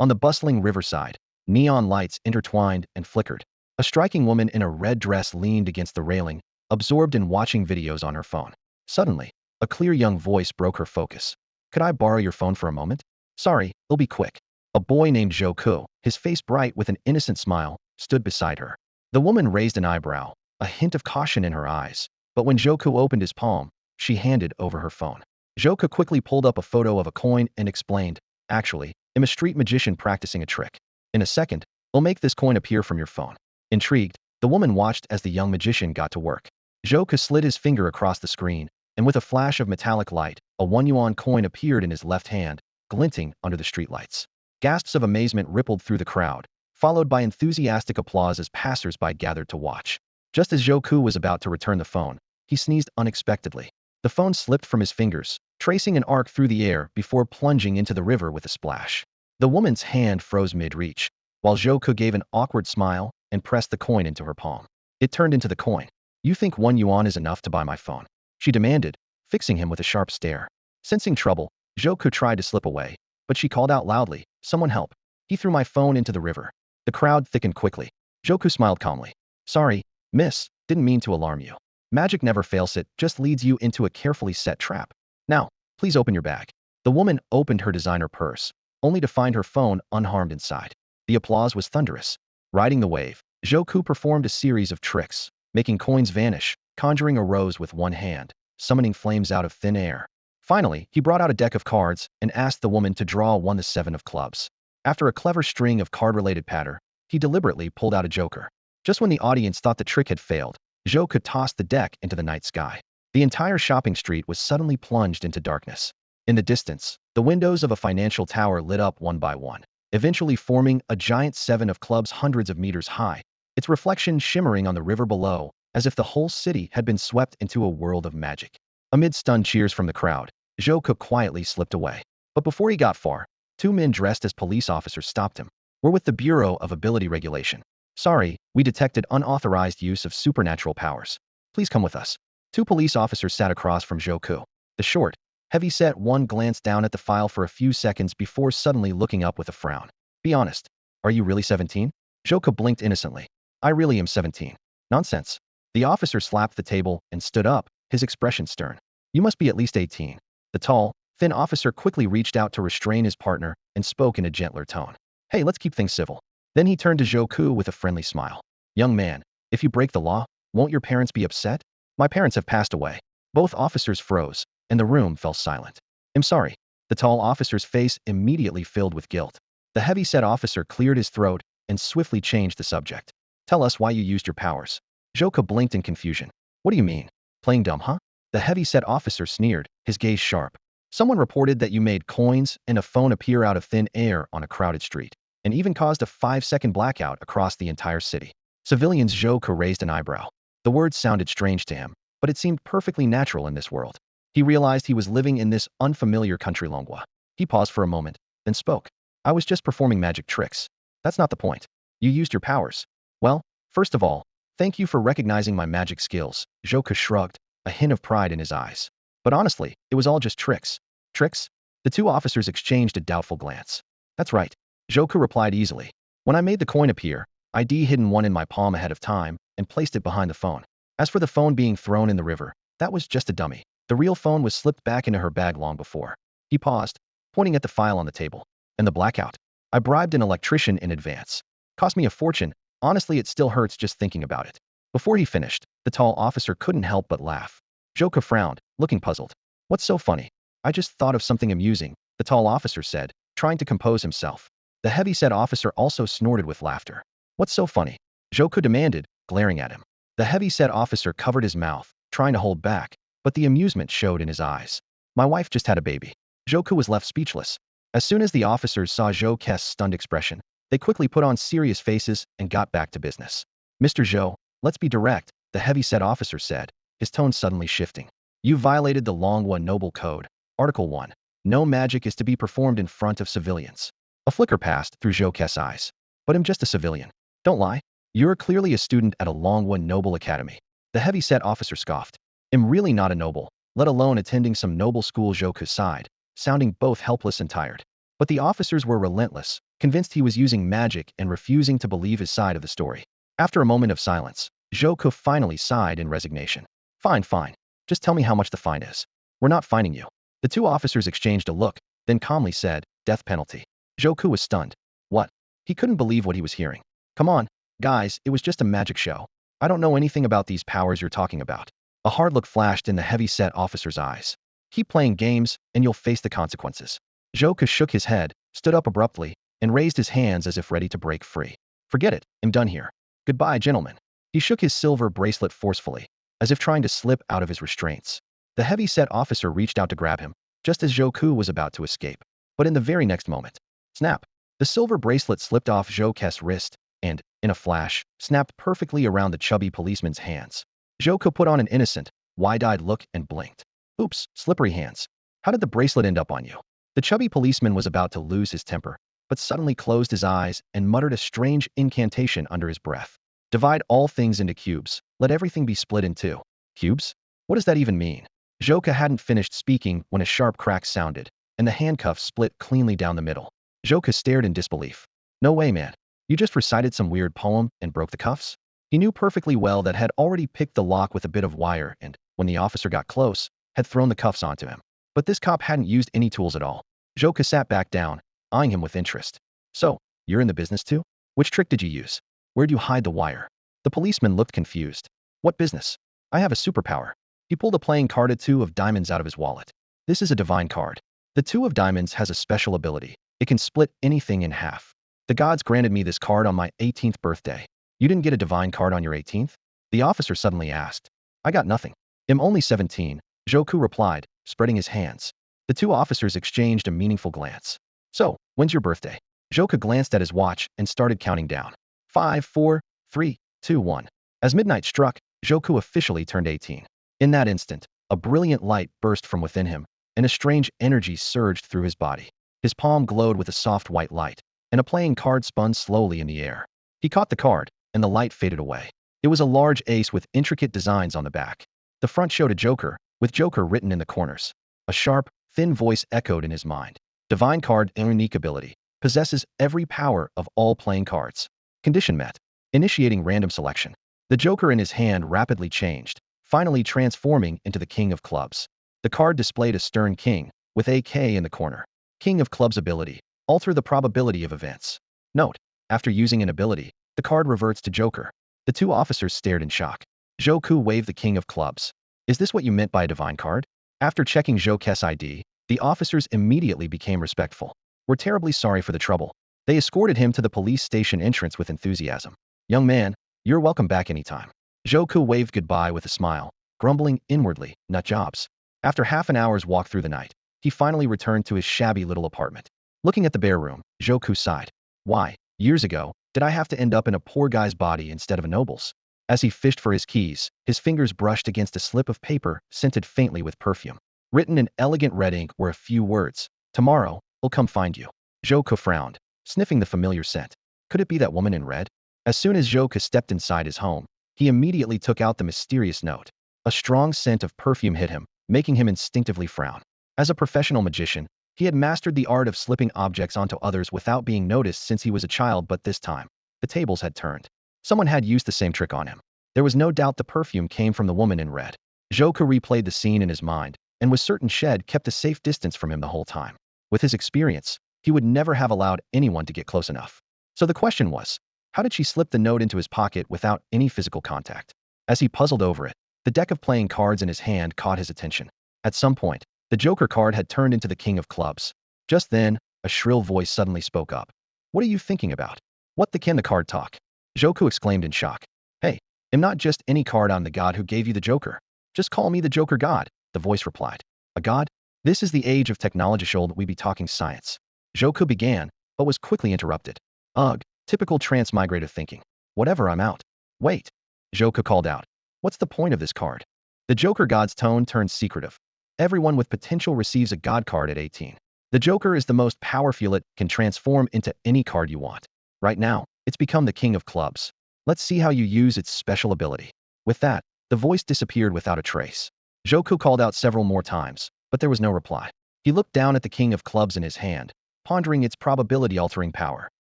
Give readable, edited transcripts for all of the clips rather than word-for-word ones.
On the bustling riverside, neon lights intertwined and flickered. A striking woman in a red dress leaned against the railing, absorbed in watching videos on her phone. Suddenly, a clear young voice broke her focus. "Could I borrow your phone for a moment?" "Sorry, it'll be quick." A boy named Joku, his face bright with an innocent smile, stood beside her. The woman raised an eyebrow, a hint of caution in her eyes, but when Joku opened his palm, she handed over her phone. Joku quickly pulled up a photo of a coin and explained, "Actually, I'm a street magician practicing a trick. In a second, I'll make this coin appear from your phone." Intrigued, the woman watched as the young magician got to work. Joku slid his finger across the screen, and with a flash of metallic light, a 1 yuan coin appeared in his left hand, glinting under the streetlights. Gasps of amazement rippled through the crowd, followed by enthusiastic applause as passers-by gathered to watch. Just as Joku was about to return the phone, he sneezed unexpectedly. The phone slipped from his fingers, tracing an arc through the air before plunging into the river with a splash. The woman's hand froze mid-reach, while Joku gave an awkward smile and pressed the coin into her palm. It turned into the coin. "You think 1 yuan is enough to buy my phone?" she demanded, fixing him with a sharp stare. Sensing trouble, Joku tried to slip away, but she called out loudly, "Someone help. He threw my phone into the river." The crowd thickened quickly. Joku smiled calmly. "Sorry, miss, didn't mean to alarm you. Magic never fails, it just leads you into a carefully set trap. Now, please open your bag." The woman opened her designer purse, only to find her phone unharmed inside. The applause was thunderous. Riding the wave, Joku performed a series of tricks, making coins vanish, conjuring a rose with one hand, summoning flames out of thin air. Finally, he brought out a deck of cards and asked the woman to draw the 7 of clubs. After a clever string of card-related patter, he deliberately pulled out a joker. Just when the audience thought the trick had failed, Joku tossed the deck into the night sky. The entire shopping street was suddenly plunged into darkness. In the distance, the windows of a financial tower lit up one by one, eventually forming a giant 7 of clubs hundreds of meters high, its reflection shimmering on the river below, as if the whole city had been swept into a world of magic. Amid stunned cheers from the crowd, Joku quietly slipped away. But before he got far, 2 men dressed as police officers stopped him. "We're with the Bureau of Ability Regulation. Sorry, we detected unauthorized use of supernatural powers. Please come with us." 2 police officers sat across from Joku. The short, heavy-set one glanced down at the file for a few seconds before suddenly looking up with a frown. "Be honest, are you really 17? Joku blinked innocently. "I really am 17. "Nonsense." The officer slapped the table and stood up, his expression stern. "You must be at least 18. The tall, thin officer quickly reached out to restrain his partner and spoke in a gentler tone. "Hey, let's keep things civil." Then he turned to Joku with a friendly smile. "Young man, if you break the law, won't your parents be upset?" "My parents have passed away." Both officers froze, and the room fell silent. "I'm sorry." The tall officer's face immediately filled with guilt. The heavy-set officer cleared his throat and swiftly changed the subject. "Tell us why you used your powers." Joku blinked in confusion. "What do you mean? Playing dumb, huh?" The heavy-set officer sneered, his gaze sharp. "Someone reported that you made coins and a phone appear out of thin air on a crowded street, and even caused a 5-second blackout across the entire city." Civilians. Joku raised an eyebrow. The words sounded strange to him, but it seemed perfectly natural in this world. He realized he was living in this unfamiliar country longwa. He paused for a moment, then spoke. "I was just performing magic tricks. That's not the point. You used your powers. Well, first of all, thank you for recognizing my magic skills." Joku shrugged, a hint of pride in his eyes. "But honestly, it was all just tricks." "Tricks?" The 2 officers exchanged a doubtful glance. "That's right," Joku replied easily. "When I made the coin appear, I'd hidden one in my palm ahead of time and placed it behind the phone. As for the phone being thrown in the river, that was just a dummy. The real phone was slipped back into her bag long before." He paused, pointing at the file on the table. "And the blackout? I bribed an electrician in advance. Cost me a fortune. Honestly, it still hurts just thinking about it." Before he finished, the tall officer couldn't help but laugh. Joku frowned, looking puzzled. "What's so funny?" "I just thought of something amusing," the tall officer said, trying to compose himself. The heavy-set officer also snorted with laughter. "What's so funny?" Joku demanded, glaring at him. The heavy-set officer covered his mouth, trying to hold back, but the amusement showed in his eyes. "My wife just had a baby." Joku was left speechless. As soon as the officers saw Joku's stunned expression, they quickly put on serious faces and got back to business. "Mr. Zhou, let's be direct," the heavy-set officer said, his tone suddenly shifting. "You violated the Longwa Noble Code, Article 1. No magic is to be performed in front of civilians." A flicker passed through Joku's eyes. "But I'm just a civilian. Don't lie. You're clearly a student at a Longwa Noble Academy." The heavy-set officer scoffed. "I'm really not a noble, let alone attending some noble school." Joku sighed, sounding both helpless and tired. But the officers were relentless, convinced he was using magic and refusing to believe his side of the story. After a moment of silence, Joku finally sighed in resignation. Fine, fine. Just tell me how much the fine is. We're not fining you. The two officers exchanged a look, then calmly said, death penalty. Joku was stunned. What? He couldn't believe what he was hearing. Come on, guys, it was just a magic show. I don't know anything about these powers you're talking about. A hard look flashed in the heavy-set officer's eyes. Keep playing games, and you'll face the consequences. Joku shook his head, stood up abruptly, and raised his hands as if ready to break free. Forget it, I'm done here. Goodbye, gentlemen. He shook his silver bracelet forcefully, as if trying to slip out of his restraints. The heavy-set officer reached out to grab him, just as Joku was about to escape. But in the very next moment, snap! The silver bracelet slipped off Joku's wrist, and, in a flash, snapped perfectly around the chubby policeman's hands. Joku put on an innocent, wide-eyed look and blinked. Oops, slippery hands. How did the bracelet end up on you? The chubby policeman was about to lose his temper, but suddenly closed his eyes and muttered a strange incantation under his breath. Divide all things into cubes. Let everything be split in two. Cubes? What does that even mean? Joku hadn't finished speaking when a sharp crack sounded, and the handcuffs split cleanly down the middle. Joku stared in disbelief. No way, man. You just recited some weird poem and broke the cuffs? He knew perfectly well that had already picked the lock with a bit of wire and, when the officer got close, had thrown the cuffs onto him. But this cop hadn't used any tools at all. Joku sat back down, eyeing him with interest. So, you're in the business too? Which trick did you use? Where'd you hide the wire? The policeman looked confused. What business? I have a superpower. He pulled a playing card, a two of diamonds, out of his wallet. This is a divine card. The two of diamonds has a special ability. It can split anything in half. The gods granted me this card on my 18th birthday. You didn't get a divine card on your 18th? The officer suddenly asked. I got nothing. I'm only 17, Joku replied, spreading his hands. The two officers exchanged a meaningful glance. So, when's your birthday? Joku glanced at his watch and started counting down. 5, 4, 3, 2, 1. As midnight struck, Joku officially turned 18. In that instant, a brilliant light burst from within him, and a strange energy surged through his body. His palm glowed with a soft white light, and a playing card spun slowly in the air. He caught the card, and the light faded away. It was a large ace with intricate designs on the back. The front showed a joker, with joker written in the corners. A sharp, thin voice echoed in his mind. Divine card and unique ability. Possesses every power of all playing cards. Condition met. Initiating random selection. The joker in his hand rapidly changed, finally transforming into the king of clubs. The card displayed a stern king, with a K in the corner. King of clubs ability. Alter the probability of events. Note: after using an ability, the card reverts to joker. The two officers stared in shock. Joku waved the king of clubs. Is this what you meant by a divine card? After checking Joku's ID, the officers immediately became respectful. We're terribly sorry for the trouble. They escorted him to the police station entrance with enthusiasm. Young man, you're welcome back anytime. Joku waved goodbye with a smile, grumbling inwardly, nut jobs. After half an hour's walk through the night, he finally returned to his shabby little apartment. Looking at the bare room, Joku sighed. Why, years ago, did I have to end up in a poor guy's body instead of a noble's? As he fished for his keys, his fingers brushed against a slip of paper scented faintly with perfume. Written in elegant red ink were a few words. Tomorrow, we'll come find you. Joku frowned, sniffing the familiar scent. Could it be that woman in red? As soon as Joku stepped inside his home, he immediately took out the mysterious note. A strong scent of perfume hit him, making him instinctively frown. As a professional magician, he had mastered the art of slipping objects onto others without being noticed since he was a child, but this time, the tables had turned. Someone had used the same trick on him. There was no doubt the perfume came from the woman in red. Joku replayed the scene in his mind, and was certain Shed kept a safe distance from him the whole time. With his experience, he would never have allowed anyone to get close enough. So the question was, how did she slip the note into his pocket without any physical contact? As he puzzled over it, the deck of playing cards in his hand caught his attention. At some point, the joker card had turned into the king of clubs. Just then, a shrill voice suddenly spoke up. What are you thinking about? What can the card talk? Joku exclaimed in shock. Hey, I'm not just any card, I'm the god who gave you the joker. Just call me the joker god, the voice replied. A god? This is the age of technology, should we be talking science? Joku began, but was quickly interrupted. Ugh, typical transmigrator thinking. Whatever, I'm out. Wait. Joku called out. What's the point of this card? The joker god's tone turned secretive. Everyone with potential receives a god card at 18. The joker is the most powerful, it can transform into any card you want. Right now, it's become the king of clubs. Let's see how you use its special ability. With that, the voice disappeared without a trace. Joku called out several more times, but there was no reply. He looked down at the king of clubs in his hand, pondering its probability-altering power.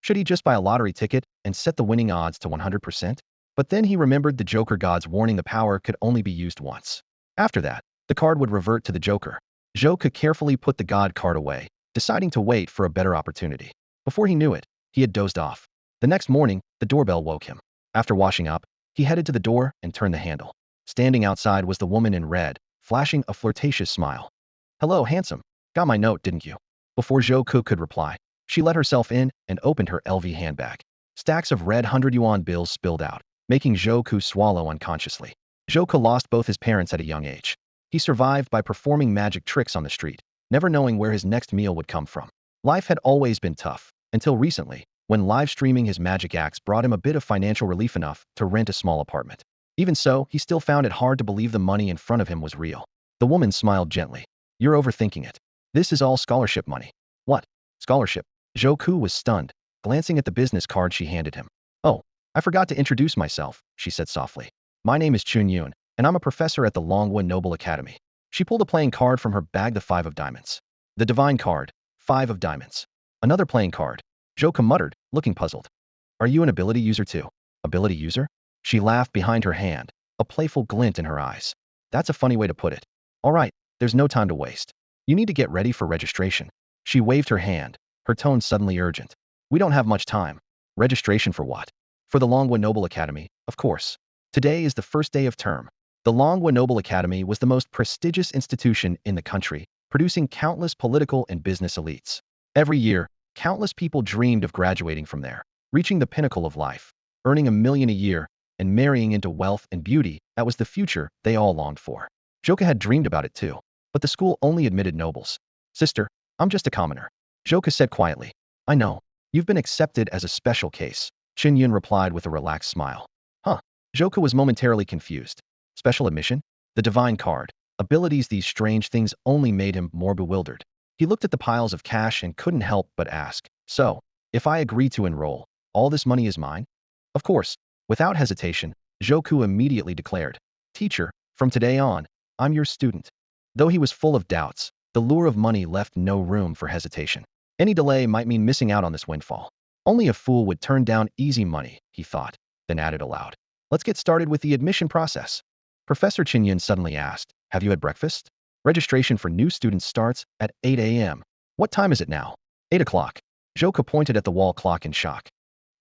Should he just buy a lottery ticket and set the winning odds to 100%? But then he remembered the Joker god's warning the power could only be used once. After that, the card would revert to the Joker. Joker carefully put the god card away, deciding to wait for a better opportunity. Before he knew it, he had dozed off. The next morning, the doorbell woke him. After washing up, he headed to the door and turned the handle. Standing outside was the woman in red, flashing a flirtatious smile. "Hello, handsome. Got my note, didn't you?" Before Joku could reply, she let herself in and opened her LV handbag. Stacks of red 100 yuan bills spilled out, making Joku swallow unconsciously. Joku lost both his parents at a young age. He survived by performing magic tricks on the street, never knowing where his next meal would come from. Life had always been tough, until recently, when live streaming his magic acts brought him a bit of financial relief enough to rent a small apartment. Even so, he still found it hard to believe the money in front of him was real. The woman smiled gently. "You're overthinking it. This is all scholarship money." "What? Scholarship?" Joku was stunned, glancing at the business card she handed him. "Oh, I forgot to introduce myself," she said softly. "My name is Chun Yun, and I'm a professor at the Longwood Noble Academy." She pulled a playing card from her bag, the 5 of diamonds. The divine card, 5 of diamonds. Another playing card. Joku muttered, looking puzzled. "Are you an ability user too?" "Ability user?" She laughed behind her hand, a playful glint in her eyes. "That's a funny way to put it. All right, there's no time to waste. You need to get ready for registration." She waved her hand, her tone suddenly urgent. "We don't have much time." "Registration for what?" "For the Longwood Noble Academy, of course. Today is the first day of term." The Longwood Noble Academy was the most prestigious institution in the country, producing countless political and business elites. Every year, countless people dreamed of graduating from there, reaching the pinnacle of life, earning $1 million a year, and marrying into wealth and beauty. That was the future they all longed for. Joku had dreamed about it too, but the school only admitted nobles. "Sister, I'm just a commoner," Joku said quietly. "I know. You've been accepted as a special case," Chun Yun replied with a relaxed smile. "Huh." Joku was momentarily confused. Special admission? The divine card. Abilities, these strange things only made him more bewildered. He looked at the piles of cash and couldn't help but ask, "So, if I agree to enroll, all this money is mine?" "Of course." Without hesitation, Joku immediately declared, "Teacher, from today on, I'm your student." Though he was full of doubts, the lure of money left no room for hesitation. Any delay might mean missing out on this windfall. Only a fool would turn down easy money, he thought, then added aloud, "Let's get started with the admission process." Professor Chinyan suddenly asked, "Have you had breakfast?" "Registration for new students starts at 8 a.m. "What time is it now?" 8 o'clock. Joku pointed at the wall clock in shock.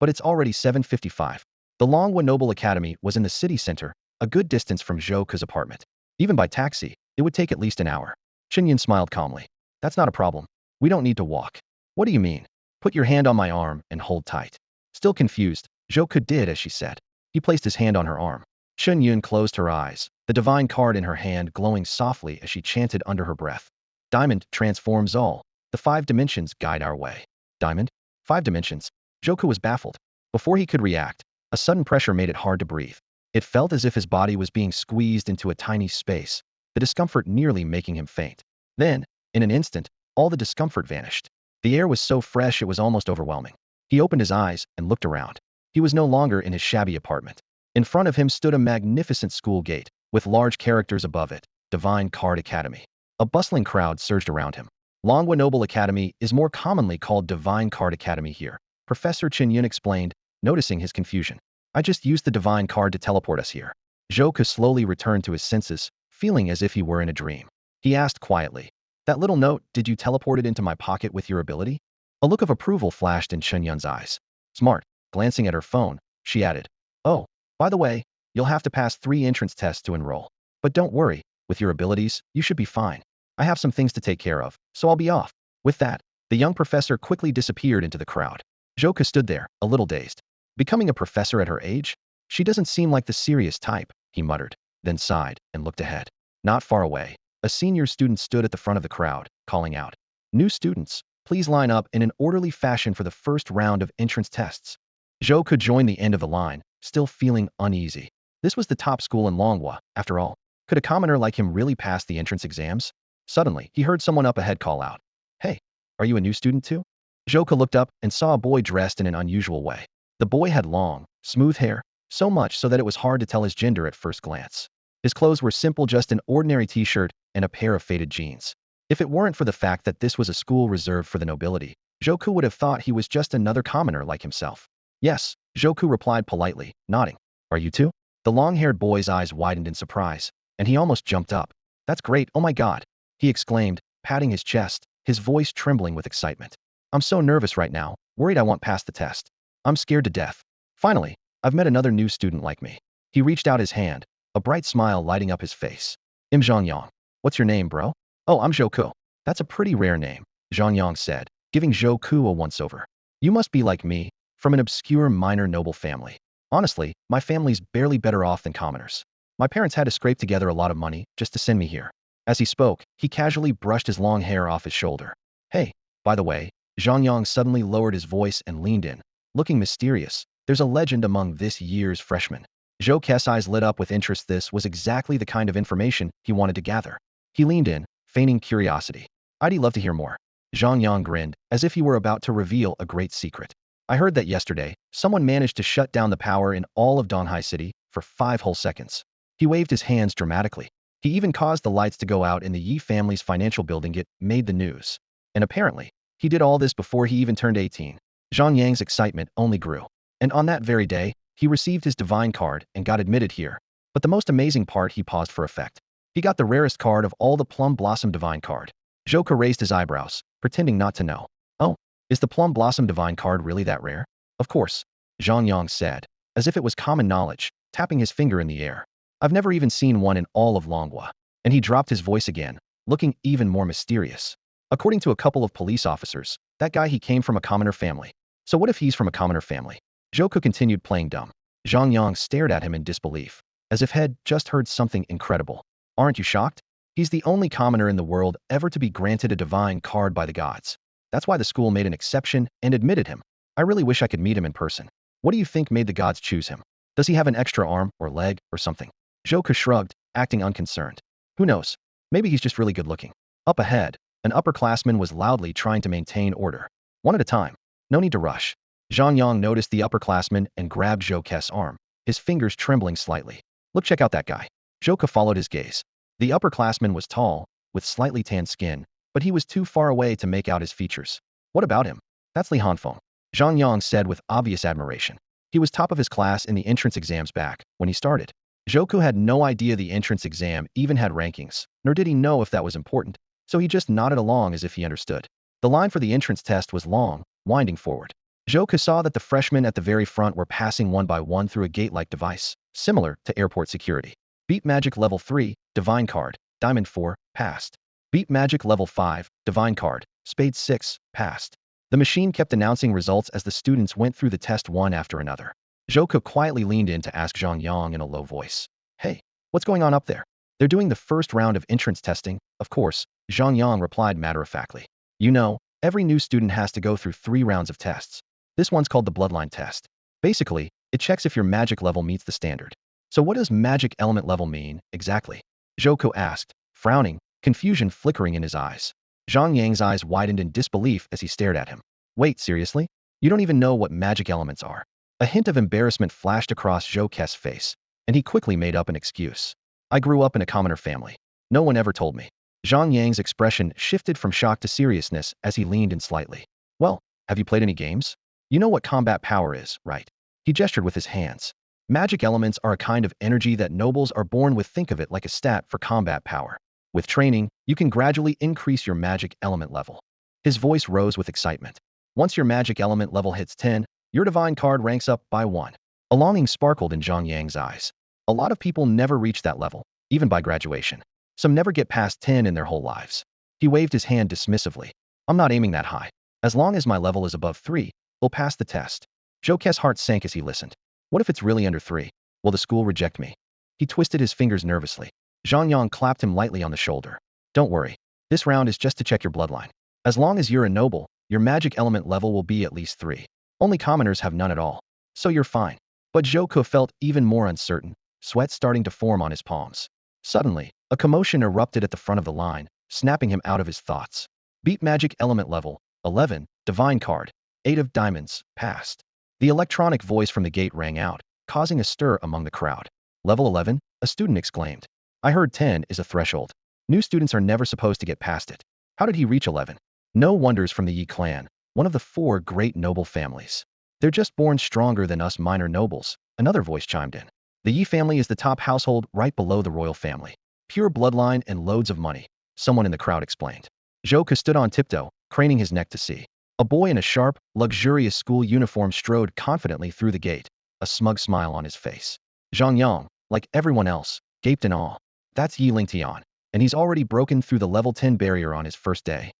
"But it's already 7:55. The Longwood Noble Academy was in the city center, a good distance from Joku's apartment. Even by taxi, it would take at least an hour. Chinyan smiled calmly. "That's not a problem. We don't need to walk." "What do you mean?" "Put your hand on my arm and hold tight." Still confused, Joku did as she said. He placed his hand on her arm. Chun Yun closed her eyes, the divine card in her hand glowing softly as she chanted under her breath. "Diamond transforms all. The 5 dimensions guide our way." Diamond? 5 dimensions? Joku was baffled. Before he could react, a sudden pressure made it hard to breathe. It felt as if his body was being squeezed into a tiny space, the discomfort nearly making him faint. Then, in an instant, all the discomfort vanished. The air was so fresh it was almost overwhelming. He opened his eyes and looked around. He was no longer in his shabby apartment. In front of him stood a magnificent school gate, with large characters above it, Divine Card Academy. A bustling crowd surged around him. Longwood Noble Academy is more commonly called Divine Card Academy here, Professor Chin Yun explained, noticing his confusion. "I just used the divine card to teleport us here." Joku slowly returned to his senses, feeling as if he were in a dream. He asked quietly, "That little note, did you teleport it into my pocket with your ability?" A look of approval flashed in Chun Yun's eyes. "Smart." Glancing at her phone, she added, "Oh, by the way, you'll have to pass 3 entrance tests to enroll. But don't worry, with your abilities, you should be fine. I have some things to take care of, so I'll be off." With that, the young professor quickly disappeared into the crowd. Joku stood there, a little dazed. Becoming a professor at her age? She doesn't seem like the serious type, he muttered, then sighed and looked ahead. Not far away, a senior student stood at the front of the crowd, calling out, "New students, please line up in an orderly fashion for the first round of entrance tests." Joku joined the end of the line, still feeling uneasy. This was the top school in Longhua, after all. Could a commoner like him really pass the entrance exams? Suddenly, he heard someone up ahead call out, "Hey, are you a new student too?" Joku looked up and saw a boy dressed in an unusual way. The boy had long, smooth hair, so much so that it was hard to tell his gender at first glance. His clothes were simple, just an ordinary t-shirt and a pair of faded jeans. If it weren't for the fact that this was a school reserved for the nobility, Joku would have thought he was just another commoner like himself. Yes, Joku replied politely, nodding. Are you too? The long-haired boy's eyes widened in surprise, and he almost jumped up. That's great, oh my god, he exclaimed, patting his chest, his voice trembling with excitement. I'm so nervous right now, worried I won't pass the test. I'm scared to death. Finally, I've met another new student like me. He reached out his hand, a bright smile lighting up his face. Zhang. What's your name, bro? Oh, I'm Joku. That's a pretty rare name, Zhang said, giving Joku a once-over. You must be like me, from an obscure minor noble family. Honestly, my family's barely better off than commoners. My parents had to scrape together a lot of money just to send me here. As he spoke, he casually brushed his long hair off his shoulder. Hey, by the way, Zhang suddenly lowered his voice and leaned in, looking mysterious. There's a legend among this year's freshmen. Joku's eyes lit up with interest. This was exactly the kind of information he wanted to gather. He leaned in, feigning curiosity. I'd love to hear more. Zhang grinned, as if he were about to reveal a great secret. I heard that yesterday, someone managed to shut down the power in all of Donghai City for 5 whole seconds. He waved his hands dramatically. He even caused the lights to go out in the Yi family's financial building. It made the news. And apparently, he did all this before he even turned 18. Zhang Yang's excitement only grew. And on that very day, he received his divine card and got admitted here. But the most amazing part, he paused for effect. He got the rarest card of all, the Plum Blossom Divine card. Joku raised his eyebrows, pretending not to know. Oh, is the Plum Blossom Divine card really that rare? Of course, Zhang said, as if it was common knowledge, tapping his finger in the air. I've never even seen one in all of Longhua. And he dropped his voice again, looking even more mysterious. According to a couple of police officers, that guy, he came from a commoner family. So what if he's from a commoner family? Joku continued playing dumb. Zhang stared at him in disbelief, as if had just heard something incredible. Aren't you shocked? He's the only commoner in the world ever to be granted a divine card by the gods. That's why the school made an exception and admitted him. I really wish I could meet him in person. What do you think made the gods choose him? Does he have an extra arm or leg or something? Joku shrugged, acting unconcerned. Who knows? Maybe he's just really good looking. Up ahead, an upperclassman was loudly trying to maintain order. One at a time. No need to rush. Zhang noticed the upperclassman and grabbed Joku's arm, his fingers trembling slightly. Look, check out that guy. Joku followed his gaze. The upperclassman was tall, with slightly tanned skin, but he was too far away to make out his features. What about him? That's Li Hanfeng, Zhang said with obvious admiration. He was top of his class in the entrance exams back when he started. Joku had no idea the entrance exam even had rankings, nor did he know if that was important, so he just nodded along as if he understood. The line for the entrance test was long, winding forward. Joku saw that the freshmen at the very front were passing one by one through a gate-like device, similar to airport security. Beat Magic Level 3, Divine Card, Diamond 4, passed. Beat Magic Level 5, Divine Card, Spades 6, passed. The machine kept announcing results as the students went through the test one after another. Joku quietly leaned in to ask Zhang in a low voice. Hey, what's going on up there? They're doing the first round of entrance testing, of course, Zhang replied matter-of-factly. You know, every new student has to go through 3 rounds of tests. This one's called the Bloodline Test. Basically, it checks if your magic level meets the standard. So what does magic element level mean, exactly? Joku asked, frowning, confusion flickering in his eyes. Zhang eyes widened in disbelief as he stared at him. Wait, seriously? You don't even know what magic elements are? A hint of embarrassment flashed across Joku's face, and he quickly made up an excuse. I grew up in a commoner family. No one ever told me. Zhang expression shifted from shock to seriousness as he leaned in slightly. Well, have you played any games? You know what combat power is, right? He gestured with his hands. Magic elements are a kind of energy that nobles are born with. Think of it like a stat for combat power. With training, you can gradually increase your magic element level. His voice rose with excitement. Once your magic element level hits 10, your divine card ranks up by 1. A longing sparkled in Zhang eyes. A lot of people never reach that level, even by graduation. Some never get past 10 in their whole lives. He waved his hand dismissively. I'm not aiming that high. As long as my level is above 3, I'll pass the test. Joku's heart sank as he listened. What if it's really under 3? Will the school reject me? He twisted his fingers nervously. Zhang clapped him lightly on the shoulder. Don't worry. This round is just to check your bloodline. As long as you're a noble, your magic element level will be at least 3. Only commoners have none at all. So you're fine. But Joku felt even more uncertain, sweat starting to form on his palms. Suddenly, a commotion erupted at the front of the line, snapping him out of his thoughts. Beat magic element level, 11, Divine Card, 8 of Diamonds, passed. The electronic voice from the gate rang out, causing a stir among the crowd. Level 11? A student exclaimed. I heard 10 is a threshold. New students are never supposed to get past it. How did he reach 11? No wonders from the Yi clan. one of the four great noble families. They're just born stronger than us minor nobles, another voice chimed in. The Yi family is the top household right below the royal family. Pure bloodline and loads of money, someone in the crowd explained. Zhou stood on tiptoe, craning his neck to see. A boy in a sharp, luxurious school uniform strode confidently through the gate, a smug smile on his face. Zhang Yang, like everyone else, gaped in awe. That's Yi Lingtian, and he's already broken through the level 10 barrier on his first day.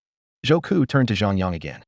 Zhou Ku turned to Zhang Yang again.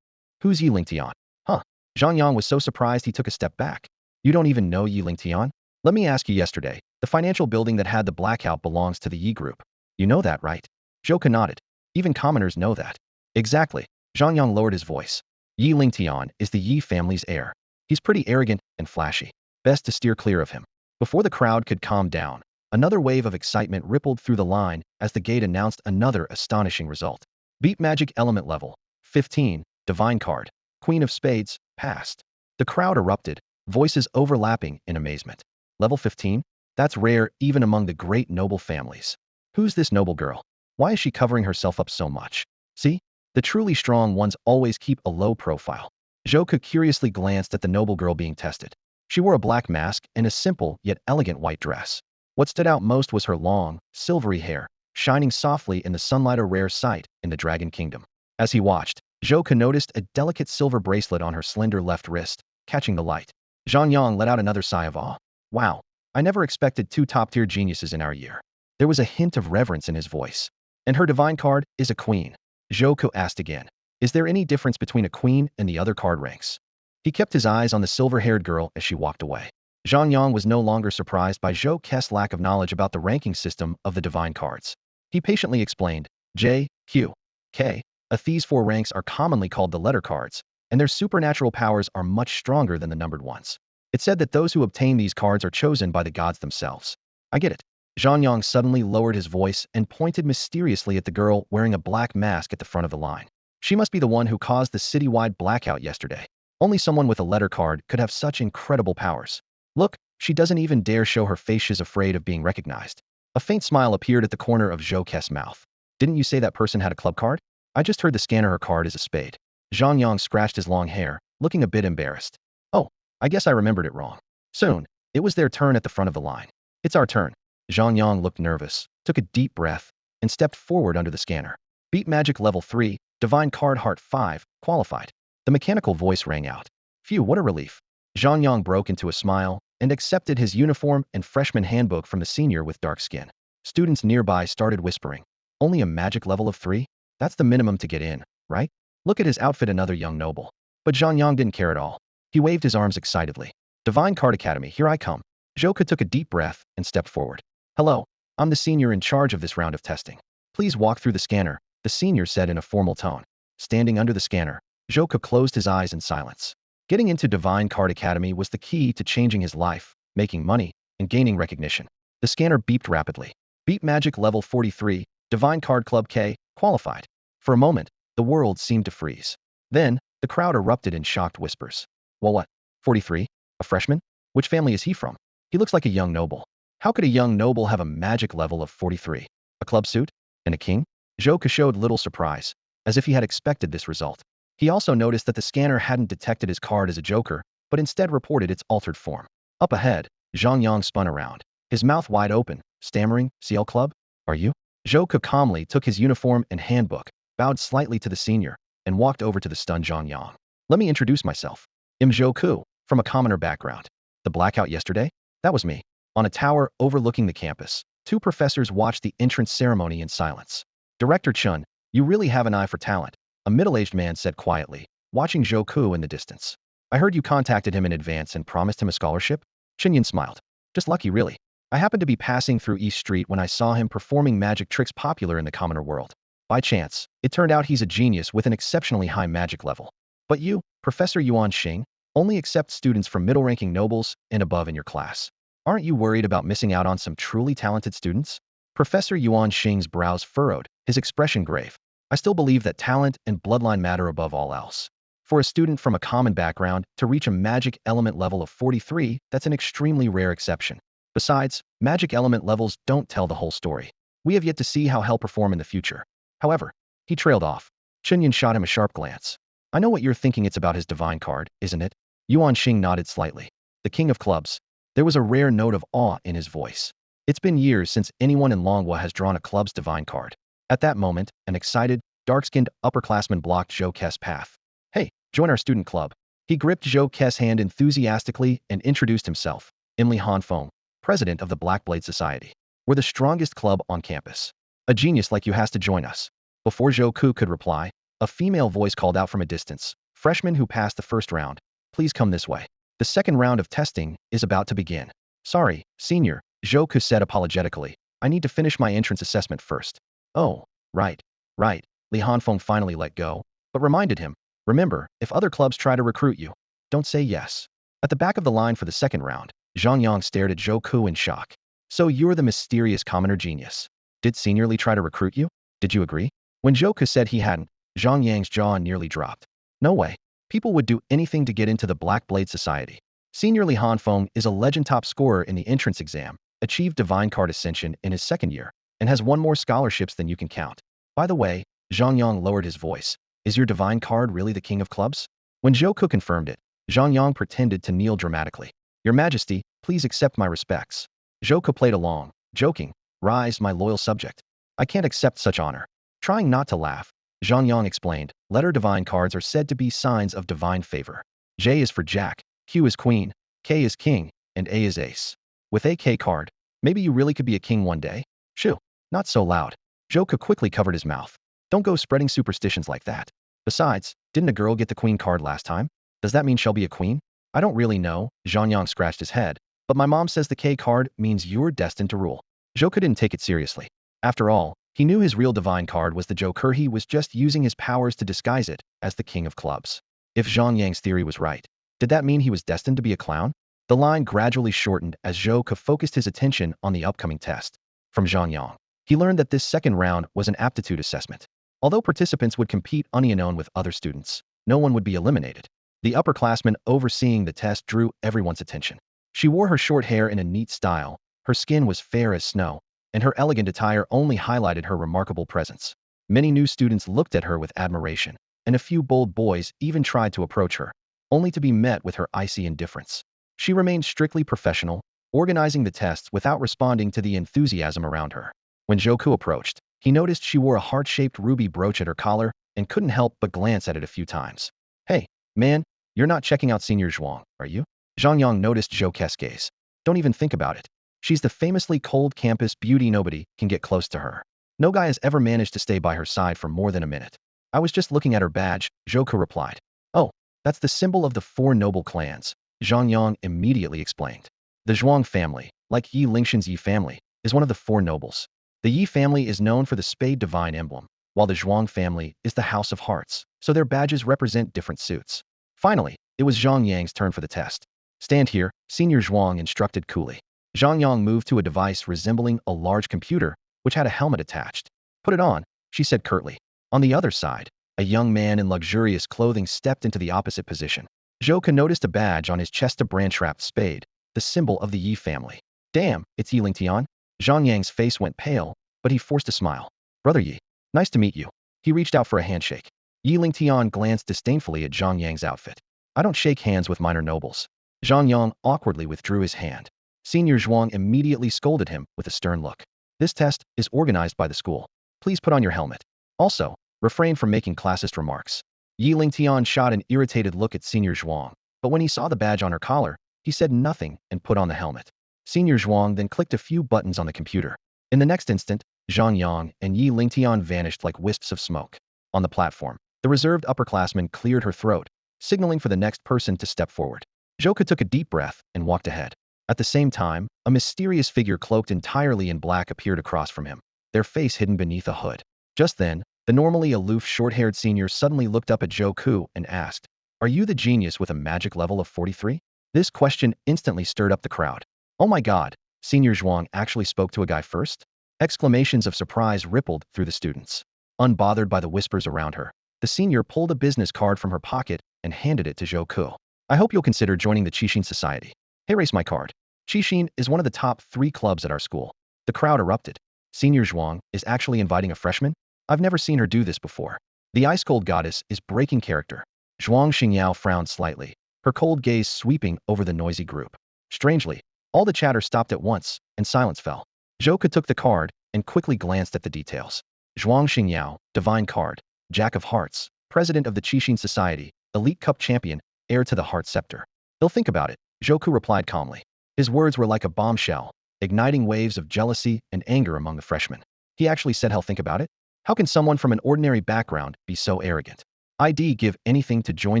Who's Yi Lingtian? Huh? Zhang Yang was so surprised he took a step back. You don't even know Yi Lingtian? Let me ask you yesterday, the financial building that had the blackout belongs to the Yi group. You know that, right? Zhou Ku nodded. Even commoners know that. Exactly. Zhang Yang lowered his voice. Yi Lingtian is the Yi family's heir. He's pretty arrogant and flashy. Best to steer clear of him. Before the crowd could calm down, another wave of excitement rippled through the line as the gate announced another astonishing result. Beat magic element level 15, divine card, Queen of Spades, passed. The crowd erupted, voices overlapping in amazement. Level 15? That's rare even among the great noble families. Who's this noble girl? Why is she covering herself up so much? See? The truly strong ones always keep a low profile. Zhou curiously glanced at the noble girl being tested. She wore a black mask and a simple yet elegant white dress. What stood out most was her long, silvery hair, shining softly in the sunlight, a rare sight in the Dragon Kingdom. As he watched, Zhou noticed a delicate silver bracelet on her slender left wrist, catching the light. Zhang Yang let out another sigh of awe. Wow, I never expected two top-tier geniuses in our year. There was a hint of reverence in his voice. And her divine card is a queen. Zhou asked again. Is there any difference between a queen and the other card ranks? He kept his eyes on the silver-haired girl as she walked away. Zhang Yang was no longer surprised by Zhou's lack of knowledge about the ranking system of the divine cards. He patiently explained, J, Q, K. These four ranks are commonly called the letter cards, and their supernatural powers are much stronger than the numbered ones. It said that those who obtain these cards are chosen by the gods themselves. I get it. Zhang Yang suddenly lowered his voice and pointed mysteriously at the girl wearing a black mask at the front of the line. She must be the one who caused the citywide blackout yesterday. Only someone with a letter card could have such incredible powers. Look, she doesn't even dare show her face. She's afraid of being recognized. A faint smile appeared at the corner of Zhou's mouth. Didn't you say that person had a club card? I just heard the scanner her card is a spade. Zhang Yang scratched his long hair, looking a bit embarrassed. Oh, I guess I remembered it wrong. Soon, it was their turn at the front of the line. It's our turn. Zhang Yang looked nervous, took a deep breath, and stepped forward under the scanner. Beat magic level 3, divine card heart 5, qualified. The mechanical voice rang out. Phew, what a relief. Zhang Yang broke into a smile and accepted his uniform and freshman handbook from the senior with dark skin. Students nearby started whispering. Only a magic level of 3? That's the minimum to get in, right? Look at his outfit, another young noble. But Zhang Yang didn't care at all. He waved his arms excitedly. Divine Card Academy, here I come. Zhou took a deep breath and stepped forward. Hello, I'm the senior in charge of this round of testing. Please walk through the scanner, the senior said in a formal tone. Standing under the scanner, Zhou closed his eyes in silence. Getting into Divine Card Academy was the key to changing his life, making money, and gaining recognition. The scanner beeped rapidly. Beat Magic Level 43, Divine Card Club K, qualified. For a moment, the world seemed to freeze. Then, the crowd erupted in shocked whispers. Well, what? 43? A freshman? Which family is he from? He looks like a young noble. How could a young noble have a magic level of 43? A club suit? And a king? Zhou showed little surprise, as if he had expected this result. He also noticed that the scanner hadn't detected his card as a joker, but instead reported its altered form. Up ahead, Zhang Yang spun around, his mouth wide open, stammering, CL Club? Are you? Zhou calmly took his uniform and handbook, bowed slightly to the senior, and walked over to the stunned Zhang Yang. Let me introduce myself. I'm Zhou, from a commoner background. The blackout yesterday? That was me. On a tower overlooking the campus, two professors watched the entrance ceremony in silence. Director Chun, you really have an eye for talent, a middle-aged man said quietly, watching Zhou in the distance. I heard you contacted him in advance and promised him a scholarship? Chinyan smiled. Just lucky, really. I happened to be passing through East Street when I saw him performing magic tricks popular in the commoner world. By chance, it turned out he's a genius with an exceptionally high magic level. But you, Professor Yuan Xing, only accept students from middle-ranking nobles and above in your class. Aren't you worried about missing out on some truly talented students? Professor Yuan Xing's brows furrowed, his expression grave. I still believe that talent and bloodline matter above all else. For a student from a common background to reach a magic element level of 43, that's an extremely rare exception. Besides, magic element levels don't tell the whole story. We have yet to see how he'll perform in the future. However, he trailed off. Chinyan shot him a sharp glance. I know what you're thinking, it's about his divine card, isn't it? Yuan Xing nodded slightly. The king of clubs. There was a rare note of awe in his voice. It's been years since anyone in Longhua has drawn a club's divine card. At that moment, an excited, dark-skinned upperclassman blocked Zhou Ke's path. Hey, join our student club. He gripped Zhou Ke's hand enthusiastically and introduced himself. Imli Hanfeng, president of the Black Blade Society. We're the strongest club on campus. A genius like you has to join us. Before Zhou Ku could reply, a female voice called out from a distance. Freshman who passed the first round, please come this way. The second round of testing is about to begin. Sorry, senior, Zhou Ku said apologetically. I need to finish my entrance assessment first. Oh, right. Li Hanfeng finally let go, but reminded him, remember, if other clubs try to recruit you, don't say yes. At the back of the line for the second round, Zhang Yang stared at Zhou Ku in shock. So you're the mysterious commoner genius. Did Senior Li try to recruit you? Did you agree? When Zhou Ku said he hadn't, Zhang Yang's jaw nearly dropped. No way. People would do anything to get into the Black Blade Society. Senior Li Hanfeng is a legend top scorer in the entrance exam, achieved Divine Card Ascension in his second year, and has won more scholarships than you can count. By the way, Zhang Yang lowered his voice. Is your divine card really the king of clubs? When Zhou Ku confirmed it, Zhang Yang pretended to kneel dramatically. Your Majesty, please accept my respects. Zhou Ku played along, joking. Rise, my loyal subject. I can't accept such honor. Trying not to laugh, Zhang Yang explained, letter divine cards are said to be signs of divine favor. J is for Jack, Q is Queen, K is King, and A is Ace. With a K card, maybe you really could be a king one day? Shoo, not so loud. Zhou Ku quickly covered his mouth. Don't go spreading superstitions like that. Besides, didn't a girl get the queen card last time? Does that mean she'll be a queen? I don't really know, Zhang Yang scratched his head, but my mom says the K card means you're destined to rule. Zhou Ku didn't take it seriously. After all, he knew his real divine card was the Joker. He was just using his powers to disguise it as the king of clubs. If Zhang Yang's theory was right, did that mean he was destined to be a clown? The line gradually shortened as Zhou Ku focused his attention on the upcoming test. From Zhang Yang, he learned that this second round was an aptitude assessment. Although participants would compete unknown with other students, no one would be eliminated. The upperclassman overseeing the test drew everyone's attention. She wore her short hair in a neat style, her skin was fair as snow, and her elegant attire only highlighted her remarkable presence. Many new students looked at her with admiration, and a few bold boys even tried to approach her, only to be met with her icy indifference. She remained strictly professional, organizing the tests without responding to the enthusiasm around her. When Zhou Ku approached, he noticed she wore a heart-shaped ruby brooch at her collar and couldn't help but glance at it a few times. Hey, man, you're not checking out Senior Zhuang, are you? Zhang Yang noticed Zhou Ke's gaze. Don't even think about it. She's the famously cold campus beauty. Nobody can get close to her. No guy has ever managed to stay by her side for more than a minute. I was just looking at her badge, Zhou Ku replied. Oh, that's the symbol of the four noble clans, Zhang Yang immediately explained. The Zhuang family, like Yi Lingxin's Yi family, is one of the four nobles. The Yi family is known for the spade divine emblem, while the Zhuang family is the House of Hearts, so their badges represent different suits. Finally, it was Zhang Yang's turn for the test. Stand here, Senior Zhuang instructed coolly. Zhang Yang moved to a device resembling a large computer, which had a helmet attached. Put it on, she said curtly. On the other side, a young man in luxurious clothing stepped into the opposite position. Zhou Ku noticed a badge on his chest, a branch-wrapped spade, the symbol of the Yi family. Damn, it's Yi Lingtian? Zhang Yang's face went pale, but he forced a smile. Brother Yi, nice to meet you. He reached out for a handshake. Yi Lingtian glanced disdainfully at Zhang Yang's outfit. I don't shake hands with minor nobles. Zhang Yang awkwardly withdrew his hand. Senior Zhuang immediately scolded him with a stern look. This test is organized by the school. Please put on your helmet. Also, refrain from making classist remarks. Yi Lingtian shot an irritated look at Senior Zhuang, but when he saw the badge on her collar, he said nothing and put on the helmet. Senior Zhuang then clicked a few buttons on the computer. In the next instant, Zhang Yang and Yi Lingtian vanished like wisps of smoke. On the platform, the reserved upperclassman cleared her throat, signaling for the next person to step forward. Zhou Ku took a deep breath and walked ahead. At the same time, a mysterious figure cloaked entirely in black appeared across from him, their face hidden beneath a hood. Just then, the normally aloof short-haired senior suddenly looked up at Zhou Ku and asked, "Are you the genius with a magic level of 43? This question instantly stirred up the crowd. Oh my god, Senior Zhuang actually spoke to a guy first? Exclamations of surprise rippled through the students. Unbothered by the whispers around her, the senior pulled a business card from her pocket and handed it to Zhou Ku. I hope you'll consider joining the Qixin Society. Hey, race my card. Qixin is one of the top 3 clubs at our school. The crowd erupted. Senior Zhuang is actually inviting a freshman? I've never seen her do this before. The ice-cold goddess is breaking character. Zhuang Xingyao frowned slightly, her cold gaze sweeping over the noisy group. Strangely, all the chatter stopped at once, and silence fell. Zhou took the card and quickly glanced at the details. Zhuang Xingyao, Divine Card, Jack of Hearts, President of the Qixin Society, Elite Cup Champion, heir to the Heart Scepter. He'll think about it, Zhou replied calmly. His words were like a bombshell, igniting waves of jealousy and anger among the freshmen. He actually said he'll think about it? How can someone from an ordinary background be so arrogant? I'd give anything to join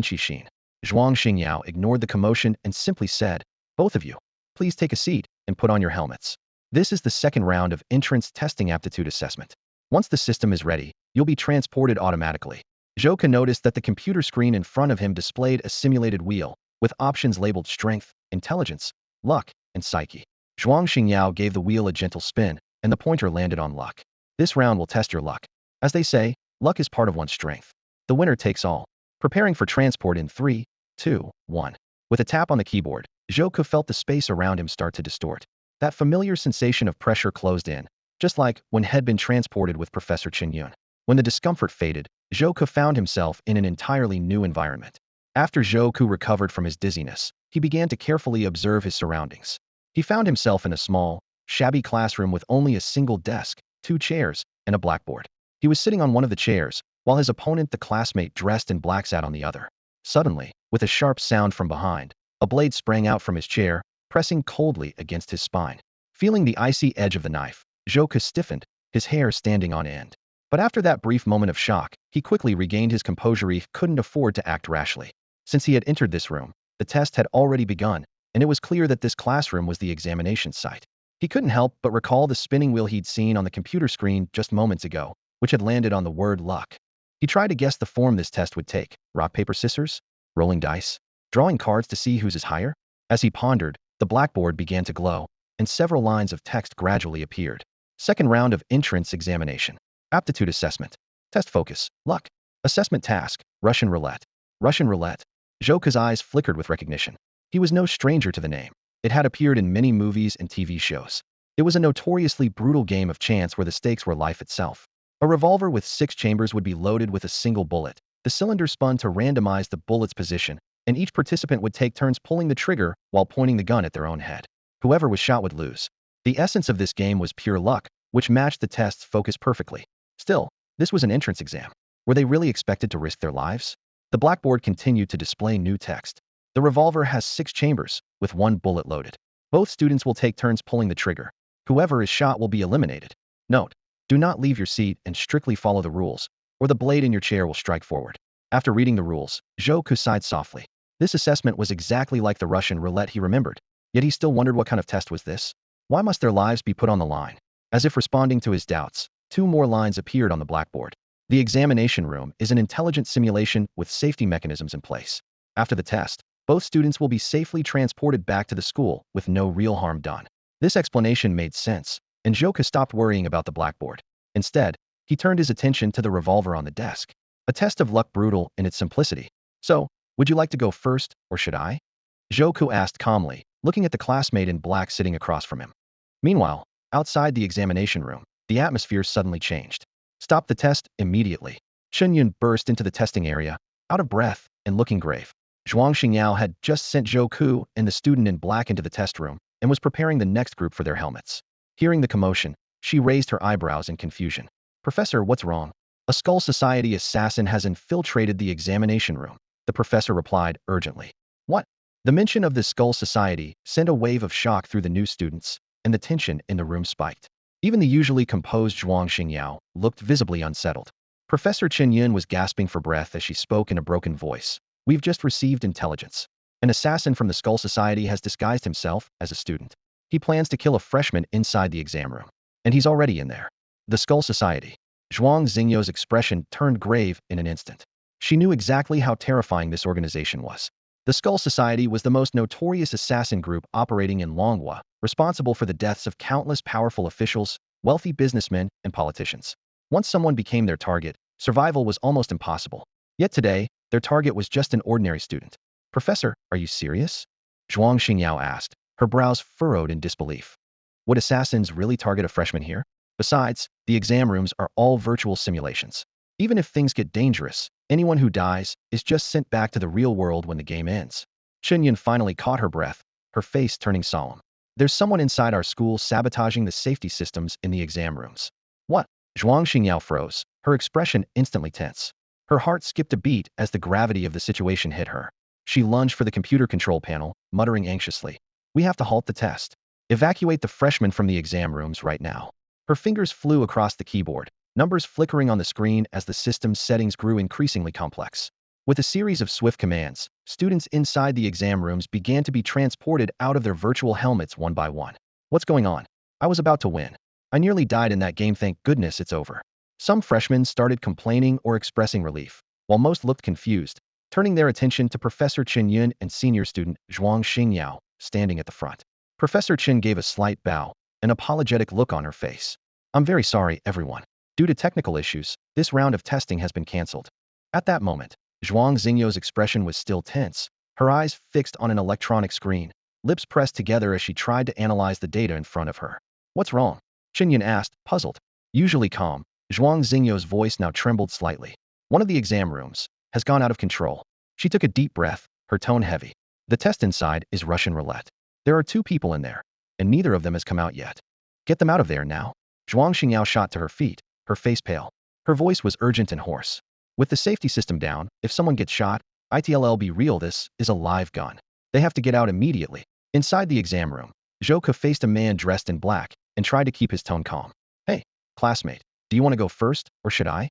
Qixin. Zhuang Xingyao ignored the commotion and simply said, "Both of you, please take a seat and put on your helmets. This is the second round of entrance testing aptitude assessment. Once the system is ready, you'll be transported automatically." Zhou noticed that the computer screen in front of him displayed a simulated wheel, with options labeled Strength, Intelligence, Luck, and Psyche. Zhuang Xingyao gave the wheel a gentle spin, and the pointer landed on Luck. This round will test your luck. As they say, luck is part of one's strength. The winner takes all. Preparing for transport in 3, 2, 1. With a tap on the keyboard, Zhou felt the space around him start to distort. That familiar sensation of pressure closed in, just like when he'd been transported with Professor Chen Yun. When the discomfort faded, Zhou found himself in an entirely new environment. After Zhou recovered from his dizziness, he began to carefully observe his surroundings. He found himself in a small, shabby classroom with only a single desk, 2 chairs, and a blackboard. He was sitting on one of the chairs, while his opponent, the classmate dressed in black, sat on the other. Suddenly, with a sharp sound from behind, a blade sprang out from his chair, pressing coldly against his spine. Feeling the icy edge of the knife, Zhou stiffened, his hair standing on end. But after that brief moment of shock, he quickly regained his composure. He couldn't afford to act rashly. Since he had entered this room, the test had already begun, and it was clear that this classroom was the examination site. He couldn't help but recall the spinning wheel he'd seen on the computer screen just moments ago, which had landed on the word luck. He tried to guess the form this test would take: rock, paper, scissors, rolling dice, drawing cards to see whose is higher. As he pondered, the blackboard began to glow, and several lines of text gradually appeared. Second round of entrance examination. Aptitude assessment. Test focus, luck. Assessment task, Russian roulette. Russian roulette. Zhou's eyes flickered with recognition. He was no stranger to the name. It had appeared in many movies and TV shows. It was a notoriously brutal game of chance where the stakes were life itself. A revolver with 6 chambers would be loaded with a single bullet. The cylinder spun to randomize the bullet's position, and each participant would take turns pulling the trigger while pointing the gun at their own head. Whoever was shot would lose. The essence of this game was pure luck, which matched the test's focus perfectly. Still, this was an entrance exam. Were they really expected to risk their lives? The blackboard continued to display new text. The revolver has 6 chambers, with 1 bullet loaded. Both students will take turns pulling the trigger. Whoever is shot will be eliminated. Note: do not leave your seat and strictly follow the rules, or the blade in your chair will strike forward. After reading the rules, Zhou sighed softly. This assessment was exactly like the Russian roulette he remembered. Yet he still wondered, what kind of test was this? Why must their lives be put on the line? As if responding to his doubts, 2 more lines appeared on the blackboard. The examination room is an intelligent simulation with safety mechanisms in place. After the test, both students will be safely transported back to the school with no real harm done. This explanation made sense, and Zhou stopped worrying about the blackboard. Instead, he turned his attention to the revolver on the desk. A test of luck, brutal in its simplicity. "So, would you like to go first, or should I?" Zhou asked calmly, looking at the classmate in black sitting across from him. Meanwhile, outside the examination room, the atmosphere suddenly changed. "Stop the test immediately." Chen Yun burst into the testing area, out of breath and looking grave. Zhuang Xingyao had just sent Zhou and the student in black into the test room and was preparing the next group for their helmets. Hearing the commotion, she raised her eyebrows in confusion. "Professor, what's wrong?" "A Skull Society assassin has infiltrated the examination room," the professor replied urgently. "What?" The mention of the Skull Society sent a wave of shock through the new students, and the tension in the room spiked. Even the usually composed Zhuang Xingyao looked visibly unsettled. Professor Chen Yun was gasping for breath as she spoke in a broken voice. "We've just received intelligence. An assassin from the Skull Society has disguised himself as a student. He plans to kill a freshman inside the exam room. And he's already in there." The Skull Society. Zhuang Xingyou's expression turned grave in an instant. She knew exactly how terrifying this organization was. The Skull Society was the most notorious assassin group operating in Longhua, responsible for the deaths of countless powerful officials, wealthy businessmen, and politicians. Once someone became their target, survival was almost impossible. Yet today, their target was just an ordinary student. "Professor, are you serious?" Zhuang Xingyao asked, her brows furrowed in disbelief. Would assassins really target a freshman here? Besides, the exam rooms are all virtual simulations. Even if things get dangerous, anyone who dies is just sent back to the real world when the game ends. Chenyan finally caught her breath, her face turning solemn. There's someone inside our school sabotaging the safety systems in the exam rooms. What? Zhuang Xingyao froze, her expression instantly tense. Her heart skipped a beat as the gravity of the situation hit her. She lunged for the computer control panel, muttering anxiously. We have to halt the test. Evacuate the freshmen from the exam rooms right now. Her fingers flew across the keyboard, numbers flickering on the screen as the system's settings grew increasingly complex. With a series of swift commands, students inside the exam rooms began to be transported out of their virtual helmets one by one. What's going on? I was about to win. I nearly died in that game, thank goodness it's over. Some freshmen started complaining or expressing relief, while most looked confused, turning their attention to Professor Chen Yun and senior student Zhuang Xingyao, standing at the front. Professor Chen gave a slight bow, an apologetic look on her face. I'm very sorry, everyone. Due to technical issues, this round of testing has been cancelled. At that moment, Zhuang Xingyao's expression was still tense, her eyes fixed on an electronic screen, lips pressed together as she tried to analyze the data in front of her. What's wrong? Chenyan asked, puzzled. Usually calm, Zhuang Xingyao's voice now trembled slightly. One of the exam rooms has gone out of control. She took a deep breath, her tone heavy. The test inside is Russian roulette. There are 2 people in there, and neither of them has come out yet. Get them out of there now. Zhuang Xingyao shot to her feet, her face pale. Her voice was urgent and hoarse. With the safety system down, if someone gets shot, it'll be real. This is a live gun. They have to get out immediately. Inside the exam room, Zhouke faced a man dressed in black and tried to keep his tone calm. Hey, classmate, do you want to go first, or should I?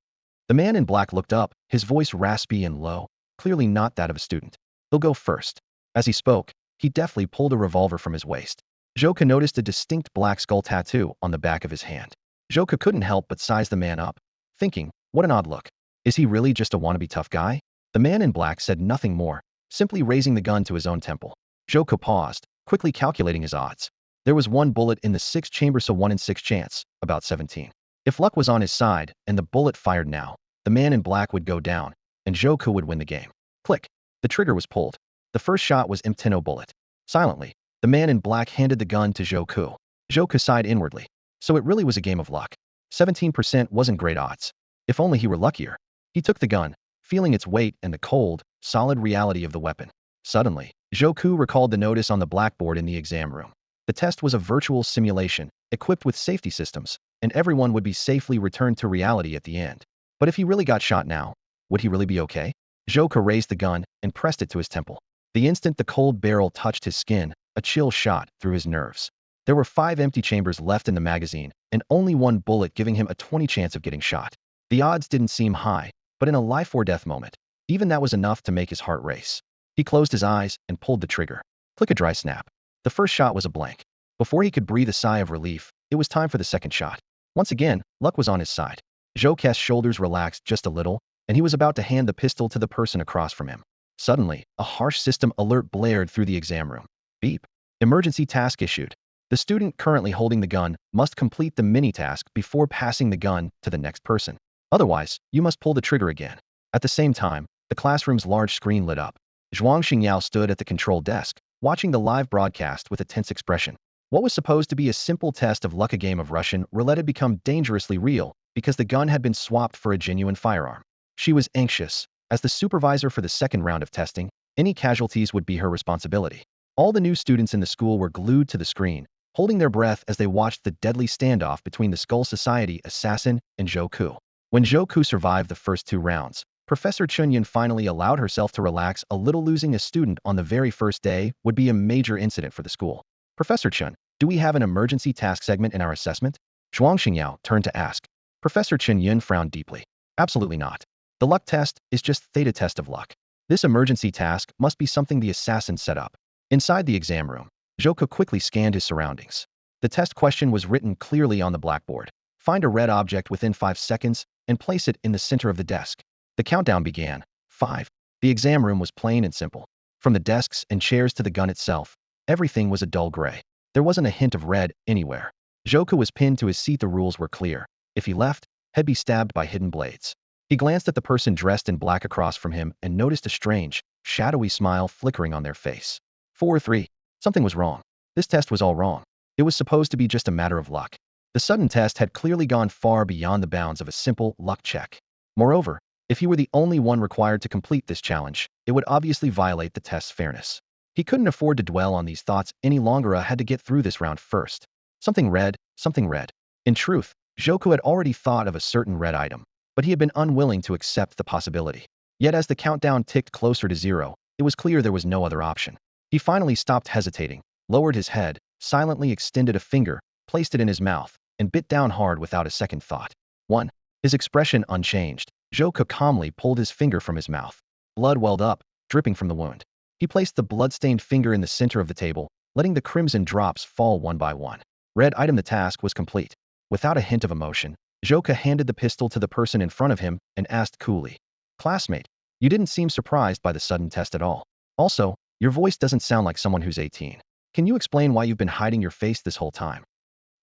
The man in black looked up, his voice raspy and low, clearly not that of a student. He'll go first. As he spoke, he deftly pulled a revolver from his waist. Zhouke noticed a distinct black skull tattoo on the back of his hand. Zhouke couldn't help but size the man up, thinking, what an odd look. Is he really just a wannabe tough guy? The man in black said nothing more, simply raising the gun to his own temple. Zhouke paused, quickly calculating his odds. There was 1 bullet in the 6th chamber, so 1 in 6 chance, about 17. If luck was on his side, and the bullet fired now, the man in black would go down, and Zhouke would win the game. Click. The trigger was pulled. The first shot was Imtino bullet. Silently, the man in black handed the gun to Zhouke. Zhouke sighed inwardly. So it really was a game of luck. 17% wasn't great odds. If only he were luckier. He took the gun, feeling its weight and the cold, solid reality of the weapon. Suddenly, Zhouke recalled the notice on the blackboard in the exam room. The test was a virtual simulation, equipped with safety systems, and everyone would be safely returned to reality at the end. But if he really got shot now, would he really be okay? Zhouke raised the gun and pressed it to his temple. The instant the cold barrel touched his skin, a chill shot through his nerves. There were 5 empty chambers left in the magazine, and only 1 bullet giving him a 20 chance of getting shot. The odds didn't seem high, but in a life-or-death moment, even that was enough to make his heart race. He closed his eyes and pulled the trigger. Click a dry snap. The first shot was a blank. Before he could breathe a sigh of relief, it was time for the second shot. Once again, luck was on his side. Zhouke's shoulders relaxed just a little, and he was about to hand the pistol to the person across from him. Suddenly, a harsh system alert blared through the exam room. Beep. Emergency task issued. The student currently holding the gun must complete the mini-task before passing the gun to the next person. Otherwise, you must pull the trigger again. At the same time, the classroom's large screen lit up. Zhuang Xingyao stood at the control desk, watching the live broadcast with a tense expression. What was supposed to be a simple test of luck, a game of Russian roulette, had become dangerously real because the gun had been swapped for a genuine firearm. She was anxious. As the supervisor for the second round of testing, any casualties would be her responsibility. All the new students in the school were glued to the screen, holding their breath as they watched the deadly standoff between the Skull Society assassin and Zhouke. When Zhouke survived the first 2 rounds, Professor Chunyan finally allowed herself to relax a little. Losing a student on the very first day would be a major incident for the school. Professor Chun, do we have an emergency task segment in our assessment? Zhuang Xingyao turned to ask. Professor Chen Yun frowned deeply. Absolutely not. The luck test is just theta test of luck. This emergency task must be something the assassin set up. Inside the exam room, Zhouke quickly scanned his surroundings. The test question was written clearly on the blackboard. Find a red object within 5 seconds and place it in the center of the desk. The countdown began. 5. The exam room was plain and simple. From the desks and chairs to the gun itself, everything was a dull gray. There wasn't a hint of red anywhere. Zhouke was pinned to his seat. The rules were clear. If he left, he'd be stabbed by hidden blades. He glanced at the person dressed in black across from him and noticed a strange, shadowy smile flickering on their face. 4-3. Something was wrong. This test was all wrong. It was supposed to be just a matter of luck. The sudden test had clearly gone far beyond the bounds of a simple luck check. Moreover, if he were the only one required to complete this challenge, it would obviously violate the test's fairness. He couldn't afford to dwell on these thoughts any longer. Had to get through this round first. Something red, something red. In truth, Joku had already thought of a certain red item, but he had been unwilling to accept the possibility. Yet as the countdown ticked closer to 0, it was clear there was no other option. He finally stopped hesitating, lowered his head, silently extended a finger, placed it in his mouth, and bit down hard without a second thought. 1. His expression unchanged. Joku calmly pulled his finger from his mouth. Blood welled up, dripping from the wound. He placed the blood-stained finger in the center of the table, letting the crimson drops fall one by one. Red item. The task was complete. Without a hint of emotion, Joku handed the pistol to the person in front of him and asked coolly, "Classmate, you didn't seem surprised by the sudden test at all. Also, your voice doesn't sound like someone who's 18. Can you explain why you've been hiding your face this whole time?"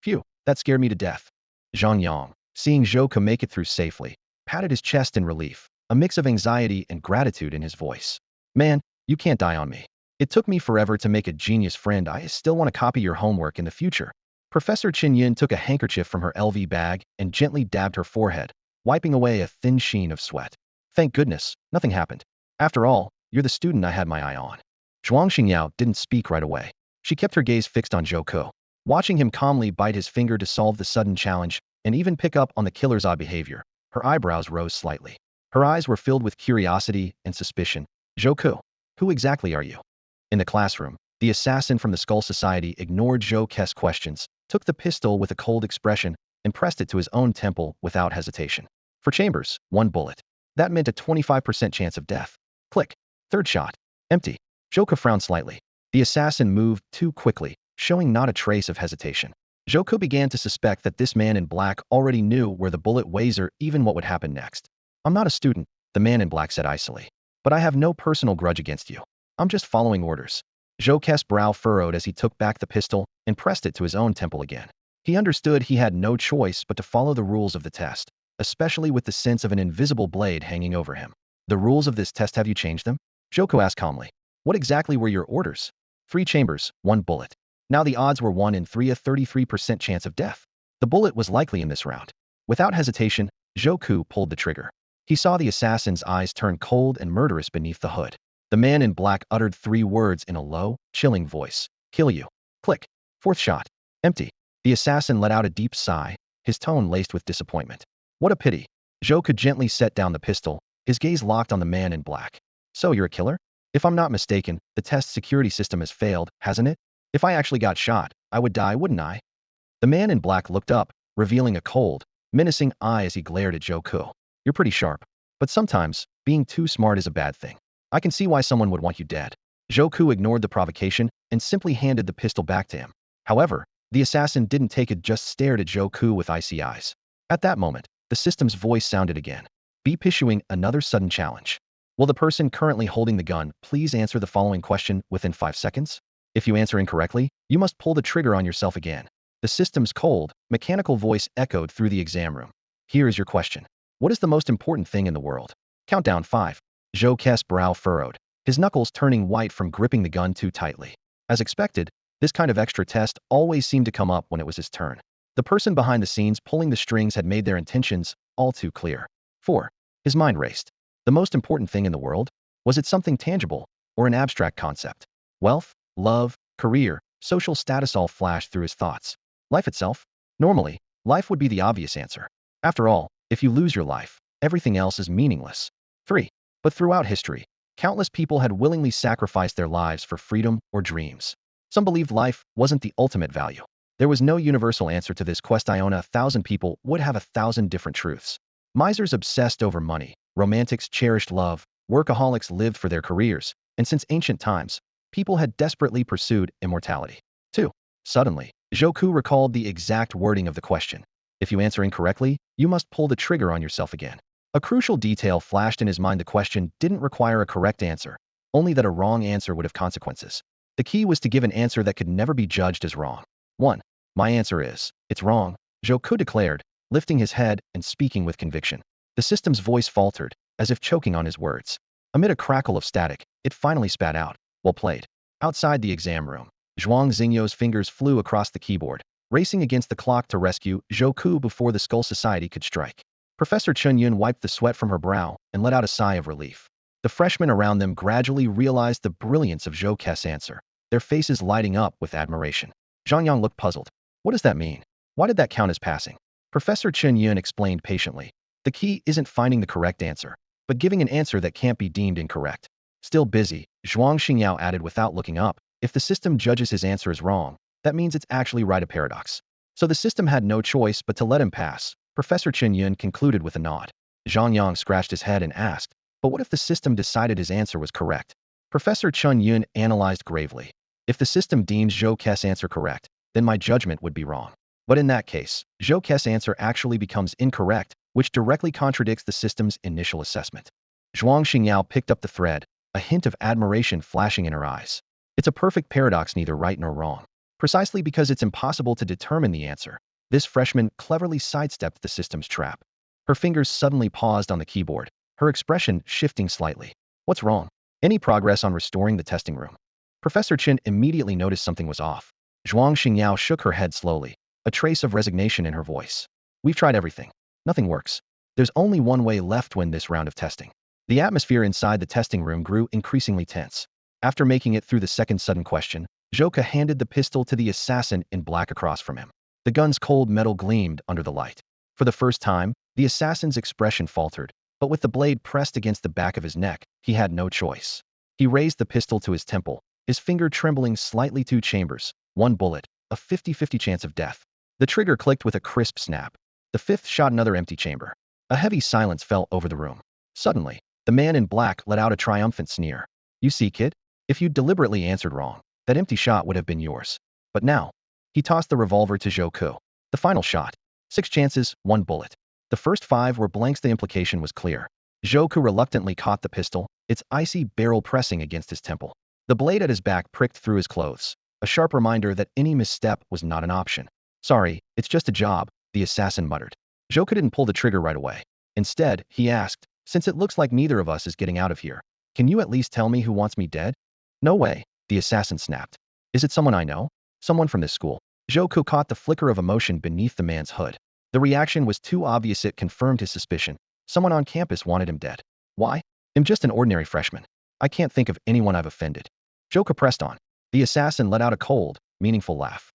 "Phew, that scared me to death." Zhang Yang, seeing Joku make it through safely, patted his chest in relief, a mix of anxiety and gratitude in his voice. "Man, you can't die on me. It took me forever to make a genius friend. I still want to copy your homework in the future." Professor Qin Yin took a handkerchief from her LV bag and gently dabbed her forehead, wiping away a thin sheen of sweat. "Thank goodness, nothing happened. After all, you're the student I had my eye on." Zhuang Xingyao didn't speak right away. She kept her gaze fixed on Joku, watching him calmly bite his finger to solve the sudden challenge and even pick up on the killer's odd behavior. Her eyebrows rose slightly. Her eyes were filled with curiosity and suspicion. "Joku, who exactly are you?" In the classroom, the assassin from the Skull Society ignored Joku's questions, took the pistol with a cold expression, and pressed it to his own temple without hesitation. For Chambers, 1 bullet. That meant a 25% chance of death. Click. Third shot. Empty. Joku frowned slightly. The assassin moved too quickly, showing not a trace of hesitation. Joku began to suspect that this man in black already knew where the bullet was or even what would happen next. "I'm not a student," the man in black said icily. "But I have no personal grudge against you. I'm just following orders." Joku's brow furrowed as he took back the pistol and pressed it to his own temple again. He understood he had no choice but to follow the rules of the test, especially with the sense of an invisible blade hanging over him. "The rules of this test, have you changed them?" Joku asked calmly. "What exactly were your orders?" 3 chambers, 1 bullet. Now the odds were 1 in 3, a 33% chance of death. The bullet was likely in this round. Without hesitation, Joku pulled the trigger. He saw the assassin's eyes turn cold and murderous beneath the hood. The man in black uttered 3 words in a low, chilling voice. "Kill you." Click. Fourth shot. Empty. The assassin let out a deep sigh, his tone laced with disappointment. "What a pity." Joku gently set down the pistol, his gaze locked on the man in black. "So you're a killer? If I'm not mistaken, the test security system has failed, hasn't it? If I actually got shot, I would die, wouldn't I?" The man in black looked up, revealing a cold, menacing eye as he glared at Joku. "You're pretty sharp. But sometimes, being too smart is a bad thing. I can see why someone would want you dead." Joku ignored the provocation and simply handed the pistol back to him. However, the assassin didn't take it, just stared at Joku with icy eyes. At that moment, the system's voice sounded again, beep issuing another sudden challenge. "Will the person currently holding the gun please answer the following question within 5 seconds? If you answer incorrectly, you must pull the trigger on yourself again." The system's cold, mechanical voice echoed through the exam room. "Here is your question. What is the most important thing in the world?" Countdown 5. Joku's brow furrowed, his knuckles turning white from gripping the gun too tightly. As expected, this kind of extra test always seemed to come up when it was his turn. The person behind the scenes pulling the strings had made their intentions all too clear. 4. His mind raced. The most important thing in the world? Was it something tangible, or an abstract concept? Wealth, love, career, social status all flashed through his thoughts. Life itself? Normally, life would be the obvious answer. After all, if you lose your life, everything else is meaningless. 3. But throughout history, countless people had willingly sacrificed their lives for freedom or dreams. Some believed life wasn't the ultimate value. There was no universal answer to this question. 1,000 people would have 1,000 different truths. Misers obsessed over money, romantics cherished love, workaholics lived for their careers, and since ancient times, people had desperately pursued immortality. 2. Suddenly, Joku recalled the exact wording of the question. If you answer incorrectly, you must pull the trigger on yourself again. A crucial detail flashed in his mind. The question didn't require a correct answer, only that a wrong answer would have consequences. The key was to give an answer that could never be judged as wrong. 1. My answer is, it's wrong, Joku declared, lifting his head and speaking with conviction. The system's voice faltered, as if choking on his words. Amid a crackle of static, it finally spat out. Well played. Outside the exam room, Zhuang Xingyo's fingers flew across the keyboard, racing against the clock to rescue Joku before the Skull Society could strike. Professor Chun-Yun wiped the sweat from her brow and let out a sigh of relief. The freshmen around them gradually realized the brilliance of Zhou Ke's answer, their faces lighting up with admiration. Zhang Yang looked puzzled. What does that mean? Why did that count as passing? Professor Chun-Yun explained patiently. The key isn't finding the correct answer, but giving an answer that can't be deemed incorrect. Still busy, Zhuang Xingyao added without looking up, if the system judges his answer as wrong, that means it's actually right, a paradox. So the system had no choice but to let him pass. Professor Chun-Yun concluded with a nod. Zhang Yang scratched his head and asked, but what if the system decided his answer was correct? Professor Chun-Yun analyzed gravely. If the system deems Zhou Ke's answer correct, then my judgment would be wrong. But in that case, Zhou Ke's answer actually becomes incorrect, which directly contradicts the system's initial assessment. Zhuang Xingyao picked up the thread, a hint of admiration flashing in her eyes. It's a perfect paradox, neither right nor wrong. Precisely because it's impossible to determine the answer, this freshman cleverly sidestepped the system's trap. Her fingers suddenly paused on the keyboard, her expression shifting slightly. What's wrong? Any progress on restoring the testing room? Professor Chin immediately noticed something was off. Zhuang Xingyao shook her head slowly, a trace of resignation in her voice. We've tried everything. Nothing works. There's only one way left to win this round of testing. The atmosphere inside the testing room grew increasingly tense. After making it through the second sudden question, Zhou Ke handed the pistol to the assassin in black across from him. The gun's cold metal gleamed under the light. For the first time, the assassin's expression faltered, but with the blade pressed against the back of his neck, he had no choice. He raised the pistol to his temple, his finger trembling slightly. 2 chambers, 1 bullet, a 50-50 chance of death. The trigger clicked with a crisp snap. The 5th shot, another empty chamber. A heavy silence fell over the room. Suddenly, the man in black let out a triumphant sneer. You see, kid? If you'd deliberately answered wrong, that empty shot would have been yours. But now, he tossed the revolver to Zhou Ke. The final shot. 6 chances, 1 bullet. The first 5 were blanks. The implication was clear. Zhou Ke reluctantly caught the pistol, its icy barrel pressing against his temple. The blade at his back pricked through his clothes, a sharp reminder that any misstep was not an option. Sorry, it's just a job, the assassin muttered. Zhou Ke didn't pull the trigger right away. Instead, he asked, since it looks like neither of us is getting out of here, can you at least tell me who wants me dead? No way, the assassin snapped. Is it someone I know? Someone from this school? Zhou Ke caught the flicker of emotion beneath the man's hood. The reaction was too obvious. It confirmed his suspicion. Someone on campus wanted him dead. Why? I'm just an ordinary freshman. I can't think of anyone I've offended. Zhou Ke pressed on. The assassin let out a cold, meaningful laugh.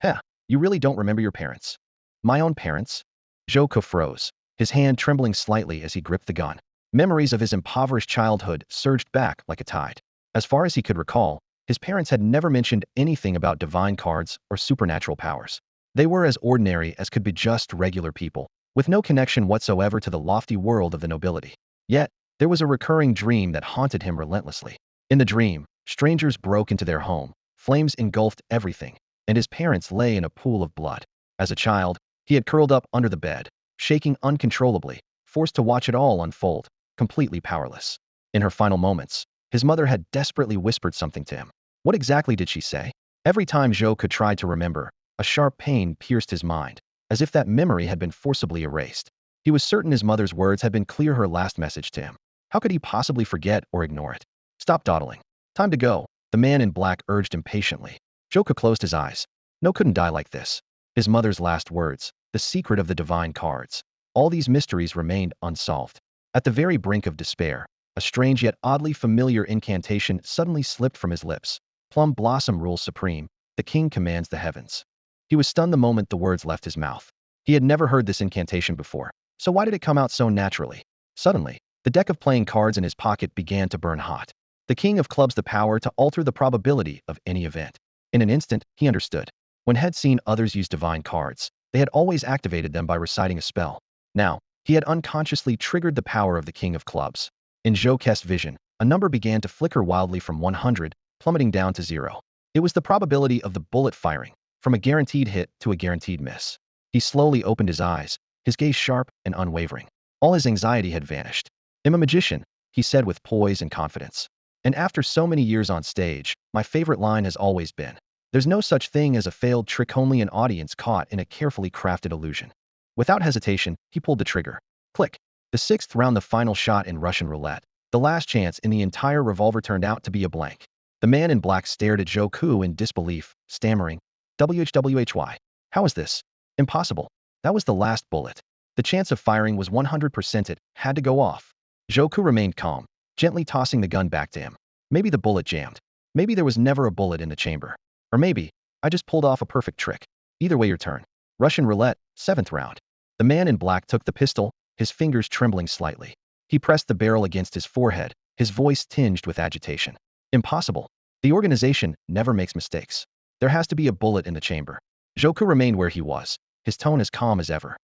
Heh, you really don't remember your parents? My own parents? Zhou Ke froze, his hand trembling slightly as he gripped the gun. Memories of his impoverished childhood surged back like a tide. As far as he could recall, his parents had never mentioned anything about divine cards or supernatural powers. They were as ordinary as could be, just regular people, with no connection whatsoever to the lofty world of the nobility. Yet, there was a recurring dream that haunted him relentlessly. In the dream, strangers broke into their home, flames engulfed everything, and his parents lay in a pool of blood. As a child, he had curled up under the bed, shaking uncontrollably, forced to watch it all unfold, completely powerless. In her final moments, his mother had desperately whispered something to him. What exactly did she say? Every time Zhou Ke tried to remember, a sharp pain pierced his mind, as if that memory had been forcibly erased. He was certain his mother's words had been clear, her last message to him. How could he possibly forget or ignore it? Stop dawdling. Time to go, the man in black urged impatiently. Zhou Ke closed his eyes. No, couldn't die like this. His mother's last words, the secret of the divine cards. All these mysteries remained unsolved. At the very brink of despair, a strange yet oddly familiar incantation suddenly slipped from his lips. Plum Blossom rules supreme, the king commands the heavens. He was stunned the moment the words left his mouth. He had never heard this incantation before, so why did it come out so naturally? Suddenly, the deck of playing cards in his pocket began to burn hot. The king of clubs, the power to alter the probability of any event. In an instant, he understood. When had seen others use divine cards, they had always activated them by reciting a spell. Now, he had unconsciously triggered the power of the king of clubs. In Zhou Ke's vision, a number began to flicker wildly from 100, plummeting down to 0. It was the probability of the bullet firing, from a guaranteed hit to a guaranteed miss. He slowly opened his eyes, his gaze sharp and unwavering. All his anxiety had vanished. I'm a magician, he said with poise and confidence. And after so many years on stage, my favorite line has always been, there's no such thing as a failed trick, only an audience caught in a carefully crafted illusion. Without hesitation, he pulled the trigger. Click. The 6th round, the final shot in Russian roulette. The last chance in the entire revolver turned out to be a blank. The man in black stared at Zhou Ke in disbelief, stammering, WHWHY. How is this? Impossible. That was the last bullet. The chance of firing was 100%. It had to go off. Joku remained calm, gently tossing the gun back to him. Maybe the bullet jammed. Maybe there was never a bullet in the chamber. Or maybe I just pulled off a perfect trick. Either way, your turn. Russian roulette, 7th round. The man in black took the pistol, his fingers trembling slightly. He pressed the barrel against his forehead, his voice tinged with agitation. Impossible. The organization never makes mistakes. There has to be a bullet in the chamber. Joku remained where he was, his tone as calm as ever.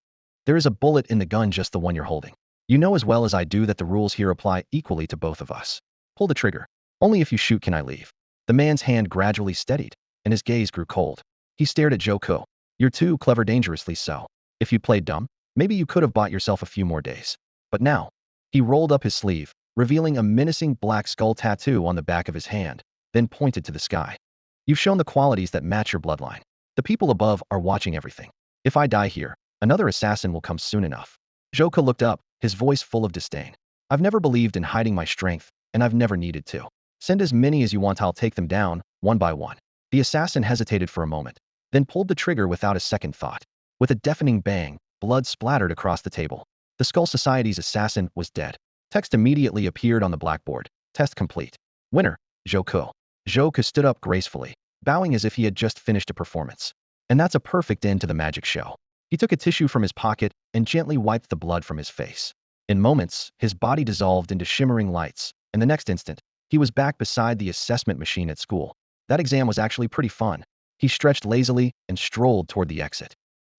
There is a bullet in the gun, just the one you're holding. You know as well as I do that the rules here apply equally to both of us. Pull the trigger. Only if you shoot can I leave. The man's hand gradually steadied, and his gaze grew cold. He stared at Joku. You're too clever, dangerously so. If you played dumb, maybe you could have bought yourself a few more days. But now, he rolled up his sleeve, revealing a menacing black skull tattoo on the back of his hand, then pointed to the sky. You've shown the qualities that match your bloodline. The people above are watching everything. If I die here, another assassin will come soon enough. Joku looked up, his voice full of disdain. I've never believed in hiding my strength, and I've never needed to. Send as many as you want, I'll take them down, one by one. The assassin hesitated for a moment, then pulled the trigger without a second thought. With a deafening bang, blood splattered across the table. The Skull Society's assassin was dead. Text immediately appeared on the blackboard. Test complete. Winner, Joku. Joku stood up gracefully, bowing as if he had just finished a performance. And that's a perfect end to the magic show. He took a tissue from his pocket and gently wiped the blood from his face. In moments, his body dissolved into shimmering lights, and the next instant, he was back beside the assessment machine at school. That exam was actually pretty fun. He stretched lazily and strolled toward the exit.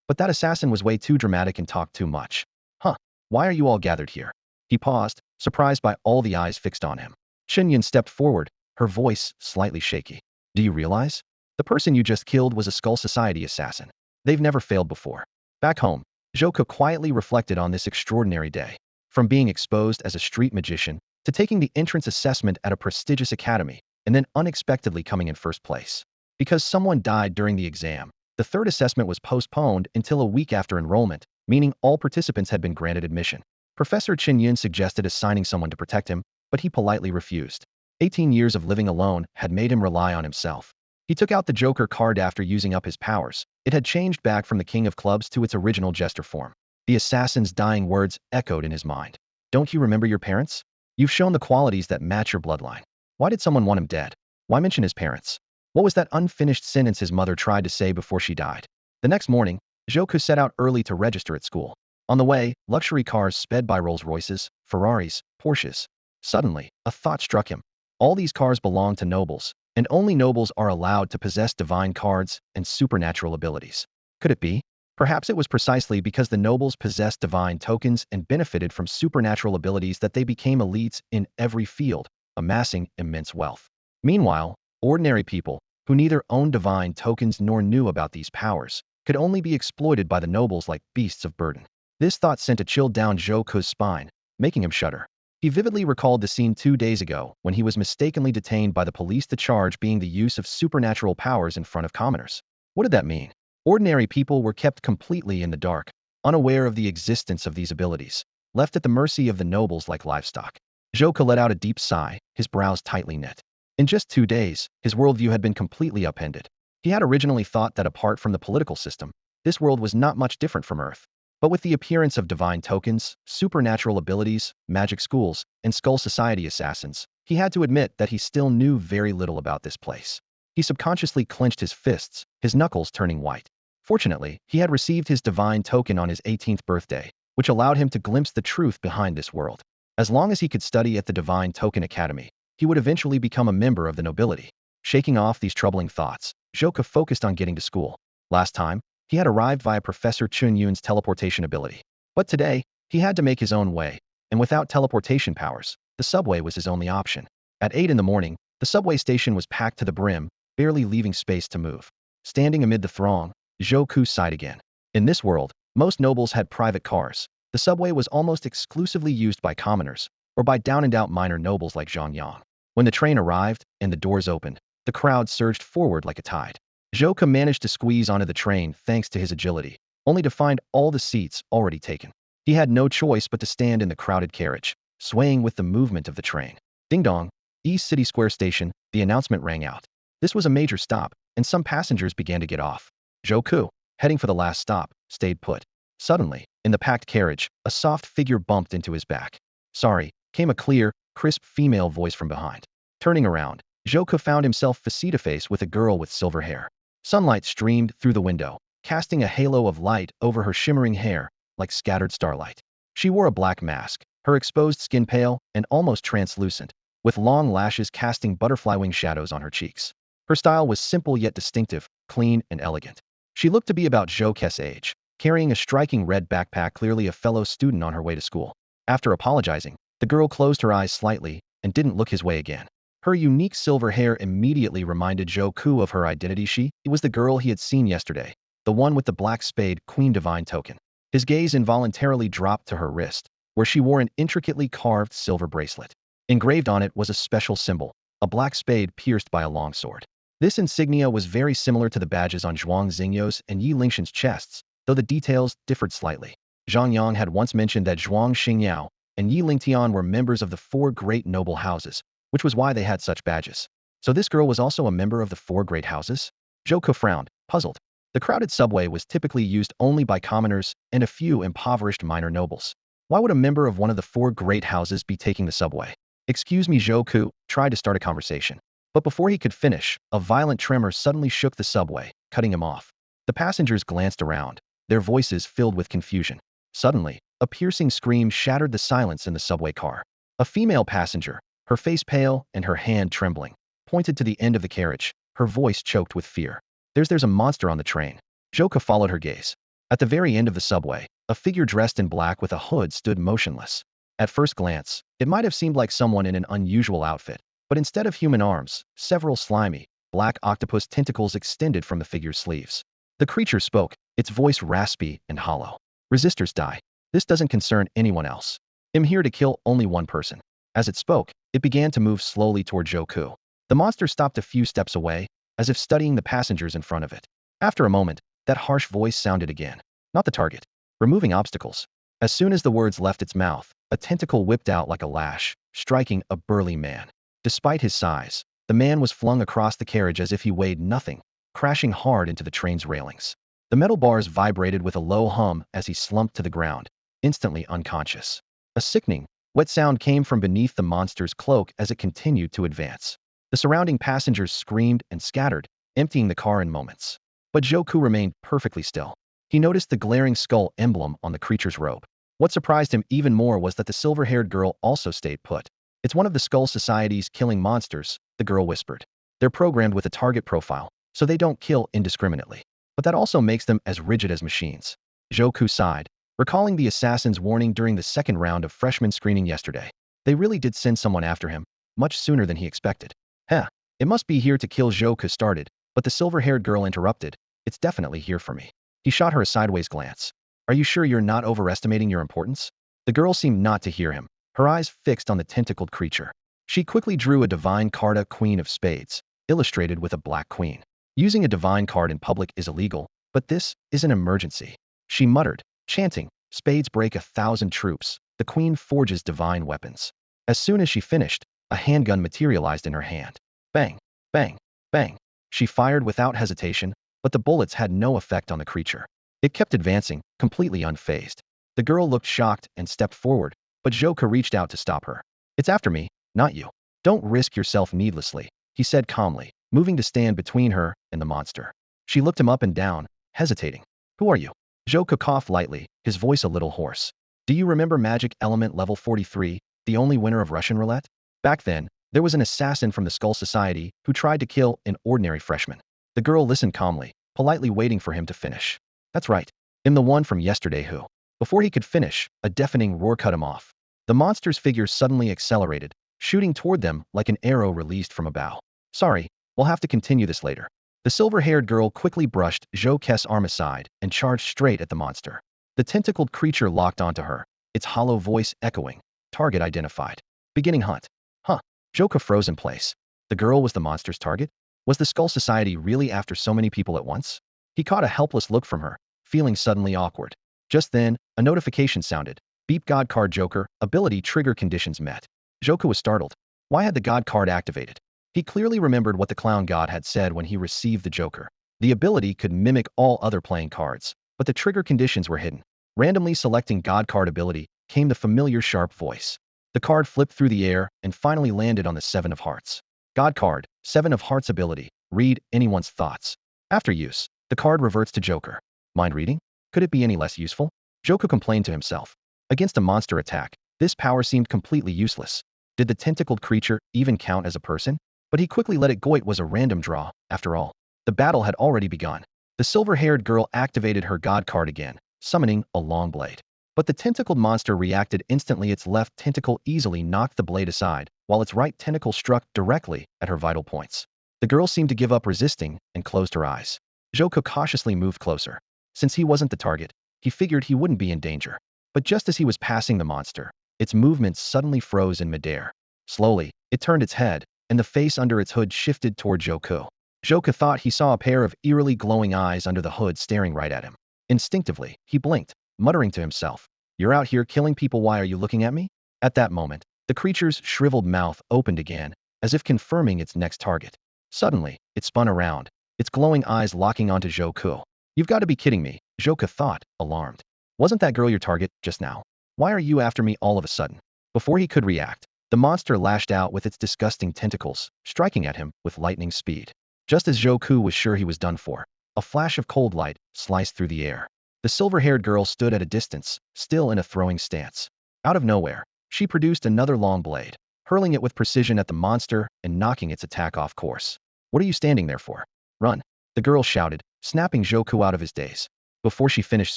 But that assassin was way too dramatic and talked too much. Huh, why are you all gathered here? He paused, surprised by all the eyes fixed on him. Qinyun stepped forward, her voice slightly shaky. Do you realize? The person you just killed was a Skull Society assassin. They've never failed before. Back home, Joku quietly reflected on this extraordinary day. From being exposed as a street magician, to taking the entrance assessment at a prestigious academy, and then unexpectedly coming in first place. Because someone died during the exam, the third assessment was postponed until a week after enrollment, meaning all participants had been granted admission. Professor Qinyun suggested assigning someone to protect him, but he politely refused. 18 years of living alone had made him rely on himself. He took out the Joker card after using up his powers. It had changed back from the King of Clubs to its original jester form. The assassin's dying words echoed in his mind. Don't you remember your parents? You've shown the qualities that match your bloodline. Why did someone want him dead? Why mention his parents? What was that unfinished sentence his mother tried to say before she died? The next morning, Joku set out early to register at school. On the way, luxury cars sped by Rolls-Royces, Ferraris, Porsches. Suddenly, a thought struck him. All these cars belong to nobles, and only nobles are allowed to possess divine cards and supernatural abilities. Could it be? Perhaps it was precisely because the nobles possessed divine tokens and benefited from supernatural abilities that they became elites in every field, amassing immense wealth. Meanwhile, ordinary people, who neither owned divine tokens nor knew about these powers, could only be exploited by the nobles like beasts of burden. This thought sent a chill down Joku's spine, making him shudder. He vividly recalled the scene 2 days ago when he was mistakenly detained by the police, the charge being the use of supernatural powers in front of commoners. What did that mean? Ordinary people were kept completely in the dark, unaware of the existence of these abilities, left at the mercy of the nobles like livestock. Joku let out a deep sigh, his brows tightly knit. In just 2 days, his worldview had been completely upended. He had originally thought that apart from the political system, this world was not much different from Earth. But with the appearance of divine tokens, supernatural abilities, magic schools, and Skull Society assassins, he had to admit that he still knew very little about this place. He subconsciously clenched his fists, his knuckles turning white. Fortunately, he had received his divine token on his 18th birthday, which allowed him to glimpse the truth behind this world. As long as he could study at the Divine Token Academy, he would eventually become a member of the nobility. Shaking off these troubling thoughts, Joku focused on getting to school. Last time, he had arrived via Professor Qinyun's teleportation ability. But today, he had to make his own way, and without teleportation powers, the subway was his only option. At 8 in the morning, the subway station was packed to the brim, barely leaving space to move. Standing amid the throng, Joku sighed again. In this world, most nobles had private cars. The subway was almost exclusively used by commoners, or by down-and-out minor nobles like Zhang Yang. When the train arrived, and the doors opened, the crowd surged forward like a tide. Joku managed to squeeze onto the train thanks to his agility, only to find all the seats already taken. He had no choice but to stand in the crowded carriage, swaying with the movement of the train. Ding-dong, East City Square Station, the announcement rang out. This was a major stop, and some passengers began to get off. Joku, heading for the last stop, stayed put. Suddenly, In the packed carriage, a soft figure bumped into his back. "Sorry," came a clear, crisp female voice from behind. Turning around, Joker found himself face-to-face with a girl with silver hair. Sunlight streamed through the window, casting a halo of light over her shimmering hair, like scattered starlight. She wore a black mask, her exposed skin pale and almost translucent, with long lashes casting butterfly-wing shadows on her cheeks. Her style was simple yet distinctive, clean and elegant. She looked to be about Joker's age, carrying a striking red backpack, clearly a fellow student on her way to school. After apologizing, the girl closed her eyes slightly and didn't look his way again. Her unique silver hair immediately reminded Joku of her identity. She was the girl he had seen yesterday, the one with the black spade Queen Divine token. His gaze involuntarily dropped to her wrist, where she wore an intricately carved silver bracelet. Engraved on it was a special symbol, a black spade pierced by a long sword. This insignia was very similar to the badges on Zhuang Xingyo's and Yi Lingshan's chests, though the details differed slightly. Zhang Yang had once mentioned that Zhuang Xingyao and Yi Lingtian were members of the four great noble houses, which was why they had such badges. So this girl was also a member of the four great houses? Joku frowned, puzzled. The crowded subway was typically used only by commoners and a few impoverished minor nobles. Why would a member of one of the four great houses be taking the subway? "Excuse me," Joku tried to start a conversation. But before he could finish, a violent tremor suddenly shook the subway, cutting him off. The passengers glanced around, their voices filled with confusion. Suddenly, a piercing scream shattered the silence in the subway car. A female passenger, her face pale and her hand trembling, pointed to the end of the carriage, her voice choked with fear. There's a monster on the train." Joka followed her gaze. At the very end of the subway, a figure dressed in black with a hood stood motionless. At first glance, it might have seemed like someone in an unusual outfit, but instead of human arms, several slimy, black octopus tentacles extended from the figure's sleeves. The creature spoke, its voice raspy and hollow. "Resistors die. This doesn't concern anyone else. I'm here to kill only one person." As it spoke, it began to move slowly toward Joku. The monster stopped a few steps away, as if studying the passengers in front of it. After a moment, that harsh voice sounded again. "Not the target. Removing obstacles." As soon as the words left its mouth, a tentacle whipped out like a lash, striking a burly man. Despite his size, the man was flung across the carriage as if he weighed nothing, crashing hard into the train's railings. The metal bars vibrated with a low hum as he slumped to the ground, instantly unconscious. A sickening, wet sound came from beneath the monster's cloak as it continued to advance. The surrounding passengers screamed and scattered, emptying the car in moments. But Joku remained perfectly still. He noticed the glaring skull emblem on the creature's robe. What surprised him even more was that the silver-haired girl also stayed put. "It's one of the Skull Society's killing monsters," the girl whispered. "They're programmed with a target profile, so they don't kill indiscriminately. But that also makes them as rigid as machines." Joku sighed, recalling the assassin's warning during the second round of freshman screening yesterday. They really did send someone after him, much sooner than he expected. "Heh, it must be here to kill." Joku started, but the silver-haired girl interrupted. "It's definitely here for me." He shot her a sideways glance. "Are you sure you're not overestimating your importance?" The girl seemed not to hear him, her eyes fixed on the tentacled creature. She quickly drew a divine card, a Queen of Spades, illustrated with a black queen. "Using a divine card in public is illegal, but this is an emergency," she muttered, chanting, "Spades break 1,000 troops, the queen forges divine weapons." As soon as she finished, a handgun materialized in her hand. Bang, bang, bang. She fired without hesitation, but the bullets had no effect on the creature. It kept advancing, completely unfazed. The girl looked shocked and stepped forward, but Joker reached out to stop her. "It's after me, not you. Don't risk yourself needlessly," he said calmly, moving to stand between her and the monster. She looked him up and down, hesitating. "Who are you?" Joker coughed lightly, his voice a little hoarse. "Do you remember Magic Element Level 43, the only winner of Russian roulette? Back then, there was an assassin from the Skull Society who tried to kill an ordinary freshman." The girl listened calmly, politely waiting for him to finish. "That's right. I'm the one from yesterday who..." Before he could finish, a deafening roar cut him off. The monster's figure suddenly accelerated, shooting toward them like an arrow released from a bow. "Sorry, we'll have to continue this later." The silver-haired girl quickly brushed Joke's arm aside and charged straight at the monster. The tentacled creature locked onto her, its hollow voice echoing. "Target identified. Beginning hunt." Huh. Joke froze in place. The girl was the monster's target? Was the Skull Society really after so many people at once? He caught a helpless look from her, feeling suddenly awkward. Just then, a notification sounded. "Beep God card Joker, ability trigger conditions met." Joker was startled. Why had the God card activated? He clearly remembered what the clown god had said when he received the Joker. The ability could mimic all other playing cards, but the trigger conditions were hidden. Randomly selecting God card ability came the familiar sharp voice. The card flipped through the air and finally landed on the Seven of Hearts. God card, Seven of Hearts ability, read anyone's thoughts. After use, the card reverts to Joker. Mind reading? Could it be any less useful? Joker complained to himself. Against a monster attack, this power seemed completely useless. Did the tentacled creature even count as a person? But he quickly let it go. It was a random draw, after all. The battle had already begun. The silver-haired girl activated her God card again, summoning a long blade. But the tentacled monster reacted instantly. Its left tentacle easily knocked the blade aside, while its right tentacle struck directly at her vital points. The girl seemed to give up resisting and closed her eyes. Joker cautiously moved closer. Since he wasn't the target, he figured he wouldn't be in danger. But just as he was passing the monster, its movements suddenly froze in midair. Slowly, it turned its head, and the face under its hood shifted toward Joker. Joker thought he saw a pair of eerily glowing eyes under the hood staring right at him. Instinctively, he blinked, muttering to himself, "You're out here killing people, why are you looking at me?" At that moment, the creature's shriveled mouth opened again, as if confirming its next target. Suddenly, it spun around, its glowing eyes locking onto Joker. "You've got to be kidding me," Joker thought, alarmed. "Wasn't that girl your target just now? Why are you after me all of a sudden?" Before he could react, the monster lashed out with its disgusting tentacles, striking at him with lightning speed. Just as Joker was sure he was done for, a flash of cold light sliced through the air. The silver-haired girl stood at a distance, still in a throwing stance. Out of nowhere, she produced another long blade, hurling it with precision at the monster and knocking its attack off course. "What are you standing there for? Run!" the girl shouted, snapping Joker out of his daze. Before she finished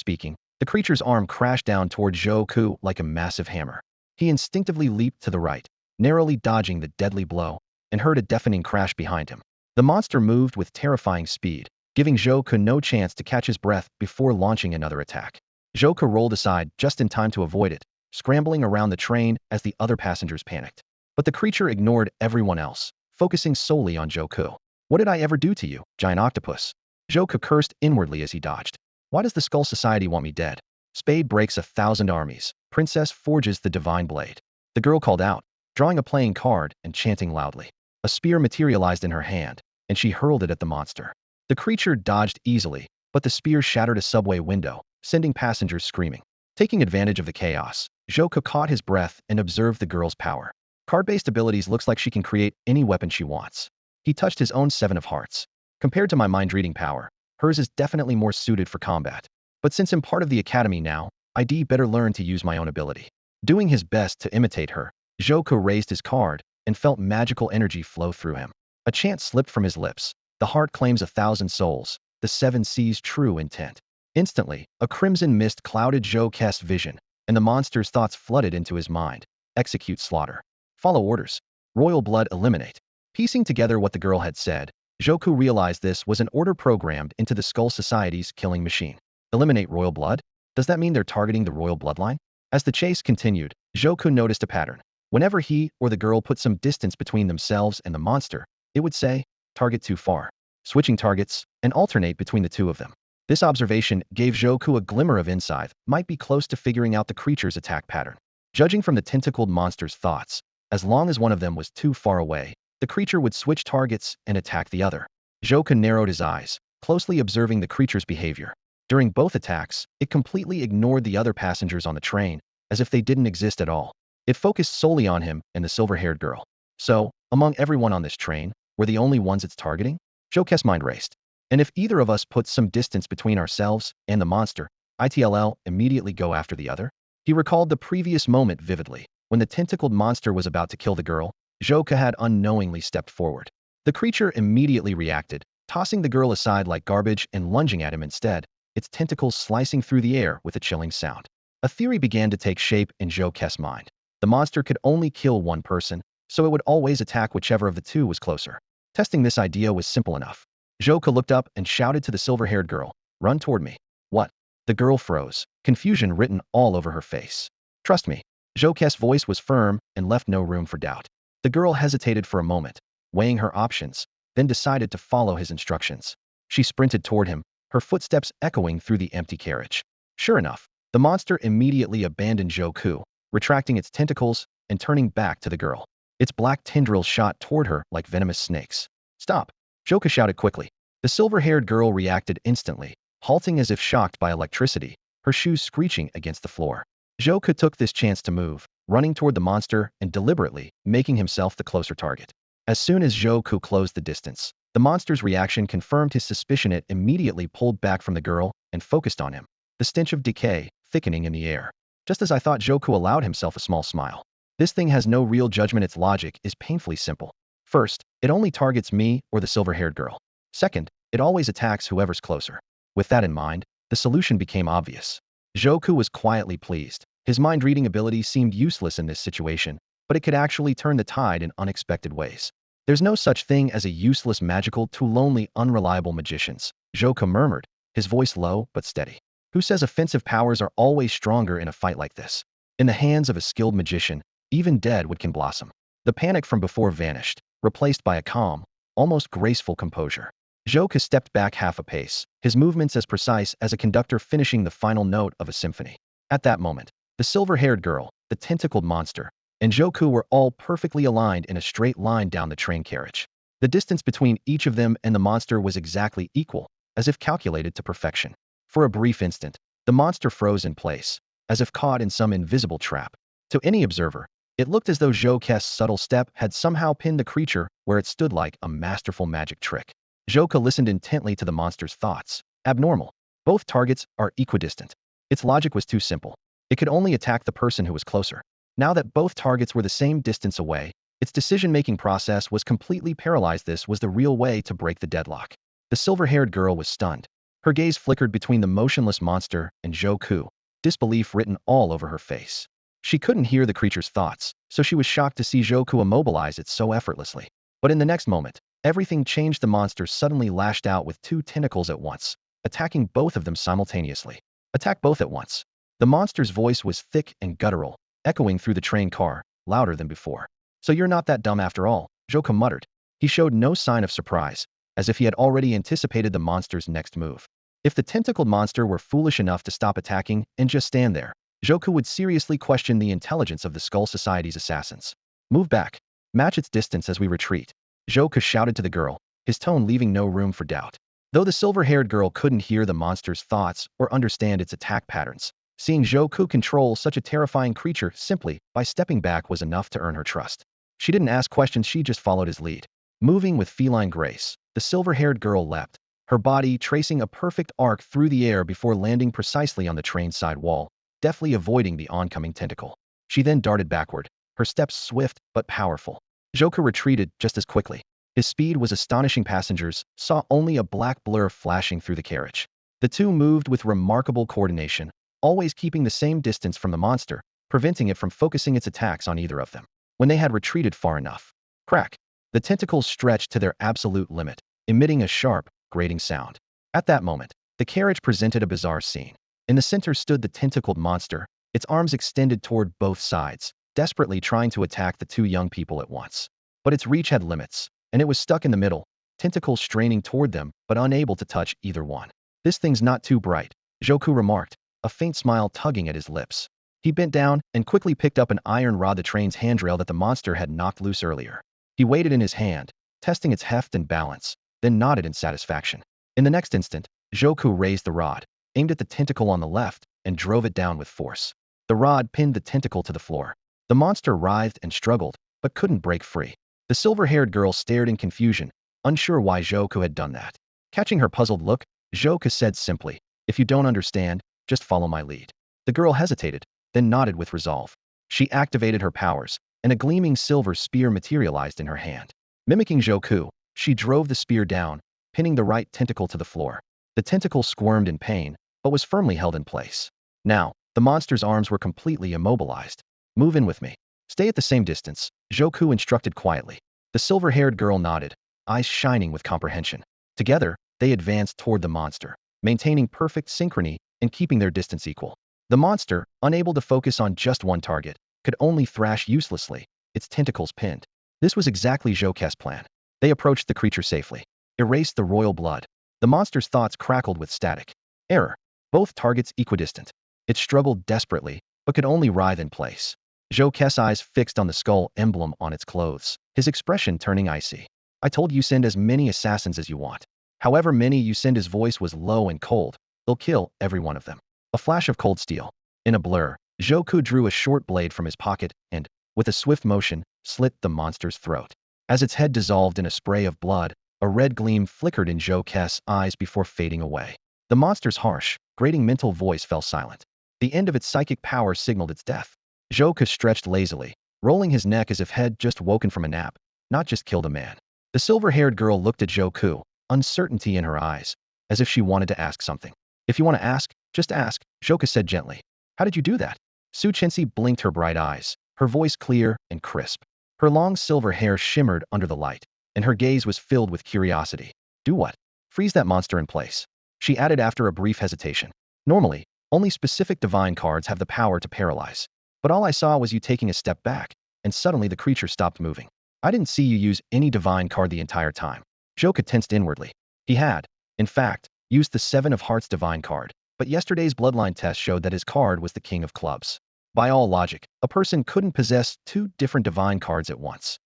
speaking, the creature's arm crashed down toward Joker like a massive hammer. He instinctively leaped to the right, narrowly dodging the deadly blow, and heard a deafening crash behind him. The monster moved with terrifying speed, giving Joker no chance to catch his breath before launching another attack. Joker rolled aside just in time to avoid it, scrambling around the train as the other passengers panicked. But the creature ignored everyone else, focusing solely on Joker. "What did I ever do to you, giant octopus?" Joker cursed inwardly as he dodged. "Why does the Skull Society want me dead? Spade breaks 1,000 armies. Princess forges the divine blade." The girl called out, drawing a playing card and chanting loudly. A spear materialized in her hand, and she hurled it at the monster. The creature dodged easily, but the spear shattered a subway window, sending passengers screaming. Taking advantage of the chaos, Joker caught his breath and observed the girl's power. Card-based abilities looks like she can create any weapon she wants. He touched his own Seven of Hearts. Compared to my mind-reading power, hers is definitely more suited for combat. But since I'm part of the academy now, I'd better learn to use my own ability. Doing his best to imitate her, Joker raised his card and felt magical energy flow through him. A chant slipped from his lips. "The heart claims 1,000 souls. The seven sees true intent." Instantly, a crimson mist clouded Joker's vision, and the monster's thoughts flooded into his mind. "Execute slaughter. Follow orders. Royal blood eliminate." Piecing together what the girl had said, Joker realized this was an order programmed into the Skull Society's killing machine. Eliminate royal blood? Does that mean they're targeting the royal bloodline? As the chase continued, Joker noticed a pattern. Whenever he or the girl put some distance between themselves and the monster, it would say, "Target too far." Switching targets, and alternate between the two of them. This observation gave Joker a glimmer of insight, might be close to figuring out the creature's attack pattern. Judging from the tentacled monster's thoughts, as long as one of them was too far away, the creature would switch targets and attack the other. Joker narrowed his eyes, closely observing the creature's behavior. During both attacks, it completely ignored the other passengers on the train, as if they didn't exist at all. It focused solely on him and the silver-haired girl. So, among everyone on this train, we're the only ones it's targeting? Joker's mind raced. And if either of us puts some distance between ourselves and the monster, it'll immediately go after the other? He recalled the previous moment vividly. When the tentacled monster was about to kill the girl, Joker had unknowingly stepped forward. The creature immediately reacted, tossing the girl aside like garbage and lunging at him instead, its tentacles slicing through the air with a chilling sound. A theory began to take shape in Joker's mind. The monster could only kill one person, so it would always attack whichever of the two was closer. Testing this idea was simple enough. Joker looked up and shouted to the silver-haired girl, "Run toward me." "What?" The girl froze, confusion written all over her face. "Trust me." Joker's voice was firm and left no room for doubt. The girl hesitated for a moment, weighing her options, then decided to follow his instructions. She sprinted toward him, her footsteps echoing through the empty carriage. Sure enough, the monster immediately abandoned Joker, retracting its tentacles and turning back to the girl. Its black tendrils shot toward her like venomous snakes. "Stop!" Joker shouted quickly. The silver-haired girl reacted instantly, halting as if shocked by electricity, her shoes screeching against the floor. Zhou took this chance to move, running toward the monster and deliberately making himself the closer target. As soon as Zhou closed the distance, the monster's reaction confirmed his suspicion. It immediately pulled back from the girl and focused on him, the stench of decay thickening in the air. Just as I thought, Zhou allowed himself a small smile. This thing has no real judgment. Its logic is painfully simple. First, it only targets me or the silver-haired girl. Second, it always attacks whoever's closer. With that in mind, the solution became obvious. Zhou was quietly pleased. His mind-reading ability seemed useless in this situation, but it could actually turn the tide in unexpected ways. There's no such thing as a useless magical tool, only unreliable magicians, Zhou murmured, his voice low but steady. Who says offensive powers are always stronger in a fight like this? In the hands of a skilled magician, even dead wood can blossom. The panic from before vanished, replaced by a calm, almost graceful composure. Zhou stepped back half a pace, his movements as precise as a conductor finishing the final note of a symphony. At that moment, the silver-haired girl, the tentacled monster, and Zhou were all perfectly aligned in a straight line down the train carriage. The distance between each of them and the monster was exactly equal, as if calculated to perfection. For a brief instant, the monster froze in place, as if caught in some invisible trap. To any observer, it looked as though Zhou's subtle step had somehow pinned the creature where it stood, like a masterful magic trick. Zhou listened intently to the monster's thoughts. Abnormal. Both targets are equidistant. Its logic was too simple. It could only attack the person who was closer. Now that both targets were the same distance away, its decision-making process was completely paralyzed. This was the real way to break the deadlock. The silver-haired girl was stunned. Her gaze flickered between the motionless monster and Zhou, disbelief written all over her face. She couldn't hear the creature's thoughts, so she was shocked to see Zhou immobilize it so effortlessly. But in the next moment, everything changed. The monster suddenly lashed out with two tentacles at once, attacking both of them simultaneously. Attack both at once. The monster's voice was thick and guttural, echoing through the train car, louder than before. So you're not that dumb after all, Zhou muttered. He showed no sign of surprise, as if he had already anticipated the monster's next move. If the tentacled monster were foolish enough to stop attacking and just stand there, Zhou would seriously question the intelligence of the Skull Society's assassins. Move back. Match its distance as we retreat, Zhou shouted to the girl, his tone leaving no room for doubt. Though the silver-haired girl couldn't hear the monster's thoughts or understand its attack patterns, seeing Zhou control such a terrifying creature simply by stepping back was enough to earn her trust. She didn't ask questions, she just followed his lead. Moving with feline grace, the silver-haired girl leapt, her body tracing a perfect arc through the air before landing precisely on the train's side wall, deftly avoiding the oncoming tentacle. She then darted backward, her steps swift but powerful. Zhou retreated just as quickly. His speed was astonishing. Passengers saw only a black blur flashing through the carriage. The two moved with remarkable coordination, always keeping the same distance from the monster, preventing it from focusing its attacks on either of them. When they had retreated far enough, crack! The tentacles stretched to their absolute limit, emitting a sharp, grating sound. At that moment, the carriage presented a bizarre scene. In the center stood the tentacled monster, its arms extended toward both sides, desperately trying to attack the two young people at once. But its reach had limits, and it was stuck in the middle, tentacles straining toward them but unable to touch either one. This thing's not too bright, Zhou remarked, a faint smile tugging at his lips. He bent down and quickly picked up an iron rod, the train's handrail that the monster had knocked loose earlier. He weighed it in his hand, testing its heft and balance, then nodded in satisfaction. In the next instant, Zhou raised the rod, aimed at the tentacle on the left, and drove it down with force. The rod pinned the tentacle to the floor. The monster writhed and struggled, but couldn't break free. The silver-haired girl stared in confusion, unsure why Zhou had done that. Catching her puzzled look, Zhou said simply, "If you don't understand, just follow my lead." The girl hesitated, then nodded with resolve. She activated her powers, and a gleaming silver spear materialized in her hand. Mimicking Zhou, she drove the spear down, pinning the right tentacle to the floor. The tentacle squirmed in pain, but was firmly held in place. Now, the monster's arms were completely immobilized. "Move in with me. Stay at the same distance," Zhou instructed quietly. The silver-haired girl nodded, eyes shining with comprehension. Together, they advanced toward the monster, maintaining perfect synchrony and keeping their distance equal. The monster, unable to focus on just one target, could only thrash uselessly, its tentacles pinned. This was exactly Zhou's plan. They approached the creature safely, erased the royal blood. The monster's thoughts crackled with static. Error. Both targets equidistant. It struggled desperately, but could only writhe in place. Zhou's eyes fixed on the skull emblem on its clothes, his expression turning icy. "I told you send as many assassins as you want. However many you send." His voice was low and cold. "They'll kill every one of them." A flash of cold steel. In a blur, Joku drew a short blade from his pocket and, with a swift motion, slit the monster's throat. As its head dissolved in a spray of blood, a red gleam flickered in Joku's eyes before fading away. The monster's harsh, grating mental voice fell silent. The end of its psychic power signaled its death. Joku stretched lazily, rolling his neck as if had just woken from a nap, not just killed a man. The silver-haired girl looked at Joku, uncertainty in her eyes, as if she wanted to ask something. If you want to ask, just ask, Joku said gently. How did you do that? Su Chenxi blinked her bright eyes, her voice clear and crisp. Her long silver hair shimmered under the light, and her gaze was filled with curiosity. Do what? Freeze that monster in place. She added after a brief hesitation. Normally, only specific divine cards have the power to paralyze. But all I saw was you taking a step back, and suddenly the creature stopped moving. I didn't see you use any divine card the entire time. Joku tensed inwardly. He had, in fact, used the Seven of Hearts divine card, but yesterday's bloodline test showed that his card was the King of Clubs. By all logic, a person couldn't possess two different divine cards at once.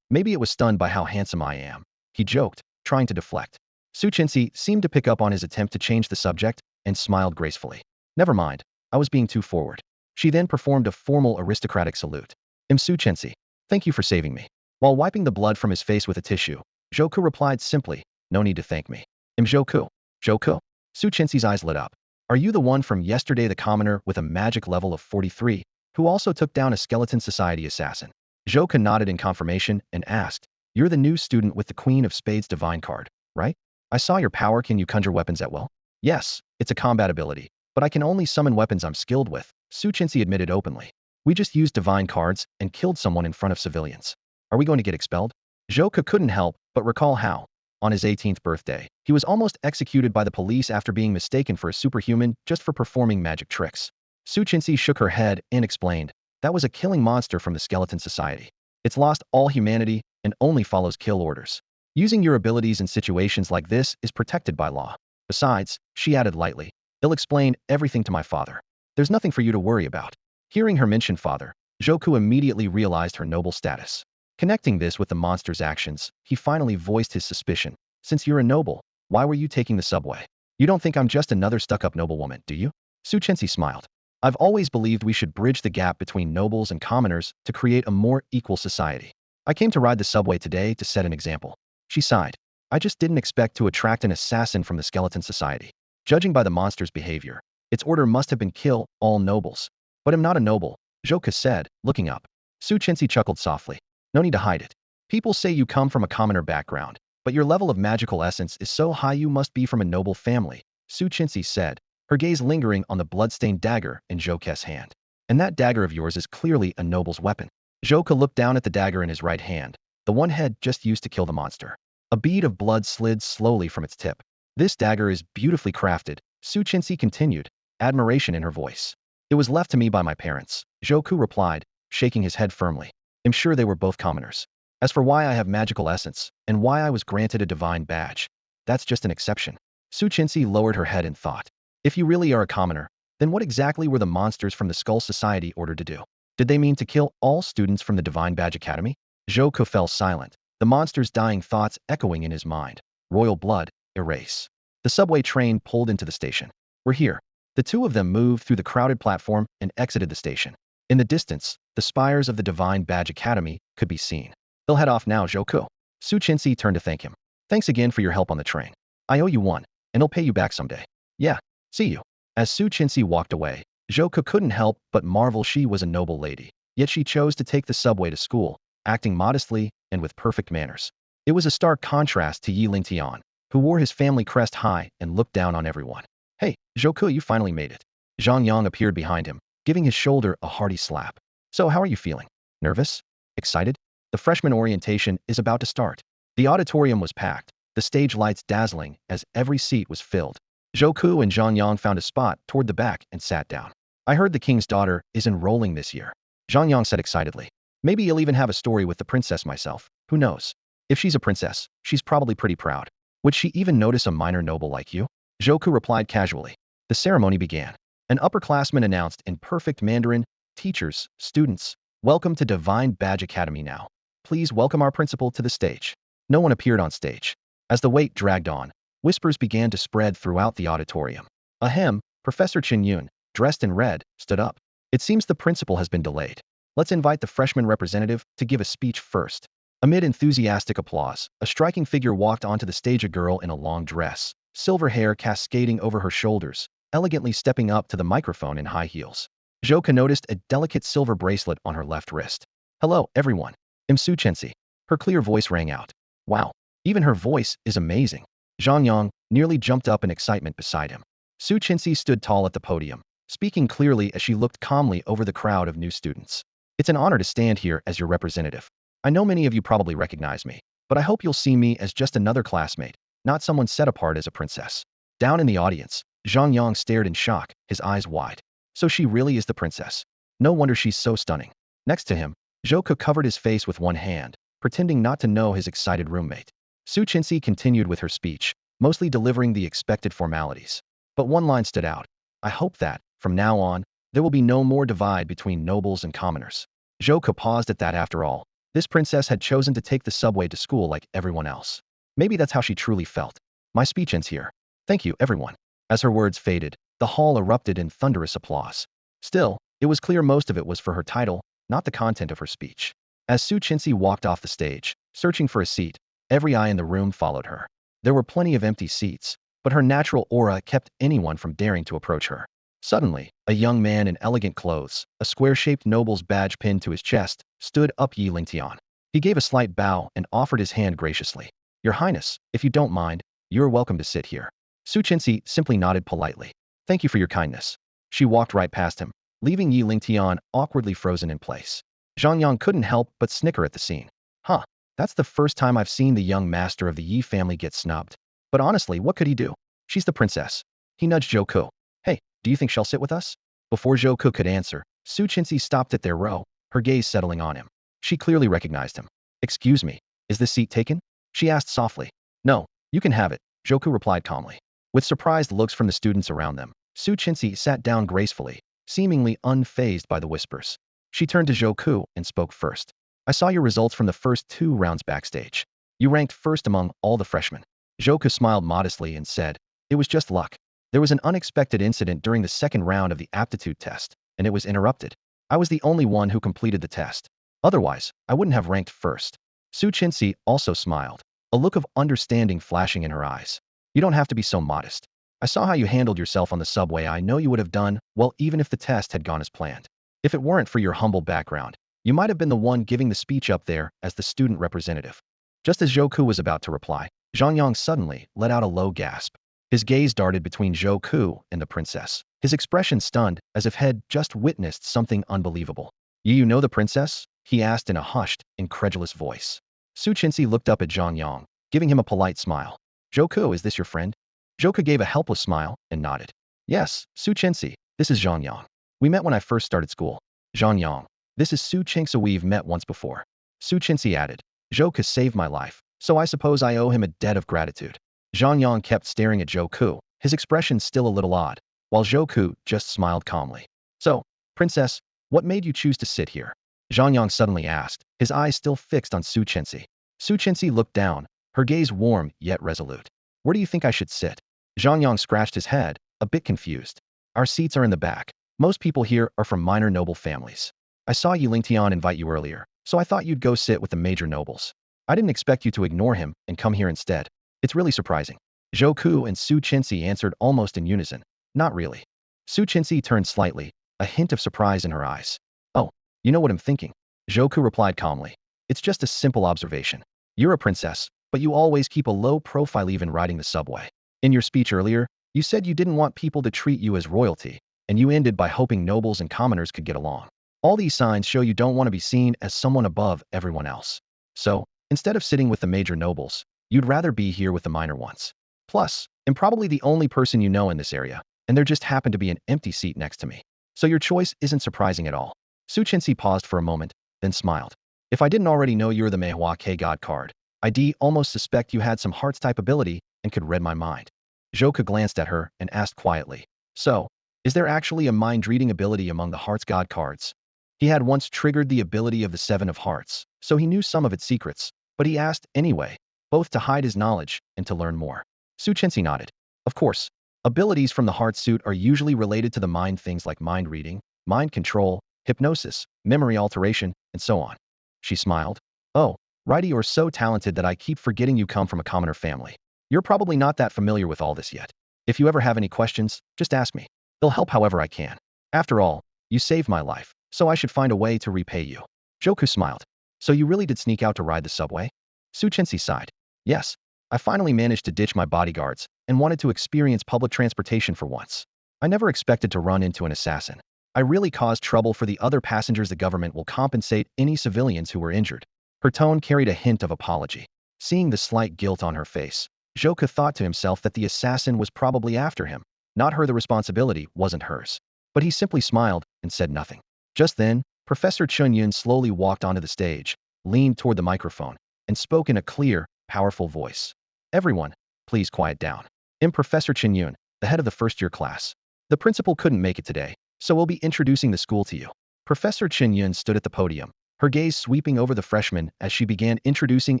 Maybe it was stunned by how handsome I am. He joked, trying to deflect. Su Chenxi seemed to pick up on his attempt to change the subject and smiled gracefully. Never mind, I was being too forward. She then performed a formal aristocratic salute. Su Chenxi, thank you for saving me. While wiping the blood from his face with a tissue, Joku replied simply, no need to thank me. Joku. Joku? Su Chenxi's eyes lit up. Are you the one from yesterday, the commoner with a magic level of 43, who also took down a skeleton society assassin? Joku nodded in confirmation and asked, you're the new student with the Queen of Spades divine card, right? I saw your power. Can you conjure weapons at will? Yes, it's a combat ability, but I can only summon weapons I'm skilled with, Su Chenxi admitted openly. We just used divine cards and killed someone in front of civilians. Are we going to get expelled? Joku couldn't help but recall how, on his 18th birthday, he was almost executed by the police after being mistaken for a superhuman just for performing magic tricks. Su Chenxi shook her head and explained, that was a killing monster from the Skeleton Society. It's lost all humanity and only follows kill orders. Using your abilities in situations like this is protected by law. Besides, she added lightly, they'll explain everything to my father. There's nothing for you to worry about. Hearing her mention father, Joku immediately realized her noble status. Connecting this with the monster's actions, he finally voiced his suspicion. Since you're a noble, why were you taking the subway? You don't think I'm just another stuck-up noblewoman, do you? Su Chenxi smiled. I've always believed we should bridge the gap between nobles and commoners to create a more equal society. I came to ride the subway today to set an example. She sighed. I just didn't expect to attract an assassin from the Skeleton Society. Judging by the monster's behavior, its order must have been kill all nobles. But I'm not a noble, Joku said, looking up. Su Chenxi chuckled softly. No need to hide it. People say you come from a commoner background, but your level of magical essence is so high you must be from a noble family, Su Chenxi said, her gaze lingering on the blood-stained dagger in Joku's hand. And that dagger of yours is clearly a noble's weapon. Joku looked down at the dagger in his right hand, the one head just used to kill the monster. A bead of blood slid slowly from its tip. This dagger is beautifully crafted, Su Chenxi continued, admiration in her voice. It was left to me by my parents, Joku replied, shaking his head firmly. I'm sure they were both commoners. As for why I have magical essence, and why I was granted a divine badge, that's just an exception. Su Chenxi lowered her head in thought. If you really are a commoner, then what exactly were the monsters from the Skull Society ordered to do? Did they mean to kill all students from the Divine Badge Academy? Joku fell silent, the monster's dying thoughts echoing in his mind. Royal blood, erase. The subway train pulled into the station. We're here. The two of them moved through the crowded platform and exited the station. In the distance, the spires of the Divine Badge Academy could be seen. They'll head off now, Joku. Su Chenxi turned to thank him. Thanks again for your help on the train. I owe you one, and I'll pay you back someday. Yeah, see you. As Su Chenxi walked away, Joku couldn't help but marvel. She was a noble lady, yet she chose to take the subway to school, acting modestly and with perfect manners. It was a stark contrast to Yi Lingtian, who wore his family crest high and looked down on everyone. Hey, Joku, you finally made it. Zhang Yang appeared behind him, giving his shoulder a hearty slap. So how are you feeling? Nervous? Excited? The freshman orientation is about to start. The auditorium was packed, the stage lights dazzling as every seat was filled. Joku and Zhang Yang found a spot toward the back and sat down. I heard the king's daughter is enrolling this year, Zhang Yang said excitedly. Maybe you'll even have a story with the princess myself, who knows? If she's a princess, she's probably pretty proud. Would she even notice a minor noble like you? Joku replied casually. The ceremony began. An upperclassman announced in perfect Mandarin, teachers, students, welcome to Divine Badge Academy now. Please welcome our principal to the stage. No one appeared on stage. As the wait dragged on, whispers began to spread throughout the auditorium. Ahem, Professor Chin Yun, dressed in red, stood up. It seems the principal has been delayed. Let's invite the freshman representative to give a speech first. Amid enthusiastic applause, a striking figure walked onto the stage, a girl in a long dress, silver hair cascading over her shoulders, elegantly stepping up to the microphone in high heels. Zhouke noticed a delicate silver bracelet on her left wrist. Hello, everyone. I'm Su Chenxi. Her clear voice rang out. Wow, even her voice is amazing. Zhang Yang nearly jumped up in excitement beside him. Su Chenxi stood tall at the podium, speaking clearly as she looked calmly over the crowd of new students. It's an honor to stand here as your representative. I know many of you probably recognize me, but I hope you'll see me as just another classmate, not someone set apart as a princess. Down in the audience, Zhang Yang stared in shock, his eyes wide. So she really is the princess. No wonder she's so stunning. Next to him, Zhouke covered his face with one hand, pretending not to know his excited roommate. Su Chenxi continued with her speech, mostly delivering the expected formalities. But one line stood out. I hope that, from now on, there will be no more divide between nobles and commoners. Zhouke paused at that. After all, this princess had chosen to take the subway to school like everyone else. Maybe that's how she truly felt. My speech ends here. Thank you, everyone. As her words faded, the hall erupted in thunderous applause. Still, it was clear most of it was for her title, not the content of her speech. As Su Chenxi walked off the stage, searching for a seat, every eye in the room followed her. There were plenty of empty seats, but her natural aura kept anyone from daring to approach her. Suddenly, a young man in elegant clothes, a square-shaped noble's badge pinned to his chest, stood up. Yi Lingtian. He gave a slight bow and offered his hand graciously. Your Highness, if you don't mind, you're welcome to sit here. Su Chenxi simply nodded politely. Thank you for your kindness. She walked right past him, leaving Yi Lingtian awkwardly frozen in place. Zhang Yang couldn't help but snicker at the scene. Huh, that's the first time I've seen the young master of the Yi family get snubbed. But honestly, what could he do? She's the princess. He nudged Zhouke. Hey, do you think she'll sit with us? Before Zhouke could answer, Su Chenxi stopped at their row, her gaze settling on him. She clearly recognized him. Excuse me, is this seat taken? She asked softly. No, you can have it, Zhouke replied calmly. With surprised looks from the students around them, Su Chenxi sat down gracefully, seemingly unfazed by the whispers. She turned to Zhouke and spoke first. I saw your results from the first 2 rounds backstage. You ranked first among all the freshmen. Zhouke smiled modestly and said, it was just luck. There was an unexpected incident during the second round of the aptitude test, and it was interrupted. I was the only one who completed the test. Otherwise, I wouldn't have ranked first. Su Chenxi also smiled, a look of understanding flashing in her eyes. You don't have to be so modest. I saw how you handled yourself on the subway. I know you would have done well even if the test had gone as planned. If it weren't for your humble background, you might have been the one giving the speech up there as the student representative. Just as Zhouke was about to reply, Zhang Yang suddenly let out a low gasp. His gaze darted between Zhouke and the princess, his expression stunned as if had just witnessed something unbelievable. You know the princess? He asked in a hushed, incredulous voice. Su Chenxi looked up at Zhang Yang, giving him a polite smile. Zhouke, is this your friend? Zhouke gave a helpless smile and nodded. Yes, Su Chenxi, this is Zhang Yang. We met when I first started school. Zhang Yang, this is Su Chenxi. We've met once before. Su Chenxi added. Zhouke saved my life, so I suppose I owe him a debt of gratitude. Zhang Yang kept staring at Zhouke, his expression still a little odd, while Zhouke just smiled calmly. So, princess, what made you choose to sit here? Zhang Yang suddenly asked, his eyes still fixed on Su Chenxi. Su Chenxi looked down, her gaze warm yet resolute. Where do you think I should sit? Zhang Yang scratched his head, a bit confused. Our seats are in the back. Most people here are from minor noble families. I saw Yi Lingtian invite you earlier, so I thought you'd go sit with the major nobles. I didn't expect you to ignore him and come here instead. It's really surprising. Zhouke and Su Chenxi answered almost in unison. Not really. Su Chenxi turned slightly, a hint of surprise in her eyes. Oh, you know what I'm thinking. Zhouke replied calmly. It's just a simple observation. You're a princess, but you always keep a low profile even riding the subway. In your speech earlier, you said you didn't want people to treat you as royalty, and you ended by hoping nobles and commoners could get along. All these signs show you don't want to be seen as someone above everyone else. So, instead of sitting with the major nobles, you'd rather be here with the minor ones. Plus, I'm probably the only person you know in this area, and there just happened to be an empty seat next to me. So your choice isn't surprising at all. Su Chenxi paused for a moment, then smiled. If I didn't already know you're the Meihua K God card, I'd almost suspect you had some hearts-type ability and could read my mind. Zhouke glanced at her and asked quietly. So, is there actually a mind-reading ability among the Hearts God cards? He had once triggered the ability of the Seven of Hearts, so he knew some of its secrets, but he asked anyway, both to hide his knowledge and to learn more. Su Chenxi nodded. Of course. Abilities from the heart suit are usually related to the mind, things like mind reading, mind control, hypnosis, memory alteration, and so on. She smiled. Oh, righty, you're so talented that I keep forgetting you come from a commoner family. You're probably not that familiar with all this yet. If you ever have any questions, just ask me. They'll help however I can. After all, you saved my life, so I should find a way to repay you. Joku smiled. So you really did sneak out to ride the subway? Su Chensi sighed. Yes, I finally managed to ditch my bodyguards and wanted to experience public transportation for once. I never expected to run into an assassin. I really caused trouble for the other passengers. The government will compensate any civilians who were injured. Her tone carried a hint of apology. Seeing the slight guilt on her face, Joku thought to himself that the assassin was probably after him. Not her, the responsibility wasn't hers. But he simply smiled and said nothing. Just then, Professor Chunyun slowly walked onto the stage, leaned toward the microphone, and spoke in a clear, powerful voice. Everyone, please quiet down. I'm Professor Chunyun, the head of the first-year class. The principal couldn't make it today, so we'll be introducing the school to you. Professor Chunyun stood at the podium, her gaze sweeping over the freshmen as she began introducing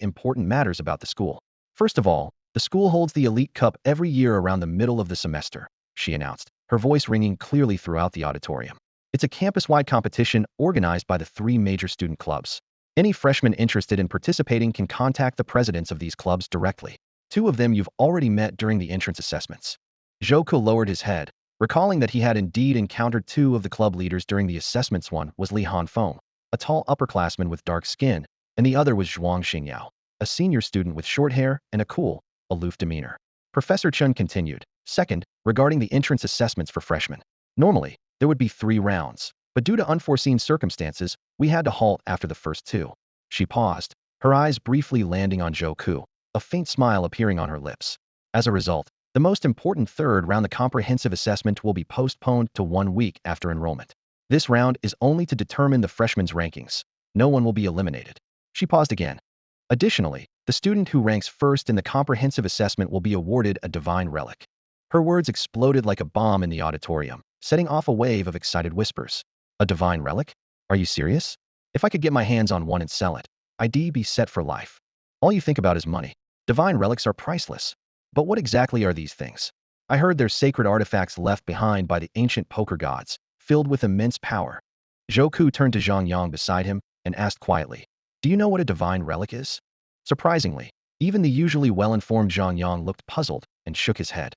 important matters about the school. First of all, the school holds the Elite Cup every year around the middle of the semester, she announced, her voice ringing clearly throughout the auditorium. It's a campus-wide competition organized by the 3 major student clubs. Any freshman interested in participating can contact the presidents of these clubs directly. 2 of them you've already met during the entrance assessments. Joku lowered his head, recalling that he had indeed encountered 2 of the club leaders during the assessments. One was Li Hanfeng, a tall upperclassman with dark skin, and the other was Zhuang Xingyao, a senior student with short hair and a cool, aloof demeanor. Professor Chun continued. Second, regarding the entrance assessments for freshmen. Normally, there would be 3 rounds, but due to unforeseen circumstances, we had to halt after the first 2. She paused, her eyes briefly landing on Joku, a faint smile appearing on her lips. As a result, the most important third round, the comprehensive assessment, will be postponed to 1 week after enrollment. This round is only to determine the freshmen's rankings. No one will be eliminated. She paused again. Additionally, the student who ranks first in the comprehensive assessment will be awarded a divine relic. Her words exploded like a bomb in the auditorium, setting off a wave of excited whispers. A divine relic? Are you serious? If I could get my hands on one and sell it, I'd be set for life. All you think about is money. Divine relics are priceless. But what exactly are these things? I heard they're sacred artifacts left behind by the ancient poker gods, filled with immense power. Joku turned to Zhang Yang beside him and asked quietly, do you know what a divine relic is? Surprisingly, even the usually well-informed Zhang Yang looked puzzled and shook his head.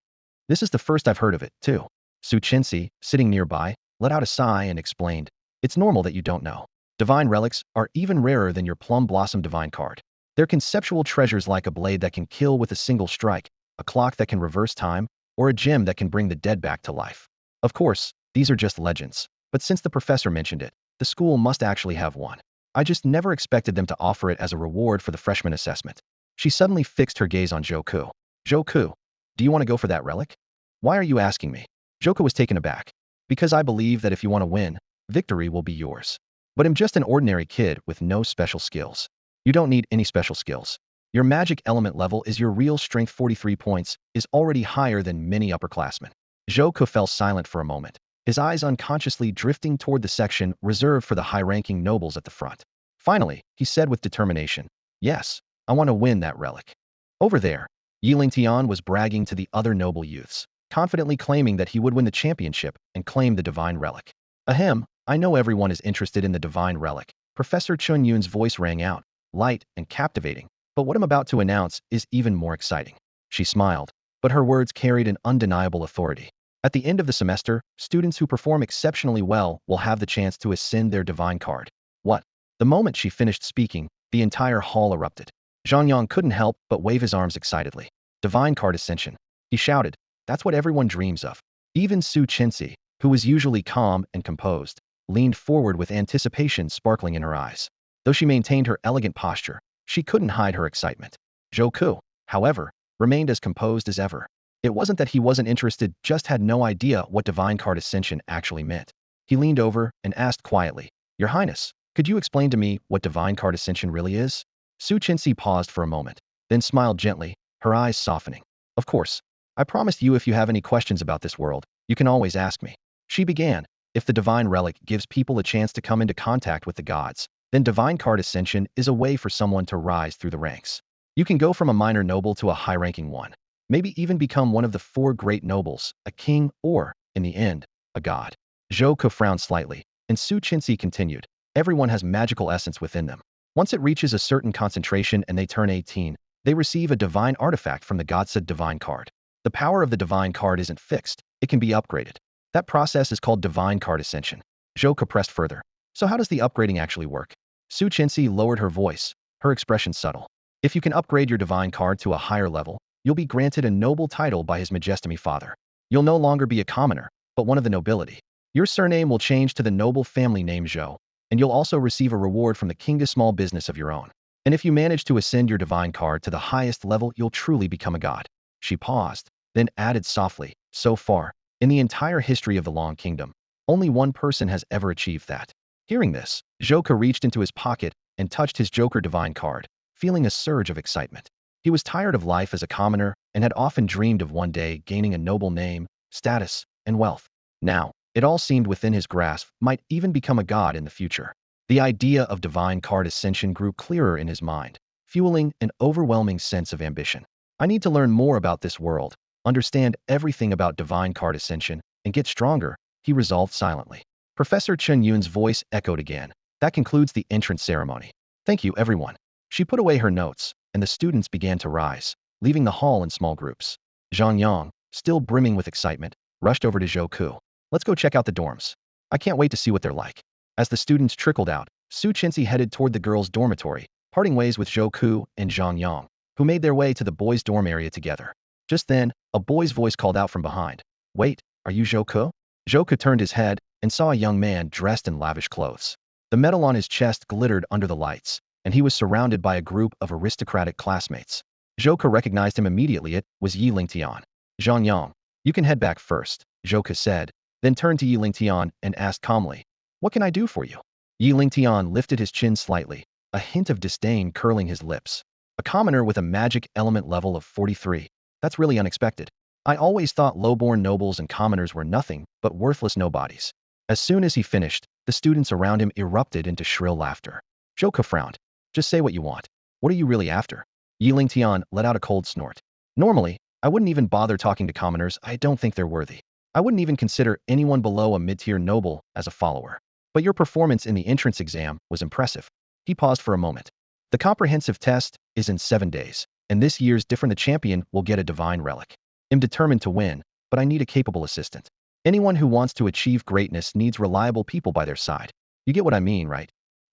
This is the first I've heard of it, too. Su Chensi, sitting nearby, let out a sigh and explained, it's normal that you don't know. Divine relics are even rarer than your plum blossom divine card. They're conceptual treasures like a blade that can kill with a single strike, a clock that can reverse time, or a gem that can bring the dead back to life. Of course, these are just legends, but since the professor mentioned it, the school must actually have one. I just never expected them to offer it as a reward for the freshman assessment. She suddenly fixed her gaze on Joku. Joku, do you want to go for that relic? Why are you asking me? Joku was taken aback. Because I believe that if you want to win, victory will be yours. But I'm just an ordinary kid with no special skills. You don't need any special skills. Your magic element level is your real strength. 43 points is already higher than many upperclassmen. Joku fell silent for a moment, his eyes unconsciously drifting toward the section reserved for the high-ranking nobles at the front. Finally, he said with determination, yes, I want to win that relic. Over there, Yiling Tian was bragging to the other noble youths, confidently claiming that he would win the championship and claim the divine relic. Ahem, I know everyone is interested in the divine relic. Professor Chunyun's voice rang out, light and captivating, but what I'm about to announce is even more exciting. She smiled, but her words carried an undeniable authority. At the end of the semester, students who perform exceptionally well will have the chance to ascend their divine card. What? The moment she finished speaking, the entire hall erupted. Zhang Yang couldn't help but wave his arms excitedly. Divine card ascension. He shouted, that's what everyone dreams of. Even Su Chensi, who was usually calm and composed, leaned forward with anticipation sparkling in her eyes. Though she maintained her elegant posture, she couldn't hide her excitement. Joku, however, remained as composed as ever. It wasn't that he wasn't interested, just had no idea what divine card ascension actually meant. He leaned over and asked quietly, Your Highness, could you explain to me what divine card ascension really is? Su Chensi paused for a moment, then smiled gently, her eyes softening. Of course. I promised you if you have any questions about this world, you can always ask me. She began, if the divine relic gives people a chance to come into contact with the gods, then divine card ascension is a way for someone to rise through the ranks. You can go from a minor noble to a high-ranking one. maybe even become one of the four great nobles, a king, or, in the end, a god. Zhou Ke frowned slightly, and Su Qinzi continued. Everyone has magical essence within them. Once it reaches a certain concentration and they turn 18, they receive a divine artifact from the Godsaid divine card. The power of the divine card isn't fixed, it can be upgraded. That process is called divine card ascension. Zhou Ke pressed further. So how does the upgrading actually work? Su Qinzi lowered her voice, her expression subtle. If you can upgrade your divine card to a higher level, you'll be granted a noble title by His Majesty Father. You'll no longer be a commoner, but one of the nobility. Your surname will change to the noble family name Zhou, and you'll also receive a reward from the king to small business of your own. And if you manage to ascend your divine card to the highest level, you'll truly become a god. She paused, then added softly, so far, in the entire history of the Long Kingdom, only one person has ever achieved that. Hearing this, Zhou Ke reached into his pocket and touched his Joker divine card, feeling a surge of excitement. He was tired of life as a commoner and had often dreamed of one day gaining a noble name, status, and wealth. Now, it all seemed within his grasp, might even become a god in the future. The idea of divine card ascension grew clearer in his mind, fueling an overwhelming sense of ambition. I need to learn more about this world, understand everything about divine card ascension, and get stronger, he resolved silently. Professor Chen Yun's voice echoed again. That concludes the entrance ceremony. Thank you, everyone. She put away her notes, and the students began to rise, leaving the hall in small groups. Zhang Yang, still brimming with excitement, rushed over to Zhou Ke. Let's go check out the dorms. I can't wait to see what they're like. As the students trickled out, Su Qinzi headed toward the girls' dormitory, parting ways with Zhou Ke and Zhang Yang, who made their way to the boys' dorm area together. Just then, a boy's voice called out from behind. Wait, are you Zhou Ke? Zhou Ke turned his head and saw a young man dressed in lavish clothes. The metal on his chest glittered under the lights, and he was surrounded by a group of aristocratic classmates. Zhou Ke recognized him immediately. It was Yi Lingtian. Zhang Yang, you can head back first, Zhou Ke said, then turned to Yi Lingtian and asked calmly, what can I do for you? Yi Lingtian lifted his chin slightly, a hint of disdain curling his lips. A commoner with a magic element level of 43. That's really unexpected. I always thought low-born nobles and commoners were nothing but worthless nobodies. As soon as he finished, the students around him erupted into shrill laughter. Zhou Ke frowned. Just say what you want. What are you really after? Yi Lingtian let out a cold snort. Normally, I wouldn't even bother talking to commoners. I don't think they're worthy. I wouldn't even consider anyone below a mid-tier noble as a follower. But your performance in the entrance exam was impressive. He paused for a moment. The comprehensive test is in 7 days, and this year's the champion will get a divine relic. I'm determined to win, but I need a capable assistant. Anyone who wants to achieve greatness needs reliable people by their side. You get what I mean, right?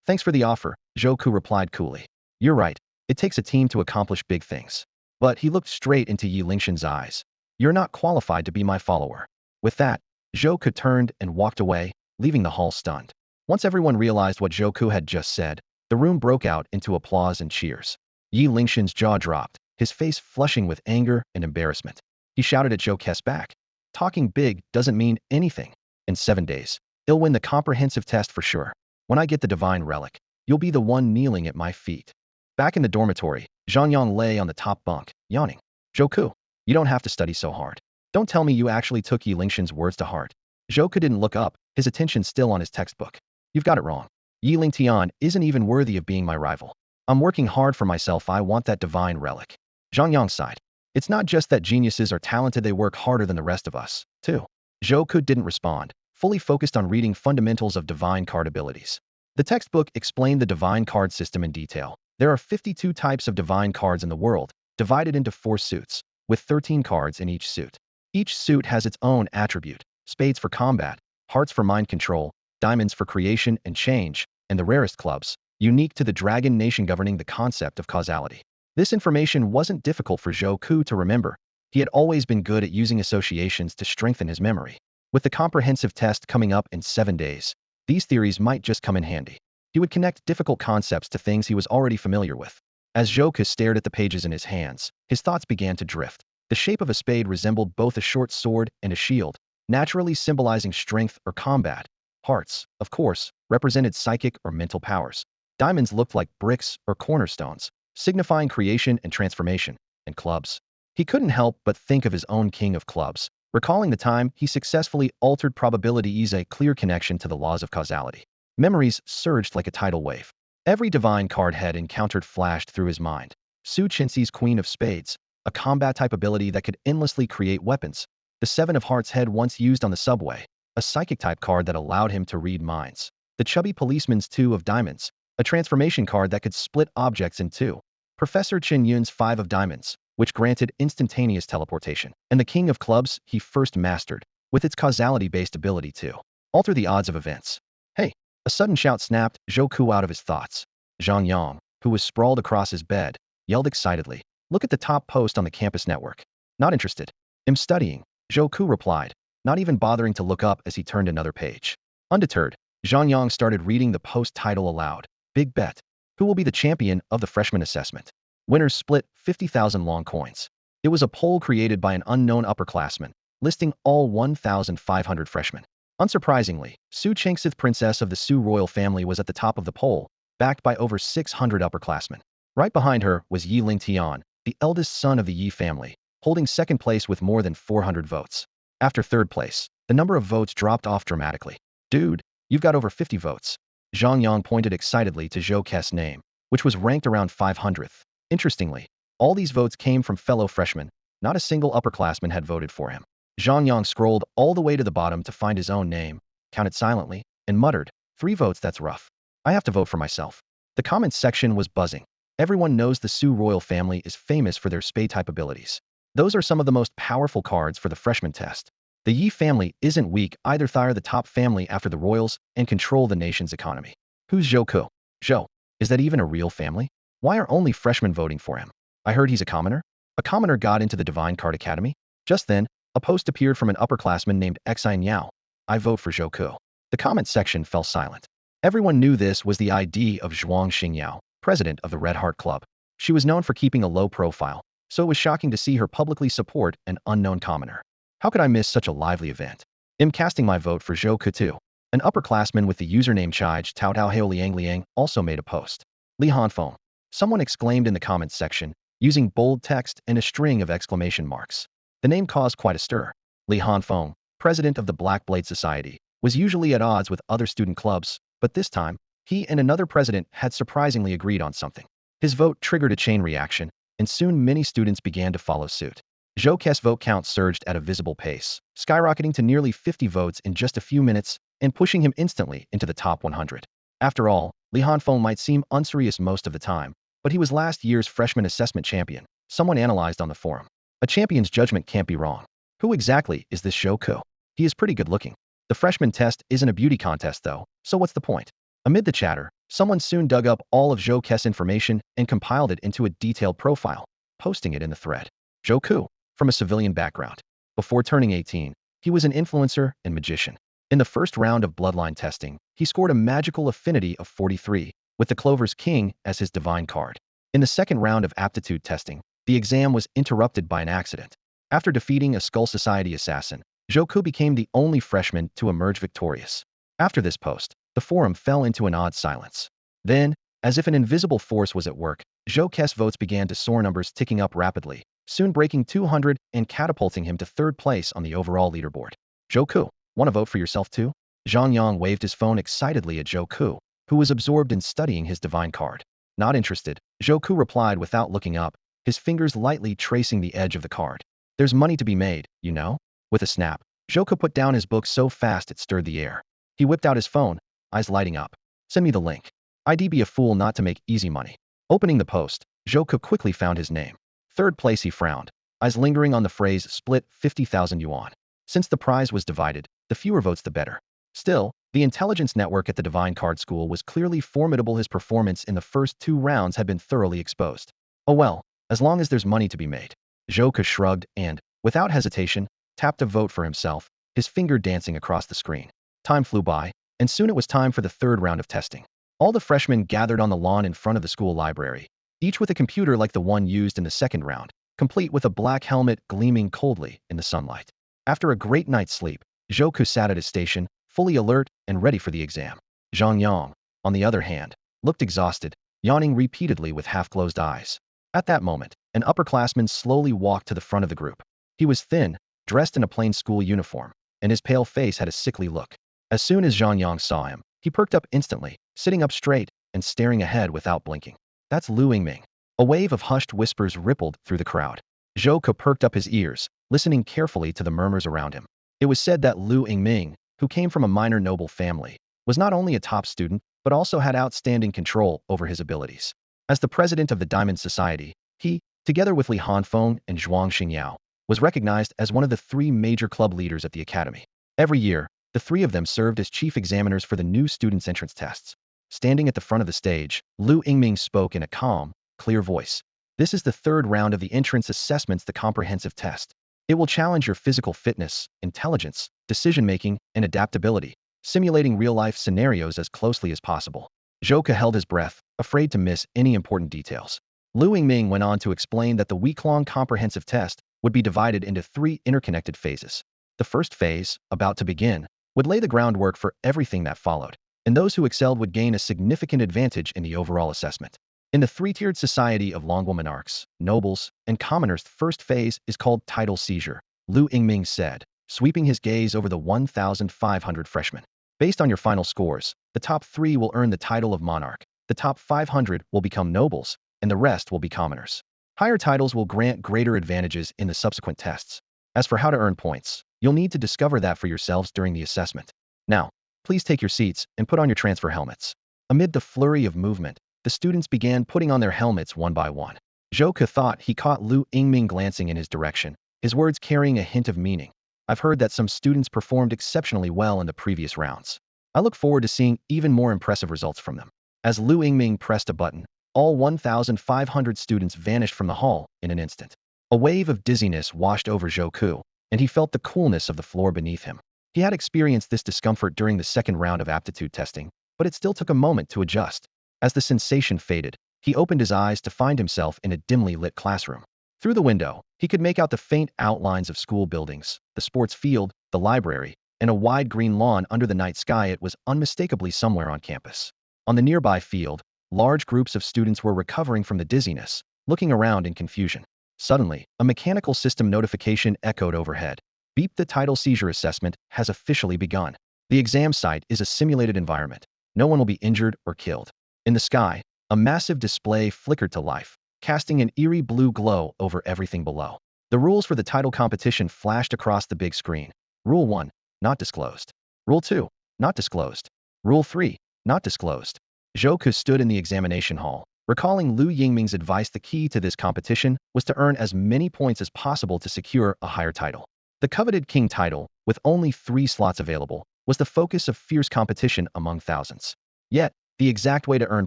Thanks for the offer, Zhou Ke replied coolly. You're right, it takes a team to accomplish big things. But he looked straight into Yi Lingtian's eyes. You're not qualified to be my follower. With that, Zhou Ke turned and walked away, leaving the hall stunned. Once everyone realized what Zhou Ke had just said, the room broke out into applause and cheers. Yi Lingtian's jaw dropped, his face flushing with anger and embarrassment. He shouted at Zhou Ke's back. Talking big doesn't mean anything. In 7 days, he'll win the comprehensive test for sure. When I get the divine relic, you'll be the one kneeling at my feet. Back in the dormitory, Zhang Yang lay on the top bunk, yawning. Zhou Ke, you don't have to study so hard. Don't tell me you actually took Yi Lingtian's words to heart. Zhou Ke didn't look up, his attention still on his textbook. You've got it wrong. Yi Lingtian isn't even worthy of being my rival. I'm working hard for myself. I want that divine relic. Zhang Yang sighed. It's not just that geniuses are talented, they work harder than the rest of us, too. Zhou Ke didn't respond, fully focused on reading fundamentals of divine card abilities. The textbook explained the divine card system in detail. There are 52 types of divine cards in the world, divided into 4 suits, with 13 cards in each suit. Each suit has its own attribute: spades for combat, hearts for mind control, diamonds for creation and change, and the rarest clubs, unique to the dragon nation, governing the concept of causality. This information wasn't difficult for Zhou Ke to remember. He had always been good at using associations to strengthen his memory. With the comprehensive test coming up in 7 days, these theories might just come in handy. He would connect difficult concepts to things he was already familiar with. As Zhou Ke stared at the pages in his hands, his thoughts began to drift. The shape of a spade resembled both a short sword and a shield, naturally symbolizing strength or combat. Hearts, of course, represented psychic or mental powers. Diamonds looked like bricks or cornerstones, signifying creation and transformation. And clubs. He couldn't help but think of his own king of clubs, recalling the time he successfully altered probabilities, a clear connection to the laws of causality. Memories surged like a tidal wave. Every divine card had encountered flashed through his mind. Su Qinzi's Queen of Spades, a combat-type ability that could endlessly create weapons. The Seven of Hearts head once used on the subway, a psychic-type card that allowed him to read minds. The chubby policeman's Two of Diamonds, a transformation card that could split objects in two. Professor Chen Yun's Five of Diamonds, which granted instantaneous teleportation. And the King of Clubs he first mastered, with its causality-based ability to alter the odds of events. Hey! A sudden shout snapped Zhou Ku out of his thoughts. Zhang Yang, who was sprawled across his bed, yelled excitedly, "Look at the top post on the campus network." "Not interested. I'm studying," Zhou Ku replied, not even bothering to look up as he turned another page. Undeterred, Zhang Yang started reading the post title aloud. Big bet. Who will be the champion of the freshman assessment? Winners split 50,000 long coins. It was a poll created by an unknown upperclassman, listing all 1,500 freshmen. Unsurprisingly, Su Chengsith, princess of the Su royal family, was at the top of the poll, backed by over 600 upperclassmen. Right behind her was Yi Lingtian, the eldest son of the Yi family, holding second place with more than 400 votes. After third place, the number of votes dropped off dramatically. "Dude, you've got over 50 votes." Zhang Yang pointed excitedly to Zhou Ke's name, which was ranked around 500th. Interestingly, all these votes came from fellow freshmen. Not a single upperclassman had voted for him. Zhang Yang scrolled all the way to the bottom to find his own name, counted silently, and muttered, "3 votes, that's rough. I have to vote for myself." The comments section was buzzing. Everyone knows the Su royal family is famous for their spade-type abilities. Those are some of the most powerful cards for the freshman test. The Yi family isn't weak either. They're the top family after the royals and control the nation's economy. Who's Zhou Ku? Zhou, is that even a real family? Why are only freshmen voting for him? I heard he's a commoner? A commoner got into the Divine Card Academy? Just then, a post appeared from an upperclassman named Xin Yao. "I vote for Zhou Ku." The comment section fell silent. Everyone knew this was the ID of Zhuang Xingyao, president of the Red Heart Club. She was known for keeping a low profile, so it was shocking to see her publicly support an unknown commoner. How could I miss such a lively event? I'm casting my vote for Zhou Ku too. An upperclassman with the username Chij Tao Tao Heo Liang Liang also made a post. "Li Hanfeng," someone exclaimed in the comments section, using bold text and a string of exclamation marks. The name caused quite a stir. Li Hanfeng, president of the Black Blade Society, was usually at odds with other student clubs, but this time, he and another president had surprisingly agreed on something. His vote triggered a chain reaction, and soon many students began to follow suit. Zhou Ke's vote count surged at a visible pace, skyrocketing to nearly 50 votes in just a few minutes and pushing him instantly into the top 100. After all, Li Hanfeng might seem unserious most of the time, but he was last year's freshman assessment champion, someone analyzed on the forum. A champion's judgment can't be wrong. Who exactly is this Zhou Ku? He is pretty good looking. The freshman test isn't a beauty contest though, so what's the point? Amid the chatter, someone soon dug up all of Zhou Ke's information and compiled it into a detailed profile, posting it in the thread. Zhou Ku, from a civilian background. Before turning 18, he was an influencer and magician. In the first round of bloodline testing, he scored a magical affinity of 43, with the Clover's King as his divine card. In the second round of aptitude testing, the exam was interrupted by an accident. After defeating a Skull Society assassin, Zhou Ku became the only freshman to emerge victorious. After this post, the forum fell into an odd silence. Then, as if an invisible force was at work, Zhou Ke's votes began to soar, numbers ticking up rapidly, soon breaking 200 and catapulting him to third place on the overall leaderboard. "Zhou Ku, want to vote for yourself too?" Zhang Yang waved his phone excitedly at Zhou Ku, who was absorbed in studying his divine card. "Not interested," Zhou Ku replied without looking up, his fingers lightly tracing the edge of the card. "There's money to be made, you know?" With a snap, Zhou Ku put down his book so fast it stirred the air. He whipped out his phone, eyes lighting up. "Send me the link. I'd be a fool not to make easy money." Opening the post, Zhou Ku quickly found his name. Third place, he frowned, eyes lingering on the phrase "split 50,000 yuan." Since the prize was divided, the fewer votes the better. Still, the intelligence network at the Divine Card School was clearly formidable. His performance in the first 2 rounds had been thoroughly exposed. Oh well, as long as there's money to be made. Zhou Ku shrugged and, without hesitation, tapped a vote for himself, his finger dancing across the screen. Time flew by, and soon it was time for the third round of testing. All the freshmen gathered on the lawn in front of the school library, each with a computer like the one used in the second round, complete with a black helmet gleaming coldly in the sunlight. After a great night's sleep, Zhou Ku sat at his station, fully alert and ready for the exam. Zhang Yang, on the other hand, looked exhausted, yawning repeatedly with half-closed eyes. At that moment, an upperclassman slowly walked to the front of the group. He was thin, dressed in a plain school uniform, and his pale face had a sickly look. As soon as Zhang Yang saw him, he perked up instantly, sitting up straight and staring ahead without blinking. "That's Lu Yingming." A wave of hushed whispers rippled through the crowd. Zhou perked up his ears, listening carefully to the murmurs around him. It was said that Lu Yingming, who came from a minor noble family, was not only a top student, but also had outstanding control over his abilities. As the president of the Diamond Society, he, together with Li Hanfeng and Zhuang Xingyao, was recognized as one of the three major club leaders at the academy. Every year, the three of them served as chief examiners for the new students' entrance tests. Standing at the front of the stage, Lu Yingming spoke in a calm, clear voice. This is the third round of the entrance assessments, the comprehensive test. It will challenge your physical fitness, intelligence, decision-making, and adaptability, simulating real-life scenarios as closely as possible. Zhou held his breath, afraid to miss any important details. Lu Yingming went on to explain that the week-long comprehensive test would be divided into three interconnected phases. The first phase, about to begin, would lay the groundwork for everything that followed, and those who excelled would gain a significant advantage in the overall assessment. In the three-tiered society of Longwell monarchs, nobles, and commoners, the first phase is called title seizure, Lu Yingming said, sweeping his gaze over the 1,500 freshmen. Based on your final scores, the top 3 will earn the title of monarch, the top 500 will become nobles, and the rest will be commoners. Higher titles will grant greater advantages in the subsequent tests. As for how to earn points, you'll need to discover that for yourselves during the assessment. Now, please take your seats and put on your transfer helmets. Amid the flurry of movement, the students began putting on their helmets one by one. Zhou thought he caught Lu Yingming glancing in his direction, his words carrying a hint of meaning. I've heard that some students performed exceptionally well in the previous rounds. I look forward to seeing even more impressive results from them. As Lu Yingming pressed a button, all 1,500 students vanished from the hall in an instant. A wave of dizziness washed over Zhou, and he felt the coolness of the floor beneath him. He had experienced this discomfort during the second round of aptitude testing, but it still took a moment to adjust. As the sensation faded, he opened his eyes to find himself in a dimly lit classroom. Through the window, he could make out the faint outlines of school buildings, the sports field, the library, and a wide green lawn under the night sky. It was unmistakably somewhere on campus. On the nearby field, large groups of students were recovering from the dizziness, looking around in confusion. Suddenly, a mechanical system notification echoed overhead. Beep, the title seizure assessment has officially begun. The exam site is a simulated environment. No one will be injured or killed. In the sky, a massive display flickered to life, casting an eerie blue glow over everything below. The rules for the title competition flashed across the big screen. Rule 1, not disclosed. Rule 2, not disclosed. Rule 3, not disclosed. Zhou stood in the examination hall, recalling Lu Yingming's advice. The key to this competition was to earn as many points as possible to secure a higher title. The coveted king title, with only 3 slots available, was the focus of fierce competition among thousands. Yet, the exact way to earn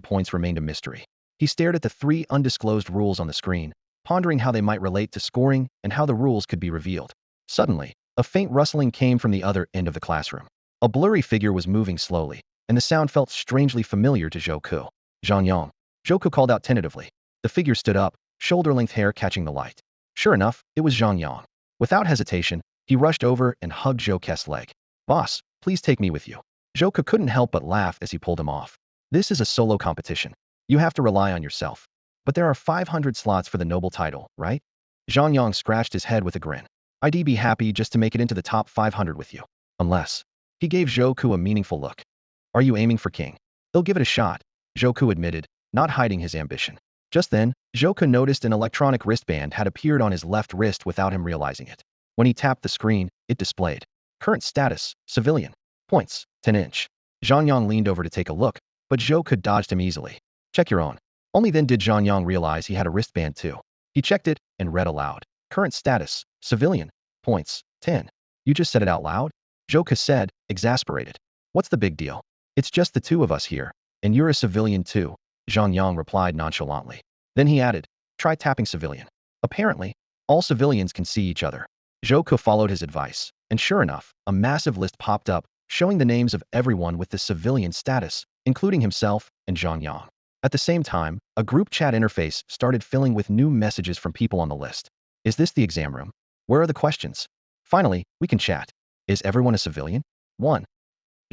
points remained a mystery. He stared at the 3 undisclosed rules on the screen, pondering how they might relate to scoring and how the rules could be revealed. Suddenly, a faint rustling came from the other end of the classroom. A blurry figure was moving slowly, and the sound felt strangely familiar to Zhou. Zhang. Zhou called out tentatively. The figure stood up, shoulder-length hair catching the light. Sure enough, it was Zhang Yang. Without hesitation, he rushed over and hugged Zhou's leg. Boss, please take me with you. Zhou couldn't help but laugh as he pulled him off. This is a solo competition. You have to rely on yourself. But there are 500 slots for the noble title, right? Zhang Yang scratched his head with a grin. I'd be happy just to make it into the top 500 with you. Unless. He gave Zhou a meaningful look. Are you aiming for king? They'll give it a shot, Zhou admitted, not hiding his ambition. Just then, Zhou noticed an electronic wristband had appeared on his left wrist without him realizing it. When he tapped the screen, it displayed. Current status, civilian. Points, 10 inch. Zhang Yang leaned over to take a look, but Zhou dodged him easily. Check your own. Only then did Zhang Yang realize he had a wristband too. He checked it and read aloud. Current status, civilian. Points, 10. You just said it out loud? Zhou said, exasperated. What's the big deal? It's just the 2 of us here, and you're a civilian too, Zhang Yang replied nonchalantly. Then he added, try tapping civilian. Apparently, all civilians can see each other. Zhou followed his advice, and sure enough, a massive list popped up, showing the names of everyone with the civilian status, including himself and Zhang Yang. At the same time, a group chat interface started filling with new messages from people on the list. Is this the exam room? Where are the questions? Finally, we can chat. Is everyone a civilian? 1.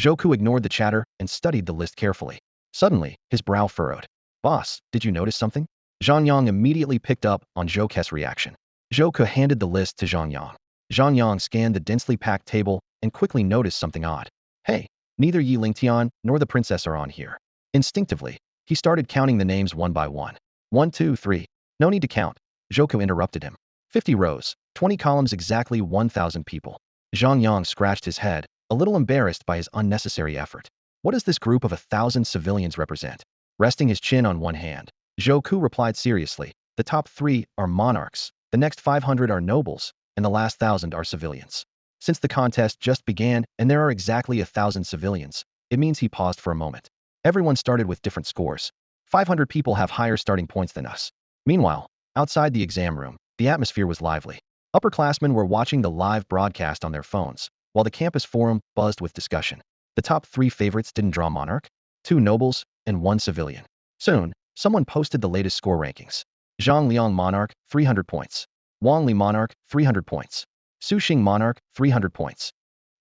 Zhou ignored the chatter and studied the list carefully. Suddenly, his brow furrowed. Boss, did you notice something? Zhang Yang immediately picked up on Zhou's reaction. Zhou handed the list to Zhang Yang. Zhang Yang scanned the densely packed table and quickly noticed something odd. Hey, neither Yi Lingtian nor the princess are on here. Instinctively, he started counting the names one by one. 1, 2, 3. No need to count. Zhou interrupted him. 50 rows, 20 columns, exactly 1,000 people. Zhang Yang scratched his head, a little embarrassed by his unnecessary effort. What does this group of 1,000 civilians represent? Resting his chin on one hand, Zhou Ku replied seriously, the top 3 are monarchs, the next 500 are nobles, and the last 1,000 are civilians. Since the contest just began and there are exactly 1,000 civilians, it means he paused for a moment. Everyone started with different scores. 500 people have higher starting points than us. Meanwhile, outside the exam room, the atmosphere was lively. Upperclassmen were watching the live broadcast on their phones, while the campus forum buzzed with discussion. The top 3 favorites didn't draw monarch, 2 nobles, and 1 civilian. Soon, someone posted the latest score rankings. Zhang Liang monarch, 300 points. Wang Li monarch, 300 points. Su Xing monarch, 300 points.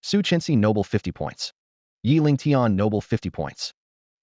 Su Chenxi noble, 50 points. Yi Lingtian noble, 50 points.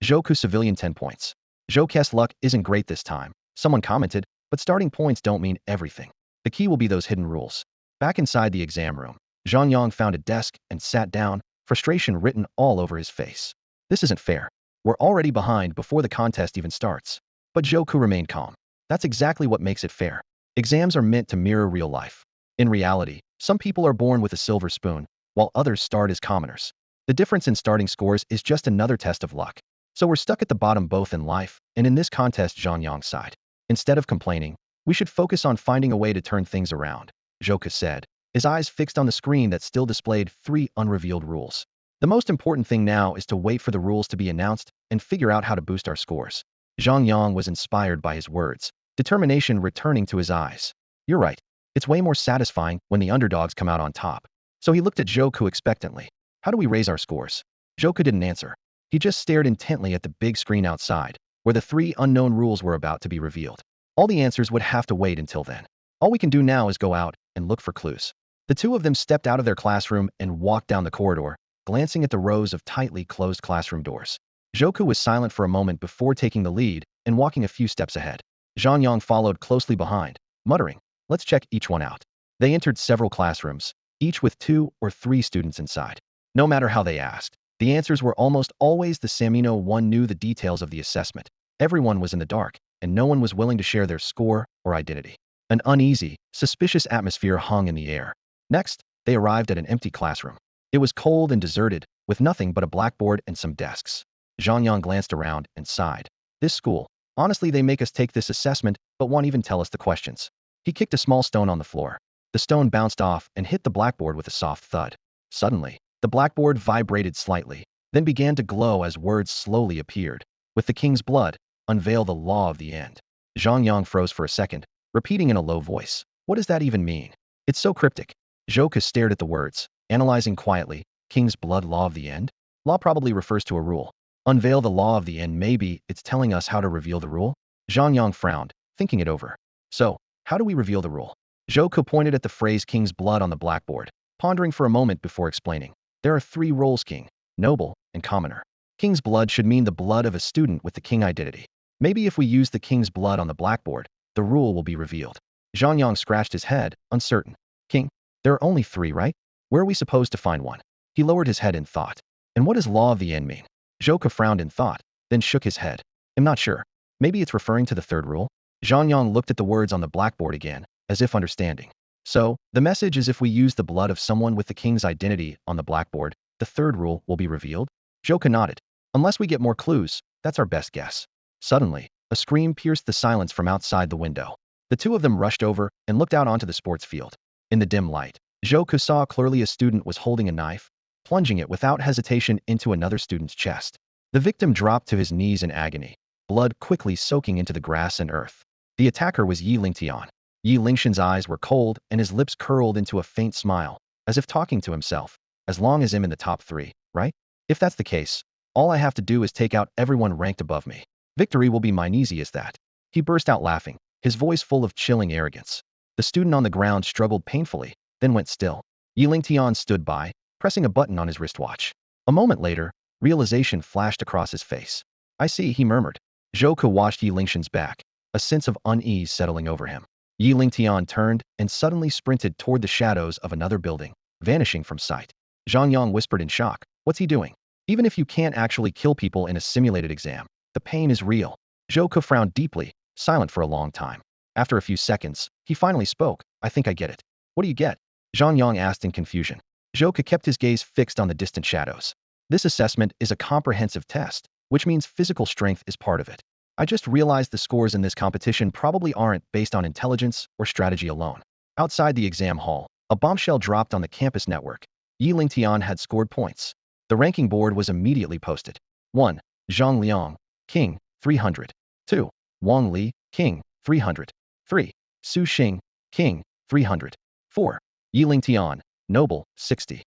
Zhou Ku civilian, 10 points. Zhou Ke's luck isn't great this time, someone commented, but starting points don't mean everything. The key will be those hidden rules. Back inside the exam room, Zhang Yang found a desk and sat down, frustration written all over his face. This isn't fair. We're already behind before the contest even starts. But Zhou Ku remained calm. That's exactly what makes it fair. Exams are meant to mirror real life. In reality, some people are born with a silver spoon, while others start as commoners. The difference in starting scores is just another test of luck. So we're stuck at the bottom both in life and in this contest, Zhang Yang sighed. Instead of complaining, we should focus on finding a way to turn things around, Zhou Ku said, his eyes fixed on the screen that still displayed 3 unrevealed rules. The most important thing now is to wait for the rules to be announced and figure out how to boost our scores. Zhang Yang was inspired by his words, determination returning to his eyes. You're right. It's way more satisfying when the underdogs come out on top. So he looked at Zhou Ku expectantly. How do we raise our scores? Zhou Ku didn't answer. He just stared intently at the big screen outside, where the 3 unknown rules were about to be revealed. All the answers would have to wait until then. All we can do now is go out and look for clues. The 2 of them stepped out of their classroom and walked down the corridor, glancing at the rows of tightly closed classroom doors. Zhou Ku was silent for a moment before taking the lead and walking a few steps ahead. Zhang Yang followed closely behind, muttering, let's check each one out. They entered several classrooms, each with 2 or 3 students inside. No matter how they asked, the answers were almost always the same. No one knew the details of the assessment. Everyone was in the dark, and no one was willing to share their score or identity. An uneasy, suspicious atmosphere hung in the air. Next, they arrived at an empty classroom. It was cold and deserted, with nothing but a blackboard and some desks. Zhang Yang glanced around and sighed. This school, honestly, they make us take this assessment, but won't even tell us the questions. He kicked a small stone on the floor. The stone bounced off and hit the blackboard with a soft thud. Suddenly, the blackboard vibrated slightly, then began to glow as words slowly appeared. With the king's blood, unveil the law of the end. Zhang Yang froze for a second, repeating in a low voice. What does that even mean? It's so cryptic. Zhou Ku stared at the words, analyzing quietly. King's blood, law of the end? Law probably refers to a rule. Unveil the law of the end, maybe it's telling us how to reveal the rule? Zhang Yang frowned, thinking it over. So, how do we reveal the rule? Zhou Ku pointed at the phrase king's blood on the blackboard, pondering for a moment before explaining. There are 3 roles: king, noble, and commoner. King's blood should mean the blood of a student with the king identity. Maybe if we use the king's blood on the blackboard, the rule will be revealed. Zhang Yang scratched his head, uncertain. King? There are only 3, right? Where are we supposed to find one? He lowered his head in thought. And what does law of the end mean? Zhou Ku frowned in thought, then shook his head. I'm not sure. Maybe it's referring to the 3rd rule? Zhang Yang looked at the words on the blackboard again, as if understanding. So, the message is if we use the blood of someone with the king's identity on the blackboard, the 3rd rule will be revealed? Zhou Ku nodded. Unless we get more clues, that's our best guess. Suddenly, a scream pierced the silence from outside the window. The 2 of them rushed over and looked out onto the sports field. In the dim light, Zhou Ku saw clearly a student was holding a knife, plunging it without hesitation into another student's chest. The victim dropped to his knees in agony, blood quickly soaking into the grass and earth. The attacker was Yi Lingtian. Yi Lingshan's eyes were cold and his lips curled into a faint smile, as if talking to himself. As long as I'm in the top 3, right? If that's the case, all I have to do is take out everyone ranked above me. Victory will be mine, easy as that. He burst out laughing, his voice full of chilling arrogance. The student on the ground struggled painfully, then went still. Yi Lingtian stood by, pressing a button on his wristwatch. A moment later, realization flashed across his face. I see, he murmured. Zhou Ku watched Yi Lingshan's back, a sense of unease settling over him. Yi Lingtian turned and suddenly sprinted toward the shadows of another building, vanishing from sight. Zhang Yang whispered in shock, what's he doing? Even if you can't actually kill people in a simulated exam, the pain is real. Zhou Ku frowned deeply, silent for a long time. After a few seconds, he finally spoke. I think I get it. What do you get? Zhang Yang asked in confusion. Zhou Ke kept his gaze fixed on the distant shadows. This assessment is a comprehensive test, which means physical strength is part of it. I just realized the scores in this competition probably aren't based on intelligence or strategy alone. Outside the exam hall, a bombshell dropped on the campus network. Yi Lingtian had scored points. The ranking board was immediately posted. 1. Zhang Liang, King, 300. 2. Wang Li, King, 300. 3. Su Xing, King, 300. 4. Yi Lingtian, Noble, 60.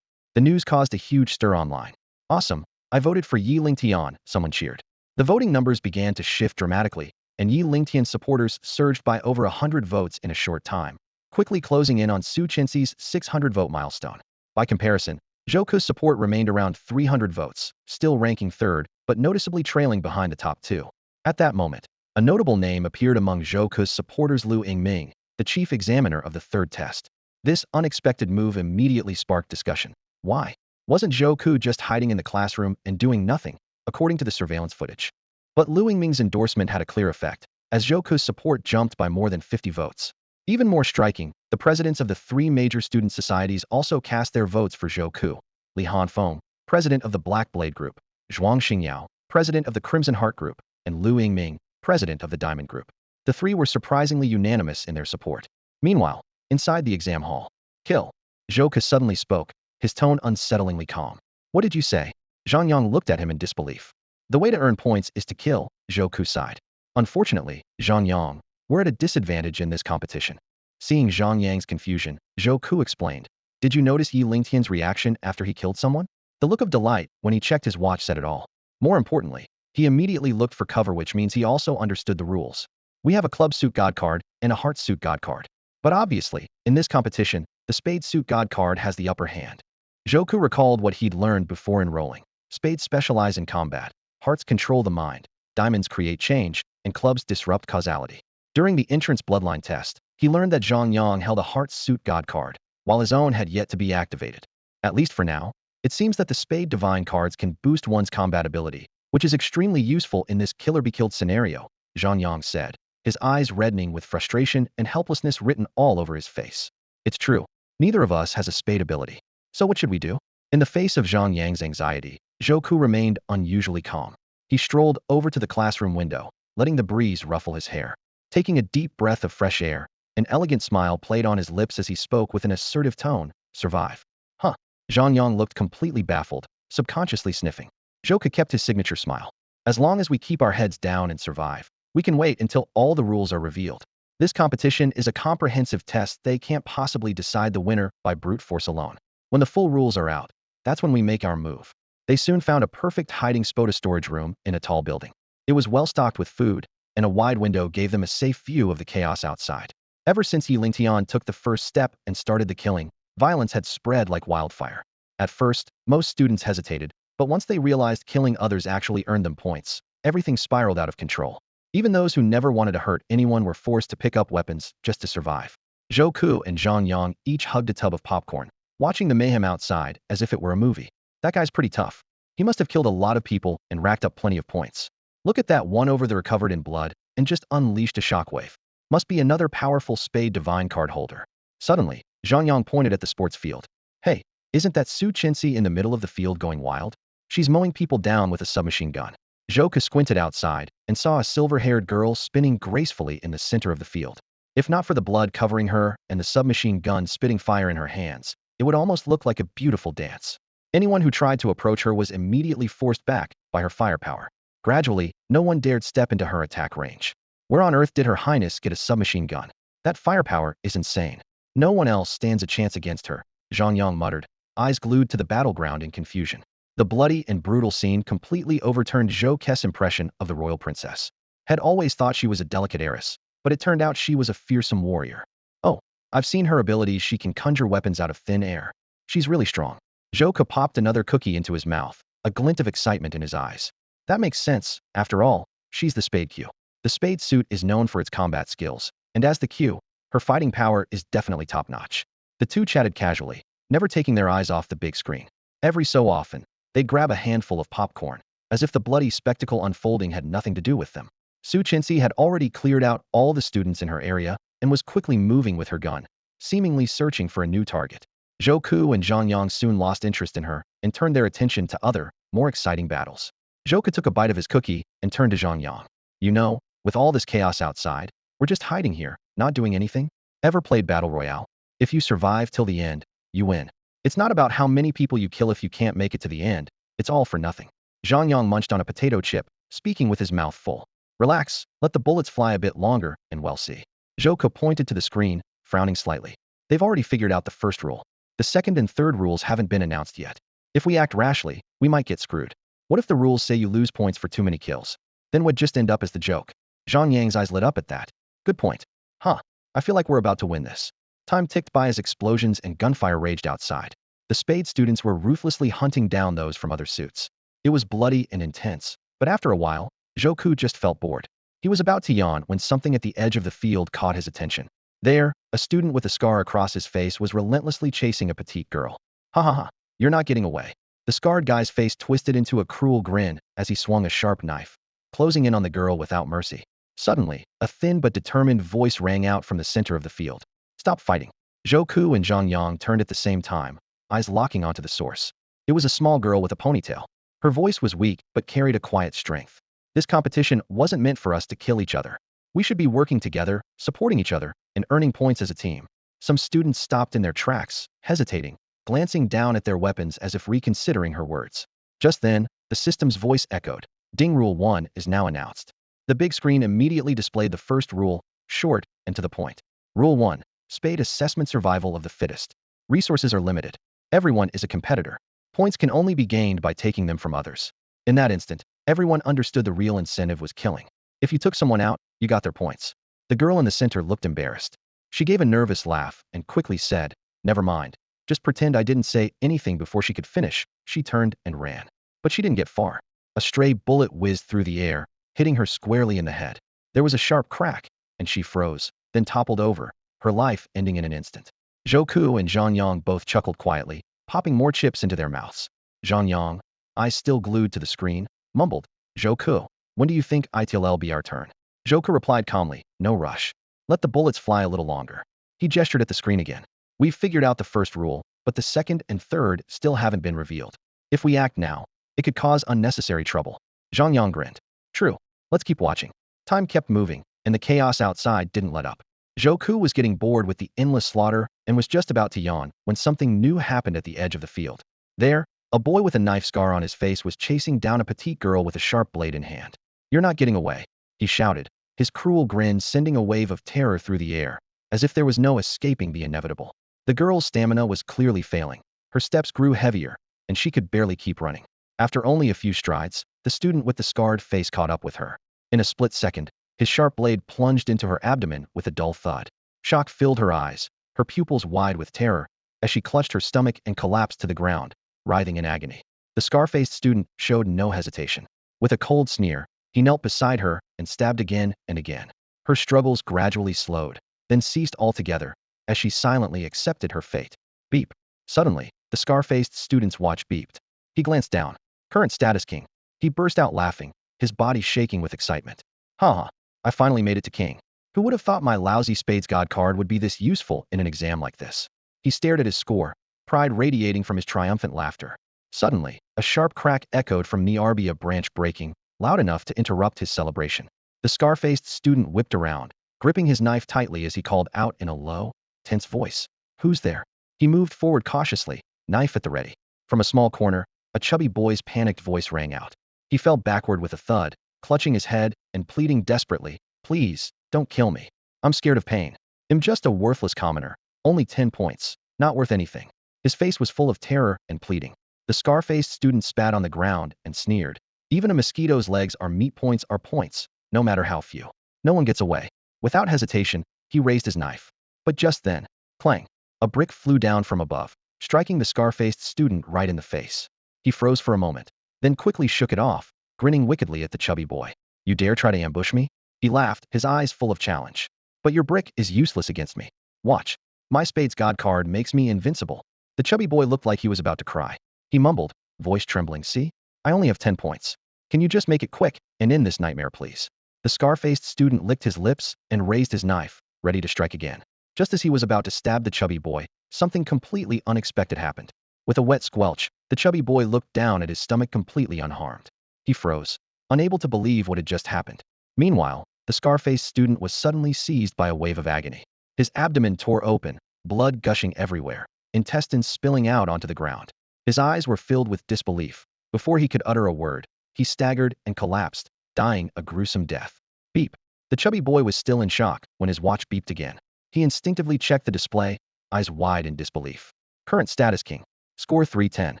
The news caused a huge stir online. Awesome, I voted for Yi Lingtian, someone cheered. The voting numbers began to shift dramatically, and Yi Lingtian supporters surged by over 100 votes in a short time, quickly closing in on Su Qinxi's 600-vote milestone. By comparison, Zhou Ke's support remained around 300 votes, still ranking third, but noticeably trailing behind the top two. At that moment, a notable name appeared among Zhou Ke's supporters: Liu Yingming, the chief examiner of the third test. This unexpected move immediately sparked discussion. Why? Wasn't Zhou Ke just hiding in the classroom and doing nothing, according to the surveillance footage? But Liu Yingming's endorsement had a clear effect, as Zhou Ke's support jumped by more than 50 votes. Even more striking, the presidents of the three major student societies also cast their votes for Zhou Ke. Li Hanfeng, president of the Black Blade Group, Zhuang Xingyao, president of the Crimson Heart Group, and Liu Yingming, president of the Diamond Group. The three were surprisingly unanimous in their support. Meanwhile, inside the exam hall, Kill. Zhou Ke suddenly spoke, his tone unsettlingly calm. What did you say? Zhang Yang looked at him in disbelief. The way to earn points is to kill, Zhou Ke sighed. Unfortunately, Zhang Yang, we're at a disadvantage in this competition. Seeing Zhang Yang's confusion, Zhou Ke explained. Did you notice Yi Lingtian's reaction after he killed someone? The look of delight when he checked his watch said it all. More importantly, he immediately looked for cover, which means he also understood the rules. We have a club suit god card and a heart suit god card. But obviously, in this competition, the spade suit god card has the upper hand. Zhou Ke recalled what he'd learned before enrolling. Spades specialize in combat, hearts control the mind, diamonds create change, and clubs disrupt causality. During the entrance bloodline test, he learned that Zhang Yang held a heart suit god card, while his own had yet to be activated. At least for now, it seems that the spade divine cards can boost one's combat ability, which is extremely useful in this killer-be-killed scenario, Zhang Yang said, his eyes reddening with frustration and helplessness written all over his face. It's true, neither of us has a spade ability. So what should we do? In the face of Zhang Yang's anxiety, Zhou Ke remained unusually calm. He strolled over to the classroom window, letting the breeze ruffle his hair. Taking a deep breath of fresh air, an elegant smile played on his lips as he spoke with an assertive tone. Survive. Huh. Zhang Yang looked completely baffled, subconsciously sniffing. Zhou Ke kept his signature smile. As long as we keep our heads down and survive, we can wait until all the rules are revealed. This competition is a comprehensive test. They can't possibly decide the winner by brute force alone. When the full rules are out, that's when we make our move. They soon found a perfect hiding spot, a storage room in a tall building. It was well stocked with food, and a wide window gave them a safe view of the chaos outside. Ever since Yi Lingtian took the first step and started the killing, violence had spread like wildfire. At first, most students hesitated, but once they realized killing others actually earned them points, everything spiraled out of control. Even those who never wanted to hurt anyone were forced to pick up weapons just to survive. Zhou Ke and Zhang Yang each hugged a tub of popcorn, watching the mayhem outside as if it were a movie. That guy's pretty tough. He must have killed a lot of people and racked up plenty of points. Look at that one over there covered in blood and just unleashed a shockwave. Must be another powerful spade divine card holder. Suddenly, Zhang Yang pointed at the sports field. Hey, isn't that Su Qinxi in the middle of the field going wild? She's mowing people down with a submachine gun. Zhou Ke squinted outside and saw a silver-haired girl spinning gracefully in the center of the field. If not for the blood covering her and the submachine gun spitting fire in her hands, it would almost look like a beautiful dance. Anyone who tried to approach her was immediately forced back by her firepower. Gradually, no one dared step into her attack range. Where on earth did Her Highness get a submachine gun? That firepower is insane. No one else stands a chance against her, Zhang Yang muttered, eyes glued to the battleground in confusion. The bloody and brutal scene completely overturned Zhou Ke's impression of the royal princess. Had always thought she was a delicate heiress, but it turned out she was a fearsome warrior. Oh, I've seen her abilities. She can conjure weapons out of thin air. She's really strong. Zhou Ke popped another cookie into his mouth, a glint of excitement in his eyes. That makes sense. After all, she's the spade Q. The spade suit is known for its combat skills, and as the Q, her fighting power is definitely top-notch. The two chatted casually, never taking their eyes off the big screen. Every so often, they'd grab a handful of popcorn, as if the bloody spectacle unfolding had nothing to do with them. Su Chinsi had already cleared out all the students in her area and was quickly moving with her gun, seemingly searching for a new target. Zhou Ku and Zhang Yang soon lost interest in her and turned their attention to other, more exciting battles. Zhou Ku took a bite of his cookie and turned to Zhang Yang. You know, with all this chaos outside, we're just hiding here, not doing anything. Ever played Battle Royale? If you survive till the end, you win. It's not about how many people you kill if you can't make it to the end. It's all for nothing. Zhang Yang munched on a potato chip, speaking with his mouth full. Relax, let the bullets fly a bit longer, and we'll see. Zhou Ku pointed to the screen, frowning slightly. They've already figured out the first rule. The second and third rules haven't been announced yet. If we act rashly, we might get screwed. What if the rules say you lose points for too many kills? Then would just end up as the joke. Zhang Yang's eyes lit up at that. Good point. Huh. I feel like we're about to win this. Time ticked by as explosions and gunfire raged outside. The Spade students were ruthlessly hunting down those from other suits. It was bloody and intense, but after a while, Zhou Ku just felt bored. He was about to yawn when something at the edge of the field caught his attention. There, a student with a scar across his face was relentlessly chasing a petite girl. Ha ha ha, you're not getting away. The scarred guy's face twisted into a cruel grin as he swung a sharp knife, closing in on the girl without mercy. Suddenly, a thin but determined voice rang out from the center of the field. Stop fighting. Zhou Ku and Zhang Yang turned at the same time, eyes locking onto the source. It was a small girl with a ponytail. Her voice was weak but carried a quiet strength. This competition wasn't meant for us to kill each other. We should be working together, supporting each other, and earning points as a team. Some students stopped in their tracks, hesitating, glancing down at their weapons as if reconsidering her words. Just then, the system's voice echoed. Ding Rule 1 is now announced. The big screen immediately displayed the first rule, short and to the point. Rule 1. Spade Assessment Survival of the Fittest. Resources are limited. Everyone is a competitor. Points can only be gained by taking them from others. In that instant, everyone understood the real incentive was killing. If you took someone out, you got their points. The girl in the center looked embarrassed. She gave a nervous laugh and quickly said, "Never mind. Just pretend I didn't say anything before she could finish." She turned and ran. But she didn't get far. A stray bullet whizzed through the air, hitting her squarely in the head. There was a sharp crack, and she froze, then toppled over, her life ending in an instant. Zhou Ku and Zhang Yang both chuckled quietly, popping more chips into their mouths. Zhang Yang, eyes still glued to the screen, mumbled, "Zhou Ku, when do you think it'll be our turn?" Zhou Ku replied calmly, "No rush. Let the bullets fly a little longer." He gestured at the screen again. "We've figured out the first rule, but the second and third still haven't been revealed. If we act now, it could cause unnecessary trouble." Zhang Yang grinned. "True. Let's keep watching." Time kept moving, and the chaos outside didn't let up. Zhou Ku was getting bored with the endless slaughter and was just about to yawn when something new happened at the edge of the field. There, a boy with a knife scar on his face was chasing down a petite girl with a sharp blade in hand. "You're not getting away," he shouted, his cruel grin sending a wave of terror through the air, as if there was no escaping the inevitable. The girl's stamina was clearly failing. Her steps grew heavier, and she could barely keep running. After only a few strides, the student with the scarred face caught up with her. In a split second, his sharp blade plunged into her abdomen with a dull thud. Shock filled her eyes, her pupils wide with terror, as she clutched her stomach and collapsed to the ground, writhing in agony. The scar-faced student showed no hesitation. With a cold sneer, he knelt beside her and stabbed again and again. Her struggles gradually slowed, then ceased altogether, as she silently accepted her fate. Beep. Suddenly, the scar-faced student's watch beeped. He glanced down. Current status king. He burst out laughing, his body shaking with excitement. "Ha! I finally made it to king. Who would have thought my lousy Spades God card would be this useful in an exam like this?" He stared at his score, pride radiating from his triumphant laughter. Suddenly, a sharp crack echoed from nearby, a branch breaking, loud enough to interrupt his celebration. The scar-faced student whipped around, gripping his knife tightly as he called out in a low, tense voice, "Who's there?" He moved forward cautiously, knife at the ready. From a small corner, a chubby boy's panicked voice rang out. He fell backward with a thud, clutching his head and pleading desperately, "Please, don't kill me. I'm scared of pain. I'm just a worthless commoner. Only 10 points. Not worth anything." His face was full of terror and pleading. The scar-faced student spat on the ground and sneered. "Even a mosquito's legs are meat points are points, no matter how few. No one gets away." Without hesitation, he raised his knife. But just then, clang, a brick flew down from above, striking the scar-faced student right in the face. He froze for a moment, then quickly shook it off, grinning wickedly at the chubby boy. "You dare try to ambush me?" He laughed, his eyes full of challenge. "But your brick is useless against me. Watch. My Spades God card makes me invincible." The chubby boy looked like he was about to cry. He mumbled, voice trembling, "See? I only have 10 points. Can you just make it quick and end this nightmare, please?" The The scar-faced student licked his lips and raised his knife, ready to strike again. Just as he was about to stab the chubby boy, something completely unexpected happened. With a wet squelch, the chubby boy looked down at his stomach completely unharmed. He froze, unable to believe what had just happened. Meanwhile, the scar-faced student was suddenly seized by a wave of agony. His abdomen tore open, blood gushing everywhere, intestines spilling out onto the ground. His eyes were filled with disbelief. Before he could utter a word, he staggered and collapsed, dying a gruesome death. Beep. The chubby boy was still in shock when his watch beeped again. He instinctively checked the display, eyes wide in disbelief. Current status king. Score 310.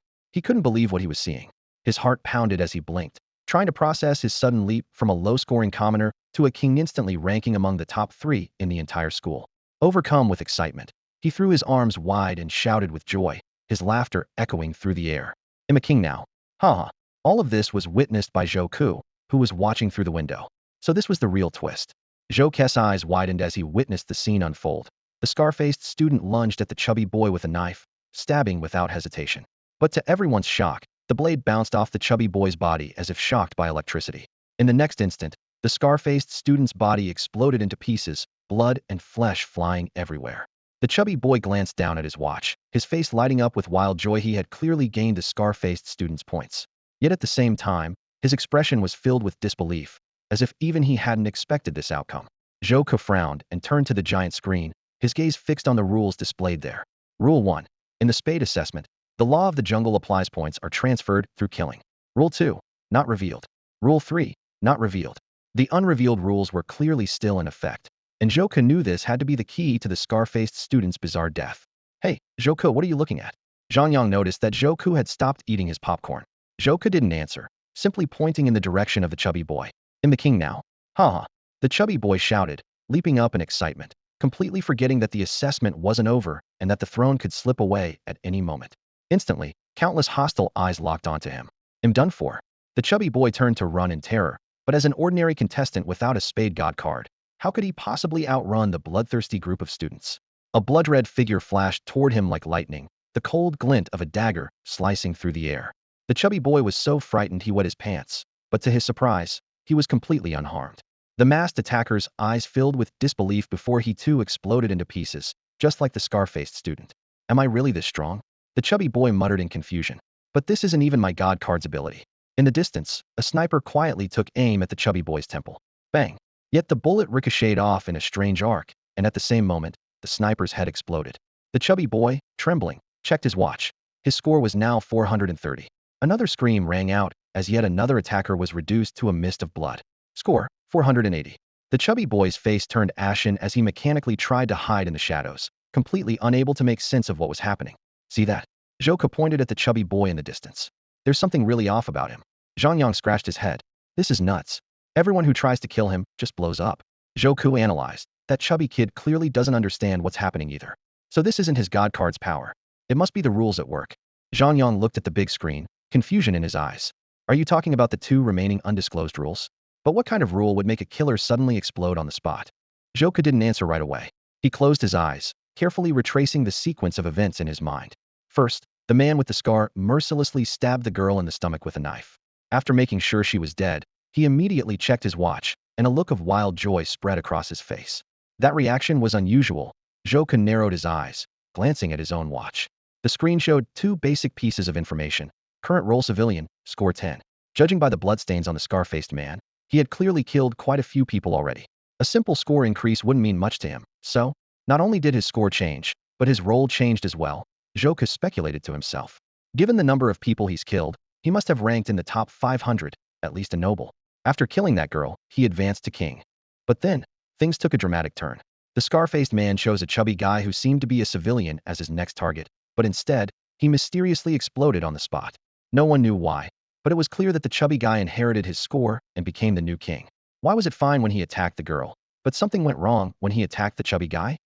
He couldn't believe what he was seeing. His heart pounded as he blinked, trying to process his sudden leap from a low-scoring commoner to a king instantly ranking among the top 3 in the entire school. Overcome with excitement, he threw his arms wide and shouted with joy, his laughter echoing through the air. I'm a king now. Haha. All of this was witnessed by Zhou Ku, who was watching through the window. So this was the real twist. Zhou Ku's eyes widened as he witnessed the scene unfold. The scar-faced student lunged at the chubby boy with a knife, stabbing without hesitation. But to everyone's shock, the blade bounced off the chubby boy's body as if shocked by electricity. In the next instant, the scar-faced student's body exploded into pieces, blood and flesh flying everywhere. The chubby boy glanced down at his watch, his face lighting up with wild joy. He had clearly gained the scar-faced student's points. Yet at the same time, his expression was filled with disbelief, as if even he hadn't expected this outcome. Zhou Ku frowned and turned to the giant screen, his gaze fixed on the rules displayed there. Rule 1. In the Spade assessment, the law of the jungle applies. Points are transferred through killing. Rule 2. Not revealed. Rule 3. Not revealed. The unrevealed rules were clearly still in effect, and Zhou Ku knew this had to be the key to the scar-faced student's bizarre death. Hey, Zhou Ku, what are you looking at? Zhang Yang noticed that Zhou Ku had stopped eating his popcorn. Zhou Ku didn't answer, simply pointing in the direction of the chubby boy. I'm the king now. Haha. The chubby boy shouted, leaping up in excitement, completely forgetting that the assessment wasn't over and that the throne could slip away at any moment. Instantly, countless hostile eyes locked onto him. I'm done for. The chubby boy turned to run in terror, but as an ordinary contestant without a spade god card, how could he possibly outrun the bloodthirsty group of students? A blood-red figure flashed toward him like lightning, the cold glint of a dagger slicing through the air. The chubby boy was so frightened he wet his pants, but to his surprise, he was completely unharmed. The masked attacker's eyes filled with disbelief before he too exploded into pieces, just like the scar-faced student. Am I really this strong? The chubby boy muttered in confusion. But this isn't even my god card's ability. In the distance, a sniper quietly took aim at the chubby boy's temple. Bang! Yet the bullet ricocheted off in a strange arc, and at the same moment, the sniper's head exploded. The chubby boy, trembling, checked his watch. His score was now 430. Another scream rang out, as yet another attacker was reduced to a mist of blood. Score, 480. The chubby boy's face turned ashen as he mechanically tried to hide in the shadows, completely unable to make sense of what was happening. See that? Zhou Ku pointed at the chubby boy in the distance. There's something really off about him. Zhang Yang scratched his head. This is nuts. Everyone who tries to kill him just blows up. Zhou Ku analyzed. That chubby kid clearly doesn't understand what's happening either. So this isn't his god card's power. It must be the rules at work. Zhang Yang looked at the big screen, confusion in his eyes. Are you talking about the 2 remaining undisclosed rules? But what kind of rule would make a killer suddenly explode on the spot? Zhou Ku didn't answer right away. He closed his eyes, carefully retracing the sequence of events in his mind. First, the man with the scar mercilessly stabbed the girl in the stomach with a knife. After making sure she was dead, he immediately checked his watch, and a look of wild joy spread across his face. That reaction was unusual. Zhou Ku narrowed his eyes, glancing at his own watch. The screen showed 2 basic pieces of information. Current role civilian, score 10. Judging by the bloodstains on the scar-faced man, he had clearly killed quite a few people already. A simple score increase wouldn't mean much to him, so, not only did his score change, but his role changed as well. Zhou Ku speculated to himself. Given the number of people he's killed, he must have ranked in the top 500, at least a noble. After killing that girl, he advanced to king. But then, things took a dramatic turn. The scar-faced man chose a chubby guy who seemed to be a civilian as his next target, but instead, he mysteriously exploded on the spot. No one knew why, but it was clear that the chubby guy inherited his score and became the new king. Why was it fine when he attacked the girl, but something went wrong when he attacked the chubby guy?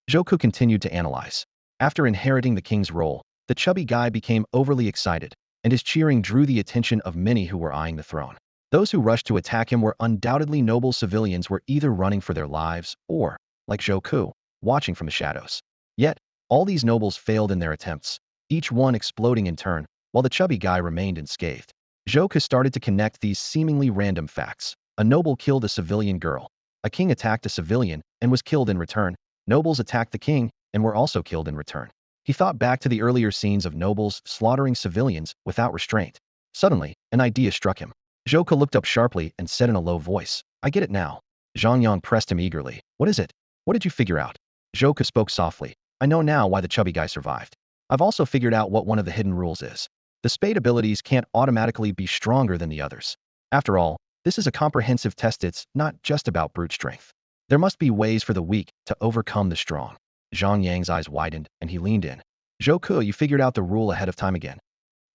Zhou Ku continued to analyze. After inheriting the king's role, the chubby guy became overly excited, and his cheering drew the attention of many who were eyeing the throne. Those who rushed to attack him were undoubtedly noble civilians were either running for their lives or, like Zhou Ku, watching from the shadows. Yet, all these nobles failed in their attempts, each one exploding in turn, while the chubby guy remained unscathed. Zhou Ku started to connect these seemingly random facts. A noble killed a civilian girl. A king attacked a civilian and was killed in return. Nobles attacked the king and were also killed in return. He thought back to the earlier scenes of nobles slaughtering civilians without restraint. Suddenly, an idea struck him. Zhouke looked up sharply and said in a low voice, "I get it now." Zhang Yang pressed him eagerly. "What is it? What did you figure out?" Zhouke spoke softly. "I know now why the chubby guy survived. I've also figured out what one of the hidden rules is. The spade abilities can't automatically be stronger than the others. After all, this is a comprehensive test. It's not just about brute strength. There must be ways for the weak to overcome the strong." Zhang Yang's eyes widened and he leaned in. "Zhouke, you figured out the rule ahead of time again."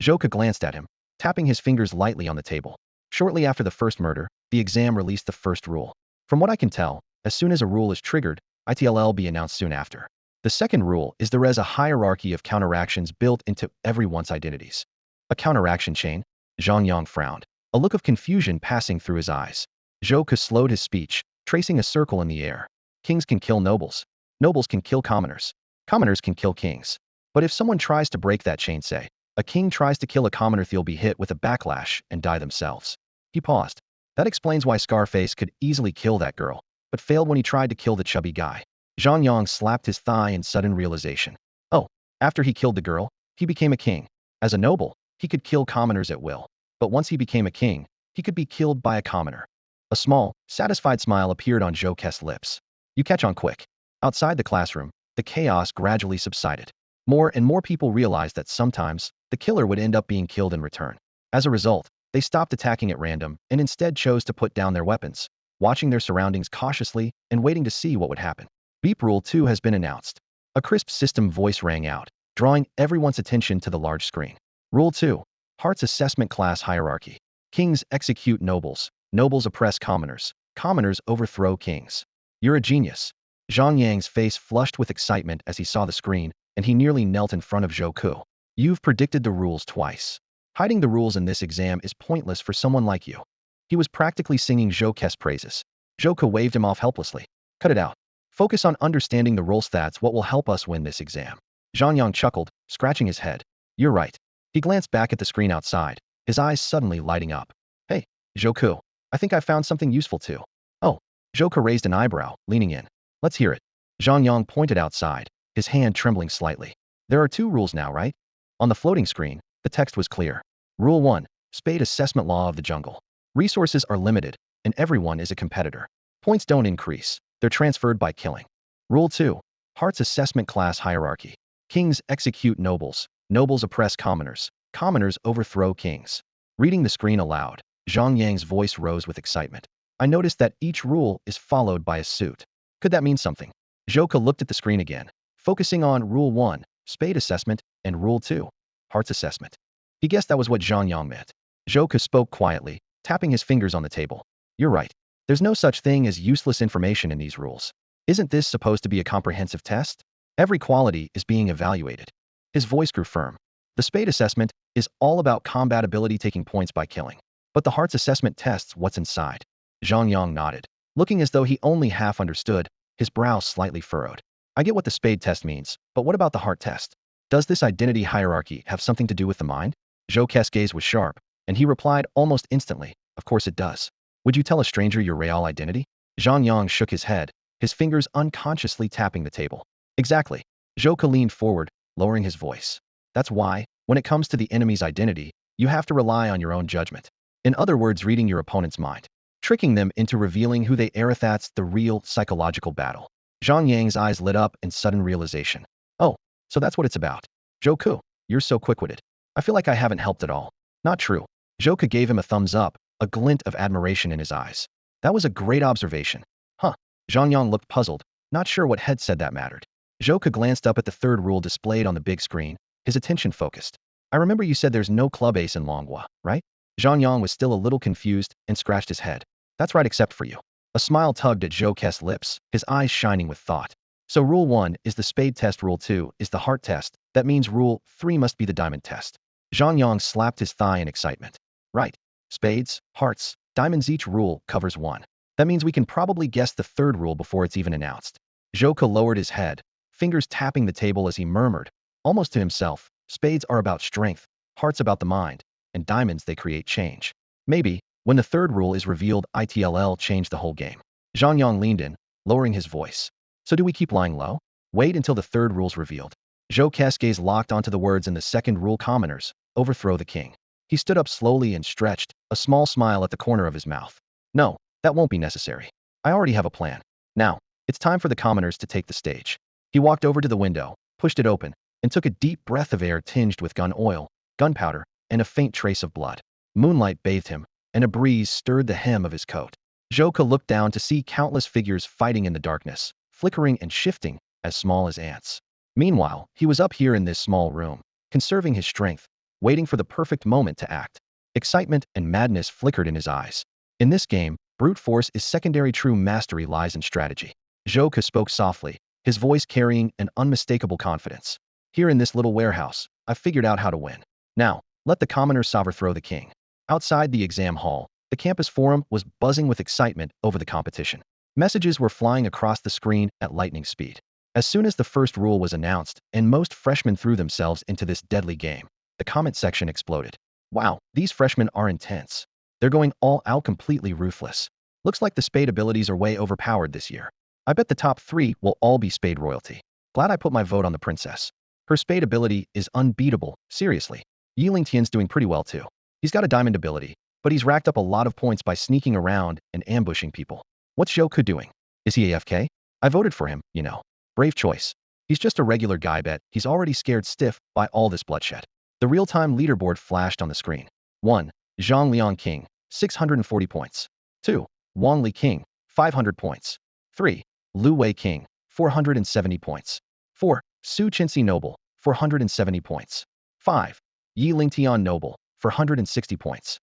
Zhouke glanced at him, tapping his fingers lightly on the table. Shortly after the first murder, the exam released the first rule. From what I can tell, as soon as a rule is triggered, it'll be announced soon after. The second rule is there is a hierarchy of counteractions built into everyone's identities. A counteraction chain? Zhang Yang frowned, a look of confusion passing through his eyes. Zhouke slowed his speech, tracing a circle in the air. Kings can kill nobles. Nobles can kill commoners. Commoners can kill kings. But if someone tries to break that chain, say, a king tries to kill a commoner, they'll be hit with a backlash and die themselves. He paused. That explains why Scarface could easily kill that girl, but failed when he tried to kill the chubby guy. Zhang Yang slapped his thigh in sudden realization. Oh, after he killed the girl, he became a king. As a noble, he could kill commoners at will. But once he became a king, he could be killed by a commoner. A small, satisfied smile appeared on Zhouke's lips. You catch on quick. Outside the classroom, the chaos gradually subsided. More and more people realized that sometimes, the killer would end up being killed in return. As a result, they stopped attacking at random and instead chose to put down their weapons, watching their surroundings cautiously and waiting to see what would happen. Beep Rule 2 has been announced. A crisp system voice rang out, drawing everyone's attention to the large screen. Rule 2. Heart's assessment class hierarchy. Kings execute nobles. Nobles oppress commoners. Commoners overthrow kings. You're a genius. Zhang Yang's face flushed with excitement as he saw the screen, and he nearly knelt in front of Zhouke. You've predicted the rules twice. Hiding the rules in this exam is pointless for someone like you. He was practically singing Zhouke's praises. Zhouke waved him off helplessly. Cut it out. Focus on understanding the rules. That's what will help us win this exam. Zhang Yang chuckled, scratching his head. You're right. He glanced back at the screen outside, his eyes suddenly lighting up. Hey, Zhouke, I think I found something useful too. Oh, Zhouke raised an eyebrow, leaning in. Let's hear it. Zhang Yang pointed outside, his hand trembling slightly. There are 2 rules now, right? On the floating screen, the text was clear. Rule 1. Spade assessment law of the jungle. Resources are limited, and everyone is a competitor. Points don't increase. They're transferred by killing. Rule 2. Heart's assessment class hierarchy. Kings execute nobles. Nobles oppress commoners. Commoners overthrow kings. Reading the screen aloud, Zhang Yang's voice rose with excitement. I noticed that each rule is followed by a suit. Could that mean something? Zhouke looked at the screen again, focusing on Rule 1, Spade assessment, and Rule 2, Heart's assessment. He guessed that was what Zhang Yang meant. Zhouke spoke quietly, tapping his fingers on the table. You're right. There's no such thing as useless information in these rules. Isn't this supposed to be a comprehensive test? Every quality is being evaluated. His voice grew firm. The Spade assessment is all about combat ability, taking points by killing. But the Heart's assessment tests what's inside. Zhang Yang nodded, looking as though he only half understood, his brow slightly furrowed. I get what the Spade test means, but what about the Heart test? Does this identity hierarchy have something to do with the mind? Zhouke's gaze was sharp, and he replied almost instantly, of course it does. Would you tell a stranger your real identity? Zhang Yang shook his head, his fingers unconsciously tapping the table. Exactly. Zhouke leaned forward, lowering his voice. That's why, when it comes to the enemy's identity, you have to rely on your own judgment. In other words, reading your opponent's mind. Tricking them into revealing who they are. That's the real psychological battle. Zhang Yang's eyes lit up in sudden realization. Oh, so that's what it's about. Zhouke, you're so quick-witted. I feel like I haven't helped at all. Not true. Zhouke gave him a thumbs up, a glint of admiration in his eyes. That was a great observation. Huh. Zhang Yang looked puzzled, not sure what had said that mattered. Zhouke glanced up at the third rule displayed on the big screen, his attention focused. I remember you said there's no club ace in Longhua, right? Zhang Yang was still a little confused and scratched his head. That's right, except for you. A smile tugged at Zhouke's lips, his eyes shining with thought. So Rule 1 is the Spade test, Rule 2 is the Heart test. That means Rule 3 must be the Diamond test. Zhang Yang slapped his thigh in excitement. Right. Spades, hearts, diamonds, each rule covers 1. That means we can probably guess the third rule before it's even announced. Zhouke lowered his head, fingers tapping the table as he murmured, almost to himself, spades are about strength, hearts about the mind, and diamonds they create change. Maybe, When the third rule is revealed, it'll change the whole game. Zhang Yang leaned in, lowering his voice. So do we keep lying low? Wait until the third rule's revealed. Zhou Ke's gaze locked onto the words in the second rule: commoners, overthrow the king. He stood up slowly and stretched, a small smile at the corner of his mouth. No, that won't be necessary. I already have a plan. Now, it's time for the commoners to take the stage. He walked over to the window, pushed it open, and took a deep breath of air tinged with gun oil, gunpowder, and a faint trace of blood. Moonlight bathed him, and a breeze stirred the hem of his coat. Zhou looked down to see countless figures fighting in the darkness, flickering and shifting, as small as ants. Meanwhile, he was up here in this small room, conserving his strength, waiting for the perfect moment to act. Excitement and madness flickered in his eyes. In this game, brute force is secondary. True mastery lies in strategy. Zhou spoke softly, his voice carrying an unmistakable confidence. Here in this little warehouse, I've figured out how to win. Now, let the commoners overthrow the king. Outside the exam hall, the campus forum was buzzing with excitement over the competition. Messages were flying across the screen at lightning speed. As soon as the first rule was announced, and most freshmen threw themselves into this deadly game, the comment section exploded. Wow, these freshmen are intense. They're going all out, completely ruthless. Looks like the spade abilities are way overpowered this year. I bet the top 3 will all be spade royalty. Glad I put my vote on the princess. Her spade ability is unbeatable, seriously. Yi Lingtian's doing pretty well too. He's got a diamond ability, but he's racked up a lot of points by sneaking around and ambushing people. What's Zhou doing? Is he AFK? I voted for him, you know. Brave choice. He's just a regular guy, bet he's already scared stiff by all this bloodshed. The real-time leaderboard flashed on the screen. 1. Zhang Liang King, 640 points. 2. Wang Li King, 500 points. 3. Lu Wei King, 470 points. 4. Su Qinxi Noble, 470 points. 5. Yi Lingtian Noble, 460 points.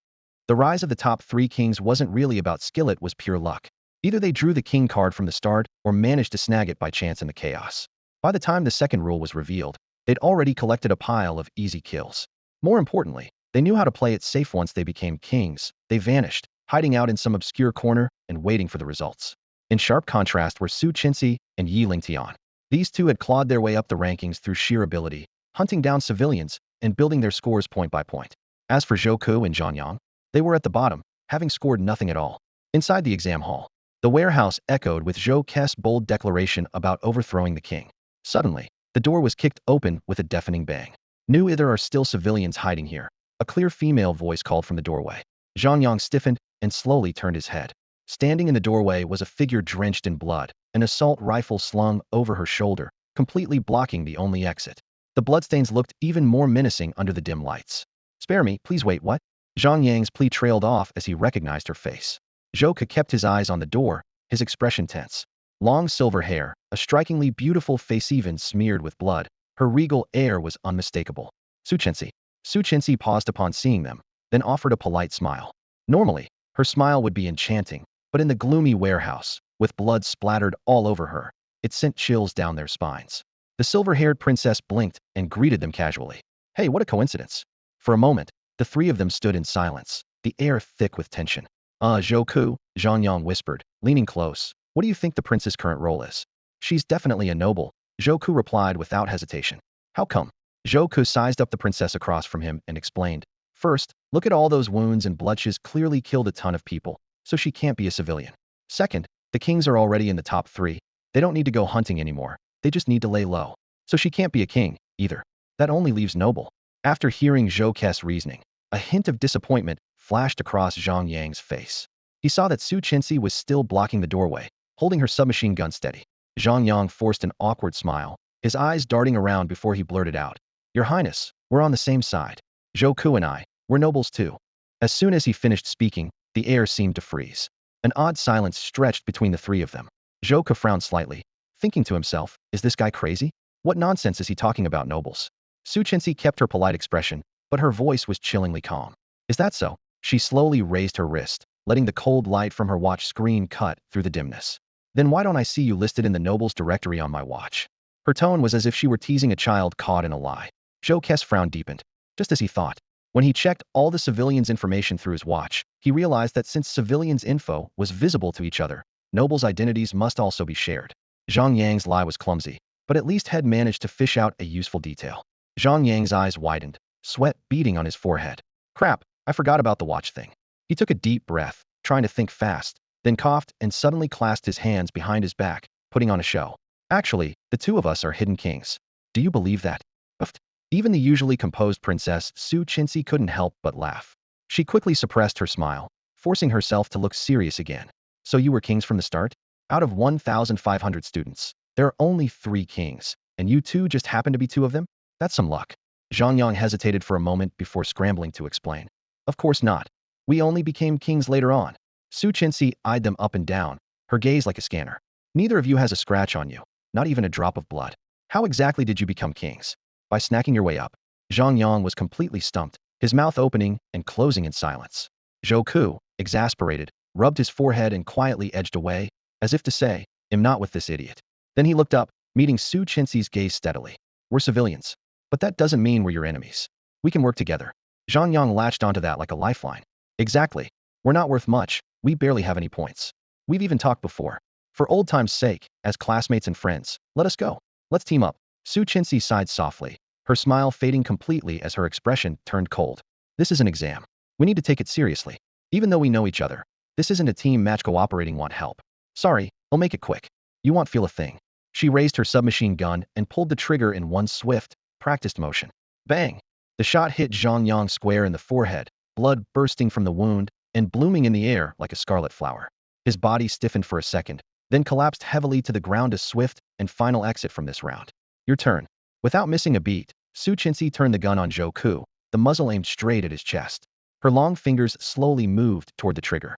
The rise of the top 3 kings wasn't really about skill, it was pure luck. Either they drew the king card from the start or managed to snag it by chance in the chaos. By the time the second rule was revealed, they'd already collected a pile of easy kills. More importantly, they knew how to play it safe. Once they became kings, they vanished, hiding out in some obscure corner and waiting for the results. In sharp contrast were Su Qinxi and Yi Lingtian. These two had clawed their way up the rankings through sheer ability, hunting down civilians and building their scores point by point. As for Zhou and Zhang Yang, they were at the bottom, having scored nothing at all. Inside the exam hall, the warehouse echoed with Zhou Ke's bold declaration about overthrowing the king. Suddenly, the door was kicked open with a deafening bang. Knew there are still civilians hiding here. A clear female voice called from the doorway. Zhang Yang stiffened and slowly turned his head. Standing in the doorway was a figure drenched in blood, an assault rifle slung over her shoulder, completely blocking the only exit. The bloodstains looked even more menacing under the dim lights. Spare me, please. Wait, what? Zhang Yang's plea trailed off as he recognized her face. Zhou kept his eyes on the door, his expression tense. Long silver hair, a strikingly beautiful face even smeared with blood, her regal air was unmistakable. Su Qinxi paused upon seeing them, then offered a polite smile. Normally, her smile would be enchanting, but in the gloomy warehouse, with blood splattered all over her, it sent chills down their spines. The silver-haired princess blinked and greeted them casually. Hey, what a coincidence. For a moment, the 3 of them stood in silence, the air thick with tension. Zhou, Zhang Yang whispered, leaning close. What do you think the prince's current role is? She's definitely a noble, Zhou replied without hesitation. How come? Zhou sized up the princess across from him and explained. First, look at all those wounds and blood. She's clearly killed a ton of people, so she can't be a civilian. Second, the kings are already in the top 3. They don't need to go hunting anymore. They just need to lay low. So she can't be a king, either. That only leaves noble. After hearing Zhou Ke's reasoning, a hint of disappointment flashed across Zhang Yang's face. He saw that Su Qinxi was still blocking the doorway, holding her submachine gun steady. Zhang Yang forced an awkward smile, his eyes darting around before he blurted out. Your Highness, we're on the same side. Zhou and I, we're nobles too. As soon as he finished speaking, the air seemed to freeze. An odd silence stretched between the 3 of them. Zhou frowned slightly, thinking to himself, is this guy crazy? What nonsense is he talking about nobles? Su Qinxi kept her polite expression, but her voice was chillingly calm. Is that so? She slowly raised her wrist, letting the cold light from her watch screen cut through the dimness. Then why don't I see you listed in the nobles directory on my watch? Her tone was as if she were teasing a child caught in a lie. Zhou frown deepened, just as he thought. When he checked all the civilians' information through his watch, he realized that since civilians' info was visible to each other, nobles' identities must also be shared. Zhang Yang's lie was clumsy, but at least had managed to fish out a useful detail. Zhang Yang's eyes widened, sweat beading on his forehead. Crap, I forgot about the watch thing. He took a deep breath, trying to think fast, then coughed and suddenly clasped his hands behind his back, putting on a show. Actually, the two of us are hidden kings. Do you believe that? Uffed. Even the usually composed Princess Su Chinsi couldn't help but laugh. She quickly suppressed her smile, forcing herself to look serious again. So you were kings from the start? Out of 1,500 students, there are only 3 kings, and you two just happen to be 2 of them? That's some luck. Zhang Yang hesitated for a moment before scrambling to explain. Of course not. We only became kings later on. Su Chinsi eyed them up and down, her gaze like a scanner. Neither of you has a scratch on you, not even a drop of blood. How exactly did you become kings? By snacking your way up. Zhang Yang was completely stumped, his mouth opening and closing in silence. Zhou Ku, exasperated, rubbed his forehead and quietly edged away, as if to say, "I'm not with this idiot." Then he looked up, meeting Su Chinsi's gaze steadily. We're civilians. But that doesn't mean we're your enemies. We can work together. Zhang Yang latched onto that like a lifeline. Exactly. We're not worth much, we barely have any points. We've even talked before. For old time's sake, as classmates and friends, let us go. Let's team up. Su Chinsi sighed softly, her smile fading completely as her expression turned cold. This is an exam. We need to take it seriously. Even though we know each other, this isn't a team match. Cooperating want help. Sorry, I'll make it quick. You won't feel a thing. She raised her submachine gun and pulled the trigger in one swift, practiced motion. Bang! The shot hit Zhang Yang square in the forehead, blood bursting from the wound and blooming in the air like a scarlet flower. His body stiffened for a second, then collapsed heavily to the ground. A swift and final exit from this round. Your turn. Without missing a beat, Su Chinsi turned the gun on Zhou Ku, the muzzle aimed straight at his chest. Her long fingers slowly moved toward the trigger.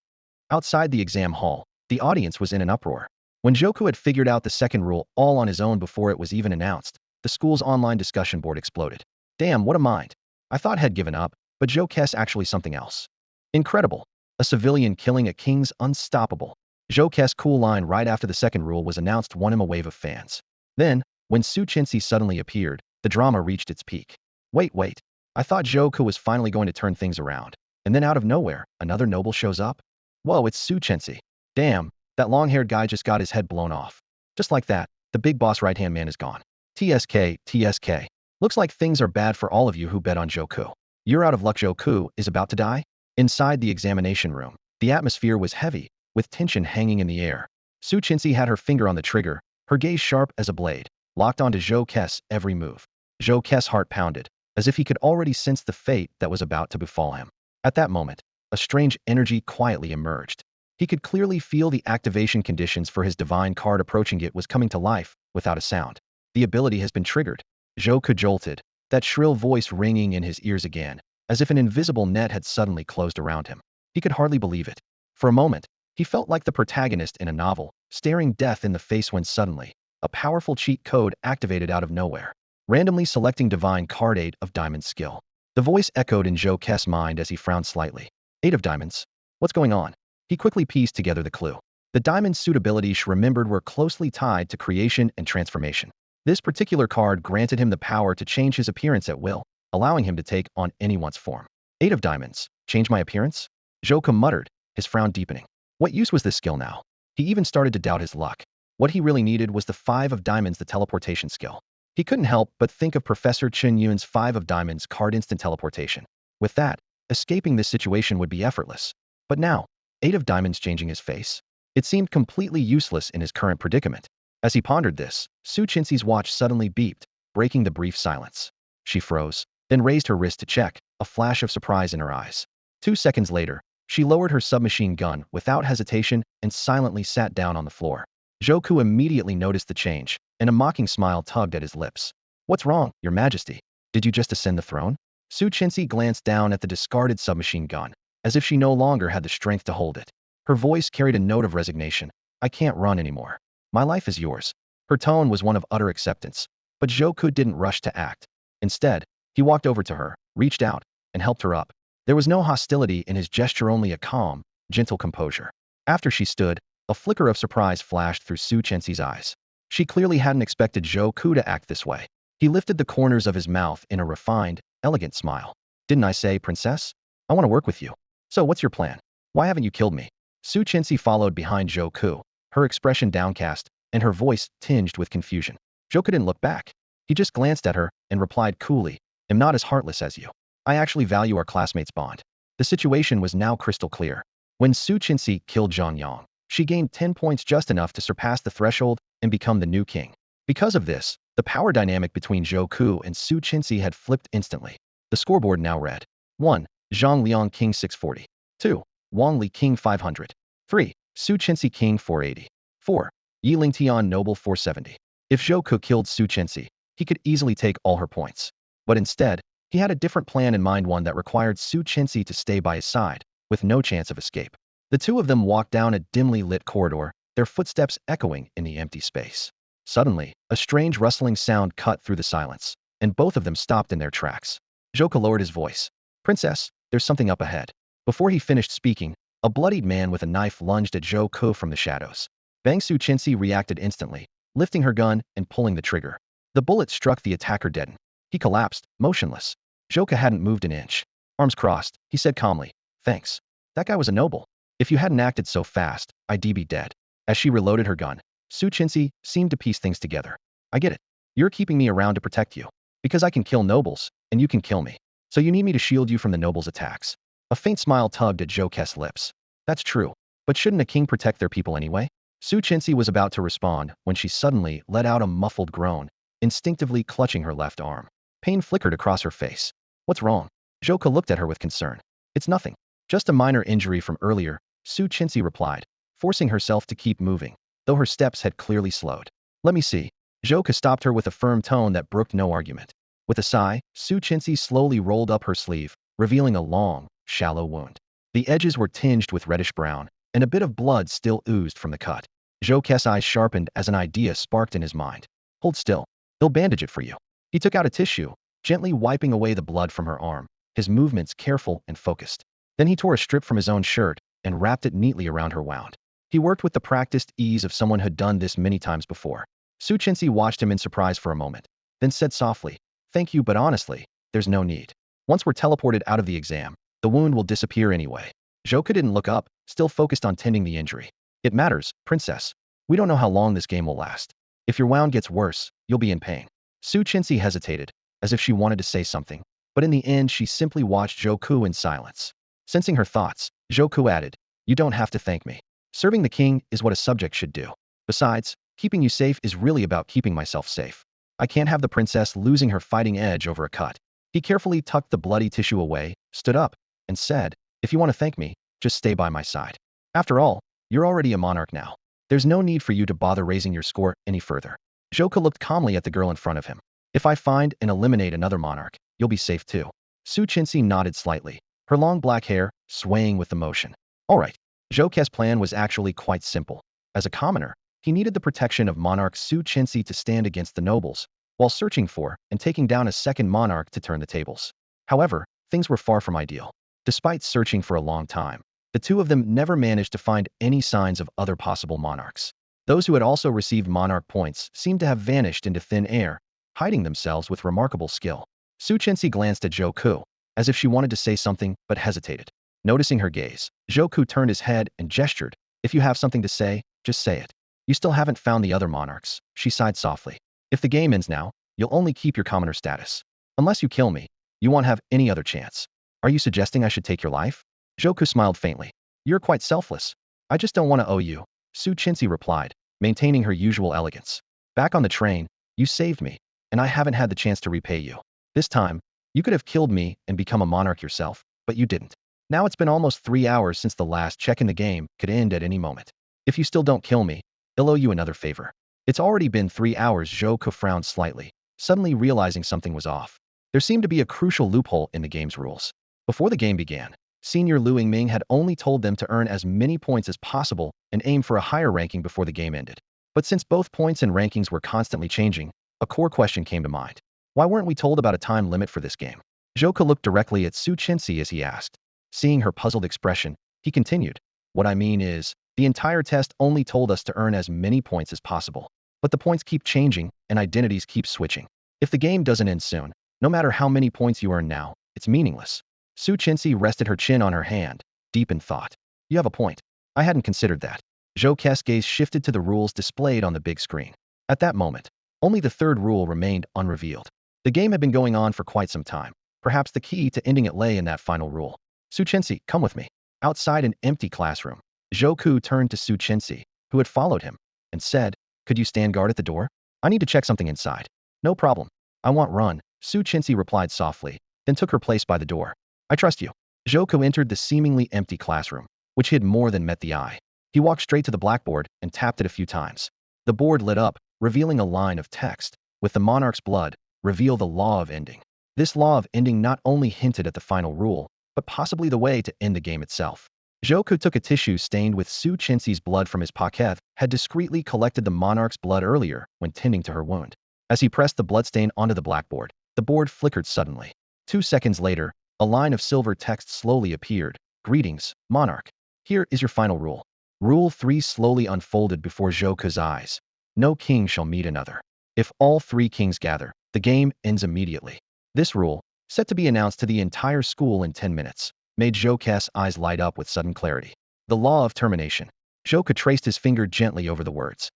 Outside the exam hall, the audience was in an uproar. When Zhou Ku had figured out the second rule all on his own before it was even announced, the school's online discussion board exploded. Damn, what a mind. I thought had given up, but Zhou Ku's actually something else. Incredible. A civilian killing a king's unstoppable. Zhou Ku's cool line right after the second rule was announced won him a wave of fans. Then, when Su Chinsi suddenly appeared, the drama reached its peak. Wait. I thought Zhou Ku was finally going to turn things around. And then out of nowhere, another noble shows up? Whoa, it's Su Chinsi. Damn, that long-haired guy just got his head blown off. Just like that, the big boss right-hand man is gone. TSK. Looks like things are bad for all of you who bet on Zhou Ku. You're out of luck. Zhou Ku is about to die? Inside the examination room, the atmosphere was heavy, with tension hanging in the air. Su Chinsi had her finger on the trigger, her gaze sharp as a blade, locked onto Zhou Ku's every move. Zhou Ku's heart pounded, as if he could already sense the fate that was about to befall him. At that moment, a strange energy quietly emerged. He could clearly feel the activation conditions for his divine card approaching. It was coming to life, without a sound. The ability has been triggered. Zhou Ku jolted, that shrill voice ringing in his ears again, as if an invisible net had suddenly closed around him. He could hardly believe it. For a moment, he felt like the protagonist in a novel, staring death in the face when suddenly, a powerful cheat code activated out of nowhere, randomly selecting divine card 8 of diamonds skill. The voice echoed in Zhou Ku's mind as he frowned slightly. 8 of diamonds? What's going on? He quickly pieced together the clue. The diamond suitability she remembered were closely tied to creation and transformation. This particular card granted him the power to change his appearance at will, allowing him to take on anyone's form. 8 of diamonds. Change my appearance? Zhou Ku muttered, his frown deepening. What use was this skill now? He even started to doubt his luck. What he really needed was the 5 of diamonds, the teleportation skill. He couldn't help but think of Professor Chen Yun's 5 of diamonds card, instant teleportation. With that, escaping this situation would be effortless. But now, 8 of diamonds changing his face? It seemed completely useless in his current predicament. As he pondered this, Su Chinsi's watch suddenly beeped, breaking the brief silence. She froze, then raised her wrist to check, a flash of surprise in her eyes. 2 seconds later, she lowered her submachine gun without hesitation and silently sat down on the floor. Zhou Ku immediately noticed the change, and a mocking smile tugged at his lips. What's wrong, Your Majesty? Did you just ascend the throne? Su Chinsi glanced down at the discarded submachine gun, as if she no longer had the strength to hold it. Her voice carried a note of resignation. I can't run anymore. My life is yours. Her tone was one of utter acceptance, but Zhou Ku didn't rush to act. Instead, he walked over to her, reached out, and helped her up. There was no hostility in his gesture, only a calm, gentle composure. After she stood, a flicker of surprise flashed through Su Chinsi's eyes. She clearly hadn't expected Zhou Ku to act this way. He lifted the corners of his mouth in a refined, elegant smile. Didn't I say, Princess? I want to work with you. So what's your plan? Why haven't you killed me? Su Chinsi followed behind Zhou Ku, her expression downcast, and her voice tinged with confusion. Zhou Ku didn't look back. He just glanced at her and replied coolly, I'm not as heartless as you. I actually value our classmates' bond. The situation was now crystal clear. When Su Qinxi killed Zhang Yang, she gained 10 points, just enough to surpass the threshold and become the new king. Because of this, the power dynamic between Zhou Ku and Su Qinxi had flipped instantly. The scoreboard now read: 1. Zhang Liang king 640. 2. Wang Li king 500. 3. Su Qinxi king 480. 4. Yi Lingtian noble 470. If Zhou Ku killed Su Qinxi, he could easily take all her points. But instead, he had a different plan in mind, one that required Su Qinxi to stay by his side, with no chance of escape. The two of them walked down a dimly lit corridor, their footsteps echoing in the empty space. Suddenly, a strange rustling sound cut through the silence, and both of them stopped in their tracks. Zhou Ku lowered his voice. "Princess, there's something up ahead." Before he finished speaking, a bloodied man with a knife lunged at Zhou Ku from the shadows. Bang Su Qinxi reacted instantly, lifting her gun and pulling the trigger. The bullet struck the attacker dead. He collapsed, motionless. Zhou Ku hadn't moved an inch. Arms crossed, he said calmly, "Thanks. That guy was a noble. If you hadn't acted so fast, I'd be dead." As she reloaded her gun, Su Qinxi seemed to piece things together. "I get it. You're keeping me around to protect you. Because I can kill nobles, and you can kill me. So you need me to shield you from the nobles' attacks." A faint smile tugged at Zhou Ku's lips. "That's true. But shouldn't a king protect their people anyway?" Su Qinxi was about to respond when she suddenly let out a muffled groan, instinctively clutching her left arm. Pain flickered across her face. "What's wrong?" Zhou Ku looked at her with concern. "It's nothing. Just a minor injury from earlier," Su Qinxi replied, forcing herself to keep moving, though her steps had clearly slowed. "Let me see." Zhou Ku stopped her with a firm tone that brooked no argument. With a sigh, Su Qinxi slowly rolled up her sleeve, revealing a long, shallow wound. The edges were tinged with reddish-brown, and a bit of blood still oozed from the cut. Zhou Ku's eyes sharpened as an idea sparked in his mind. "Hold still. He'll bandage it for you." He took out a tissue, gently wiping away the blood from her arm, his movements careful and focused. Then he tore a strip from his own shirt and wrapped it neatly around her wound. He worked with the practiced ease of someone who'd done this many times before. Su Qinxi watched him in surprise for a moment, then said softly, "Thank you, but honestly, there's no need. Once we're teleported out of the exam, the wound will disappear anyway." Zhou Ku didn't look up, still focused on tending the injury. "It matters, princess. We don't know how long this game will last. If your wound gets worse, you'll be in pain." Su Qinxi hesitated, as if she wanted to say something, but in the end she simply watched Zhou Ku in silence. Sensing her thoughts, Zhou Ku added, "You don't have to thank me. Serving the king is what a subject should do. Besides, keeping you safe is really about keeping myself safe. I can't have the princess losing her fighting edge over a cut." He carefully tucked the bloody tissue away, stood up, and said, "If you want to thank me, just stay by my side. After all, you're already a monarch now. There's no need for you to bother raising your score any further." Zhou Ku looked calmly at the girl in front of him. "If I find and eliminate another monarch, you'll be safe too." Su Qinxi nodded slightly, her long black hair swaying with the motion. All right. Zhou Ku's plan was actually quite simple. As a commoner, he needed the protection of monarch Su Qinxi to stand against the nobles, while searching for and taking down a second monarch to turn the tables. However, things were far from ideal. Despite searching for a long time, the two of them never managed to find any signs of other possible monarchs. Those who had also received monarch points seemed to have vanished into thin air, hiding themselves with remarkable skill. Su Qinxi glanced at Zhou Ku, as if she wanted to say something but hesitated. Noticing her gaze, Zhou Ku turned his head and gestured. "If you have something to say, just say it." "You still haven't found the other monarchs," she sighed softly. "If the game ends now, you'll only keep your commoner status. Unless you kill me, you won't have any other chance." "Are you suggesting I should take your life?" Zhou Ku smiled faintly. "You're quite selfless. I just don't want to owe you," Su Qinxi replied, maintaining her usual elegance. "Back on the train, you saved me, and I haven't had the chance to repay you. This time, you could have killed me and become a monarch yourself, but you didn't. Now it's been almost 3 hours since the last check in the game could end at any moment. If you still don't kill me, I'll owe you another favor." "It's already been 3 hours," Zhou Ku frowned slightly, suddenly realizing something was off. There seemed to be a crucial loophole in the game's rules. Before the game began, Senior Lu Yingming had only told them to earn as many points as possible and aim for a higher ranking before the game ended. But since both points and rankings were constantly changing, a core question came to mind. Why weren't we told about a time limit for this game? Zhou Ku looked directly at Su Qinxi as he asked. Seeing her puzzled expression, he continued, "What I mean is, the entire test only told us to earn as many points as possible. But the points keep changing and identities keep switching. If the game doesn't end soon, no matter how many points you earn now, it's meaningless." Su Qinxi rested her chin on her hand, deep in thought. "You have a point. I hadn't considered that." Zhou Ku's gaze shifted to the rules displayed on the big screen. At that moment, only the third rule remained unrevealed. The game had been going on for quite some time. Perhaps the key to ending it lay in that final rule. Su Chenxi, come with me. Outside an empty classroom, Zhou Ku turned to Su Chenxi, who had followed him, and said, could you stand guard at the door? I need to check something inside. No problem. I want run, Su Chenxi replied softly, then took her place by the door. I trust you. Zhou Ku entered the seemingly empty classroom, which hid more than met the eye. He walked straight to the blackboard and tapped it a few times. The board lit up, revealing a line of text. With the monarch's blood, reveal the law of ending. This law of ending not only hinted at the final rule, but possibly the way to end the game itself. Zhou Ku took a tissue stained with Su Chenxi's blood from his pocket, had discreetly collected the monarch's blood earlier when tending to her wound. As he pressed the bloodstain onto the blackboard, the board flickered suddenly. 2 seconds later, a line of silver text slowly appeared. Greetings, monarch. Here is your final rule. Rule 3 slowly unfolded before Zhou Ku's eyes. No king shall meet another. If all 3 kings gather, the game ends immediately. This rule, set to be announced to the entire school in 10 minutes, made Zhou Ku's eyes light up with sudden clarity. The law of termination. Zhou Ku traced his finger gently over the words.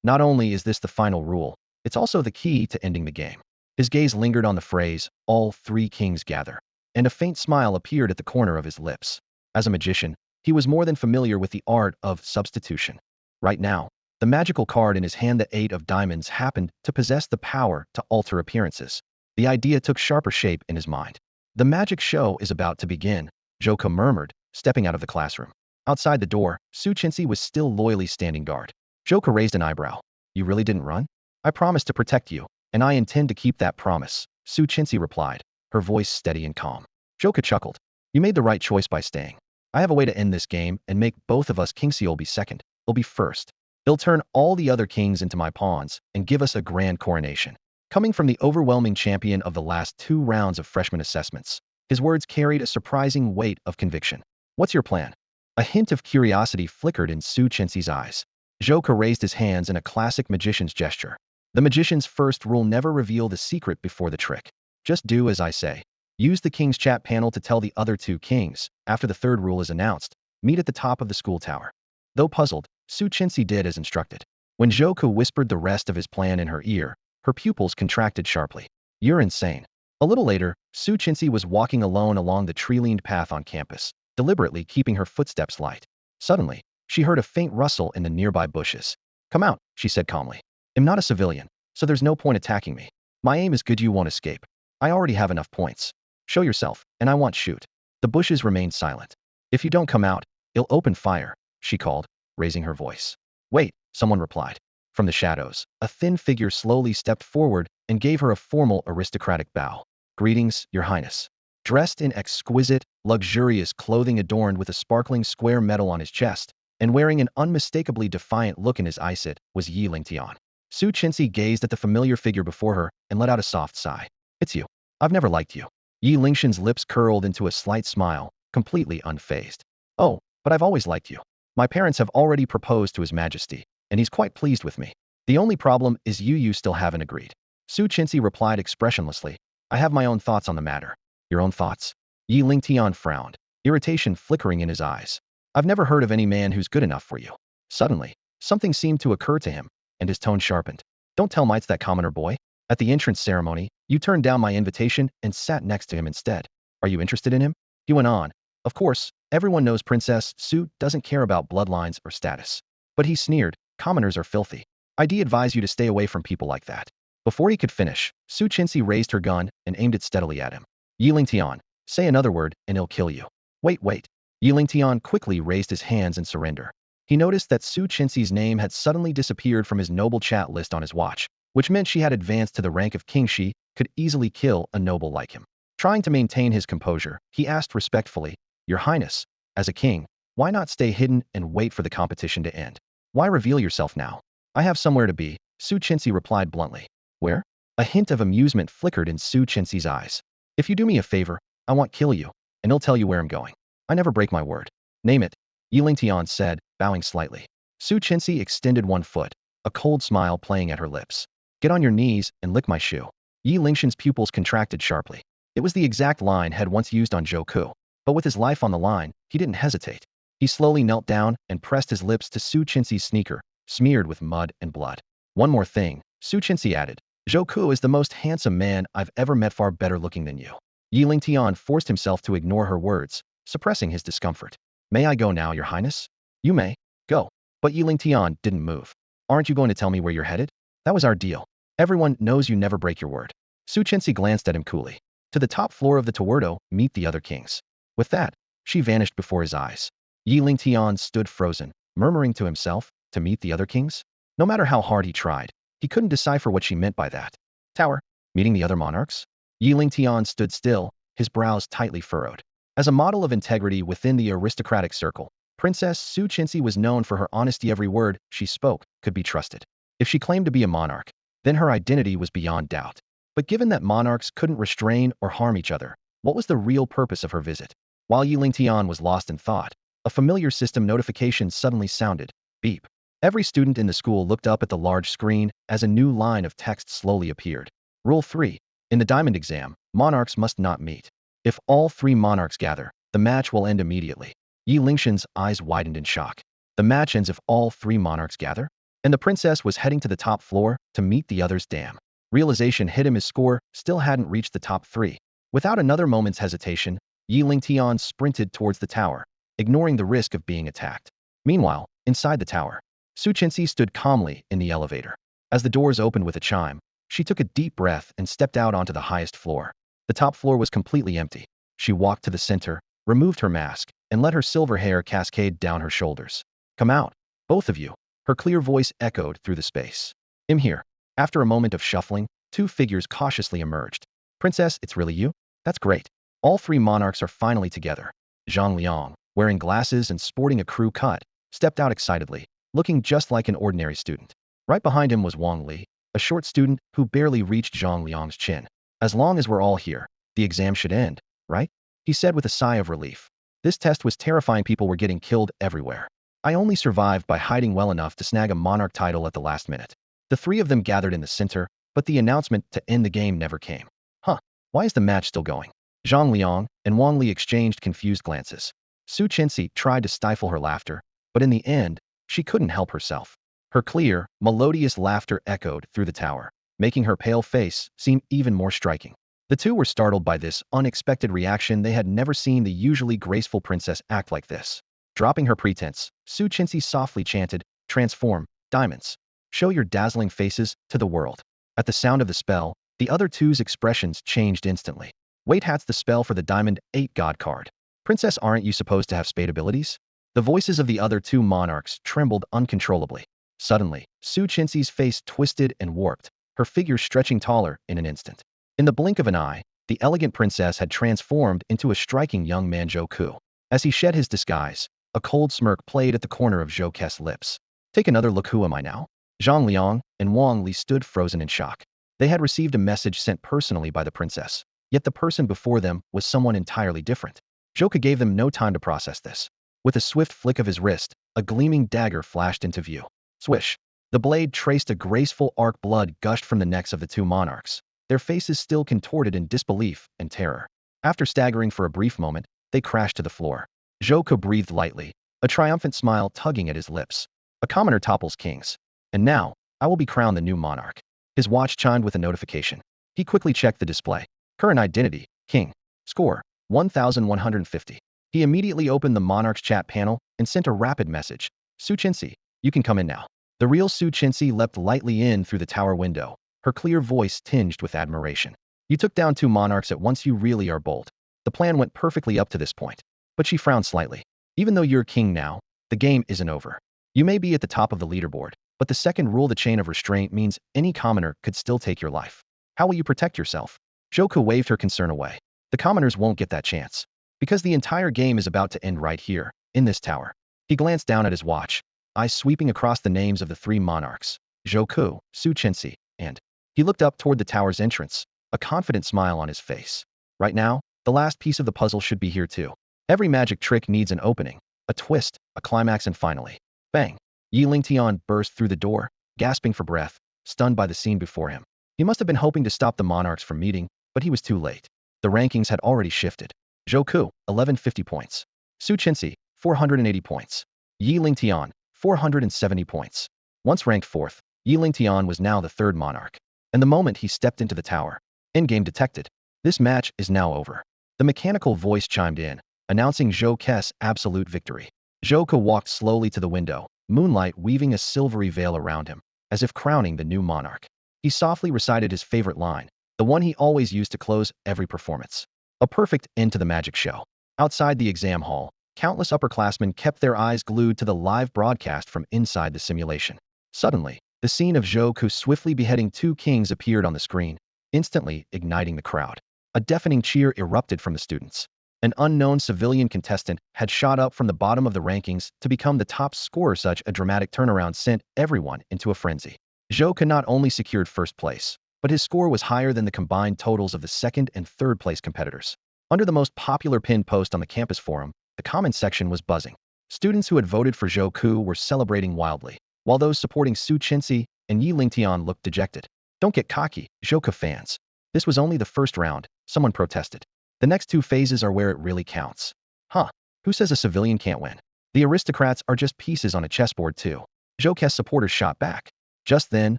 Not only is this the final rule, it's also the key to ending the game. His gaze lingered on the phrase, all 3 kings gather, and a faint smile appeared at the corner of his lips. As a magician, he was more than familiar with the art of substitution. Right now, the magical card in his hand, the 8 of diamonds, happened to possess the power to alter appearances. The idea took sharper shape in his mind. The magic show is about to begin, Zhou Ku murmured, stepping out of the classroom. Outside the door, Su Chenxi was still loyally standing guard. Zhou Ku raised an eyebrow. You really didn't run? I promised to protect you, and I intend to keep that promise, Su Chenxi replied, her voice steady and calm. Zhou Ku chuckled. You made the right choice by staying. I have a way to end this game and make both of us kings. He'll be second. He'll be first. He'll turn all the other kings into my pawns and give us a grand coronation. Coming from the overwhelming champion of the last 2 rounds of freshman assessments, his words carried a surprising weight of conviction. What's your plan? A hint of curiosity flickered in Su Chenxi's eyes. Zhou Ku raised his hands in a classic magician's gesture. The magician's first rule: never reveal the secret before the trick. Just do as I say. Use the king's chat panel to tell the other 2 kings, after the 3rd rule is announced, meet at the top of the school tower. Though puzzled, Su Chenxi did as instructed. When Zhou Ku whispered the rest of his plan in her ear, her pupils contracted sharply. You're insane. A little later, Su Chenxi was walking alone along the tree-lined path on campus, deliberately keeping her footsteps light. Suddenly, she heard a faint rustle in the nearby bushes. Come out, she said calmly. I'm not a civilian, so there's no point attacking me. My aim is good. You won't escape. I already have enough points. Show yourself, and I won't shoot. The bushes remained silent. If you don't come out, I'll open fire, she called, raising her voice. Wait, someone replied. From the shadows, a thin figure slowly stepped forward and gave her a formal aristocratic bow. Greetings, Your Highness. Dressed in exquisite, luxurious clothing adorned with a sparkling square medal on his chest, and wearing an unmistakably defiant look in his eyes, was Yi Lingtian. Su Chenxi gazed at the familiar figure before her and let out a soft sigh. It's you. I've never liked you. Yi Lingtian's lips curled into a slight smile, completely unfazed. Oh, but I've always liked you. My parents have already proposed to His Majesty, and he's quite pleased with me. The only problem is you still haven't agreed. Su Chenxi replied expressionlessly. I have my own thoughts on the matter. Your own thoughts? Yi Lingtian frowned, irritation flickering in his eyes. I've never heard of any man who's good enough for you. Suddenly, something seemed to occur to him, and his tone sharpened. Don't tell Mites that commoner boy. At the entrance ceremony, you turned down my invitation and sat next to him instead. Are you interested in him? He went on. Of course, everyone knows Princess Su doesn't care about bloodlines or status. But he sneered, commoners are filthy. I'd advise you to stay away from people like that. Before he could finish, Su Chenxi raised her gun and aimed it steadily at him. Yi Lingtian, say another word and he'll kill you. Wait. Yi Lingtian quickly raised his hands in surrender. He noticed that Su Chenxi's name had suddenly disappeared from his noble chat list on his watch, which meant she had advanced to the rank of king. She could easily kill a noble like him. Trying to maintain his composure, he asked respectfully, Your Highness, as a king, why not stay hidden and wait for the competition to end? Why reveal yourself now? I have somewhere to be, Su Chenxi replied bluntly. Where? A hint of amusement flickered in Su Chenxi's eyes. If you do me a favor, I won't kill you, and I'll tell you where I'm going. I never break my word. Name it, Yi Lingtian said, bowing slightly. Su Chenxi extended one foot, a cold smile playing at her lips. Get on your knees and lick my shoe. Yi Lingtian's pupils contracted sharply. It was the exact line had once used on Zhou Ku, but with his life on the line, he didn't hesitate. He slowly knelt down and pressed his lips to Su Chenxi's sneaker, smeared with mud and blood. One more thing, Su Chenxi added. Zhou Ku is the most handsome man I've ever met, far better looking than you. Yi Lingtian forced himself to ignore her words, suppressing his discomfort. May I go now, Your Highness? You may. Go. But Yi Lingtian didn't move. Aren't you going to tell me where you're headed? That was our deal. Everyone knows you never break your word. Su Chenxi glanced at him coolly. To the top floor of the Tuerto, meet the other kings. With that, she vanished before his eyes. Yi Lingtian stood frozen, murmuring to himself, to meet the other kings? No matter how hard he tried, he couldn't decipher what she meant by that. Tower, meeting the other monarchs? Yi Lingtian stood still, his brows tightly furrowed. As a model of integrity within the aristocratic circle, Princess Su Chenxi was known for her honesty. Every word she spoke could be trusted. If she claimed to be a monarch, then her identity was beyond doubt. But given that monarchs couldn't restrain or harm each other, what was the real purpose of her visit? While Yi Lingtian was lost in thought, a familiar system notification suddenly sounded. Beep. Every student in the school looked up at the large screen as a new line of text slowly appeared. Rule 3. In the diamond exam, monarchs must not meet. If all three monarchs gather, the match will end immediately. Yi Lingxian's eyes widened in shock. The match ends if all three monarchs gather? And the princess was heading to the top floor to meet the others. Damn. Realization hit him. His score still hadn't reached the top 3. Without another moment's hesitation, Yi Lingtian sprinted towards the tower, ignoring the risk of being attacked. Meanwhile, inside the tower, Su Chenxi stood calmly in the elevator. As the doors opened with a chime, she took a deep breath and stepped out onto the highest floor. The top floor was completely empty. She walked to the center, removed her mask, and let her silver hair cascade down her shoulders. Come out, both of you. Her clear voice echoed through the space. I'm here. After a moment of shuffling, two figures cautiously emerged. Princess, it's really you? That's great. All three monarchs are finally together. Zhang Liang, wearing glasses and sporting a crew cut, stepped out excitedly, looking just like an ordinary student. Right behind him was Wang Li, a short student who barely reached Zhang Liang's chin. As long as we're all here, the exam should end, right? He said with a sigh of relief. This test was terrifying. People were getting killed everywhere. I only survived by hiding well enough to snag a monarch title at the last minute. The three of them gathered in the center, but the announcement to end the game never came. Huh, why is the match still going? Zhang Liang and Wang Li exchanged confused glances. Su Chenxi tried to stifle her laughter, but in the end, she couldn't help herself. Her clear, melodious laughter echoed through the tower, making her pale face seem even more striking. The two were startled by this unexpected reaction. They had never seen the usually graceful princess act like this. Dropping her pretense, Su Chenxi softly chanted, "Transform, diamonds. Show your dazzling faces to the world." At the sound of the spell, the other two's expressions changed instantly. Wait, that's the spell for the Diamond 8 God card. Princess, aren't you supposed to have spade abilities? The voices of the other two monarchs trembled uncontrollably. Suddenly, Su Chenxi's face twisted and warped, her figure stretching taller in an instant. In the blink of an eye, the elegant princess had transformed into a striking young man. Zhou Ku. As he shed his disguise, a cold smirk played at the corner of Zhou Ke's lips. Take another look. Who am I now? Zhang Liang and Wang Li stood frozen in shock. They had received a message sent personally by the princess, yet the person before them was someone entirely different. Zhou Ke gave them no time to process this. With a swift flick of his wrist, a gleaming dagger flashed into view. Swish! The blade traced a graceful arc. Blood gushed from the necks of the two monarchs, their faces still contorted in disbelief and terror. After staggering for a brief moment, they crashed to the floor. Zhou Ke breathed lightly, a triumphant smile tugging at his lips. A commoner topples kings. And now, I will be crowned the new monarch. His watch chimed with a notification. He quickly checked the display. Current identity, king. Score, 1,150. He immediately opened the monarch's chat panel and sent a rapid message. Su Chenxi, you can come in now. The real Su Chenxi leapt lightly in through the tower window, her clear voice tinged with admiration. You took down two monarchs at once. You really are bold. The plan went perfectly up to this point. But she frowned slightly. Even though you're king now, the game isn't over. You may be at the top of the leaderboard, but the second rule, the chain of restraint, means any commoner could still take your life. How will you protect yourself? Zhou Ke waved her concern away. The commoners won't get that chance, because the entire game is about to end right here, in this tower. He glanced down at his watch, eyes sweeping across the names of the three monarchs, Zhou Ke, Su Chenxi, and he looked up toward the tower's entrance, a confident smile on his face. Right now, the last piece of the puzzle should be here too. Every magic trick needs an opening, a twist, a climax, and finally, bang! Yi Lingtian burst through the door, gasping for breath, stunned by the scene before him. He must have been hoping to stop the monarchs from meeting, but he was too late. The rankings had already shifted. Zhou Ke, 1150 points. Su Chenxi, 480 points. Yi Lingtian, 470 points. Once ranked fourth, Yi Lingtian was now the third monarch. And the moment he stepped into the tower, endgame detected. This match is now over. The mechanical voice chimed in, announcing Zhou Ke's absolute victory. Zhou Ke walked slowly to the window, moonlight weaving a silvery veil around him, as if crowning the new monarch. He softly recited his favorite line, the one he always used to close every performance. A perfect end to the magic show. Outside the exam hall, countless upperclassmen kept their eyes glued to the live broadcast from inside the simulation. Suddenly, the scene of Zhou Ke swiftly beheading two kings appeared on the screen, instantly igniting the crowd. A deafening cheer erupted from the students. An unknown civilian contestant had shot up from the bottom of the rankings to become the top scorer. Such a dramatic turnaround sent everyone into a frenzy. Zhou Ke not only secured first place, but his score was higher than the combined totals of the second and third place competitors. Under the most popular pinned post on the campus forum, the comment section was buzzing. Students who had voted for Zhou Ke were celebrating wildly, while those supporting Su Qinxi and Yi Lingtian looked dejected. Don't get cocky, Zhou Ke fans. This was only the first round, someone protested. The next two phases are where it really counts. Huh, who says a civilian can't win? The aristocrats are just pieces on a chessboard too. Zhou Ke's supporters shot back. Just then,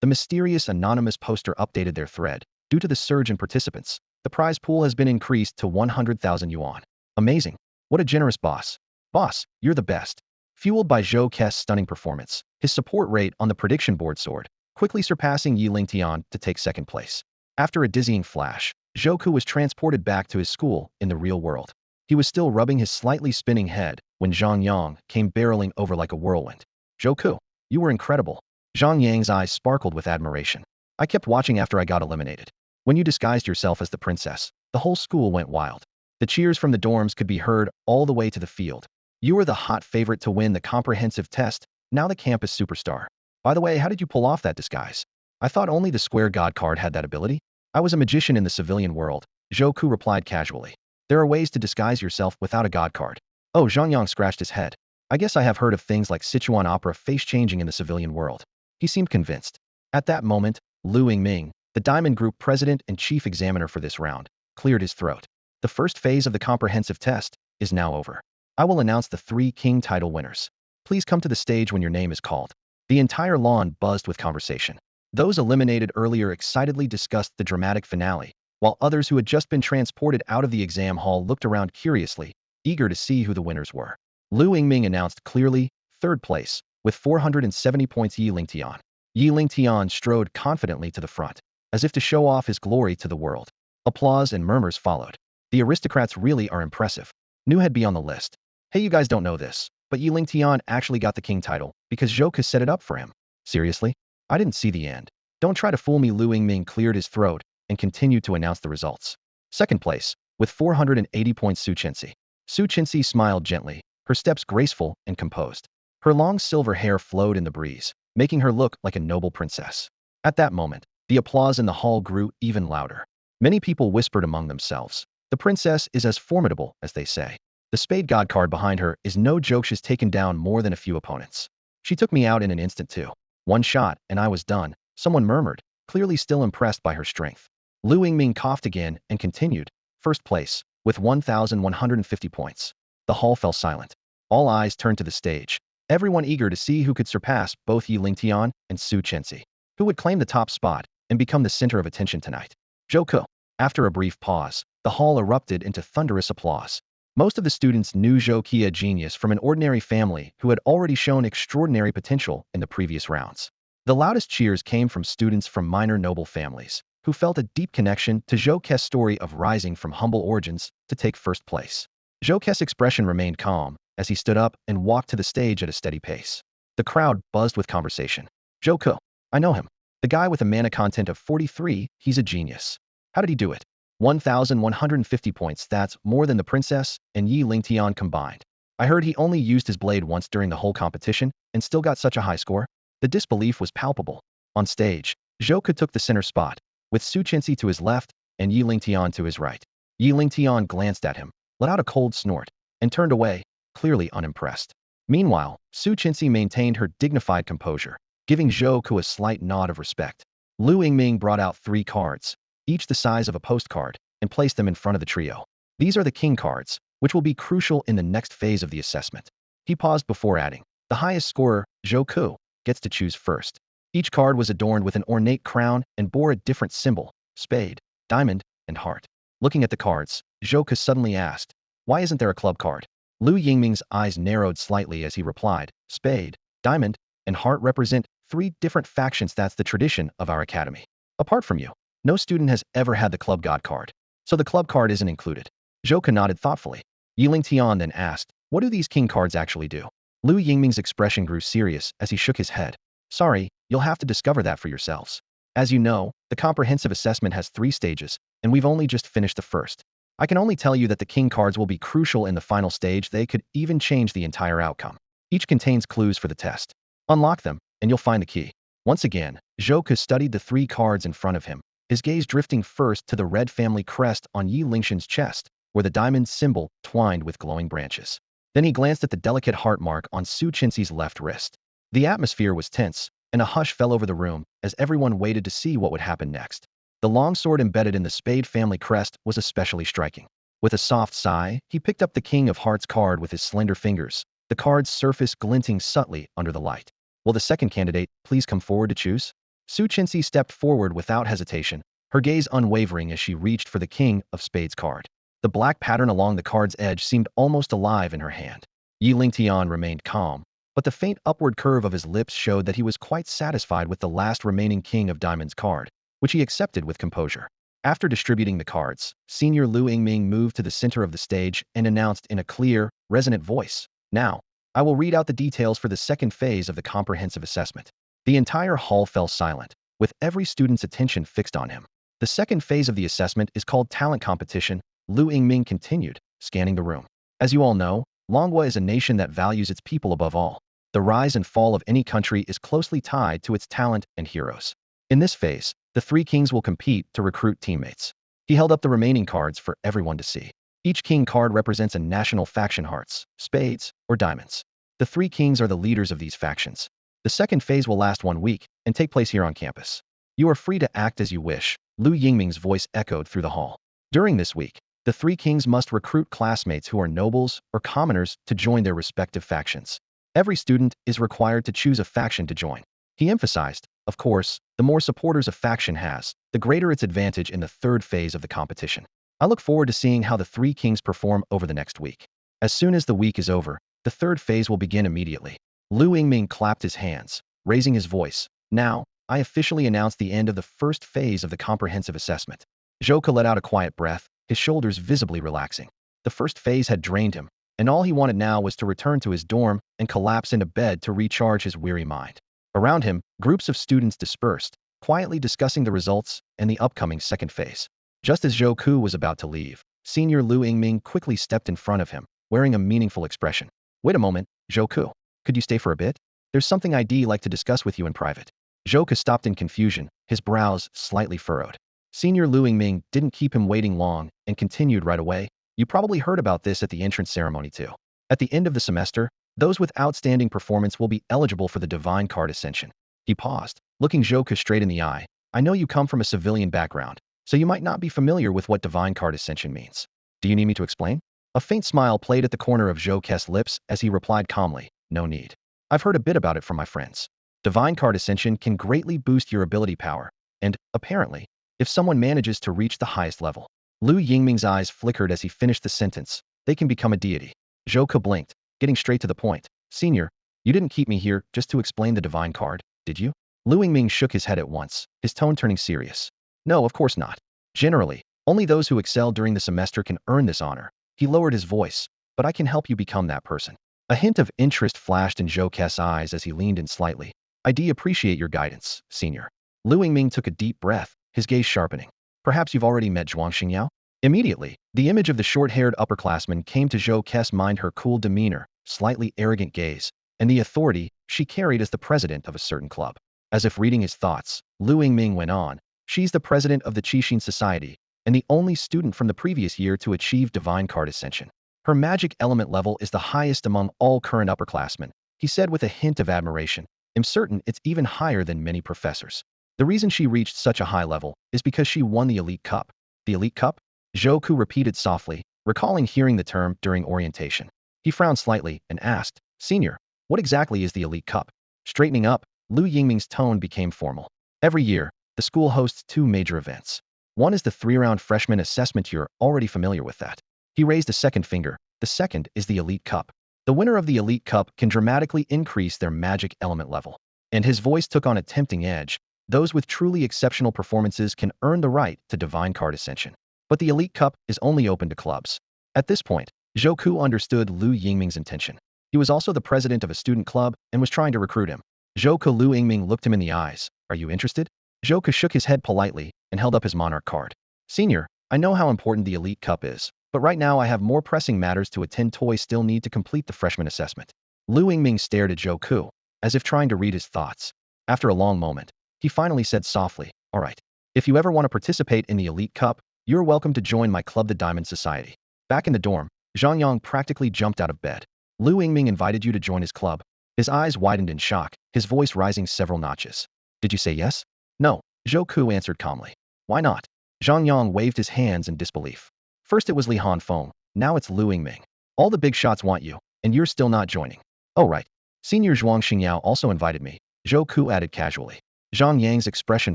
the mysterious anonymous poster updated their thread. Due to the surge in participants, the prize pool has been increased to 100,000 yuan. Amazing. What a generous boss. Boss, you're the best. Fueled by Zhou Ke's stunning performance, his support rate on the prediction board soared, quickly surpassing Yi Lingtian to take second place. After a dizzying flash, Zhou Ke was transported back to his school in the real world. He was still rubbing his slightly spinning head when Zhang Yang came barreling over like a whirlwind. Zhou Ke, you were incredible. Zhang Yang's eyes sparkled with admiration. I kept watching after I got eliminated. When you disguised yourself as the princess, the whole school went wild. The cheers from the dorms could be heard all the way to the field. You were the hot favorite to win the comprehensive test, now the campus superstar. By the way, how did you pull off that disguise? I thought only the square god card had that ability. I was a magician in the civilian world, Zhou Ke replied casually. There are ways to disguise yourself without a god card. Oh, Zhang Yang scratched his head. I guess I have heard of things like Sichuan opera face-changing in the civilian world. He seemed convinced. At that moment, Lu Yingming, the Diamond Group president and chief examiner for this round, cleared his throat. The first phase of the comprehensive test is now over. I will announce the 3 king title winners. Please come to the stage when your name is called. The entire lawn buzzed with conversation. Those eliminated earlier excitedly discussed the dramatic finale, while others who had just been transported out of the exam hall looked around curiously, eager to see who the winners were. Lu Yingming announced clearly, third place, with 470 points Yi Lingtian. Yi Lingtian strode confidently to the front, as if to show off his glory to the world. Applause and murmurs followed. The aristocrats really are impressive. New had be on the list. Hey, you guys don't know this, but Yi Lingtian actually got the king title because Zhou Ke set it up for him. Seriously? I didn't see the end. Don't try to fool me. Lu Yingming cleared his throat and continued to announce the results. Second place, with 480 points Su Qinxi. Su Qinxi smiled gently, her steps graceful and composed. Her long silver hair flowed in the breeze, making her look like a noble princess. At that moment, the applause in the hall grew even louder. Many people whispered among themselves. The princess is as formidable as they say. The spade god card behind her is no joke. She's taken down more than a few opponents. She took me out in an instant too. One shot, and I was done, someone murmured, clearly still impressed by her strength. Lu Yingming coughed again and continued, first place, with 1,150 points. The hall fell silent. All eyes turned to the stage, everyone eager to see who could surpass both Yi Lingtian and Su Qinxi. Who would claim the top spot and become the center of attention tonight? Zhou Ke. After a brief pause, the hall erupted into thunderous applause. Most of the students knew Zhou Ke, a genius from an ordinary family who had already shown extraordinary potential in the previous rounds. The loudest cheers came from students from minor noble families, who felt a deep connection to Zhou Ke's story of rising from humble origins to take first place. Zhou Ke's expression remained calm as he stood up and walked to the stage at a steady pace. The crowd buzzed with conversation. Zhou Ke. I know him. The guy with a mana content of 43, he's a genius. How did he do it? 1,150 points, that's more than the princess and Yi Lingtian combined. I heard he only used his blade once during the whole competition and still got such a high score. The disbelief was palpable. On stage, Zhou Ke took the center spot, with Su Qinxi to his left and Yi Lingtian to his right. Yi Lingtian glanced at him, let out a cold snort, and turned away, clearly unimpressed. Meanwhile, Su Qinxi maintained her dignified composure, giving Zhou Ke a slight nod of respect. Lu Yingming brought out 3 cards, each the size of a postcard, and placed them in front of the trio. These are the king cards, which will be crucial in the next phase of the assessment. He paused before adding, the highest scorer, Zhou Ke, gets to choose first. Each card was adorned with an ornate crown and bore a different symbol, spade, diamond, and heart. Looking at the cards, Zhou Ke suddenly asked, Why isn't there a club card? Lu Yingming's eyes narrowed slightly as he replied, spade, diamond, and heart represent three different factions. That's the tradition of our academy. Apart from you, no student has ever had the club god card. So the club card isn't included. Zhou nodded thoughtfully. Yiling Tian then asked, what do these king cards actually do? Lu Yingming's expression grew serious as he shook his head. Sorry, you'll have to discover that for yourselves. As you know, the comprehensive assessment has 3 stages, and we've only just finished the first. I can only tell you that the king cards will be crucial in the final stage. They could even change the entire outcome. Each contains clues for the test. Unlock them, and you'll find the key. Once again, Zhou studied the 3 cards in front of him, his gaze drifting first to the red family crest on Yi Lingshan's chest, where the diamond symbol twined with glowing branches. Then he glanced at the delicate heart mark on Su Qinxi's left wrist. The atmosphere was tense, and a hush fell over the room as everyone waited to see what would happen next. The long sword embedded in the spade family crest was especially striking. With a soft sigh, he picked up the King of Hearts card with his slender fingers, the card's surface glinting subtly under the light. Will the second candidate please come forward to choose? Su Qinxi stepped forward without hesitation, her gaze unwavering as she reached for the King of Spades card. The black pattern along the card's edge seemed almost alive in her hand. Yi Lingtian remained calm, but the faint upward curve of his lips showed that he was quite satisfied with the last remaining King of Diamonds card, which he accepted with composure. After distributing the cards, Senior Lu Yingming moved to the center of the stage and announced in a clear, resonant voice, now, I will read out the details for the second phase of the comprehensive assessment. The entire hall fell silent, with every student's attention fixed on him. The second phase of the assessment is called talent competition. Lu Yingming continued, scanning the room. As you all know, Longhua is a nation that values its people above all. The rise and fall of any country is closely tied to its talent and heroes. In this phase, the 3 kings will compete to recruit teammates. He held up the remaining cards for everyone to see. Each king card represents a national faction: hearts, spades, or diamonds. The 3 kings are the leaders of these factions. The second phase will last 1 week and take place here on campus. You are free to act as you wish. Lu Yingming's voice echoed through the hall. During this week, the 3 kings must recruit classmates who are nobles or commoners to join their respective factions. Every student is required to choose a faction to join. He emphasized, of course, the more supporters a faction has, the greater its advantage in the third phase of the competition. I look forward to seeing how the 3 kings perform over the next week. As soon as the week is over, the third phase will begin immediately. Lu Yingming clapped his hands, raising his voice. Now, I officially announce the end of the first phase of the comprehensive assessment. Zhou let out a quiet breath, his shoulders visibly relaxing. The first phase had drained him, and all he wanted now was to return to his dorm and collapse into bed to recharge his weary mind. Around him, groups of students dispersed, quietly discussing the results and the upcoming second phase. Just as Zhou was about to leave, Senior Lu Yingming quickly stepped in front of him, wearing a meaningful expression. Wait a moment, Zhou, could you stay for a bit? There's something I'd like to discuss with you in private. Zhou stopped in confusion, his brows slightly furrowed. Senior Lu Yingming didn't keep him waiting long and continued right away. You probably heard about this at the entrance ceremony too. At the end of the semester, those with outstanding performance will be eligible for the Divine Card Ascension. He paused, looking Zhou straight in the eye. I know you come from a civilian background, so you might not be familiar with what Divine Card Ascension means. Do you need me to explain? A faint smile played at the corner of Zhou's lips as he replied calmly, no need. I've heard a bit about it from my friends. Divine Card Ascension can greatly boost your ability power, and, apparently, if someone manages to reach the highest level. Lu Yingming's eyes flickered as he finished the sentence. They can become a deity. Zhou blinked, getting straight to the point. Senior, you didn't keep me here just to explain the divine card, did you? Lu Yingming shook his head at once, his tone turning serious. No, of course not. Generally, only those who excel during the semester can earn this honor. He lowered his voice, but I can help you become that person. A hint of interest flashed in Zhou's eyes as he leaned in slightly. I do appreciate your guidance, Senior. Lu Yingming took a deep breath, his gaze sharpening. Perhaps you've already met Zhuang Xingyao? Immediately, the image of the short-haired upperclassman came to Zhou's mind, her cool demeanor, slightly arrogant gaze, and the authority she carried as the president of a certain club. As if reading his thoughts, Lu Yingming went on. She's the president of the Qixin Society, and the only student from the previous year to achieve Divine Card Ascension. Her magic element level is the highest among all current upperclassmen, he said with a hint of admiration. I'm certain it's even higher than many professors. The reason she reached such a high level is because she won the Elite Cup. The Elite Cup? Zhou repeated softly, recalling hearing the term during orientation. He frowned slightly and asked, Senior, what exactly is the Elite Cup? Straightening up, Lu Yingming's tone became formal. Every year, the school hosts 2 major events. One is the 3-round freshman assessment. You're already familiar with that. He raised a second finger. The second is the Elite Cup. The winner of the Elite Cup can dramatically increase their magic element level. And his voice took on a tempting edge. Those with truly exceptional performances can earn the right to Divine Card Ascension. But the Elite Cup is only open to clubs. At this point, Zhou Ku understood Lu Yingming's intention. He was also the president of a student club and was trying to recruit him. Zhou Ku Lu Yingming looked him in the eyes. Are you interested? Zhou Ku shook his head politely and held up his monarch card. Senior, I know how important the Elite Cup is, but right now I have more pressing matters to attend to. I still need to complete the freshman assessment. Lu Yingming stared at Zhou Ku, as if trying to read his thoughts. After a long moment, he finally said softly, all right. If you ever want to participate in the Elite Cup, you're welcome to join my club, the Diamond Society. Back in the dorm, Zhang Yang practically jumped out of bed. Lu Yingming invited you to join his club. His eyes widened in shock, his voice rising several notches. Did you say yes? No, Zhou Ku answered calmly. Why not? Zhang Yang waved his hands in disbelief. First it was Li Hanfeng, now it's Lu Yingming. All the big shots want you, and you're still not joining. Oh right. Senior Zhuang Xingyao also invited me, Zhou Ku added casually. Zhang Yang's expression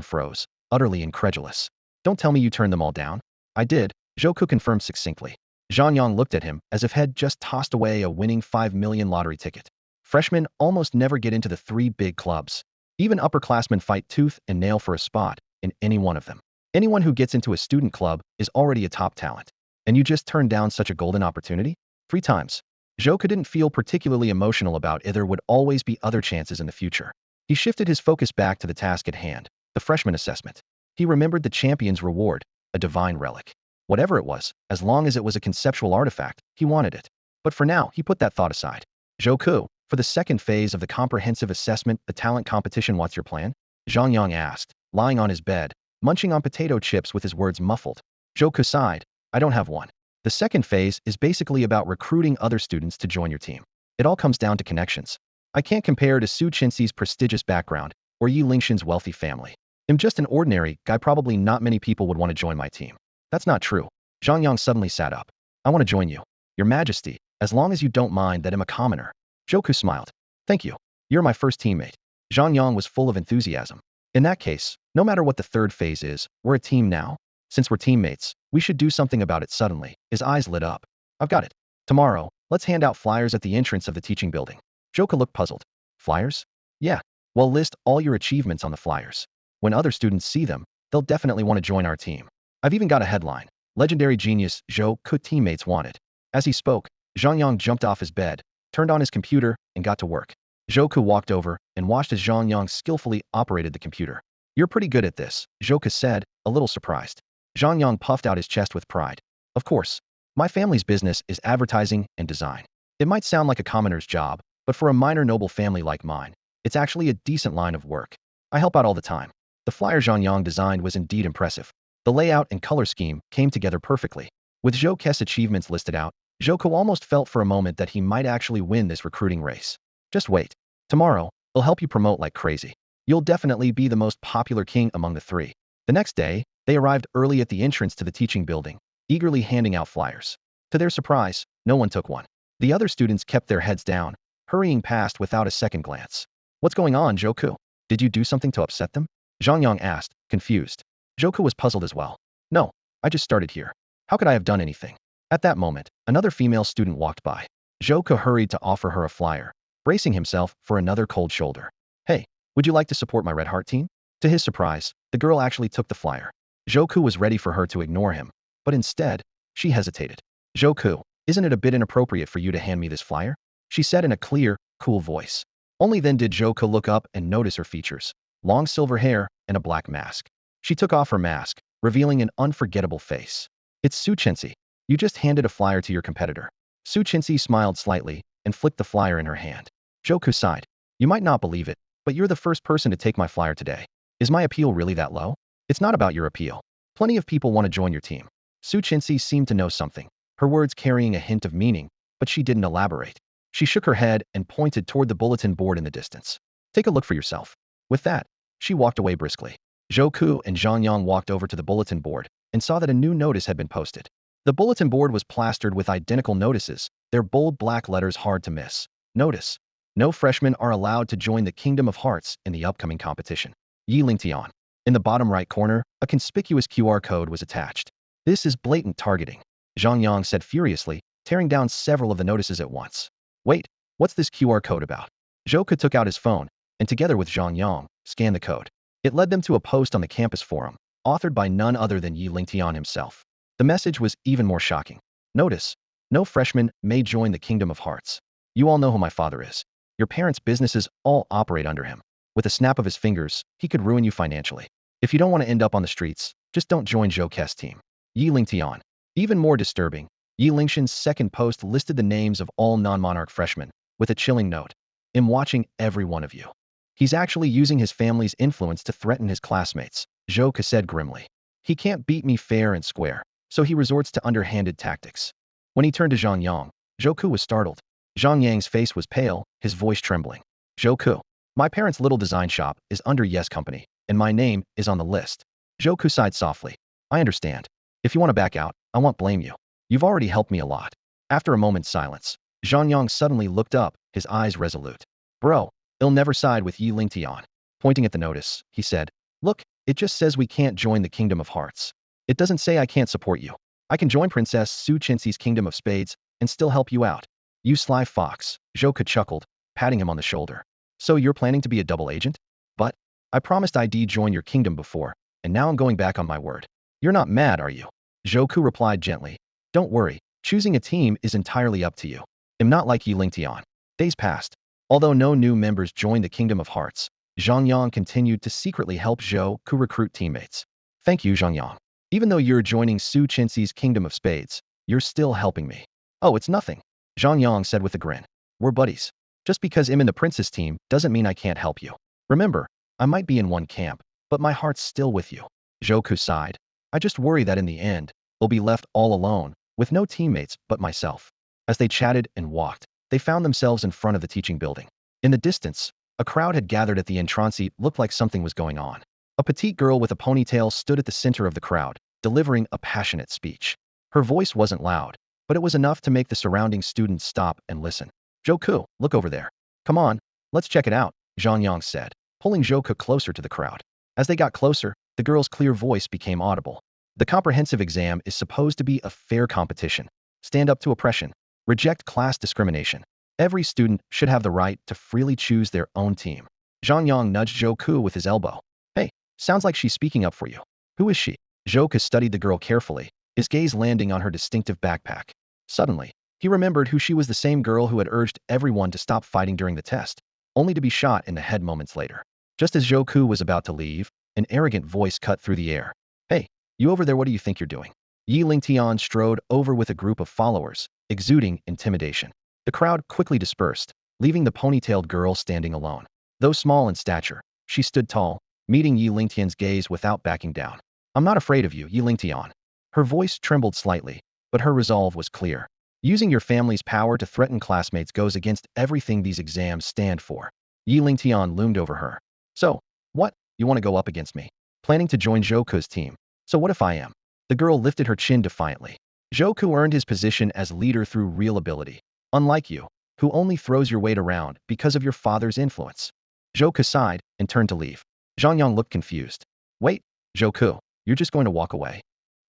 froze, utterly incredulous. Don't tell me you turned them all down. I did, Zhou Ku confirmed succinctly. Zhang Yang looked at him as if had just tossed away a winning 5 million lottery ticket. Freshmen almost never get into the 3 big clubs. Even upperclassmen fight tooth and nail for a spot in any one of them. Anyone who gets into a student club is already a top talent. And you just turned down such a golden opportunity? 3 times. Zhou Ku didn't feel particularly emotional about it. There would always be other chances in the future. He shifted his focus back to the task at hand, the freshman assessment. He remembered the champion's reward, a divine relic. Whatever it was, as long as it was a conceptual artifact, he wanted it. But for now, he put that thought aside. Zhou Ku, for the second phase of the comprehensive assessment, the talent competition, what's your plan? Zhang Yang asked, lying on his bed, munching on potato chips with his words muffled. Zhou Ku sighed. I don't have one. The second phase is basically about recruiting other students to join your team. It all comes down to connections. I can't compare to Su Qinxi's prestigious background or Yi Lingxin's wealthy family. I'm just an ordinary guy. Probably not many people would want to join my team. That's not true. Zhang Yang suddenly sat up. I want to join you. Your Majesty, as long as you don't mind that I'm a commoner. Zhou Ku smiled. Thank you. You're my first teammate. Zhang Yang was full of enthusiasm. In that case, no matter what the third phase is, we're a team now. Since we're teammates, we should do something about it. Suddenly, his eyes lit up. I've got it. Tomorrow, let's hand out flyers at the entrance of the teaching building. Zhou Ku looked puzzled. Flyers? Yeah. Well, list all your achievements on the flyers. When other students see them, they'll definitely want to join our team. I've even got a headline. Legendary genius Zhou Ku teammates wanted. As he spoke, Zhang Yang jumped off his bed, turned on his computer, and got to work. Zhou Ku walked over and watched as Zhang Yang skillfully operated the computer. You're pretty good at this, Zhou Ku said, a little surprised. Zhang Yang puffed out his chest with pride. Of course. My family's business is advertising and design. It might sound like a commoner's job, but for a minor noble family like mine, it's actually a decent line of work. I help out all the time. The flyer Zhang Yang designed was indeed impressive. The layout and color scheme came together perfectly. With Zhou Ku's achievements listed out, Zhou Ku almost felt for a moment that he might actually win this recruiting race. Just wait. Tomorrow, I'll help you promote like crazy. You'll definitely be the most popular king among the 3. The next day, they arrived early at the entrance to the teaching building, eagerly handing out flyers. To their surprise, no one took one. The other students kept their heads down, hurrying past without a second glance. What's going on, Zhou Ku? Did you do something to upset them? Zhang Yang asked, confused. Zhou Ku was puzzled as well. No, I just started here. How could I have done anything? At that moment, another female student walked by. Zhou Ku hurried to offer her a flyer, bracing himself for another cold shoulder. Hey, would you like to support my Red Heart team? To his surprise, the girl actually took the flyer. Zhou Ku was ready for her to ignore him, but instead, she hesitated. Zhou Ku, isn't it a bit inappropriate for you to hand me this flyer? She said in a clear, cool voice. Only then did Zhou Ku look up and notice her features. Long silver hair and a black mask. She took off her mask, revealing an unforgettable face. It's Su Qinxi. You just handed a flyer to your competitor. Su Qinxi smiled slightly and flicked the flyer in her hand. Zhou Ku sighed. You might not believe it, but you're the first person to take my flyer today. Is my appeal really that low? It's not about your appeal. Plenty of people want to join your team. Su Qinxi seemed to know something, her words carrying a hint of meaning, but she didn't elaborate. She shook her head and pointed toward the bulletin board in the distance. Take a look for yourself. With that, she walked away briskly. Zhou Ku and Zhang Yang walked over to the bulletin board and saw that a new notice had been posted. The bulletin board was plastered with identical notices, their bold black letters hard to miss. Notice. No freshmen are allowed to join the Kingdom of Hearts in the upcoming competition. Yi Lingtian. In the bottom right corner, a conspicuous QR code was attached. This is blatant targeting. Zhang Yang said furiously, tearing down several of the notices at once. Wait, what's this QR code about? Zhou Ke took out his phone, and together with Zhang Yang, scanned the code. It led them to a post on the campus forum, authored by none other than Yi Lingtian himself. The message was even more shocking. Notice, no freshman may join the Kingdom of Hearts. You all know who my father is. Your parents' businesses all operate under him. With a snap of his fingers, he could ruin you financially. If you don't want to end up on the streets, just don't join Zhou Ke's team. Yi Lingtian. Even more disturbing, Yi Lingshan's second post listed the names of all non-monarch freshmen, with a chilling note. I'm watching every one of you. He's actually using his family's influence to threaten his classmates, Zhou Ke said grimly. He can't beat me fair and square, so he resorts to underhanded tactics. When he turned to Zhang Yang, Zhou Ke was startled. Zhang Yang's face was pale, his voice trembling. Zhou Ke, my parents' little design shop is under Yes Company, and my name is on the list. Zhou Ke sighed softly. I understand. If you want to back out, I won't blame you. You've already helped me a lot. After a moment's silence, Zhang Yang suddenly looked up, his eyes resolute. Bro, I'll never side with Yi Lingtian. Pointing at the notice, he said, look, it just says we can't join the Kingdom of Hearts. It doesn't say I can't support you. I can join Princess Su Chinxi's Kingdom of Spades and still help you out. You sly fox, Zhou Ke chuckled, patting him on the shoulder. So you're planning to be a double agent? But I promised I'd join your kingdom before, and now I'm going back on my word. You're not mad, are you? Zhou Ke replied gently. Don't worry, choosing a team is entirely up to you. I'm not like Yi Lingtian. Days passed. Although no new members joined the Kingdom of Hearts, Zhang Yang continued to secretly help Zhou Ke recruit teammates. Thank you, Zhang Yang. Even though you're joining Su Chinxi's Kingdom of Spades, you're still helping me. Oh, it's nothing, Zhang Yang said with a grin. We're buddies. Just because I'm in the princess team doesn't mean I can't help you. Remember, I might be in one camp, but my heart's still with you. Zhou Ke sighed. I just worry that in the end, we'll be left all alone, with no teammates but myself. As they chatted and walked, they found themselves in front of the teaching building. In the distance, a crowd had gathered at the entrance. It looked like something was going on. A petite girl with a ponytail stood at the center of the crowd, delivering a passionate speech. Her voice wasn't loud, but it was enough to make the surrounding students stop and listen. Zhou Ke, look over there. Come on, let's check it out, Zhang Yang said, pulling Zhou Ke closer to the crowd. As they got closer, the girl's clear voice became audible. The comprehensive exam is supposed to be a fair competition. Stand up to oppression. Reject class discrimination. Every student should have the right to freely choose their own team. Zhang Yang nudged Zhou Ke with his elbow. Hey, sounds like she's speaking up for you. Who is she? Zhou Ke studied the girl carefully, his gaze landing on her distinctive backpack. Suddenly, he remembered who she was, the same girl who had urged everyone to stop fighting during the test, only to be shot in the head moments later. Just as Zhou Ke was about to leave, an arrogant voice cut through the air. Hey, you over there, what do you think you're doing? Yi Lingtian strode over with a group of followers, exuding intimidation. The crowd quickly dispersed, leaving the ponytailed girl standing alone. Though small in stature, she stood tall, meeting Yi Lingtian's gaze without backing down. I'm not afraid of you, Yi Lingtian. Her voice trembled slightly, but her resolve was clear. Using your family's power to threaten classmates goes against everything these exams stand for. Yi Lingtian loomed over her. So, what? You want to go up against me? Planning to join Zhou Ke's team. So what if I am? The girl lifted her chin defiantly. Zhou Ke earned his position as leader through real ability. Unlike you, who only throws your weight around because of your father's influence. Zhou Ke sighed and turned to leave. Zhang Yang looked confused. Wait, Zhou Ke, you're just going to walk away?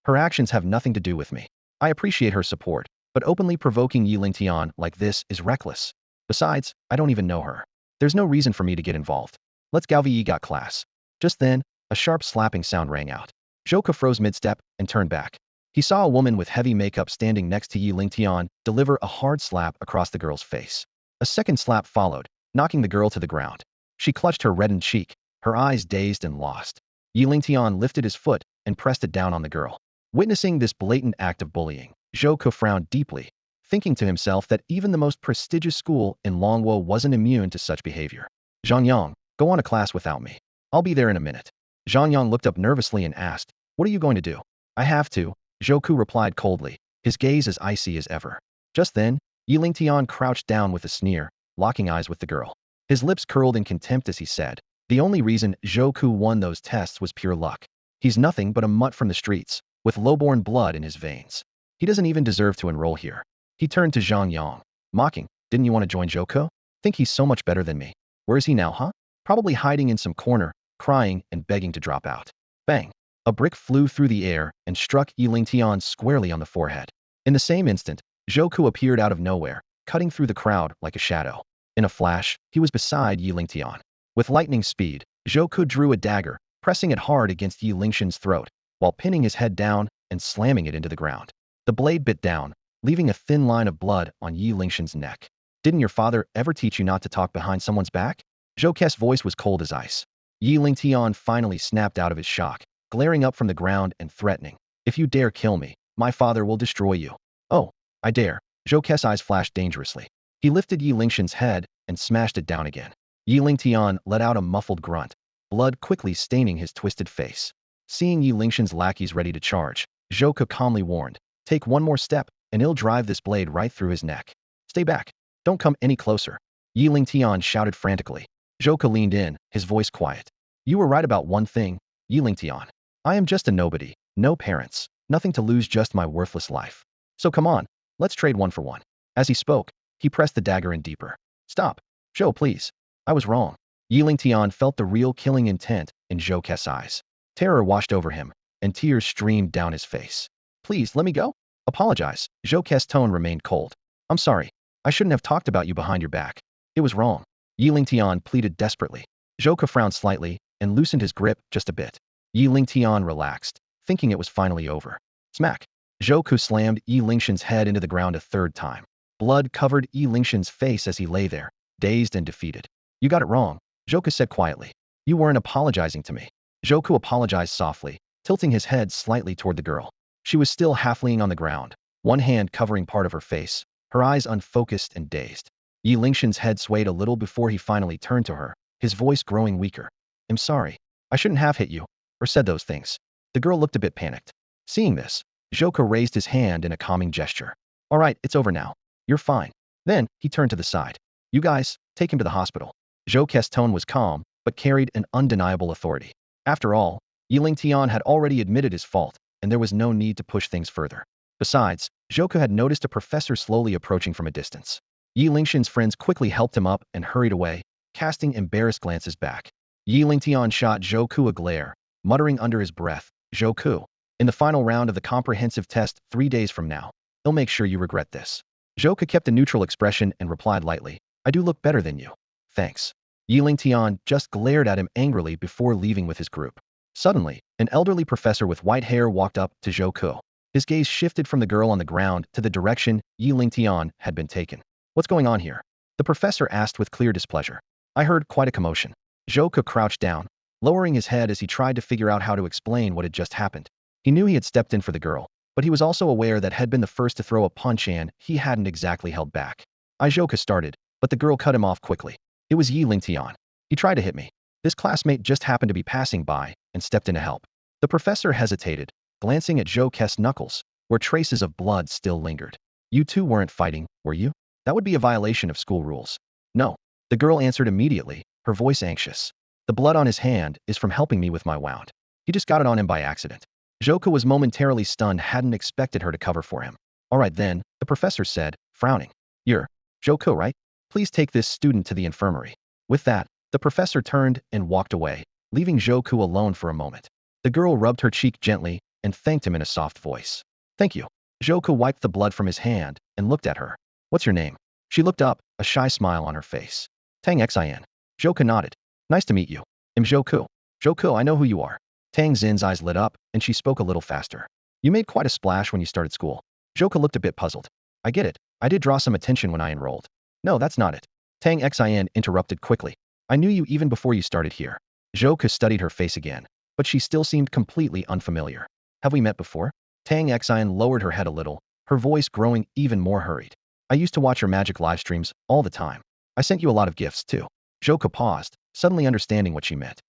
Her actions have nothing to do with me. I appreciate her support, but openly provoking Yi Lingtian like this is reckless. Besides, I don't even know her. There's no reason for me to get involved. Let's go, Yi got class. Just then, a sharp slapping sound rang out. Zhou Ke froze mid-step and turned back. He saw a woman with heavy makeup standing next to Yi Lingtian deliver a hard slap across the girl's face. A second slap followed, knocking the girl to the ground. She clutched her reddened cheek, her eyes dazed and lost. Yi Lingtian lifted his foot and pressed it down on the girl. Witnessing this blatant act of bullying, Zhou Ke frowned deeply, thinking to himself that even the most prestigious school in Longwo wasn't immune to such behavior. Zhang Yang, go on to class without me. I'll be there in a minute. Zhang Yang looked up nervously and asked, what are you going to do? I have to, Zhou Ke replied coldly, his gaze as icy as ever. Just then, Yi Lingtian crouched down with a sneer, locking eyes with the girl. His lips curled in contempt as he said, the only reason Zhou Ke won those tests was pure luck. He's nothing but a mutt from the streets, with lowborn blood in his veins. He doesn't even deserve to enroll here. He turned to Zhang Yang, mocking, didn't you want to join Zhou Ke? Think he's so much better than me. Where is he now, huh? Probably hiding in some corner, crying and begging to drop out. Bang! A brick flew through the air and struck Yi Lingtian squarely on the forehead. In the same instant, Zhou appeared out of nowhere, cutting through the crowd like a shadow. In a flash, he was beside Yi Lingtian. With lightning speed, Zhou drew a dagger, pressing it hard against Yi Lingshan's throat, while pinning his head down and slamming it into the ground. The blade bit down, leaving a thin line of blood on Yi Lingshan's neck. Didn't your father ever teach you not to talk behind someone's back? Zhou's voice was cold as ice. Yi Lingtian finally snapped out of his shock, glaring up from the ground and threatening. If you dare kill me, my father will destroy you. Oh, I dare. Zhou's eyes flashed dangerously. He lifted Yi Lingshan's head and smashed it down again. Yi Lingtian let out a muffled grunt, blood quickly staining his twisted face. Seeing Yi Lingshan's lackeys ready to charge, Zhou calmly warned, take one more step, and he'll drive this blade right through his neck. Stay back. Don't come any closer. Yi Lingtian shouted frantically. Zhou leaned in, his voice quiet. You were right about one thing, Yi Lingtian. I am just a nobody, no parents, nothing to lose, just my worthless life. So come on, let's trade one for one. As he spoke, he pressed the dagger in deeper. Stop. Zhou, please. I was wrong. Yi Lingtian felt the real killing intent in Zhou's eyes. Terror washed over him, and tears streamed down his face. Please, let me go. Apologize. Zhou's tone remained cold. I'm sorry. I shouldn't have talked about you behind your back. It was wrong. Yi Lingtian pleaded desperately. Zhou frowned slightly and loosened his grip just a bit. Yi Lingtian relaxed, thinking it was finally over. Smack. Zhou slammed Yi Lingshan's head into the ground a third time. Blood covered Yi Lingshan's face as he lay there, dazed and defeated. You got it wrong, Zhou said quietly. You weren't apologizing to me. Zhou apologized softly, tilting his head slightly toward the girl. She was still half-leaning on the ground, one hand covering part of her face, her eyes unfocused and dazed. Yi Lingshan's head swayed a little before he finally turned to her, his voice growing weaker. I'm sorry. I shouldn't have hit you, or said those things. The girl looked a bit panicked. Seeing this, Zhou raised his hand in a calming gesture. All right, it's over now. You're fine. Then, he turned to the side. You guys, take him to the hospital. Zhou's tone was calm, but carried an undeniable authority. After all, Yi Lingtian had already admitted his fault, and there was no need to push things further. Besides, Zhou had noticed a professor slowly approaching from a distance. Yi Lingshan's friends quickly helped him up and hurried away, casting embarrassed glances back. Yi Lingtian shot Zhou a glare, muttering under his breath, Zhou, in the final round of the comprehensive test 3 days from now, he'll make sure you regret this. Zhou kept a neutral expression and replied lightly, I do look better than you. Thanks. Yi Lingtian just glared at him angrily before leaving with his group. Suddenly, an elderly professor with white hair walked up to Zhou. His gaze shifted from the girl on the ground to the direction Yi Lingtian had been taken. What's going on here? The professor asked with clear displeasure. I heard quite a commotion. Zhou crouched down, lowering his head as he tried to figure out how to explain what had just happened. He knew he had stepped in for the girl, but he was also aware that had been the first to throw a punch and he hadn't exactly held back. Zhou started, but the girl cut him off quickly. It was Yi Lingtian. He tried to hit me. This classmate just happened to be passing by and stepped in to help. The professor hesitated, glancing at Zhou's knuckles, where traces of blood still lingered. You two weren't fighting, were you? That would be a violation of school rules. No. The girl answered immediately, her voice anxious. The blood on his hand is from helping me with my wound. He just got it on him by accident. Zhou was momentarily stunned, hadn't expected her to cover for him. All right then, the professor said, frowning. You're Zhou, right? Please take this student to the infirmary. With that, the professor turned and walked away, leaving Zhou alone for a moment. The girl rubbed her cheek gently and thanked him in a soft voice. Thank you. Zhou wiped the blood from his hand and looked at her. What's your name? She looked up, a shy smile on her face. Tang Xin. Zhou nodded. Nice to meet you. I'm Zhou. Zhou, I know who you are. Tang Xin's eyes lit up, and she spoke a little faster. You made quite a splash when you started school. Zhou looked a bit puzzled. I get it. I did draw some attention when I enrolled. No, that's not it. Tang Xin interrupted quickly. I knew you even before you started here. Zhou studied her face again, but she still seemed completely unfamiliar. Have we met before? Tang Xin lowered her head a little, her voice growing even more hurried. I used to watch your magic live streams all the time. I sent you a lot of gifts too. Zhou paused, suddenly understanding what she meant.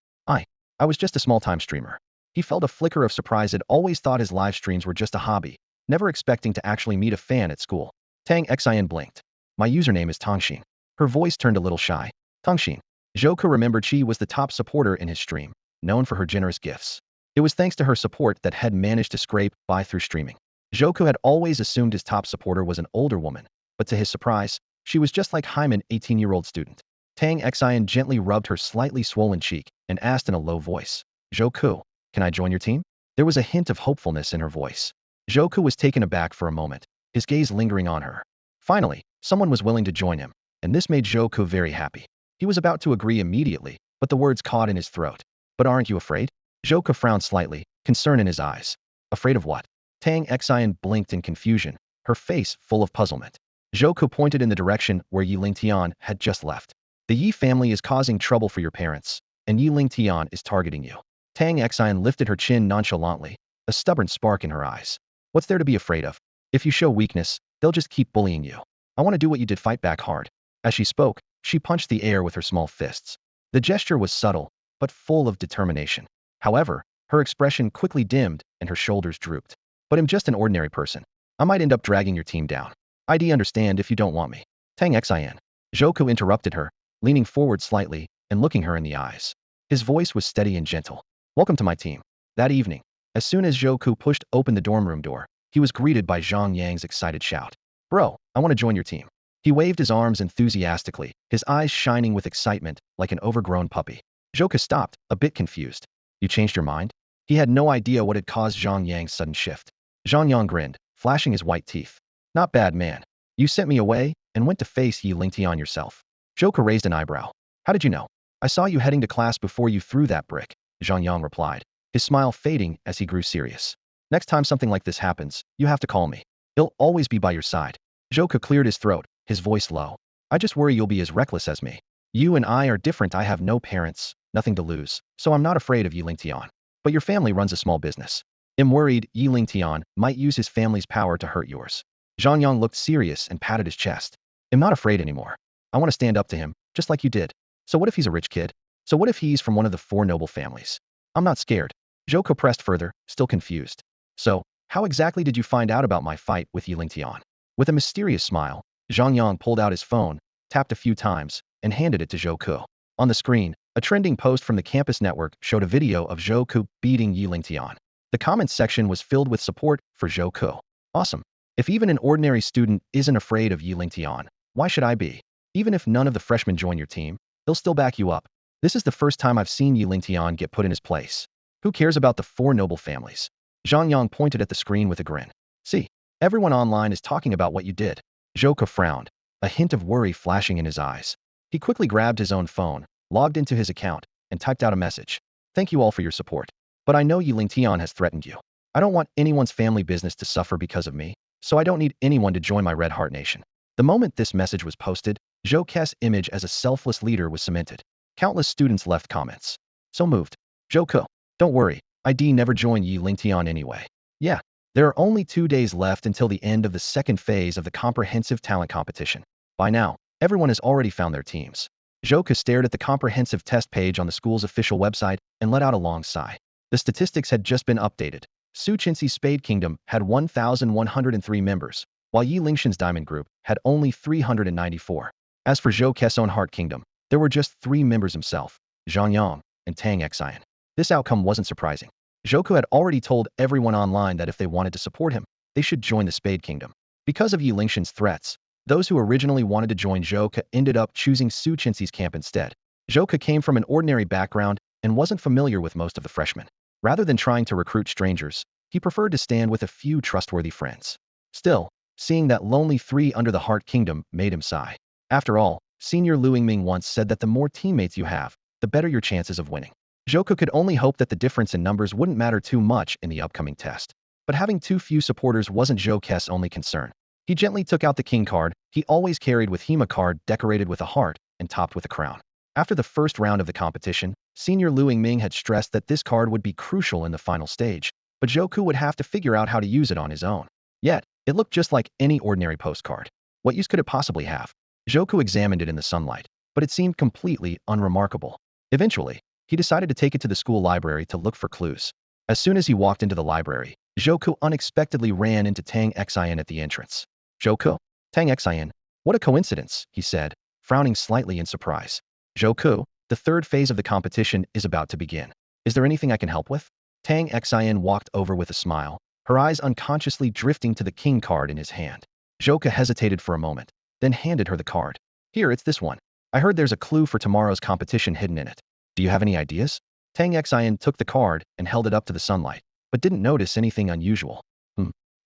I was just a small-time streamer. He felt a flicker of surprise. Had always thought his live streams were just a hobby, never expecting to actually meet a fan at school. Tang Xin blinked. My username is Tongxin. Her voice turned a little shy. Tongxin. Zhou remembered she was the top supporter in his stream, known for her generous gifts. It was thanks to her support that had managed to scrape by through streaming. Zhou had always assumed his top supporter was an older woman, but to his surprise, she was just like Hyman, 18-year-old student. Tang Xin gently rubbed her slightly swollen cheek and asked in a low voice, Zhou, can I join your team? There was a hint of hopefulness in her voice. Zhou was taken aback for a moment, his gaze lingering on her. Finally, someone was willing to join him, and this made Zhou very happy. He was about to agree immediately, but the words caught in his throat. But aren't you afraid? Zhou frowned slightly, concern in his eyes. Afraid of what? Tang Xian blinked in confusion, her face full of puzzlement. Zhou pointed in the direction where Yi Lingtian had just left. The Yi family is causing trouble for your parents, and Yi Lingtian is targeting you. Tang Xian lifted her chin nonchalantly, a stubborn spark in her eyes. What's there to be afraid of? If you show weakness, they'll just keep bullying you. I want to do what you did, fight back hard. As she spoke, she punched the air with her small fists. The gesture was subtle, but full of determination. However, her expression quickly dimmed and her shoulders drooped. But I'm just an ordinary person. I might end up dragging your team down. I'd understand if you don't want me. Tang Xian. Zhou interrupted her, leaning forward slightly and looking her in the eyes. His voice was steady and gentle. Welcome to my team. That evening, as soon as Zhou pushed open the dorm room door, he was greeted by Zhang Yang's excited shout. Bro, I want to join your team. He waved his arms enthusiastically, his eyes shining with excitement like an overgrown puppy. Zhou stopped, a bit confused. You changed your mind? He had no idea what had caused Zhang Yang's sudden shift. Zhang Yang grinned, flashing his white teeth. Not bad, man. You sent me away and went to face Yi Lingtian yourself. Zhou raised an eyebrow. How did you know? I saw you heading to class before you threw that brick, Zhang Yang replied, his smile fading as he grew serious. Next time something like this happens, you have to call me. I'll always be by your side. Zhou cleared his throat, his voice low. I just worry you'll be as reckless as me. You and I are different. I have no parents, nothing to lose, so I'm not afraid of Yi Lingtian. But your family runs a small business. I'm worried Yi Lingtian might use his family's power to hurt yours. Zhang Yang looked serious and patted his chest. I'm not afraid anymore. I want to stand up to him, just like you did. So what if he's a rich kid? So what if he's from one of the 4 noble families? I'm not scared. Zhou pressed further, still confused. So, how exactly did you find out about my fight with Yi Lingtian? With a mysterious smile, Zhang Yang pulled out his phone, tapped a few times, and handed it to Zhou. On the screen, a trending post from the campus network showed a video of Zhou beating Yi Lingtian. The comments section was filled with support for Zhou. Awesome. If even an ordinary student isn't afraid of Yi Lingtian, why should I be? Even if none of the freshmen join your team, they'll still back you up. This is the first time I've seen Yi Lingtian get put in his place. Who cares about the 4 noble families? Zhang Yang pointed at the screen with a grin. See, everyone online is talking about what you did. Zhou frowned, a hint of worry flashing in his eyes. He quickly grabbed his own phone, logged into his account, and typed out a message. Thank you all for your support. But I know Yi Lingtian has threatened you. I don't want anyone's family business to suffer because of me, so I don't need anyone to join my Red Heart Nation. The moment this message was posted, Zhou's image as a selfless leader was cemented. Countless students left comments. So moved. Zhou, don't worry, I'd never join Yi Lingtian anyway. Yeah, there are only 2 days left until the end of the second phase of the comprehensive talent competition. By now, everyone has already found their teams. Zhou stared at the comprehensive test page on the school's official website and let out a long sigh. The statistics had just been updated. Su Chinxi's Spade Kingdom had 1,103 members, while Yi Lingxian's Diamond Group had only 394. As for Zhou's own Heart Kingdom, there were just 3 members himself, Zhang Yang and Tang Xian. This outcome wasn't surprising. Zhou had already told everyone online that if they wanted to support him, they should join the Spade Kingdom. Because of Yi Lingxian's threats, those who originally wanted to join Zhou ended up choosing Su Chinxi's camp instead. Zhou came from an ordinary background and wasn't familiar with most of the freshmen. Rather than trying to recruit strangers, he preferred to stand with a few trustworthy friends. Still, seeing that lonely 3 under the Heart Kingdom made him sigh. After all, Senior Lu Yingming once said that the more teammates you have, the better your chances of winning. Zhou could only hope that the difference in numbers wouldn't matter too much in the upcoming test. But having too few supporters wasn't Zhou's only concern. He gently took out the king card he always carried with him, a card decorated with a heart and topped with a crown. After the first round of the competition, Senior Lu Yingming had stressed that this card would be crucial in the final stage, but Zhou would have to figure out how to use it on his own. Yet, it looked just like any ordinary postcard. What use could it possibly have? Zhou examined it in the sunlight, but it seemed completely unremarkable. Eventually, he decided to take it to the school library to look for clues. As soon as he walked into the library, Zhou unexpectedly ran into Tang Xian at the entrance. Zhou, Tang Xian, what a coincidence, he said, frowning slightly in surprise. Zhou, the 3rd phase of the competition is about to begin. Is there anything I can help with? Tang Xian walked over with a smile, her eyes unconsciously drifting to the king card in his hand. Zhou hesitated for a moment, then handed her the card. Here, it's this one. I heard there's a clue for tomorrow's competition hidden in it. Do you have any ideas? Tang Xian took the card and held it up to the sunlight, but didn't notice anything unusual.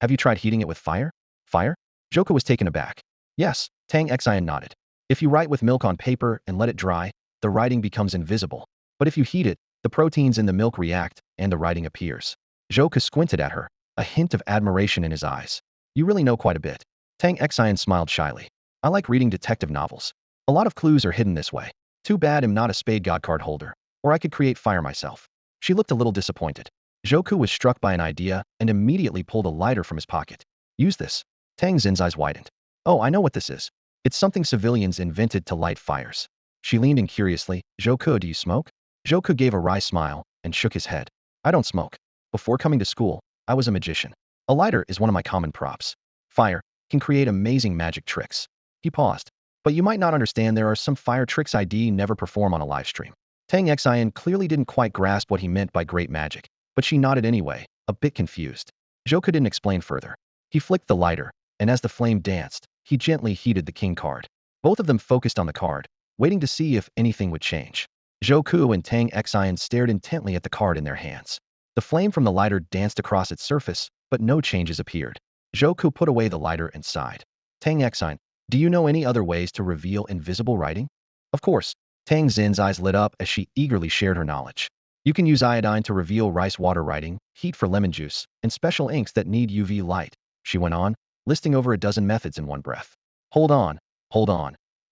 Have you tried heating it with fire? Fire? Joka was taken aback. Yes, Tang Xian nodded. If you write with milk on paper and let it dry, the writing becomes invisible. But if you heat it, the proteins in the milk react, and the writing appears. Joka squinted at her, a hint of admiration in his eyes. You really know quite a bit. Tang Xian smiled shyly. I like reading detective novels. A lot of clues are hidden this way. Too bad I'm not a spade god card holder, or I could create fire myself. She looked a little disappointed. Joku was struck by an idea and immediately pulled a lighter from his pocket. Use this. Tang Xin's eyes widened. Oh, I know what this is. It's something civilians invented to light fires. She leaned in curiously. Joku, do you smoke? Joku gave a wry smile and shook his head. I don't smoke. Before coming to school, I was a magician. A lighter is one of my common props. Fire can create amazing magic tricks. He paused. But you might not understand there are some fire tricks I'd never perform on a live stream. Tang Xian clearly didn't quite grasp what he meant by great magic, but she nodded anyway, a bit confused. Joku didn't explain further. He flicked the lighter, and as the flame danced, he gently heated the king card. Both of them focused on the card, waiting to see if anything would change. Joku and Tang Xian stared intently at the card in their hands. The flame from the lighter danced across its surface, but no changes appeared. Joku put away the lighter and sighed. Tang Xian, do you know any other ways to reveal invisible writing? Of course. Tang Xin's eyes lit up as she eagerly shared her knowledge. You can use iodine to reveal rice water writing, heat for lemon juice, and special inks that need UV light, she went on, listing over a dozen methods in one breath. Hold on.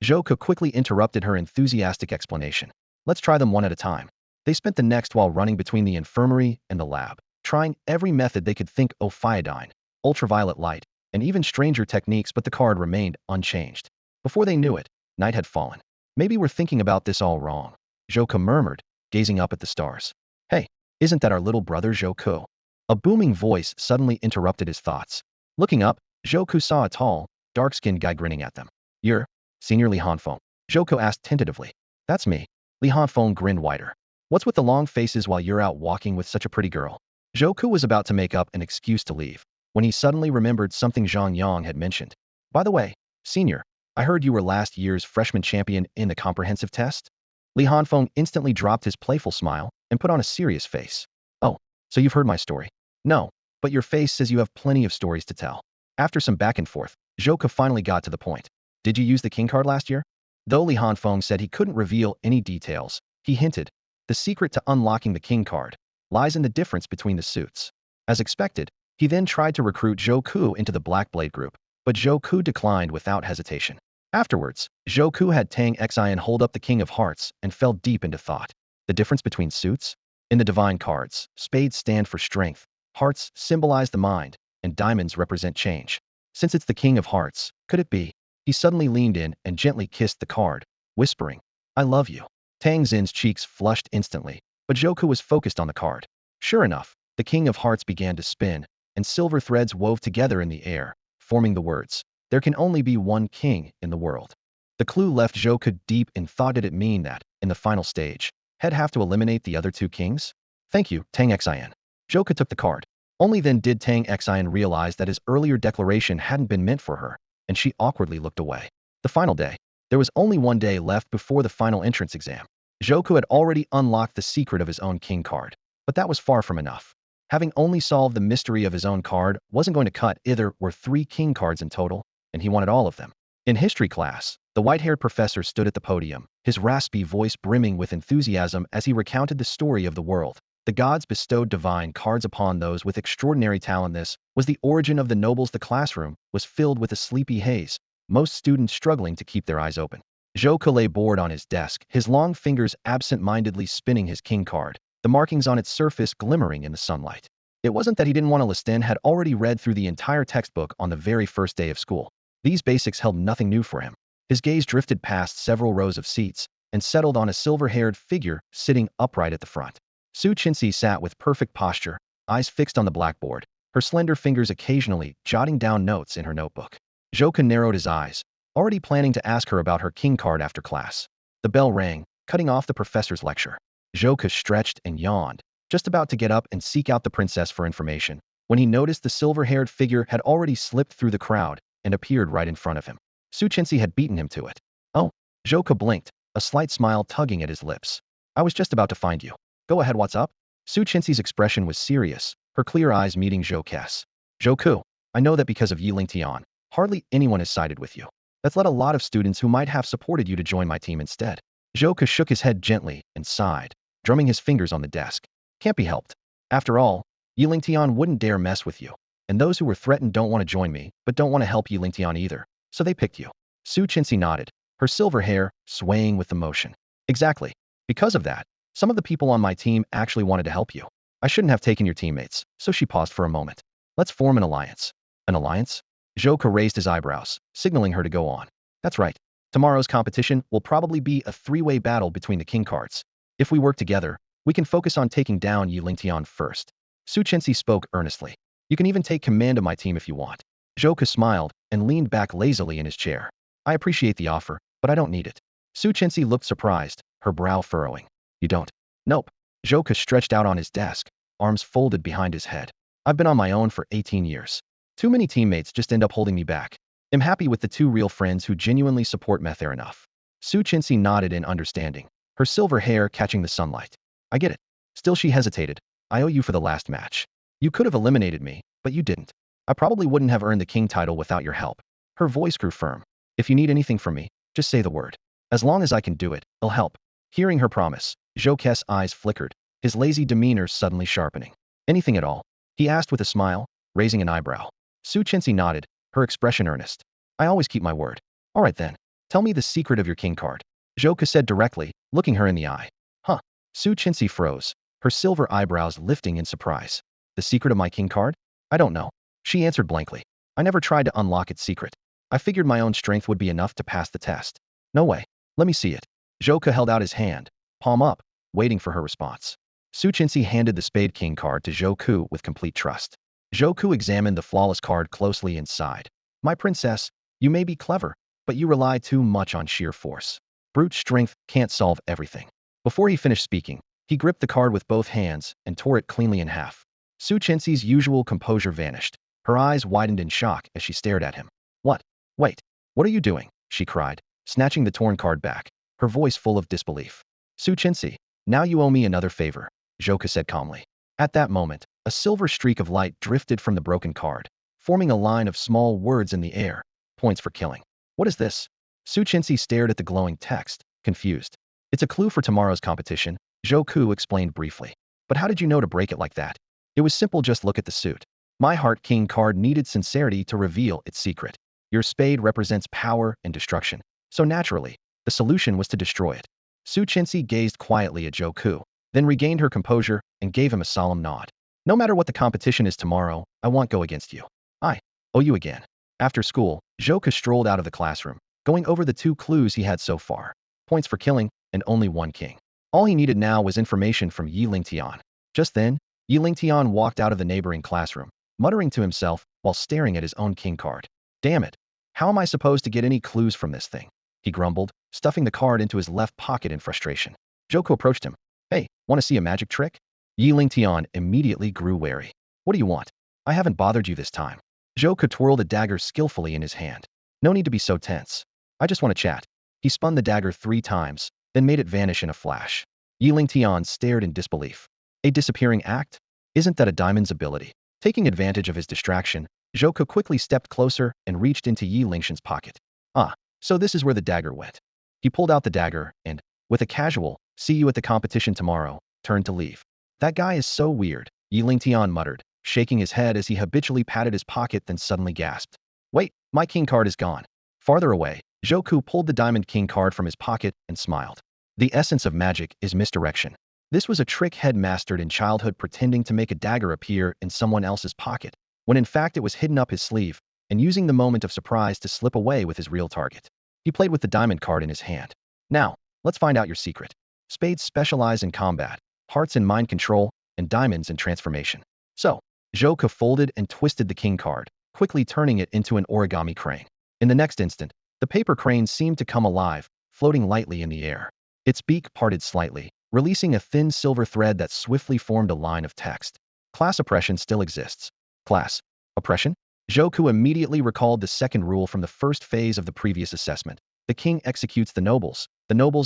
Joku quickly interrupted her enthusiastic explanation. Let's try them one at a time. They spent the next while running between the infirmary and the lab, trying every method they could think of: iodine, ultraviolet light, and even stranger techniques, but the card remained unchanged. Before they knew it, night had fallen. Maybe we're thinking about this all wrong, Joku murmured, gazing up at the stars. Hey, isn't that our little brother Joku? A booming voice suddenly interrupted his thoughts. Looking up, Joku saw a tall, dark-skinned guy grinning at them. You're Senior Li Hanfeng? Joku asked tentatively. That's me. Li Hanfeng grinned wider. What's with the long faces while you're out walking with such a pretty girl? Joku was about to make up an excuse to leave, when he suddenly remembered something Zhang Yang had mentioned. By the way, Senior, I heard you were last year's freshman champion in the comprehensive test? Li Hanfeng instantly dropped his playful smile and put on a serious face. Oh, so you've heard my story? No, but your face says you have plenty of stories to tell. After some back and forth, Joku finally got to the point. Did you use the king card last year? Though Li Hanfeng said he couldn't reveal any details, he hinted, the secret to unlocking the king card lies in the difference between the suits. As expected, he then tried to recruit Joku into the Black Blade group, but Joku declined without hesitation. Afterwards, Joku had Tang Xian hold up the King of Hearts and fell deep into thought. The difference between suits? In the divine cards, spades stand for strength, hearts symbolize the mind, and diamonds represent change. Since it's the King of Hearts, could it be? He suddenly leaned in and gently kissed the card, whispering, I love you. Tang Xin's cheeks flushed instantly, but Joku was focused on the card. Sure enough, the King of Hearts began to spin, and silver threads wove together in the air, forming the words, there can only be one king in the world. The clue left Joku deep in thought. Did it mean that, in the final stage, he'd have to eliminate the other two kings? Thank you, Tang Xian. Joku took the card. Only then did Tang Xian realize that his earlier declaration hadn't been meant for her, and she awkwardly looked away. The final day. There was only one day left before the final entrance exam. Joku had already unlocked the secret of his own king card, but that was far from enough. Having only solved the mystery of his own card wasn't going to cut. There were 3 king cards in total, and he wanted all of them. In history class, the white-haired professor stood at the podium, his raspy voice brimming with enthusiasm as he recounted the story of the world. The gods bestowed divine cards upon those with extraordinary talent. This was the origin of the nobles. The classroom was filled with a sleepy haze, most students struggling to keep their eyes open. Joku lay bored on his desk, his long fingers absent-mindedly spinning his king card, the markings on its surface glimmering in the sunlight. It wasn't that he didn't want to. Liston had already read through the entire textbook on the very first day of school. These basics held nothing new for him. His gaze drifted past several rows of seats and settled on a silver-haired figure sitting upright at the front. Su Qinxi sat with perfect posture, eyes fixed on the blackboard, her slender fingers occasionally jotting down notes in her notebook. Joku narrowed his eyes, already planning to ask her about her king card after class. The bell rang, cutting off the professor's lecture. Joku stretched and yawned, just about to get up and seek out the princess for information, when he noticed the silver-haired figure had already slipped through the crowd and appeared right in front of him. Su Qinxi had beaten him to it. Oh, Joku blinked, a slight smile tugging at his lips. I was just about to find you. Go ahead, what's up? Su Qinxi's expression was serious, her clear eyes meeting Joku's. Joku, I know that because of Yi Lingtian, Hardly anyone has sided with you. That's led a lot of students who might have supported you to join my team instead. Joka shook his head gently and sighed, drumming his fingers on the desk. Can't be helped. After all, Yilingtian wouldn't dare mess with you. And those who were threatened don't want to join me, but don't want to help Yilingtian either. So they picked you. Su Chinsi nodded, her silver hair swaying with emotion. Exactly. Because of that, some of the people on my team actually wanted to help you. I shouldn't have taken your teammates, so she paused for a moment. Let's form an alliance. An alliance? Joka raised his eyebrows, signaling her to go on. That's right. Tomorrow's competition will probably be a three-way battle between the king cards. If we work together, we can focus on taking down Yilingtian first. Su Chensi spoke earnestly. You can even take command of my team if you want. Joka smiled and leaned back lazily in his chair. I appreciate the offer, but I don't need it. Su Chensi looked surprised, her brow furrowing. You don't? Nope. Joka stretched out on his desk, arms folded behind his head. I've been on my own for 18 years. Too many teammates just end up holding me back. I'm happy with the two real friends who genuinely support Mether enough. Su Chinsi nodded in understanding, her silver hair catching the sunlight. I get it. Still she hesitated. I owe you for the last match. You could have eliminated me, but you didn't. I probably wouldn't have earned the king title without your help. Her voice grew firm. If you need anything from me, just say the word. As long as I can do it, I'll help. Hearing her promise, Joke's eyes flickered, his lazy demeanor suddenly sharpening. Anything at all? He asked with a smile, raising an eyebrow. Su Chinsi nodded, her expression earnest. I always keep my word. All right then. Tell me the secret of your king card. Joka said directly, looking her in the eye. Huh. Su Chinsi froze, her silver eyebrows lifting in surprise. The secret of my king card? I don't know. She answered blankly. I never tried to unlock its secret. I figured my own strength would be enough to pass the test. No way. Let me see it. Joka held out his hand, palm up, waiting for her response. Su Chinsi handed the spade king card to Joku with complete trust. Joku examined the flawless card closely and sighed. My princess, you may be clever, but you rely too much on sheer force. Brute strength can't solve everything. Before he finished speaking, he gripped the card with both hands and tore it cleanly in half. Su Chinsi's usual composure vanished. Her eyes widened in shock as she stared at him. What? Wait. What are you doing? She cried, snatching the torn card back, her voice full of disbelief. Su Chinsi, now you owe me another favor, Joka said calmly. At that moment, a silver streak of light drifted from the broken card, forming a line of small words in the air. Points for killing. What is this? Su Chinsi stared at the glowing text, confused. It's a clue for tomorrow's competition, Joku explained briefly. But how did you know to break it like that? It was simple, just look at the suit. My Heart King card needed sincerity to reveal its secret. Your spade represents power and destruction, so naturally, the solution was to destroy it. Su Chinsi gazed quietly at Joku, then regained her composure and gave him a solemn nod. No matter what the competition is tomorrow, I won't go against you. I owe you again. After school, Joka strolled out of the classroom, going over the two clues he had so far. Points for killing, and only one king. All he needed now was information from Yilingtian. Just then, Yilingtian walked out of the neighboring classroom, muttering to himself while staring at his own king card. Damn it. How am I supposed to get any clues from this thing? He grumbled, stuffing the card into his left pocket in frustration. Joku approached him. Hey, want to see a magic trick? Yilingtian immediately grew wary. What do you want? I haven't bothered you this time. Joku twirled a dagger skillfully in his hand. No need to be so tense. I just want to chat. He spun the dagger 3 times, then made it vanish in a flash. Yilingtian stared in disbelief. A disappearing act? Isn't that a diamond's ability? Taking advantage of his distraction, Joku quickly stepped closer and reached into Yilingtian's pocket. Ah, so this is where the dagger went. He pulled out the dagger and, with a casual, see you at the competition tomorrow, turned to leave. That guy is so weird, Yilingtian muttered, shaking his head as he habitually patted his pocket, then suddenly gasped. Wait, my king card is gone. Farther away, Joku pulled the diamond king card from his pocket and smiled. The essence of magic is misdirection. This was a trick Head mastered in childhood, pretending to make a dagger appear in someone else's pocket, when in fact it was hidden up his sleeve, and using the moment of surprise to slip away with his real target. He played with the diamond card in his hand. Now, let's find out your secret. Spades specialize in combat, hearts in mind control, and diamonds in transformation. So, Joka folded and twisted the king card, quickly turning it into an origami crane. In the next instant, the paper crane seemed to come alive, floating lightly in the air. Its beak parted slightly, releasing a thin silver thread that swiftly formed a line of text. Class oppression still exists. Class oppression? Joku immediately recalled the second rule from the first phase of the previous assessment. The king executes the nobles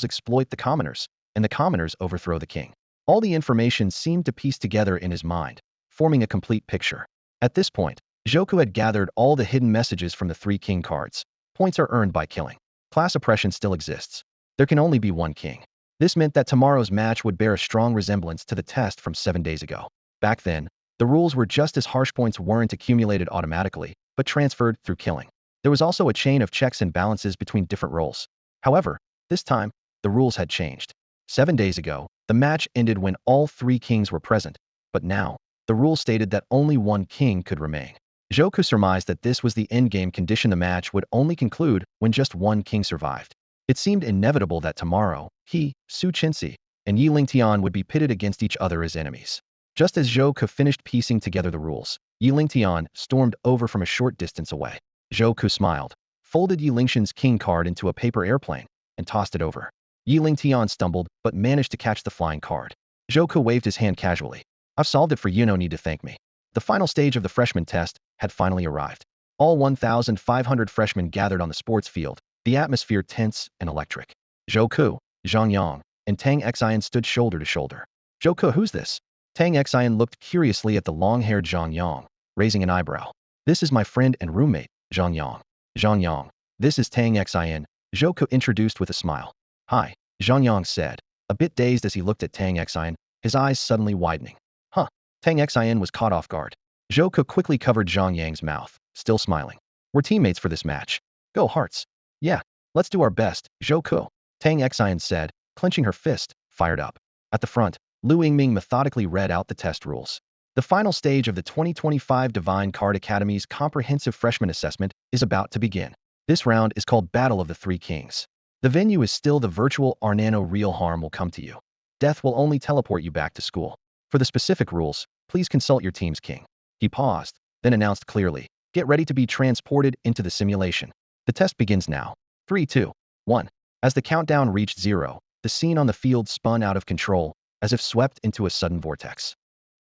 exploit the commoners, and the commoners overthrow the king. All the information seemed to piece together in his mind, forming a complete picture. At this point, Zhouku had gathered all the hidden messages from the three king cards. Points are earned by killing. Class oppression still exists. There can only be one king. This meant that tomorrow's match would bear a strong resemblance to the test from 7 days ago. Back then, the rules were just as harsh. Points weren't accumulated automatically, but transferred through killing. There was also a chain of checks and balances between different roles. However, this time, the rules had changed. 7 days ago, the match ended when all three kings were present, but now, the rule stated that only one king could remain. Zhouku surmised that this was the endgame condition. The match would only conclude when just one king survived. It seemed inevitable that tomorrow, he, Su Chenxi, and Yi Lingtian would be pitted against each other as enemies. Just as Zhouku finished piecing together the rules, Yi Lingtian stormed over from a short distance away. Zhouku smiled, folded Yi Lingtian's king card into a paper airplane, and tossed it over. Yi Lingtian stumbled but managed to catch the flying card. Zhouku waved his hand casually. I've solved it for you, no need to thank me. The final stage of the freshman test had finally arrived. All 1,500 freshmen gathered on the sports field, the atmosphere tense and electric. Zhouku, Zhang Yang, and Tang Xian stood shoulder to shoulder. Zhouku, who's this? Tang Xian looked curiously at the long-haired Zhang Yang, raising an eyebrow. This is my friend and roommate, Zhang Yang. Zhang Yang, this is Tang Xian, Zhouku introduced with a smile. Hi, Zhang Yang said, a bit dazed as he looked at Tang Xian, his eyes suddenly widening. Huh. Tang Xian was caught off guard. Zhouku quickly covered Zhang Yang's mouth, still smiling. We're teammates for this match. Go Hearts. Yeah, let's do our best, Zhouku. Tang Xian said, clenching her fist, fired up. At the front, Lu Yingming methodically read out the test rules. The final stage of the 2025 Divine Card Academy's comprehensive freshman assessment is about to begin. This round is called Battle of the Three Kings. The venue is still the virtual Arnano. Real harm will come to you. Death will only teleport you back to school. For the specific rules, please consult your team's king. He paused, then announced clearly, get ready to be transported into the simulation. The test begins now. 3, 2, 1. As the countdown reached 0, the scene on the field spun out of control, as if swept into a sudden vortex.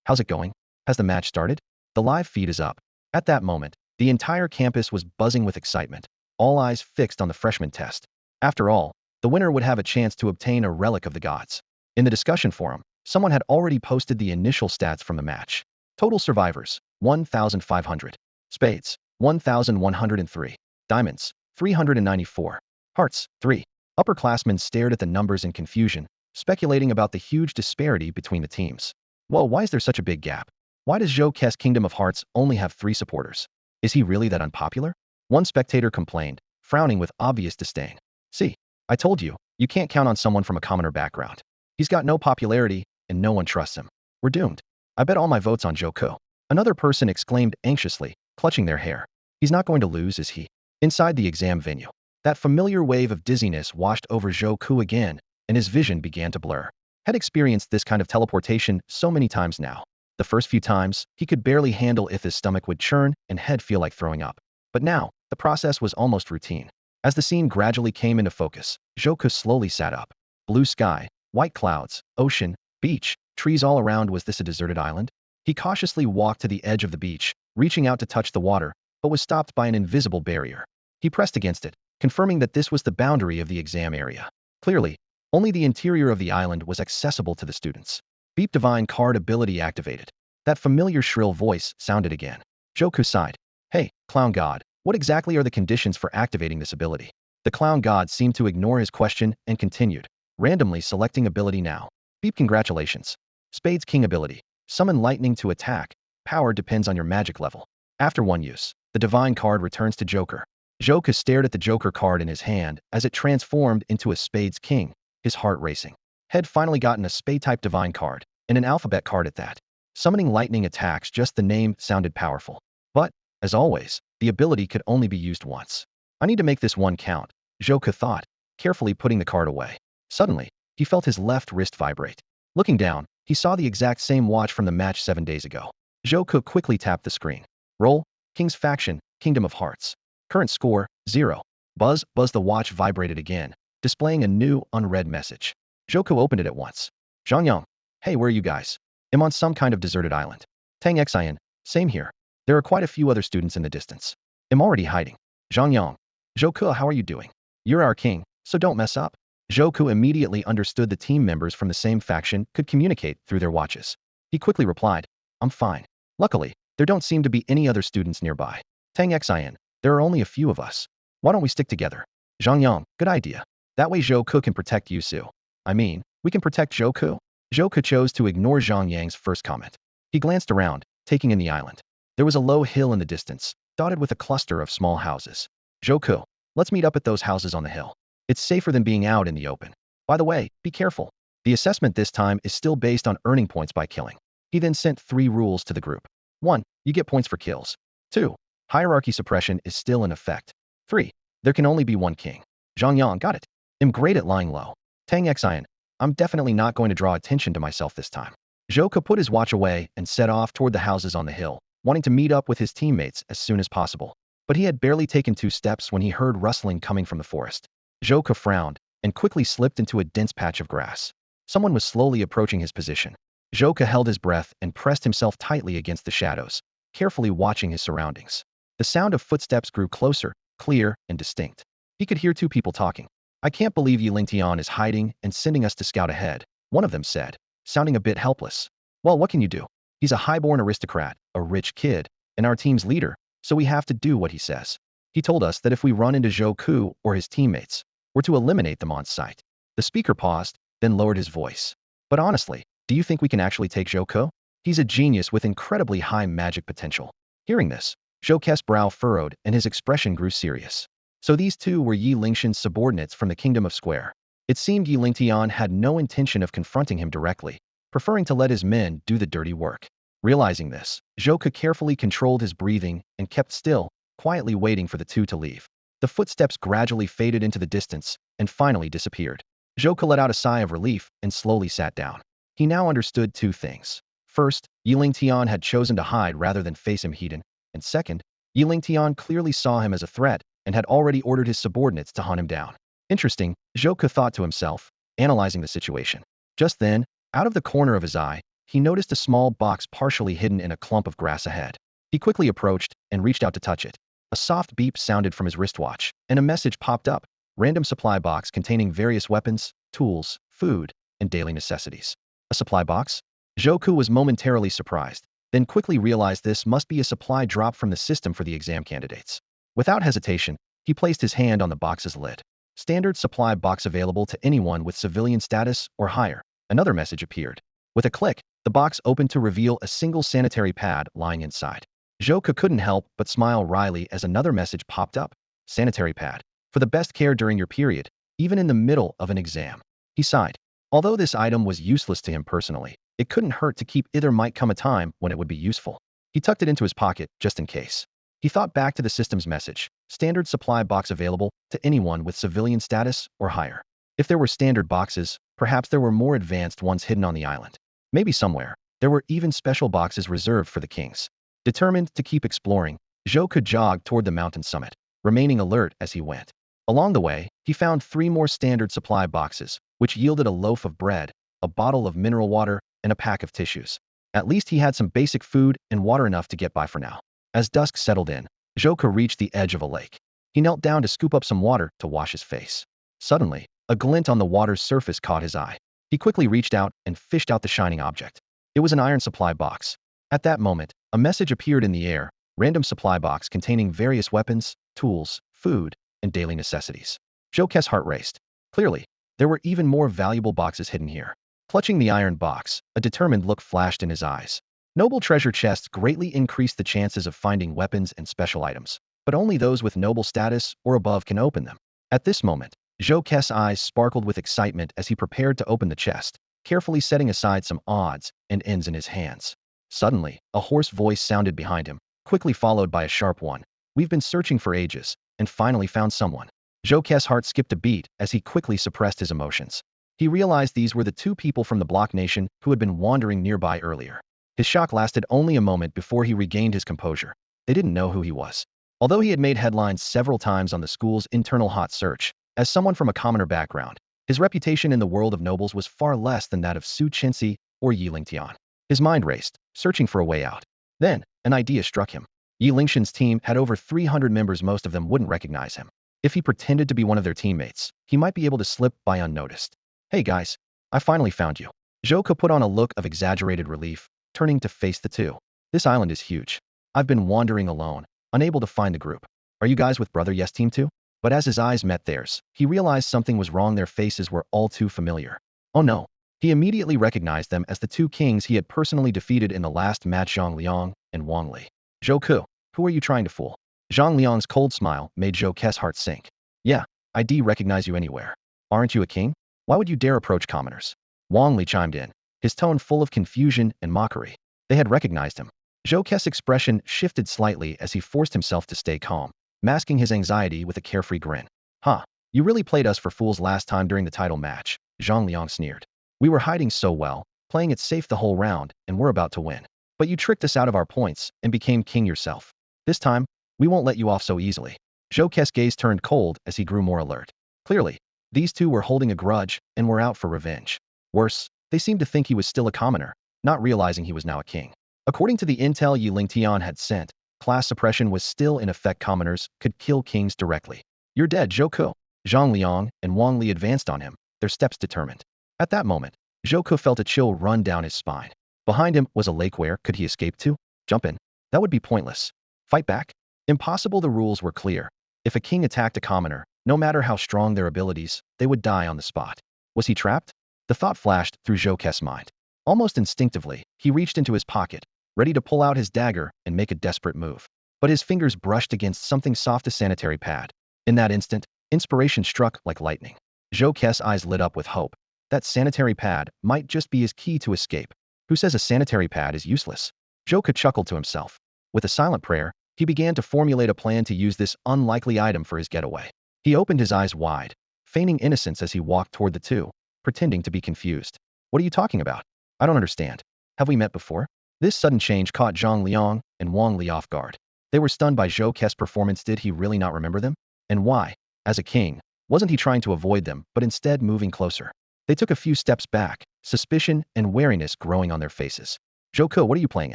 How's it going? Has the match started? The live feed is up. At that moment, the entire campus was buzzing with excitement, all eyes fixed on the freshman test. After all, the winner would have a chance to obtain a relic of the gods. In the discussion forum, someone had already posted the initial stats from the match. Total survivors, 1,500. Spades, 1,103. Diamonds, 394. Hearts, 3. Upperclassmen stared at the numbers in confusion, speculating about the huge disparity between the teams. Whoa, why is there such a big gap? Why does Zhouku's Kingdom of Hearts only have 3 supporters? Is he really that unpopular? One spectator complained, frowning with obvious disdain. See, I told you, you can't count on someone from a commoner background. He's got no popularity, and no one trusts him. We're doomed. I bet all my votes on Zhouku. Another person exclaimed anxiously, clutching their hair. He's not going to lose, is he? Inside the exam venue, that familiar wave of dizziness washed over Zhouku again, and his vision began to blur. Had experienced this kind of teleportation so many times now. The first few times, he could barely handle if his stomach would churn and head feel like throwing up. But now, the process was almost routine. As the scene gradually came into focus, Zhouku slowly sat up. Blue sky, white clouds, ocean, beach, trees all around. Was this a deserted island? He cautiously walked to the edge of the beach, reaching out to touch the water, but was stopped by an invisible barrier. He pressed against it, confirming that this was the boundary of the exam area. Clearly, only the interior of the island was accessible to the students. Beep, divine card ability activated. That familiar shrill voice sounded again. Zhouku sighed. Hey, clown god, what exactly are the conditions for activating this ability? The clown god seemed to ignore his question and continued, randomly selecting ability now. Beep, congratulations. Spades king ability. Summon lightning to attack. Power depends on your magic level. After one use, the divine card returns to Joker. Zhouku stared at the Joker card in his hand as it transformed into a Spades king, his heart racing. Had finally gotten a spade-type divine card, and an alphabet card at that. Summoning lightning attacks, just the name sounded powerful. But, as always, the ability could only be used once. I need to make this one count, Zhouku thought, carefully putting the card away. Suddenly, he felt his left wrist vibrate. Looking down, he saw the exact same watch from the match 7 days ago. Zhouku quickly tapped the screen. Roll, King's Faction, Kingdom of Hearts. Current score, 0. Buzz, the watch vibrated again, displaying a new, unread message. Zhouku opened it at once. Zhang Yang. Hey, where are you guys? I'm on some kind of deserted island. Tang Xian. Same here. There are quite a few other students in the distance. I'm already hiding. Zhang Yang. Zhouku, how are you doing? You're our king, so don't mess up. Zhouku immediately understood the team members from the same faction could communicate through their watches. He quickly replied, I'm fine. Luckily, There don't seem to be any other students nearby. Tang Xin, there are only a few of us. Why don't we stick together? Zhang Yang, good idea. That way Zhou Ke can protect you, Su. I mean, we can protect Zhou Ke? Zhou Ke chose to ignore Zhang Yang's first comment. He glanced around, taking in the island. There was a low hill in the distance, dotted with a cluster of small houses. Zhou Ke, let's meet up at those houses on the hill. It's safer than being out in the open. By the way, be careful. The assessment this time is still based on earning points by killing. He then sent 3 rules to the group. 1. You get points for kills. 2. Hierarchy suppression is still in effect. 3. There can only be one king. Zhang Yang, got it. I'm great at lying low. Tang Xian, I'm definitely not going to draw attention to myself this time. Zhou Ke put his watch away and set off toward the houses on the hill, wanting to meet up with his teammates as soon as possible. But he had barely taken 2 steps when he heard rustling coming from the forest. Zhou Ke frowned and quickly slipped into a dense patch of grass. Someone was slowly approaching his position. Zhou Ke held his breath and pressed himself tightly against the shadows, carefully watching his surroundings. The sound of footsteps grew closer, clear, and distinct. He could hear 2 people talking. I can't believe Yi Lingtian is hiding and sending us to scout ahead, one of them said, sounding a bit helpless. Well, what can you do? He's a highborn aristocrat, a rich kid, and our team's leader, so we have to do what he says. He told us that if we run into Zhou Ke or his teammates, we're to eliminate them on sight. The speaker paused, then lowered his voice. But honestly, do you think we can actually take Zhou Ke? He's a genius with incredibly high magic potential. Hearing this, Zhou Ke's brow furrowed and his expression grew serious. So these 2 were Yi Lingshan's subordinates from the Kingdom of Square. It seemed Yi Lingtian had no intention of confronting him directly, preferring to let his men do the dirty work. Realizing this, Zhou Ke carefully controlled his breathing and kept still, quietly waiting for the 2 to leave. The footsteps gradually faded into the distance and finally disappeared. Zhou Ke let out a sigh of relief and slowly sat down. He now understood 2 things. First, Yi Lingtian had chosen to hide rather than face him head-on, and second, Yi Lingtian clearly saw him as a threat and had already ordered his subordinates to hunt him down. Interesting, Zhou Ke thought to himself, analyzing the situation. Just then, out of the corner of his eye, he noticed a small box partially hidden in a clump of grass ahead. He quickly approached and reached out to touch it. A soft beep sounded from his wristwatch, and a message popped up. Random supply box containing various weapons, tools, food, and daily necessities. A supply box? Zhou Ke was momentarily surprised, then quickly realized this must be a supply drop from the system for the exam candidates. Without hesitation, he placed his hand on the box's lid. Standard supply box available to anyone with civilian status or higher. Another message appeared. With a click, the box opened to reveal a single sanitary pad lying inside. Zhou Ke couldn't help but smile wryly as another message popped up. Sanitary pad. For the best care during your period, even in the middle of an exam. He sighed. Although this item was useless to him personally, it couldn't hurt to keep there might come a time when it would be useful. He tucked it into his pocket, just in case. He thought back to the system's message. Standard supply box available to anyone with civilian status or higher. If there were standard boxes, perhaps there were more advanced ones hidden on the island. Maybe somewhere, there were even special boxes reserved for the kings. Determined to keep exploring, Zhou Ke jogged toward the mountain summit, remaining alert as he went. Along the way, he found 3 more standard supply boxes, which yielded a loaf of bread, a bottle of mineral water, and a pack of tissues. At least he had some basic food and water enough to get by for now. As dusk settled in, Zhou Ke reached the edge of a lake. He knelt down to scoop up some water to wash his face. Suddenly, a glint on the water's surface caught his eye. He quickly reached out and fished out the shining object. It was an iron supply box. At that moment, a message appeared in the air, random supply box containing various weapons, tools, food, and daily necessities. Zhou Ke's heart raced. Clearly, there were even more valuable boxes hidden here. Clutching the iron box, a determined look flashed in his eyes. Noble treasure chests greatly increase the chances of finding weapons and special items, but only those with noble status or above can open them. At this moment, Zhou Ke's eyes sparkled with excitement as he prepared to open the chest, carefully setting aside some odds and ends in his hands. Suddenly, a hoarse voice sounded behind him, quickly followed by a sharp one. We've been searching for ages, and finally found someone. Zhou Ke's heart skipped a beat as he quickly suppressed his emotions. He realized these were the 2 people from the Block Nation who had been wandering nearby earlier. His shock lasted only a moment before he regained his composure. They didn't know who he was. Although he had made headlines several times on the school's internal hot search, as someone from a commoner background, his reputation in the world of nobles was far less than that of Su Chenxi or Yi Lingtian. His mind raced, searching for a way out. Then, an idea struck him. Yi Lingshan's team had over 300 members. Most of them wouldn't recognize him. If he pretended to be one of their teammates, he might be able to slip by unnoticed. Hey guys, I finally found you. Zhou Ke put on a look of exaggerated relief, turning to face the 2. This island is huge. I've been wandering alone, unable to find the group. Are you guys with Brother Yes Team too? But as his eyes met theirs, he realized something was wrong. Their faces were all too familiar. Oh no. He immediately recognized them as the two kings he had personally defeated in the last match, Zhang Liang and Wang Li. Zhou Ke, who are you trying to fool? Zhang Liang's cold smile made Zhou Ke's heart sink. Yeah, I recognize you anywhere. Aren't you a king? Why would you dare approach commoners? Wang Li chimed in, his tone full of confusion and mockery. They had recognized him. Zhou Ke's expression shifted slightly as he forced himself to stay calm, masking his anxiety with a carefree grin. Huh, you really played us for fools last time during the title match, Zhang Liang sneered. We were hiding so well, playing it safe the whole round, and we're about to win. But you tricked us out of our points and became king yourself. This time, we won't let you off so easily. Zhou Ke's gaze turned cold as he grew more alert. Clearly, these two were holding a grudge and were out for revenge. Worse, they seemed to think he was still a commoner, not realizing he was now a king. According to the intel Yi Lingtian had sent, class suppression was still in effect. Commoners could kill kings directly. You're dead, Zhou Ke. Zhang Liang and Wang Li advanced on him, their steps determined. At that moment, Zhou Ke felt a chill run down his spine. Behind him was a lake. Where could he escape to? Jump in? That would be pointless. Fight back? Impossible. The rules were clear. If a king attacked a commoner, no matter how strong their abilities, they would die on the spot. Was he trapped? The thought flashed through Zhou Ke's mind. Almost instinctively, he reached into his pocket, ready to pull out his dagger and make a desperate move. But his fingers brushed against something soft, a sanitary pad. In that instant, inspiration struck like lightning. Zhou Ke's eyes lit up with hope. That sanitary pad might just be his key to escape. Who says a sanitary pad is useless? Zhou Ke chuckled to himself. With a silent prayer, he began to formulate a plan to use this unlikely item for his getaway. He opened his eyes wide, feigning innocence as he walked toward the two, pretending to be confused. What are you talking about? I don't understand. Have we met before? This sudden change caught Zhang Liang and Wang Li off guard. They were stunned by Zhou Ke's performance. Did he really not remember them? And why? As a king, wasn't he trying to avoid them, but instead moving closer? They took a few steps back, suspicion and wariness growing on their faces. Zhou Ke, what are you playing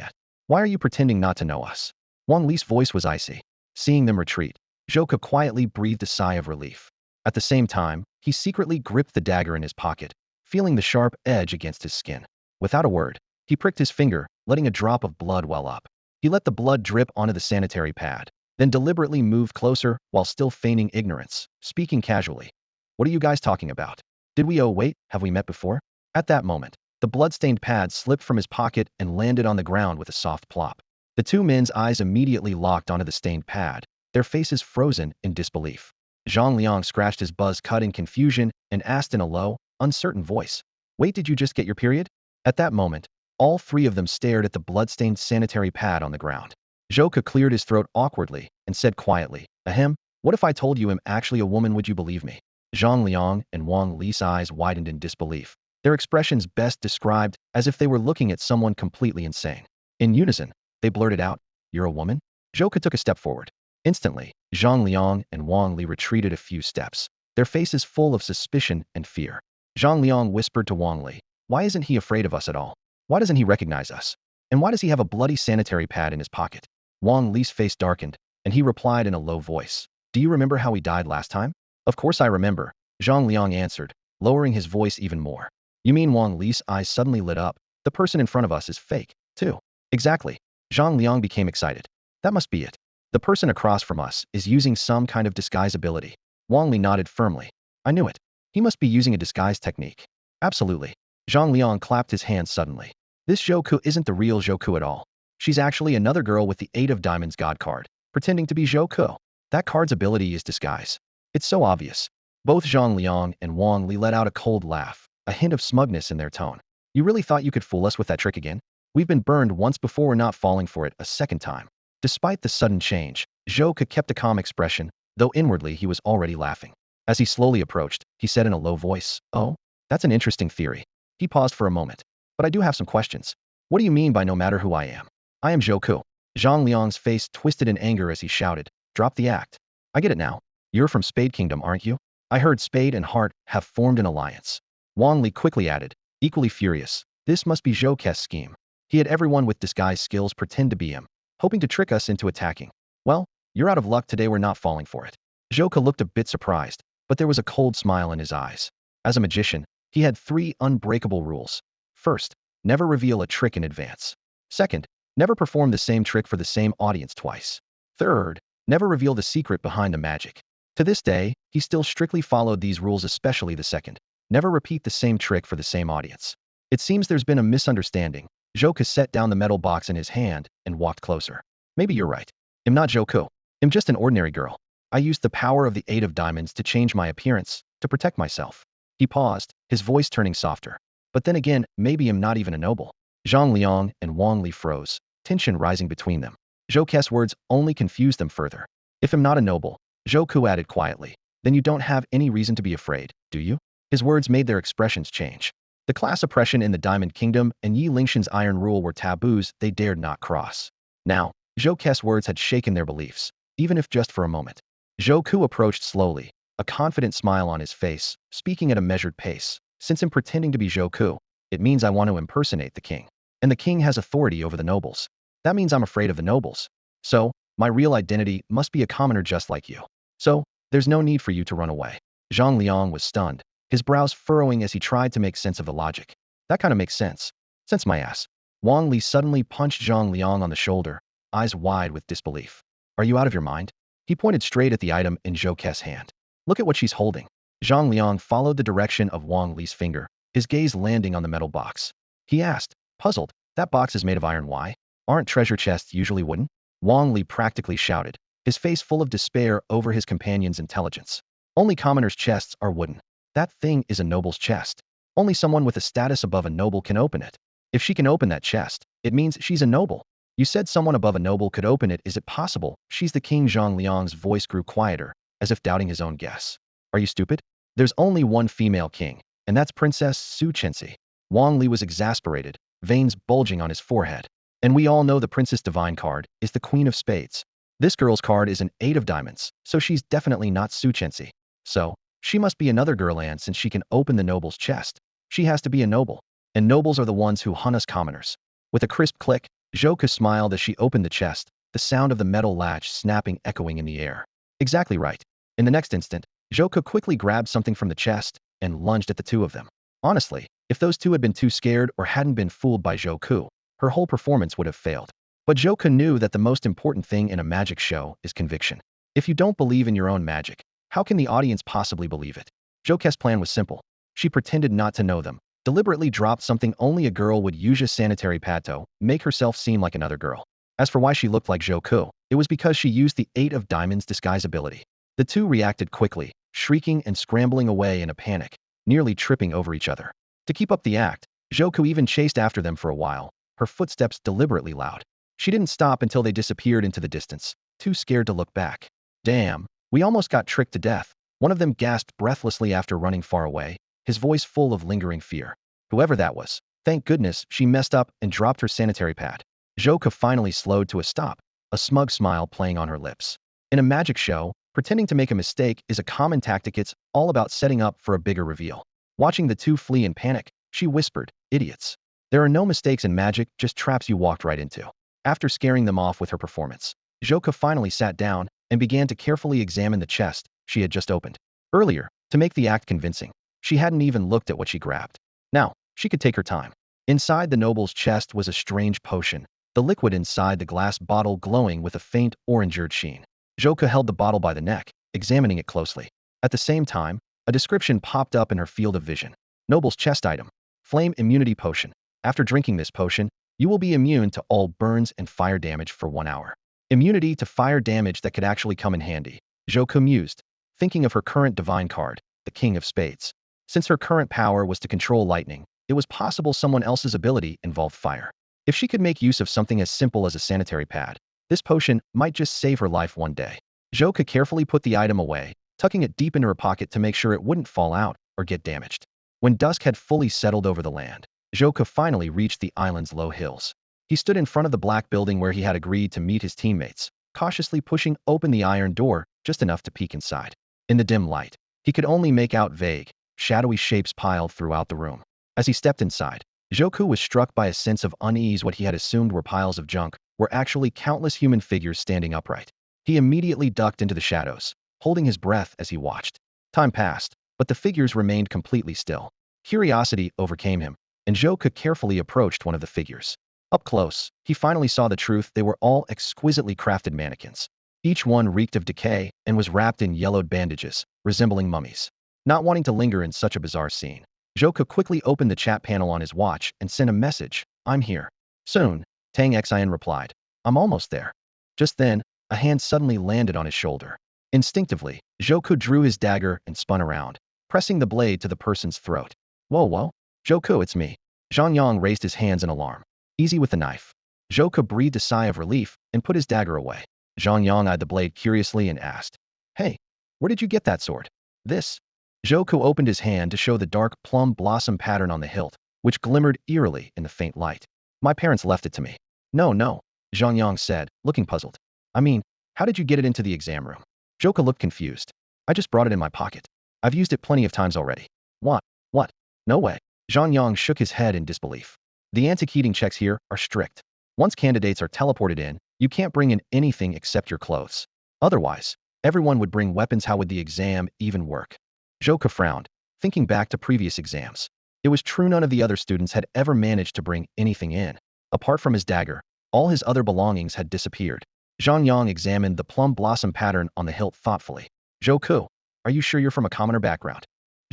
at? Why are you pretending not to know us? Wang Li's voice was icy. Seeing them retreat, Zhou Ke quietly breathed a sigh of relief. At the same time, he secretly gripped the dagger in his pocket, feeling the sharp edge against his skin. Without a word, he pricked his finger, letting a drop of blood well up. He let the blood drip onto the sanitary pad, then deliberately moved closer while still feigning ignorance, speaking casually. What are you guys talking about? Did we wait, have we met before? At that moment, the blood-stained pad slipped from his pocket and landed on the ground with a soft plop. The two men's eyes immediately locked onto the stained pad, their faces frozen in disbelief. Zhang Liang scratched his buzz cut in confusion and asked in a low, uncertain voice, "Wait, did you just get your period?" At that moment, all three of them stared at the blood-stained sanitary pad on the ground. Zhou Ke cleared his throat awkwardly and said quietly, "Ahem, what if I told you I'm actually a woman, would you believe me?" Zhang Liang and Wang Li's eyes widened in disbelief, their expressions best described as if they were looking at someone completely insane. In unison, they blurted out, "You're a woman?" Zhou Ke took a step forward. Instantly, Zhang Liang and Wang Li retreated a few steps, their faces full of suspicion and fear. Zhang Liang whispered to Wang Li, "Why isn't he afraid of us at all? Why doesn't he recognize us? And why does he have a bloody sanitary pad in his pocket?" Wang Li's face darkened, and he replied in a low voice, "Do you remember how we died last time?" "Of course I remember," Zhang Liang answered, lowering his voice even more. "You mean?" Wang Li's eyes suddenly lit up. "The person in front of us is fake, too." "Exactly." Zhang Liang became excited. "That must be it. The person across from us is using some kind of disguise ability." Wang Li nodded firmly. "I knew it. He must be using a disguise technique." "Absolutely." Zhang Liang clapped his hands suddenly. "This Zhou Ke isn't the real Zhou Ke at all. She's actually another girl with the 8 of Diamonds God card, pretending to be Zhou Ke. That card's ability is disguise. It's so obvious." Both Zhang Liang and Wang Li let out a cold laugh, a hint of smugness in their tone. "You really thought you could fool us with that trick again? We've been burned once before, we're not falling for it a second time." Despite the sudden change, Zhou Ke kept a calm expression, though inwardly he was already laughing. As he slowly approached, he said in a low voice, "Oh, that's an interesting theory." He paused for a moment. "But I do have some questions. What do you mean by no matter who I am?" "I am Zhou Ke." Zhang Liang's face twisted in anger as he shouted, "Drop the act. I get it now. You're from Spade Kingdom, aren't you? I heard Spade and Heart have formed an alliance." Wang Li quickly added, equally furious, "This must be Zhou Ke's scheme. He had everyone with disguise skills pretend to be him, hoping to trick us into attacking. Well, you're out of luck today, we're not falling for it." Zhou Ke looked a bit surprised, but there was a cold smile in his eyes. As a magician, he had 3 unbreakable rules. First, never reveal a trick in advance. Second, Never perform the same trick for the same audience twice. Third, never reveal the secret behind the magic. To this day, he still strictly followed these rules, especially the second. Never repeat the same trick for the same audience. It seems there's been a misunderstanding. Joker set down the metal box in his hand and walked closer. Maybe you're right. I'm not Joku. I'm just an ordinary girl. I used the power of the 8 of diamonds to change my appearance, to protect myself. He paused, his voice turning softer. But then again, maybe I'm not even a noble. Zhang Liang and Wang Li froze, tension rising between them. Zhouke's words only confused them further. If I'm not a noble, Zhou Ku added quietly, then you don't have any reason to be afraid, do you? His words made their expressions change. The class oppression in the Diamond Kingdom and Yi Lingshan's iron rule were taboos they dared not cross. Now, Zhouke's words had shaken their beliefs, even if just for a moment. Zhou Ku approached slowly, a confident smile on his face, speaking at a measured pace. Since I'm pretending to be Zhou Ku, it means I want to impersonate the king. And the king has authority over the nobles. That means I'm afraid of the nobles. So, my real identity must be a commoner just like you. So, there's no need for you to run away. Zhang Liang was stunned, his brows furrowing as he tried to make sense of the logic. That kind of makes sense. Sense my ass. Wang Li suddenly punched Zhang Liang on the shoulder, eyes wide with disbelief. Are you out of your mind? He pointed straight at the item in Zhou Ke's hand. Look at what she's holding. Zhang Liang followed the direction of Wang Li's finger, his gaze landing on the metal box. He asked, puzzled, that box is made of iron. Why? Aren't treasure chests usually wooden? Wang Li practically shouted, his face full of despair over his companion's intelligence. Only commoners' chests are wooden. That thing is a noble's chest. Only someone with a status above a noble can open it. If she can open that chest, it means she's a noble. You said someone above a noble could open it. Is it possible? She's the king. Zhang Liang's voice grew quieter, as if doubting his own guess. Are you stupid? There's only one female king, and that's Princess Su Chenxi. Wang Li was exasperated, veins bulging on his forehead. And we all know the Princess Divine card is the Queen of Spades. This girl's card is an 8 of diamonds, so she's definitely not Su Chenxi. So, she must be another girl, and since she can open the noble's chest, she has to be a noble. And nobles are the ones who hunt us commoners. With a crisp click, Zhouke smiled as she opened the chest, the sound of the metal latch snapping echoing in the air. Exactly right. In the next instant, Zhouke quickly grabbed something from the chest and lunged at the two of them. Honestly, if those two had been too scared or hadn't been fooled by Zhou Ku, her whole performance would have failed. But Zhou Ku knew that the most important thing in a magic show is conviction. If you don't believe in your own magic, how can the audience possibly believe it? Zhouke's plan was simple. She pretended not to know them, deliberately dropped something only a girl would use, a sanitary pad to make herself seem like another girl. As for why she looked like Zhou Ku, it was because she used the 8 of diamonds disguise ability. The two reacted quickly, shrieking and scrambling away in a panic, nearly tripping over each other. To keep up the act, Zhou Ku even chased after them for a while, her footsteps deliberately loud. She didn't stop until they disappeared into the distance, too scared to look back. Damn, we almost got tricked to death. One of them gasped breathlessly after running far away, his voice full of lingering fear. Whoever that was, thank goodness she messed up and dropped her sanitary pad. Zhou Ku finally slowed to a stop, a smug smile playing on her lips. In a magic show, pretending to make a mistake is a common tactic. It's all about setting up for a bigger reveal. Watching the two flee in panic, she whispered, idiots. There are no mistakes in magic, just traps you walked right into. After scaring them off with her performance, Zhou Ku finally sat down and began to carefully examine the chest she had just opened. Earlier, to make the act convincing, she hadn't even looked at what she grabbed. Now, she could take her time. Inside the noble's chest was a strange potion, the liquid inside the glass bottle glowing with a faint orange sheen. Zhou Ku held the bottle by the neck, examining it closely. At the same time, a description popped up in her field of vision. Noble's chest item. Flame immunity potion. After drinking this potion, you will be immune to all burns and fire damage for 1 hour. Immunity to fire damage that could actually come in handy. Zhou Ku mused, thinking of her current divine card, the King of Spades. Since her current power was to control lightning, it was possible someone else's ability involved fire. If she could make use of something as simple as a sanitary pad, this potion might just save her life one day. Zhou Ku carefully put the item away, tucking it deep into her pocket to make sure it wouldn't fall out or get damaged. When dusk had fully settled over the land, Zhou Ku finally reached the island's low hills. He stood in front of the black building where he had agreed to meet his teammates, cautiously pushing open the iron door just enough to peek inside. In the dim light, he could only make out vague, shadowy shapes piled throughout the room. As he stepped inside, Zhou Ku was struck by a sense of unease. What he had assumed were piles of junk were actually countless human figures standing upright. He immediately ducked into the shadows, holding his breath as he watched. Time passed, but the figures remained completely still. Curiosity overcame him, and Zhou Ku carefully approached one of the figures. Up close, he finally saw the truth. They were all exquisitely crafted mannequins. Each one reeked of decay and was wrapped in yellowed bandages, resembling mummies. Not wanting to linger in such a bizarre scene, Joka quickly opened the chat panel on his watch and sent a message, "I'm here." Soon, Tang Xian replied, "I'm almost there." Just then, a hand suddenly landed on his shoulder. Instinctively, Joku drew his dagger and spun around, pressing the blade to the person's throat. "Whoa, whoa. Joku, it's me." Zhang Yang raised his hands in alarm. "Easy with the knife." Joku breathed a sigh of relief and put his dagger away. Zhang Yang eyed the blade curiously and asked, "Hey, where did you get that sword?" "This." Joku opened his hand to show the dark plum blossom pattern on the hilt, which glimmered eerily in the faint light. "My parents left it to me." "No, no," Zhang Yang said, looking puzzled. "I mean, how did you get it into the exam room?" Joku looked confused. "I just brought it in my pocket. I've used it plenty of times already." "What? What? No way." Zhang Yang shook his head in disbelief. "The antiquating checks here are strict. Once candidates are teleported in, you can't bring in anything except your clothes. Otherwise, everyone would bring weapons. How would the exam even work?" Joka frowned, thinking back to previous exams. It was true none of the other students had ever managed to bring anything in. Apart from his dagger, all his other belongings had disappeared. Zhang Yang examined the plum blossom pattern on the hilt thoughtfully. "Joku, are you sure you're from a commoner background?"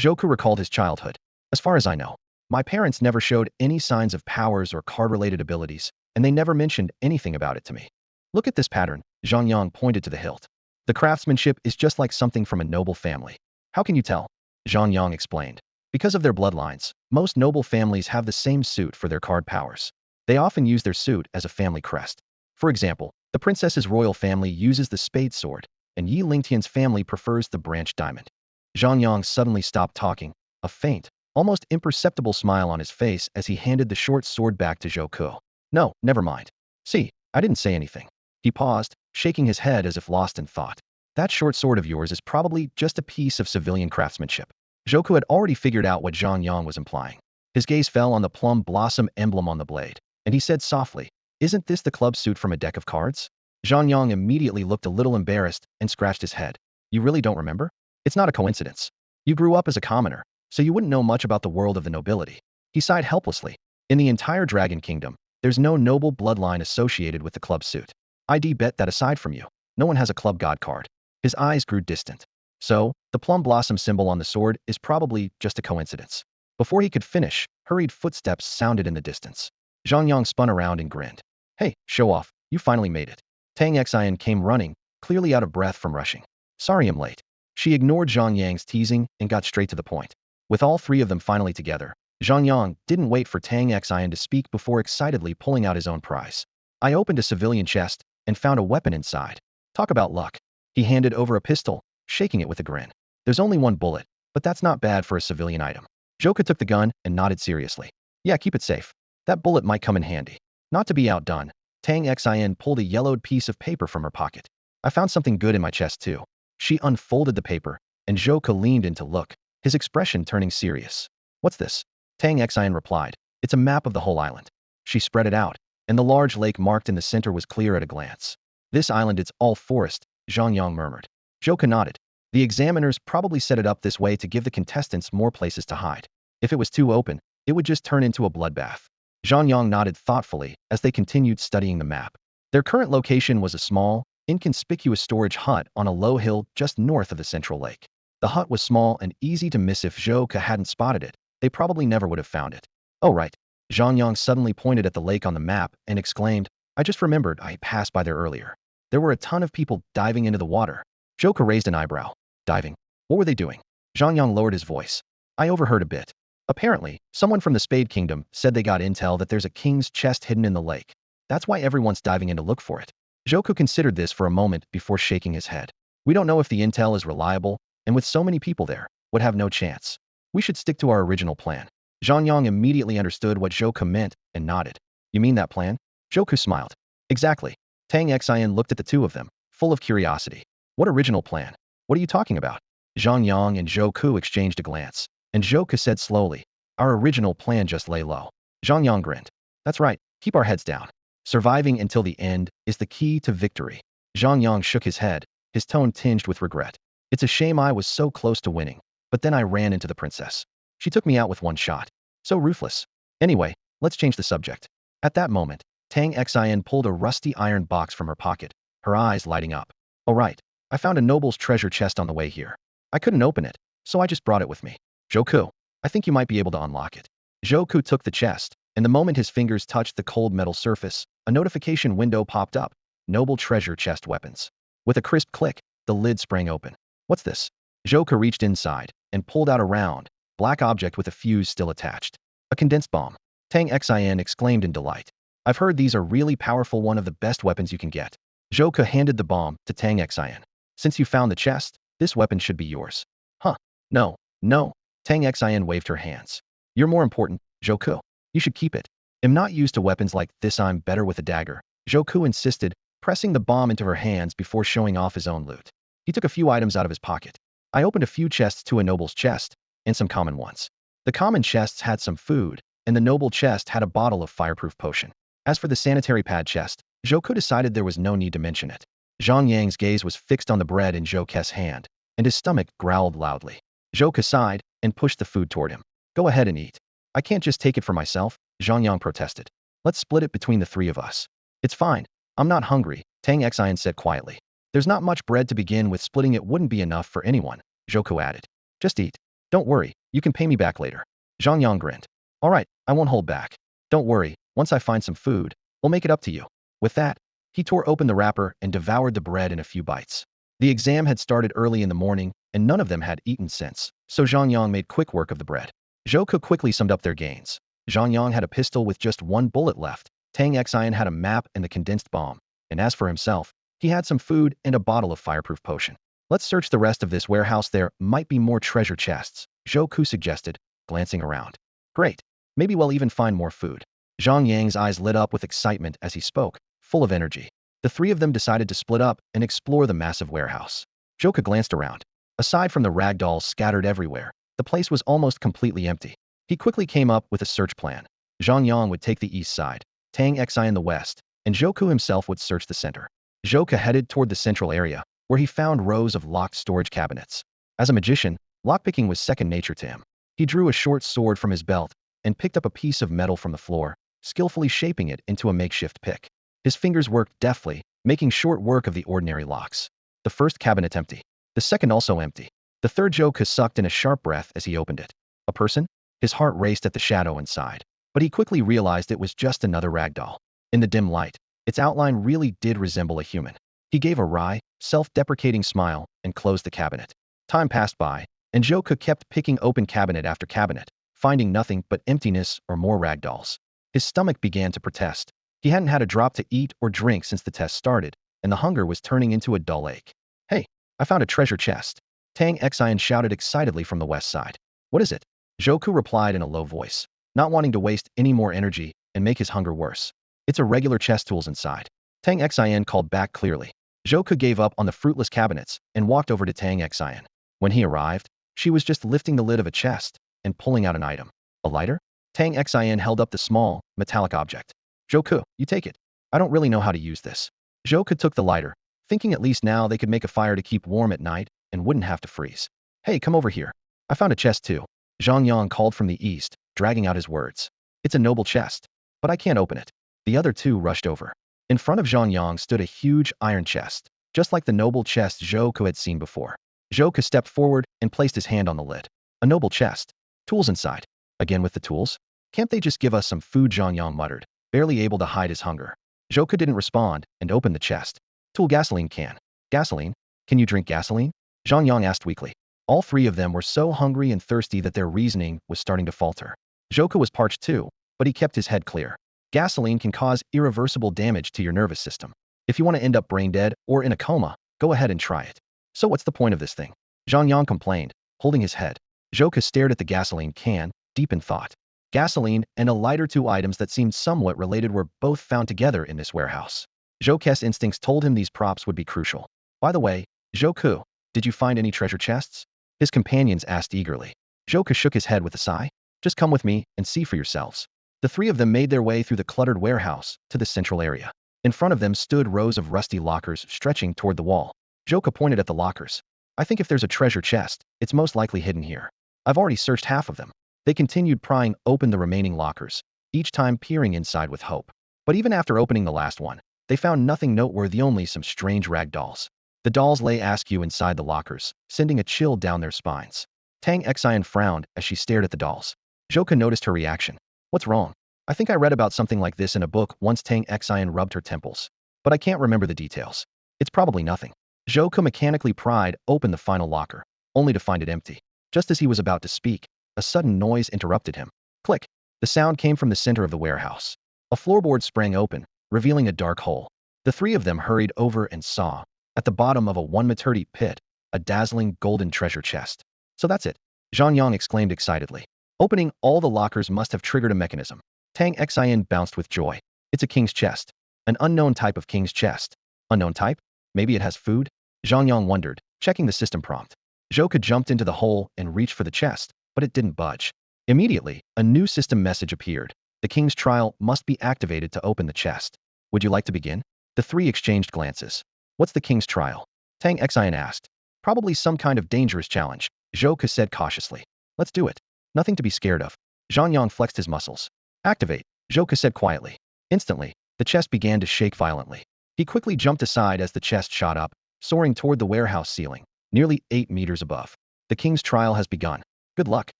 Joku recalled his childhood. "As far as I know, my parents never showed any signs of powers or card-related abilities, and they never mentioned anything about it to me." "Look at this pattern." Zhang Yang pointed to the hilt. "The craftsmanship is just like something from a noble family." "How can you tell?" Zhang Yang explained. "Because of their bloodlines, most noble families have the same suit for their card powers. They often use their suit as a family crest. For example, the princess's royal family uses the spade sword, and Yi Lingtian's family prefers the branch diamond." Zhang Yang suddenly stopped talking, a faint, almost imperceptible smile on his face as he handed the short sword back to Joku. "No, never mind. See, I didn't say anything." He paused, shaking his head as if lost in thought. "That short sword of yours is probably just a piece of civilian craftsmanship." Joku had already figured out what Zhang Yang was implying. His gaze fell on the plum blossom emblem on the blade, and he said softly, "Isn't this the club suit from a deck of cards?" Zhang Yang immediately looked a little embarrassed and scratched his head. "You really don't remember?" "It's not a coincidence. You grew up as a commoner, so you wouldn't know much about the world of the nobility." He sighed helplessly. "In the entire Dragon Kingdom, there's no noble bloodline associated with the club suit. I'd bet that aside from you, no one has a club god card." His eyes grew distant. "So, the plum blossom symbol on the sword is probably just a coincidence." Before he could finish, hurried footsteps sounded in the distance. Zhang Yang spun around and grinned. "Hey, show off, you finally made it." Tang Xian came running, clearly out of breath from rushing. "Sorry I'm late." She ignored Zhang Yang's teasing and got straight to the point. With all three of them finally together, Zhang Yang didn't wait for Tang Xian to speak before excitedly pulling out his own prize. "I opened a civilian chest and found a weapon inside. Talk about luck." He handed over a pistol, shaking it with a grin. "There's only one bullet, but that's not bad for a civilian item." Joka took the gun and nodded seriously. "Yeah, keep it safe. That bullet might come in handy." Not to be outdone, Tang Xian pulled a yellowed piece of paper from her pocket. "I found something good in my chest too." She unfolded the paper, and Joka leaned in to look, his expression turning serious. "What's this?" Tang Xian replied. "It's a map of the whole island." She spread it out, and the large lake marked in the center was clear at a glance. "This island, it's all forest," Zhang Yang murmured. Joka nodded. "The examiners probably set it up this way to give the contestants more places to hide. If it was too open, it would just turn into a bloodbath." Zhang Yang nodded thoughtfully as they continued studying the map. Their current location was a small, inconspicuous storage hut on a low hill just north of the central lake. The hut was small and easy to miss. If Joka hadn't spotted it, they probably never would have found it. "Oh right." Zhang Yang suddenly pointed at the lake on the map and exclaimed, "I just remembered I passed by there earlier. There were a ton of people diving into the water." Joka raised an eyebrow. "Diving? What were they doing?" Zhang Yang lowered his voice. "I overheard a bit. Apparently, someone from the Spade Kingdom said they got intel that there's a king's chest hidden in the lake. That's why everyone's diving in to look for it." Joku considered this for a moment before shaking his head. "We don't know if the intel is reliable, and with so many people there, would have no chance. We should stick to our original plan." Zhang Yang immediately understood what Joku meant and nodded. "You mean that plan?" Joku smiled. "Exactly." Tang Xian looked at the two of them, full of curiosity. "What original plan? What are you talking about?" Zhang Yang and Joku exchanged a glance, and Joku said slowly, "Our original plan just lay low." Zhang Yang grinned. "That's right, keep our heads down. Surviving until the end is the key to victory." Zhang Yang shook his head, his tone tinged with regret. "It's a shame I was so close to winning, but then I ran into the princess. She took me out with one shot. So ruthless. Anyway, let's change the subject." At that moment, Tang Xin pulled a rusty iron box from her pocket, her eyes lighting up. "Oh right, I found a noble's treasure chest on the way here. I couldn't open it, so I just brought it with me. Zhou, I think you might be able to unlock it." Zhou took the chest, and the moment his fingers touched the cold metal surface, a notification window popped up. Noble treasure chest weapons. With a crisp click, the lid sprang open. "What's this?" Zhou reached inside and pulled out a round, black object with a fuse still attached. "A condensed bomb." Tang Xin exclaimed in delight. "I've heard these are really powerful, one of the best weapons you can get." Zhou handed the bomb to Tang Xin. "Since you found the chest, this weapon should be yours." "Huh? No, no." Tang Xin waved her hands. "You're more important, Zhou. You should keep it. I'm not used to weapons like this, I'm better with a dagger." Zhou insisted, pressing the bomb into her hands before showing off his own loot. He took a few items out of his pocket. "I opened a few chests to a noble's chest, and some common ones. The common chests had some food, and the noble chest had a bottle of fireproof potion. As for the sanitary pad chest, Zhou decided there was no need to mention it." Zhang Yang's gaze was fixed on the bread in Zhou's hand, and his stomach growled loudly. Zhou sighed and pushed the food toward him. "Go ahead and eat." "I can't just take it for myself," Zhang Yang protested. "Let's split it between the three of us." "It's fine. I'm not hungry," Tang Xin said quietly. "There's not much bread to begin with, splitting it wouldn't be enough for anyone," Zhou added. "Just eat. Don't worry, you can pay me back later." Zhang Yang grinned. "All right, I won't hold back. Don't worry, once I find some food, we'll make it up to you." With that, he tore open the wrapper and devoured the bread in a few bites. The exam had started early in the morning, and none of them had eaten since, so Zhang Yang made quick work of the bread. Zhou quickly summed up their gains. Zhang Yang had a pistol with just one bullet left, Tang Xin had a map and the condensed bomb, and as for himself, he had some food and a bottle of fireproof potion. "Let's search the rest of this warehouse, there might be more treasure chests," Zhou suggested, glancing around. "Great. Maybe we'll even find more food." Zhang Yang's eyes lit up with excitement as he spoke, full of energy. The three of them decided to split up and explore the massive warehouse. Zhou glanced around. Aside from the rag dolls scattered everywhere, the place was almost completely empty. He quickly came up with a search plan. Zhang Yang would take the east side, Tang Xin the west, and Zhou himself would search the center. Zhou headed toward the central area, where he found rows of locked storage cabinets. As a magician, lockpicking was second nature to him. He drew a short sword from his belt and picked up a piece of metal from the floor, skillfully shaping it into a makeshift pick. His fingers worked deftly, making short work of the ordinary locks. The first cabinet empty. The second also empty. The third Zhou sucked in a sharp breath as he opened it. A person? His heart raced at the shadow inside, but he quickly realized it was just another rag doll. In the dim light, its outline really did resemble a human. He gave a wry, self-deprecating smile and closed the cabinet. Time passed by, and Zhou kept picking open cabinet after cabinet, finding nothing but emptiness or more rag dolls. His stomach began to protest. He hadn't had a drop to eat or drink since the test started, and the hunger was turning into a dull ache. "Hey, I found a treasure chest!" Tang Xin shouted excitedly from the west side. "What is it?" Zhou replied in a low voice, not wanting to waste any more energy and make his hunger worse. "It's a regular chest, tools inside." Tang Xin called back clearly. Zhou gave up on the fruitless cabinets and walked over to Tang Xin. When he arrived, she was just lifting the lid of a chest and pulling out an item. "A lighter?" Tang Xin held up the small, metallic object. "Zhou, you take it. I don't really know how to use this." Zhou took the lighter, thinking at least now they could make a fire to keep warm at night and wouldn't have to freeze. "Hey, come over here. I found a chest too." Zhang Yang called from the east, dragging out his words. "It's a noble chest, but I can't open it." The other two rushed over. In front of Zhang Yang stood a huge iron chest, just like the noble chest Zhou had seen before. Zhou stepped forward and placed his hand on the lid. "A noble chest. Tools inside." "Again with the tools? Can't they just give us some food?" Zhang Yang muttered, barely able to hide his hunger. Zhou didn't respond and opened the chest. "Tool gasoline can." "Gasoline? Can you drink gasoline?" Zhang Yang asked weakly. All three of them were so hungry and thirsty that their reasoning was starting to falter. Zhou was parched too, but he kept his head clear. "Gasoline can cause irreversible damage to your nervous system. If you want to end up brain dead or in a coma, go ahead and try it." "So what's the point of this thing?" Zhang Yang complained, holding his head. Zhou stared at the gasoline can, deep in thought. Gasoline and a lighter, two items that seemed somewhat related, were both found together in this warehouse. Zhou's instincts told him these props would be crucial. "By the way, Zhou, did you find any treasure chests?" his companions asked eagerly. Zhou shook his head with a sigh. "Just come with me and see for yourselves." The three of them made their way through the cluttered warehouse to the central area. In front of them stood rows of rusty lockers stretching toward the wall. Zhou pointed at the lockers. "I think if there's a treasure chest, it's most likely hidden here. I've already searched half of them." They continued prying open the remaining lockers, each time peering inside with hope. But even after opening the last one, they found nothing noteworthy, only some strange rag dolls. The dolls lay askew inside the lockers, sending a chill down their spines. Tang Xian frowned as she stared at the dolls. Zhouke noticed her reaction. What's wrong? I think I read about something like this in a book once. Tang Xian rubbed her temples. But I can't remember the details. It's probably nothing. Zhouke mechanically pried open the final locker, only to find it empty. Just as he was about to speak, a sudden noise interrupted him. Click. The sound came from the center of the warehouse. A floorboard sprang open, revealing a dark hole. The three of them hurried over and saw, at the bottom of a one-meter pit, a dazzling golden treasure chest. So that's it, Zhang Yang exclaimed excitedly. Opening all the lockers must have triggered a mechanism. Tang Xian bounced with joy. It's a king's chest. An unknown type of king's chest. Unknown type? Maybe it has food? Zhang Yang wondered, checking the system prompt. Zhouke jumped into the hole and reached for the chest, but it didn't budge. Immediately, a new system message appeared. The king's trial must be activated to open the chest. Would you like to begin? The three exchanged glances. What's the king's trial? Tang Xian asked. Probably some kind of dangerous challenge, Zhouke said cautiously. Let's do it. Nothing to be scared of. Zhang Yang flexed his muscles. Activate, Zhouke said quietly. Instantly, the chest began to shake violently. He quickly jumped aside as the chest shot up, soaring toward the warehouse ceiling, nearly 8 meters above. The king's trial has begun. Good luck.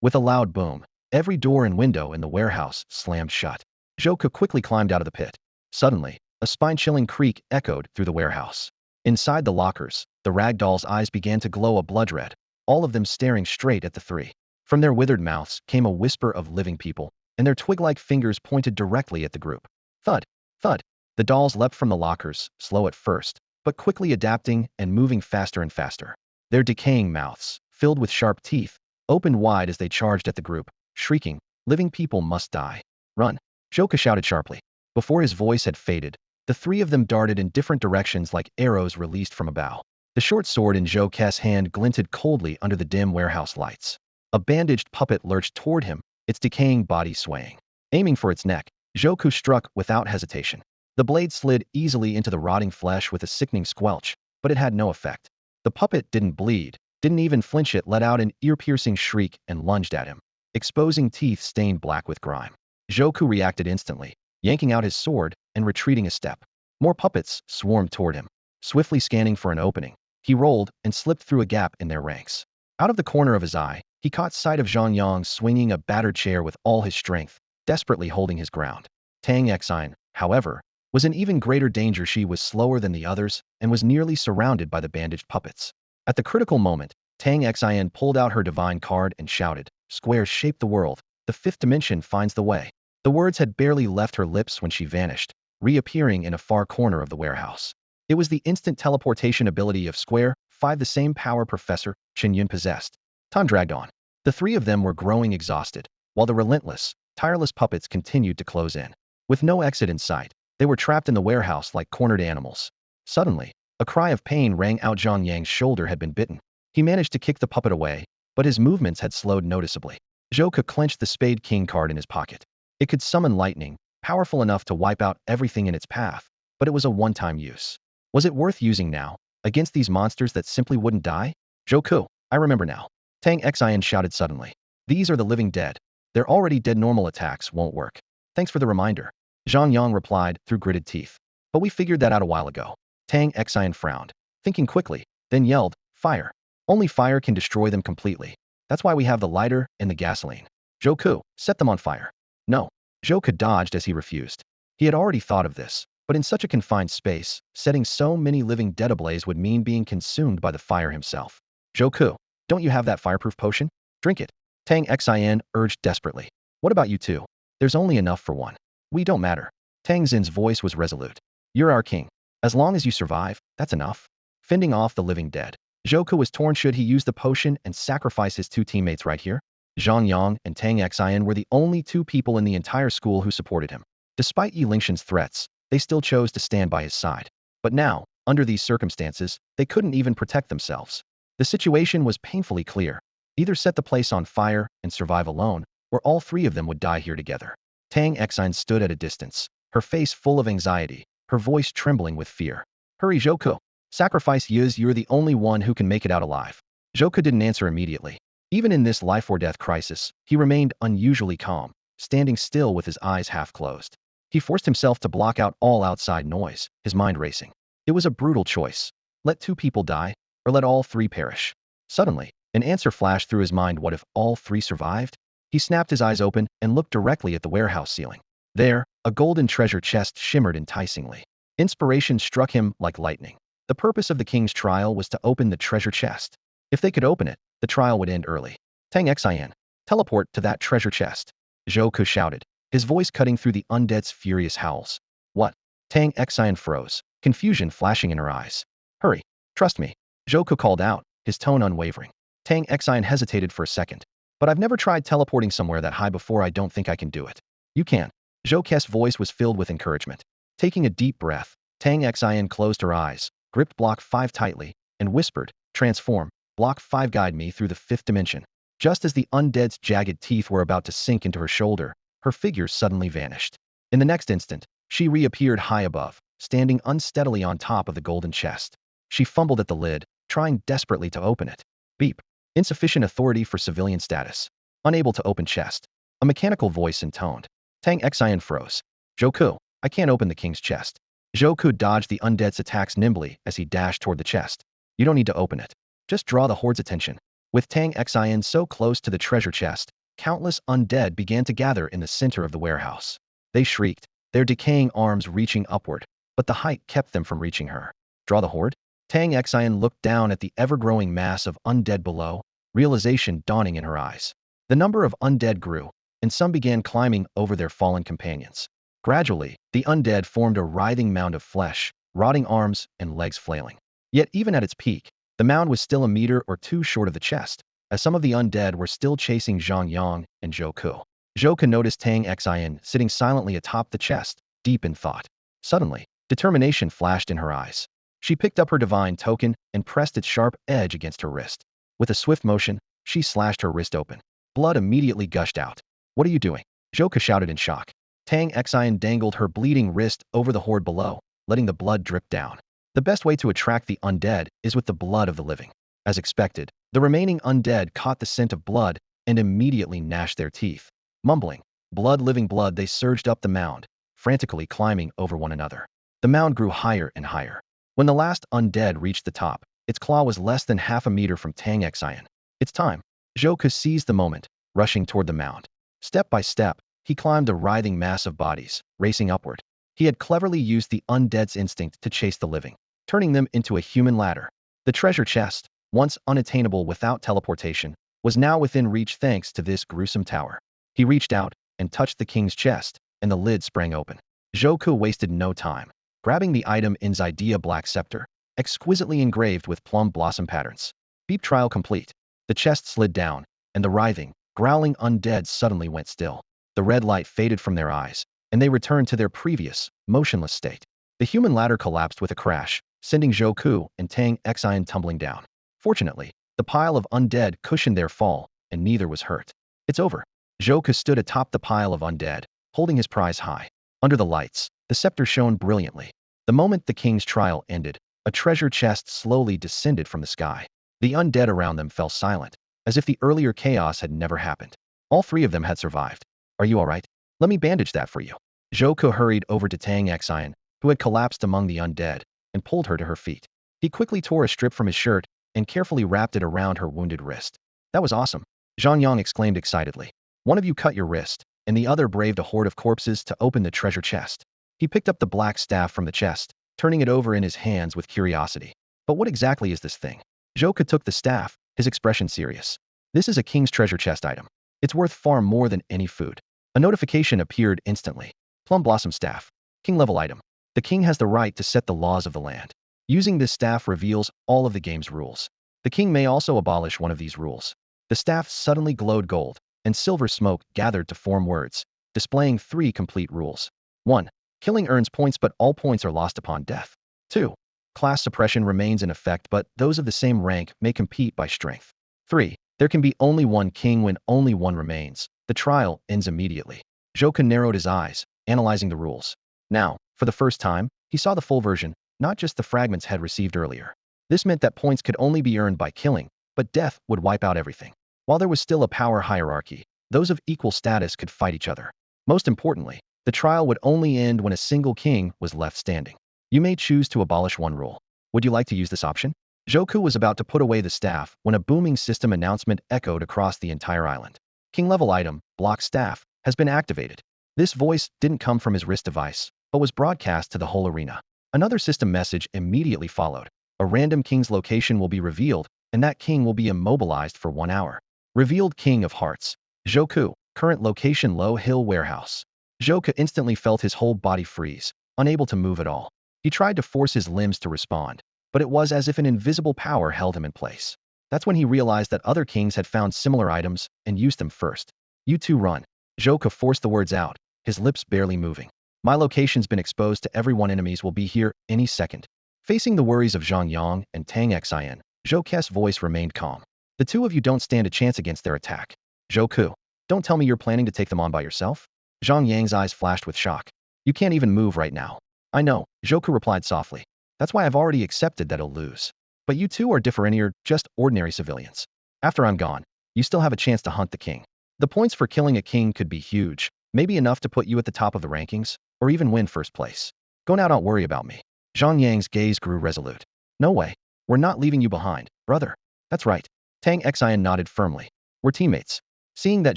With a loud boom, every door and window in the warehouse slammed shut. Zhouke quickly climbed out of the pit. Suddenly, a spine-chilling creak echoed through the warehouse. Inside the lockers, the rag dolls' eyes began to glow a blood red, all of them staring straight at the three. From their withered mouths came a whisper of living people, and their twig-like fingers pointed directly at the group. Thud! Thud! The dolls leapt from the lockers, slow at first, but quickly adapting and moving faster and faster. Their decaying mouths, filled with sharp teeth, opened wide as they charged at the group, shrieking, "Living people must die. Run!" Zhouke shouted sharply. Before his voice had faded, the three of them darted in different directions like arrows released from a bow. The short sword in Zhouke's hand glinted coldly under the dim warehouse lights. A bandaged puppet lurched toward him, its decaying body swaying. Aiming for its neck, Zhouke struck without hesitation. The blade slid easily into the rotting flesh with a sickening squelch, but it had no effect. The puppet didn't bleed, didn't even flinch. It let out an ear-piercing shriek and lunged at him, exposing teeth stained black with grime. Zhouke reacted instantly, yanking out his sword and retreating a step. More puppets swarmed toward him. Swiftly scanning for an opening, he rolled and slipped through a gap in their ranks. Out of the corner of his eye, he caught sight of Zhang Yang swinging a battered chair with all his strength, desperately holding his ground. Tang Xian, however, was in even greater danger. She was slower than the others and was nearly surrounded by the bandaged puppets. At the critical moment, Tang Xian pulled out her divine card and shouted, "Squares shape the world. The fifth dimension finds the way." The words had barely left her lips when she vanished, reappearing in a far corner of the warehouse. It was the instant teleportation ability of Square 5, the same power Professor Chen Yun possessed. Time dragged on. The three of them were growing exhausted, while the relentless, tireless puppets continued to close in. With no exit in sight, they were trapped in the warehouse like cornered animals. Suddenly, a cry of pain rang out. Zhang Yang's shoulder had been bitten. He managed to kick the puppet away, but his movements had slowed noticeably. Zhouke clenched the Spade King card in his pocket. It could summon lightning, powerful enough to wipe out everything in its path, but it was a one-time use. Was it worth using now, against these monsters that simply wouldn't die? Zhouke, I remember now. Tang Xian shouted suddenly. These are the living dead. They're already dead. Normal attacks won't work. Thanks for the reminder, Zhang Yang replied through gritted teeth. But we figured that out a while ago. Tang Xian frowned, thinking quickly, then yelled, "Fire!" Only fire can destroy them completely. That's why we have the lighter and the gasoline. Zhouke, set them on fire. No. Zhouke dodged as he refused. He had already thought of this, but in such a confined space, setting so many living dead ablaze would mean being consumed by the fire himself. Zhouke, don't you have that fireproof potion? Drink it. Tang Xian urged desperately. What about you two? There's only enough for one. We don't matter. Tang Xin's voice was resolute. You're our king. As long as you survive, that's enough. Fending off the living dead. Zhouke was torn. Should he use the potion and sacrifice his two teammates right here? Zhang Yang and Tang Xian were the only two people in the entire school who supported him. Despite Yi Lingshan's threats, they still chose to stand by his side. But now, under these circumstances, they couldn't even protect themselves. The situation was painfully clear. Either set the place on fire and survive alone, or all three of them would die here together. Tang Xian stood at a distance, her face full of anxiety, her voice trembling with fear. Hurry, Zhouke. Sacrifice Yiz. You're the only one who can make it out alive. Zhouke didn't answer immediately. Even in this life-or-death crisis, he remained unusually calm, standing still with his eyes half closed. He forced himself to block out all outside noise, his mind racing. It was a brutal choice. Let two people die, or let all three perish. Suddenly, an answer flashed through his mind. What if all three survived? He snapped his eyes open and looked directly at the warehouse ceiling. There, a golden treasure chest shimmered enticingly. Inspiration struck him like lightning. The purpose of the king's trial was to open the treasure chest. If they could open it, the trial would end early. Tang Xian, teleport to that treasure chest. Zhou Ke shouted, his voice cutting through the undead's furious howls. What? Tang Xian froze, confusion flashing in her eyes. Hurry, trust me, Zhou Ke called out, his tone unwavering. Tang Xian hesitated for a second. But I've never tried teleporting somewhere that high before. I don't think I can do it. You can. Zhou Ke's voice was filled with encouragement. Taking a deep breath, Tang Xian closed her eyes, gripped block 5 tightly, and whispered, transform, block 5 guide me through the 5th dimension. Just as the undead's jagged teeth were about to sink into her shoulder, her figure suddenly vanished. In the next instant, she reappeared high above, standing unsteadily on top of the golden chest. She fumbled at the lid, trying desperately to open it. Beep. Insufficient authority for civilian status. Unable to open chest. A mechanical voice intoned. Tang Xian froze. Zhou Ke, I can't open the king's chest. Zhou Ke dodged the undead's attacks nimbly as he dashed toward the chest. You don't need to open it. Just draw the horde's attention. With Tang Xian so close to the treasure chest, countless undead began to gather in the center of the warehouse. They shrieked, their decaying arms reaching upward, but the height kept them from reaching her. Draw the horde? Tang Xian looked down at the ever-growing mass of undead below, realization dawning in her eyes. The number of undead grew, and some began climbing over their fallen companions. Gradually, the undead formed a writhing mound of flesh, rotting arms and legs flailing. Yet even at its peak, the mound was still a meter or two short of the chest, as some of the undead were still chasing Zhang Yang and Zhou Ke. Zhou Ke noticed Tang Xian sitting silently atop the chest, deep in thought. Suddenly, determination flashed in her eyes. She picked up her divine token and pressed its sharp edge against her wrist. With a swift motion, she slashed her wrist open. Blood immediately gushed out. What are you doing? Zhou Ke shouted in shock. Tang Xian dangled her bleeding wrist over the horde below, letting the blood drip down. The best way to attract the undead is with the blood of the living. As expected, the remaining undead caught the scent of blood and immediately gnashed their teeth. Mumbling, blood living blood, they surged up the mound, frantically climbing over one another. The mound grew higher and higher. When the last undead reached the top, its claw was less than half a meter from Tang Xian. It's time. Zhou Ke seized the moment, rushing toward the mound. Step by step, he climbed the writhing mass of bodies, racing upward. He had cleverly used the undead's instinct to chase the living, turning them into a human ladder. The treasure chest, once unattainable without teleportation, was now within reach thanks to this gruesome tower. He reached out and touched the king's chest, and the lid sprang open. Zhou Ke wasted no time. Grabbing the item inside a black scepter, exquisitely engraved with plum blossom patterns. Beep trial complete. The chest slid down, and the writhing, growling undead suddenly went still. The red light faded from their eyes, and they returned to their previous, motionless state. The human ladder collapsed with a crash, sending Zhou Ke and Tang Xian tumbling down. Fortunately, the pile of undead cushioned their fall, and neither was hurt. It's over. Zhou Ke stood atop the pile of undead, holding his prize high. Under the lights, the scepter shone brilliantly. The moment the king's trial ended, a treasure chest slowly descended from the sky. The undead around them fell silent, as if the earlier chaos had never happened. All 3 of them had survived. Are you all right? Let me bandage that for you. Zhou Ke hurried over to Tang Xian, who had collapsed among the undead, and pulled her to her feet. He quickly tore a strip from his shirt and carefully wrapped it around her wounded wrist. That was awesome. Zhang Yang exclaimed excitedly. One of you cut your wrist, and the other braved a horde of corpses to open the treasure chest. He picked up the black staff from the chest, turning it over in his hands with curiosity. But what exactly is this thing? Zhou Ke took the staff, his expression serious. This is a king's treasure chest item. It's worth far more than any food. A notification appeared instantly. Plum Blossom Staff. King-level item. The king has the right to set the laws of the land. Using this staff reveals all of the game's rules. The king may also abolish one of these rules. The staff suddenly glowed gold, and silver smoke gathered to form words, displaying 3 complete rules. 1. Killing earns points, but all points are lost upon death. 2. Class suppression remains in effect, but those of the same rank may compete by strength. 3. There can be only one king when only one remains. The trial ends immediately. Zhou Ke narrowed his eyes, analyzing the rules. Now, for the first time, he saw the full version, not just the fragments had received earlier. This meant that points could only be earned by killing, but death would wipe out everything. While there was still a power hierarchy, Those of equal status could fight each other. Most importantly, the trial would only end when a single king was left standing. You may choose to abolish one rule. Would you like to use this option? Joku was about to put away the staff when a booming system announcement echoed across the entire island. King-level item, block staff, has been activated. This voice didn't come from his wrist device, but was broadcast to the whole arena. Another system message immediately followed. A random king's location will be revealed, and that king will be immobilized for 1 hour. Revealed King of Hearts. Joku, current location Low Hill Warehouse. Joku instantly felt his whole body freeze, unable to move at all. He tried to force his limbs to respond, but it was as if an invisible power held him in place. That's when he realized that other kings had found similar items and used them first. You two run. Joku forced the words out, his lips barely moving. My location's been exposed to everyone, enemies will be here any second. Facing the worries of Zhang Yang and Tang Xin, Joku's voice remained calm. The two of you don't stand a chance against their attack. Joku, don't tell me you're planning to take them on by yourself? Zhang Yang's eyes flashed with shock. You can't even move right now. I know, Joku replied softly. That's why I've already accepted that he'll lose. But you two are different, you're just ordinary civilians. After I'm gone, you still have a chance to hunt the king. The points for killing a king could be huge, maybe enough to put you at the top of the rankings, or even win first place. Go now, don't worry about me. Zhang Yang's gaze grew resolute. No way. We're not leaving you behind, brother. That's right. Tang Xin nodded firmly. We're teammates. Seeing that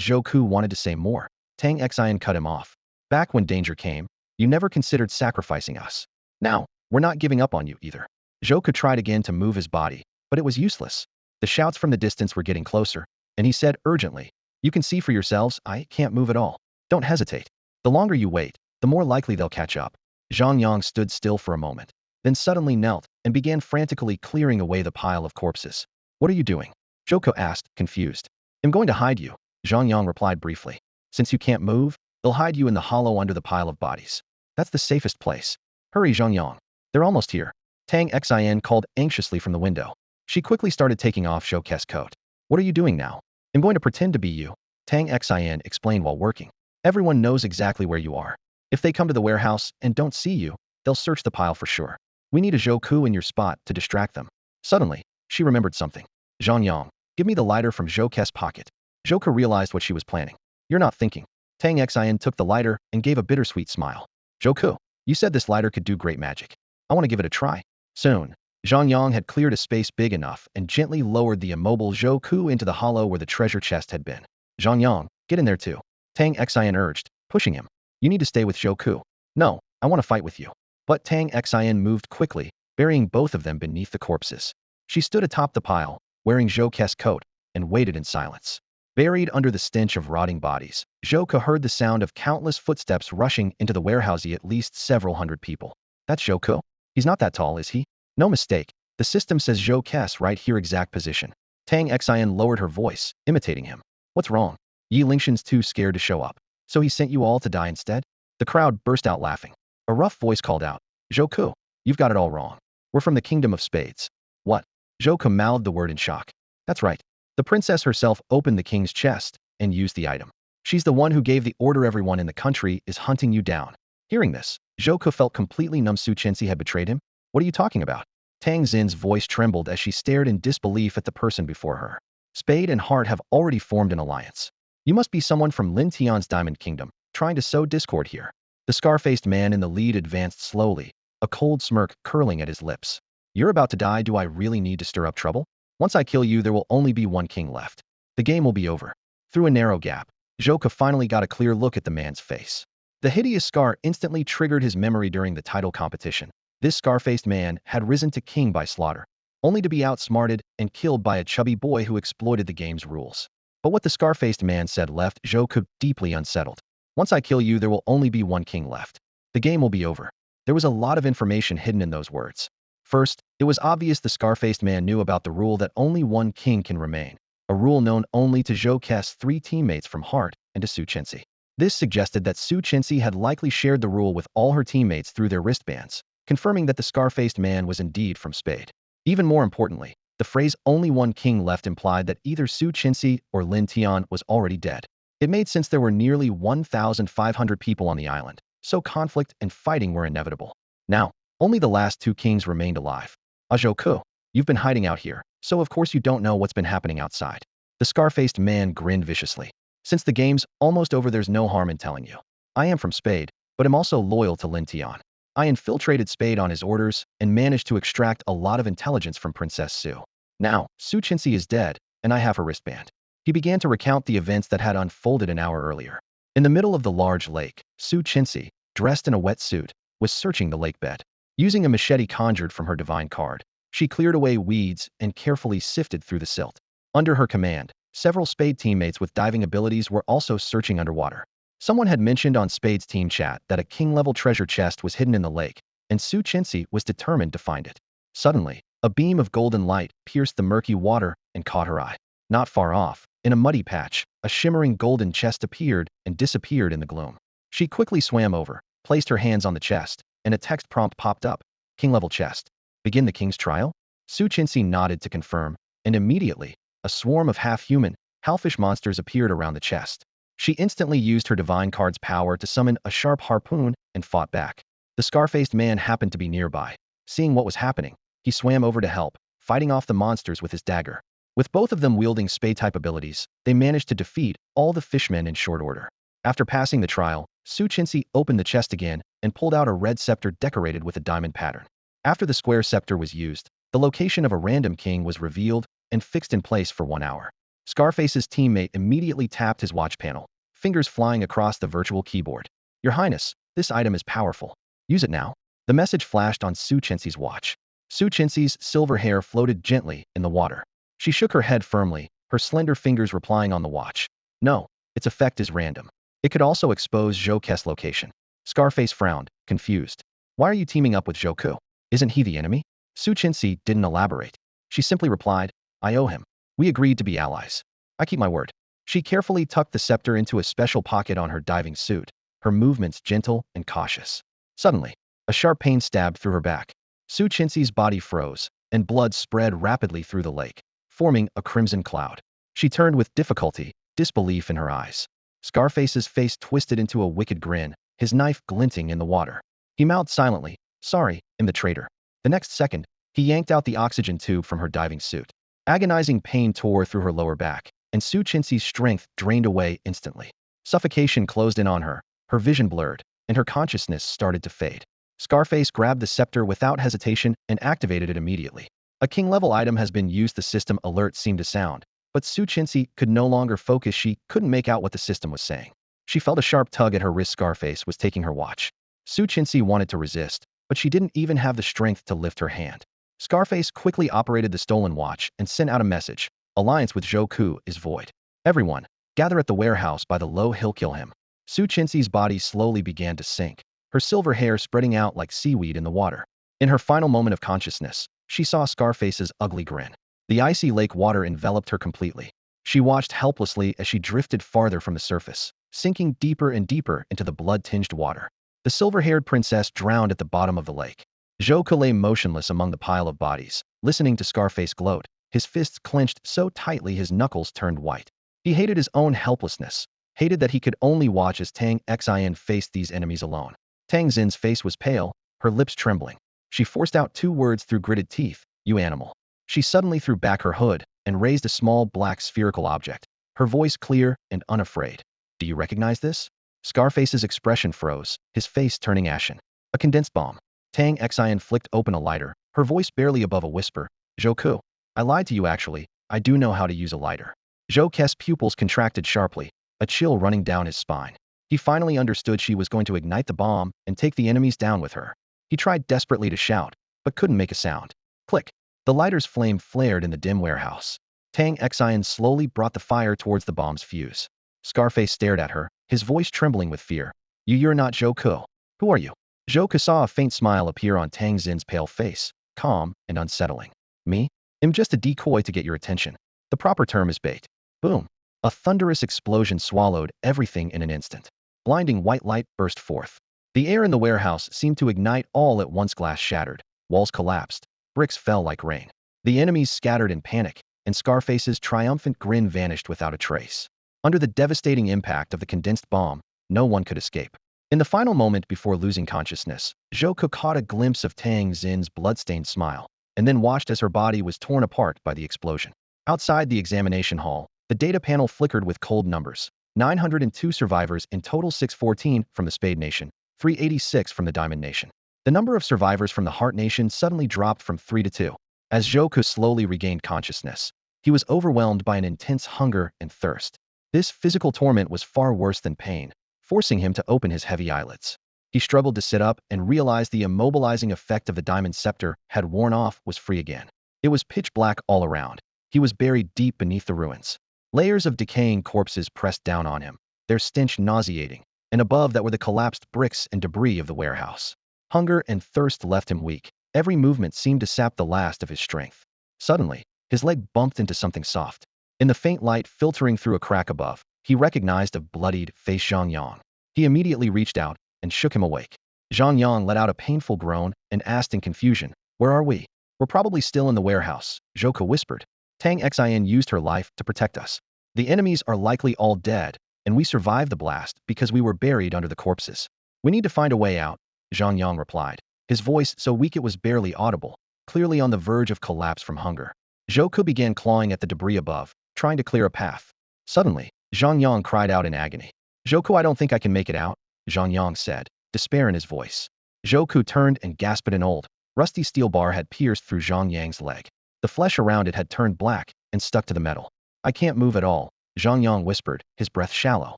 Joku wanted to say more, Tang Xin cut him off. Back when danger came, you never considered sacrificing us. Now, we're not giving up on you either. Joku tried again to move his body, but it was useless. The shouts from the distance were getting closer, and he said urgently, you can see for yourselves, I can't move at all. Don't hesitate. The longer you wait, the more likely they'll catch up. Zhang Yang stood still for a moment, then suddenly knelt and began frantically clearing away the pile of corpses. What are you doing? Joku asked, confused. I'm going to hide you, Zhang Yang replied briefly. Since you can't move, they'll hide you in the hollow under the pile of bodies. That's the safest place. Hurry, Zhang Yang. They're almost here. Tang Xin called anxiously from the window. She quickly started taking off Joku's coat. What are you doing now? I'm going to pretend to be you, Tang Xin explained while working. Everyone knows exactly where you are. If they come to the warehouse and don't see you, they'll search the pile for sure. We need a Joku in your spot to distract them. Suddenly, she remembered something. Zhang Yang, give me the lighter from Joku's pocket. Joku realized what she was planning. You're not thinking. Tang Xin took the lighter and gave a bittersweet smile. Joku, you said this lighter could do great magic. I want to give it a try. Soon, Zhang Yang had cleared a space big enough and gently lowered the immobile Joku into the hollow where the treasure chest had been. Zhang Yang, get in there too. Tang Xin urged, pushing him. You need to stay with Joku. No, I want to fight with you. But Tang Xin moved quickly, burying both of them beneath the corpses. She stood atop the pile, wearing Joku's coat, and waited in silence. Buried under the stench of rotting bodies, Joku heard the sound of countless footsteps rushing into the warehouse. At least several hundred people. That's Joku? He's not that tall, is he? No mistake. The system says Joku's right here, exact position. Tang Xin lowered her voice, imitating him. What's wrong? Yi Lingshan's too scared to show up. So he sent you all to die instead? The crowd burst out laughing. A rough voice called out, Joku, you've got it all wrong. We're from the Kingdom of Spades. What? Joku mouthed the word in shock. That's right. The princess herself opened the king's chest and used the item. She's the one who gave the order. Everyone in the country is hunting you down. Hearing this, Joku felt completely numb. Su Chenxi had betrayed him? What are you talking about? Tang Xin's voice trembled as she stared in disbelief at the person before her. Spade and Heart have already formed an alliance. You must be someone from Lin Tian's Diamond Kingdom, trying to sow discord here. The scar-faced man in the lead advanced slowly, a cold smirk curling at his lips. You're about to die. Do I really need to stir up trouble? Once I kill you, there will only be one king left. The game will be over. Through a narrow gap, Joku finally got a clear look at the man's face. The hideous scar instantly triggered his memory during the title competition. This scar-faced man had risen to king by slaughter, only to be outsmarted and killed by a chubby boy who exploited the game's rules. But what the scar-faced man said left Joku deeply unsettled. Once I kill you, there will only be one king left. The game will be over. There was a lot of information hidden in those words. First, it was obvious the scar-faced man knew about the rule that only one king can remain, a rule known only to Joku's 3 teammates from Heart and to Su Chenxi. This suggested that Su Chenxi had likely shared the rule with all her teammates through their wristbands, confirming that the scar-faced man was indeed from Spade. Even more importantly, the phrase only one king left implied that either Su Chenxi or Lin Tian was already dead. It made sense. There were nearly 1,500 people on the island, so conflict and fighting were inevitable. Now, only the last 2 kings remained alive. Joku, you've been hiding out here, so of course you don't know what's been happening outside. The scar-faced man grinned viciously. Since the game's almost over, there's no harm in telling you. I am from Spade, but am also loyal to Lin Tian. I infiltrated Spade on his orders and managed to extract a lot of intelligence from Princess Su. Now, Su Qinxi is dead, and I have her wristband. He began to recount the events that had unfolded an hour earlier. In the middle of the large lake, Su Qinxi, dressed in a wetsuit, was searching the lake bed. Using a machete conjured from her divine card, she cleared away weeds and carefully sifted through the silt. Under her command, several Spade teammates with diving abilities were also searching underwater. Someone had mentioned on Spade's team chat that a king-level treasure chest was hidden in the lake, and Su Qinxi was determined to find it. Suddenly, a beam of golden light pierced the murky water and caught her eye. Not far off, in a muddy patch, a shimmering golden chest appeared and disappeared in the gloom. She quickly swam over, placed her hands on the chest, and a text prompt popped up. King-level chest. Begin the king's trial? Su Qinxi nodded to confirm, and immediately, a swarm of half-human, half-fish monsters appeared around the chest. She instantly used her divine card's power to summon a sharp harpoon and fought back. The scar-faced man happened to be nearby. Seeing what was happening, he swam over to help, fighting off the monsters with his dagger. With both of them wielding Spade-type abilities, they managed to defeat all the fishmen in short order. After passing the trial, Su Qinxi opened the chest again and pulled out a red scepter decorated with a diamond pattern. After the square scepter was used, the location of a random king was revealed and fixed in place for 1 hour. Scarface's teammate immediately tapped his watch panel, fingers flying across the virtual keyboard. Your Highness, this item is powerful. Use it now. The message flashed on Su Qinxi's watch. Su Qinxi's silver hair floated gently in the water. She shook her head firmly, her slender fingers replying on the watch. No, its effect is random. It could also expose Zhou Ke's location. Scarface frowned, confused. Why are you teaming up with Zhou Ke? Isn't he the enemy? Su Qinxi didn't elaborate. She simply replied, I owe him. We agreed to be allies. I keep my word. She carefully tucked the scepter into a special pocket on her diving suit, her movements gentle and cautious. Suddenly, a sharp pain stabbed through her back. Su Qinxi's body froze, and blood spread rapidly through the lake, forming a crimson cloud. She turned with difficulty, disbelief in her eyes. Scarface's face twisted into a wicked grin, his knife glinting in the water. He mouthed silently, sorry, I'm the traitor. The next second, he yanked out the oxygen tube from her diving suit. Agonizing pain tore through her lower back, and Su Qinxi's strength drained away instantly. Suffocation closed in on her, her vision blurred, and her consciousness started to fade. Scarface grabbed the scepter without hesitation and activated it immediately. A king-level item has been used, the system alert seemed to sound, but Su Qinxi could no longer focus. She couldn't make out what the system was saying. She felt a sharp tug at her wrist. Scarface was taking her watch. Su Qinxi wanted to resist, but she didn't even have the strength to lift her hand. Scarface quickly operated the stolen watch and sent out a message. Alliance with Zhou Ke is void. Everyone, gather at the warehouse by the low hill. Kill him. Su Qinxi's body slowly began to sink, her silver hair spreading out like seaweed in the water. In her final moment of consciousness, she saw Scarface's ugly grin. The icy lake water enveloped her completely. She watched helplessly as she drifted farther from the surface, sinking deeper and deeper into the blood-tinged water. The silver-haired princess drowned at the bottom of the lake. Zhou Ke lay motionless among the pile of bodies, listening to Scarface gloat, his fists clenched so tightly his knuckles turned white. He hated his own helplessness, hated that he could only watch as Tang Xin faced these enemies alone. Tang Xin's face was pale, her lips trembling. She forced out 2 words through gritted teeth, you animal. She suddenly threw back her hood and raised a small black spherical object, her voice clear and unafraid. Do you recognize this? Scarface's expression froze, his face turning ashen. A condensed bomb. Tang Xin flicked open a lighter, her voice barely above a whisper. Zhou Ke, I lied to you actually, I do know how to use a lighter. Zhou Ke's pupils contracted sharply, a chill running down his spine. He finally understood she was going to ignite the bomb and take the enemies down with her. He tried desperately to shout, but couldn't make a sound. Click. The lighter's flame flared in the dim warehouse. Tang Xin slowly brought the fire towards the bomb's fuse. Scarface stared at her, his voice trembling with fear. You're not Zhou Ke. Who are you? Zhou Ke saw a faint smile appear on Tang Xin's pale face, calm and unsettling. Me? I'm just a decoy to get your attention. The proper term is bait. Boom. A thunderous explosion swallowed everything in an instant. Blinding white light burst forth. The air in the warehouse seemed to ignite all at once. Glass shattered, walls collapsed, bricks fell like rain. The enemies scattered in panic, and Scarface's triumphant grin vanished without a trace. Under the devastating impact of the condensed bomb, no one could escape. In the final moment before losing consciousness, Zhou Ke caught a glimpse of Tang Xin's bloodstained smile, and then watched as her body was torn apart by the explosion. Outside the examination hall, the data panel flickered with cold numbers. 902 survivors in total, 614 from the Spade Nation, 386 from the Diamond Nation. The number of survivors from the Heart Nation suddenly dropped from 3 to 2. As Joku slowly regained consciousness, he was overwhelmed by an intense hunger and thirst. This physical torment was far worse than pain, forcing him to open his heavy eyelids. He struggled to sit up and realized the immobilizing effect of the diamond scepter had worn off, was free again. It was pitch black all around. He was buried deep beneath the ruins. Layers of decaying corpses pressed down on him, their stench nauseating, and above that were the collapsed bricks and debris of the warehouse. Hunger and thirst left him weak. Every movement seemed to sap the last of his strength. Suddenly, his leg bumped into something soft. In the faint light filtering through a crack above, he recognized a bloodied face Zhang Yang. He immediately reached out and shook him awake. Zhang Yang let out a painful groan and asked in confusion, "Where are we?" "We're probably still in the warehouse," Zhouke whispered. "Tang Xin used her life to protect us. The enemies are likely all dead, and we survived the blast because we were buried under the corpses. We need to find a way out," Zhang Yang replied, his voice so weak it was barely audible, clearly on the verge of collapse from hunger. Zhouke began clawing at the debris above, trying to clear a path. Suddenly, Zhang Yang cried out in agony. "Zhouke, I don't think I can make it out," Zhang Yang said, despair in his voice. Zhouke turned and gasped. An old, rusty steel bar had pierced through Zhang Yang's leg. The flesh around it had turned black and stuck to the metal. "I can't move at all," Zhang Yang whispered, his breath shallow.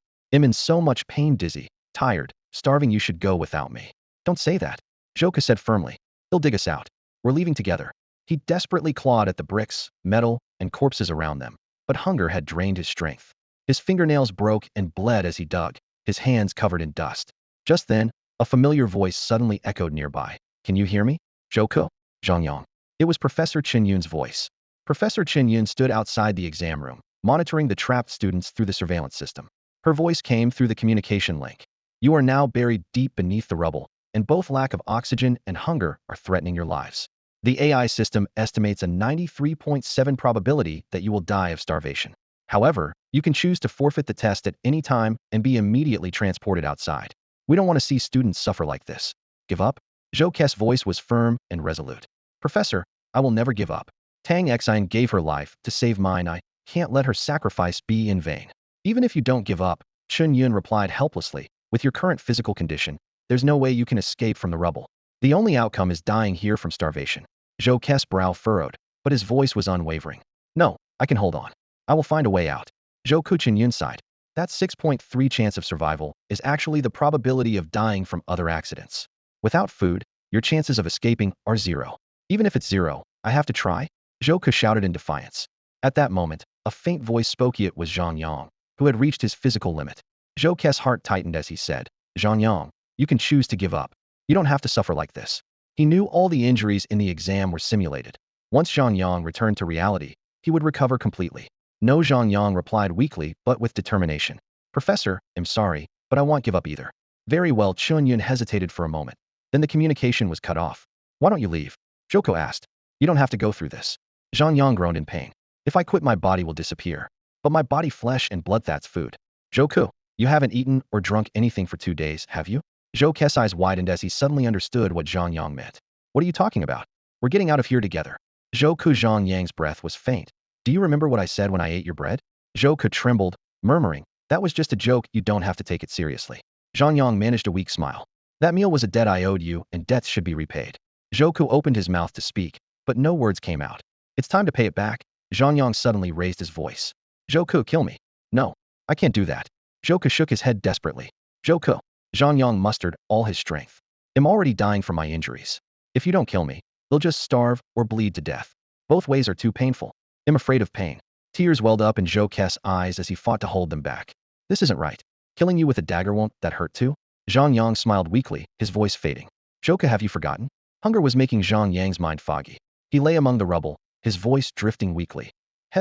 "I'm in so much pain, dizzy, tired, starving. You should go without me." "Don't say that," Zhouke said firmly. "He'll dig us out. We're leaving together." He desperately clawed at the bricks, metal, and corpses around them, but hunger had drained his strength. His fingernails broke and bled as he dug, his hands covered in dust. Just then, a familiar voice suddenly echoed nearby. "Can you hear me, Zhouke?" "Zhang Yang." It was Professor Chen Yun's voice. Professor Chen Yun stood outside the exam room, monitoring the trapped students through the surveillance system. Her voice came through the communication link. "You are now buried deep beneath the rubble, and both lack of oxygen and hunger are threatening your lives. The AI system estimates a 93.7 probability that you will die of starvation. However, you can choose to forfeit the test at any time and be immediately transported outside. We don't want to see students suffer like this. Give up?" Zhouke's voice was firm and resolute. "Professor, I will never give up. Tang Xin gave her life to save mine. I can't let her sacrifice be in vain." "Even if you don't give up," Chen Yun replied helplessly, "with your current physical condition, there's no way you can escape from the rubble. The only outcome is dying here from starvation." Zhouke's brow furrowed, but his voice was unwavering. "No, I can hold on. I will find a way out." Zhouke Chen Yun sighed. That 6.3 chance of survival is actually the probability of dying from other accidents. Without food, your chances of escaping are 0. "Even if it's 0, I have to try?" Zhouke shouted in defiance. At that moment, a faint voice spoke. It was Zhang Yang, who had reached his physical limit. Zhouke's heart tightened as he said, "Zhang Yang, you can choose to give up. You don't have to suffer like this." He knew all the injuries in the exam were simulated. Once Zhang Yang returned to reality, he would recover completely. "No," Zhang Yang replied weakly but with determination. "Professor, I'm sorry, but I won't give up either." "Very well." Chen Yun hesitated for a moment. Then the communication was cut off. "Why don't you leave?" Zhouke asked. "You don't have to go through this." Zhang Yang groaned in pain. "If I quit, my body will disappear. But my body, flesh and blood, that's food." "Zhouke, you haven't eaten or drunk anything for 2 days, have you?" Zhouke's eyes widened as he suddenly understood what Zhang Yang meant. "What are you talking about? We're getting out of here together." Zhang Yang's breath was faint. "Do you remember what I said when I ate your bread?" Zhouke trembled, murmuring, "That was just a joke. You don't have to take it seriously." Zhang Yang managed a weak smile. "That meal was a debt I owed you, and debts should be repaid." Zhouke opened his mouth to speak, but no words came out. "It's time to pay it back." Zhang Yang suddenly raised his voice. "Zhouke, kill me." "No, I can't do that." Zhouke shook his head desperately. "Zhouke." Zhang Yang mustered all his strength. "I'm already dying from my injuries. If you don't kill me, they'll just starve or bleed to death. Both ways are too painful. I'm afraid of pain." Tears welled up in Zhouke's eyes as he fought to hold them back. "This isn't right. Killing you with a dagger, won't that hurt too?" Zhang Yang smiled weakly, his voice fading. "Zhouke, have you forgotten?" Hunger was making Zhang Yang's mind foggy. He lay among the rubble, his voice drifting weakly.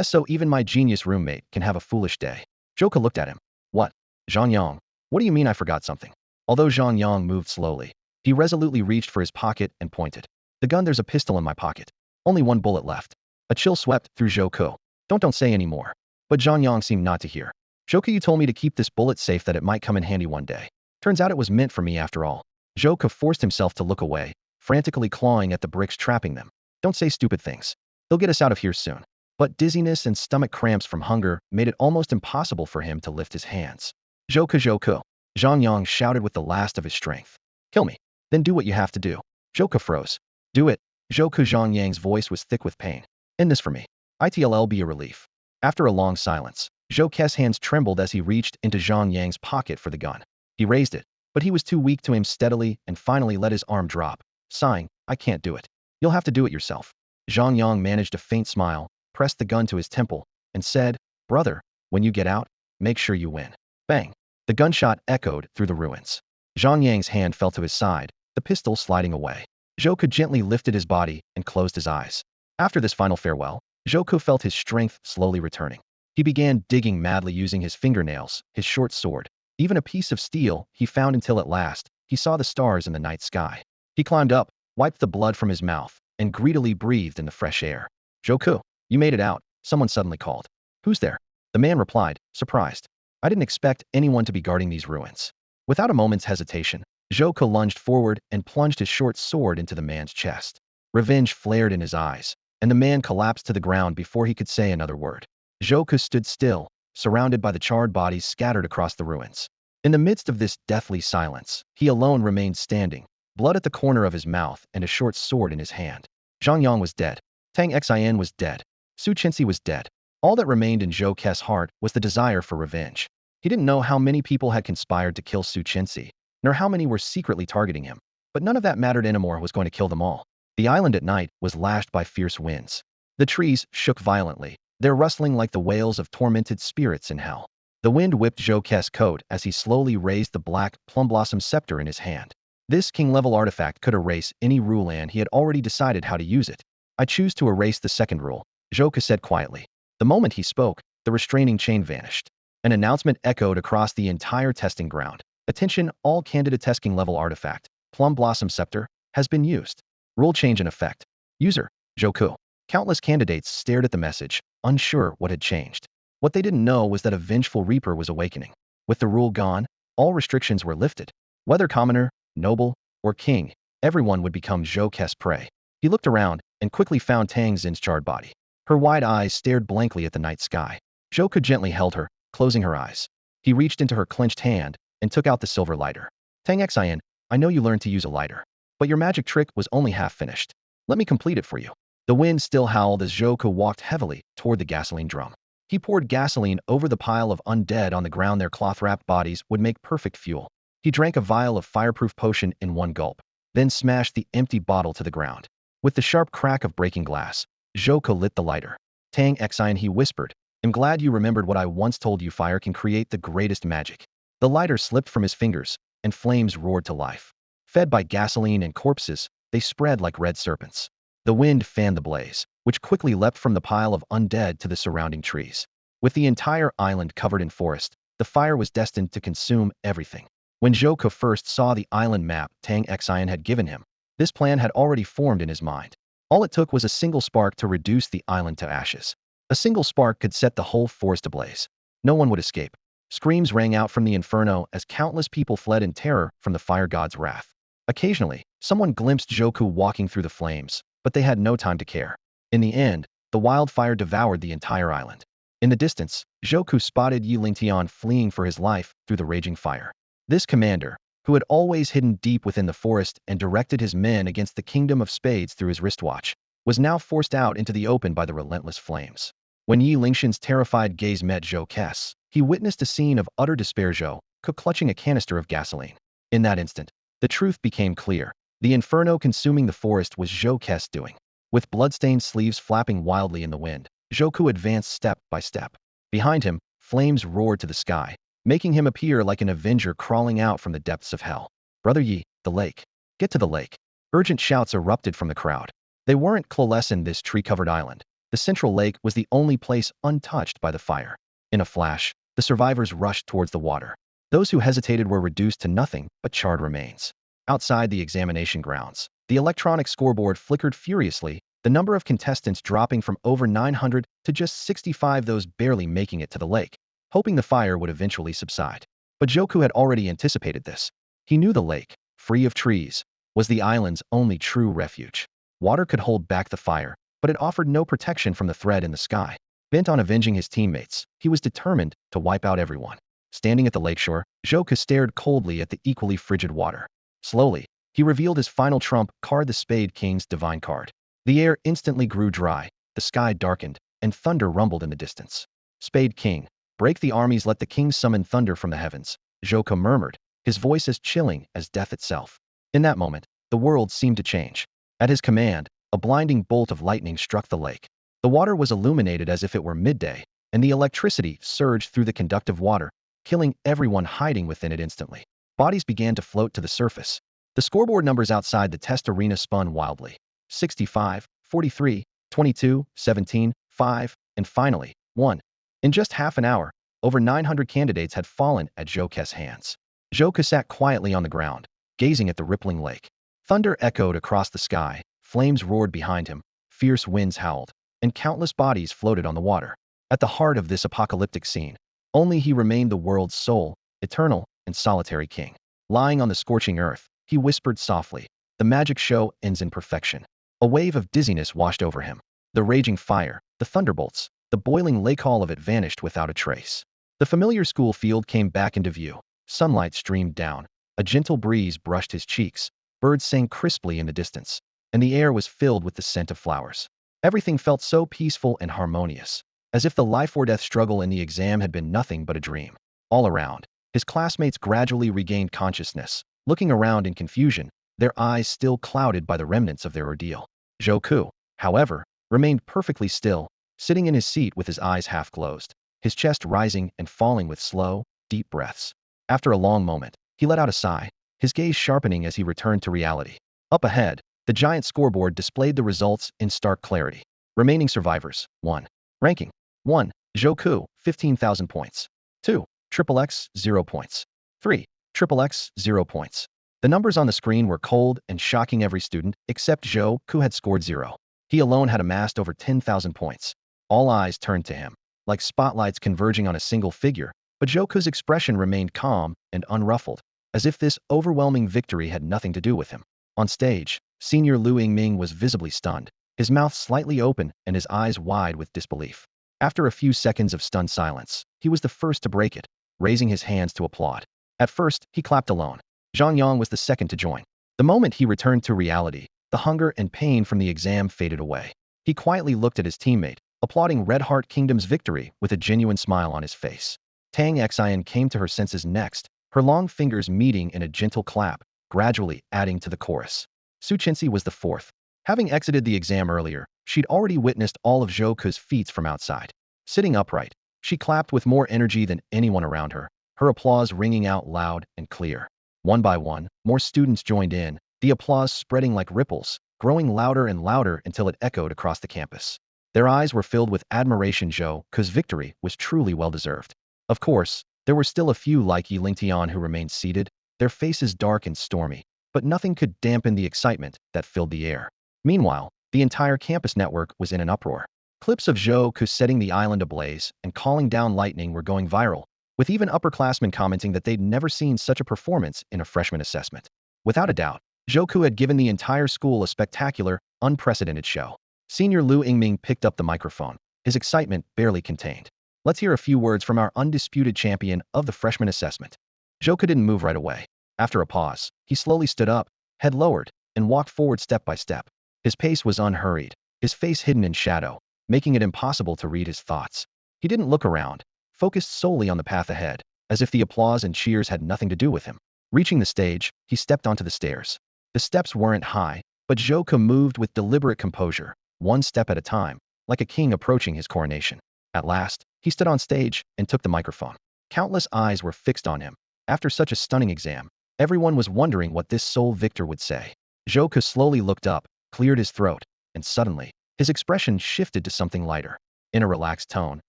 So even my genius roommate can have a foolish day." Zhouke looked at him. "What? Zhang Yang, what do you mean I forgot something?" Although Zhang Yang moved slowly, he resolutely reached for his pocket and pointed. "The gun, there's a pistol in my pocket. Only 1 bullet left." A chill swept through Zhouke. Don't say any more." But Zhang Yang seemed not to hear. "Zhouke, you told me to keep this bullet safe, that it might come in handy one day. Turns out it was meant for me after all." Zhouke forced himself to look away, frantically clawing at the bricks trapping them. "Don't say stupid things. They'll get us out of here soon." but dizziness and stomach cramps from hunger made it almost impossible for him to lift his hands. Zhouke Zhouke, Zhang Yang shouted with the last of his strength. Kill me. Then do what you have to do. Zhouke froze. Do it. Zhouke Zhang Yang's voice was thick with pain. End this for me. It'll be a relief. After a long silence, Zhouke's hands trembled as he reached into Zhang Yang's pocket for the gun. He raised it, but he was too weak to aim steadily and finally let his arm drop, sighing, I can't do it. You'll have to do it yourself. Zhang Yang managed a faint smile, pressed the gun to his temple, and said, Brother, when you get out, make sure you win. Bang! The gunshot echoed through the ruins. Zhang Yang's hand fell to his side, the pistol sliding away. Zhouke gently lifted his body and closed his eyes. After this final farewell, Zhouke felt his strength slowly returning. He began digging madly using his fingernails, his short sword, even a piece of steel he found until at last, he saw the stars in the night sky. He climbed up, wiped the blood from his mouth, and greedily breathed in the fresh air. Zhouke, you made it out, someone suddenly called. Who's there? The man replied, surprised. I didn't expect anyone to be guarding these ruins. Without a moment's hesitation, Zhouke lunged forward and plunged his short sword into the man's chest. Revenge flared in his eyes, and the man collapsed to the ground before he could say another word. Zhouke stood still, surrounded by the charred bodies scattered across the ruins. In the midst of this deathly silence, he alone remained standing, blood at the corner of his mouth and a short sword in his hand. Zhang Yang was dead. Tang Xian was dead. Su Chenxi was dead. All that remained in Zhouke's heart was the desire for revenge. He didn't know how many people had conspired to kill Su Chenxi, nor how many were secretly targeting him. But none of that mattered anymore. Was going to kill them all. The island at night was lashed by fierce winds. The trees shook violently, their rustling like the wails of tormented spirits in hell. The wind whipped Zhouke's coat as he slowly raised the black plum blossom scepter in his hand. This king-level artifact could erase any rule, and he had already decided how to use it. I choose to erase the second rule, Zhouke said quietly. The moment he spoke, the restraining chain vanished. An announcement echoed across the entire testing ground. Attention, all candidates, king-level artifact, plum blossom scepter, has been used. Rule change in effect. User, Zhouke. Countless candidates stared at the message, unsure what had changed. What they didn't know was that a vengeful reaper was awakening. With the rule gone, all restrictions were lifted. Whether commoner, noble, or king, everyone would become Zhouke's prey. He looked around and quickly found Tang Xin's charred body. Her wide eyes stared blankly at the night sky. Zhouke gently held her, closing her eyes. He reached into her clenched hand and took out the silver lighter. Tang Xian, I know you learned to use a lighter, but your magic trick was only half finished. Let me complete it for you. The wind still howled as Zhouke walked heavily toward the gasoline drum. He poured gasoline over the pile of undead on the ground. Their cloth-wrapped bodies would make perfect fuel. He drank a vial of fireproof potion in one gulp, then smashed the empty bottle to the ground. With the sharp crack of breaking glass, Zhouke lit the lighter. Tang Xian, he whispered, I'm glad you remembered what I once told you. Fire can create the greatest magic. The lighter slipped from his fingers, and flames roared to life. Fed by gasoline and corpses, they spread like red serpents. The wind fanned the blaze, which quickly leapt from the pile of undead to the surrounding trees. With the entire island covered in forest, the fire was destined to consume everything. When Zhouke first saw the island map Tang Xian had given him, this plan had already formed in his mind. All it took was a single spark to reduce the island to ashes. A single spark could set the whole forest ablaze. No one would escape. Screams rang out from the inferno as countless people fled in terror from the fire god's wrath. Occasionally, someone glimpsed Zhouke walking through the flames, but they had no time to care. In the end, the wildfire devoured the entire island. In the distance, Zhouke spotted Yi Lingtian fleeing for his life through the raging fire. This commander, who had always hidden deep within the forest and directed his men against the Kingdom of Spades through his wristwatch, was now forced out into the open by the relentless flames. When Yi Lingtian's terrified gaze met Zhouke's, he witnessed a scene of utter despair. Zhouke clutching a canister of gasoline. In that instant, the truth became clear. The inferno consuming the forest was Zhouke's doing. With bloodstained sleeves flapping wildly in the wind, Zhouke advanced step by step. Behind him, flames roared to the sky, making him appear like an avenger crawling out from the depths of hell. Brother Yi, the lake. Get to the lake. Urgent shouts erupted from the crowd. They weren't clueless in this tree-covered island. The central lake was the only place untouched by the fire. In a flash, the survivors rushed towards the water. Those who hesitated were reduced to nothing but charred remains. Outside the examination grounds, the electronic scoreboard flickered furiously, the number of contestants dropping from over 900 to just 65, those barely making it to the lake, hoping the fire would eventually subside. But Zhouke had already anticipated this. He knew the lake, free of trees, was the island's only true refuge. Water could hold back the fire, but it offered no protection from the threat in the sky. Bent on avenging his teammates, he was determined to wipe out everyone. Standing at the lakeshore, Joker stared coldly at the equally frigid water. Slowly, he revealed his final trump card, the Spade King's divine card. The air instantly grew dry, the sky darkened, and thunder rumbled in the distance. Spade King, break the armies, let the king summon thunder from the heavens, Joker murmured, his voice as chilling as death itself. In that moment, the world seemed to change. At his command, a blinding bolt of lightning struck the lake. The water was illuminated as if it were midday, and the electricity surged through the conductive water, killing everyone hiding within it instantly. Bodies began to float to the surface. The scoreboard numbers outside the test arena spun wildly. 65, 43, 22, 17, 5, and finally, 1. In just half an hour, over 900 candidates had fallen at Joker's hands. Joker sat quietly on the ground, gazing at the rippling lake. Thunder echoed across the sky, flames roared behind him, fierce winds howled, and countless bodies floated on the water. At the heart of this apocalyptic scene, only he remained, the world's sole, eternal, and solitary king. Lying on the scorching earth, he whispered softly, "The magic show ends in perfection." A wave of dizziness washed over him. The raging fire, the thunderbolts, the boiling lake, all of it vanished without a trace. The familiar school field came back into view. Sunlight streamed down. A gentle breeze brushed his cheeks. Birds sang crisply in the distance, and the air was filled with the scent of flowers. Everything felt so peaceful and harmonious, as if the life-or-death struggle in the exam had been nothing but a dream. All around, his classmates gradually regained consciousness, looking around in confusion, their eyes still clouded by the remnants of their ordeal. Joku, however, remained perfectly still, sitting in his seat with his eyes half closed, his chest rising and falling with slow, deep breaths. After a long moment, he let out a sigh, his gaze sharpening as he returned to reality. Up ahead, the giant scoreboard displayed the results in stark clarity. Remaining survivors, 1. Ranking, 1. Joku, 15,000 points. 2. XXX, 0 points. 3. XXX, 0 points. The numbers on the screen were cold and shocking. Every student, except Joku, had scored 0. He alone had amassed over 10,000 points. All eyes turned to him, like spotlights converging on a single figure, but Joku's expression remained calm and unruffled, as if this overwhelming victory had nothing to do with him. On stage, Senior Lu Yingming was visibly stunned, his mouth slightly open and his eyes wide with disbelief. After a few seconds of stunned silence, he was the first to break it, raising his hands to applaud. At first, he clapped alone. Zhang Yang was the second to join. The moment he returned to reality, the hunger and pain from the exam faded away. He quietly looked at his teammate, applauding Red Heart Kingdom's victory with a genuine smile on his face. Tang Xian came to her senses next, her long fingers meeting in a gentle clap, gradually adding to the chorus. Su Chenxi was the fourth. Having exited the exam earlier, she'd already witnessed all of Joku's feats from outside. Sitting upright, she clapped with more energy than anyone around her, her applause ringing out loud and clear. One by one, more students joined in, the applause spreading like ripples, growing louder and louder until it echoed across the campus. Their eyes were filled with admiration. Joku's victory was truly well-deserved. Of course, there were still a few like Yi Lingtian who remained seated, their faces dark and stormy, but nothing could dampen the excitement that filled the air. Meanwhile, the entire campus network was in an uproar. Clips of Joku setting the island ablaze and calling down lightning were going viral, with even upperclassmen commenting that they'd never seen such a performance in a freshman assessment. Without a doubt, Joku had given the entire school a spectacular, unprecedented show. Senior Lu Yingming picked up the microphone, his excitement barely contained. "Let's hear a few words from our undisputed champion of the freshman assessment." Joku didn't move right away. After a pause, he slowly stood up, head lowered, and walked forward step by step. His pace was unhurried, his face hidden in shadow, making it impossible to read his thoughts. He didn't look around, focused solely on the path ahead, as if the applause and cheers had nothing to do with him. Reaching the stage, he stepped onto the stairs. The steps weren't high, but Joku moved with deliberate composure, one step at a time, like a king approaching his coronation. At last, he stood on stage and took the microphone. Countless eyes were fixed on him. After such a stunning exam, everyone was wondering what this sole victor would say. Joku slowly looked up, cleared his throat, and suddenly, his expression shifted to something lighter. In a relaxed tone,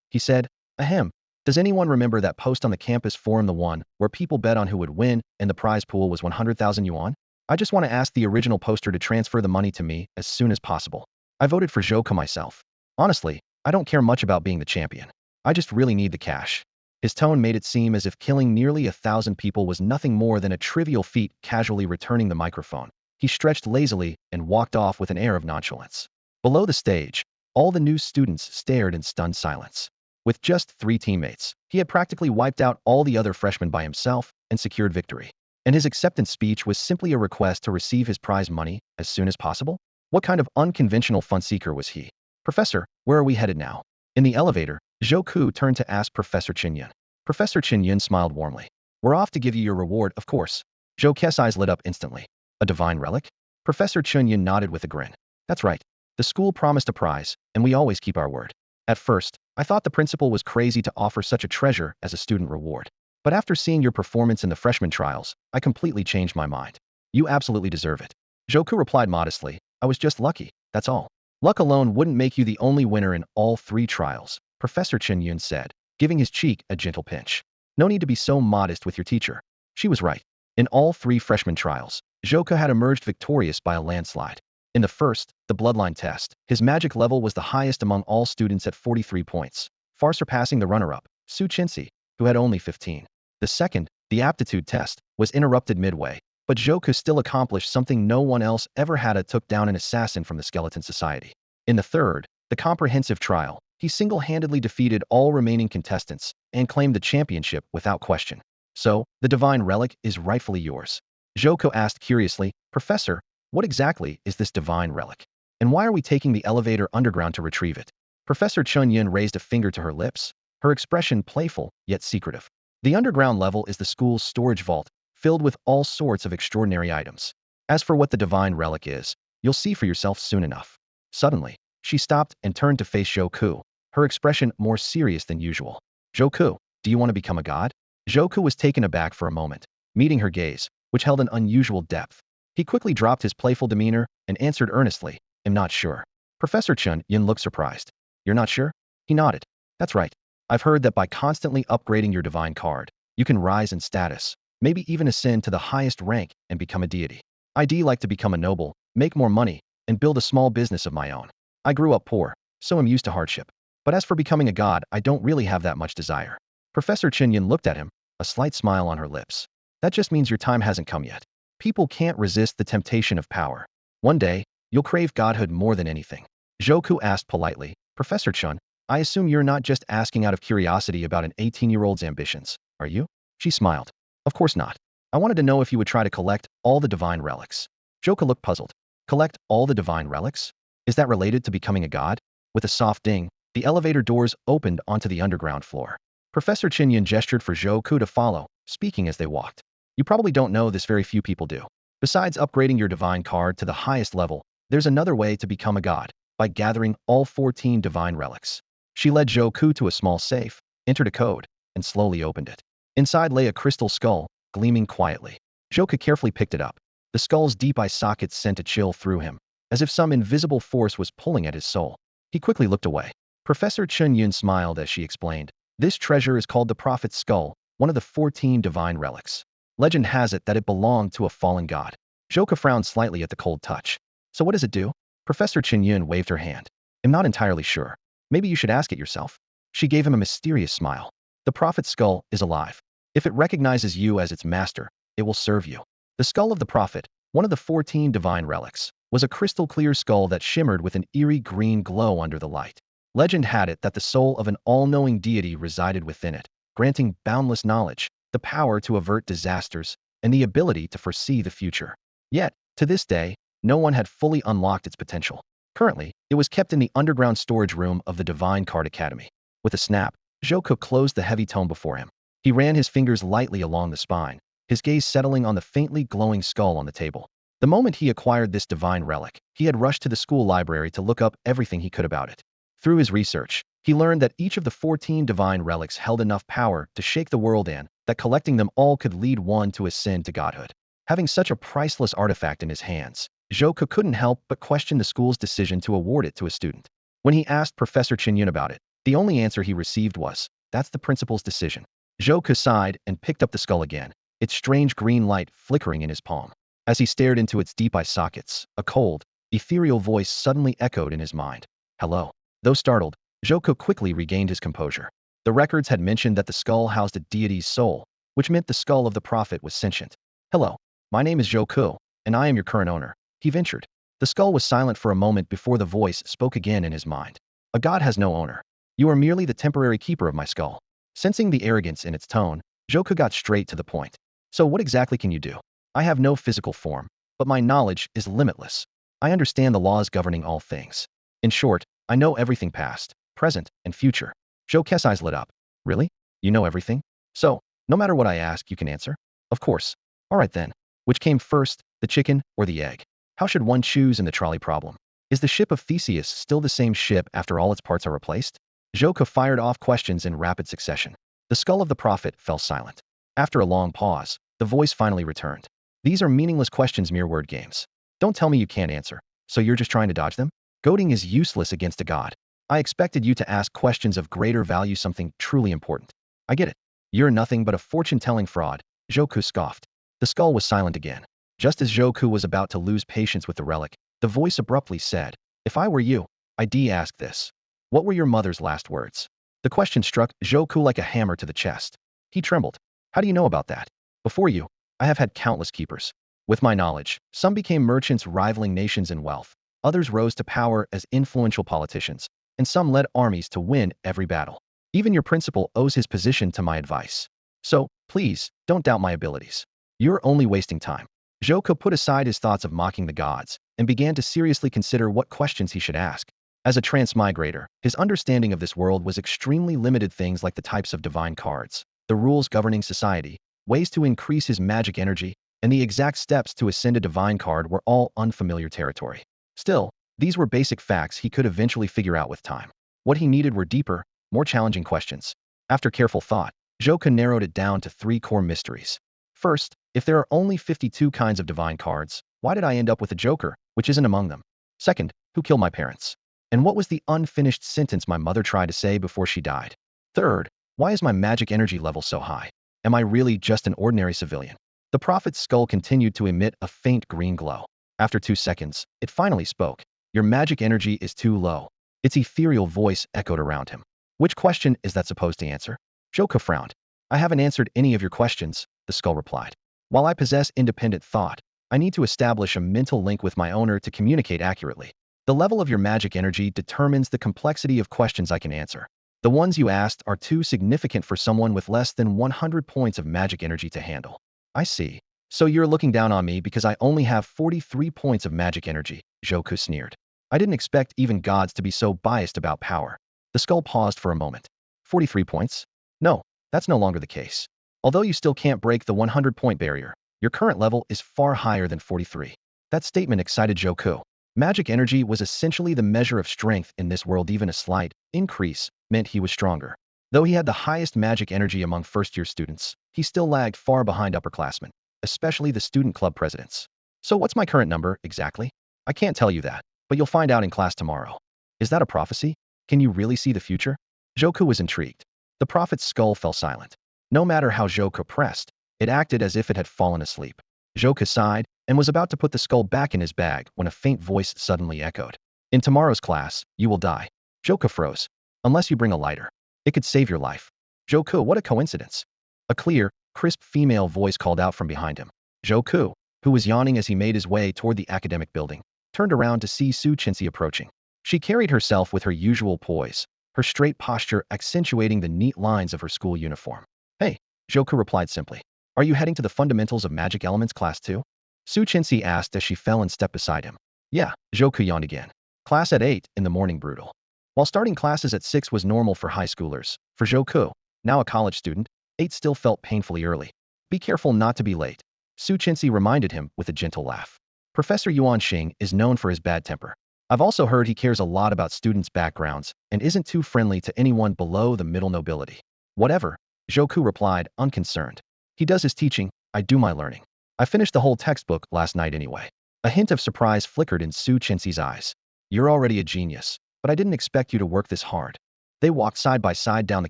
he said, "Ahem, does anyone remember that post on the campus forum, the one where people bet on who would win and the prize pool was 100,000 yuan? I just want to ask the original poster to transfer the money to me as soon as possible. I voted for Joku myself. Honestly, I don't care much about being the champion. I just really need the cash." His tone made it seem as if killing nearly 1,000 people was nothing more than a trivial feat. Casually returning the microphone, he stretched lazily and walked off with an air of nonchalance. Below the stage, all the new students stared in stunned silence. With just 3 teammates, he had practically wiped out all the other freshmen by himself and secured victory. And his acceptance speech was simply a request to receive his prize money as soon as possible? What kind of unconventional fun seeker was he? Professor, where are we headed now? In the elevator, Zhou turned to ask Professor Qinyun. Professor Qinyun smiled warmly. We're off to give you your reward, of course. Zhou's eyes lit up instantly. A divine relic? Professor Qinyun nodded with a grin. That's right. The school promised a prize, and we always keep our word. At first, I thought the principal was crazy to offer such a treasure as a student reward. But after seeing your performance in the freshman trials, I completely changed my mind. You absolutely deserve it. Zhou replied modestly. I was just lucky, that's all. Luck alone wouldn't make you the only winner in all 3 trials, Professor Qinyun said, giving his cheek a gentle pinch. No need to be so modest with your teacher. She was right. In all 3 freshman trials, Zhou had emerged victorious by a landslide. In the first, the bloodline test, his magic level was the highest among all students at 43 points, far surpassing the runner-up, Su Qinxi, who had only 15. The second, the aptitude test, was interrupted midway, but Zhou still accomplished something no one else ever had: took down an assassin from the Skeleton Society. In the third, the comprehensive trial, he single-handedly defeated all remaining contestants and claimed the championship without question. So, the divine relic is rightfully yours. Zhou asked curiously, Professor, what exactly is this divine relic? And why are we taking the elevator underground to retrieve it? Professor Qinyun raised a finger to her lips, her expression playful yet secretive. The underground level is the school's storage vault, filled with all sorts of extraordinary items. As for what the divine relic is, you'll see for yourself soon enough. Suddenly, she stopped and turned to face Zhou, her expression more serious than usual. Zhou, do you want to become a god? Zhou was taken aback for a moment, meeting her gaze, which held an unusual depth. He quickly dropped his playful demeanor and answered earnestly, I'm not sure. Professor Qinyun looked surprised. You're not sure? He nodded. That's right. I've heard that by constantly upgrading your divine card, you can rise in status, maybe even ascend to the highest rank and become a deity. I'd like to become a noble, make more money, and build a small business of my own. I grew up poor, so I'm used to hardship. But as for becoming a god, I don't really have that much desire. Professor Qinyun looked at him, a slight smile on her lips. That just means your time hasn't come yet. People can't resist the temptation of power. One day, you'll crave godhood more than anything. Zhou asked politely, Professor Chun, I assume you're not just asking out of curiosity about an 18-year-old's ambitions, are you? She smiled. Of course not. I wanted to know if you would try to collect all the divine relics. Zhou looked puzzled. Collect all the divine relics? Is that related to becoming a god? With a soft ding, the elevator doors opened onto the underground floor. Professor Qinyun gestured for Zhou to follow, speaking as they walked. You probably don't know this, very few people do. Besides upgrading your divine card to the highest level, there's another way to become a god, by gathering all 14 divine relics. She led Zhou to a small safe, entered a code, and slowly opened it. Inside lay a crystal skull, gleaming quietly. Zhou carefully picked it up. The skull's deep eye sockets sent a chill through him, as if some invisible force was pulling at his soul. He quickly looked away. Professor Qinyun smiled as she explained, this treasure is called the Prophet's Skull, one of the 14 divine relics. Legend has it that it belonged to a fallen god. Zhou frowned slightly at the cold touch. So what does it do? Professor Qinyun waved her hand. I'm not entirely sure. Maybe you should ask it yourself. She gave him a mysterious smile. The Prophet's Skull is alive. If it recognizes you as its master, it will serve you. The skull of the Prophet, one of the 14 divine relics, was a crystal-clear skull that shimmered with an eerie green glow under the light. Legend had it that the soul of an all-knowing deity resided within it, granting boundless knowledge, the power to avert disasters, and the ability to foresee the future. Yet, to this day, no one had fully unlocked its potential. Currently, it was kept in the underground storage room of the Divine Card Academy. With a snap, Zhou closed the heavy tome before him. He ran his fingers lightly along the spine, his gaze settling on the faintly glowing skull on the table. The moment he acquired this divine relic, he had rushed to the school library to look up everything he could about it. Through his research, he learned that each of the 14 divine relics held enough power to shake the world and that collecting them all could lead one to ascend to godhood. Having such a priceless artifact in his hands, Zhou couldn't help but question the school's decision to award it to a student. When he asked Professor Qinyun about it, the only answer he received was, that's the principal's decision. Zhou sighed and picked up the skull again, its strange green light flickering in his palm. As he stared into its deep eye sockets, a cold, ethereal voice suddenly echoed in his mind. Hello. Though startled, Zhou quickly regained his composure. The records had mentioned that the skull housed a deity's soul, which meant the skull of the prophet was sentient. Hello. My name is Zhou, and I am your current owner, he ventured. The skull was silent for a moment before the voice spoke again in his mind. A god has no owner. You are merely the temporary keeper of my skull. Sensing the arrogance in its tone, Joku got straight to the point. So what exactly can you do? I have no physical form, but my knowledge is limitless. I understand the laws governing all things. In short, I know everything past, present, and future. Joke's eyes lit up. Really? You know everything? So, no matter what I ask, you can answer? Of course. All right then. Which came first, the chicken or the egg? How should one choose in the trolley problem? Is the ship of Theseus still the same ship after all its parts are replaced? Joku fired off questions in rapid succession. The skull of the prophet fell silent. After a long pause, the voice finally returned. These are meaningless questions, mere word games. Don't tell me you can't answer. So you're just trying to dodge them? Goading is useless against a god. I expected you to ask questions of greater value, something truly important. I get it. You're nothing but a fortune-telling fraud, Joku scoffed. The skull was silent again. Just as Joku was about to lose patience with the relic, the voice abruptly said, "If I were you, I'd ask this. What were your mother's last words?" The question struck Joku like a hammer to the chest. He trembled. How do you know about that? Before you, I have had countless keepers. With my knowledge, some became merchants rivaling nations in wealth, others rose to power as influential politicians, and some led armies to win every battle. Even your principal owes his position to my advice. So, please, don't doubt my abilities. You're only wasting time. Joku put aside his thoughts of mocking the gods and began to seriously consider what questions he should ask. As a transmigrator, his understanding of this world was extremely limited. Things like the types of divine cards, the rules governing society, ways to increase his magic energy, and the exact steps to ascend a divine card were all unfamiliar territory. Still, these were basic facts he could eventually figure out with time. What he needed were deeper, more challenging questions. After careful thought, Joku narrowed it down to 3 core mysteries. First, if there are only 52 kinds of divine cards, why did I end up with a joker, which isn't among them? Second, who killed my parents? And what was the unfinished sentence my mother tried to say before she died? Third, why is my magic energy level so high? Am I really just an ordinary civilian? The prophet's skull continued to emit a faint green glow. After 2 seconds, it finally spoke. Your magic energy is too low. Its ethereal voice echoed around him. Which question is that supposed to answer? Joku frowned. I haven't answered any of your questions, the skull replied. While I possess independent thought, I need to establish a mental link with my owner to communicate accurately. The level of your magic energy determines the complexity of questions I can answer. The ones you asked are too significant for someone with less than 100 points of magic energy to handle. I see. So you're looking down on me because I only have 43 points of magic energy, Joku sneered. I didn't expect even gods to be so biased about power. The skull paused for a moment. 43 points? No, that's no longer the case. Although you still can't break the 100-point barrier, your current level is far higher than 43. That statement excited Joku. Magic energy was essentially the measure of strength in this world. Even a slight increase meant he was stronger. Though he had the highest magic energy among first-year students, he still lagged far behind upperclassmen, especially the student club presidents. So what's my current number, exactly? I can't tell you that, but you'll find out in class tomorrow. Is that a prophecy? Can you really see the future? Joku was intrigued. The prophet's skull fell silent. No matter how Joku pressed, it acted as if it had fallen asleep. Joku sighed and was about to put the skull back in his bag when a faint voice suddenly echoed. In tomorrow's class, you will die. Joku froze. Unless you bring a lighter. It could save your life. Joku, what a coincidence. A clear, crisp female voice called out from behind him. Joku, who was yawning as he made his way toward the academic building, turned around to see Su Chenxi approaching. She carried herself with her usual poise, her straight posture accentuating the neat lines of her school uniform. Hey, Joku replied simply. Are you heading to the Fundamentals of Magic Elements class too? Su Chenxi asked as she fell and stepped beside him. Yeah, Joku yawned again. Class at 8 in the morning, brutal. While starting classes at 6 was normal for high schoolers, for Joku, now a college student, 8 still felt painfully early. Be careful not to be late. Su Chenxi reminded him with a gentle laugh. Professor Yuan Xing is known for his bad temper. I've also heard he cares a lot about students' backgrounds and isn't too friendly to anyone below the middle nobility. Whatever, Joku replied, unconcerned. He does his teaching, I do my learning. I finished the whole textbook last night anyway. A hint of surprise flickered in Su Chenxi's eyes. You're already a genius, but I didn't expect you to work this hard. They walked side by side down the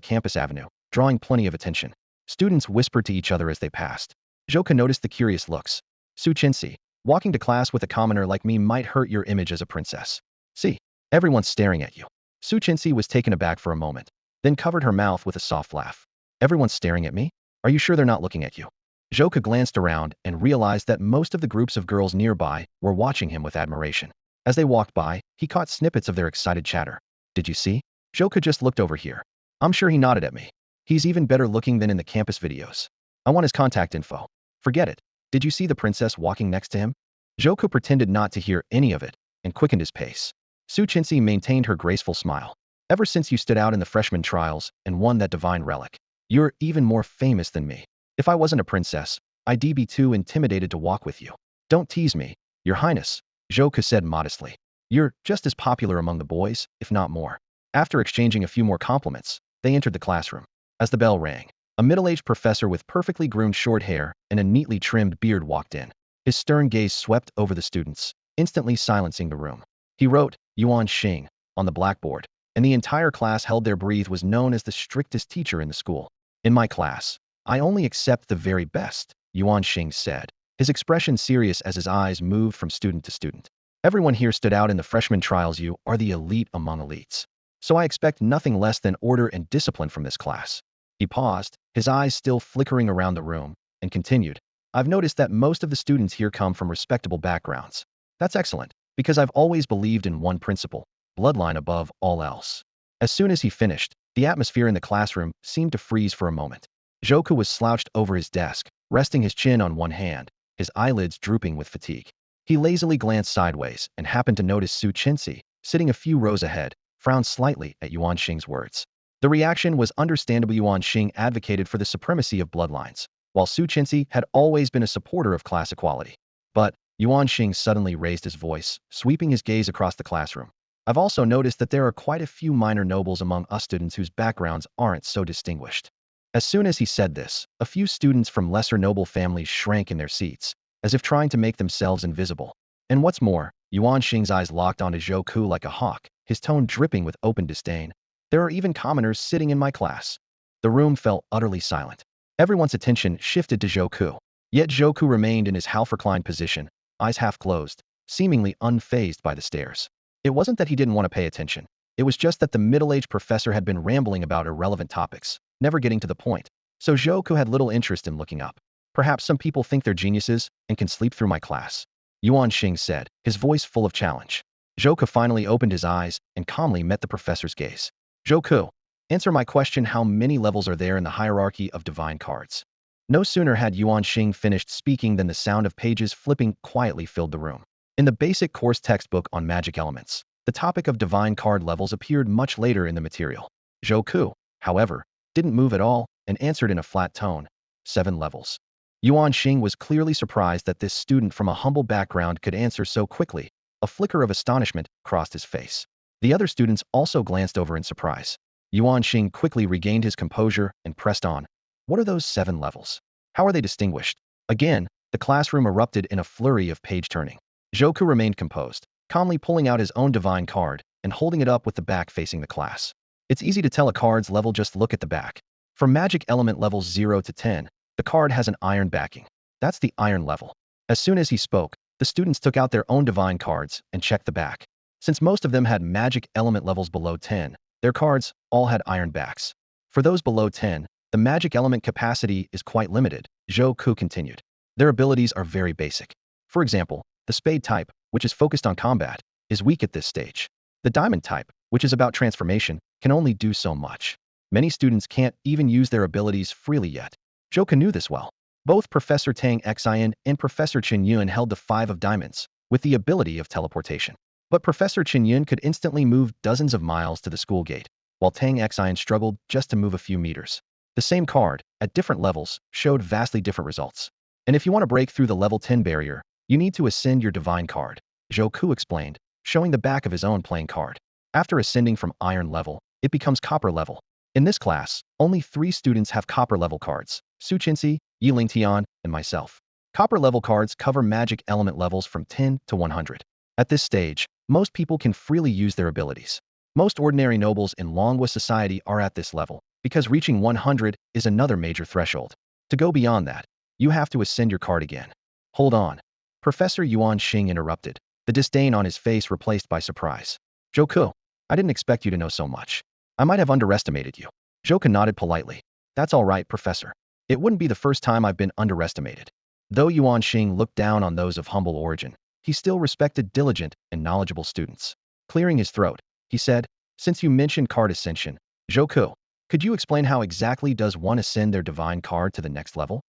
campus avenue, drawing plenty of attention. Students whispered to each other as they passed. Joku noticed the curious looks. Su Chenxi, walking to class with a commoner like me might hurt your image as a princess. See, everyone's staring at you. Su Chenxi was taken aback for a moment, then covered her mouth with a soft laugh. Everyone's staring at me? Are you sure they're not looking at you? Joka glanced around and realized that most of the groups of girls nearby were watching him with admiration. As they walked by, he caught snippets of their excited chatter. Did you see? Joka just looked over here. I'm sure he nodded at me. He's even better looking than in the campus videos. I want his contact info. Forget it. Did you see the princess walking next to him? Joka pretended not to hear any of it and quickened his pace. Su Chinsi maintained her graceful smile. Ever since you stood out in the freshman trials and won that divine relic, you're even more famous than me. If I wasn't a princess, I'd be too intimidated to walk with you. Don't tease me, Your Highness, Joka said modestly. You're just as popular among the boys, if not more. After exchanging a few more compliments, they entered the classroom. As the bell rang, a middle-aged professor with perfectly groomed short hair and a neatly trimmed beard walked in. His stern gaze swept over the students, instantly silencing the room. He wrote, Yuan Xing, on the blackboard, and the entire class held their breath. Was known as the strictest teacher in the school. In my class, I only accept the very best, Yuan Xing said, his expression serious as his eyes moved from student to student. Everyone here stood out in the freshman trials. You are the elite among elites. So I expect nothing less than order and discipline from this class. He paused, his eyes still flickering around the room, and continued. I've noticed that most of the students here come from respectable backgrounds. That's excellent, because I've always believed in one principle, bloodline above all else. As soon as he finished, the atmosphere in the classroom seemed to freeze for a moment. Joka was slouched over his desk, resting his chin on one hand, his eyelids drooping with fatigue. He lazily glanced sideways and happened to notice Su Chinsi, sitting a few rows ahead, frowned slightly at Yuan Xing's words. The reaction was understandable. Yuan Xing advocated for the supremacy of bloodlines, while Su Chinsi had always been a supporter of class equality. But Yuan Xing suddenly raised his voice, sweeping his gaze across the classroom. I've also noticed that there are quite a few minor nobles among us students whose backgrounds aren't so distinguished. As soon as he said this, a few students from lesser noble families shrank in their seats, as if trying to make themselves invisible. And what's more, Yuan Xing's eyes locked onto Joka like a hawk, his tone dripping with open disdain. There are even commoners sitting in my class. The room fell utterly silent. Everyone's attention shifted to Joka. Yet Joka remained in his half-reclined position, eyes half closed, seemingly unfazed by the stares. It wasn't that he didn't want to pay attention. It was just that the middle-aged professor had been rambling about irrelevant topics, never getting to the point. So Joka had little interest in looking up. Perhaps some people think they're geniuses and can sleep through my class, Yuan Xing said, his voice full of challenge. Joka finally opened his eyes and calmly met the professor's gaze. Joka, answer my question. How many levels are there in the hierarchy of divine cards? No sooner had Yuan Xing finished speaking than the sound of pages flipping quietly filled the room. In the basic course textbook on magic elements, the topic of divine card levels appeared much later in the material. Joka, however, didn't move at all and answered in a flat tone, 7 levels. Yuan Xing was clearly surprised that this student from a humble background could answer so quickly. A flicker of astonishment crossed his face. The other students also glanced over in surprise. Yuan Xing quickly regained his composure and pressed on. What are those 7 levels? How are they distinguished? Again, the classroom erupted in a flurry of page turning. Joka remained composed, calmly pulling out his own divine card and holding it up with the back facing the class. It's easy to tell a card's level, just look at the back. For magic element levels 0 to 10, the card has an iron backing. That's the iron level. As soon as he spoke, the students took out their own divine cards and checked the back. Since most of them had magic element levels below 10, their cards all had iron backs. For those below 10, the magic element capacity is quite limited, Joka continued. Their abilities are very basic. For example, the spade type, which is focused on combat, is weak at this stage. The diamond type, which is about transformation, can only do so much. Many students can't even use their abilities freely yet. Joka knew this well. Both Professor Tang Xian and Professor Chen Yun held the 5 of diamonds, with the ability of teleportation. But Professor Chen Yun could instantly move dozens of miles to the school gate, while Tang Xian struggled just to move a few meters. The same card, at different levels, showed vastly different results. And if you want to break through the level 10 barrier, you need to ascend your divine card, Joka explained, showing the back of his own playing card. After ascending from iron level, it becomes copper level. In this class, only 3 students have copper level cards, Su Chinsi, Yi Lingtian, and myself. Copper level cards cover magic element levels from 10 to 100. At this stage, most people can freely use their abilities. Most ordinary nobles in Longwa society are at this level, because reaching 100 is another major threshold. To go beyond that, you have to ascend your card again. Hold on. Professor Yuan Xing interrupted, the disdain on his face replaced by surprise. Joka, I didn't expect you to know so much. I might have underestimated you. Joka nodded politely. That's all right, Professor. It wouldn't be the first time I've been underestimated. Though Yuan Xing looked down on those of humble origin, he still respected diligent and knowledgeable students. Clearing his throat, he said, "Since you mentioned card ascension, Zhou, could you explain how exactly does one ascend their divine card to the next level?"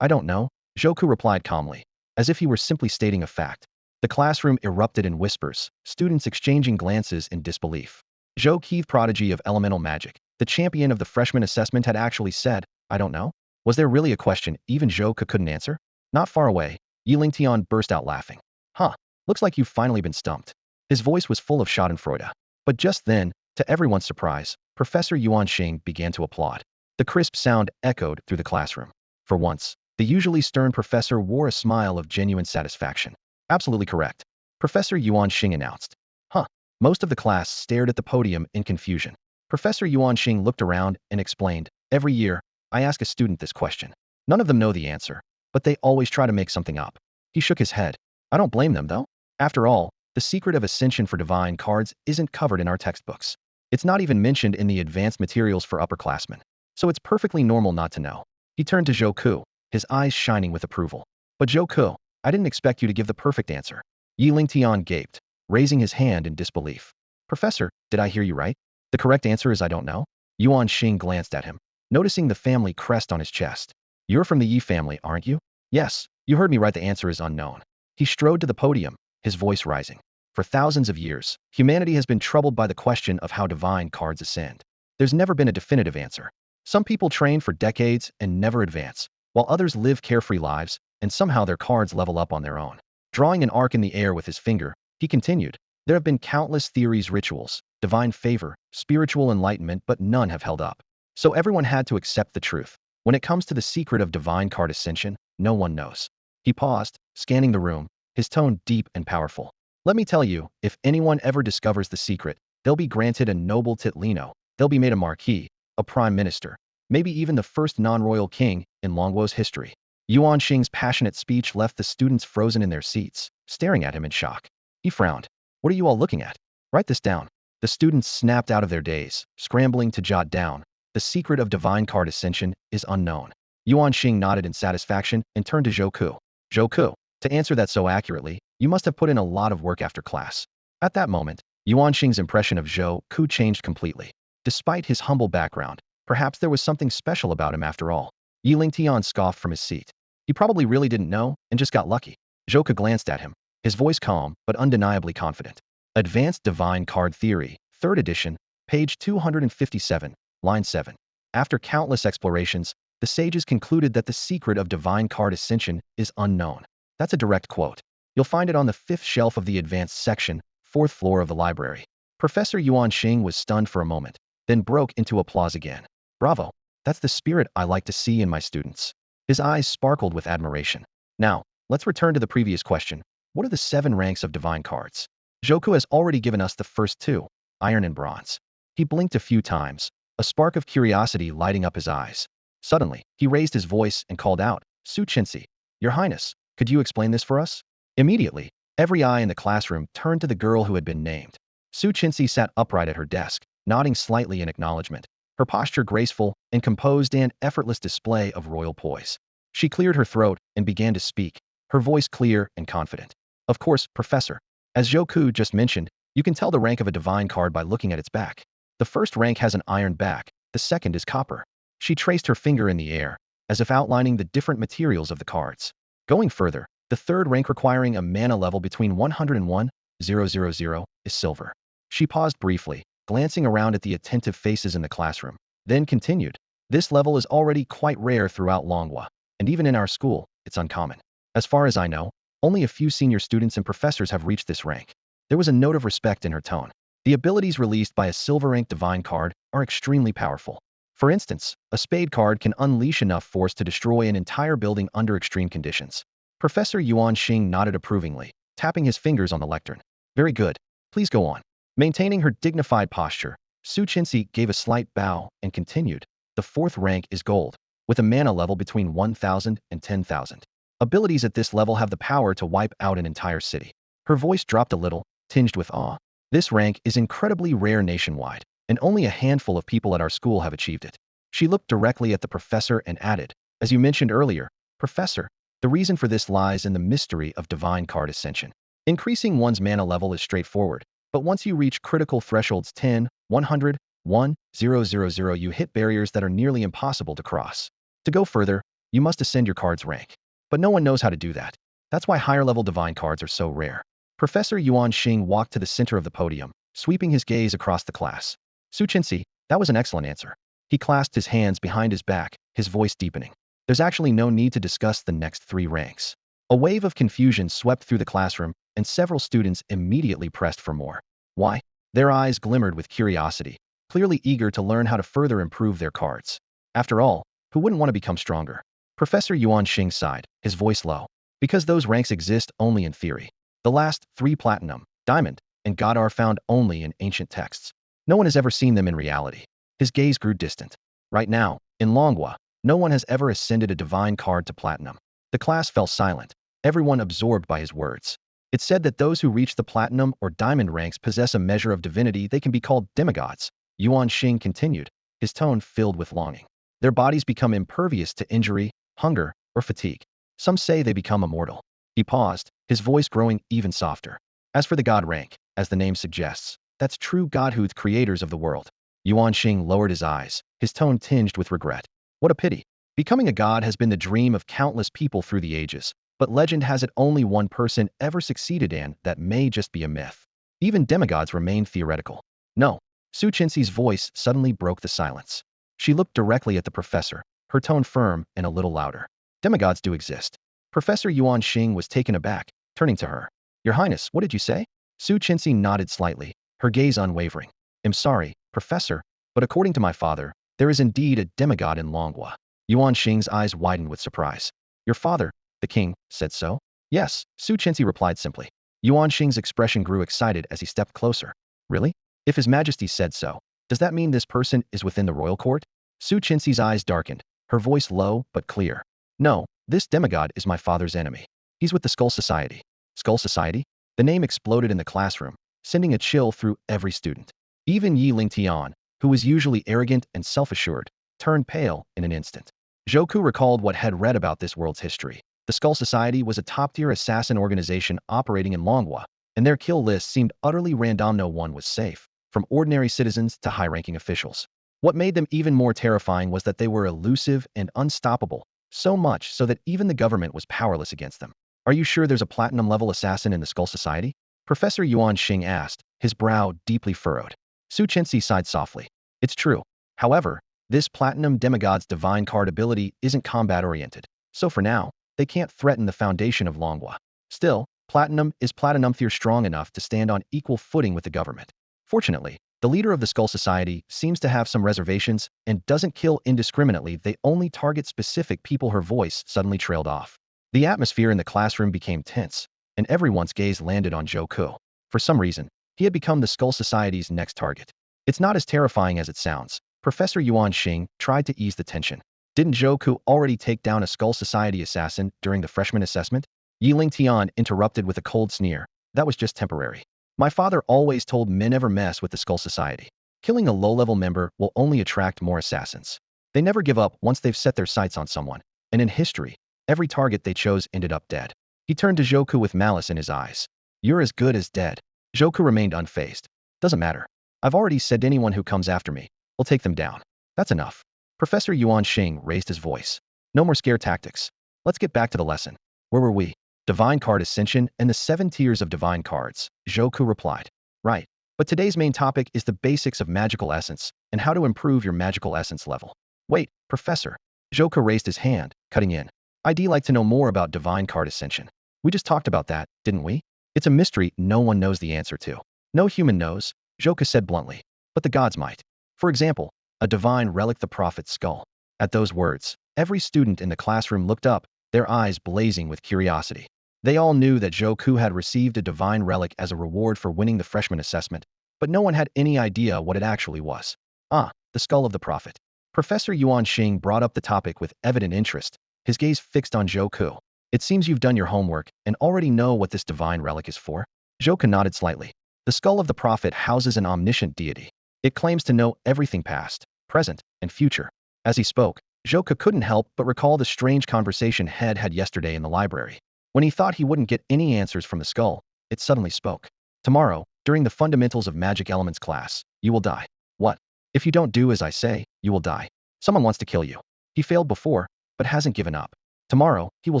"I don't know," Zhou replied calmly, as if he were simply stating a fact. The classroom erupted in whispers, students exchanging glances in disbelief. Zhou, prodigy of elemental magic, the champion of the freshman assessment, had actually said, "I don't know." Was there really a question even Zhou couldn't answer? Not far away, Yilingtian burst out laughing. "Huh, looks like you've finally been stumped." His voice was full of schadenfreude. But just then, to everyone's surprise, Professor Yuan Xing began to applaud. The crisp sound echoed through the classroom. For once, the usually stern professor wore a smile of genuine satisfaction. "Absolutely correct," Professor Yuan Xing announced. Huh. Most of the class stared at the podium in confusion. Professor Yuan Xing looked around and explained, "Every year, I ask a student this question. None of them know the answer, but they always try to make something up." He shook his head. "I don't blame them, though. After all, the secret of ascension for divine cards isn't covered in our textbooks. It's not even mentioned in the advanced materials for upperclassmen. So it's perfectly normal not to know." He turned to Zhou, his eyes shining with approval. "But Zhou, I didn't expect you to give the perfect answer." Yilingtian gaped, raising his hand in disbelief. "Professor, did I hear you right? The correct answer is I don't know?" Yuan Xing glanced at him, noticing the family crest on his chest. "You're from the Yi family, aren't you?" "Yes, you heard me right, the answer is unknown." He strode to the podium, his voice rising. "For thousands of years, humanity has been troubled by the question of how divine cards ascend. There's never been a definitive answer. Some people train for decades and never advance, while others live carefree lives, and somehow their cards level up on their own." Drawing an arc in the air with his finger, he continued, "There have been countless theories, rituals, divine favor, spiritual enlightenment, but none have held up. So everyone had to accept the truth. When it comes to the secret of divine card ascension, no one knows." He paused, scanning the room, his tone deep and powerful. "Let me tell you, if anyone ever discovers the secret, they'll be granted a noble titlino, they'll be made a marquis, a prime minister, maybe even the first non-royal king in Longwo's history." Yuan Xing's passionate speech left the students frozen in their seats, staring at him in shock. He frowned. "What are you all looking at? Write this down." The students snapped out of their daze, scrambling to jot down, "The secret of divine card ascension is unknown." Yuan Xing nodded in satisfaction and turned to Zhou. "Zhou, to answer that so accurately, you must have put in a lot of work after class." At that moment, Yuan Xing's impression of Zhou changed completely. Despite his humble background, perhaps there was something special about him after all. Yilingtian scoffed from his seat. "He probably really didn't know and just got lucky." Zhou glanced at him, his voice calm but undeniably confident. "Advanced Divine Card Theory, 3rd edition, page 257, line 7. After countless explorations, the sages concluded that the secret of divine card ascension is unknown." That's a direct quote. You'll find it on the 5th shelf of the advanced section, 4th floor of the library. Professor Yuan Xing was stunned for a moment, then broke into applause again. "Bravo! That's the spirit I like to see in my students." His eyes sparkled with admiration. "Now, let's return to the previous question. What are the 7 ranks of divine cards?" Zhou has already given us the first 2, iron and bronze. He blinked a few times, a spark of curiosity lighting up his eyes. Suddenly, he raised his voice and called out, "Su Chenxi, Your Highness, could you explain this for us?" Immediately, every eye in the classroom turned to the girl who had been named. Su Chenxi sat upright at her desk, nodding slightly in acknowledgement, her posture graceful and composed, an effortless display of royal poise. She cleared her throat and began to speak, her voice clear and confident. "Of course, Professor. As Zhou just mentioned, you can tell the rank of a divine card by looking at its back. The first rank has an iron back, the second is copper." She traced her finger in the air, as if outlining the different materials of the cards. Going further, the third rank, requiring a mana level between 101,000, is silver. She paused briefly, glancing around at the attentive faces in the classroom, then continued, "This level is already quite rare throughout Longwa, and even in our school, it's uncommon. As far as I know, only a few senior students and professors have reached this rank." There was a note of respect in her tone. The abilities released by a silver-ranked divine card are extremely powerful. For instance, a spade card can unleash enough force to destroy an entire building under extreme conditions. Professor Yuan Xing nodded approvingly, tapping his fingers on the lectern. "Very good. Please go on." Maintaining her dignified posture, Su Chenxi gave a slight bow and continued, "The 4th rank is gold, with a mana level between 1,000 and 10,000. Abilities at this level have the power to wipe out an entire city." Her voice dropped a little, tinged with awe. "This rank is incredibly rare nationwide, and only a handful of people at our school have achieved it." She looked directly at the professor and added, As you mentioned earlier, Professor, the reason for this lies in the mystery of divine card ascension. Increasing one's mana level is straightforward, but once you reach critical thresholds 10, 100, 1,000, you hit barriers that are nearly impossible to cross. To go further, you must ascend your card's rank. But no one knows how to do that. That's why higher-level divine cards are so rare. Professor Yuan Xing walked to the center of the podium, sweeping his gaze across the class. Su Qinzi, that was an excellent answer. He clasped his hands behind his back, his voice deepening. There's actually no need to discuss the next 3 ranks. A wave of confusion swept through the classroom, and several students immediately pressed for more. Why? Their eyes glimmered with curiosity, clearly eager to learn how to further improve their cards. After all, who wouldn't want to become stronger? Professor Yuan Xing sighed, his voice low. Because those ranks exist only in theory. The last 3 platinum, diamond, and god are found only in ancient texts. No one has ever seen them in reality. His gaze grew distant. Right now, in Longhua, no one has ever ascended a divine card to platinum. The class fell silent, everyone absorbed by his words. It said that those who reach the platinum or diamond ranks possess a measure of divinity. They can be called demigods. Yuan Xing continued, his tone filled with longing. Their bodies become impervious to injury, hunger, or fatigue. Some say they become immortal. He paused, his voice growing even softer. As for the god rank, as the name suggests, that's true godhood, creators of the world. Yuan Xing lowered his eyes, his tone tinged with regret. What a pity. Becoming a god has been the dream of countless people through the ages, but legend has it only one person ever succeeded, and that may just be a myth. Even demigods remain theoretical. No. Su Qinzi's voice suddenly broke the silence. She looked directly at the professor, her tone firm and a little louder. Demigods do exist. Professor Yuan Xing was taken aback, turning to her. Your Highness, what did you say? Su Qinzi nodded slightly, her gaze unwavering. I'm sorry, Professor, but according to my father, there is indeed a demigod in Longhua. Yuan Xing's eyes widened with surprise. Your father, the king, said so? Yes, Su Qinzi replied simply. Yuan Xing's expression grew excited as he stepped closer. Really? If His Majesty said so, does that mean this person is within the royal court? Su Qinzi's eyes darkened, her voice low but clear. No, this demigod is my father's enemy. He's with the Skull Society. Skull Society? The name exploded in the classroom, sending a chill through every student. Even Yi Lingtian, who was usually arrogant and self-assured, turned pale in an instant. Zhou recalled what had read about this world's history. The Skull Society was a top-tier assassin organization operating in Longhua, and their kill list seemed utterly random. No one was safe, from ordinary citizens to high-ranking officials. What made them even more terrifying was that they were elusive and unstoppable, so much so that even the government was powerless against them. Are you sure there's a platinum-level assassin in the Skull Society? Professor Yuan Xing asked, his brow deeply furrowed. Su Qinzi sighed softly. It's true. However, this platinum demigod's divine card ability isn't combat-oriented, so for now, they can't threaten the foundation of Longhua. Still, platinum tier strong enough to stand on equal footing with the government. Fortunately, the leader of the Skull Society seems to have some reservations and doesn't kill indiscriminately. They only target specific people. Her voice suddenly trailed off. The atmosphere in the classroom became tense, and everyone's gaze landed on Zhou. For some reason, he had become the Skull Society's next target. It's not as terrifying as it sounds. Professor Yuan Xing tried to ease the tension. Didn't Zhou already take down a Skull Society assassin during the freshman assessment? Yi Lingtian interrupted with a cold sneer. That was just temporary. My father always told men never mess with the Skull Society. Killing a low-level member will only attract more assassins. They never give up once they've set their sights on someone. And in history, every target they chose ended up dead. He turned to Zhou with malice in his eyes. You're as good as dead. Zhou remained unfazed. Doesn't matter. I've already said anyone who comes after me, we'll take them down. That's enough. Professor Yuan Xing raised his voice. No more scare tactics. Let's get back to the lesson. Where were we? Divine Card Ascension and the 7 tiers of divine cards, Zhou replied. Right. But today's main topic is the basics of magical essence and how to improve your magical essence level. Wait, Professor. Zhou raised his hand, cutting in. I'd like to know more about Divine Card Ascension. We just talked about that, didn't we? It's a mystery no one knows the answer to. No human knows, Zhou said bluntly. But the gods might. For example, a divine relic, the prophet's skull. At those words, every student in the classroom looked up, their eyes blazing with curiosity. They all knew that Zhou had received a divine relic as a reward for winning the freshman assessment, but no one had any idea what it actually was. Ah, the skull of the prophet. Professor Yuan Xing brought up the topic with evident interest, his gaze fixed on Zhou. It seems you've done your homework and already know what this divine relic is for. Zhou nodded slightly. The skull of the prophet houses an omniscient deity. It claims to know everything past, present, and future. As he spoke, Zhouke couldn't help but recall the strange conversation Head had yesterday in the library. When he thought he wouldn't get any answers from the skull, it suddenly spoke. Tomorrow, during the Fundamentals of Magic Elements class, you will die. What? If you don't do as I say, you will die. Someone wants to kill you. He failed before, but hasn't given up. Tomorrow, he will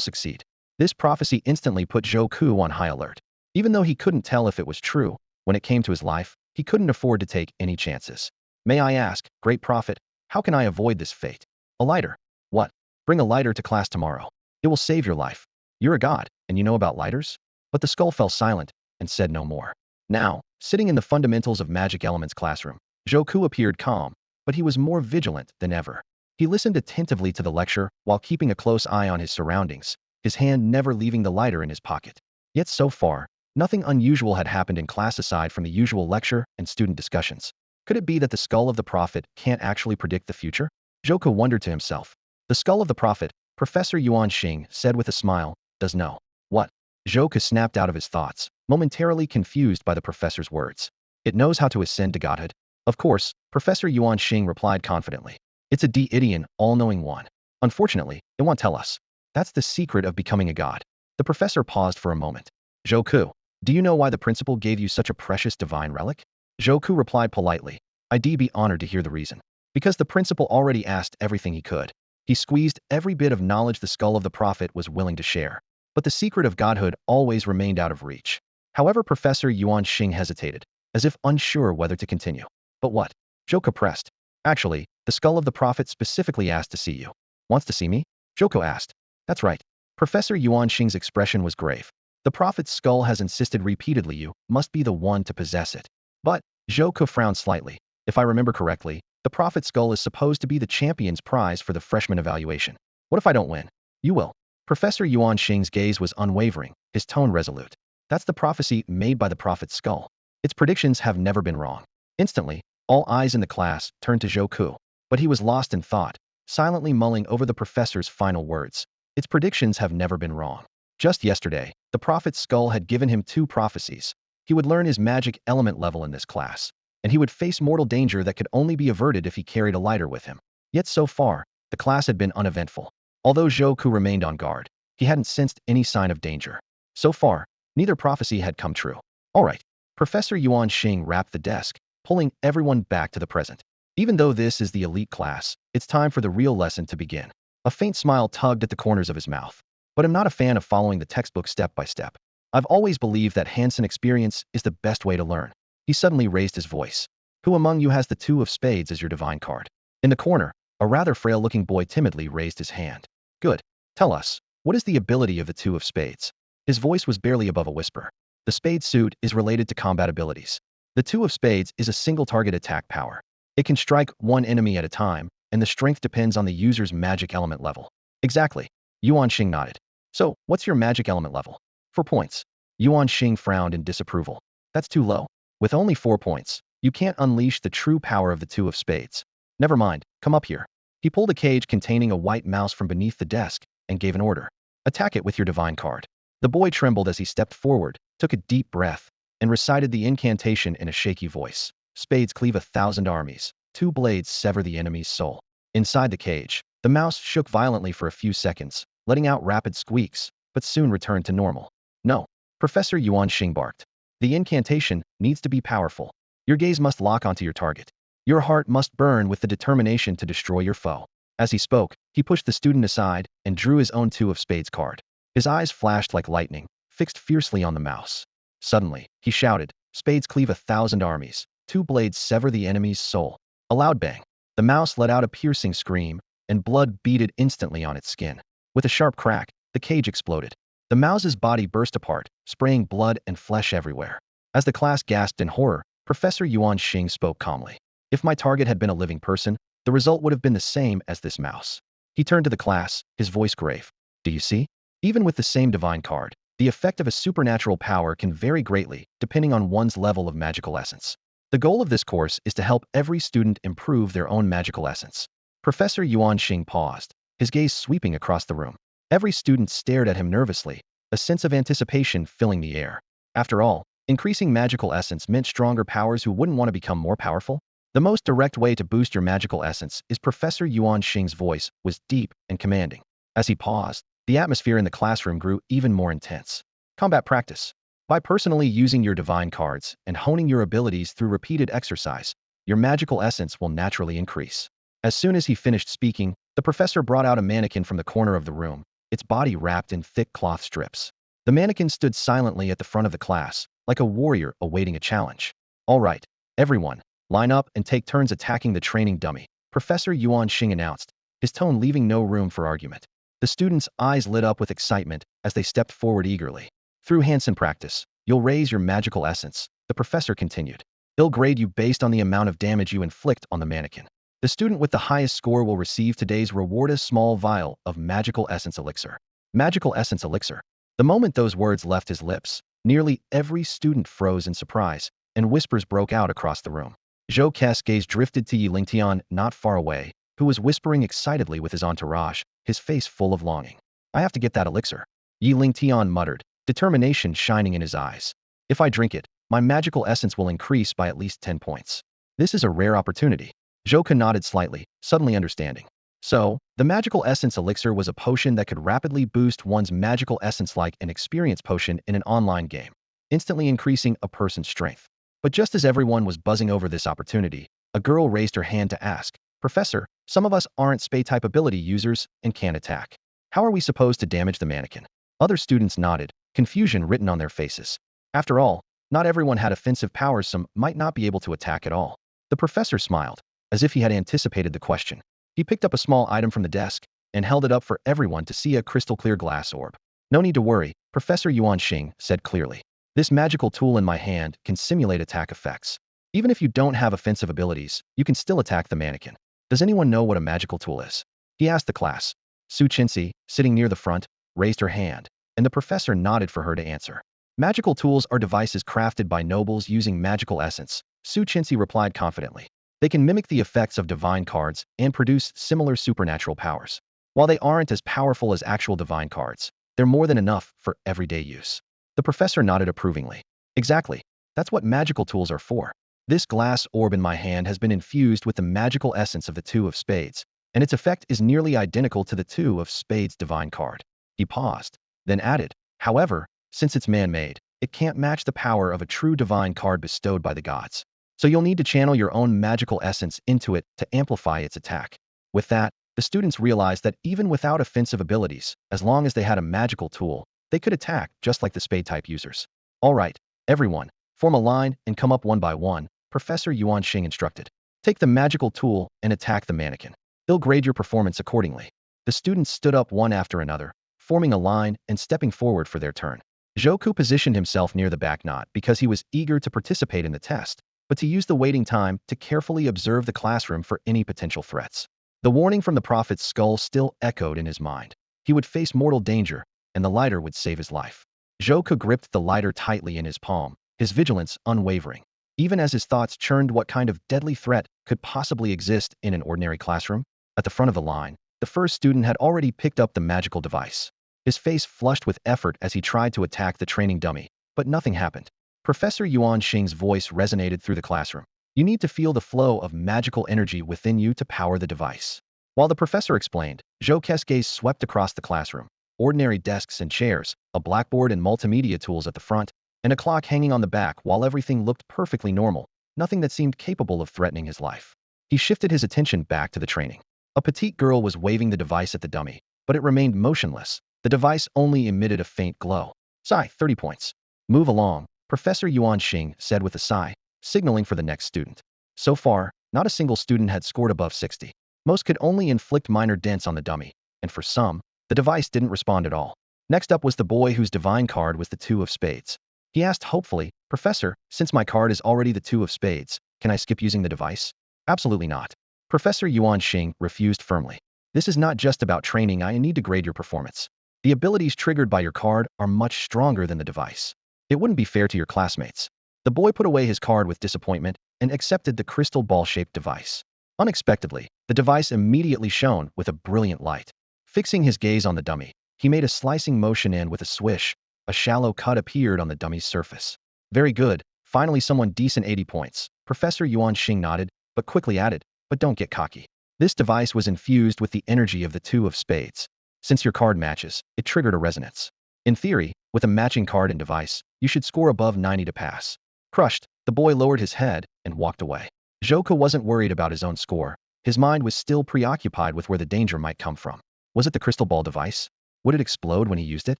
succeed. This prophecy instantly put Zhouke on high alert. Even though he couldn't tell if it was true, when it came to his life, he couldn't afford to take any chances. May I ask, great prophet, how can I avoid this fate? A lighter. What? Bring a lighter to class tomorrow. It will save your life. You're a god, and you know about lighters? But the skull fell silent and said no more. Now, sitting in the Fundamentals of Magic Elements classroom, Zhouke appeared calm, but he was more vigilant than ever. He listened attentively to the lecture while keeping a close eye on his surroundings, his hand never leaving the lighter in his pocket. Yet so far, nothing unusual had happened in class aside from the usual lecture and student discussions. Could it be that the skull of the prophet can't actually predict the future? Zhouke wondered to himself. The skull of the prophet, Professor Yuan Xing said with a smile, does know. What? Zhouke snapped out of his thoughts, momentarily confused by the professor's words. It knows how to ascend to godhood. Of course, Professor Yuan Xing replied confidently. It's a Deidian, all-knowing one. Unfortunately, it won't tell us. That's the secret of becoming a god. The professor paused for a moment. Zhouke, do you know why the principal gave you such a precious divine relic? Zhouke replied politely. I'd be honored to hear the reason. Because the principal already asked everything he could. He squeezed every bit of knowledge the skull of the prophet was willing to share. But the secret of godhood always remained out of reach. However, Professor Yuan Xing hesitated, as if unsure whether to continue. But what? Zhouke pressed. Actually, the skull of the prophet specifically asked to see you. Wants to see me? Zhouke asked. That's right. Professor Yuan Xing's expression was grave. The prophet's skull has insisted repeatedly you must be the one to possess it. But, Zhouke frowned slightly. If I remember correctly, the prophet's skull is supposed to be the champion's prize for the freshman evaluation. What if I don't win? You will. Professor Yuan Xing's gaze was unwavering, his tone resolute. That's the prophecy made by the prophet's skull. Its predictions have never been wrong. Instantly, all eyes in the class turned to Zhouke, but he was lost in thought, silently mulling over the professor's final words. Its predictions have never been wrong. Just yesterday, the prophet's skull had given him 2 prophecies. He would learn his magic element level in this class, and he would face mortal danger that could only be averted if he carried a lighter with him. Yet so far, the class had been uneventful. Although Zhouke remained on guard, he hadn't sensed any sign of danger. So far, neither prophecy had come true. All right. Professor Yuan Xing rapped the desk, pulling everyone back to the present. Even though this is the elite class, it's time for the real lesson to begin. A faint smile tugged at the corners of his mouth. But I'm not a fan of following the textbook step by step. I've always believed that hands-on experience is the best way to learn. He suddenly raised his voice. Who among you has the 2 of spades as your divine card? In the corner, a rather frail-looking boy timidly raised his hand. Good. Tell us, what is the ability of the 2 of spades? His voice was barely above a whisper. The spade suit is related to combat abilities. The 2 of spades is a single-target attack power. It can strike one enemy at a time, and the strength depends on the user's magic element level. Exactly. Yuan Xing nodded. So, what's your magic element level? 4 points. Yuan Xing frowned in disapproval. That's too low. With only 4 points, you can't unleash the true power of the 2 of spades. Never mind, come up here. He pulled a cage containing a white mouse from beneath the desk and gave an order. Attack it with your divine card. The boy trembled as he stepped forward, took a deep breath, and recited the incantation in a shaky voice. Spades cleave 1,000 armies. 2 blades sever the enemy's soul. Inside the cage, the mouse shook violently for a few seconds, letting out rapid squeaks, but soon returned to normal. No. Professor Yuan Xing barked. The incantation needs to be powerful. Your gaze must lock onto your target. Your heart must burn with the determination to destroy your foe. As he spoke, he pushed the student aside and drew his own 2 of spades card. His eyes flashed like lightning, fixed fiercely on the mouse. Suddenly, he shouted, Spades cleave 1,000 armies. 2 blades sever the enemy's soul. A loud bang. The mouse let out a piercing scream, and blood beaded instantly on its skin. With a sharp crack, the cage exploded. The mouse's body burst apart, spraying blood and flesh everywhere. As the class gasped in horror, Professor Yuan Xing spoke calmly. If my target had been a living person, the result would have been the same as this mouse. He turned to the class, his voice grave. Do you see? Even with the same divine card, the effect of a supernatural power can vary greatly, depending on one's level of magical essence. The goal of this course is to help every student improve their own magical essence. Professor Yuan Xing paused, his gaze sweeping across the room. Every student stared at him nervously, a sense of anticipation filling the air. After all, increasing magical essence meant stronger powers who wouldn't want to become more powerful. The most direct way to boost your magical essence is Professor Yuan Xing's voice was deep and commanding. As he paused, the atmosphere in the classroom grew even more intense. Combat practice. By personally using your divine cards and honing your abilities through repeated exercise, your magical essence will naturally increase. As soon as he finished speaking, the professor brought out a mannequin from the corner of the room, its body wrapped in thick cloth strips. The mannequin stood silently at the front of the class, like a warrior awaiting a challenge. All right, everyone, line up and take turns attacking the training dummy, Professor Yuan Xing announced, his tone leaving no room for argument. The students' eyes lit up with excitement as they stepped forward eagerly. Through Hansen practice, you'll raise your magical essence, the professor continued. He'll grade you based on the amount of damage you inflict on the mannequin. The student with the highest score will receive today's reward, a small vial of magical essence elixir. Magical essence elixir. The moment those words left his lips, nearly every student froze in surprise, and whispers broke out across the room. Zhou Ke's gaze drifted to Yi Lingtian not far away, who was whispering excitedly with his entourage, his face full of longing. I have to get that elixir. Yi Lingtian muttered, determination shining in his eyes. If I drink it, my magical essence will increase by at least 10 points. This is a rare opportunity. Zhou Ke nodded slightly, suddenly understanding. So, the magical essence elixir was a potion that could rapidly boost one's magical essence like an experience potion in an online game, instantly increasing a person's strength. But just as everyone was buzzing over this opportunity, a girl raised her hand to ask, Professor, some of us aren't spade-type ability users and can't attack. How are we supposed to damage the mannequin? Other students nodded, confusion written on their faces. After all, not everyone had offensive powers, some might not be able to attack at all. The professor smiled, as if he had anticipated the question. He picked up a small item from the desk and held it up for everyone to see, a crystal-clear glass orb. No need to worry, Professor Yuan Xing said clearly. This magical tool in my hand can simulate attack effects. Even if you don't have offensive abilities, you can still attack the mannequin. Does anyone know what a magical tool is? He asked the class. Su Qinxi, sitting near the front, raised her hand, and the professor nodded for her to answer. Magical tools are devices crafted by nobles using magical essence, Su Qinxi replied confidently. They can mimic the effects of divine cards and produce similar supernatural powers. While they aren't as powerful as actual divine cards, they're more than enough for everyday use. The professor nodded approvingly. Exactly. That's what magical tools are for. This glass orb in my hand has been infused with the magical essence of the Two of Spades, and its effect is nearly identical to the Two of Spades divine card. He paused, then added, however, since it's man-made, it can't match the power of a true divine card bestowed by the gods. So you'll need to channel your own magical essence into it to amplify its attack. With that, the students realized that even without offensive abilities, as long as they had a magical tool, they could attack just like the spade-type users. All right, everyone, form a line and come up one by one, Professor Yuan Xing instructed. Take the magical tool and attack the mannequin. They'll grade your performance accordingly. The students stood up one after another, forming a line and stepping forward for their turn. Zhou Ke positioned himself near the back not because he was eager to participate in the test, but to use the waiting time to carefully observe the classroom for any potential threats. The warning from the prophet's skull still echoed in his mind. He would face mortal danger, and the lighter would save his life. Zhou Ke gripped the lighter tightly in his palm, his vigilance unwavering. Even as his thoughts churned, what kind of deadly threat could possibly exist in an ordinary classroom? At the front of the line, the first student had already picked up the magical device. His face flushed with effort as he tried to attack the training dummy, but nothing happened. Professor Yuan Xing's voice resonated through the classroom. You need to feel the flow of magical energy within you to power the device. While the professor explained, Zhou Ke's gaze swept across the classroom. Ordinary desks and chairs, a blackboard and multimedia tools at the front, and a clock hanging on the back. While everything looked perfectly normal, nothing that seemed capable of threatening his life. He shifted his attention back to the training. A petite girl was waving the device at the dummy, but it remained motionless. The device only emitted a faint glow. Sigh, 30 points. Move along, Professor Yuan Xing said with a sigh, signaling for the next student. So far, not a single student had scored above 60. Most could only inflict minor dents on the dummy, and for some, the device didn't respond at all. Next up was the boy whose divine card was the Two of Spades. He asked hopefully, Professor, since my card is already the Two of Spades, can I skip using the device? Absolutely not. Professor Yuan Xing refused firmly. This is not just about training, I need to grade your performance. The abilities triggered by your card are much stronger than the device. It wouldn't be fair to your classmates. The boy put away his card with disappointment and accepted the crystal ball-shaped device. Unexpectedly, the device immediately shone with a brilliant light. Fixing his gaze on the dummy, he made a slicing motion and with a swish, a shallow cut appeared on the dummy's surface. Very good, finally someone decent, 80 points. Professor Yuan Xing nodded, but quickly added, "But don't get cocky." This device was infused with the energy of the two of spades. Since your card matches, it triggered a resonance. In theory, with a matching card and device, you should score above 90 to pass. Crushed, the boy lowered his head and walked away. Joka wasn't worried about his own score. His mind was still preoccupied with where the danger might come from. Was it the crystal ball device? Would it explode when he used it?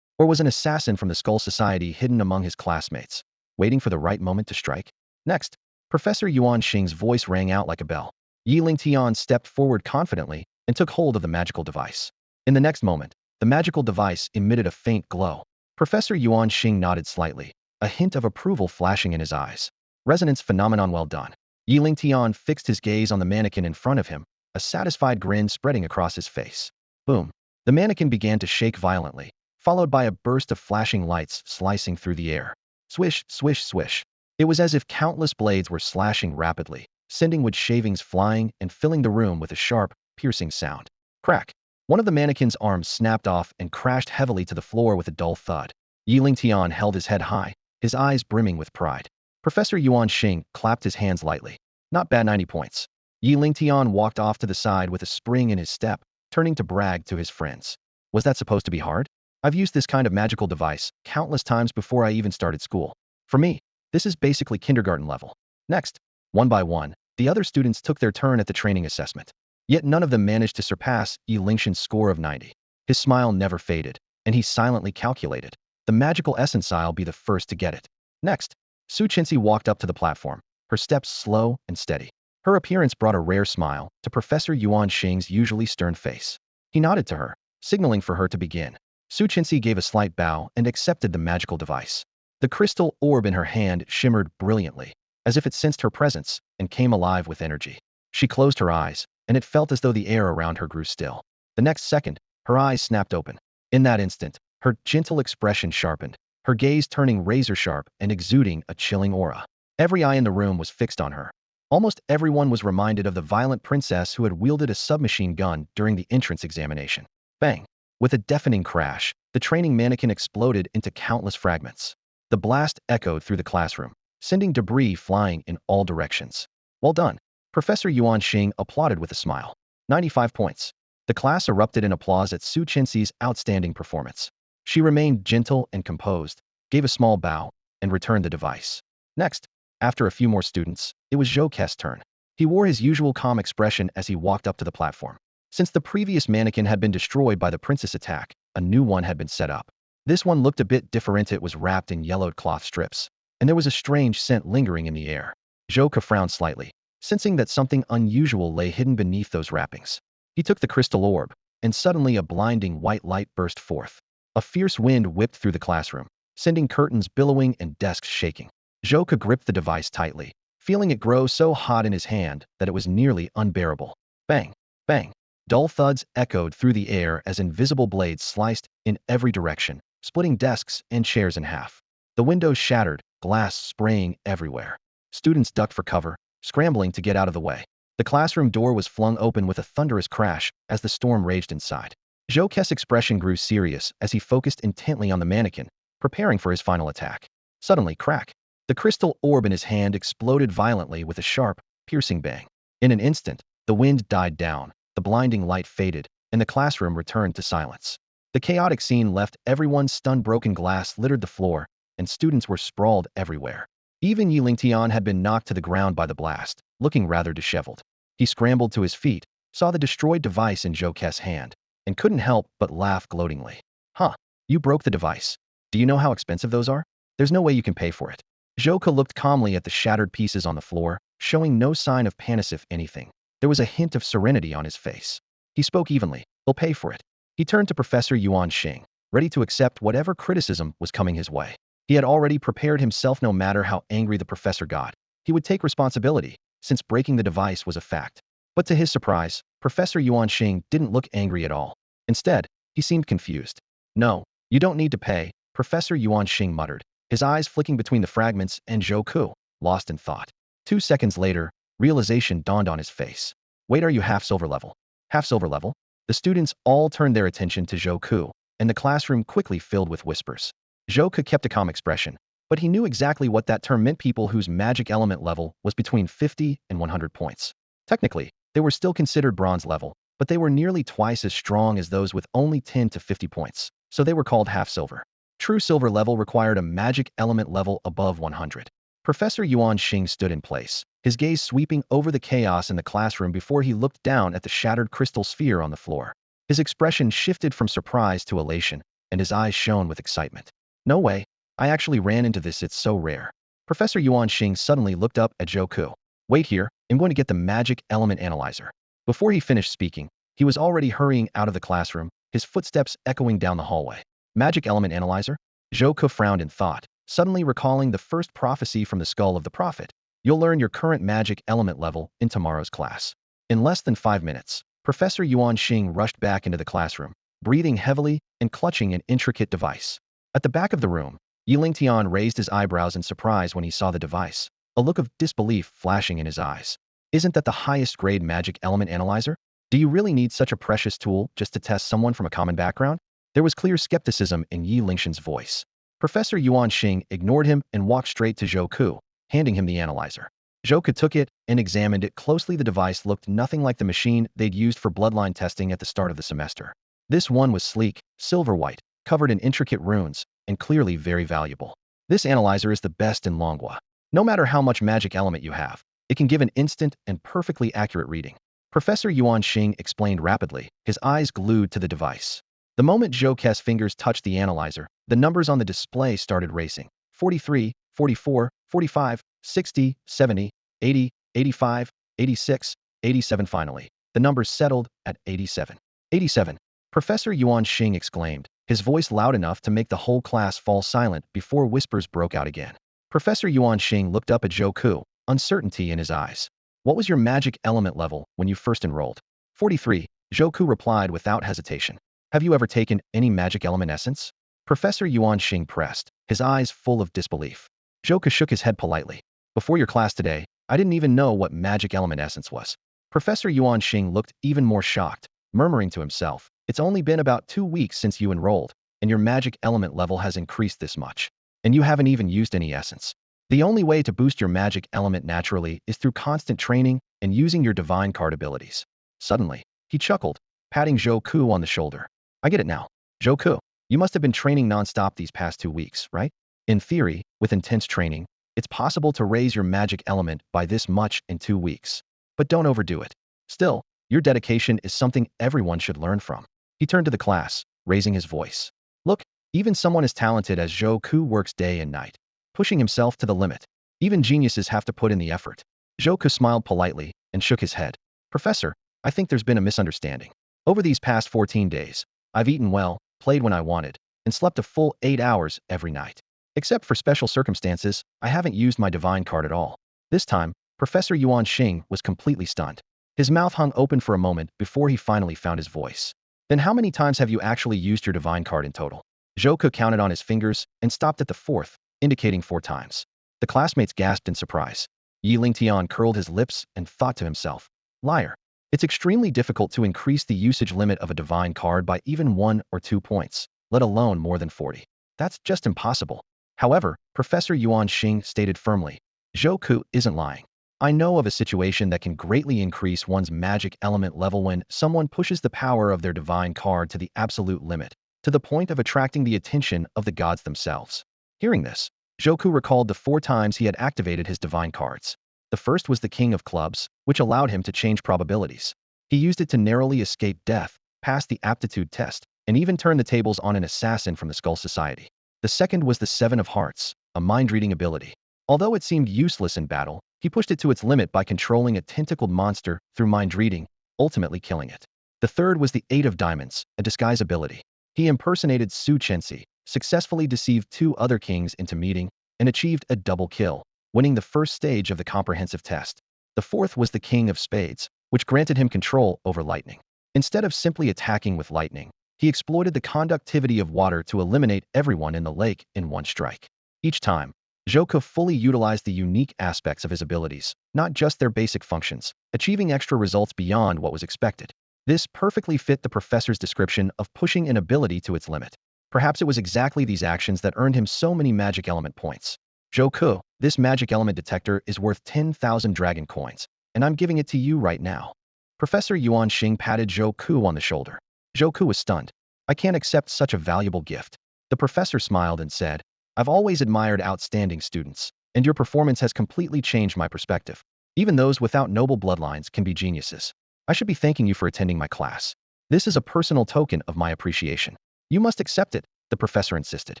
Or was an assassin from the Skull Society hidden among his classmates, waiting for the right moment to strike? Next, Professor Yuan Xing's voice rang out like a bell. Yi Lingtian stepped forward confidently and took hold of the magical device. In the next moment, the magical device emitted a faint glow. Professor Yuan Xing nodded slightly, a hint of approval flashing in his eyes. Resonance phenomenon, well done. Yi Lingtian fixed his gaze on the mannequin in front of him, a satisfied grin spreading across his face. Boom. The mannequin began to shake violently, followed by a burst of flashing lights slicing through the air. Swish, swish, swish. It was as if countless blades were slashing rapidly, sending wood shavings flying and filling the room with a sharp, piercing sound. Crack. One of the mannequin's arms snapped off and crashed heavily to the floor with a dull thud. Yi Lingtian held his head high, his eyes brimming with pride. Professor Yuan Xing clapped his hands lightly. Not bad, 90 points. Yi Lingtian walked off to the side with a spring in his step, turning to brag to his friends. Was that supposed to be hard? I've used this kind of magical device countless times before I even started school. For me, this is basically kindergarten level. Next, one by one, the other students took their turn at the training assessment. Yet none of them managed to surpass Yi Lingtian's score of 90. His smile never faded, and he silently calculated. The magical essence, I'll be the first to get it. Next, Su Chenxi walked up to the platform, her steps slow and steady. Her appearance brought a rare smile to Professor Yuan Xing's usually stern face. He nodded to her, signaling for her to begin. Su Chenxi gave a slight bow and accepted the magical device. The crystal orb in her hand shimmered brilliantly, as if it sensed her presence and came alive with energy. She closed her eyes, and it felt as though the air around her grew still. The next second, her eyes snapped open. In that instant, her gentle expression sharpened, her gaze turning razor-sharp and exuding a chilling aura. Every eye in the room was fixed on her. Almost everyone was reminded of the violent princess who had wielded a submachine gun during the entrance examination. Bang! With a deafening crash, the training mannequin exploded into countless fragments. The blast echoed through the classroom, sending debris flying in all directions. Well done. Professor Yuan Xing applauded with a smile. 95 points. The class erupted in applause at Su Chenxi's outstanding performance. She remained gentle and composed, gave a small bow, and returned the device. Next, after a few more students, it was Joke's turn. He wore his usual calm expression as he walked up to the platform. Since the previous mannequin had been destroyed by the princess attack, a new one had been set up. This one looked a bit different. It was wrapped in yellowed cloth strips, and there was a strange scent lingering in the air. Joka frowned slightly, sensing that something unusual lay hidden beneath those wrappings. He took the crystal orb, and suddenly a blinding white light burst forth. A fierce wind whipped through the classroom, sending curtains billowing and desks shaking. Joka gripped the device tightly, feeling it grow so hot in his hand that it was nearly unbearable. Bang! Bang! Dull thuds echoed through the air as invisible blades sliced in every direction, splitting desks and chairs in half. The windows shattered, glass spraying everywhere. Students ducked for cover, scrambling to get out of the way. The classroom door was flung open with a thunderous crash as the storm raged inside. Joke's expression grew serious as he focused intently on the mannequin, preparing for his final attack. Suddenly, crack! The crystal orb in his hand exploded violently with a sharp, piercing bang. In an instant, the wind died down, the blinding light faded, and the classroom returned to silence. The chaotic scene left everyone stunned. Broken glass littered the floor, and students were sprawled everywhere. Even Yi Lingtian had been knocked to the ground by the blast, looking rather disheveled. He scrambled to his feet, saw the destroyed device in Joke's hand, and couldn't help but laugh gloatingly. Huh, you broke the device. Do you know how expensive those are? There's no way you can pay for it. Joka looked calmly at the shattered pieces on the floor, showing no sign of panic if anything. There was a hint of serenity on his face. He spoke evenly. He'll pay for it. He turned to Professor Yuan Xing, ready to accept whatever criticism was coming his way. He had already prepared himself. No matter how angry the professor got, he would take responsibility, since breaking the device was a fact. But to his surprise, Professor Yuan Xing didn't look angry at all. Instead, he seemed confused. No, you don't need to pay, Professor Yuan Xing muttered, his eyes flicking between the fragments and Joku, lost in thought. 2 seconds later, realization dawned on his face. Wait, are you half silver level? Half silver level? The students all turned their attention to Joku, and the classroom quickly filled with whispers. Joku kept a calm expression, but he knew exactly what that term meant: people whose magic element level was between 50 and 100 points. Technically, they were still considered bronze level, but they were nearly twice as strong as those with only 10 to 50 points, so they were called half silver. True silver level required a magic element level above 100. Professor Yuan Xing stood in place, his gaze sweeping over the chaos in the classroom before he looked down at the shattered crystal sphere on the floor. His expression shifted from surprise to elation, and his eyes shone with excitement. No way. I actually ran into this, it's so rare. Professor Yuan Xing suddenly looked up at Zhou Ku. Wait here, I'm going to get the magic element analyzer. Before he finished speaking, he was already hurrying out of the classroom, his footsteps echoing down the hallway. Magic element analyzer? Zhou Ku frowned in thought, suddenly recalling the first prophecy from the skull of the prophet. You'll learn your current magic element level in tomorrow's class. In less than 5 minutes, Professor Yuan Xing rushed back into the classroom, breathing heavily and clutching an intricate device. At the back of the room, Yi Lingtian raised his eyebrows in surprise when he saw the device, a look of disbelief flashing in his eyes. Isn't that the highest grade magic element analyzer? Do you really need such a precious tool just to test someone from a common background? There was clear skepticism in Yi Lingtian's voice. Professor Yuan Xing ignored him and walked straight to Zhou Ku, handing him the analyzer. Zhou Ku took it and examined it closely. The device looked nothing like the machine they'd used for bloodline testing at the start of the semester. This one was sleek, silver-white, covered in intricate runes, and clearly very valuable. This analyzer is the best in Longhua. No matter how much magic element you have, it can give an instant and perfectly accurate reading. Professor Yuan Xing explained rapidly, his eyes glued to the device. The moment Zhou Ku's fingers touched the analyzer, the numbers on the display started racing. 43, 44, 45, 60, 70, 80, 85, 86, 87. Finally, the numbers settled at 87. 87. Professor Yuan Xing exclaimed, his voice loud enough to make the whole class fall silent before whispers broke out again. Professor Yuan Xing looked up at Zhou Ku, uncertainty in his eyes. What was your magic element level when you first enrolled? 43. Zhou Ku replied without hesitation. Have you ever taken any magic element essence? Professor Yuan Xing pressed, his eyes full of disbelief. Zhou Ku shook his head politely. Before your class today, I didn't even know what magic element essence was. Professor Yuan Xing looked even more shocked, murmuring to himself, it's only been about 2 weeks since you enrolled, and your magic element level has increased this much. And you haven't even used any essence. The only way to boost your magic element naturally is through constant training and using your divine card abilities. Suddenly, he chuckled, patting Zhou Ku on the shoulder. I get it now. Zhou Ku, you must have been training non-stop these past 2 weeks, right? In theory, with intense training, it's possible to raise your magic element by this much in 2 weeks. But don't overdo it. Still, your dedication is something everyone should learn from. He turned to the class, raising his voice. Look, even someone as talented as Zhou Ku works day and night, pushing himself to the limit. Even geniuses have to put in the effort. Zhou Ku smiled politely and shook his head. Professor, I think there's been a misunderstanding. Over these past 14 days, I've eaten well, played when I wanted, and slept a full 8 hours every night. Except for special circumstances, I haven't used my divine card at all. This time, Professor Yuan Xing was completely stunned. His mouth hung open for a moment before he finally found his voice. Then how many times have you actually used your divine card in total? Zhou Ku counted on his fingers and stopped at the 4th, indicating 4 times. The classmates gasped in surprise. Yi Lingtian curled his lips and thought to himself, liar. It's extremely difficult to increase the usage limit of a divine card by even 1 or 2 points, let alone more than 40. That's just impossible. However, Professor Yuan Xing stated firmly, Zhou Ku isn't lying. I know of a situation that can greatly increase one's magic element level when someone pushes the power of their divine card to the absolute limit, to the point of attracting the attention of the gods themselves. Hearing this, Zhou Ku recalled the 4 times he had activated his divine cards. The first was the King of Clubs, which allowed him to change probabilities. He used it to narrowly escape death, pass the aptitude test, and even turn the tables on an assassin from the Skull Society. The second was the 7 of Hearts, a mind-reading ability. Although it seemed useless in battle, he pushed it to its limit by controlling a tentacled monster through mind-reading, ultimately killing it. The third was the 8 of Diamonds, a disguise ability. He impersonated Su Chenxi, successfully deceived 2 other kings into meeting, and achieved a double kill, winning the first stage of the comprehensive test. The fourth was the King of Spades, which granted him control over lightning. Instead of simply attacking with lightning, he exploited the conductivity of water to eliminate everyone in the lake in one strike. Each time, Zhou Ku fully utilized the unique aspects of his abilities, not just their basic functions, achieving extra results beyond what was expected. This perfectly fit the professor's description of pushing an ability to its limit. Perhaps it was exactly these actions that earned him so many magic element points. Zhou, this magic element detector is worth 10,000 dragon coins, and I'm giving it to you right now. Professor Yuan Xing patted Zhou on the shoulder. Zhou was stunned. I can't accept such a valuable gift. The professor smiled and said, I've always admired outstanding students, and your performance has completely changed my perspective. Even those without noble bloodlines can be geniuses. I should be thanking you for attending my class. This is a personal token of my appreciation. You must accept it, the professor insisted.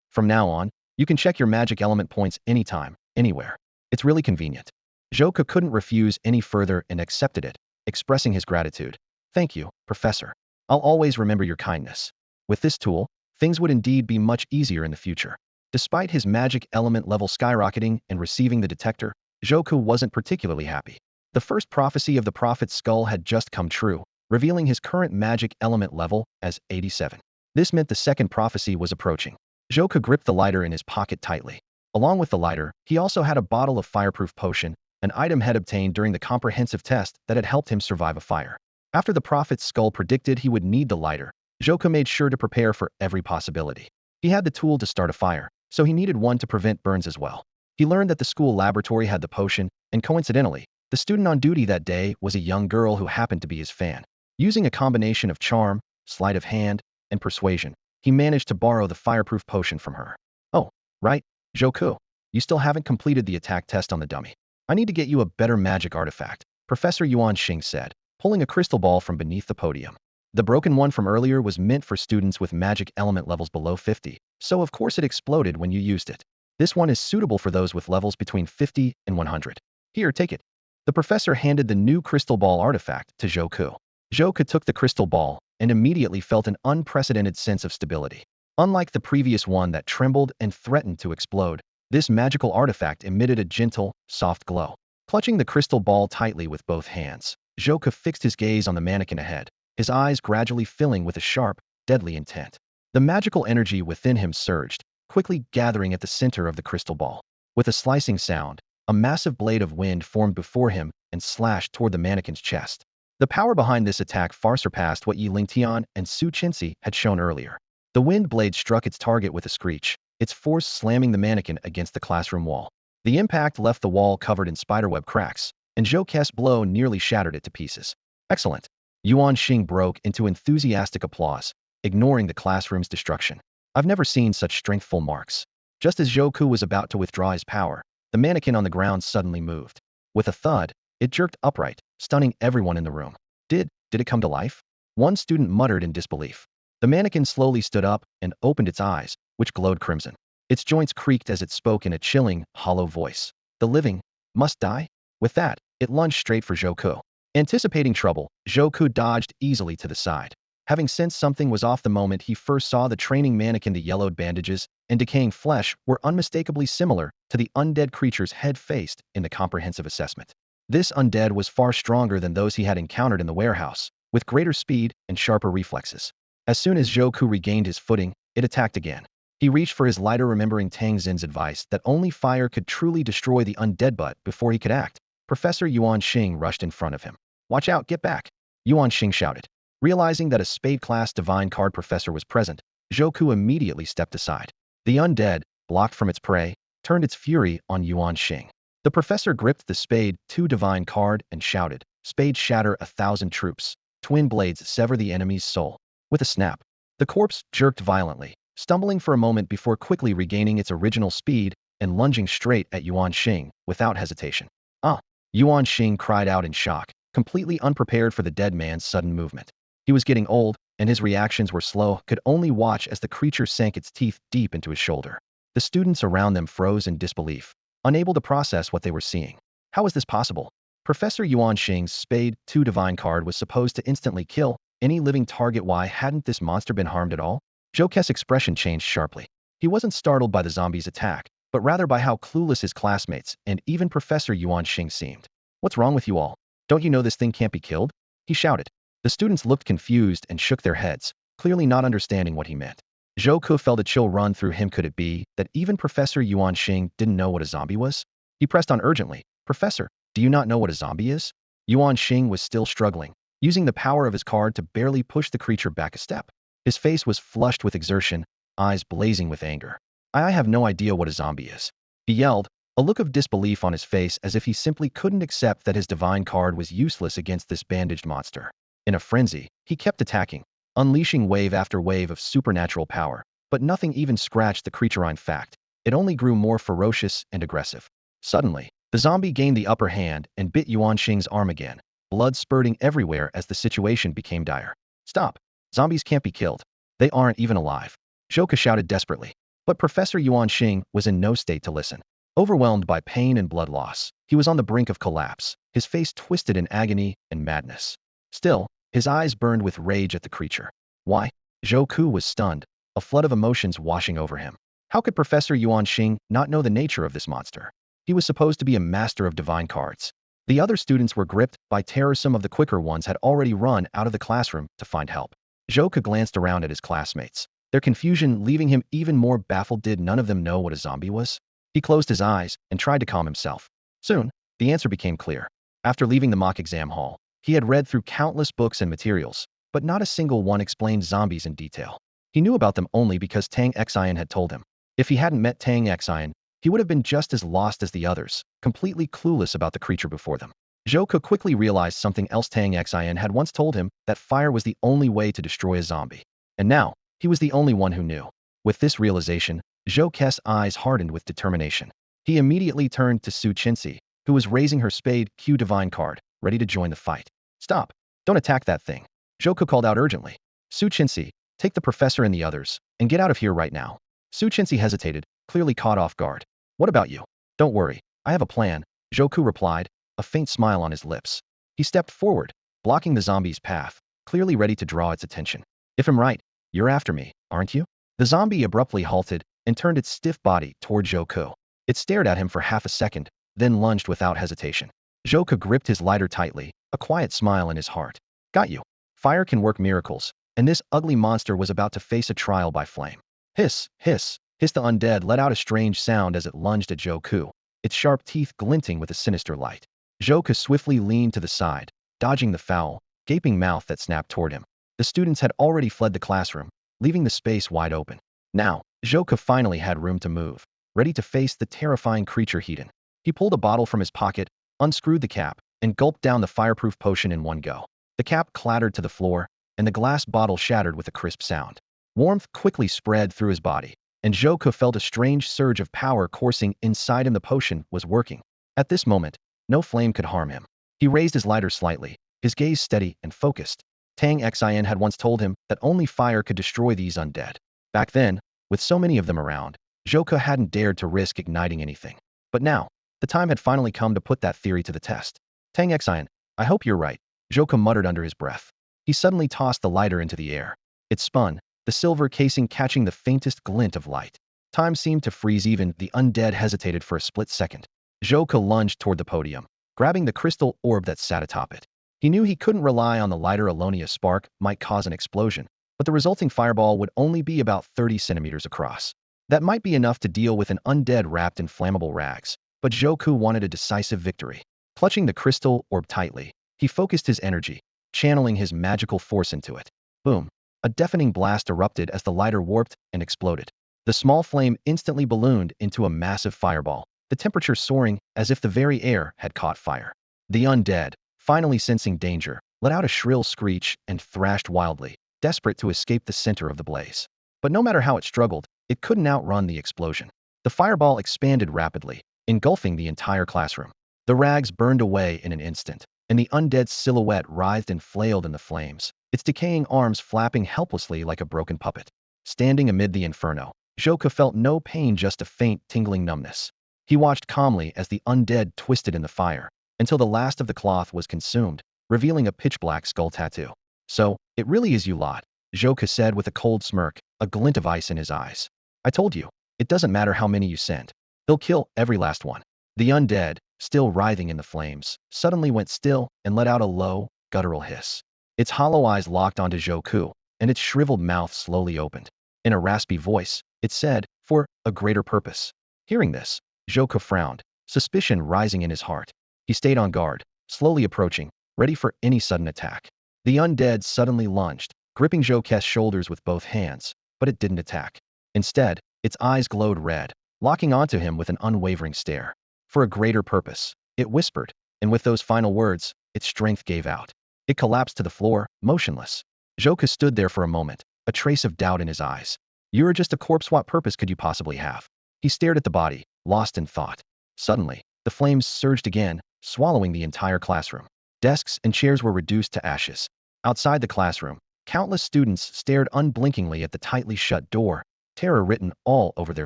From now on, you can check your magic element points anytime, anywhere. It's really convenient. Zhou couldn't refuse any further and accepted it, expressing his gratitude. Thank you, Professor. I'll always remember your kindness. With this tool, things would indeed be much easier in the future. Despite his magic element level skyrocketing and receiving the detector, Zhou wasn't particularly happy. The first prophecy of the prophet's skull had just come true, revealing his current magic element level as 87. This meant the second prophecy was approaching. Zhou gripped the lighter in his pocket tightly. Along with the lighter, he also had a bottle of fireproof potion, an item had obtained during the comprehensive test that had helped him survive a fire. After the prophet's skull predicted he would need the lighter, Zhou made sure to prepare for every possibility. He had the tool to start a fire, so he needed one to prevent burns as well. He learned that the school laboratory had the potion, and coincidentally, the student on duty that day was a young girl who happened to be his fan. Using a combination of charm, sleight of hand, and persuasion, he managed to borrow the fireproof potion from her. Oh, right, Zhou, you still haven't completed the attack test on the dummy. I need to get you a better magic artifact, Professor Yuan Xing said, pulling a crystal ball from beneath the podium. The broken one from earlier was meant for students with magic element levels below 50, so of course it exploded when you used it. This one is suitable for those with levels between 50 and 100. Here, take it. The professor handed the new crystal ball artifact to Zhou. Zhou took the crystal ball and immediately felt an unprecedented sense of stability. Unlike the previous one that trembled and threatened to explode, this magical artifact emitted a gentle, soft glow. Clutching the crystal ball tightly with both hands, Zhou fixed his gaze on the mannequin ahead, his eyes gradually filling with a sharp, deadly intent. The magical energy within him surged, quickly gathering at the center of the crystal ball. With a slicing sound, a massive blade of wind formed before him and slashed toward the mannequin's chest. The power behind this attack far surpassed what Yi Lingtian and Su Qinxi had shown earlier. The wind blade struck its target with a screech, its force slamming the mannequin against the classroom wall. The impact left the wall covered in spiderweb cracks, and Zhou's blow nearly shattered it to pieces. Excellent. Yuan Xing broke into enthusiastic applause, ignoring the classroom's destruction. I've never seen such strengthful marks. Just as Zhou was about to withdraw his power, the mannequin on the ground suddenly moved. With a thud, it jerked upright, stunning everyone in the room. Did it come to life? One student muttered in disbelief. The mannequin slowly stood up and opened its eyes, which glowed crimson. Its joints creaked as it spoke in a chilling, hollow voice. The living must die? With that, it lunged straight for Zhou. Anticipating trouble, Zhou dodged easily to the side. Having sensed something was off the moment he first saw the training mannequin, the yellowed bandages and decaying flesh were unmistakably similar to the undead creature's head faced in the comprehensive assessment. This undead was far stronger than those he had encountered in the warehouse, with greater speed and sharper reflexes. As soon as Zhou regained his footing, it attacked again. He reached for his lighter, remembering Tang Xin's advice that only fire could truly destroy the undead, but before he could act, Professor Yuan Xing rushed in front of him. Watch out, get back! Yuan Xing shouted. Realizing that a spade-class divine card professor was present, Zhou immediately stepped aside. The undead, blocked from its prey, turned its fury on Yuan Xing. The professor gripped the spade 2 divine card and shouted, Spade shatter 1,000 troops. Twin blades sever the enemy's soul. With a snap, the corpse jerked violently, stumbling for a moment before quickly regaining its original speed and lunging straight at Yuan Xing without hesitation. Ah! Yuan Xing cried out in shock, completely unprepared for the dead man's sudden movement. He was getting old, and his reactions were slow, could only watch as the creature sank its teeth deep into his shoulder. The students around them froze in disbelief, unable to process what they were seeing. How was this possible? Professor Yuan Xing's Spade 2 divine card was supposed to instantly kill any living target. Why hadn't this monster been harmed at all? Zhou's expression changed sharply. He wasn't startled by the zombie's attack, but rather by how clueless his classmates and even Professor Yuan Xing seemed. What's wrong with you all? Don't you know this thing can't be killed? He shouted. The students looked confused and shook their heads, clearly not understanding what he meant. Zhou felt a chill run through him. Could it be that even Professor Yuan Xing didn't know what a zombie was? He pressed on urgently. Professor, do you not know what a zombie is? Yuan Xing was still struggling, using the power of his card to barely push the creature back a step. His face was flushed with exertion, eyes blazing with anger. I have no idea what a zombie is. he yelled, a look of disbelief on his face as if he simply couldn't accept that his divine card was useless against this bandaged monster. In a frenzy, he kept attacking, unleashing wave after wave of supernatural power, but nothing even scratched the creature. In fact, it only grew more ferocious and aggressive. Suddenly, the zombie gained the upper hand and bit Yuan Xing's arm again, blood spurting everywhere as the situation became dire. Stop! Zombies can't be killed. They aren't even alive. Zhou Ke shouted desperately. But Professor Yuan Xing was in no state to listen. Overwhelmed by pain and blood loss, he was on the brink of collapse, his face twisted in agony and madness. Still, his eyes burned with rage at the creature. Why? Zhou Ke was stunned, a flood of emotions washing over him. How could Professor Yuan Xing not know the nature of this monster? He was supposed to be a master of divine cards. The other students were gripped by terror. Some of the quicker ones had already run out of the classroom to find help. Zhou Ke glanced around at his classmates, their confusion leaving him even more baffled. Did none of them know what a zombie was? He closed his eyes and tried to calm himself. Soon, the answer became clear. After leaving the mock exam hall, he had read through countless books and materials, but not a single one explained zombies in detail. He knew about them only because Tang Xian had told him. If he hadn't met Tang Xian, he would have been just as lost as the others, completely clueless about the creature before them. Zhou Ke quickly realized something else. Tang Xian had once told him that fire was the only way to destroy a zombie. And now, he was the only one who knew. With this realization, Zhou Ke's eyes hardened with determination. He immediately turned to Su Qinxi, who was raising her spade Q divine card, ready to join the fight. Stop! Don't attack that thing! Zhou Ke called out urgently. Su Qinxi, take the professor and the others, and get out of here right now. Su Qinxi hesitated, clearly caught off guard. What about you? Don't worry, I have a plan, Zhou Ke replied, a faint smile on his lips. He stepped forward, blocking the zombie's path, clearly ready to draw its attention. If I'm right, you're after me, aren't you? The zombie abruptly halted and turned its stiff body toward Zhou Ke. It stared at him for half a second, then lunged without hesitation. Zhou Ke gripped his lighter tightly, a quiet smile in his heart. Got you. Fire can work miracles, and this ugly monster was about to face a trial by flame. Hiss, hiss, hiss. The undead let out a strange sound as it lunged at Zhou Ke, its sharp teeth glinting with a sinister light. Zhou Ke swiftly leaned to the side, dodging the foul, gaping mouth that snapped toward him. The students had already fled the classroom, leaving the space wide open. Now, Zhou Ke finally had room to move, ready to face the terrifying creature he'd. He pulled a bottle from his pocket, unscrewed the cap, and gulped down the fireproof potion in one go. The cap clattered to the floor, and the glass bottle shattered with a crisp sound. Warmth quickly spread through his body, and Zhou Ke felt a strange surge of power coursing inside him. The potion was working. At this moment, no flame could harm him. He raised his lighter slightly, his gaze steady and focused. Tang Xian had once told him that only fire could destroy these undead. Back then, with so many of them around, Zhou Ke hadn't dared to risk igniting anything. But now, the time had finally come to put that theory to the test. Tang Xian, I hope you're right, Zhou Ke muttered under his breath. He suddenly tossed the lighter into the air. It spun, the silver casing catching the faintest glint of light. Time seemed to freeze. Even the undead hesitated for a split second. Zhou Ke lunged toward the podium, grabbing the crystal orb that sat atop it. He knew he couldn't rely on the lighter alone. A spark might cause an explosion, but the resulting fireball would only be about 30 centimeters across. That might be enough to deal with an undead wrapped in flammable rags, but Zhou Ke wanted a decisive victory. Clutching the crystal orb tightly, he focused his energy, channeling his magical force into it. Boom! A deafening blast erupted as the lighter warped and exploded. The small flame instantly ballooned into a massive fireball, the temperature soaring as if the very air had caught fire. The undead, finally sensing danger, let out a shrill screech and thrashed wildly, desperate to escape the center of the blaze. But no matter how it struggled, it couldn't outrun the explosion. The fireball expanded rapidly, engulfing the entire classroom. The rags burned away in an instant, and the undead's silhouette writhed and flailed in the flames, its decaying arms flapping helplessly like a broken puppet. Standing amid the inferno, Zhou Ke felt no pain, just a faint, tingling numbness. He watched calmly as the undead twisted in the fire, until the last of the cloth was consumed, revealing a pitch-black skull tattoo. So, it really is you lot, Zhou Ke said with a cold smirk, a glint of ice in his eyes. I told you, it doesn't matter how many you send. They'll kill every last one. The undead, still writhing in the flames, suddenly went still and let out a low, guttural hiss. Its hollow eyes locked onto Zhou Ke, and its shriveled mouth slowly opened. In a raspy voice, it said, for a greater purpose. Hearing this, Zhou Ke frowned, suspicion rising in his heart. He stayed on guard, slowly approaching, ready for any sudden attack. The undead suddenly lunged, gripping Zhou Ke's shoulders with both hands, but it didn't attack. Instead, its eyes glowed red, locking onto him with an unwavering stare. For a greater purpose, it whispered, and with those final words, its strength gave out. It collapsed to the floor, motionless. Joka stood there for a moment, a trace of doubt in his eyes. You're just a corpse. What purpose could you possibly have? He stared at the body, lost in thought. Suddenly, the flames surged again, swallowing the entire classroom. Desks and chairs were reduced to ashes. Outside the classroom, countless students stared unblinkingly at the tightly shut door, terror written all over their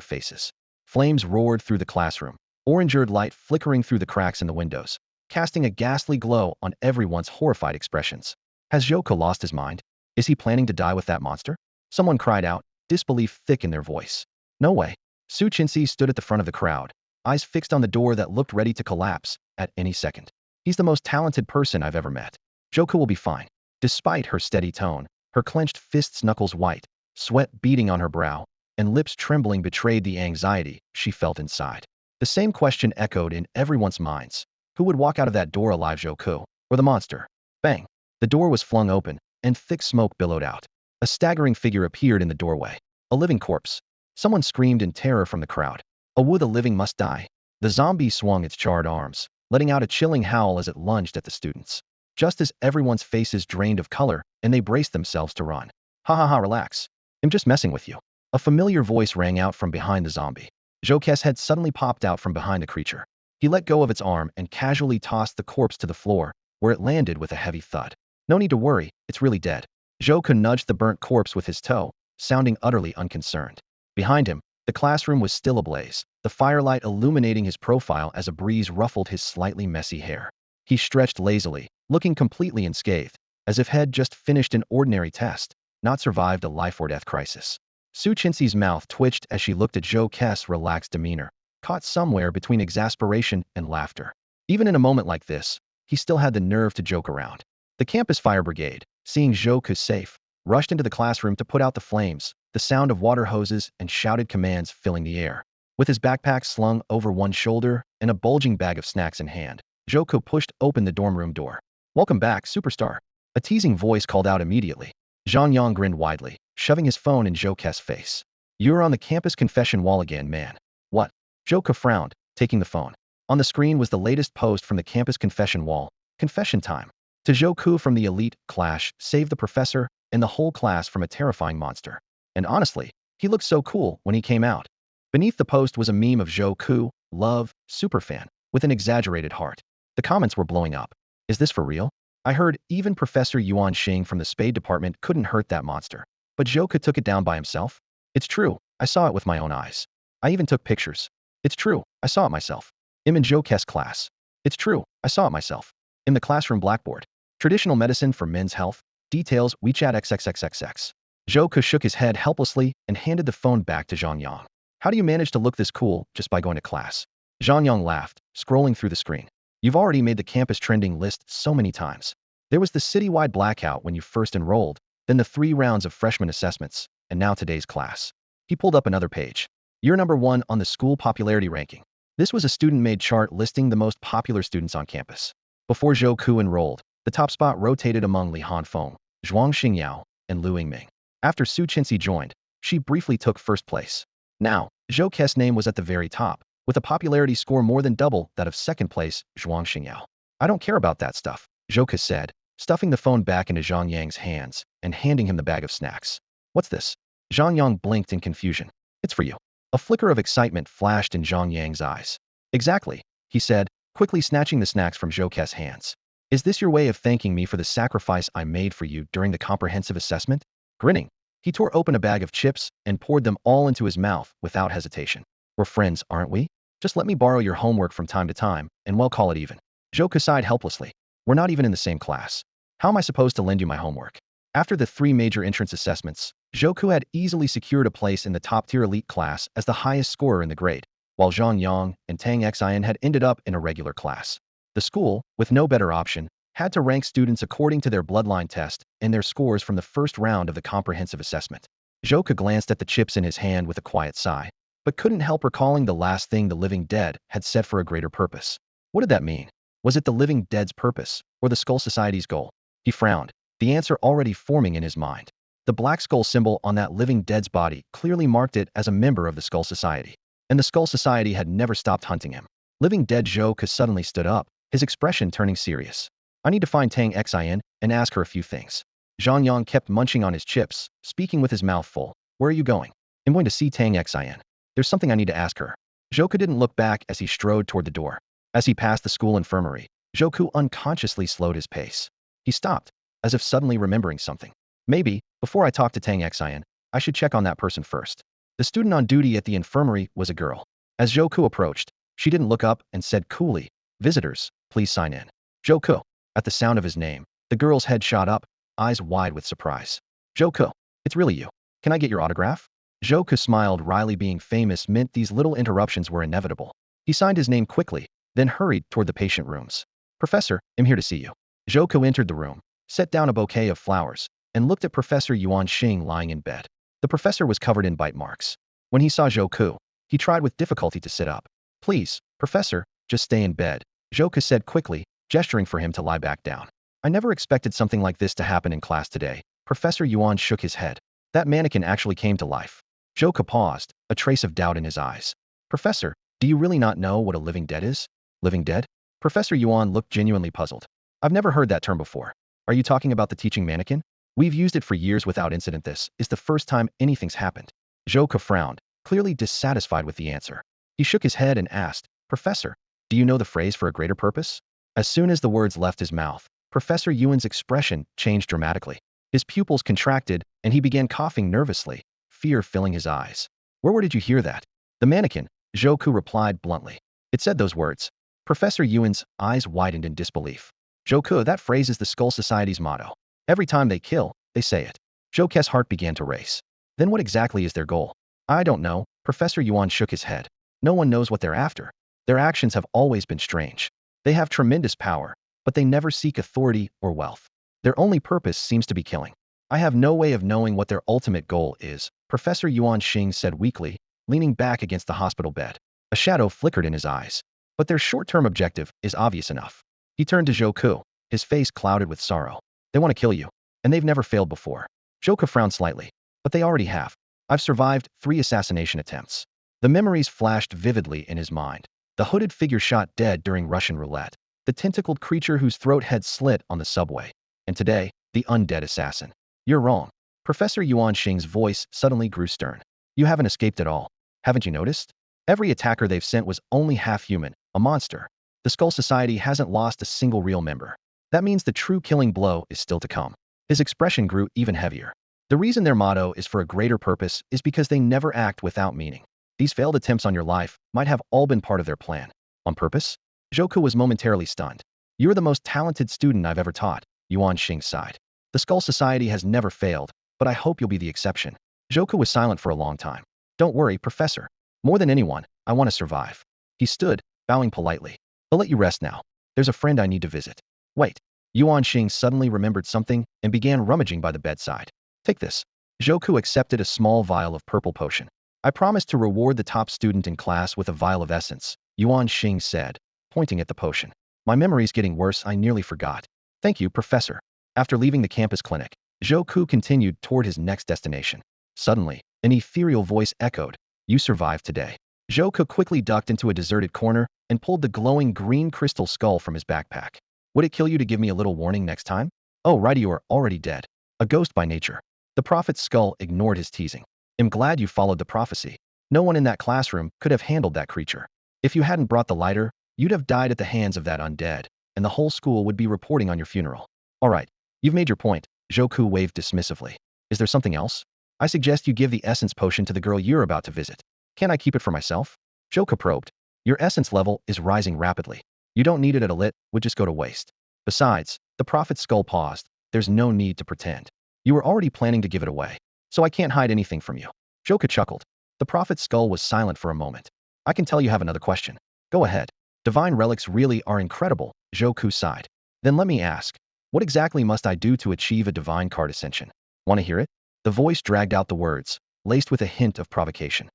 faces. Flames roared through the classroom, orange-red light flickering through the cracks in the windows, casting a ghastly glow on everyone's horrified expressions. Has Joka lost his mind? Is he planning to die with that monster? Someone cried out, disbelief thick in their voice. No way. Su Chinsi stood at the front of the crowd, eyes fixed on the door that looked ready to collapse at any second. He's the most talented person I've ever met. Joka will be fine. Despite her steady tone, her clenched fists, knuckles white, sweat beading on her brow, and lips trembling betrayed the anxiety she felt inside. The same question echoed in everyone's minds. Who would walk out of that door alive, Joka or the monster? Bang! The door was flung open, and thick smoke billowed out. A staggering figure appeared in the doorway. A living corpse. Someone screamed in terror from the crowd. Oh, the living must die. The zombie swung its charred arms, letting out a chilling howl as it lunged at the students. Just as everyone's faces drained of color and they braced themselves to run. Ha ha ha, relax. I'm just messing with you. A familiar voice rang out from behind the zombie. Joke's head suddenly popped out from behind the creature. He let go of its arm and casually tossed the corpse to the floor, where it landed with a heavy thud. No need to worry, it's really dead. Joka nudged the burnt corpse with his toe, sounding utterly unconcerned. Behind him, the classroom was still ablaze, the firelight illuminating his profile as a breeze ruffled his slightly messy hair. He stretched lazily, looking completely unscathed, as if had just finished an ordinary test, not survived a life-or-death crisis. Su Chinsi's mouth twitched as she looked at Joke's relaxed demeanor, caught somewhere between exasperation and laughter. Even in a moment like this, he still had the nerve to joke around. The campus fire brigade, seeing Joka safe, rushed into the classroom to put out the flames, the sound of water hoses and shouted commands filling the air. With his backpack slung over one shoulder and a bulging bag of snacks in hand, Joka pushed open the dorm room door. Welcome back, superstar. A teasing voice called out immediately. Zhang Yang grinned widely, shoving his phone in Joke's face. You're on the campus confession wall again, man. What? Joka frowned, taking the phone. On the screen was the latest post from the campus confession wall. Confession time. To Joku from the elite clash, save the professor and the whole class from a terrifying monster. And honestly, he looked so cool when he came out. Beneath the post was a meme of Joku, love, superfan, with an exaggerated heart. The comments were blowing up. Is this for real? I heard even Professor Yuan Xing from the Spade department couldn't hurt that monster. But Joka took it down by himself? It's true, I saw it with my own eyes. I even took pictures. It's true, I saw it myself. I'm in Joke's class. It's true, I saw it myself. In the classroom blackboard. Traditional medicine for men's health. Details WeChat XXXXX. Joka shook his head helplessly and handed the phone back to Zhang Yang. How do you manage to look this cool just by going to class? Zhang Yang laughed, scrolling through the screen. You've already made the campus trending list so many times. There was the citywide blackout when you first enrolled, then the 3 rounds of freshman assessments, and now today's class. He pulled up another page. You're number 1 on the school popularity ranking. This was a student-made chart listing the most popular students on campus. Before Joku enrolled, the top spot rotated among Li Hanfeng, Zhuang Xingyao, and Lu Yingming. After Su Chinsi joined, she briefly took first place. Now, Joke's name was at the very top, with a popularity score more than double that of second place, Zhuang Xingyao. I don't care about that stuff, Joka said, stuffing the phone back into Zhang Yang's hands and handing him the bag of snacks. What's this? Zhang Yang blinked in confusion. It's for you. A flicker of excitement flashed in Zhang Yang's eyes. Exactly, he said, quickly snatching the snacks from Joke's hands. Is this your way of thanking me for the sacrifice I made for you during the comprehensive assessment? Grinning, he tore open a bag of chips and poured them all into his mouth without hesitation. We're friends, aren't we? Just let me borrow your homework from time to time, and we'll call it even. Joka sighed helplessly. We're not even in the same class. How am I supposed to lend you my homework? After the 3 major entrance assessments, Joku had easily secured a place in the top-tier elite class as the highest scorer in the grade, while Zhang Yang and Tang Xian had ended up in a regular class. The school, with no better option, had to rank students according to their bloodline test and their scores from the first round of the comprehensive assessment. Joka glanced at the chips in his hand with a quiet sigh, but couldn't help recalling the last thing the living dead had said for a greater purpose. What did that mean? Was it the living dead's purpose, or the Skull Society's goal? He frowned, the answer already forming in his mind. The black skull symbol on that living dead's body clearly marked it as a member of the Skull Society. and the Skull Society had never stopped hunting him. Living dead Zhou suddenly stood up, his expression turning serious. I need to find Tang Xin and ask her a few things. Zhang Yang kept munching on his chips, speaking with his mouth full. Where are you going? I'm going to see Tang Xin. There's something I need to ask her. Zhou didn't look back as he strode toward the door. As he passed the school infirmary, Zhou unconsciously slowed his pace. He stopped, as if suddenly remembering something. Maybe, before I talk to Tang Xin, I should check on that person first. The student on duty at the infirmary was a girl. As Zhou approached, she didn't look up and said coolly, "Visitors, please sign in." Zhou. At the sound of his name, the girl's head shot up, eyes wide with surprise. "Zhou, it's really you. Can I get your autograph?" Zhou smiled wryly. Being famous meant these little interruptions were inevitable. He signed his name quickly, then hurried toward the patient rooms. "Professor, I'm here to see you." Zhou entered the room, set down a bouquet of flowers, and looked at Professor Yuan Xing lying in bed. The professor was covered in bite marks. When he saw Zhou, he tried with difficulty to sit up. "Please, Professor, just stay in bed," Zhou said quickly, gesturing for him to lie back down. "I never expected something like this to happen in class today." Professor Yuan shook his head. That mannequin actually came to life. Zhou paused, a trace of doubt in his eyes. "Professor, do you really not know what a living dead is?" "Living dead?" Professor Yuan looked genuinely puzzled. "I've never heard that term before. Are you talking about the teaching mannequin? We've used it for years without incident. This is the first time anything's happened." Zhou frowned, clearly dissatisfied with the answer. He shook his head and asked, "Professor, do you know the phrase for a greater purpose?" As soon as the words left his mouth, Professor Yuan's expression changed dramatically. His pupils contracted, and he began coughing nervously, fear filling his eyes. Where did you hear that?" "The mannequin," Zhou replied bluntly. "It said those words." Professor Yuan's eyes widened in disbelief. "Zhou, that phrase is the Skull Society's motto. Every time they kill, they say it." Zhou's heart began to race. "Then what exactly is their goal?" "I don't know." Professor Yuan shook his head. "No one knows what they're after. Their actions have always been strange. They have tremendous power, but they never seek authority or wealth. Their only purpose seems to be killing. I have no way of knowing what their ultimate goal is," Professor Yuan Xing said weakly, leaning back against the hospital bed. A shadow flickered in his eyes. "But their short-term objective is obvious enough." He turned to Zhou, his face clouded with sorrow. "They want to kill you, and they've never failed before." Zhou frowned slightly. "But they already have. I've survived 3 assassination attempts." The memories flashed vividly in his mind. The hooded figure shot dead during Russian roulette. The tentacled creature whose throat had slit on the subway. And today, the undead assassin. "You're wrong." Professor Yuan Xing's voice suddenly grew stern. "You haven't escaped at all. Haven't you noticed? Every attacker they've sent was only half human, a monster. The Skull Society hasn't lost a single real member. That means the true killing blow is still to come." His expression grew even heavier. "The reason their motto is for a greater purpose is because they never act without meaning. These failed attempts on your life might have all been part of their plan." "On purpose?" Zhou was momentarily stunned. "You're the most talented student I've ever taught," Yuan Xing sighed. "The Skull Society has never failed, but I hope you'll be the exception." Zhou was silent for a long time. "Don't worry, Professor. More than anyone, I want to survive." He stood, bowing politely. "I'll let you rest now. There's a friend I need to visit." "Wait." Yuan Xing suddenly remembered something and began rummaging by the bedside. "Take this." Zhou accepted a small vial of purple potion. "I promised to reward the top student in class with a vial of essence," Yuan Xing said, pointing at the potion. "My memory's getting worse. I nearly forgot." "Thank you, Professor." After leaving the campus clinic, Zhou continued toward his next destination. Suddenly, an ethereal voice echoed, "You survived today." Zhou quickly ducked into a deserted corner and pulled the glowing green crystal skull from his backpack. "Would it kill you to give me a little warning next time?" "Oh, right, you are already dead. A ghost by nature." The prophet's skull ignored his teasing. "I'm glad you followed the prophecy. No one in that classroom could have handled that creature. If you hadn't brought the lighter, you'd have died at the hands of that undead, and the whole school would be reporting on your funeral." "All right, you've made your point," Zhou waved dismissively. "Is there something else?" "I suggest you give the essence potion to the girl you're about to visit." "Can't I keep it for myself?" Zhou probed. "Your essence level is rising rapidly. You don't need it at a lit, would just go to waste. Besides," the prophet's skull paused, "there's no need to pretend. You were already planning to give it away, so I can't hide anything from you." Zhou chuckled. The prophet's skull was silent for a moment. "I can tell you have another question." "Go ahead." "Divine relics really are incredible," Zhou sighed. "Then let me ask, what exactly must I do to achieve a divine card ascension?" "Want to hear it?" The voice dragged out the words, laced with a hint of provocation.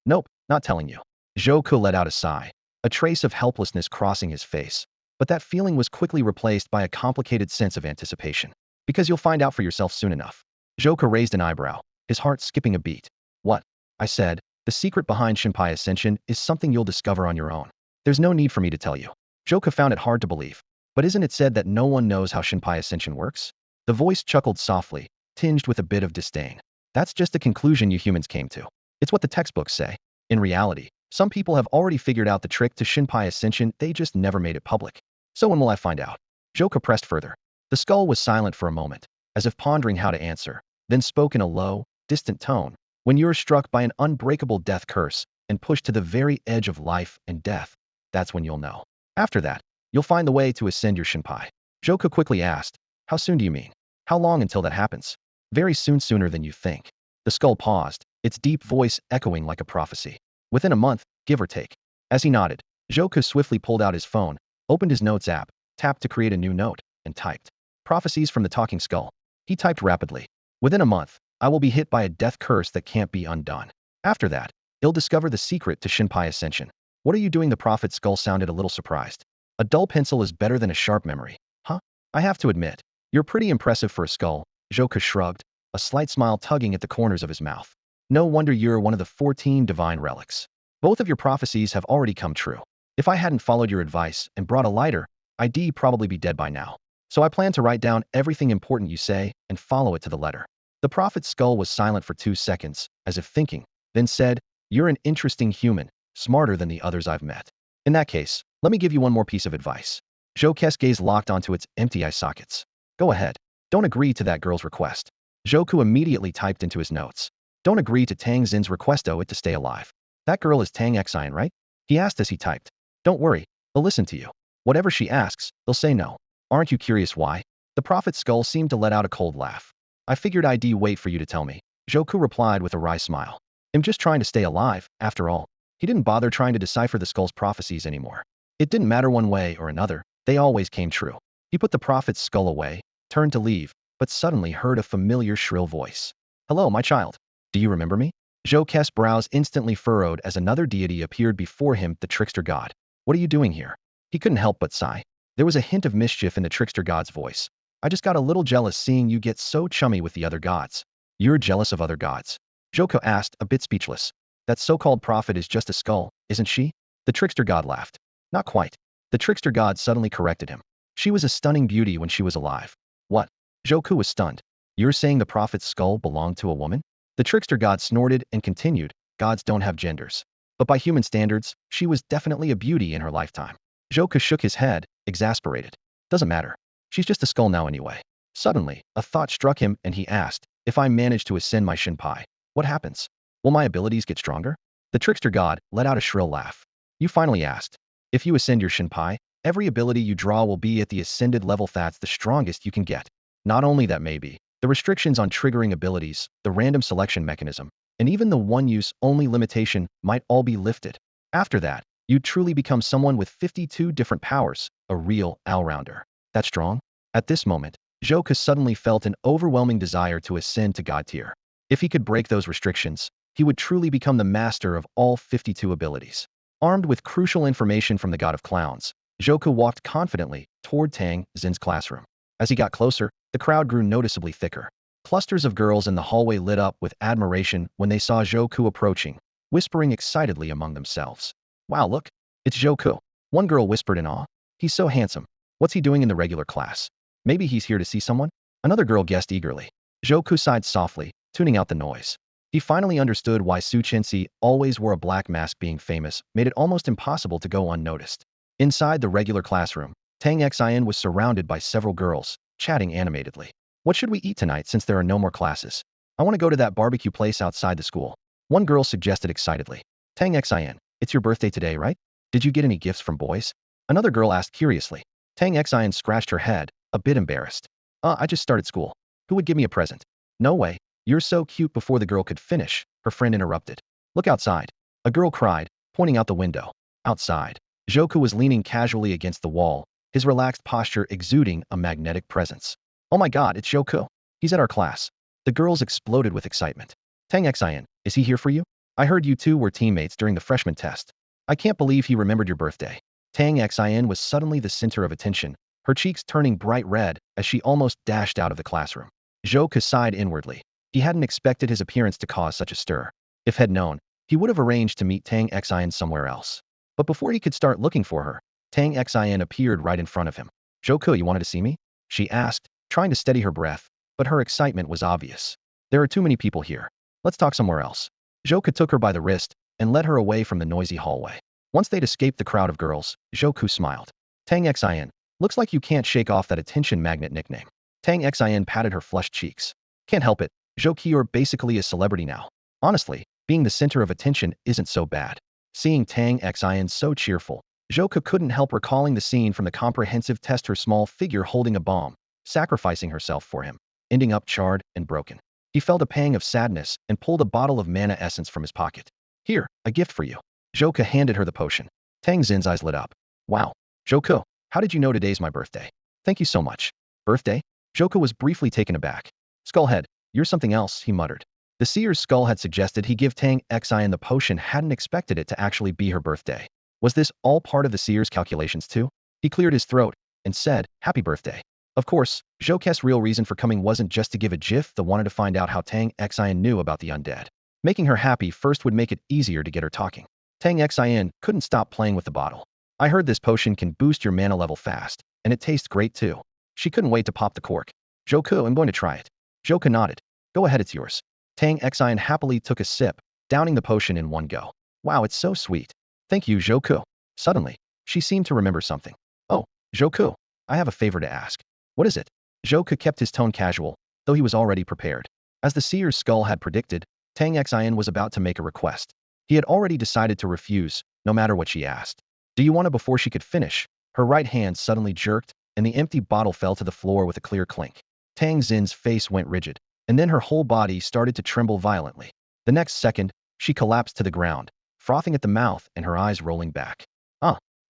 Nope, not telling you." Zhou let out a sigh, a trace of helplessness crossing his face. But that feeling was quickly replaced by a complicated sense of anticipation. "Because you'll find out for yourself soon enough." Zhou raised an eyebrow, his heart skipping a beat. "What?" I said, The secret behind Shinpai Ascension is something you'll discover on your own. There's no need for me to tell you. Joka found it hard to believe. But isn't it said that no one knows how Shinpai Ascension works? The voice chuckled softly, tinged with a bit of disdain. That's just the conclusion you humans came to. It's what the textbooks say. In reality, some people have already figured out the trick to Shinpai Ascension, they just never made it public. So when will I find out? Joka pressed further. The skull was silent for a moment, as if pondering how to answer, then spoke in a low, distant tone. When you're struck by an unbreakable death curse and pushed to the very edge of life and death, that's when you'll know. After that, you'll find the way to ascend your Shinpai. Joka quickly asked, how soon do you mean? How long until that happens? Very soon, sooner than you think. The skull paused, its deep voice echoing like a prophecy. Within a month, give or take. As he nodded, Joka swiftly pulled out his phone, opened his notes app, tapped to create a new note, and typed. Prophecies from the talking skull. He typed rapidly. Within a month, I will be hit by a death curse that can't be undone. After that, you'll discover the secret to Shinpai Ascension. What are you doing? The prophet's skull sounded a little surprised. A dull pencil is better than a sharp memory. Huh? I have to admit, you're pretty impressive for a skull. Joka shrugged, a slight smile tugging at the corners of his mouth. No wonder you're one of the 14 divine relics. Both of your prophecies have already come true. If I hadn't followed your advice and brought a lighter, I'd probably be dead by now. So I plan to write down everything important you say and follow it to the letter. The prophet's skull was silent for 2 seconds, as if thinking, then said, you're an interesting human, smarter than the others I've met. In that case, let me give you one more piece of advice. Joke's gaze locked onto its empty eye sockets. Go ahead. Don't agree to that girl's request. Joku immediately typed into his notes. Don't agree to Tang Xin's request to stay alive. That girl is Tang Xian, right? He asked as he typed. Don't worry, they'll listen to you. Whatever she asks, they'll say no. Aren't you curious why? The prophet's skull seemed to let out a cold laugh. I figured I'd wait for you to tell me. Joku replied with a wry smile. I'm just trying to stay alive, after all. He didn't bother trying to decipher the skull's prophecies anymore. It didn't matter one way or another, they always came true. He put the prophet's skull away, turned to leave, but suddenly heard a familiar shrill voice. Hello, my child. Do you remember me? Joke's brows instantly furrowed as another deity appeared before him, the trickster god. What are you doing here? He couldn't help but sigh. There was a hint of mischief in the trickster god's voice. I just got a little jealous seeing you get so chummy with the other gods. You're jealous of other gods? Joko asked, a bit speechless. That so-called prophet is just a skull, isn't she? The trickster god laughed. Not quite. The trickster god suddenly corrected him. She was a stunning beauty when she was alive. What? Joku was stunned. You're saying the prophet's skull belonged to a woman? The trickster god snorted and continued, gods don't have genders. But by human standards, she was definitely a beauty in her lifetime. Joku shook his head, exasperated. Doesn't matter. She's just a skull now anyway. Suddenly, a thought struck him and he asked, if I manage to ascend my Shinpai, what happens? Will my abilities get stronger? The trickster god let out a shrill laugh. You finally asked. If you ascend your Shinpai, every ability you draw will be at the ascended level. That's the strongest you can get. Not only that, maybe the restrictions on triggering abilities, the random selection mechanism, and even the one-use only limitation might all be lifted. After that, you'd truly become someone with 52 different powers, a real all-rounder. That strong? At this moment, Joka suddenly felt an overwhelming desire to ascend to God tier. If he could break those restrictions, he would truly become the master of all 52 abilities. Armed with crucial information from the God of Clowns, Joka walked confidently toward Tang Xin's classroom. As he got closer, the crowd grew noticeably thicker. Clusters of girls in the hallway lit up with admiration when they saw Joku approaching, whispering excitedly among themselves. Wow, look, it's Joku. One girl whispered in awe. He's so handsome. What's he doing in the regular class? Maybe he's here to see someone? Another girl guessed eagerly. Joku sighed softly, tuning out the noise. He finally understood why Su Chenxi always wore a black mask. Being famous made it almost impossible to go unnoticed. Inside the regular classroom, Tang Xian was surrounded by several girls, chatting animatedly. What should we eat tonight since there are no more classes? I want to go to that barbecue place outside the school. One girl suggested excitedly. Tang Xian, it's your birthday today, right? Did you get any gifts from boys? Another girl asked curiously. Tang Xian scratched her head, a bit embarrassed. I just started school. Who would give me a present? No way. You're so cute. Before the girl could finish, her friend interrupted. Look outside. A girl cried, pointing out the window. Outside, Joku was leaning casually against the wall, his relaxed posture exuding a magnetic presence. Oh my god, it's Joku. He's at our class. The girls exploded with excitement. Tang Xian, is he here for you? I heard you two were teammates during the freshman test. I can't believe he remembered your birthday. Tang Xian was suddenly the center of attention, her cheeks turning bright red as she almost dashed out of the classroom. Joku sighed inwardly. He hadn't expected his appearance to cause such a stir. If had known, He would have arranged to meet Tang Xian somewhere else. But before he could start looking for her, Tang Xian appeared right in front of him. "Zhouke, you wanted to see me?" she asked, trying to steady her breath, but her excitement was obvious. "There are too many people here. Let's talk somewhere else." Zhouke took her by the wrist and led her away from the noisy hallway. Once they'd escaped the crowd of girls, Zhouke smiled. "Tang Xian, looks like you can't shake off that attention magnet nickname." Tang Xian patted her flushed cheeks. "Can't help it. Zhouke, you're basically a celebrity now. Honestly, being the center of attention isn't so bad." Seeing Tang Xian so cheerful, Zhouke couldn't help recalling the scene from the comprehensive test, her small figure holding a bomb, sacrificing herself for him, ending up charred and broken. He felt a pang of sadness and pulled a bottle of mana essence from his pocket. "Here, a gift for you." Zhouke handed her the potion. Tang Xin's eyes lit up. "Wow. Zhouke, how did you know today's my birthday?" "Thank you so much." "Birthday?" Zhouke was briefly taken aback. "Skullhead, you're something else," he muttered. The seer's skull had suggested he give Tang Xian the potion, hadn't expected it to actually be her birthday. Was this all part of the seer's calculations too? He cleared his throat and said, "Happy birthday." Of course, Zhouke's real reason for coming wasn't just to give a gif, they wanted to find out how Tang Xian knew about the undead. Making her happy first would make it easier to get her talking. Tang Xian couldn't stop playing with the bottle. "I heard this potion can boost your mana level fast, and it tastes great too." She couldn't wait to pop the cork. "Zhouke, I'm going to try it." Zhouke nodded. "Go ahead, it's yours." Tang Xian happily took a sip, downing the potion in one go. "Wow, it's so sweet." "Thank you, Zhouke." Suddenly, she seemed to remember something. "Oh, Zhouke, I have a favor to ask." "What is it?" Zhouke kept his tone casual, though he was already prepared. As the seer's skull had predicted, Tang Xian was about to make a request. He had already decided to refuse, no matter what she asked. "Do you want it?" Before she could finish, her right hand suddenly jerked, and the empty bottle fell to the floor with a clear clink. Tang Xin's face went rigid, and then her whole body started to tremble violently. The next second, she collapsed to the ground, frothing at the mouth and her eyes rolling back.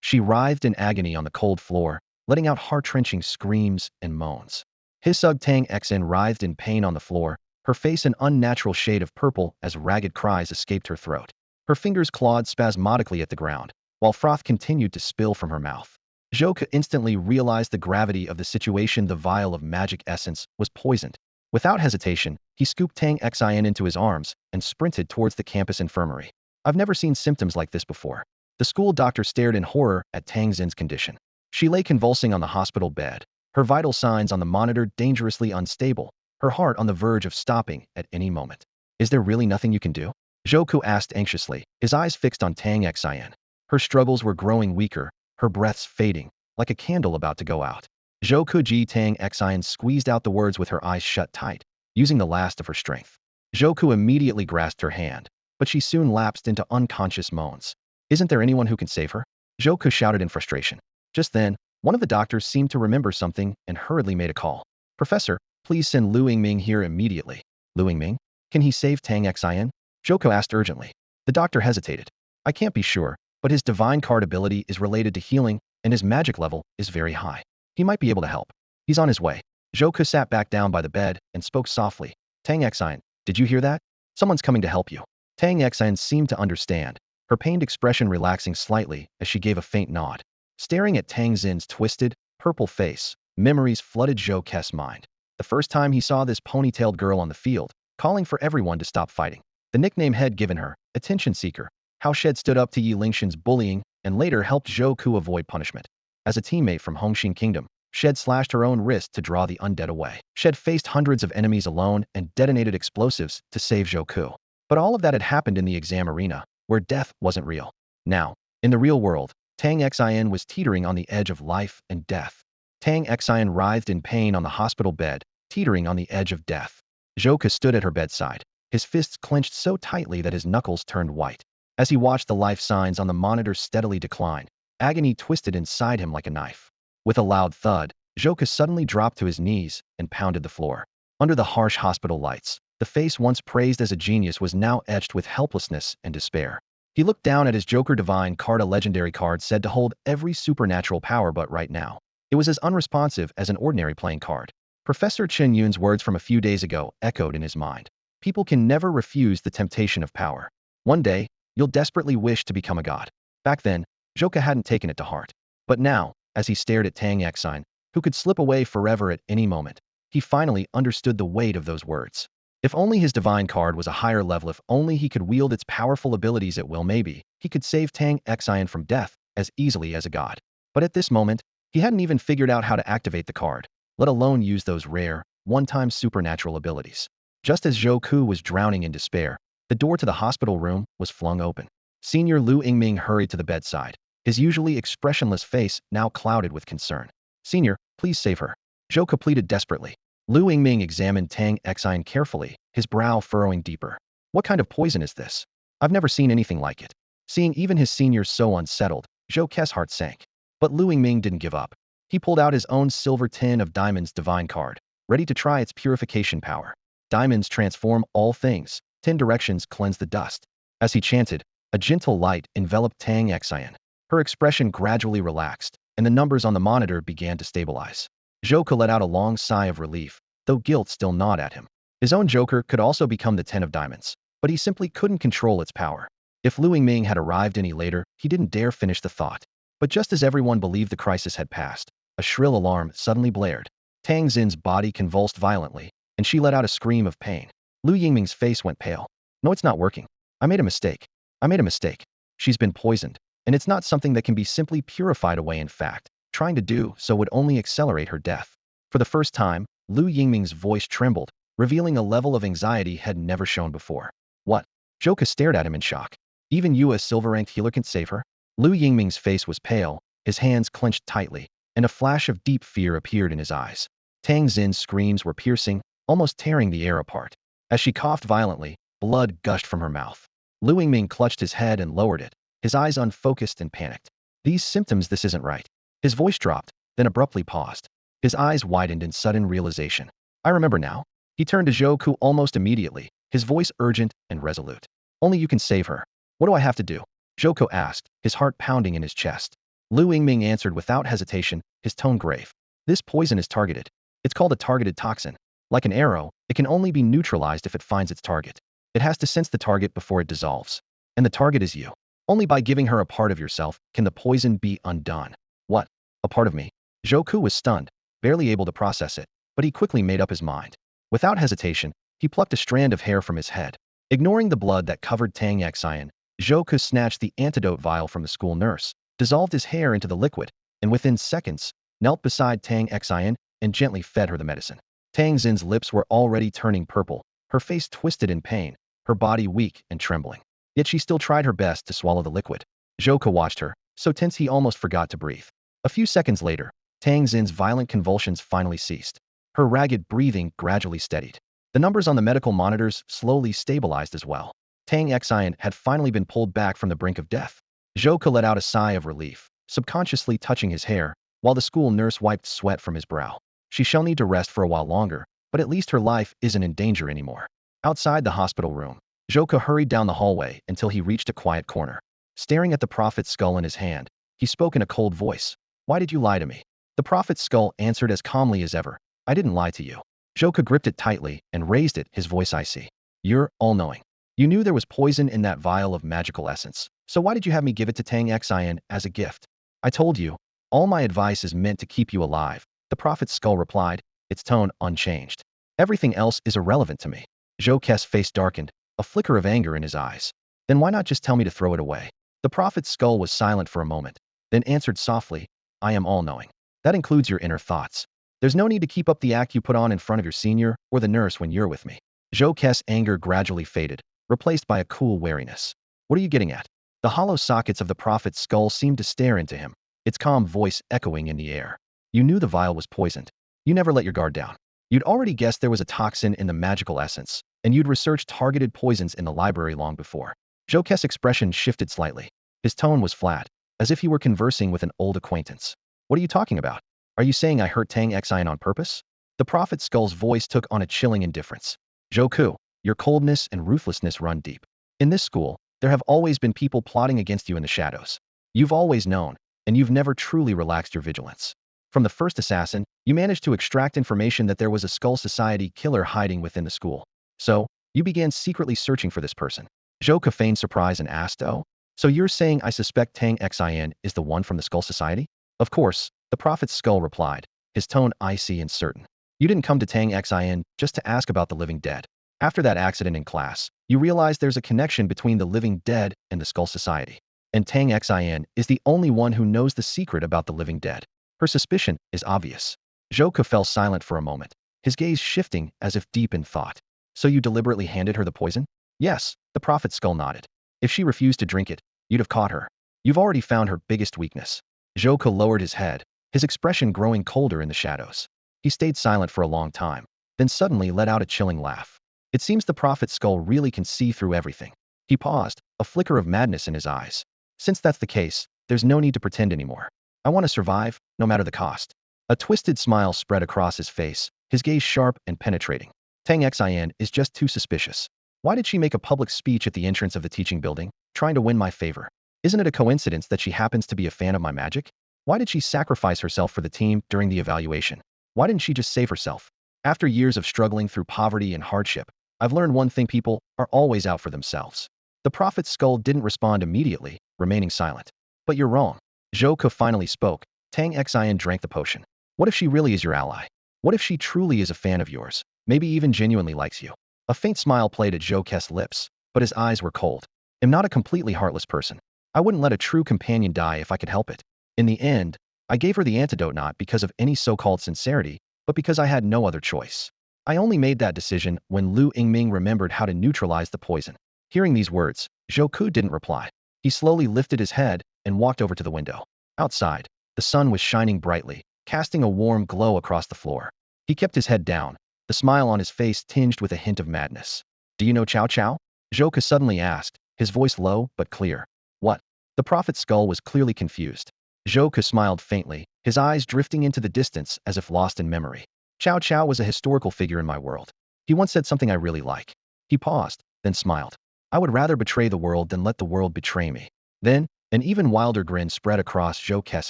She writhed in agony on the cold floor, letting out heart-wrenching screams and moans. Hisug Tang Xen writhed in pain on the floor, her face an unnatural shade of purple as ragged cries escaped her throat. Her fingers clawed spasmodically at the ground, while froth continued to spill from her mouth. Zhouke instantly realized the gravity of the situation. The vial of magic essence was poisoned. Without hesitation, he scooped Tang Xian into his arms and sprinted towards the campus infirmary. "I've never seen symptoms like this before." The school doctor stared in horror at Tang Xin's condition. She lay convulsing on the hospital bed, her vital signs on the monitor dangerously unstable, her heart on the verge of stopping at any moment. "Is there really nothing you can do?" Zhouke asked anxiously, his eyes fixed on Tang Xian. Her struggles were growing weaker, her breaths fading, like a candle about to go out. "Zhouke ji." Tang Xian squeezed out the words with her eyes shut tight, using the last of her strength. Zhouke immediately grasped her hand, but she soon lapsed into unconscious moans. "Isn't there anyone who can save her?" Zhouke shouted in frustration. Just then, one of the doctors seemed to remember something and hurriedly made a call. "Professor, please send Lu Yingming here immediately." "Lu Yingming? Can he save Tang Xian?" Zhouke asked urgently. The doctor hesitated. "I can't be sure, but his divine card ability is related to healing, and his magic level is very high. He might be able to help. He's on his way." Zhouke sat back down by the bed and spoke softly. "Tang Xian, did you hear that? Someone's coming to help you." Tang Xian seemed to understand, her pained expression relaxing slightly as she gave a faint nod. Staring at Tang Xin's twisted, purple face, memories flooded Zhouke's mind. The first time he saw this ponytailed girl on the field, calling for everyone to stop fighting. The nickname had given her, attention seeker. How Shed stood up to Yi Lingshan's bullying and later helped Zhouke avoid punishment. As a teammate from Hongxin Kingdom, Shed slashed her own wrist to draw the undead away. Shed faced hundreds of enemies alone and detonated explosives to save Zhouke. But all of that had happened in the exam arena, where death wasn't real. Now, in the real world, Tang Xian was teetering on the edge of life and death. Tang Xian writhed in pain on the hospital bed, teetering on the edge of death. Zhouke stood at her bedside, his fists clenched so tightly that his knuckles turned white. As he watched the life signs on the monitor steadily decline, agony twisted inside him like a knife. With a loud thud, Zhouke suddenly dropped to his knees and pounded the floor. Under the harsh hospital lights, the face once praised as a genius was now etched with helplessness and despair. He looked down at his Joker Divine card, a legendary card said to hold every supernatural power, but right now, it was as unresponsive as an ordinary playing card. Professor Chen Yun's words from a few days ago echoed in his mind. People can never refuse the temptation of power. One day, you'll desperately wish to become a god. Back then, Zhouke hadn't taken it to heart. But now, as he stared at Tang Xian, who could slip away forever at any moment, he finally understood the weight of those words. If only his divine card was a higher level, if only he could wield its powerful abilities at will, maybe he could save Tang Xian from death as easily as a god. But at this moment, he hadn't even figured out how to activate the card, let alone use those rare, one-time supernatural abilities. Just as Zhou Ku was drowning in despair, the door to the hospital room was flung open. Senior Lu Yingming hurried to the bedside, his usually expressionless face now clouded with concern. "Senior, please save her," Zhou Ku pleaded desperately. Lu Yingming examined Tang Xian carefully, his brow furrowing deeper. "What kind of poison is this? I've never seen anything like it." Seeing even his senior so unsettled, Zhou Ke's heart sank. But Lu Yingming didn't give up. He pulled out his own silver tin of diamonds divine card, ready to try its purification power. Diamonds transform all things, 10 directions cleanse the dust. As he chanted, a gentle light enveloped Tang Xian. Her expression gradually relaxed, and the numbers on the monitor began to stabilize. Zhou Ke let out a long sigh of relief, though guilt still gnawed at him. His own joker could also become the 10 of diamonds, but he simply couldn't control its power. If Lu Yingming had arrived any later, he didn't dare finish the thought. But just as everyone believed the crisis had passed, a shrill alarm suddenly blared. Tang Xin's body convulsed violently, and she let out a scream of pain. Lu Yingming's face went pale. "No, it's not working. I made a mistake. I made a mistake. She's been poisoned, and it's not something that can be simply purified away. In fact, trying to do so would only accelerate her death." For the first time, Lu Yingming's voice trembled, revealing a level of anxiety had never shown before. "What?" Zhou Ke stared at him in shock. "Even you, a silver-ranked healer, can't save her?" Lu Yingming's face was pale, his hands clenched tightly, and a flash of deep fear appeared in his eyes. Tang Xin's screams were piercing, almost tearing the air apart. As she coughed violently, blood gushed from her mouth. Lu Yingming clutched his head and lowered it, his eyes unfocused and panicked. "These symptoms, this isn't right." His voice dropped, then abruptly paused. His eyes widened in sudden realization. "I remember now." He turned to Zhou Ku almost immediately, his voice urgent and resolute. "Only you can save her. What do I have to do?" Zhou Ku asked, his heart pounding in his chest. Lu Yingming answered without hesitation, his tone grave. "This poison is targeted. It's called a targeted toxin. Like an arrow, it can only be neutralized if it finds its target. It has to sense the target before it dissolves. And the target is you. Only by giving her a part of yourself can the poison be undone." "What? A part of me?" Zhou Ku was stunned, barely able to process it, but he quickly made up his mind. Without hesitation, he plucked a strand of hair from his head. Ignoring the blood that covered Tang Xian, Zhou Ke snatched the antidote vial from the school nurse, dissolved his hair into the liquid, and within seconds, knelt beside Tang Xian and gently fed her the medicine. Tang Xin's lips were already turning purple, her face twisted in pain, her body weak and trembling. Yet she still tried her best to swallow the liquid. Zhou Ke watched her, so tense he almost forgot to breathe. A few seconds later, Tang Xin's violent convulsions finally ceased. Her ragged breathing gradually steadied. The numbers on the medical monitors slowly stabilized as well. Tang Xian had finally been pulled back from the brink of death. Zhou Ke let out a sigh of relief, subconsciously touching his hair, while the school nurse wiped sweat from his brow. She shall need to rest for a while longer, but at least her life isn't in danger anymore. Outside the hospital room, Zhou Ke hurried down the hallway until he reached a quiet corner. Staring at the prophet's skull in his hand, he spoke in a cold voice. "Why did you lie to me?" The prophet's skull answered as calmly as ever. "I didn't lie to you." Zhou Ke gripped it tightly and raised it, his voice icy. "You're all-knowing. You knew there was poison in that vial of magical essence, so why did you have me give it to Tang Xian as a gift?" "I told you. All my advice is meant to keep you alive," the prophet's skull replied, its tone unchanged. "Everything else is irrelevant to me." Zhou Ke's face darkened, a flicker of anger in his eyes. "Then why not just tell me to throw it away?" The prophet's skull was silent for a moment, then answered softly, "I am all-knowing. That includes your inner thoughts. There's no need to keep up the act you put on in front of your senior or the nurse when you're with me." Zhou Ke's anger gradually faded, replaced by a cool wariness. "What are you getting at?" The hollow sockets of the prophet's skull seemed to stare into him, its calm voice echoing in the air. "You knew the vial was poisoned. You never let your guard down. You'd already guessed there was a toxin in the magical essence, and you'd researched targeted poisons in the library long before." Zhou Ke's expression shifted slightly. His tone was flat, as if he were conversing with an old acquaintance. "What are you talking about? Are you saying I hurt Tang Xian on purpose?" The prophet's skull's voice took on a chilling indifference. "Zhou Ku, your coldness and ruthlessness run deep. In this school, there have always been people plotting against you in the shadows. You've always known, and you've never truly relaxed your vigilance. From the first assassin, you managed to extract information that there was a Skull Society killer hiding within the school. So, you began secretly searching for this person." Zhou Ke feigned surprise and asked, "Oh, so you're saying I suspect Tang Xian is the one from the Skull Society?" "Of course," the prophet's skull replied, his tone icy and certain. "You didn't come to Tang Xian just to ask about the living dead. After that accident in class, you realize there's a connection between the living dead and the Skull Society. And Tang Xin is the only one who knows the secret about the living dead. Her suspicion is obvious. Zhou Ke fell silent for a moment, his gaze shifting as if deep in thought. So you deliberately handed her the poison? Yes, the prophet's skull nodded. If she refused to drink it, you'd have caught her. You've already found her biggest weakness. Zhou Ke lowered his head, his expression growing colder in the shadows. He stayed silent for a long time, then suddenly let out a chilling laugh. It seems the prophet's skull really can see through everything. He paused, a flicker of madness in his eyes. Since that's the case, there's no need to pretend anymore. I want to survive, no matter the cost. A twisted smile spread across his face, his gaze sharp and penetrating. Tang Xin is just too suspicious. Why did she make a public speech at the entrance of the teaching building, trying to win my favor? Isn't it a coincidence that she happens to be a fan of my magic? Why did she sacrifice herself for the team during the evaluation? Why didn't she just save herself? After years of struggling through poverty and hardship, I've learned one thing: people are always out for themselves. The prophet's skull didn't respond immediately, remaining silent. But you're wrong. Zhou Ke finally spoke. Tang Xin drank the potion. What if she really is your ally? What if she truly is a fan of yours, maybe even genuinely likes you? A faint smile played at Zhou Ke's lips, but his eyes were cold. I'm not a completely heartless person. I wouldn't let a true companion die if I could help it. In the end, I gave her the antidote not because of any so-called sincerity, but because I had no other choice. I only made that decision when Lu Yingming remembered how to neutralize the poison. Hearing these words, Zhou Ke didn't reply. He slowly lifted his head and walked over to the window. Outside, the sun was shining brightly, casting a warm glow across the floor. He kept his head down, the smile on his face tinged with a hint of madness. Do you know Chow Chow? Zhou Ke suddenly asked, his voice low but clear. What? The prophet's skull was clearly confused. Zhou Ke smiled faintly, his eyes drifting into the distance as if lost in memory. Chow Chow was a historical figure in my world. He once said something I really like. He paused, then smiled. I would rather betray the world than let the world betray me. Then, an even wilder grin spread across Zhou Ke's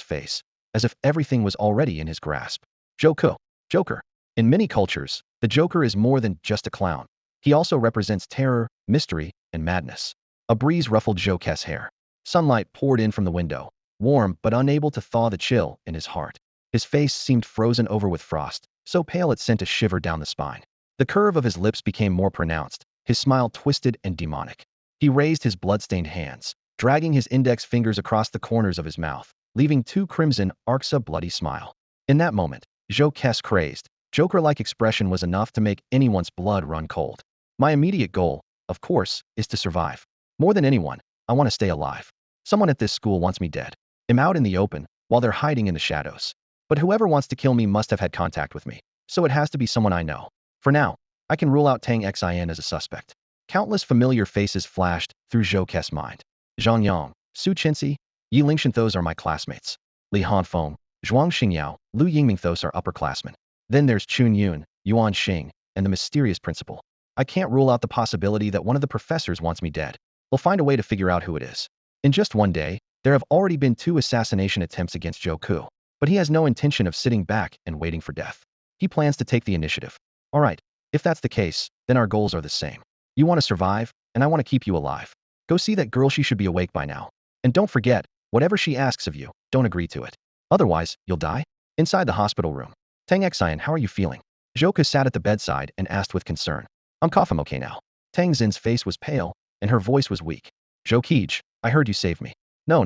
face, as if everything was already in his grasp. Zhou Ke, Joker. In many cultures, the Joker is more than just a clown. He also represents terror, mystery, and madness. A breeze ruffled Zhou Ke's hair. Sunlight poured in from the window, warm but unable to thaw the chill in his heart. His face seemed frozen over with frost, so pale it sent a shiver down the spine. The curve of his lips became more pronounced, his smile twisted and demonic. He raised his blood-stained hands, dragging his index fingers across the corners of his mouth, leaving two crimson arcs of bloody smile. In that moment, Zhou Ke's crazed, Joker-like expression was enough to make anyone's blood run cold. My immediate goal, of course, is to survive. More than anyone, I want to stay alive. Someone at this school wants me dead. I'm out in the open, while they're hiding in the shadows. But whoever wants to kill me must have had contact with me, so it has to be someone I know. For now, I can rule out Tang Xin as a suspect. Countless familiar faces flashed through Zhou Ke's mind. Zhang Yang, Su Chenxi, Yi Lingxian, those are my classmates. Li Hanfeng, Zhuang Xingyao, Lu Yingming, those are upperclassmen. Then there's Chun Yun, Yuan Xing, and the mysterious principal. I can't rule out the possibility that one of the professors wants me dead. We'll find a way to figure out who it is. In just one day, there have already been 2 assassination attempts against Zhou Ke, but he has no intention of sitting back and waiting for death. He plans to take the initiative. All right, if that's the case, then our goals are the same. You want to survive, and I want to keep you alive. Go see that girl, she should be awake by now. And don't forget, whatever she asks of you, don't agree to it. Otherwise, you'll die. Inside the hospital room. Tang Xin, how are you feeling? Zhou Ke sat at the bedside and asked with concern. I'm coughing okay now. Tang Xin's face was pale, and her voice was weak. Zhou Ke, I heard you saved me. No,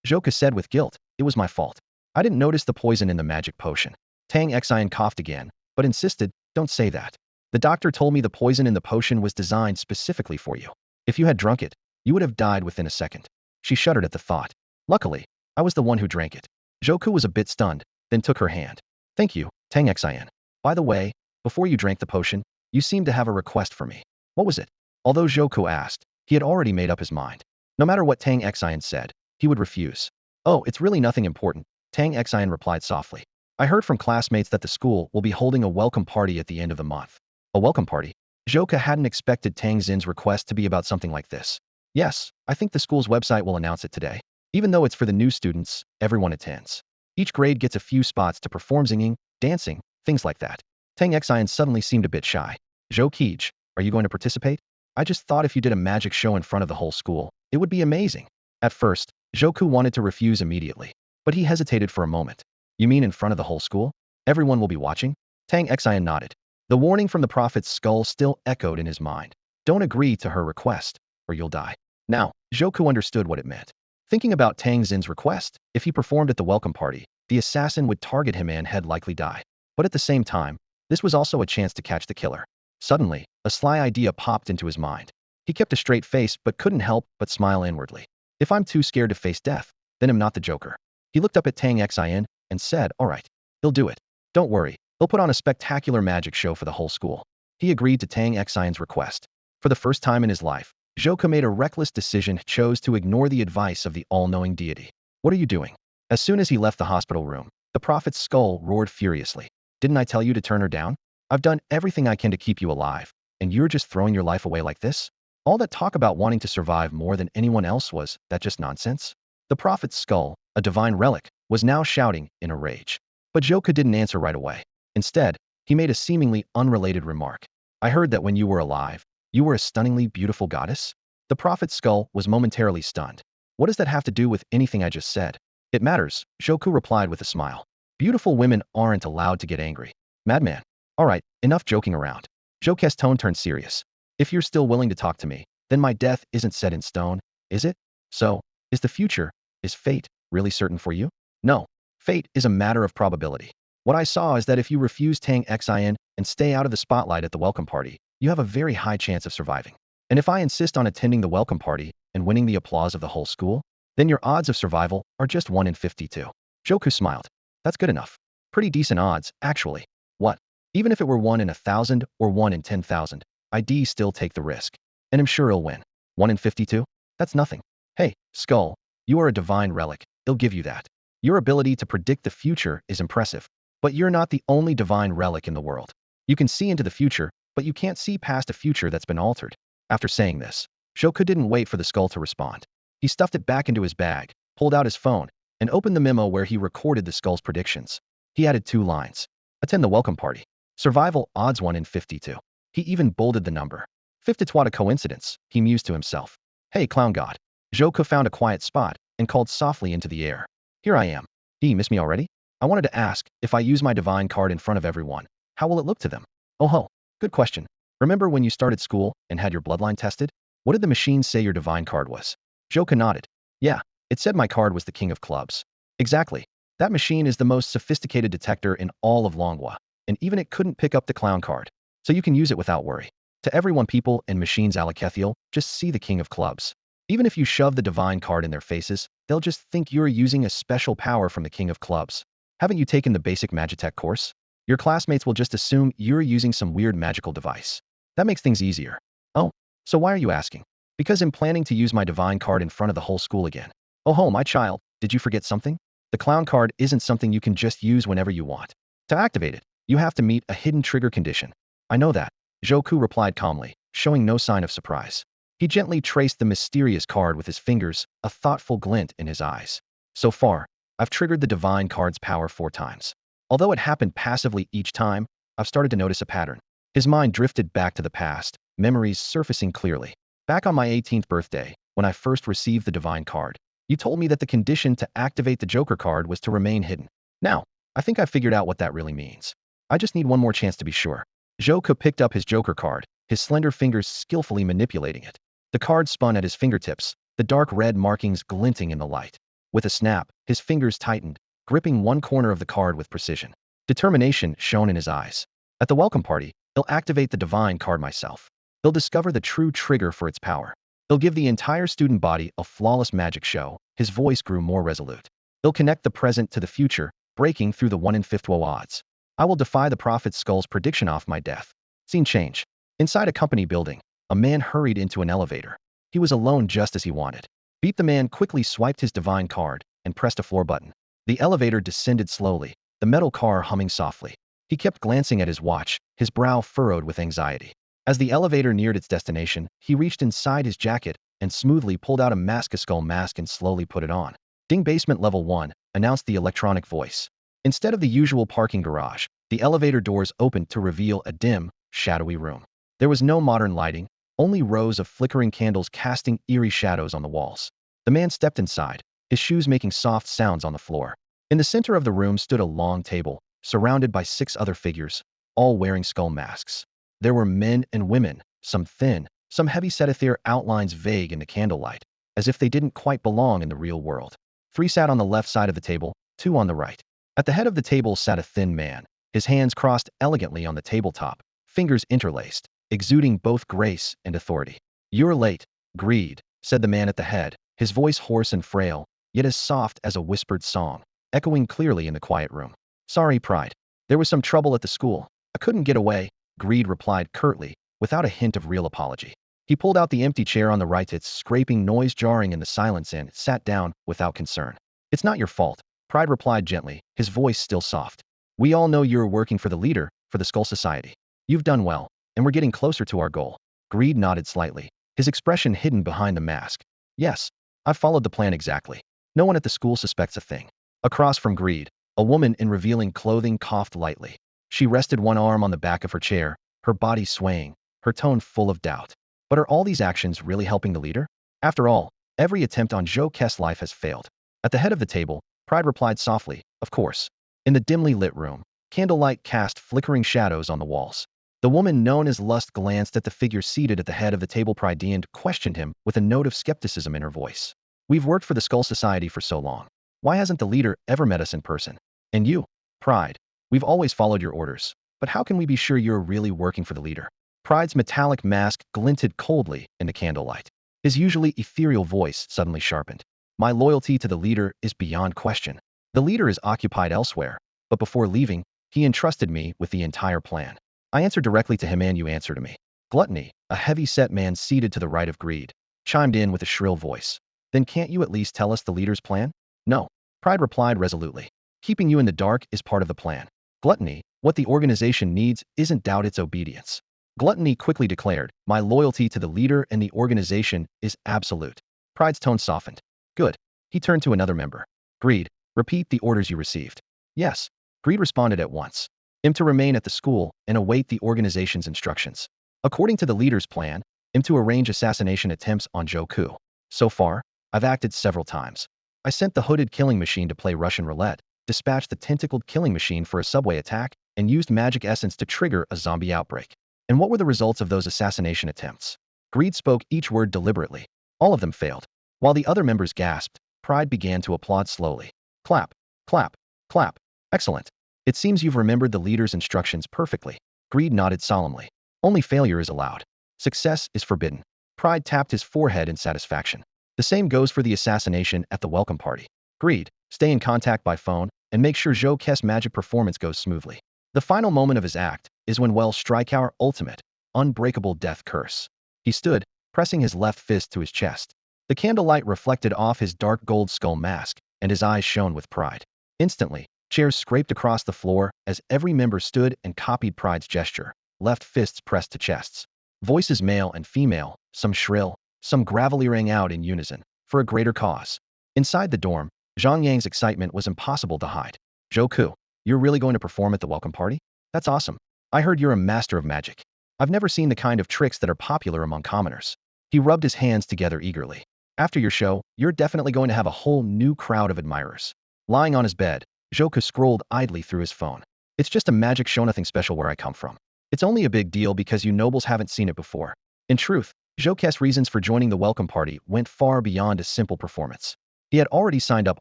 Zhou Ke said with guilt. It was my fault. I didn't notice the poison in the magic potion. Tang Xin coughed again, but insisted, don't say that. The doctor told me the poison in the potion was designed specifically for you. If you had drunk it, you would have died within a second. She shuddered at the thought. Luckily, I was the one who drank it. Zhou Ke was a bit stunned, then took her hand. Thank you, Tang Xin. By the way, before you drank the potion, you seemed to have a request for me. What was it? Although Zhou Ke asked, he had already made up his mind. No matter what Tang Xin said, he would refuse. Oh, it's really nothing important, Tang Xin replied softly. I heard from classmates that the school will be holding a welcome party at the end of the month. A welcome party? Zhou Ke hadn't expected Tang Xin's request to be about something like this. Yes, I think the school's website will announce it today. Even though it's for the new students, everyone attends. Each grade gets a few spots to perform singing, dancing, things like that. Tang Xin suddenly seemed a bit shy. Zhou Ke, are you going to participate? I just thought if you did a magic show in front of the whole school, it would be amazing. At first, Zhou Ke wanted to refuse immediately, but he hesitated for a moment. You mean in front of the whole school? Everyone will be watching? Tang Xin nodded. The warning from the prophet's skull still echoed in his mind. Don't agree to her request, or you'll die. Now, Zhouku understood what it meant. Thinking about Tang Xin's request, if he performed at the welcome party, the assassin would target him and he'd likely die. But at the same time, this was also a chance to catch the killer. Suddenly, a sly idea popped into his mind. He kept a straight face but couldn't help but smile inwardly. If I'm too scared to face death, then I'm not the Joker. He looked up at Tang Xin and said, all right, he'll do it. Don't worry, he'll put on a spectacular magic show for the whole school. He agreed to Tang Xin's request. For the first time in his life, Zhouku made a reckless decision, chose to ignore the advice of the all-knowing deity. What are you doing? As soon as he left the hospital room, the prophet's skull roared furiously. Didn't I tell you to turn her down? I've done everything I can to keep you alive, and you're just throwing your life away like this? All that talk about wanting to survive more than anyone else, was that just nonsense? The prophet's skull, a divine relic, was now shouting in a rage. But Zhouku didn't answer right away. Instead, he made a seemingly unrelated remark. I heard that when you were alive, you were a stunningly beautiful goddess? The prophet's skull was momentarily stunned. What does that have to do with anything I just said? It matters, Zhouku replied with a smile. Beautiful women aren't allowed to get angry. Madman. All right, enough joking around. Zhouku's tone turned serious. If you're still willing to talk to me, then my death isn't set in stone, is it? So, is the future, is fate, really certain for you? No. Fate is a matter of probability. What I saw is that if you refuse Tang Xin and stay out of the spotlight at the welcome party, you have a very high chance of surviving. And if I insist on attending the welcome party and winning the applause of the whole school, then your odds of survival are just 1 in 52. Zhouku smiled. That's good enough. Pretty decent odds, actually. What? Even if it were 1 in 1,000 or 1 in 10,000, I'd still take the risk. And I'm sure he'll win. 1 in 52? That's nothing. Hey, Skull, you are a divine relic, he'll give you that. Your ability to predict the future is impressive. But you're not the only divine relic in the world. You can see into the future, but you can't see past a future that's been altered. After saying this, Zhouku didn't wait for the skull to respond. He stuffed it back into his bag, pulled out his phone, and opened the memo where he recorded the skull's predictions. He added 2 lines. Attend the welcome party. Survival odds 1 in 52. He even bolded the number. 52, what a coincidence, he mused to himself. Hey, clown god. Zhouku found a quiet spot and called softly into the air. Here I am. Miss me already? I wanted to ask, if I use my divine card in front of everyone, how will it look to them? Oh ho, good question. Remember when you started school and had your bloodline tested? What did the machine say your divine card was? Zhouku nodded. Yeah, it said my card was the king of clubs. Exactly. That machine is the most sophisticated detector in all of Longhua, and even it couldn't pick up the clown card. So you can use it without worry. To everyone, people and machines Alakethiel, just see the king of clubs. Even if you shove the divine card in their faces, they'll just think you're using a special power from the king of clubs. Haven't you taken the basic Magitech course? Your classmates will just assume you're using some weird magical device. That makes things easier. Oh, so why are you asking? Because I'm planning to use my divine card in front of the whole school again. Oh ho, my child, did you forget something? The clown card isn't something you can just use whenever you want. To activate it, you have to meet a hidden trigger condition. I know that, Zhouku replied calmly, showing no sign of surprise. He gently traced the mysterious card with his fingers, a thoughtful glint in his eyes. So far, I've triggered the divine card's power 4 times. Although it happened passively each time, I've started to notice a pattern. His mind drifted back to the past, memories surfacing clearly. Back on my 18th birthday, when I first received the divine card, you told me that the condition to activate the Joker card was to remain hidden. Now, I think I figured out what that really means. I just need one more chance to be sure. Zhouku picked up his Joker card, his slender fingers skillfully manipulating it. The card spun at his fingertips, the dark red markings glinting in the light. With a snap, his fingers tightened, gripping one corner of the card with precision. Determination shone in his eyes. At the welcome party, he'll activate the divine card myself. He'll discover the true trigger for its power. He'll give the entire student body a flawless magic show. His voice grew more resolute. He'll connect the present to the future, breaking through the 1 in 50 odds. I will defy the prophet's skull's prediction off my death. Scene change. Inside a company building, a man hurried into an elevator. He was alone just as he wanted. Beat the man quickly swiped his divine card and pressed a floor button. The elevator descended slowly, the metal car humming softly. He kept glancing at his watch, his brow furrowed with anxiety. As the elevator neared its destination, he reached inside his jacket and smoothly pulled out a skull mask and slowly put it on. Ding, basement level 1, announced the electronic voice. Instead of the usual parking garage, the elevator doors opened to reveal a dim, shadowy room. There was no modern lighting, only rows of flickering candles casting eerie shadows on the walls. The man stepped inside, his shoes making soft sounds on the floor. In the center of the room stood a long table, surrounded by 6 other figures. all wearing skull masks. There were men and women, some thin, some heavy, set their outlines vague in the candlelight, as if they didn't quite belong in the real world. 3 sat on the left side of the table, 2 on the right. At the head of the table sat a thin man, his hands crossed elegantly on the tabletop, fingers interlaced, exuding both grace and authority. "You're late, Greed," said the man at the head, his voice hoarse and frail, yet as soft as a whispered song, echoing clearly in the quiet room. "Sorry, Pride. There was some trouble at the school. I couldn't get away," Greed replied curtly, without a hint of real apology. He pulled out the empty chair on the right, its scraping noise jarring in the silence, and sat down without concern. "It's not your fault," Pride replied gently, his voice still soft. "We all know you're working for the leader, for the Skull Society. You've done well, and we're getting closer to our goal." Greed nodded slightly, his expression hidden behind the mask. "Yes, I've followed the plan exactly. No one at the school suspects a thing." Across from Greed, a woman in revealing clothing coughed lightly. She rested one arm on the back of her chair, her body swaying, her tone full of doubt. But are all these actions really helping the leader? After all, every attempt on Joe Kess's life has failed. At the head of the table, Pride replied softly, "Of course." In the dimly lit room, candlelight cast flickering shadows on the walls. The woman known as Lust glanced at the figure seated at the head of the table. Pride and questioned him with a note of skepticism in her voice. "We've worked for the Skull Society for so long. Why hasn't the leader ever met us in person? And you, Pride, we've always followed your orders. But how can we be sure you're really working for the leader?" Pride's metallic mask glinted coldly in the candlelight. His usually ethereal voice suddenly sharpened. "My loyalty to the leader is beyond question. The leader is occupied elsewhere, but before leaving, he entrusted me with the entire plan. I answer directly to him and you answer to me." Gluttony, a heavy-set man seated to the right of Greed, chimed in with a shrill voice. "Then can't you at least tell us the leader's plan?" "No," Pride replied resolutely. "Keeping you in the dark is part of the plan. Gluttony, what the organization needs isn't doubt, it's obedience." Gluttony quickly declared, "My loyalty to the leader and the organization is absolute." Pride's tone softened. "Good." He turned to another member. "Greed, repeat the orders you received." "Yes." Greed responded at once. To remain at the school and await the organization's instructions. According to the leader's plan, to arrange assassination attempts on Joe Ku. So far, I've acted several times. I sent the hooded killing machine to play Russian roulette, dispatched the tentacled killing machine for a subway attack, and used magic essence to trigger a zombie outbreak. And what were the results of those assassination attempts? Greed spoke each word deliberately. All of them failed. While the other members gasped, Pride began to applaud slowly. "Clap, clap, clap. Excellent. It seems you've remembered the leader's instructions perfectly." Greed nodded solemnly. "Only failure is allowed. Success is forbidden." Pride tapped his forehead in satisfaction. "The same goes for the assassination at the welcome party. Greed, stay in contact by phone and make sure Joe Kess's magic performance goes smoothly. The final moment of his act is when we'll strike our ultimate, unbreakable death curse." He stood, pressing his left fist to his chest. The candlelight reflected off his dark gold skull mask, and his eyes shone with pride. Instantly, chairs scraped across the floor as every member stood and copied Pride's gesture, left fists pressed to chests. Voices male and female, some shrill, some gravelly, rang out in unison, for a greater cause. Inside the dorm, Zhang Yang's excitement was impossible to hide. "Joe Ku, you're really going to perform at the welcome party? That's awesome. I heard you're a master of magic. I've never seen the kind of tricks that are popular among commoners." He rubbed his hands together eagerly. "After your show, you're definitely going to have a whole new crowd of admirers." Lying on his bed, Joe Ku scrolled idly through his phone. "It's just a magic show, nothing special where I come from. It's only a big deal because you nobles haven't seen it before." In truth, Joe Kess's reasons for joining the welcome party went far beyond a simple performance. He had already signed up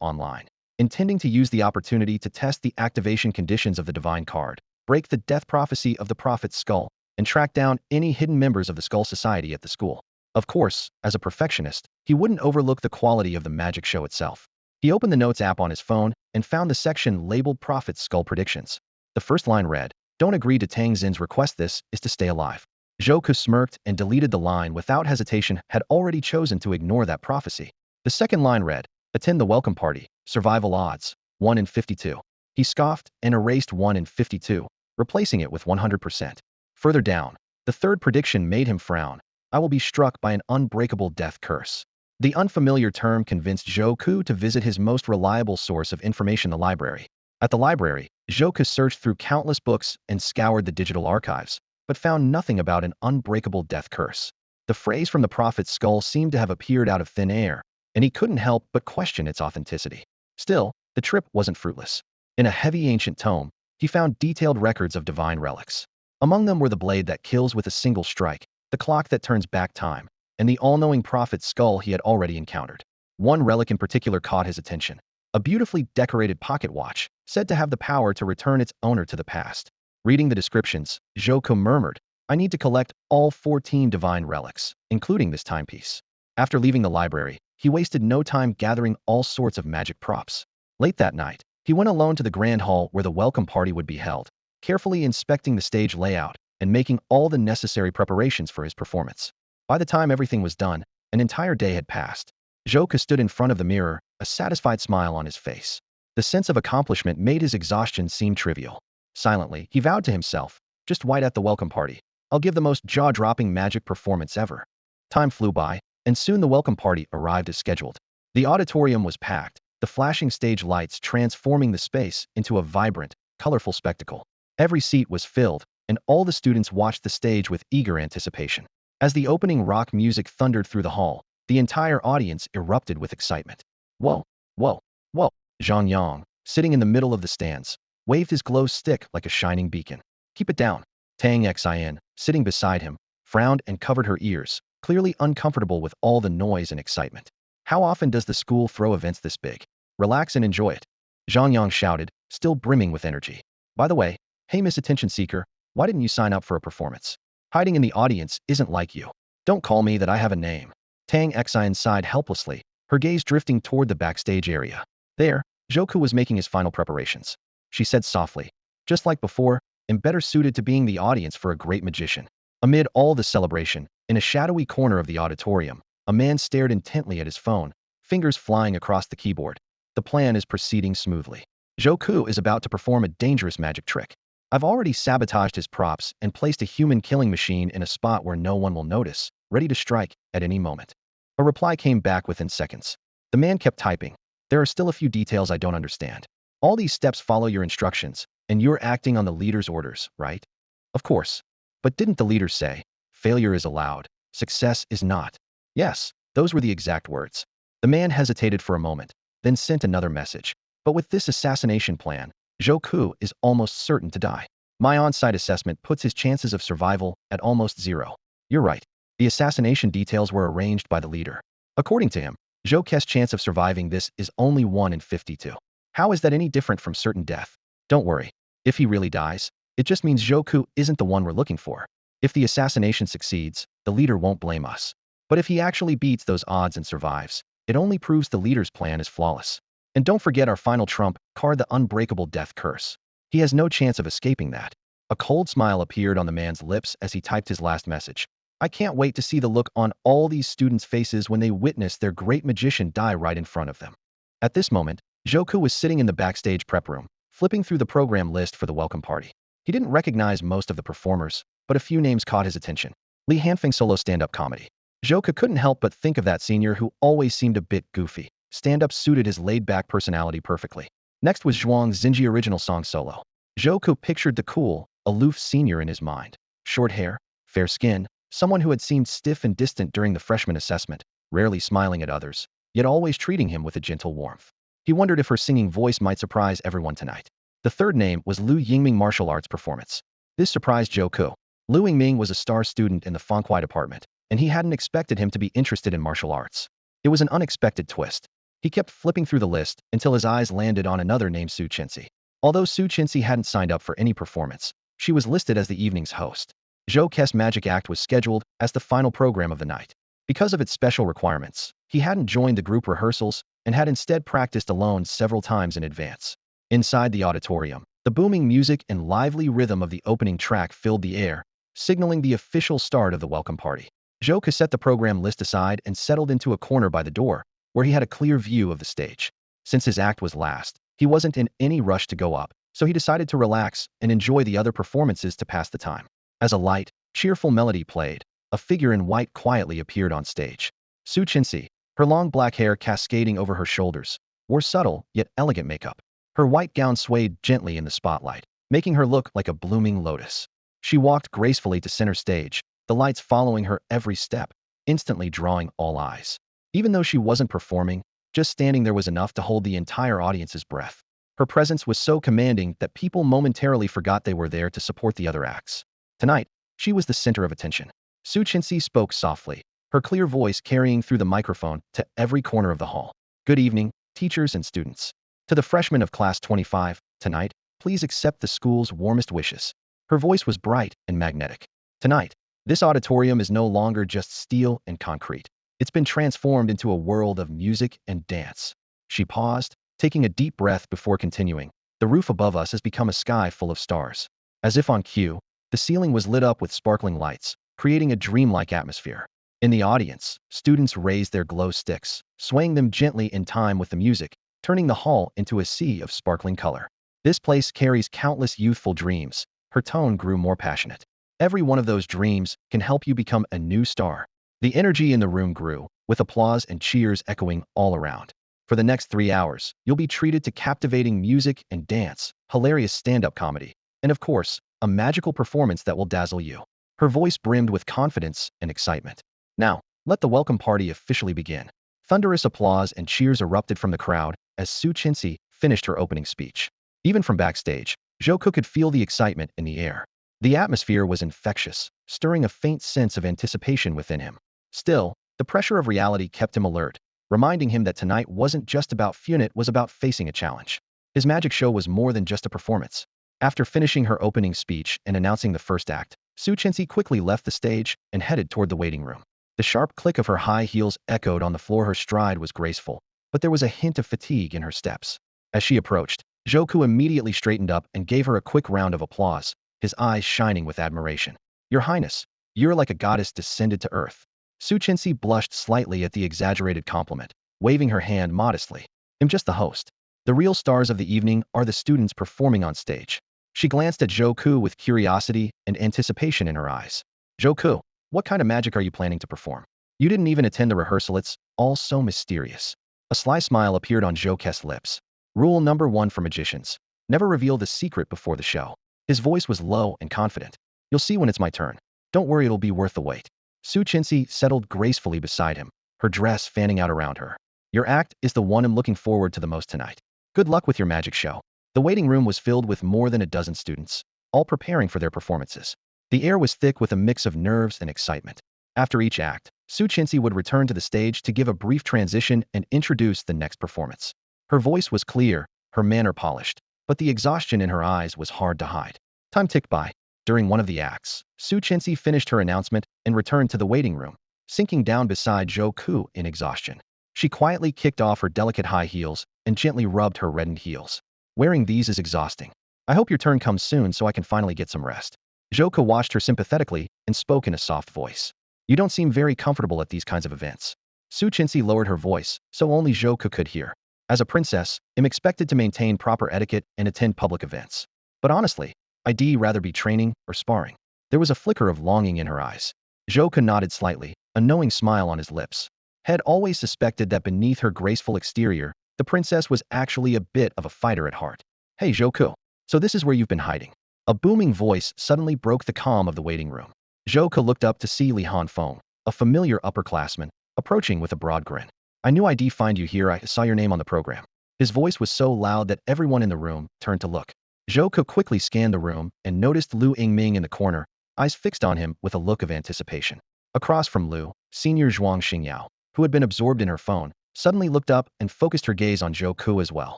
online, intending to use the opportunity to test the activation conditions of the divine card, break the death prophecy of the prophet's skull, and track down any hidden members of the Skull Society at the school. Of course, as a perfectionist, he wouldn't overlook the quality of the magic show itself. He opened the Notes app on his phone and found the section labeled Prophet's Skull Predictions. The first line read, "Don't agree to Tang Xin's request, this is to stay alive." Zhou Ku smirked and deleted the line without hesitation, had already chosen to ignore that prophecy. The second line read, "Attend the welcome party, survival odds, 1 in 52. He scoffed and erased 1 in 52, replacing it with 100%. Further down, the third prediction made him frown. "I will be struck by an unbreakable death curse." The unfamiliar term convinced Zhou Ku to visit his most reliable source of information, the library. At the library, Zhou Ku searched through countless books and scoured the digital archives, but found nothing about an unbreakable death curse. The phrase from the prophet's skull seemed to have appeared out of thin air, and he couldn't help but question its authenticity. Still, the trip wasn't fruitless. In a heavy ancient tome, he found detailed records of divine relics. Among them were the blade that kills with a single strike, the clock that turns back time, and the all-knowing prophet's skull he had already encountered. One relic in particular caught his attention, a beautifully decorated pocket watch, said to have the power to return its owner to the past. Reading the descriptions, Joko murmured, "I need to collect all 14 divine relics, including this timepiece." After leaving the library, he wasted no time gathering all sorts of magic props. Late that night, he went alone to the grand hall where the welcome party would be held, carefully inspecting the stage layout and making all the necessary preparations for his performance. By the time everything was done, an entire day had passed. Joko stood in front of the mirror, a satisfied smile on his face. The sense of accomplishment made his exhaustion seem trivial. Silently, he vowed to himself, "Just wait at the welcome party. I'll give the most jaw-dropping magic performance ever." Time flew by, and soon the welcome party arrived as scheduled. The auditorium was packed, the flashing stage lights transforming the space into a vibrant, colorful spectacle. Every seat was filled, and all the students watched the stage with eager anticipation. As the opening rock music thundered through the hall, the entire audience erupted with excitement. Whoa, whoa, whoa! Zhang Yang, sitting in the middle of the stands, waved his glow stick like a shining beacon. "Keep it down." Tang Xin, sitting beside him, frowned and covered her ears, clearly uncomfortable with all the noise and excitement. "How often does the school throw events this big? Relax and enjoy it." Zhang Yang shouted, still brimming with energy. "By the way, hey Miss Attention Seeker, why didn't you sign up for a performance? Hiding in the audience isn't like you. Don't call me that, I have a name." Tang Xin sighed helplessly, her gaze drifting toward the backstage area. There, Joku was making his final preparations. She said softly, "Just like before, and better suited to being the audience for a great magician." Amid all the celebration, in a shadowy corner of the auditorium, a man stared intently at his phone, fingers flying across the keyboard. "The plan is proceeding smoothly. Joku is about to perform a dangerous magic trick. I've already sabotaged his props and placed a human killing machine in a spot where no one will notice, ready to strike at any moment." A reply came back within seconds. The man kept typing. "There are still a few details I don't understand. All these steps follow your instructions, and you're acting on the leader's orders, right?" "Of course. But didn't the leader say, 'Failure is allowed, success is not'?" "Yes, those were the exact words." The man hesitated for a moment, then sent another message. "But with this assassination plan, Joku is almost certain to die. My on-site assessment puts his chances of survival at almost zero." "You're right. The assassination details were arranged by the leader. According to him, Joku's chance of surviving this is only 1 in 52. How is that any different from certain death? Don't worry. If he really dies, it just means Joku isn't the one we're looking for. If the assassination succeeds, the leader won't blame us. But if he actually beats those odds and survives, it only proves the leader's plan is flawless. And don't forget our final trump card, the unbreakable death curse. He has no chance of escaping that." A cold smile appeared on the man's lips as he typed his last message. "I can't wait to see the look on all these students' faces when they witness their great magician die right in front of them." At this moment, Joku was sitting in the backstage prep room, flipping through the program list for the welcome party. He didn't recognize most of the performers, but a few names caught his attention. Li Hanfeng solo stand-up comedy. Joku couldn't help but think of that senior who always seemed a bit goofy. Stand-up suited his laid-back personality perfectly. Next was Zhuang Xinji original song solo. Joku pictured the cool, aloof senior in his mind. Short hair, fair skin, someone who had seemed stiff and distant during the freshman assessment, rarely smiling at others, yet always treating him with a gentle warmth. He wondered if her singing voice might surprise everyone tonight. The third name was Lu Yingming martial arts performance. This surprised Joku. Lu Yingming was a star student in the Fenghuai department, and he hadn't expected him to be interested in martial arts. It was an unexpected twist. He kept flipping through the list until his eyes landed on another named Su Chenxi. Although Su Chenxi hadn't signed up for any performance, she was listed as the evening's host. Joku's magic act was scheduled as the final program of the night. Because of its special requirements, he hadn't joined the group rehearsals and had instead practiced alone several times in advance. Inside the auditorium, the booming music and lively rhythm of the opening track filled the air, signaling the official start of the welcome party. Joku set the program list aside and settled into a corner by the door, where he had a clear view of the stage. Since his act was last, he wasn't in any rush to go up, so he decided to relax and enjoy the other performances to pass the time. As a light, cheerful melody played, a figure in white quietly appeared on stage. Su Chenxi, her long black hair cascading over her shoulders, wore subtle yet elegant makeup. Her white gown swayed gently in the spotlight, making her look like a blooming lotus. She walked gracefully to center stage, the lights following her every step, instantly drawing all eyes. Even though she wasn't performing, just standing there was enough to hold the entire audience's breath. Her presence was so commanding that people momentarily forgot they were there to support the other acts. Tonight, she was the center of attention. Su Chinsi spoke softly, her clear voice carrying through the microphone to every corner of the hall. Good evening, teachers and students. To the freshmen of class 25, tonight, please accept the school's warmest wishes. Her voice was bright and magnetic. Tonight, this auditorium is no longer just steel and concrete. It's been transformed into a world of music and dance. She paused, taking a deep breath before continuing. The roof above us has become a sky full of stars. As if on cue, the ceiling was lit up with sparkling lights, creating a dreamlike atmosphere. In the audience, students raised their glow sticks, swaying them gently in time with the music, turning the hall into a sea of sparkling color. This place carries countless youthful dreams. Her tone grew more passionate. Every one of those dreams can help you become a new star. The energy in the room grew, with applause and cheers echoing all around. For the next 3 hours, you'll be treated to captivating music and dance, hilarious stand-up comedy, and of course, a magical performance that will dazzle you. Her voice brimmed with confidence and excitement. Now, let the welcome party officially begin. Thunderous applause and cheers erupted from the crowd as Su Chinsi finished her opening speech. Even from backstage, Joku could feel the excitement in the air. The atmosphere was infectious, stirring a faint sense of anticipation within him. Still, the pressure of reality kept him alert, reminding him that tonight wasn't just about fun, it was about facing a challenge. His magic show was more than just a performance. After finishing her opening speech and announcing the first act, Su Chinsi quickly left the stage and headed toward the waiting room. The sharp click of her high heels echoed on the floor. Her stride was graceful, but there was a hint of fatigue in her steps. As she approached, Joku immediately straightened up and gave her a quick round of applause, his eyes shining with admiration. Your Highness, you're like a goddess descended to earth. Su Chinsi blushed slightly at the exaggerated compliment, waving her hand modestly. I'm just the host. The real stars of the evening are the students performing on stage. She glanced at Joku with curiosity and anticipation in her eyes. Joku, what kind of magic are you planning to perform? You didn't even attend the rehearsal. It's all so mysterious. A sly smile appeared on Joku's lips. Rule number 1 for magicians. Never reveal the secret before the show. His voice was low and confident. You'll see when it's my turn. Don't worry, it'll be worth the wait. Su Chinsi settled gracefully beside him, her dress fanning out around her. Your act is the one I'm looking forward to the most tonight. Good luck with your magic show. The waiting room was filled with more than a dozen students, all preparing for their performances. The air was thick with a mix of nerves and excitement. After each act, Su Chinsi would return to the stage to give a brief transition and introduce the next performance. Her voice was clear, her manner polished, but the exhaustion in her eyes was hard to hide. Time ticked by. During one of the acts, Su Chinsi finished her announcement and returned to the waiting room, sinking down beside Joku in exhaustion. She quietly kicked off her delicate high heels and gently rubbed her reddened heels. Wearing these is exhausting. I hope your turn comes soon so I can finally get some rest. Joku watched her sympathetically and spoke in a soft voice. You don't seem very comfortable at these kinds of events. Su Chinsi lowered her voice, so only Joku could hear. As a princess, I'm expected to maintain proper etiquette and attend public events. But honestly, I'd rather be training or sparring. There was a flicker of longing in her eyes. Joku nodded slightly, a knowing smile on his lips. Had always suspected that beneath her graceful exterior, the princess was actually a bit of a fighter at heart. Hey Joku, so this is where you've been hiding. A booming voice suddenly broke the calm of the waiting room. Joku looked up to see Li Hanfeng, a familiar upperclassman, approaching with a broad grin. I knew I'd find you here. I saw your name on the program. His voice was so loud that everyone in the room turned to look. Joku quickly scanned the room and noticed Lu Yingming in the corner, eyes fixed on him with a look of anticipation. Across from Lu, senior Zhuang Xingyao, who had been absorbed in her phone, suddenly looked up and focused her gaze on Joku as well.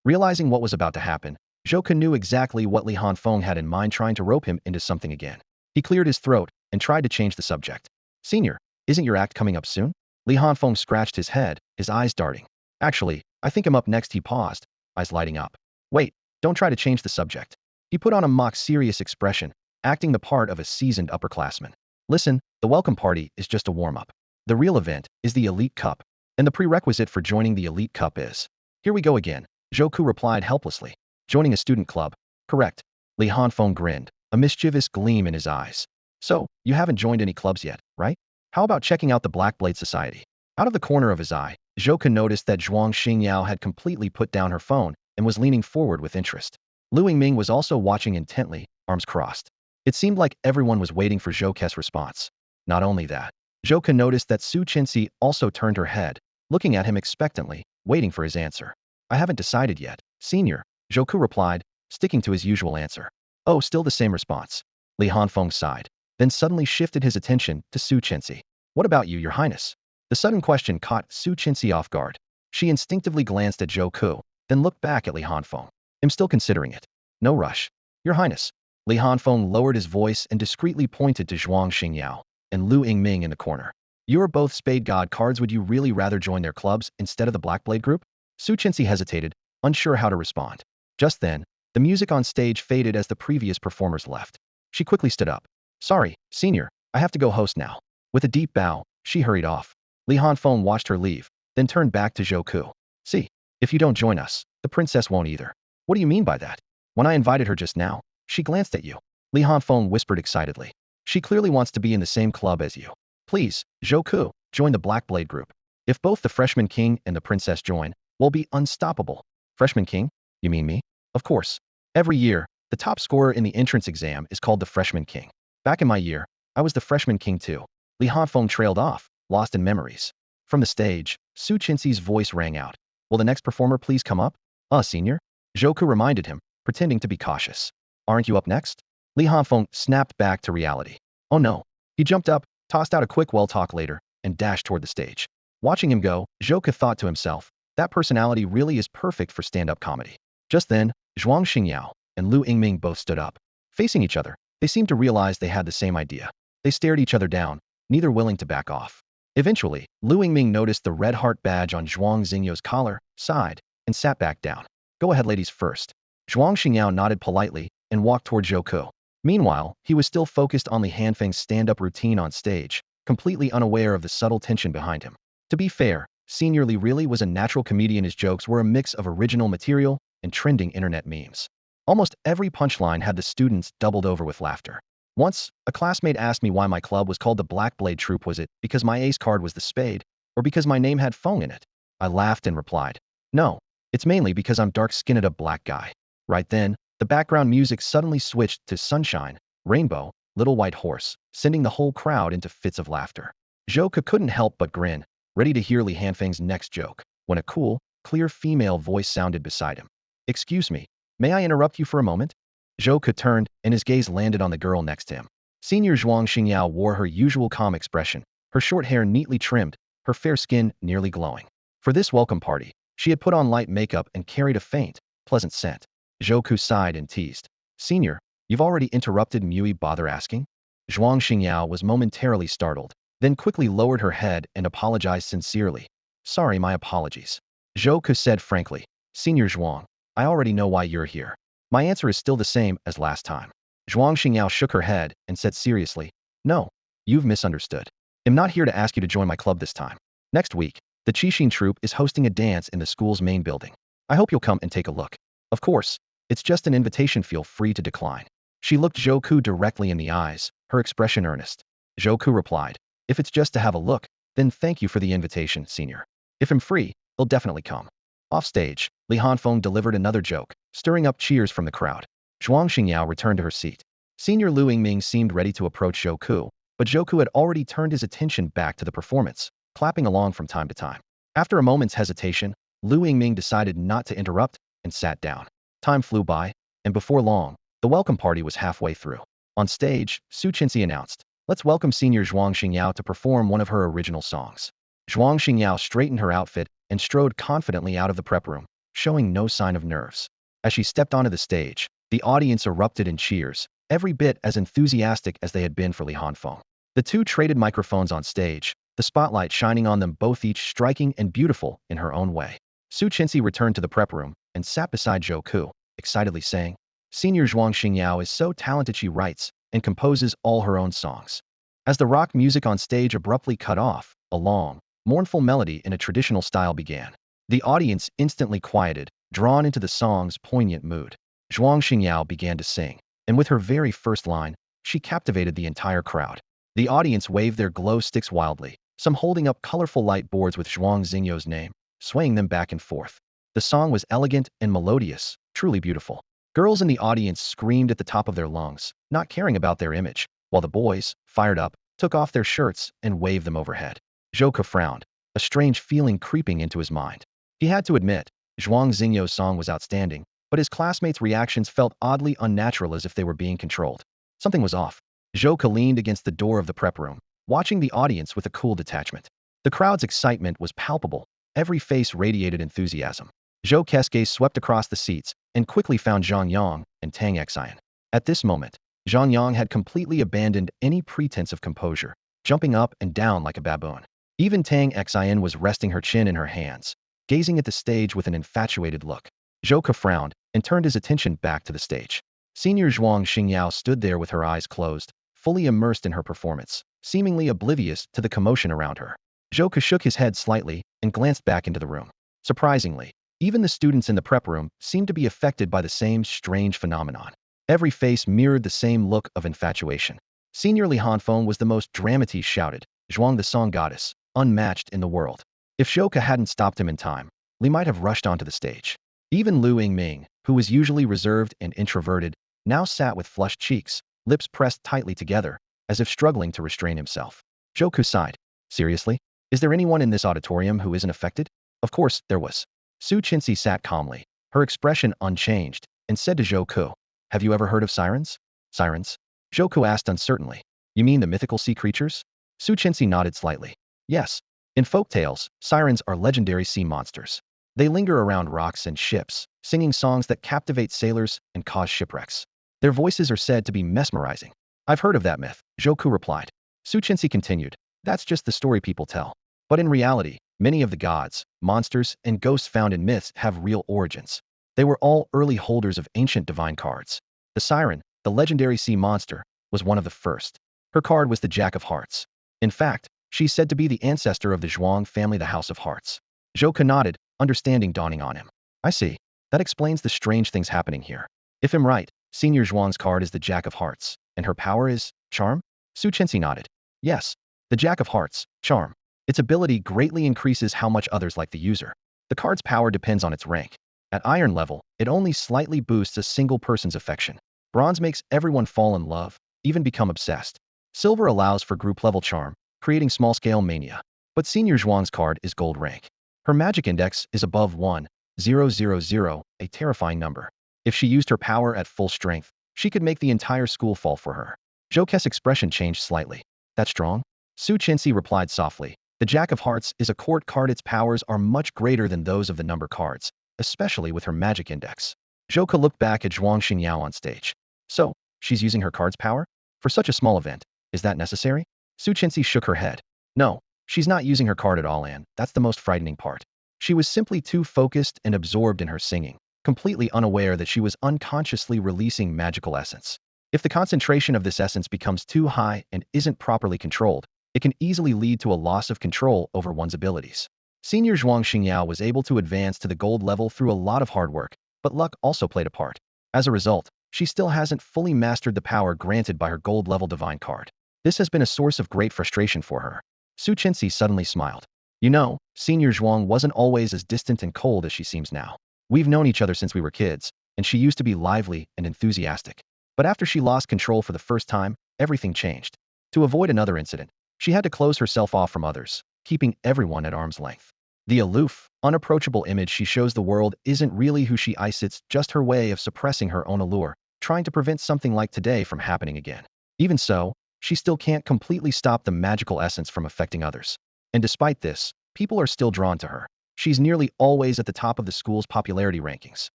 Realizing what was about to happen, Joku knew exactly what Li Hanfeng had in mind, trying to rope him into something again. He cleared his throat and tried to change the subject. Senior, isn't your act coming up soon? Li Hanfeng scratched his head, his eyes darting. Actually, I think I'm up next. He paused, eyes lighting up. Wait, don't try to change the subject. He put on a mock-serious expression, acting the part of a seasoned upperclassman. Listen, the welcome party is just a warm-up. The real event is the Elite Cup, and the prerequisite for joining the Elite Cup is... Here we go again, Joku replied helplessly. Joining a student club. Correct. Li Hanfeng grinned, a mischievous gleam in his eyes. So, you haven't joined any clubs yet, right? How about checking out the Black Blade Society? Out of the corner of his eye, Joku noticed that Zhuang Xingyao had completely put down her phone and was leaning forward with interest. Lu Yingming was also watching intently, arms crossed. It seemed like everyone was waiting for Joku's response. Not only that, Joku noticed that Su Chinsi also turned her head, looking at him expectantly, waiting for his answer. I haven't decided yet, senior. Zhou replied, sticking to his usual answer. Oh, still the same response. Li Hanfeng sighed, then suddenly shifted his attention to Su Chenxi. What about you, Your Highness? The sudden question caught Su Chenxi off guard. She instinctively glanced at Zhou, then looked back at Li Hanfeng. I'm still considering it. No rush. Your Highness. Li Hanfeng lowered his voice and discreetly pointed to Zhuang Xingyao and Lu Yingming in the corner. You're both spade god cards. Would you really rather join their clubs instead of the Black Blade group? Su Chenxi hesitated, unsure how to respond. Just then, the music on stage faded as the previous performers left. She quickly stood up. Sorry, senior, I have to go host now. With a deep bow, she hurried off. Li Hanfeng watched her leave, then turned back to Zhou. See, if you don't join us, the princess won't either. What do you mean by that? When I invited her just now, she glanced at you. Li Hanfeng whispered excitedly. She clearly wants to be in the same club as you. Please, Zhou, join the Black Blade group. If both the Freshman King and the Princess join, we'll be unstoppable. Freshman King? You mean me? Of course. Every year, the top scorer in the entrance exam is called the Freshman King. Back in my year, I was the Freshman King too. Li Hanfeng trailed off, lost in memories. From the stage, Su Chenxi's voice rang out. Will the next performer please come up? Senior? Zhou reminded him, pretending to be cautious. Aren't you up next? Li Hanfeng snapped back to reality. Oh no. He jumped up, tossed out a quick "we'll talk later," and dashed toward the stage. Watching him go, Zhou thought to himself, that personality really is perfect for stand-up comedy. Just then, Zhuang Xingyao and Lu Yingming both stood up. Facing each other, they seemed to realize they had the same idea. They stared each other down, neither willing to back off. Eventually, Lu Yingming noticed the red heart badge on Zhuang Xingyao's collar, sighed, and sat back down. Go ahead, ladies first. Zhuang Xingyao nodded politely and walked toward Zhou. Meanwhile, he was still focused on Li Hanfeng's stand-up routine on stage, completely unaware of the subtle tension behind him. To be fair, Senior Li really was a natural comedian. His jokes were a mix of original material and trending internet memes. Almost every punchline had the students doubled over with laughter. Once, a classmate asked me why my club was called the Black Blade Troupe. Was it because my ace card was the spade, or because my name had Feng in it? I laughed and replied, no, it's mainly because I'm dark-skinned, a black guy. Right then, the background music suddenly switched to Sunshine, Rainbow, Little White Horse, sending the whole crowd into fits of laughter. Zhou couldn't help but grin, ready to hear Li Hanfeng's next joke, when a cool, clear female voice sounded beside him. Excuse me, may I interrupt you for a moment? Zhou turned, and his gaze landed on the girl next to him. Senior Zhuang Xingyao wore her usual calm expression, her short hair neatly trimmed, her fair skin nearly glowing. For this welcome party, she had put on light makeup and carried a faint, pleasant scent. Zhou sighed and teased. Senior, you've already interrupted me. Bother asking? Zhuang Xingyao was momentarily startled, then quickly lowered her head and apologized sincerely. Sorry, my apologies. Zhou said frankly. Senior Zhuang, I already know why you're here. My answer is still the same as last time. Zhuang Xingyao shook her head and said seriously, no, you've misunderstood. I'm not here to ask you to join my club this time. Next week, the Qixin troupe is hosting a dance in the school's main building. I hope you'll come and take a look. Of course, it's just an invitation. Feel free to decline. She looked Zhou directly in the eyes, her expression earnest. Zhou replied, if it's just to have a look, then thank you for the invitation, senior. If I'm free, I'll definitely come. Off stage, Li Hanfeng delivered another joke, stirring up cheers from the crowd. Zhuang Xingyao returned to her seat. Senior Lu Yingming seemed ready to approach Zhou, but Zhou had already turned his attention back to the performance, clapping along from time to time. After a moment's hesitation, Lu Yingming decided not to interrupt and sat down. Time flew by, and before long, the welcome party was halfway through. On stage, Su Chenxi announced, let's welcome Senior Zhuang Xingyao to perform one of her original songs. Zhuang Xingyao straightened her outfit and strode confidently out of the prep room, showing no sign of nerves. As she stepped onto the stage, the audience erupted in cheers, every bit as enthusiastic as they had been for Li Hanfeng. The two traded microphones on stage, the spotlight shining on them both, each striking and beautiful in her own way. Su Chenxi returned to the prep room and sat beside Zhou, excitedly saying, Senior Zhuang Xingyao is so talented. She writes and composes all her own songs. As the rock music on stage abruptly cut off, a long, mournful melody in a traditional style began. The audience instantly quieted, drawn into the song's poignant mood. Zhuang Xingyao began to sing, and with her very first line, she captivated the entire crowd. The audience waved their glow sticks wildly, some holding up colorful light boards with Zhuang Xingyao's name, swaying them back and forth. The song was elegant and melodious, truly beautiful. Girls in the audience screamed at the top of their lungs, not caring about their image, while the boys, fired up, took off their shirts and waved them overhead. Zhou frowned, a strange feeling creeping into his mind. He had to admit, Zhuang Xingyao's song was outstanding, but his classmates' reactions felt oddly unnatural, as if they were being controlled. Something was off. Zhou leaned against the door of the prep room, watching the audience with a cool detachment. The crowd's excitement was palpable. Every face radiated enthusiasm. Zhou Ke's gaze swept across the seats and quickly found Zhang Yang and Tang Xian. At this moment, Zhang Yang had completely abandoned any pretense of composure, jumping up and down like a baboon. Even Tang Xian was resting her chin in her hands, gazing at the stage with an infatuated look. Zhou Ke frowned and turned his attention back to the stage. Senior Zhuang Xingyao stood there with her eyes closed, fully immersed in her performance, seemingly oblivious to the commotion around her. Zhou Ke shook his head slightly and glanced back into the room. Surprisingly, even the students in the prep room seemed to be affected by the same strange phenomenon. Every face mirrored the same look of infatuation. Senior Li Hanfeng was the most dramatic, shouted, Zhuang the song goddess, unmatched in the world. If Zhou Ke hadn't stopped him in time, Li might have rushed onto the stage. Even Lu Yingming, who was usually reserved and introverted, now sat with flushed cheeks, lips pressed tightly together, as if struggling to restrain himself. Zhou Ke sighed. Seriously? Is there anyone in this auditorium who isn't affected? Of course, there was. Su Qinxi sat calmly, her expression unchanged, and said to Zhou Ke, have you ever heard of sirens? Sirens? Zhou Ke asked uncertainly. You mean the mythical sea creatures? Su Qinxi nodded slightly. Yes. In folktales, sirens are legendary sea monsters. They linger around rocks and ships, singing songs that captivate sailors and cause shipwrecks. Their voices are said to be mesmerizing. I've heard of that myth, Zhou Ke replied. Su Qinxi continued. That's just the story people tell. But in reality, many of the gods, monsters, and ghosts found in myths have real origins. They were all early holders of ancient divine cards. The siren, the legendary sea monster, was one of the first. Her card was the Jack of Hearts. In fact, she's said to be the ancestor of the Zhuang family, the House of Hearts. Zhou Ke nodded, understanding dawning on him. I see. That explains the strange things happening here. If I'm right, Senior Zhuang's card is the Jack of Hearts, and her power is charm? Su Qinxi nodded. Yes. The Jack of Hearts, charm. Its ability greatly increases how much others like the user. The card's power depends on its rank. At iron level, it only slightly boosts a single person's affection. Bronze makes everyone fall in love, even become obsessed. Silver allows for group-level charm, creating small-scale mania. But Senior Zhuang's card is gold rank. Her magic index is above 1,000, a terrifying number. If she used her power at full strength, she could make the entire school fall for her. Zhou Ke's expression changed slightly. That strong? Su Qinxi replied softly. The Jack of Hearts is a court card. Its powers are much greater than those of the number cards, especially with her magic index. Zhou Ke looked back at Zhuang Xingyao on stage. So, she's using her card's power? For such a small event, is that necessary? Su Qinxi shook her head. No, she's not using her card at all, and that's the most frightening part. She was simply too focused and absorbed in her singing, completely unaware that she was unconsciously releasing magical essence. If the concentration of this essence becomes too high and isn't properly controlled, it can easily lead to a loss of control over one's abilities. Senior Zhuang Xingyao was able to advance to the gold level through a lot of hard work, but luck also played a part. As a result, she still hasn't fully mastered the power granted by her gold-level divine card. This has been a source of great frustration for her. Su Qinxi suddenly smiled. You know, Senior Zhuang wasn't always as distant and cold as she seems now. We've known each other since we were kids, and she used to be lively and enthusiastic. But after she lost control for the first time, everything changed. To avoid another incident, she had to close herself off from others, keeping everyone at arm's length. The aloof, unapproachable image she shows the world isn't really who she is. It's just her way of suppressing her own allure, trying to prevent something like today from happening again. Even so, she still can't completely stop the magical essence from affecting others. And despite this, people are still drawn to her. She's nearly always at the top of the school's popularity rankings.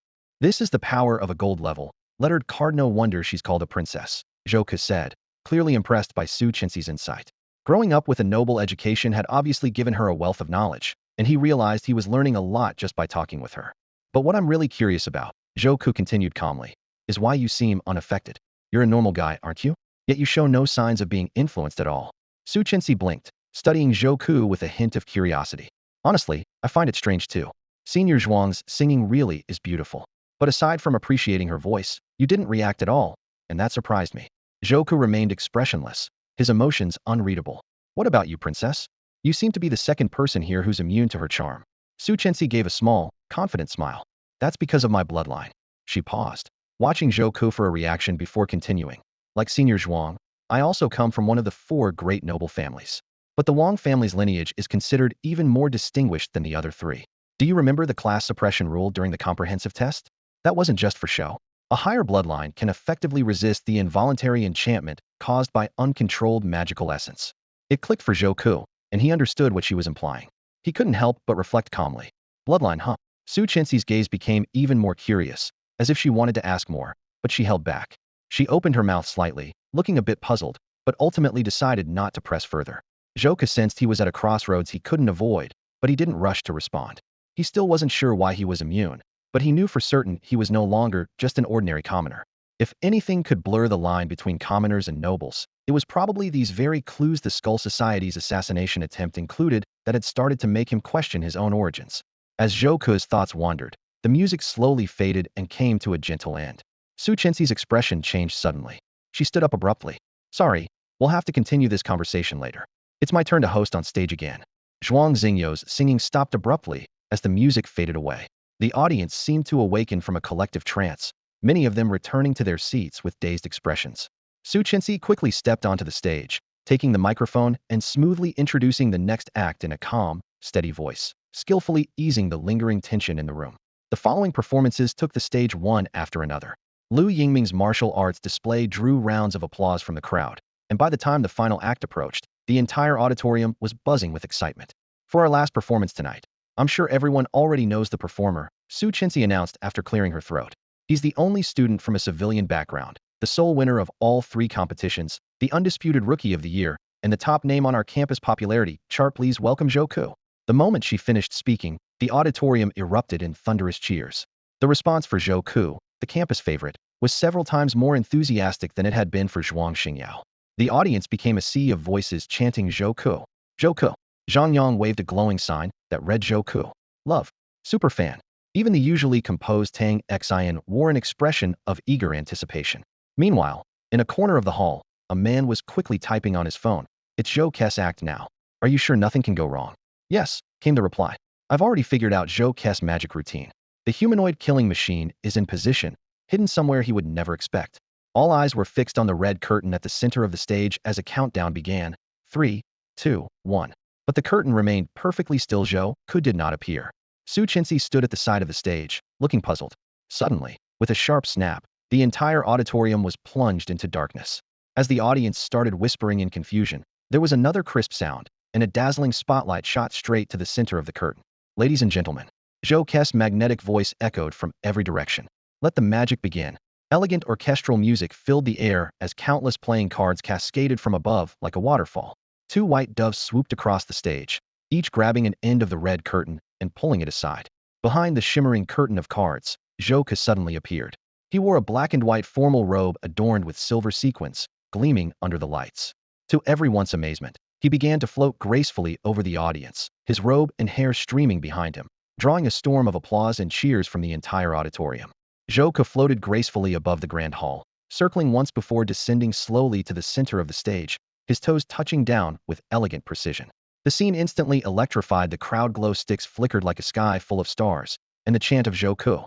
This is the power of a gold level, lettered card. No wonder she's called a princess, Zhou Ke said, clearly impressed by Su Qinxi's insight. Growing up with a noble education had obviously given her a wealth of knowledge, and he realized he was learning a lot just by talking with her. But what I'm really curious about, Zhou Ke continued calmly, is why you seem unaffected. You're a normal guy, aren't you? Yet you show no signs of being influenced at all. Su Qinxi blinked, studying Zhou Ke with a hint of curiosity. Honestly, I find it strange too. Senior Zhuang's singing really is beautiful. But aside from appreciating her voice, you didn't react at all, and that surprised me. Zhou Ke remained expressionless, his emotions unreadable. What about you, princess? You seem to be the second person here who's immune to her charm. Su Qinxi gave a small, confident smile. That's because of my bloodline. She paused, watching Zhou Ke for a reaction before continuing. Like Senior Zhuang, I also come from one of the 4 great noble families. But the Wang family's lineage is considered even more distinguished than the other 3. Do you remember the class suppression rule during the comprehensive test? That wasn't just for show. A higher bloodline can effectively resist the involuntary enchantment caused by uncontrolled magical essence. It clicked for Zhou Ku, and he understood what she was implying. He couldn't help but reflect calmly. Bloodline, huh? Su Chenxi's gaze became even more curious, as if she wanted to ask more, but she held back. She opened her mouth slightly, looking a bit puzzled, but ultimately decided not to press further. Zhou Ku sensed he was at a crossroads he couldn't avoid, but he didn't rush to respond. He still wasn't sure why he was immune, but he knew for certain he was no longer just an ordinary commoner. If anything could blur the line between commoners and nobles, it was probably these very clues the Skull Society's assassination attempt included that had started to make him question his own origins. As Zhou Ku's thoughts wandered, the music slowly faded and came to a gentle end. Su Chenxi's expression changed suddenly. She stood up abruptly. Sorry, we'll have to continue this conversation later. It's my turn to host on stage again. Zhuang Xingyou's singing stopped abruptly as the music faded away. The audience seemed to awaken from a collective trance, many of them returning to their seats with dazed expressions. Su Chenxi quickly stepped onto the stage, taking the microphone and smoothly introducing the next act in a calm, steady voice, skillfully easing the lingering tension in the room. The following performances took the stage one after another. Lu Yingming's martial arts display drew rounds of applause from the crowd, and by the time the final act approached, the entire auditorium was buzzing with excitement. For our last performance tonight, I'm sure everyone already knows the performer, Su Chenxi announced after clearing her throat. He's the only student from a civilian background, the sole winner of all 3 competitions, the undisputed Rookie of the Year, and the top name on our campus popularity chart. Please welcome Zhou Ku. The moment she finished speaking, the auditorium erupted in thunderous cheers. The response for Zhou Ku, the campus favorite, was several times more enthusiastic than it had been for Zhuang Xingyao. The audience became a sea of voices chanting Zhou Ku. Zhou Ku. Zhang Yang waved a glowing sign that read Zhou Ku. Love. Superfan. Even the usually composed Tang Xin wore an expression of eager anticipation. Meanwhile, in a corner of the hall, a man was quickly typing on his phone. It's Zhou Ke's act now. Are you sure nothing can go wrong? Yes, came the reply. I've already figured out Zhou Ke's magic routine. The humanoid killing machine is in position, hidden somewhere he would never expect. All eyes were fixed on the red curtain at the center of the stage as a countdown began. 3, 2, 1. But the curtain remained perfectly still. Zhou Ku did not appear. Su Chenxi stood at the side of the stage, looking puzzled. Suddenly, with a sharp snap, the entire auditorium was plunged into darkness. As the audience started whispering in confusion, there was another crisp sound, and a dazzling spotlight shot straight to the center of the curtain. Ladies and gentlemen, Zhou Ke's magnetic voice echoed from every direction. Let the magic begin. Elegant orchestral music filled the air as countless playing cards cascaded from above like a waterfall. 2 white doves swooped across the stage, each grabbing an end of the red curtain and pulling it aside. Behind the shimmering curtain of cards, Zhou Ku suddenly appeared. He wore a black and white formal robe adorned with silver sequins, gleaming under the lights. To everyone's amazement, he began to float gracefully over the audience, his robe and hair streaming behind him, drawing a storm of applause and cheers from the entire auditorium. Zhou Ku floated gracefully above the grand hall, circling once before descending slowly to the center of the stage, his toes touching down with elegant precision. The scene instantly electrified. The crowd glow sticks flickered like a sky full of stars, and the chant of Zhou Ku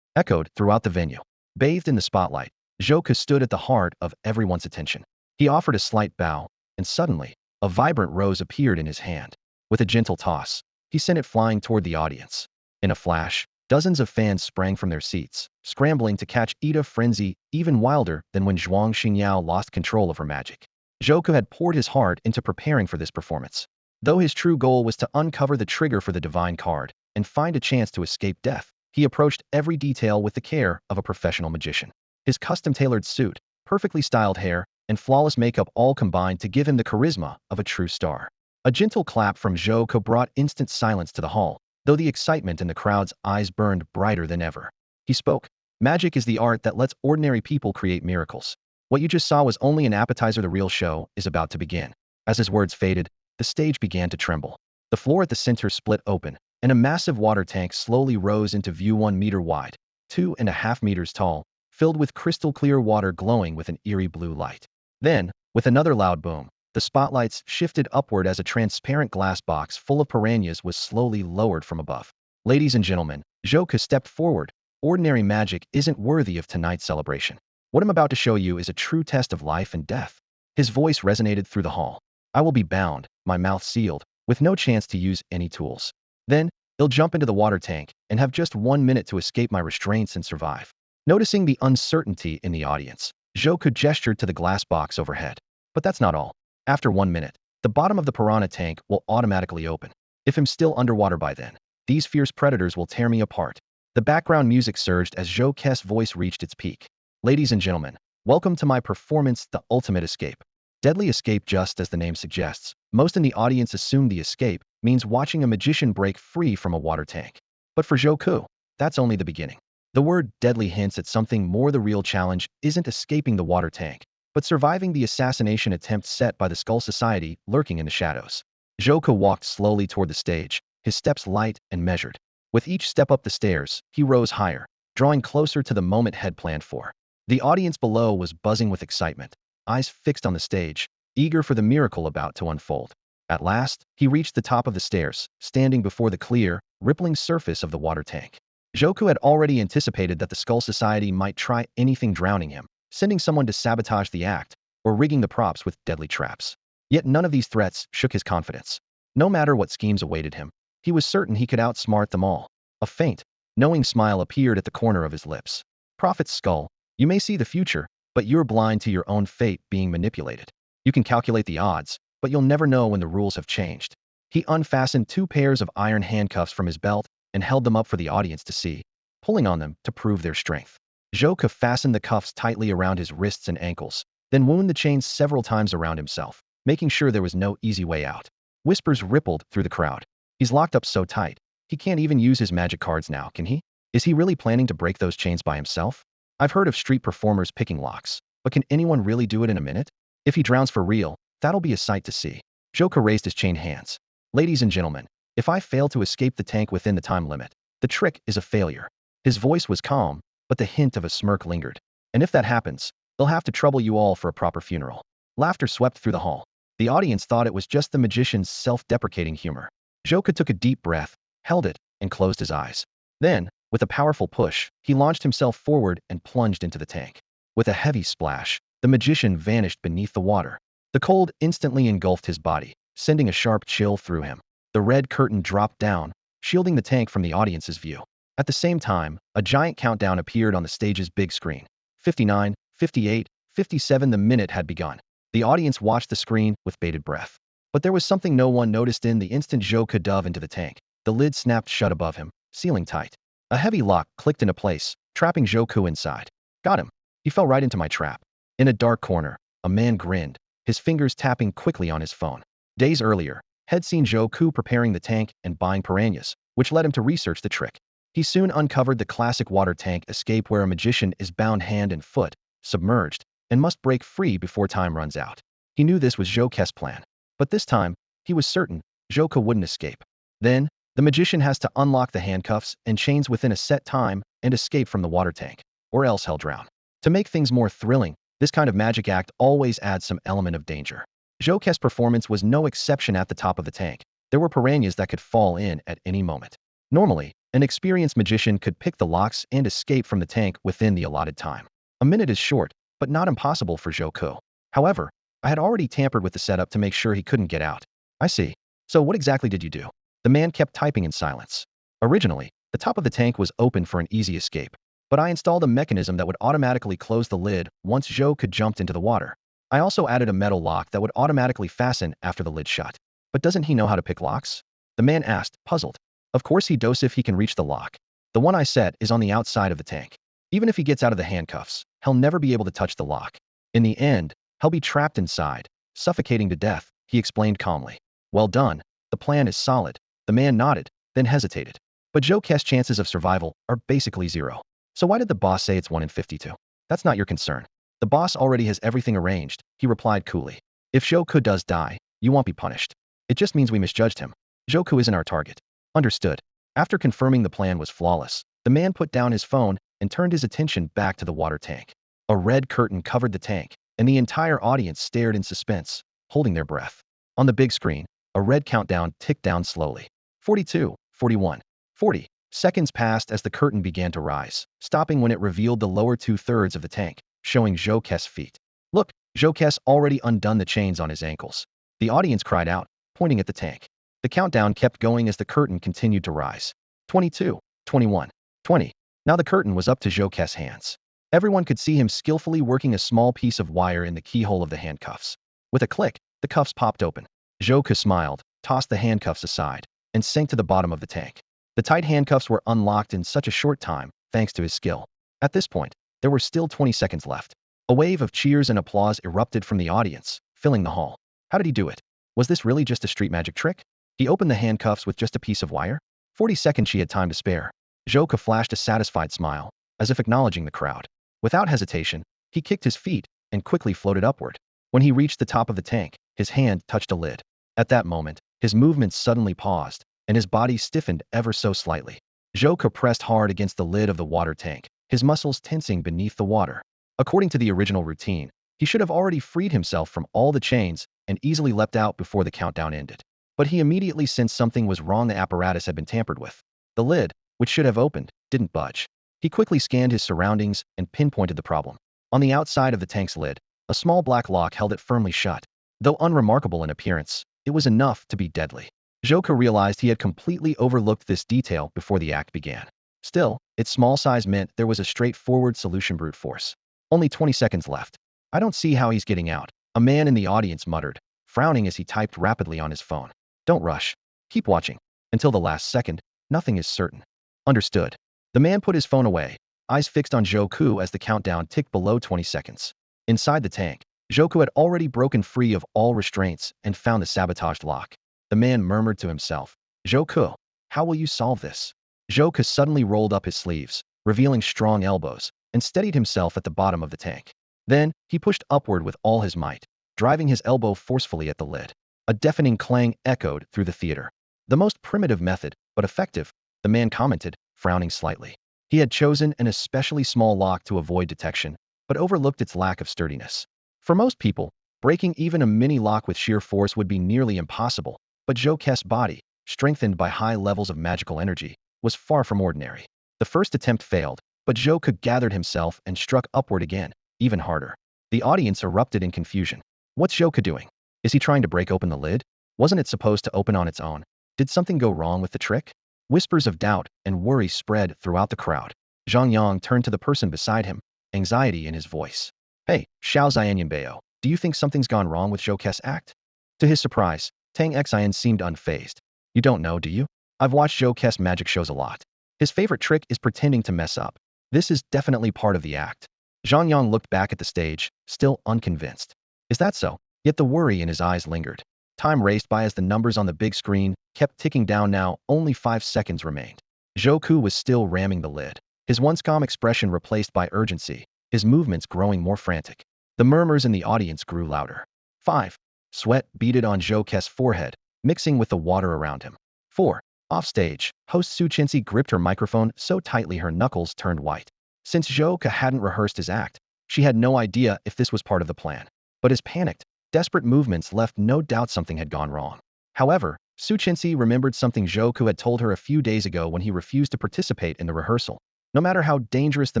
echoed throughout the venue. Bathed in the spotlight, Zhou Ku stood at the heart of everyone's attention. He offered a slight bow, and suddenly, a vibrant rose appeared in his hand. With a gentle toss, he sent it flying toward the audience. In a flash, dozens of fans sprang from their seats, scrambling to catch it. A frenzy even wilder than when Zhuang Xingyao lost control of her magic. Zhou Ku had poured his heart into preparing for this performance. Though his true goal was to uncover the trigger for the divine card and find a chance to escape death, he approached every detail with the care of a professional magician. His custom-tailored suit, perfectly styled hair, and flawless makeup all combined to give him the charisma of a true star. A gentle clap from Zhou Ku brought instant silence to the hall, though the excitement in the crowd's eyes burned brighter than ever. He spoke. Magic is the art that lets ordinary people create miracles. What you just saw was only an appetizer. The real show is about to begin. As his words faded, the stage began to tremble. The floor at the center split open, and a massive water tank slowly rose into view. 1 meter wide, 2.5 meters tall, filled with crystal clear water glowing with an eerie blue light. Then, with another loud boom, the spotlights shifted upward as a transparent glass box full of piranhas was slowly lowered from above. Ladies and gentlemen, Zhou Ku stepped forward. Ordinary magic isn't worthy of tonight's celebration. What I'm about to show you is a true test of life and death. His voice resonated through the hall. I will be bound, my mouth sealed, with no chance to use any tools. Then, He'll jump into the water tank and have just 1 minute to escape my restraints and survive. Noticing the uncertainty in the audience, Joku gestured to the glass box overhead. But that's not all. After 1 minute, the bottom of the piranha tank will automatically open. If I'm still underwater by then, these fierce predators will tear me apart. The background music surged as Joku's voice reached its peak. Ladies and gentlemen, welcome to my performance, The Ultimate Escape. Deadly escape, just as the name suggests. Most in the audience assume the escape means watching a magician break free from a water tank. But for Joku, that's only the beginning. The word deadly hints at something more. The real challenge isn't escaping the water tank, but surviving the assassination attempt set by the Skull Society lurking in the shadows. Joku walked slowly toward the stage, his steps light and measured. With each step up the stairs, he rose higher, drawing closer to the moment he'd planned for. The audience below was buzzing with excitement, eyes fixed on the stage, eager for the miracle about to unfold. At last, he reached the top of the stairs, standing before the clear, rippling surface of the water tank. Joku had already anticipated that the Skull Society might try anything, drowning him, sending someone to sabotage the act, or rigging the props with deadly traps. Yet none of these threats shook his confidence. No matter what schemes awaited him, he was certain he could outsmart them all. A faint, knowing smile appeared at the corner of his lips. Prophet's skull, you may see the future, but you're blind to your own fate being manipulated. You can calculate the odds, but you'll never know when the rules have changed. He unfastened 2 pairs of iron handcuffs from his belt and held them up for the audience to see, pulling on them to prove their strength. Joku fastened the cuffs tightly around his wrists and ankles, then wound the chains several times around himself, making sure there was no easy way out. Whispers rippled through the crowd. He's locked up so tight, he can't even use his magic cards now, can he? Is he really planning to break those chains by himself? I've heard of street performers picking locks, but can anyone really do it in a minute? If he drowns for real, that'll be a sight to see. Joku raised his chained hands. Ladies and gentlemen, if I fail to escape the tank within the time limit, the trick is a failure. His voice was calm, but the hint of a smirk lingered. And if that happens, they'll have to trouble you all for a proper funeral. Laughter swept through the hall. The audience thought it was just the magician's self-deprecating humor. Joku took a deep breath, held it, and closed his eyes. Then, with a powerful push, he launched himself forward and plunged into the tank. With a heavy splash, the magician vanished beneath the water. The cold instantly engulfed his body, sending a sharp chill through him. The red curtain dropped down, shielding the tank from the audience's view. At the same time, a giant countdown appeared on the stage's big screen. 59, 58, 57. The minute had begun. The audience watched the screen with bated breath. But there was something no one noticed. In the instant Joku dove into the tank, the lid snapped shut above him, sealing tight. A heavy lock clicked into place, trapping Joku inside. Got him. He fell right into my trap. In a dark corner, a man grinned, his fingers tapping quickly on his phone. Days earlier, had seen Joku preparing the tank and buying piranhas, which led him to research the trick. He soon uncovered the classic water tank escape where a magician is bound hand and foot, submerged, and must break free before time runs out. He knew this was Joku's plan. But this time, he was certain Joku wouldn't escape. Then, the magician has to unlock the handcuffs and chains within a set time and escape from the water tank, or else he'll drown. To make things more thrilling, this kind of magic act always adds some element of danger. Joku's performance was no exception. At the top of the tank, there were piranhas that could fall in at any moment. Normally, an experienced magician could pick the locks and escape from the tank within the allotted time. A minute is short, but not impossible for Joku. However, I had already tampered with the setup to make sure he couldn't get out. I see. So what exactly did you do? The man kept typing in silence. Originally, the top of the tank was open for an easy escape, but I installed a mechanism that would automatically close the lid once Joku jumped into the water. I also added a metal lock that would automatically fasten after the lid shut. But doesn't he know how to pick locks? The man asked, puzzled. Of course he does if he can reach the lock. The one I set is on the outside of the tank. Even if he gets out of the handcuffs, he'll never be able to touch the lock. In the end, he'll be trapped inside, suffocating to death, he explained calmly. Well done. The plan is solid. The man nodded, then hesitated. But Joku's chances of survival are basically 0. So why did the boss say it's 1 in 52? That's not your concern. The boss already has everything arranged, he replied coolly. If Joku does die, you won't be punished. It just means we misjudged him. Joku isn't our target. Understood. After confirming the plan was flawless, the man put down his phone and turned his attention back to the water tank. A red curtain covered the tank, and the entire audience stared in suspense, holding their breath. On the big screen, a red countdown ticked down slowly. 42, 41, 40. Seconds passed as the curtain began to rise, stopping when it revealed the lower 2/3 of the tank, showing Joku's feet. Look, Joku's already undone the chains on his ankles. The audience cried out, pointing at the tank. The countdown kept going as the curtain continued to rise. 22, 21, 20. Now the curtain was up to Joke's hands. Everyone could see him skillfully working a small piece of wire in the keyhole of the handcuffs. With a click, the cuffs popped open. Joke smiled, tossed the handcuffs aside, and sank to the bottom of the tank. The tight handcuffs were unlocked in such a short time, thanks to his skill. At this point, there were still 20 seconds left. A wave of cheers and applause erupted from the audience, filling the hall. How did he do it? Was this really just a street magic trick? He opened the handcuffs with just a piece of wire? 40 seconds she had time to spare. Joke flashed a satisfied smile, as if acknowledging the crowd. Without hesitation, he kicked his feet and quickly floated upward. When he reached the top of the tank, his hand touched a lid. At that moment, his movements suddenly paused, and his body stiffened ever so slightly. Joke pressed hard against the lid of the water tank, his muscles tensing beneath the water. According to the original routine, he should have already freed himself from all the chains and easily leapt out before the countdown ended. But he immediately sensed something was wrong. The apparatus had been tampered with. The lid, which should have opened, didn't budge. He quickly scanned his surroundings and pinpointed the problem. On the outside of the tank's lid, a small black lock held it firmly shut. Though unremarkable in appearance, it was enough to be deadly. Joke realized he had completely overlooked this detail before the act began. Still, its small size meant there was a straightforward solution: brute force. Only 20 seconds left. I don't see how he's getting out, a man in the audience muttered, frowning as he typed rapidly on his phone. Don't rush. Keep watching. Until the last second, nothing is certain. Understood. The man put his phone away, eyes fixed on Joku as the countdown ticked below 20 seconds. Inside the tank, Joku had already broken free of all restraints and found the sabotaged lock. The man murmured to himself, Joku, how will you solve this? Joku suddenly rolled up his sleeves, revealing strong elbows, and steadied himself at the bottom of the tank. Then, he pushed upward with all his might, driving his elbow forcefully at the lid. A deafening clang echoed through the theater. The most primitive method, but effective, the man commented, frowning slightly. He had chosen an especially small lock to avoid detection, but overlooked its lack of sturdiness. For most people, breaking even a mini lock with sheer force would be nearly impossible, but Joke's body, strengthened by high levels of magical energy, was far from ordinary. The first attempt failed, but Joke gathered himself and struck upward again, even harder. The audience erupted in confusion. What's Joke doing? Is he trying to break open the lid? Wasn't it supposed to open on its own? Did something go wrong with the trick? Whispers of doubt and worry spread throughout the crowd. Zhang Yang turned to the person beside him, anxiety in his voice. Hey, Xiao Xianyanbao, do you think something's gone wrong with Joke's act? To his surprise, Tang Xian seemed unfazed. You don't know, do you? I've watched Joke's magic shows a lot. His favorite trick is pretending to mess up. This is definitely part of the act. Zhang Yang looked back at the stage, still unconvinced. Is that so? Yet the worry in his eyes lingered. Time raced by as the numbers on the big screen kept ticking down. Now, only 5 seconds remained. Joku was still ramming the lid, his once calm expression replaced by urgency, his movements growing more frantic. The murmurs in the audience grew louder. 5. Sweat beaded on Joke's forehead, mixing with the water around him. 4. Offstage, host Su Chenxi gripped her microphone so tightly her knuckles turned white. Since Joke hadn't rehearsed his act, she had no idea if this was part of the plan. But his panicked, desperate movements left no doubt something had gone wrong. However, Su Chenxi remembered something Joku had told her a few days ago when he refused to participate in the rehearsal. No matter how dangerous the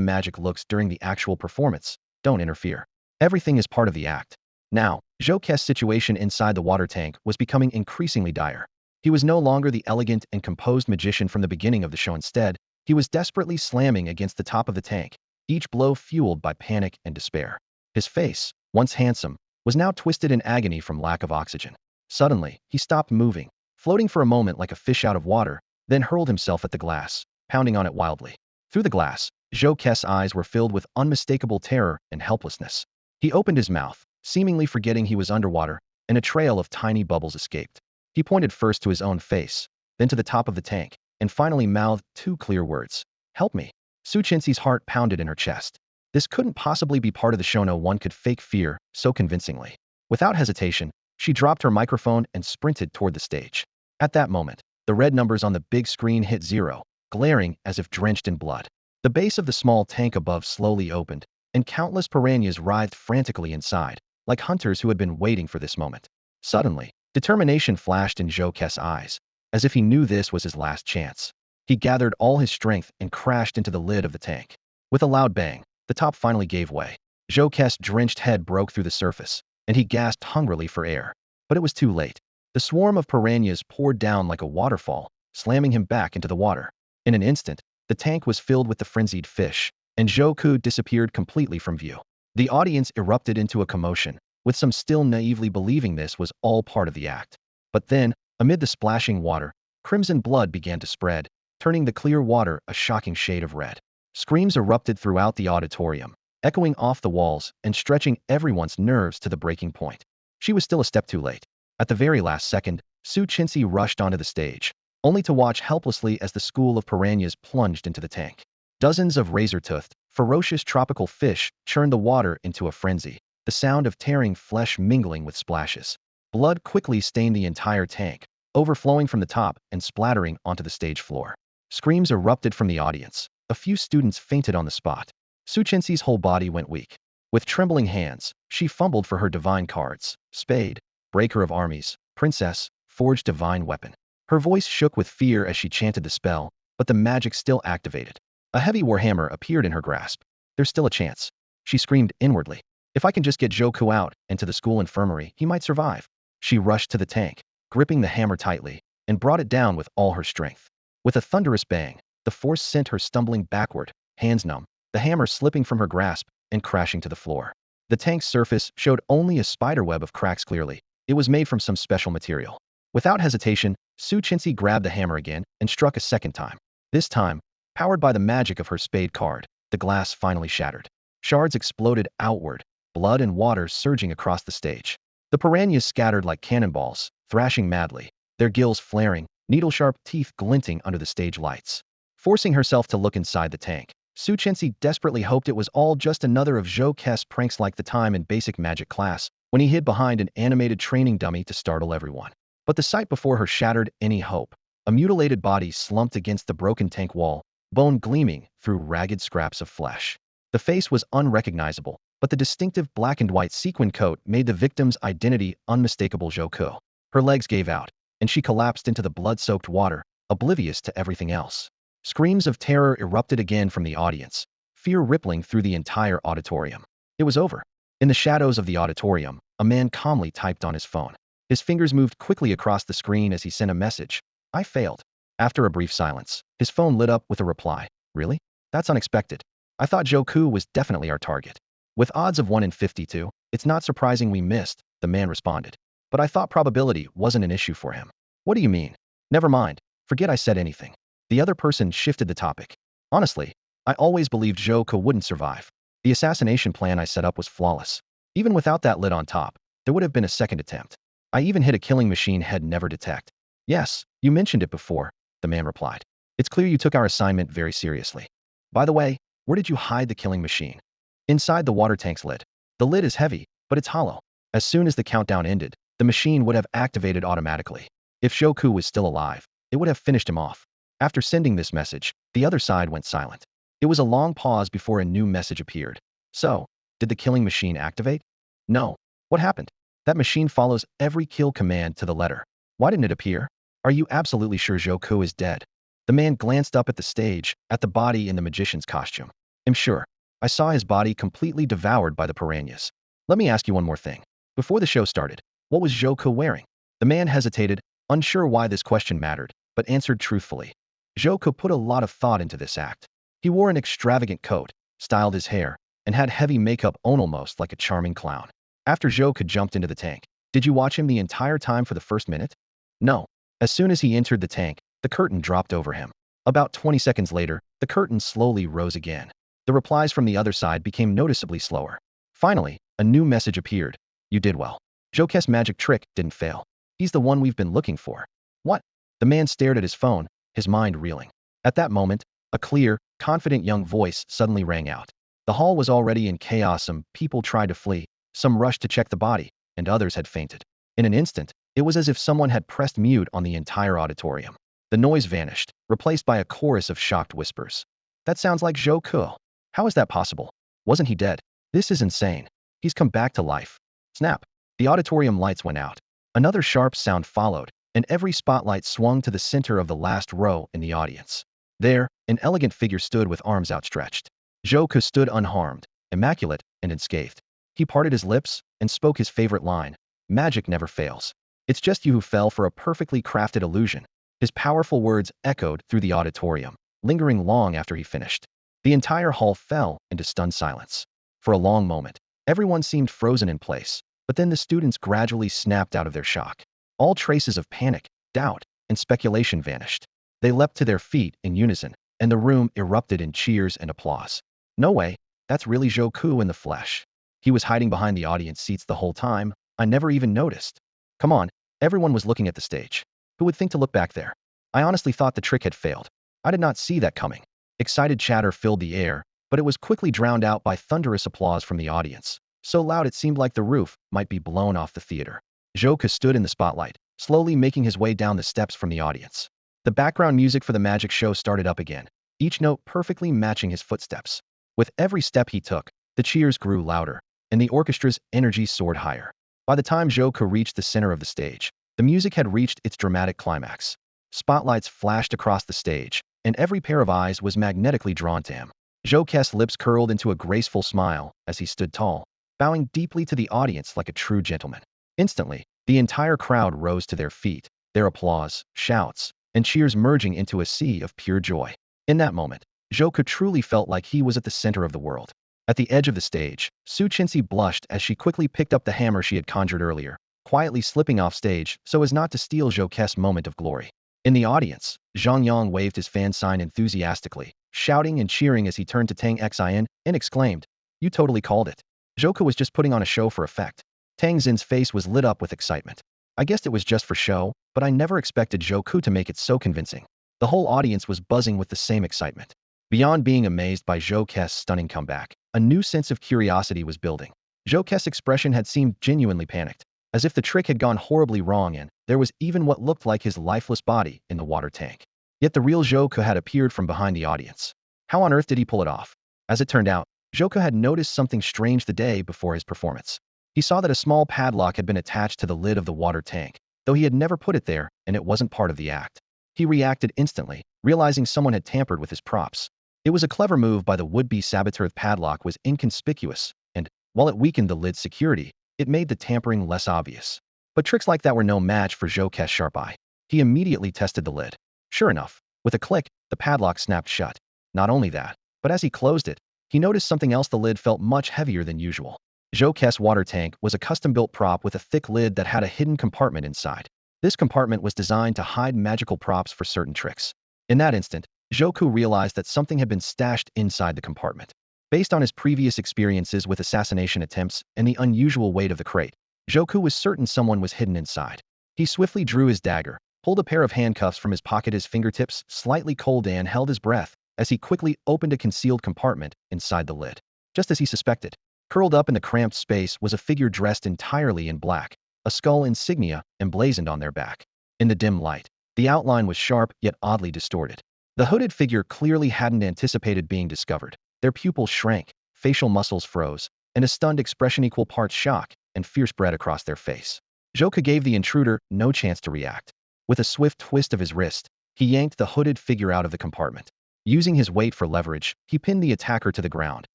magic looks during the actual performance, don't interfere. Everything is part of the act. Now, Joke's situation inside the water tank was becoming increasingly dire. He was no longer the elegant and composed magician from the beginning of the show. Instead, he was desperately slamming against the top of the tank, each blow fueled by panic and despair. His face, once handsome, was now twisted in agony from lack of oxygen. Suddenly, he stopped moving, floating for a moment like a fish out of water, then hurled himself at the glass, pounding on it wildly. Through the glass, Joke's eyes were filled with unmistakable terror and helplessness. He opened his mouth, seemingly forgetting he was underwater, and a trail of tiny bubbles escaped. He pointed first to his own face, then to the top of the tank, and finally mouthed 2 clear words. Help me. Su Chenxi's heart pounded in her chest. This couldn't possibly be part of the show. No one could fake fear so convincingly. Without hesitation, she dropped her microphone and sprinted toward the stage. At that moment, the red numbers on the big screen hit 0, glaring as if drenched in blood. The base of the small tank above slowly opened, and countless piranhas writhed frantically inside, like hunters who had been waiting for this moment. Suddenly, determination flashed in Joke's eyes, as if he knew this was his last chance. He gathered all his strength and crashed into the lid of the tank. With a loud bang, the top finally gave way. Joke's drenched head broke through the surface, and he gasped hungrily for air. But it was too late. The swarm of piranhas poured down like a waterfall, slamming him back into the water. In an instant, the tank was filled with the frenzied fish, and Joku disappeared completely from view. The audience erupted into a commotion, with some still naively believing this was all part of the act. But then, amid the splashing water, crimson blood began to spread, turning the clear water a shocking shade of red. Screams erupted throughout the auditorium, echoing off the walls and stretching everyone's nerves to the breaking point. She was still a step too late. At the very last second, Su Chinsi rushed onto the stage, only to watch helplessly as the school of piranhas plunged into the tank. Dozens of razor-toothed, ferocious tropical fish churned the water into a frenzy, the sound of tearing flesh mingling with splashes. Blood quickly stained the entire tank, overflowing from the top and splattering onto the stage floor. Screams erupted from the audience. A few students fainted on the spot. Su Chinsi's whole body went weak. With trembling hands, she fumbled for her divine cards: spade, breaker of armies, princess, forged divine weapon. Her voice shook with fear as she chanted the spell, but the magic still activated. A heavy warhammer appeared in her grasp. There's still a chance, she screamed inwardly. If I can just get Joku out and to the school infirmary, he might survive. She rushed to the tank, gripping the hammer tightly, and brought it down with all her strength. With a thunderous bang, the force sent her stumbling backward, hands numb, the hammer slipping from her grasp and crashing to the floor. The tank's surface showed only a spiderweb of cracks clearly. It was made from some special material. Without hesitation, Su Chinsi grabbed the hammer again and struck a second time. This time, powered by the magic of her spade card, the glass finally shattered. Shards exploded outward, blood and water surging across the stage. The piranhas scattered like cannonballs, thrashing madly, their gills flaring, needle-sharp teeth glinting under the stage lights. Forcing herself to look inside the tank, Su Chinsi desperately hoped it was all just another of Zhou pranks like the time in basic magic class, when he hid behind an animated training dummy to startle everyone. But the sight before her shattered any hope. A mutilated body slumped against the broken tank wall, bone gleaming through ragged scraps of flesh. The face was unrecognizable, but the distinctive black and white sequin coat made the victim's identity unmistakable. Joku. Her legs gave out, and she collapsed into the blood-soaked water, oblivious to everything else. Screams of terror erupted again from the audience, fear rippling through the entire auditorium. It was over. In the shadows of the auditorium, a man calmly typed on his phone. His fingers moved quickly across the screen as he sent a message. I failed. After a brief silence, his phone lit up with a reply. Really? That's unexpected. I thought Joku was definitely our target. With odds of 1 in 52, it's not surprising we missed, the man responded. But I thought probability wasn't an issue for him. What do you mean? Never mind. Forget I said anything. The other person shifted the topic. Honestly, I always believed Joku wouldn't survive. The assassination plan I set up was flawless. Even without that lid on top, there would have been a second attempt. I even hit a killing machine he'd never detect. Yes, you mentioned it before, the man replied. It's clear you took our assignment very seriously. By the way, where did you hide the killing machine? Inside the water tank's lid. The lid is heavy, but it's hollow. As soon as the countdown ended, the machine would have activated automatically. If Joku was still alive, it would have finished him off. After sending this message, the other side went silent. It was a long pause before a new message appeared. So, did the killing machine activate? No. What happened? That machine follows every kill command to the letter. Why didn't it appear? Are you absolutely sure Joku is dead? The man glanced up at the stage, at the body in the magician's costume. I'm sure. I saw his body completely devoured by the piranhas. Let me ask you one more thing. Before the show started, what was Joku wearing? The man hesitated, unsure why this question mattered, but answered truthfully. Joku put a lot of thought into this act. He wore an extravagant coat, styled his hair, and had heavy makeup on almost like a charming clown. After Joku jumped into the tank, did you watch him the entire time for the first minute? No. As soon as he entered the tank, the curtain dropped over him. About 20 seconds later, the curtain slowly rose again. The replies from the other side became noticeably slower. Finally, a new message appeared. You did well. Joku's magic trick didn't fail. He's the one we've been looking for. What? The man stared at his phone, his mind reeling. At that moment, a clear, confident young voice suddenly rang out. The hall was already in chaos. Some people tried to flee, some rushed to check the body, and others had fainted. In an instant, it was as if someone had pressed mute on the entire auditorium. The noise vanished, replaced by a chorus of shocked whispers. That sounds like Joku. How is that possible? Wasn't he dead? This is insane. He's come back to life. Snap. The auditorium lights went out. Another sharp sound followed, and every spotlight swung to the center of the last row in the audience. There, an elegant figure stood with arms outstretched. Joku stood unharmed, immaculate, and unscathed. He parted his lips and spoke his favorite line, magic never fails. It's just you who fell for a perfectly crafted illusion. His powerful words echoed through the auditorium, lingering long after he finished. The entire hall fell into stunned silence. For a long moment, everyone seemed frozen in place, but then the students gradually snapped out of their shock. All traces of panic, doubt, and speculation vanished. They leapt to their feet in unison, and the room erupted in cheers and applause. No way, that's really Joku in the flesh. He was hiding behind the audience seats the whole time. I never even noticed. Come on, everyone was looking at the stage. Who would think to look back there? I honestly thought the trick had failed. I did not see that coming. Excited chatter filled the air, but it was quickly drowned out by thunderous applause from the audience, so loud it seemed like the roof might be blown off the theater. Joku stood in the spotlight, slowly making his way down the steps from the audience. The background music for the magic show started up again, each note perfectly matching his footsteps. With every step he took, the cheers grew louder, and the orchestra's energy soared higher. By the time Joku reached the center of the stage, the music had reached its dramatic climax. Spotlights flashed across the stage, and every pair of eyes was magnetically drawn to him. Joku's lips curled into a graceful smile as he stood tall, bowing deeply to the audience like a true gentleman. Instantly, the entire crowd rose to their feet, their applause, shouts, and cheers merging into a sea of pure joy. In that moment, Joku truly felt like he was at the center of the world. At the edge of the stage, Su Chinsi blushed as she quickly picked up the hammer she had conjured earlier, quietly slipping off stage so as not to steal Joku's moment of glory. In the audience, Zhang Yang waved his fan sign enthusiastically, shouting and cheering as he turned to Tang Xin and exclaimed, "You totally called it. Joku was just putting on a show for effect." Tang Xin's face was lit up with excitement. "I guessed it was just for show, but I never expected Joku to make it so convincing." The whole audience was buzzing with the same excitement. Beyond being amazed by Joku's stunning comeback, a new sense of curiosity was building. Joku's expression had seemed genuinely panicked, as if the trick had gone horribly wrong and there was even what looked like his lifeless body in the water tank. Yet the real Joku had appeared from behind the audience. How on earth did he pull it off? As it turned out, Joku had noticed something strange the day before his performance. He saw that a small padlock had been attached to the lid of the water tank, though he had never put it there and it wasn't part of the act. He reacted instantly, realizing someone had tampered with his props. It was a clever move by the would-be saboteur. The padlock was inconspicuous, and, while it weakened the lid's security, it made the tampering less obvious. But tricks like that were no match for Joku's sharp eye. He immediately tested the lid. Sure enough, with a click, the padlock snapped shut. Not only that, but as he closed it, he noticed something else. The lid felt much heavier than usual. Joku's water tank was a custom-built prop with a thick lid that had a hidden compartment inside. This compartment was designed to hide magical props for certain tricks. In that instant, Joku realized that something had been stashed inside the compartment. Based on his previous experiences with assassination attempts and the unusual weight of the crate, Joku was certain someone was hidden inside. He swiftly drew his dagger, pulled a pair of handcuffs from his pocket. His fingertips, slightly cold, and held his breath as he quickly opened a concealed compartment inside the lid. Just as he suspected, curled up in the cramped space was a figure dressed entirely in black, a skull insignia emblazoned on their back. In the dim light, the outline was sharp yet oddly distorted. The hooded figure clearly hadn't anticipated being discovered. Their pupils shrank, facial muscles froze, and a stunned expression, equal parts shock and fear, spread across their face. Joku gave the intruder no chance to react. With a swift twist of his wrist, he yanked the hooded figure out of the compartment. Using his weight for leverage, he pinned the attacker to the ground,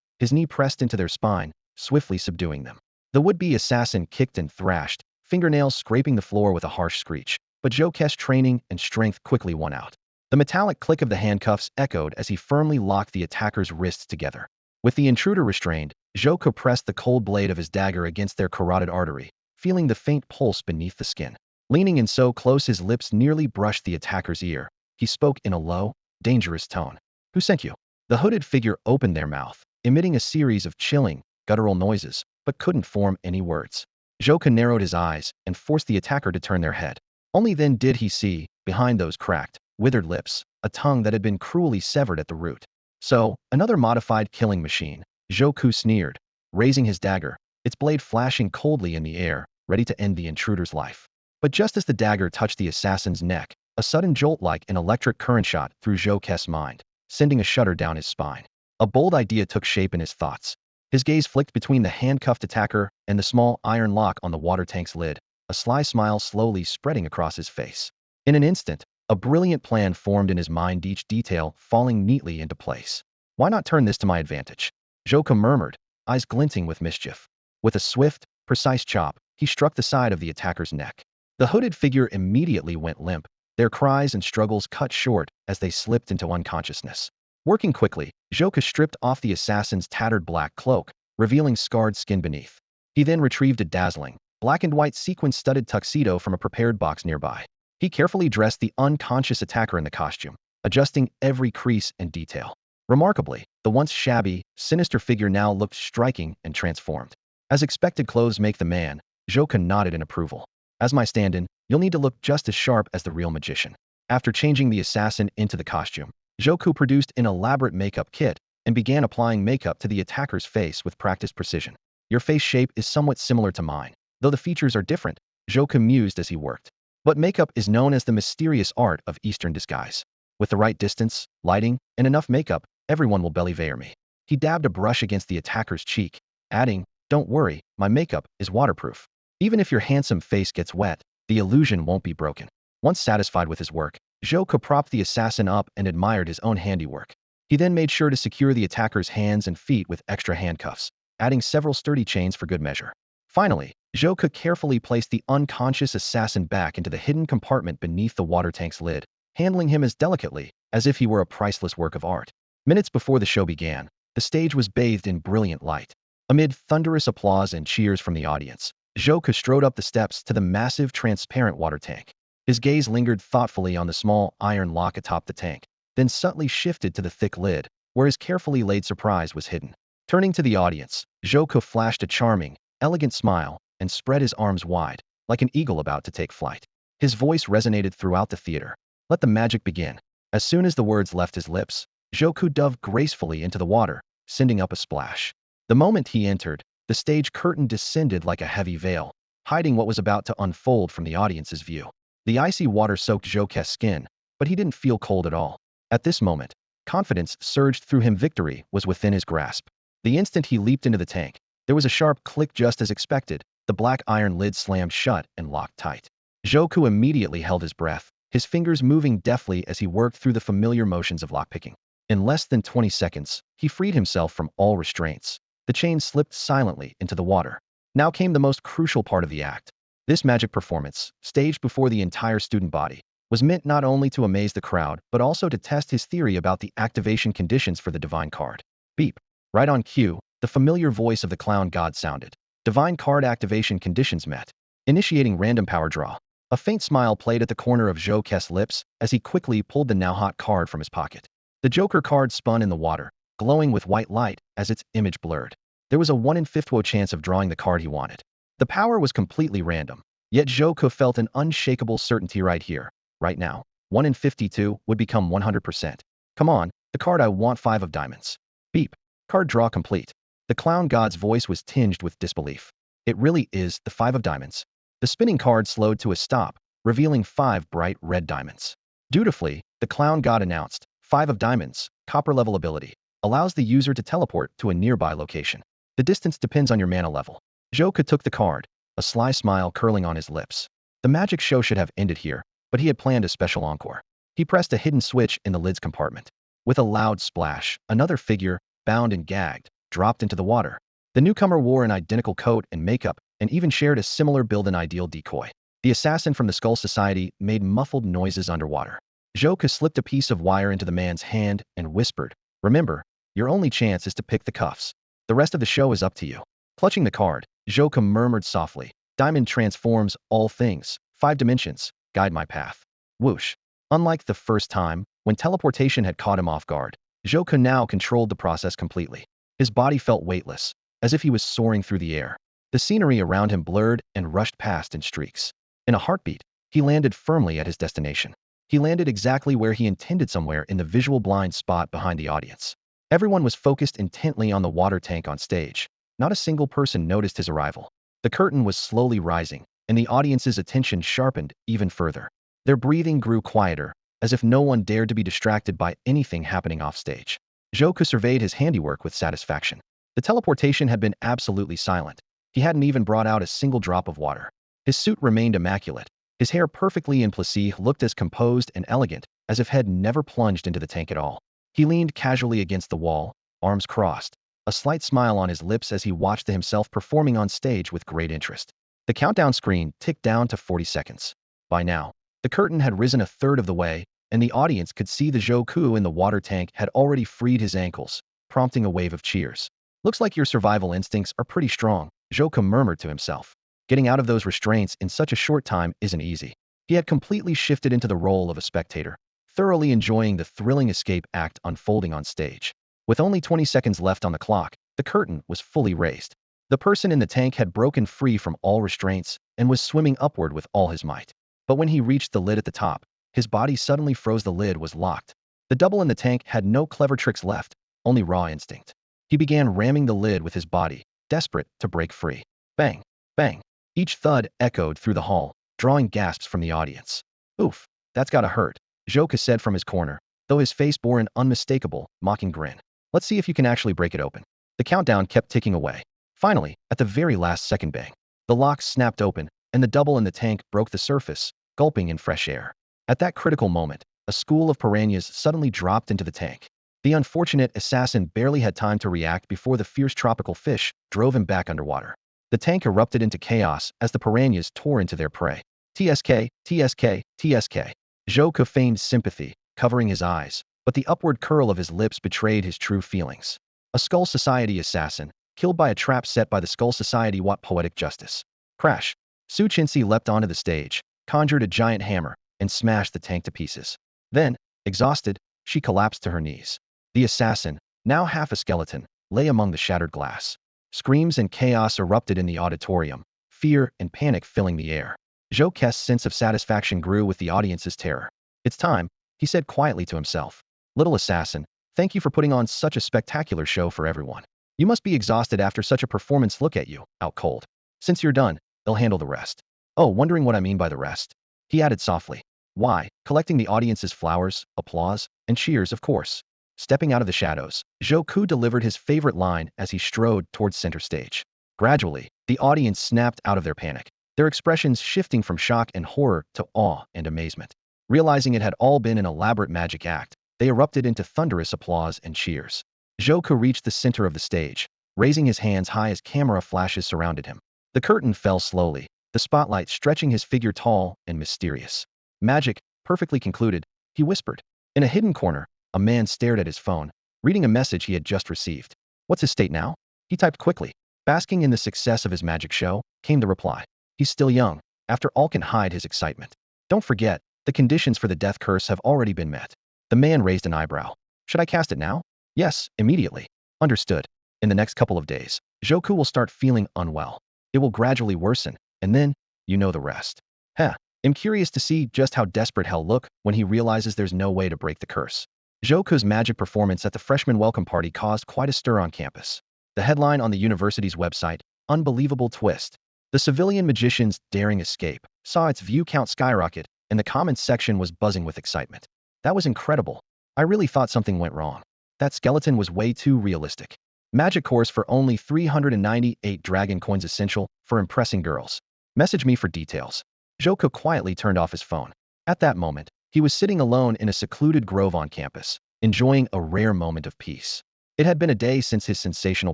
his knee pressed into their spine, swiftly subduing them. The would-be assassin kicked and thrashed, fingernails scraping the floor with a harsh screech, but Joku's training and strength quickly won out. The metallic click of the handcuffs echoed as he firmly locked the attacker's wrists together. With the intruder restrained, Joku pressed the cold blade of his dagger against their carotid artery, feeling the faint pulse beneath the skin. Leaning in so close his lips nearly brushed the attacker's ear, he spoke in a low, dangerous tone. "Who sent you?" The hooded figure opened their mouth, emitting a series of chilling, guttural noises, but couldn't form any words. Joku narrowed his eyes and forced the attacker to turn their head. Only then did he see, behind those cracked, withered lips, a tongue that had been cruelly severed at the root. "So, another modified killing machine," Joku sneered, raising his dagger, its blade flashing coldly in the air, ready to end the intruder's life. But just as the dagger touched the assassin's neck, a sudden jolt like an electric current shot through Joku's mind, sending a shudder down his spine. A bold idea took shape in his thoughts. His gaze flicked between the handcuffed attacker and the small iron lock on the water tank's lid, a sly smile slowly spreading across his face. In an instant, a brilliant plan formed in his mind, each detail falling neatly into place. "Why not turn this to my advantage?" Joku murmured, eyes glinting with mischief. With a swift, precise chop, he struck the side of the attacker's neck. The hooded figure immediately went limp, their cries and struggles cut short as they slipped into unconsciousness. Working quickly, Joka stripped off the assassin's tattered black cloak, revealing scarred skin beneath. He then retrieved a dazzling, black and white sequin-studded tuxedo from a prepared box nearby. He carefully dressed the unconscious attacker in the costume, adjusting every crease and detail. Remarkably, the once shabby, sinister figure now looked striking and transformed. As expected clothes make the man, Joka nodded in approval. As my stand-in, you'll need to look just as sharp as the real magician. After changing the assassin into the costume, Joku produced an elaborate makeup kit and began applying makeup to the attacker's face with practiced precision. Your face shape is somewhat similar to mine, though the features are different, Joku mused as he worked. But makeup is known as the mysterious art of Eastern disguise. With the right distance, lighting, and enough makeup, everyone will belly-veil me. He dabbed a brush against the attacker's cheek, adding, "Don't worry, my makeup is waterproof. Even if your handsome face gets wet, the illusion won't be broken." Once satisfied with his work, Joku propped the assassin up and admired his own handiwork. He then made sure to secure the attacker's hands and feet with extra handcuffs, adding several sturdy chains for good measure. Finally, Joku carefully placed the unconscious assassin back into the hidden compartment beneath the water tank's lid, handling him as delicately as if he were a priceless work of art. Minutes before the show began, the stage was bathed in brilliant light. Amid thunderous applause and cheers from the audience, Joku strode up the steps to the massive transparent water tank. His gaze lingered thoughtfully on the small iron lock atop the tank, then subtly shifted to the thick lid, where his carefully laid surprise was hidden. Turning to the audience, Joku flashed a charming, elegant smile and spread his arms wide, like an eagle about to take flight. His voice resonated throughout the theater. Let the magic begin. As soon as the words left his lips, Joku dove gracefully into the water, sending up a splash. The moment he entered, the stage curtain descended like a heavy veil, hiding what was about to unfold from the audience's view. The icy water soaked Joku's skin, but he didn't feel cold at all. At this moment, confidence surged through him. Victory was within his grasp. The instant he leaped into the tank, there was a sharp click just as expected. The black iron lid slammed shut and locked tight. Joku immediately held his breath, his fingers moving deftly as he worked through the familiar motions of lockpicking. In less than 20 seconds, he freed himself from all restraints. The chain slipped silently into the water. Now came the most crucial part of the act. This magic performance, staged before the entire student body, was meant not only to amaze the crowd, but also to test his theory about the activation conditions for the divine card. Beep. Right on cue, the familiar voice of the clown god sounded. Divine card activation conditions met. Initiating random power draw. A faint smile played at the corner of Joku's lips as he quickly pulled the now-hot card from his pocket. The Joker card spun in the water, glowing with white light as its image blurred. There was a 1 in 50 chance of drawing the card he wanted. The power was completely random, yet Joku felt an unshakable certainty right here, right now. 1 in 52 would become 100%. Come on, the card I want. 5 of diamonds. Beep. Card draw complete. The clown god's voice was tinged with disbelief. It really is the 5 of diamonds. The spinning card slowed to a stop, revealing 5 bright red diamonds. Dutifully, the clown god announced, 5 of diamonds, copper level ability, allows the user to teleport to a nearby location. The distance depends on your mana level. Joku took the card, a sly smile curling on his lips. The magic show should have ended here, but he had planned a special encore. He pressed a hidden switch in the lid's compartment. With a loud splash, another figure, bound and gagged, dropped into the water. The newcomer wore an identical coat and makeup, and even shared a similar build and ideal decoy. The assassin from the Skull Society made muffled noises underwater. Joku slipped a piece of wire into the man's hand and whispered, "Remember, your only chance is to pick the cuffs. The rest of the show is up to you." Clutching the card, Joku murmured softly, "Diamond transforms all things. 5 dimensions, guide my path." Whoosh. Unlike the first time, when teleportation had caught him off guard, Joku now controlled the process completely. His body felt weightless, as if he was soaring through the air. The scenery around him blurred and rushed past in streaks. In a heartbeat, he landed firmly at his destination. He landed exactly where he intended, somewhere in the visual blind spot behind the audience. Everyone was focused intently on the water tank on stage. Not a single person noticed his arrival. The curtain was slowly rising, and the audience's attention sharpened even further. Their breathing grew quieter, as if no one dared to be distracted by anything happening offstage. Joku surveyed his handiwork with satisfaction. The teleportation had been absolutely silent. He hadn't even brought out a single drop of water. His suit remained immaculate. His hair, perfectly in place, looked as composed and elegant as if had never plunged into the tank at all. He leaned casually against the wall, arms crossed, a slight smile on his lips as he watched himself performing on stage with great interest. The countdown screen ticked down to 40 seconds. By now, the curtain had risen a third of the way, and the audience could see the Joku in the water tank had already freed his ankles, prompting a wave of cheers. Looks like your survival instincts are pretty strong, Joku murmured to himself. Getting out of those restraints in such a short time isn't easy. He had completely shifted into the role of a spectator, thoroughly enjoying the thrilling escape act unfolding on stage. With only 20 seconds left on the clock, the curtain was fully raised. The person in the tank had broken free from all restraints and was swimming upward with all his might. But when he reached the lid at the top, his body suddenly froze. The lid was locked. The double in the tank had no clever tricks left, only raw instinct. He began ramming the lid with his body, desperate to break free. Bang! Bang! Each thud echoed through the hall, drawing gasps from the audience. Oof, that's gotta hurt, Joku said from his corner, though his face bore an unmistakable, mocking grin. Let's see if you can actually break it open. The countdown kept ticking away. Finally, at the very last second, bang! The lock snapped open, and the double in the tank broke the surface, gulping in fresh air. At that critical moment, a school of piranhas suddenly dropped into the tank. The unfortunate assassin barely had time to react before the fierce tropical fish drove him back underwater. The tank erupted into chaos as the piranhas tore into their prey. TSK, TSK, TSK. Joku feigned sympathy, covering his eyes, but the upward curl of his lips betrayed his true feelings. A Skull Society assassin, killed by a trap set by the Skull Society. What poetic justice. Crash. Su Chinsi leapt onto the stage, conjured a giant hammer, and smashed the tank to pieces. Then, exhausted, she collapsed to her knees. The assassin, now half a skeleton, lay among the shattered glass. Screams and chaos erupted in the auditorium, fear and panic filling the air. Joku's sense of satisfaction grew with the audience's terror. It's time, he said quietly to himself. Little assassin, thank you for putting on such a spectacular show for everyone. You must be exhausted after such a performance. Look at you, out cold. Since you're done, they'll handle the rest. Oh, wondering what I mean by the rest? He added softly. Why, collecting the audience's flowers, applause, and cheers, of course. Stepping out of the shadows, Joku delivered his favorite line as he strode towards center stage. Gradually, the audience snapped out of their panic, their expressions shifting from shock and horror to awe and amazement. Realizing it had all been an elaborate magic act, they erupted into thunderous applause and cheers. Joku reached the center of the stage, raising his hands high as camera flashes surrounded him. The curtain fell slowly, the spotlight stretching his figure tall and mysterious. Magic, perfectly concluded, he whispered. In a hidden corner, a man stared at his phone, reading a message he had just received. What's his state now? He typed quickly. Basking in the success of his magic show, came the reply. He's still young. After all can hide his excitement. Don't forget, the conditions for the death curse have already been met. The man raised an eyebrow. Should I cast it now? Yes, immediately. Understood. In the next couple of days, Joku will start feeling unwell. It will gradually worsen, and then, you know the rest. Heh, I'm curious to see just how desperate he'll look when he realizes there's no way to break the curse. Joku's magic performance at the freshman welcome party caused quite a stir on campus. The headline on the university's website, Unbelievable Twist. The civilian magician's daring escape, saw its view count skyrocket, and the comments section was buzzing with excitement. That was incredible. I really thought something went wrong. That skeleton was way too realistic. Magic course for only 398 dragon coins essential for impressing girls. Message me for details. Joku quietly turned off his phone. At that moment, he was sitting alone in a secluded grove on campus, enjoying a rare moment of peace. It had been a day since his sensational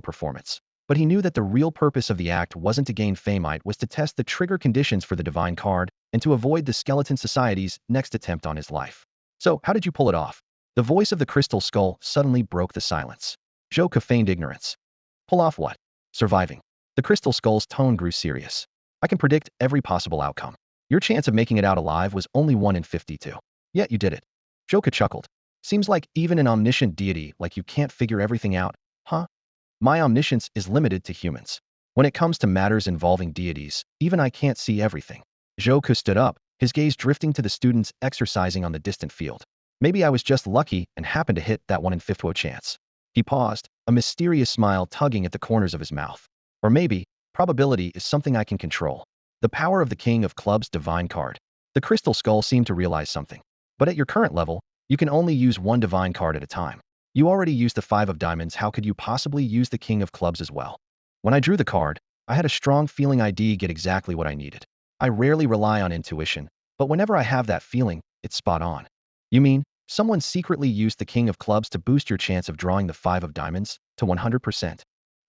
performance, but he knew that the real purpose of the act wasn't to gain fame. It was to test the trigger conditions for the divine card and to avoid the Skeleton Society's next attempt on his life. So, how did you pull it off? The voice of the crystal skull suddenly broke the silence. Joku feigned ignorance. Pull off what? Surviving. The crystal skull's tone grew serious. I can predict every possible outcome. Your chance of making it out alive was only 1 in 52. Yet you did it. Joku chuckled. Seems like even an omniscient deity like you can't figure everything out, huh? My omniscience is limited to humans. When it comes to matters involving deities, even I can't see everything. Joku stood up, his gaze drifting to the students exercising on the distant field. Maybe I was just lucky and happened to hit that 1 in 50 chance. He paused, a mysterious smile tugging at the corners of his mouth. Or maybe, probability is something I can control. The power of the King of Clubs divine card. The crystal skull seemed to realize something. But at your current level, you can only use 1 divine card at a time. You already used the 5 of diamonds. How could you possibly use the King of Clubs as well? When I drew the card, I had a strong feeling I'd get exactly what I needed. I rarely rely on intuition, but whenever I have that feeling, it's spot on. You mean, someone secretly used the King of Clubs to boost your chance of drawing the 5 of diamonds to 100%?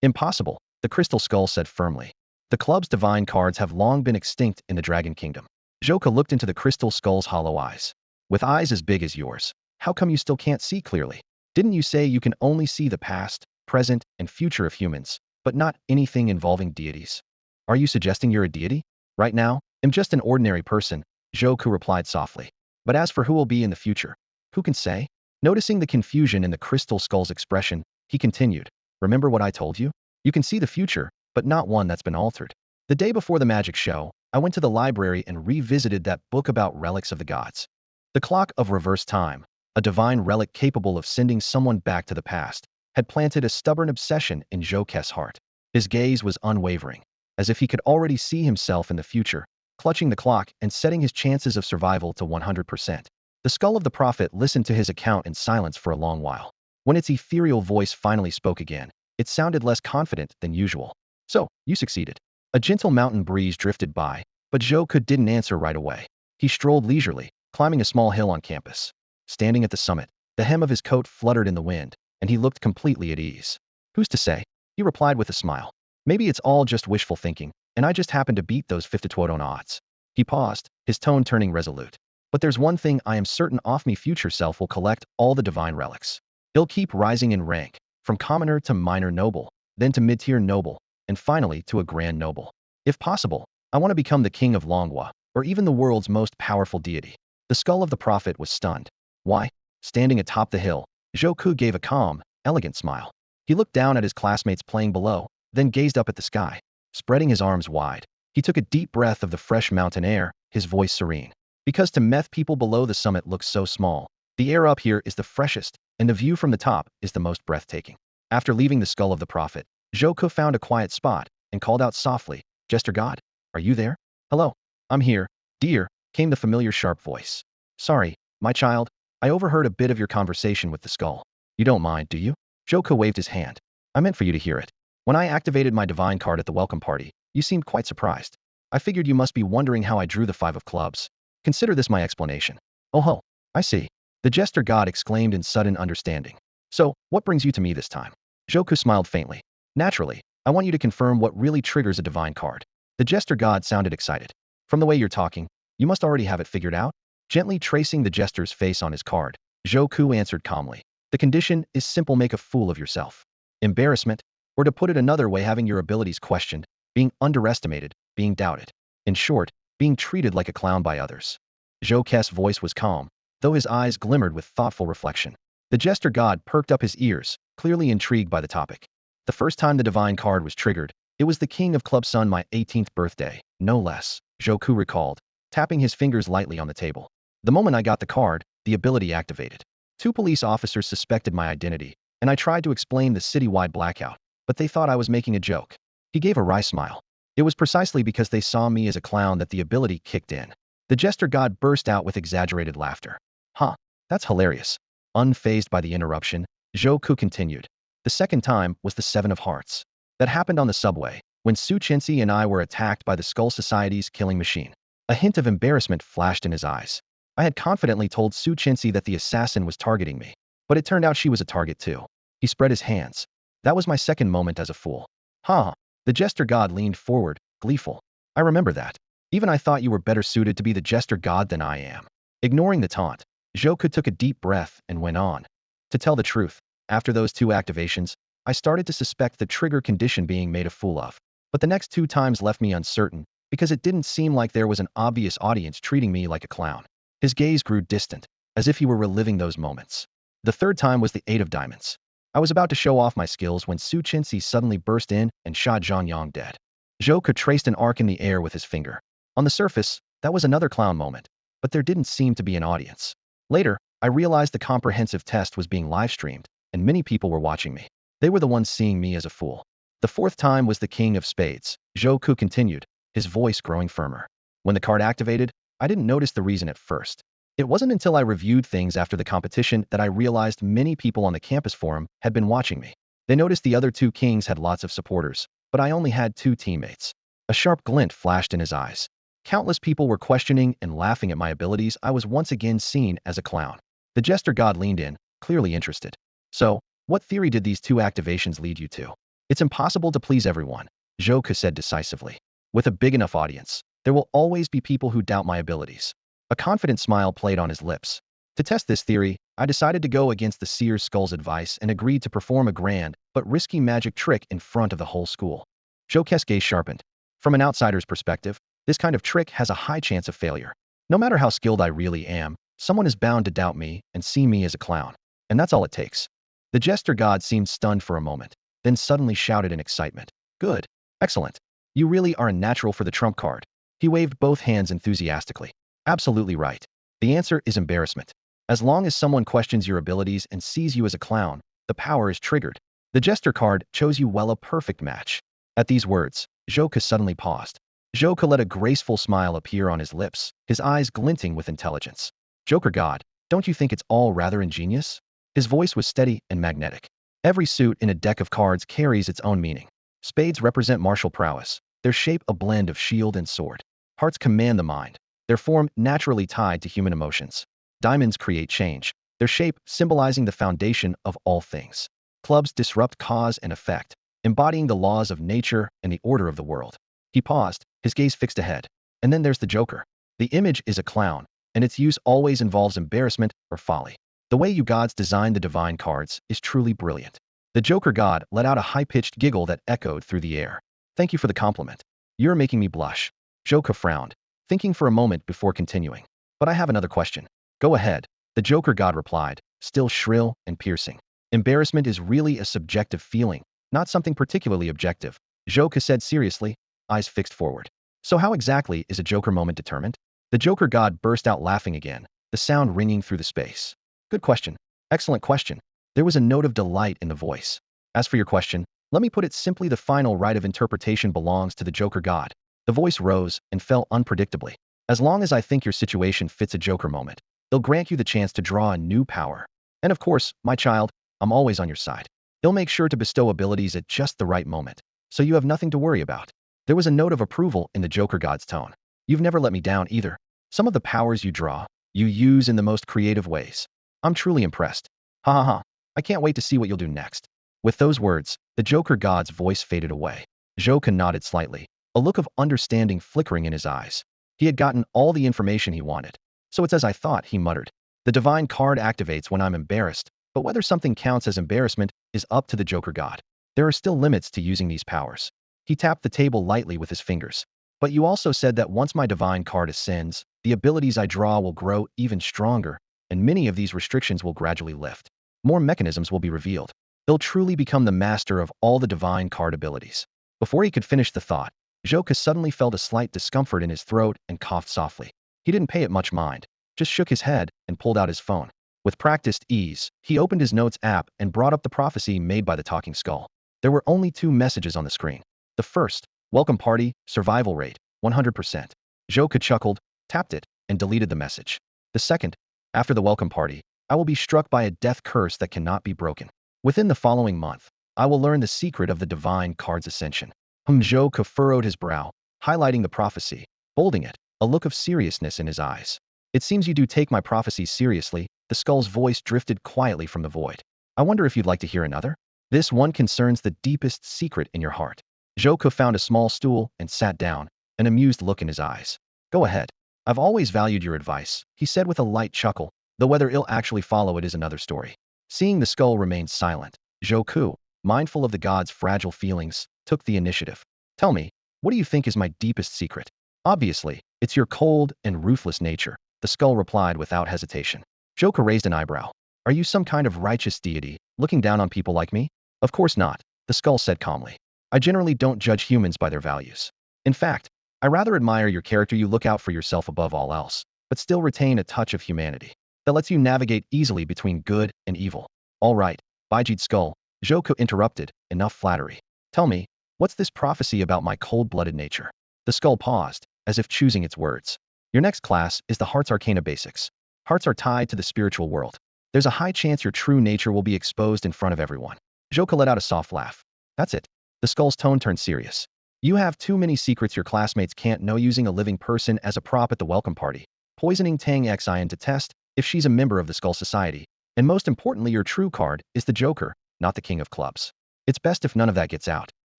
Impossible, the crystal skull said firmly. The club's divine cards have long been extinct in the Dragon Kingdom. Joka looked into the crystal skull's hollow eyes. With eyes as big as yours, how come you still can't see clearly? Didn't you say you can only see the past, present, and future of humans, but not anything involving deities? Are you suggesting you're a deity? Right now, I'm just an ordinary person, Joku replied softly. But as for who will be in the future, who can say? Noticing the confusion in the crystal skull's expression, he continued. Remember what I told you? You can see the future, but not one that's been altered. The day before the magic show, I went to the library and revisited that book about relics of the gods. The clock of reverse time, a divine relic capable of sending someone back to the past, had planted a stubborn obsession in Joke's heart. His gaze was unwavering, as if he could already see himself in the future, clutching the clock and setting his chances of survival to 100%. The skull of the prophet listened to his account in silence for a long while. When its ethereal voice finally spoke again, it sounded less confident than usual. So, you succeeded. A gentle mountain breeze drifted by, but Joku didn't answer right away. He strolled leisurely, climbing a small hill on campus. Standing at the summit, the hem of his coat fluttered in the wind, and he looked completely at ease. Who's to say? He replied with a smile. Maybe it's all just wishful thinking, and I just happened to beat those 50-to-1 odds. He paused, his tone turning resolute. But there's one thing I am certain of, me future self will collect all the divine relics. He'll keep rising in rank, from commoner to minor noble, then to mid-tier noble, and finally to a grand noble. If possible, I want to become the king of Longwa, or even the world's most powerful deity. The skull of the prophet was stunned. Why? Standing atop the hill, Joku gave a calm, elegant smile. He looked down at his classmates playing below, then gazed up at the sky. Spreading his arms wide, he took a deep breath of the fresh mountain air, his voice serene. Because to meth people below the summit looks so small, the air up here is the freshest, and the view from the top is the most breathtaking. After leaving the skull of the prophet, Joku found a quiet spot and called out softly, Jester God, are you there? Hello, I'm here, dear, came the familiar sharp voice. Sorry, my child, I overheard a bit of your conversation with the skull. You don't mind, do you? Joku waved his hand. I meant for you to hear it. When I activated my divine card at the welcome party, you seemed quite surprised. I figured you must be wondering how I drew the 5 of clubs. Consider this my explanation. Oh ho, I see. The jester god exclaimed in sudden understanding. So, what brings you to me this time? Joku smiled faintly. Naturally, I want you to confirm what really triggers a divine card. The jester god sounded excited. From the way you're talking, you must already have it figured out. Gently tracing the jester's face on his card, Joku answered calmly. The condition is simple: make a fool of yourself. Embarrassment, or to put it another way, having your abilities questioned, being underestimated, being doubted. In short, being treated like a clown by others. Joke's voice was calm, though his eyes glimmered with thoughtful reflection. The jester god perked up his ears, clearly intrigued by the topic. The first time the divine card was triggered, it was the king of clubs on my 18th birthday, no less, Joku recalled, tapping his fingers lightly on the table. The moment I got the card, the ability activated. 2 police officers suspected my identity, and I tried to explain the citywide blackout, but they thought I was making a joke. He gave a wry smile. It was precisely because they saw me as a clown that the ability kicked in. The jester god burst out with exaggerated laughter. Huh, that's hilarious. Unfazed by the interruption, Joku continued. The second time was the 7 of hearts. That happened on the subway, when Su Chensi and I were attacked by the Skull Society's killing machine. A hint of embarrassment flashed in his eyes. I had confidently told Su Chensi that the assassin was targeting me, but it turned out she was a target too. He spread his hands. That was my second moment as a fool. Ha! The jester god leaned forward, gleeful. I remember that. Even I thought you were better suited to be the jester god than I am. Ignoring the taunt, Joku took a deep breath and went on. To tell the truth, after those 2 activations, I started to suspect the trigger condition being made a fool of. But the next 2 times left me uncertain, because it didn't seem like there was an obvious audience treating me like a clown. His gaze grew distant, as if he were reliving those moments. The third time was the 8 of diamonds. I was about to show off my skills when Su Chensi suddenly burst in and shot Zhang Yang dead. Joku traced an arc in the air with his finger. On the surface, that was another clown moment, but there didn't seem to be an audience. Later, I realized the comprehensive test was being live-streamed, and many people were watching me. They were the ones seeing me as a fool. The 4th time was the King of Spades, Joku continued, his voice growing firmer. When the card activated, I didn't notice the reason at first. It wasn't until I reviewed things after the competition that I realized many people on the campus forum had been watching me. They noticed the other 2 kings had lots of supporters, but I only had 2 teammates. A sharp glint flashed in his eyes. Countless people were questioning and laughing at my abilities. I was once again seen as a clown. The jester god leaned in, clearly interested. So, what theory did these 2 activations lead you to? It's impossible to please everyone. Zhouke said decisively. With a big enough audience, there will always be people who doubt my abilities. A confident smile played on his lips. To test this theory, I decided to go against the seer's skull's advice and agreed to perform a grand but risky magic trick in front of the whole school. Zhouke's gaze sharpened. From an outsider's perspective, this kind of trick has a high chance of failure. No matter how skilled I really am, someone is bound to doubt me and see me as a clown. And that's all it takes. The jester god seemed stunned for a moment, then suddenly shouted in excitement. Good. Excellent. You really are a natural for the trump card. He waved both hands enthusiastically. Absolutely right. The answer is embarrassment. As long as someone questions your abilities and sees you as a clown, the power is triggered. The jester card chose you well, a perfect match. At these words, Zhouke suddenly paused. Zhouke let a graceful smile appear on his lips, his eyes glinting with intelligence. Joker god, don't you think it's all rather ingenious? His voice was steady and magnetic. Every suit in a deck of cards carries its own meaning. Spades represent martial prowess, their shape a blend of shield and sword. Hearts command the mind, their form naturally tied to human emotions. Diamonds create change, their shape symbolizing the foundation of all things. Clubs disrupt cause and effect, embodying the laws of nature and the order of the world. He paused, his gaze fixed ahead. And then there's the Joker. The image is a clown, and its use always involves embarrassment or folly. The way you gods designed the divine cards is truly brilliant. The Joker god let out a high-pitched giggle that echoed through the air. Thank you for the compliment. You're making me blush. Joker frowned, thinking for a moment before continuing. But I have another question. Go ahead, the Joker god replied, still shrill and piercing. Embarrassment is really a subjective feeling, not something particularly objective. Joker said seriously, eyes fixed forward. So how exactly is a Joker moment determined? The Joker god burst out laughing again, the sound ringing through the space. Good question. Excellent question. There was a note of delight in the voice. As for your question, let me put it simply, the final right of interpretation belongs to the Joker god. The voice rose and fell unpredictably. As long as I think your situation fits a Joker moment, they'll grant you the chance to draw a new power. And of course, my child, I'm always on your side. He'll make sure to bestow abilities at just the right moment, so you have nothing to worry about. There was a note of approval in the Joker god's tone. You've never let me down either. Some of the powers you draw, you use in the most creative ways. I'm truly impressed. Ha ha ha. I can't wait to see what you'll do next. With those words, the Joker god's voice faded away. Zhouke nodded slightly, a look of understanding flickering in his eyes. He had gotten all the information he wanted. So it's as I thought, he muttered. The divine card activates when I'm embarrassed, but whether something counts as embarrassment is up to the Joker god. There are still limits to using these powers. He tapped the table lightly with his fingers. But you also said that once my divine card ascends, the abilities I draw will grow even stronger, and many of these restrictions will gradually lift. More mechanisms will be revealed. He'll truly become the master of all the divine card abilities. Before he could finish the thought, Zhouke suddenly felt a slight discomfort in his throat and coughed softly. He didn't pay it much mind, just shook his head and pulled out his phone. With practiced ease, he opened his notes app and brought up the prophecy made by the talking skull. There were only 2 messages on the screen. The first, welcome party, survival rate, 100%. Zhouke chuckled, tapped it, and deleted the message. The second, after the welcome party, I will be struck by a death curse that cannot be broken. Within the following month, I will learn the secret of the divine card's ascension. Zhouke furrowed his brow, highlighting the prophecy, bolding it, a look of seriousness in his eyes. It seems you do take my prophecies seriously. The skull's voice drifted quietly from the void. I wonder if you'd like to hear another? This one concerns the deepest secret in your heart. Zhouke found a small stool and sat down, an amused look in his eyes. Go ahead. I've always valued your advice, he said with a light chuckle, though whether he'll actually follow it is another story. Seeing the skull remain silent, Zhouke, mindful of the god's fragile feelings, took the initiative. Tell me, what do you think is my deepest secret? Obviously, it's your cold and ruthless nature, the skull replied without hesitation. Zhouke raised an eyebrow. Are you some kind of righteous deity, looking down on people like me? Of course not, the skull said calmly. I generally don't judge humans by their values. In fact, I rather admire your character. You look out for yourself above all else, but still retain a touch of humanity that lets you navigate easily between good and evil. All right, Bijid Skull, Zhouke interrupted, enough flattery. Tell me, what's this prophecy about my cold-blooded nature? The skull paused, as if choosing its words. Your next class is the Heart's Arcana Basics. Hearts are tied to the spiritual world. There's a high chance your true nature will be exposed in front of everyone. Zhouke let out a soft laugh. That's it. The skull's tone turned serious. You have too many secrets your classmates can't know. Using a living person as a prop at the welcome party, poisoning Tang Xian to test if she's a member of the Skull Society, and most importantly, your true card is the Joker, not the King of Clubs. It's best if none of that gets out.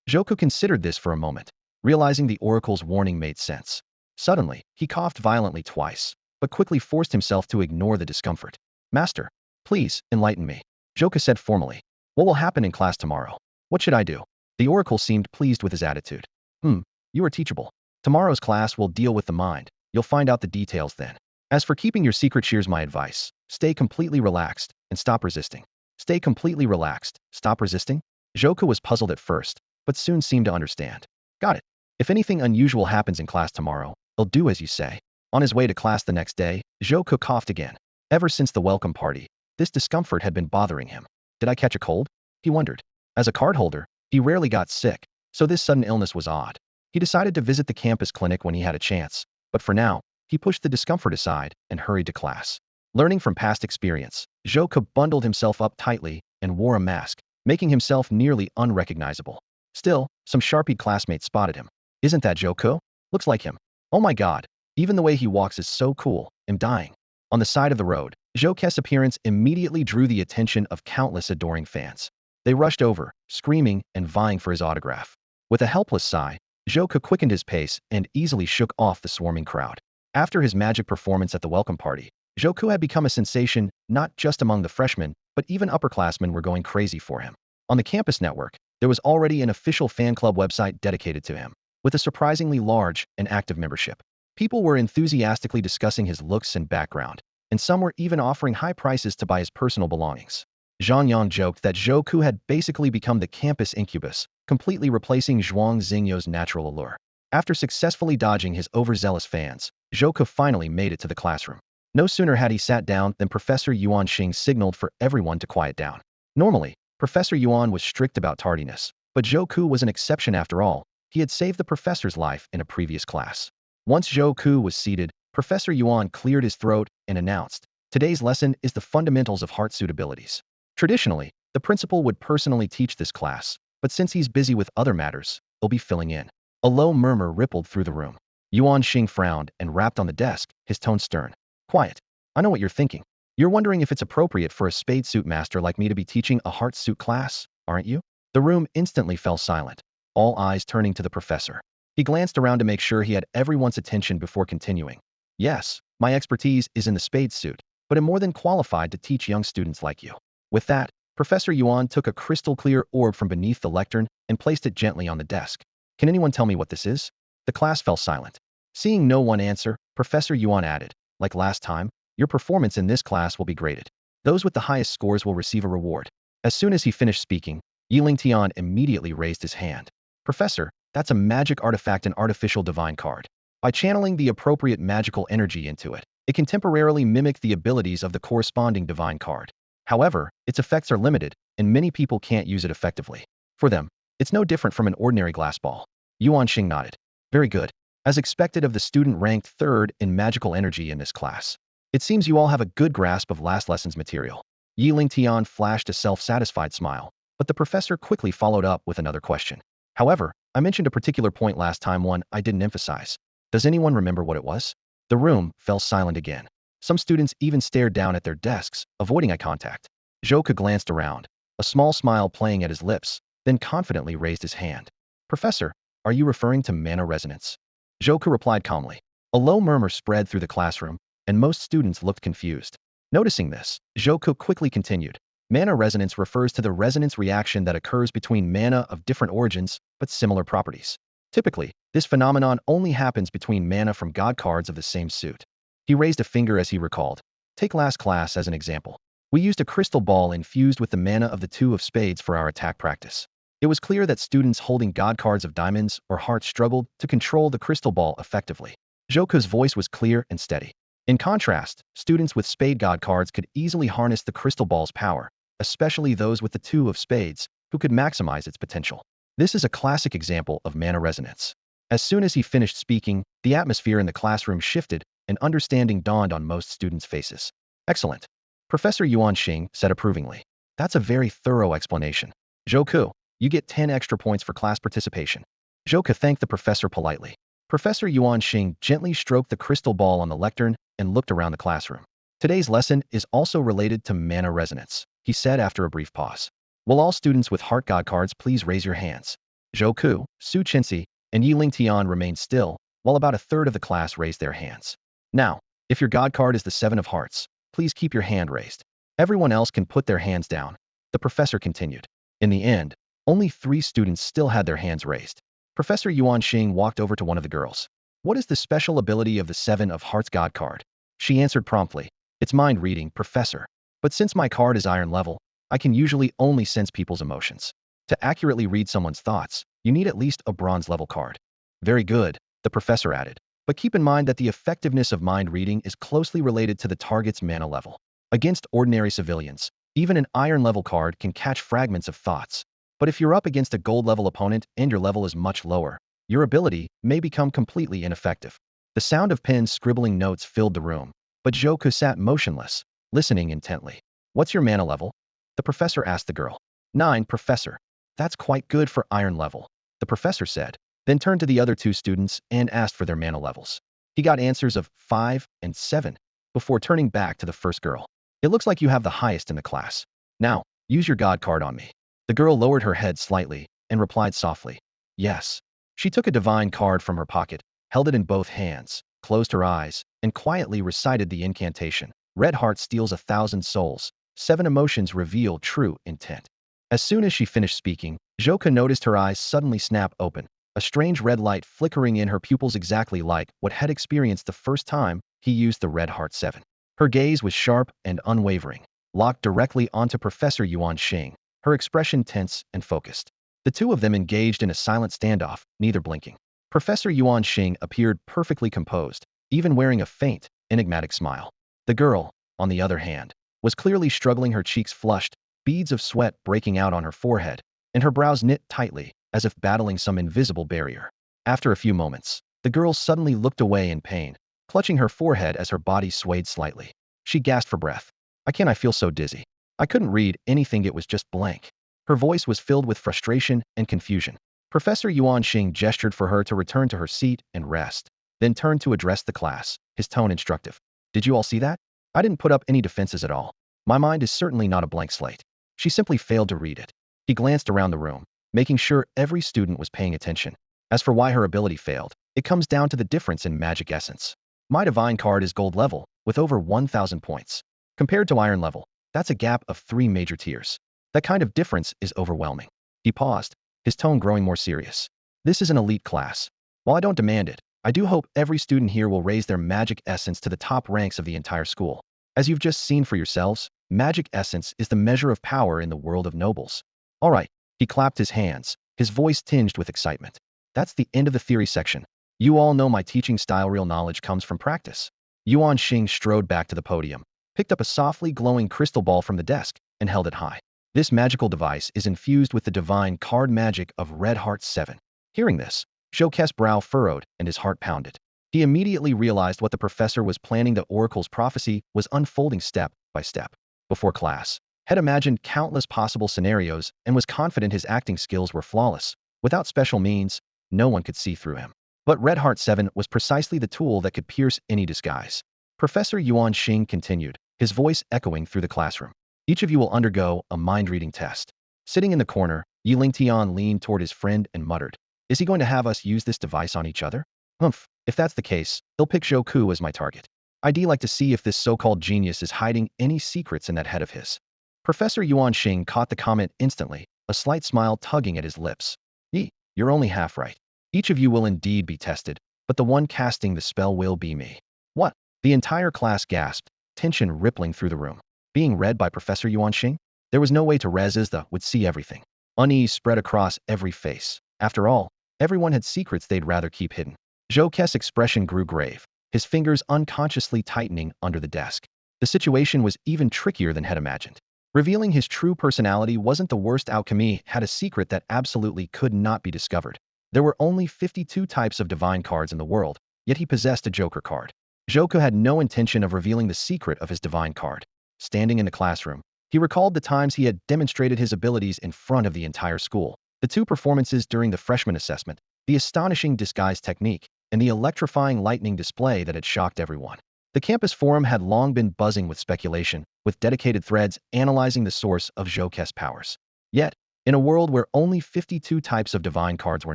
Zhouke considered this for a moment, realizing the oracle's warning made sense. Suddenly, he coughed violently twice, but quickly forced himself to ignore the discomfort. Master, please, enlighten me, Zhouke said formally. What will happen in class tomorrow? What should I do? The oracle seemed pleased with his attitude. You are teachable. Tomorrow's class will deal with the mind. You'll find out the details then. As for keeping your secret, here's my advice. Stay completely relaxed and stop resisting. Stay completely relaxed. Stop resisting? Zhouke was puzzled at first, but soon seemed to understand. Got it. If anything unusual happens in class tomorrow, I'll do as you say. On his way to class the next day, Zhouke coughed again. Ever since the welcome party, this discomfort had been bothering him. Did I catch a cold? He wondered. As a card holder, he rarely got sick, so this sudden illness was odd. He decided to visit the campus clinic when he had a chance, but for now, he pushed the discomfort aside and hurried to class. Learning from past experience, Zhouke bundled himself up tightly and wore a mask, making himself nearly unrecognizable. Still, some sharpie classmates spotted him. Isn't that Zhouke? Looks like him. Oh my god, even the way he walks is so cool. I'm dying. On the side of the road, Zhouke's appearance immediately drew the attention of countless adoring fans. They rushed over, screaming and vying for his autograph. With a helpless sigh, Zhouke quickened his pace and easily shook off the swarming crowd. After his magic performance at the welcome party, Zhouke had become a sensation not just among the freshmen, but even upperclassmen were going crazy for him. On the campus network, there was already an official fan club website dedicated to him, with a surprisingly large and active membership. People were enthusiastically discussing his looks and background, and some were even offering high prices to buy his personal belongings. Zhang Yang joked that Zhouke had basically become the campus incubus, completely replacing Zhuang Xingyo's natural allure. After successfully dodging his overzealous fans, Zhouke finally made it to the classroom. No sooner had he sat down than Professor Yuan Xing signaled for everyone to quiet down. Normally, Professor Yuan was strict about tardiness, but Zhouke was an exception after all. He had saved the professor's life in a previous class. Once Zhouke was seated, Professor Yuan cleared his throat and announced, "Today's lesson is the fundamentals of heart suit abilities." Traditionally, the principal would personally teach this class, but since he's busy with other matters, he'll be filling in. A low murmur rippled through the room. Yuan Xing frowned and rapped on the desk, his tone stern. Quiet. I know what you're thinking. You're wondering if it's appropriate for a spade suit master like me to be teaching a heart suit class, aren't you? The room instantly fell silent, all eyes turning to the professor. He glanced around to make sure he had everyone's attention before continuing. Yes, my expertise is in the spade suit, but I'm more than qualified to teach young students like you. With that, Professor Yuan took a crystal-clear orb from beneath the lectern and placed it gently on the desk. Can anyone tell me what this is? The class fell silent. Seeing no one answer, Professor Yuan added, like last time, your performance in this class will be graded. Those with the highest scores will receive a reward. As soon as he finished speaking, Yiling Tian immediately raised his hand. Professor, that's a magic artifact, an artificial divine card. By channeling the appropriate magical energy into it, it can temporarily mimic the abilities of the corresponding divine card. However, its effects are limited, and many people can't use it effectively. For them, it's no different from an ordinary glass ball. Yuan Xing nodded. Very good. As expected of the student ranked third in magical energy in this class. It seems you all have a good grasp of last lesson's material. Yiling Tian flashed a self-satisfied smile, but the professor quickly followed up with another question. However, I mentioned a particular point last time, one I didn't emphasize. Does anyone remember what it was? The room fell silent again. Some students even stared down at their desks, avoiding eye contact. Zhouke glanced around, a small smile playing at his lips, then confidently raised his hand. Professor, are you referring to mana resonance? Zhouke replied calmly. A low murmur spread through the classroom, and most students looked confused. Noticing this, Zhouke quickly continued. Mana resonance refers to the resonance reaction that occurs between mana of different origins, but similar properties. Typically, this phenomenon only happens between mana from god cards of the same suit. He raised a finger as he recalled. Take last class as an example. We used a crystal ball infused with the mana of the two of spades for our attack practice. It was clear that students holding god cards of diamonds or hearts struggled to control the crystal ball effectively. Zhouke's voice was clear and steady. In contrast, students with spade god cards could easily harness the crystal ball's power, especially those with the two of spades, who could maximize its potential. This is a classic example of mana resonance. As soon as he finished speaking, the atmosphere in the classroom shifted, and understanding dawned on most students' faces. Excellent. Professor Yuan Xing said approvingly. That's a very thorough explanation. Zhouke, you get 10 extra points for class participation. Zhouke thanked the professor politely. Professor Yuan Xing gently stroked the crystal ball on the lectern and looked around the classroom. Today's lesson is also related to mana resonance, he said after a brief pause. Will all students with heart god cards please raise your hands? Zhou Ku, Su Chenxi, and Yi Lingtian remained still, while about a third of the class raised their hands. Now, if your God card is the Seven of Hearts, please keep your hand raised. Everyone else can put their hands down. The professor continued. In the end, only 3 students still had their hands raised. Professor Yuan Xing walked over to one of the girls. What is the special ability of the Seven of Hearts God card? She answered promptly. It's mind reading, Professor. But since my card is iron level, I can usually only sense people's emotions. To accurately read someone's thoughts, you need at least a bronze level card. Very good, the professor added. But keep in mind that the effectiveness of mind reading is closely related to the target's mana level. Against ordinary civilians, even an iron level card can catch fragments of thoughts. But if you're up against a gold level opponent and your level is much lower, your ability may become completely ineffective. The sound of pens scribbling notes filled the room, but Zhou Ku sat motionless, listening intently. What's your mana level? The professor asked the girl. 9, Professor. That's quite good for iron level, the professor said, then turned to the other 2 students and asked for their mana levels. He got answers of 5 and 7 before turning back to the first girl. It looks like you have the highest in the class. Now, use your God card on me. The girl lowered her head slightly and replied softly, yes. She took a divine card from her pocket, held it in both hands, closed her eyes, and quietly recited the incantation. Red heart steals 1,000 souls. 7 emotions reveal true intent. As soon as she finished speaking, Zhou Ku noticed her eyes suddenly snap open, a strange red light flickering in her pupils exactly like what had experienced the first time he used the Red Heart 7. Her gaze was sharp and unwavering, locked directly onto Professor Yuan Xing, her expression tense and focused. The 2 of them engaged in a silent standoff, neither blinking. Professor Yuan Xing appeared perfectly composed, even wearing a faint, enigmatic smile. The girl, on the other hand, was clearly struggling, her cheeks flushed, beads of sweat breaking out on her forehead, and her brows knit tightly, as if battling some invisible barrier. After a few moments, the girl suddenly looked away in pain, clutching her forehead as her body swayed slightly. She gasped for breath. I feel so dizzy. I couldn't read anything, it was just blank. Her voice was filled with frustration and confusion. Professor Yuan Xing gestured for her to return to her seat and rest, then turned to address the class, his tone instructive. Did you all see that? I didn't put up any defenses at all. My mind is certainly not a blank slate. She simply failed to read it. He glanced around the room, making sure every student was paying attention. As for why her ability failed, it comes down to the difference in magic essence. My divine card is gold level, with over 1,000 points. Compared to iron level, that's a gap of 3 major tiers. That kind of difference is overwhelming. He paused, his tone growing more serious. This is an elite class. While I don't demand it, I do hope every student here will raise their magic essence to the top ranks of the entire school. As you've just seen for yourselves, magic essence is the measure of power in the world of nobles. All right, he clapped his hands, his voice tinged with excitement. That's the end of the theory section. You all know my teaching style, real knowledge comes from practice. Yuan Xing strode back to the podium, picked up a softly glowing crystal ball from the desk, and held it high. This magical device is infused with the divine card magic of Red Heart 7. Hearing this, Zhou Ku's brow furrowed and his heart pounded. He immediately realized what the professor was planning. The oracle's prophecy was unfolding step by step. Before class, had imagined countless possible scenarios and was confident his acting skills were flawless. Without special means, no one could see through him. But Red Heart 7 was precisely the tool that could pierce any disguise. Professor Yuan Xing continued, his voice echoing through the classroom. Each of you will undergo a mind-reading test. Sitting in the corner, Yi Lingtian leaned toward his friend and muttered, is he going to have us use this device on each other? Humph, if that's the case, he'll pick Zhou Ku as my target. I'd like to see if this so-called genius is hiding any secrets in that head of his. Professor Yuan Xing caught the comment instantly, a slight smile tugging at his lips. Yi, you're only half right. Each of you will indeed be tested, but the one casting the spell will be me. What? The entire class gasped, tension rippling through the room. Being read by Professor Yuan Xing? There was no way to Rezizda would see everything. Unease spread across every face. After all, everyone had secrets they'd rather keep hidden. Zhou Ku's expression grew grave, his fingers unconsciously tightening under the desk. The situation was even trickier than had imagined. Revealing his true personality wasn't the worst outcome. He had a secret that absolutely could not be discovered. There were only 52 types of divine cards in the world, yet he possessed a Joker card. Zhou Ku had no intention of revealing the secret of his divine card. Standing in the classroom, he recalled the times he had demonstrated his abilities in front of the entire school. The 2 performances during the freshman assessment, the astonishing disguise technique, and the electrifying lightning display that had shocked everyone. The campus forum had long been buzzing with speculation, with dedicated threads analyzing the source of Zhou Ku's powers. Yet, In a world where only 52 types of divine cards were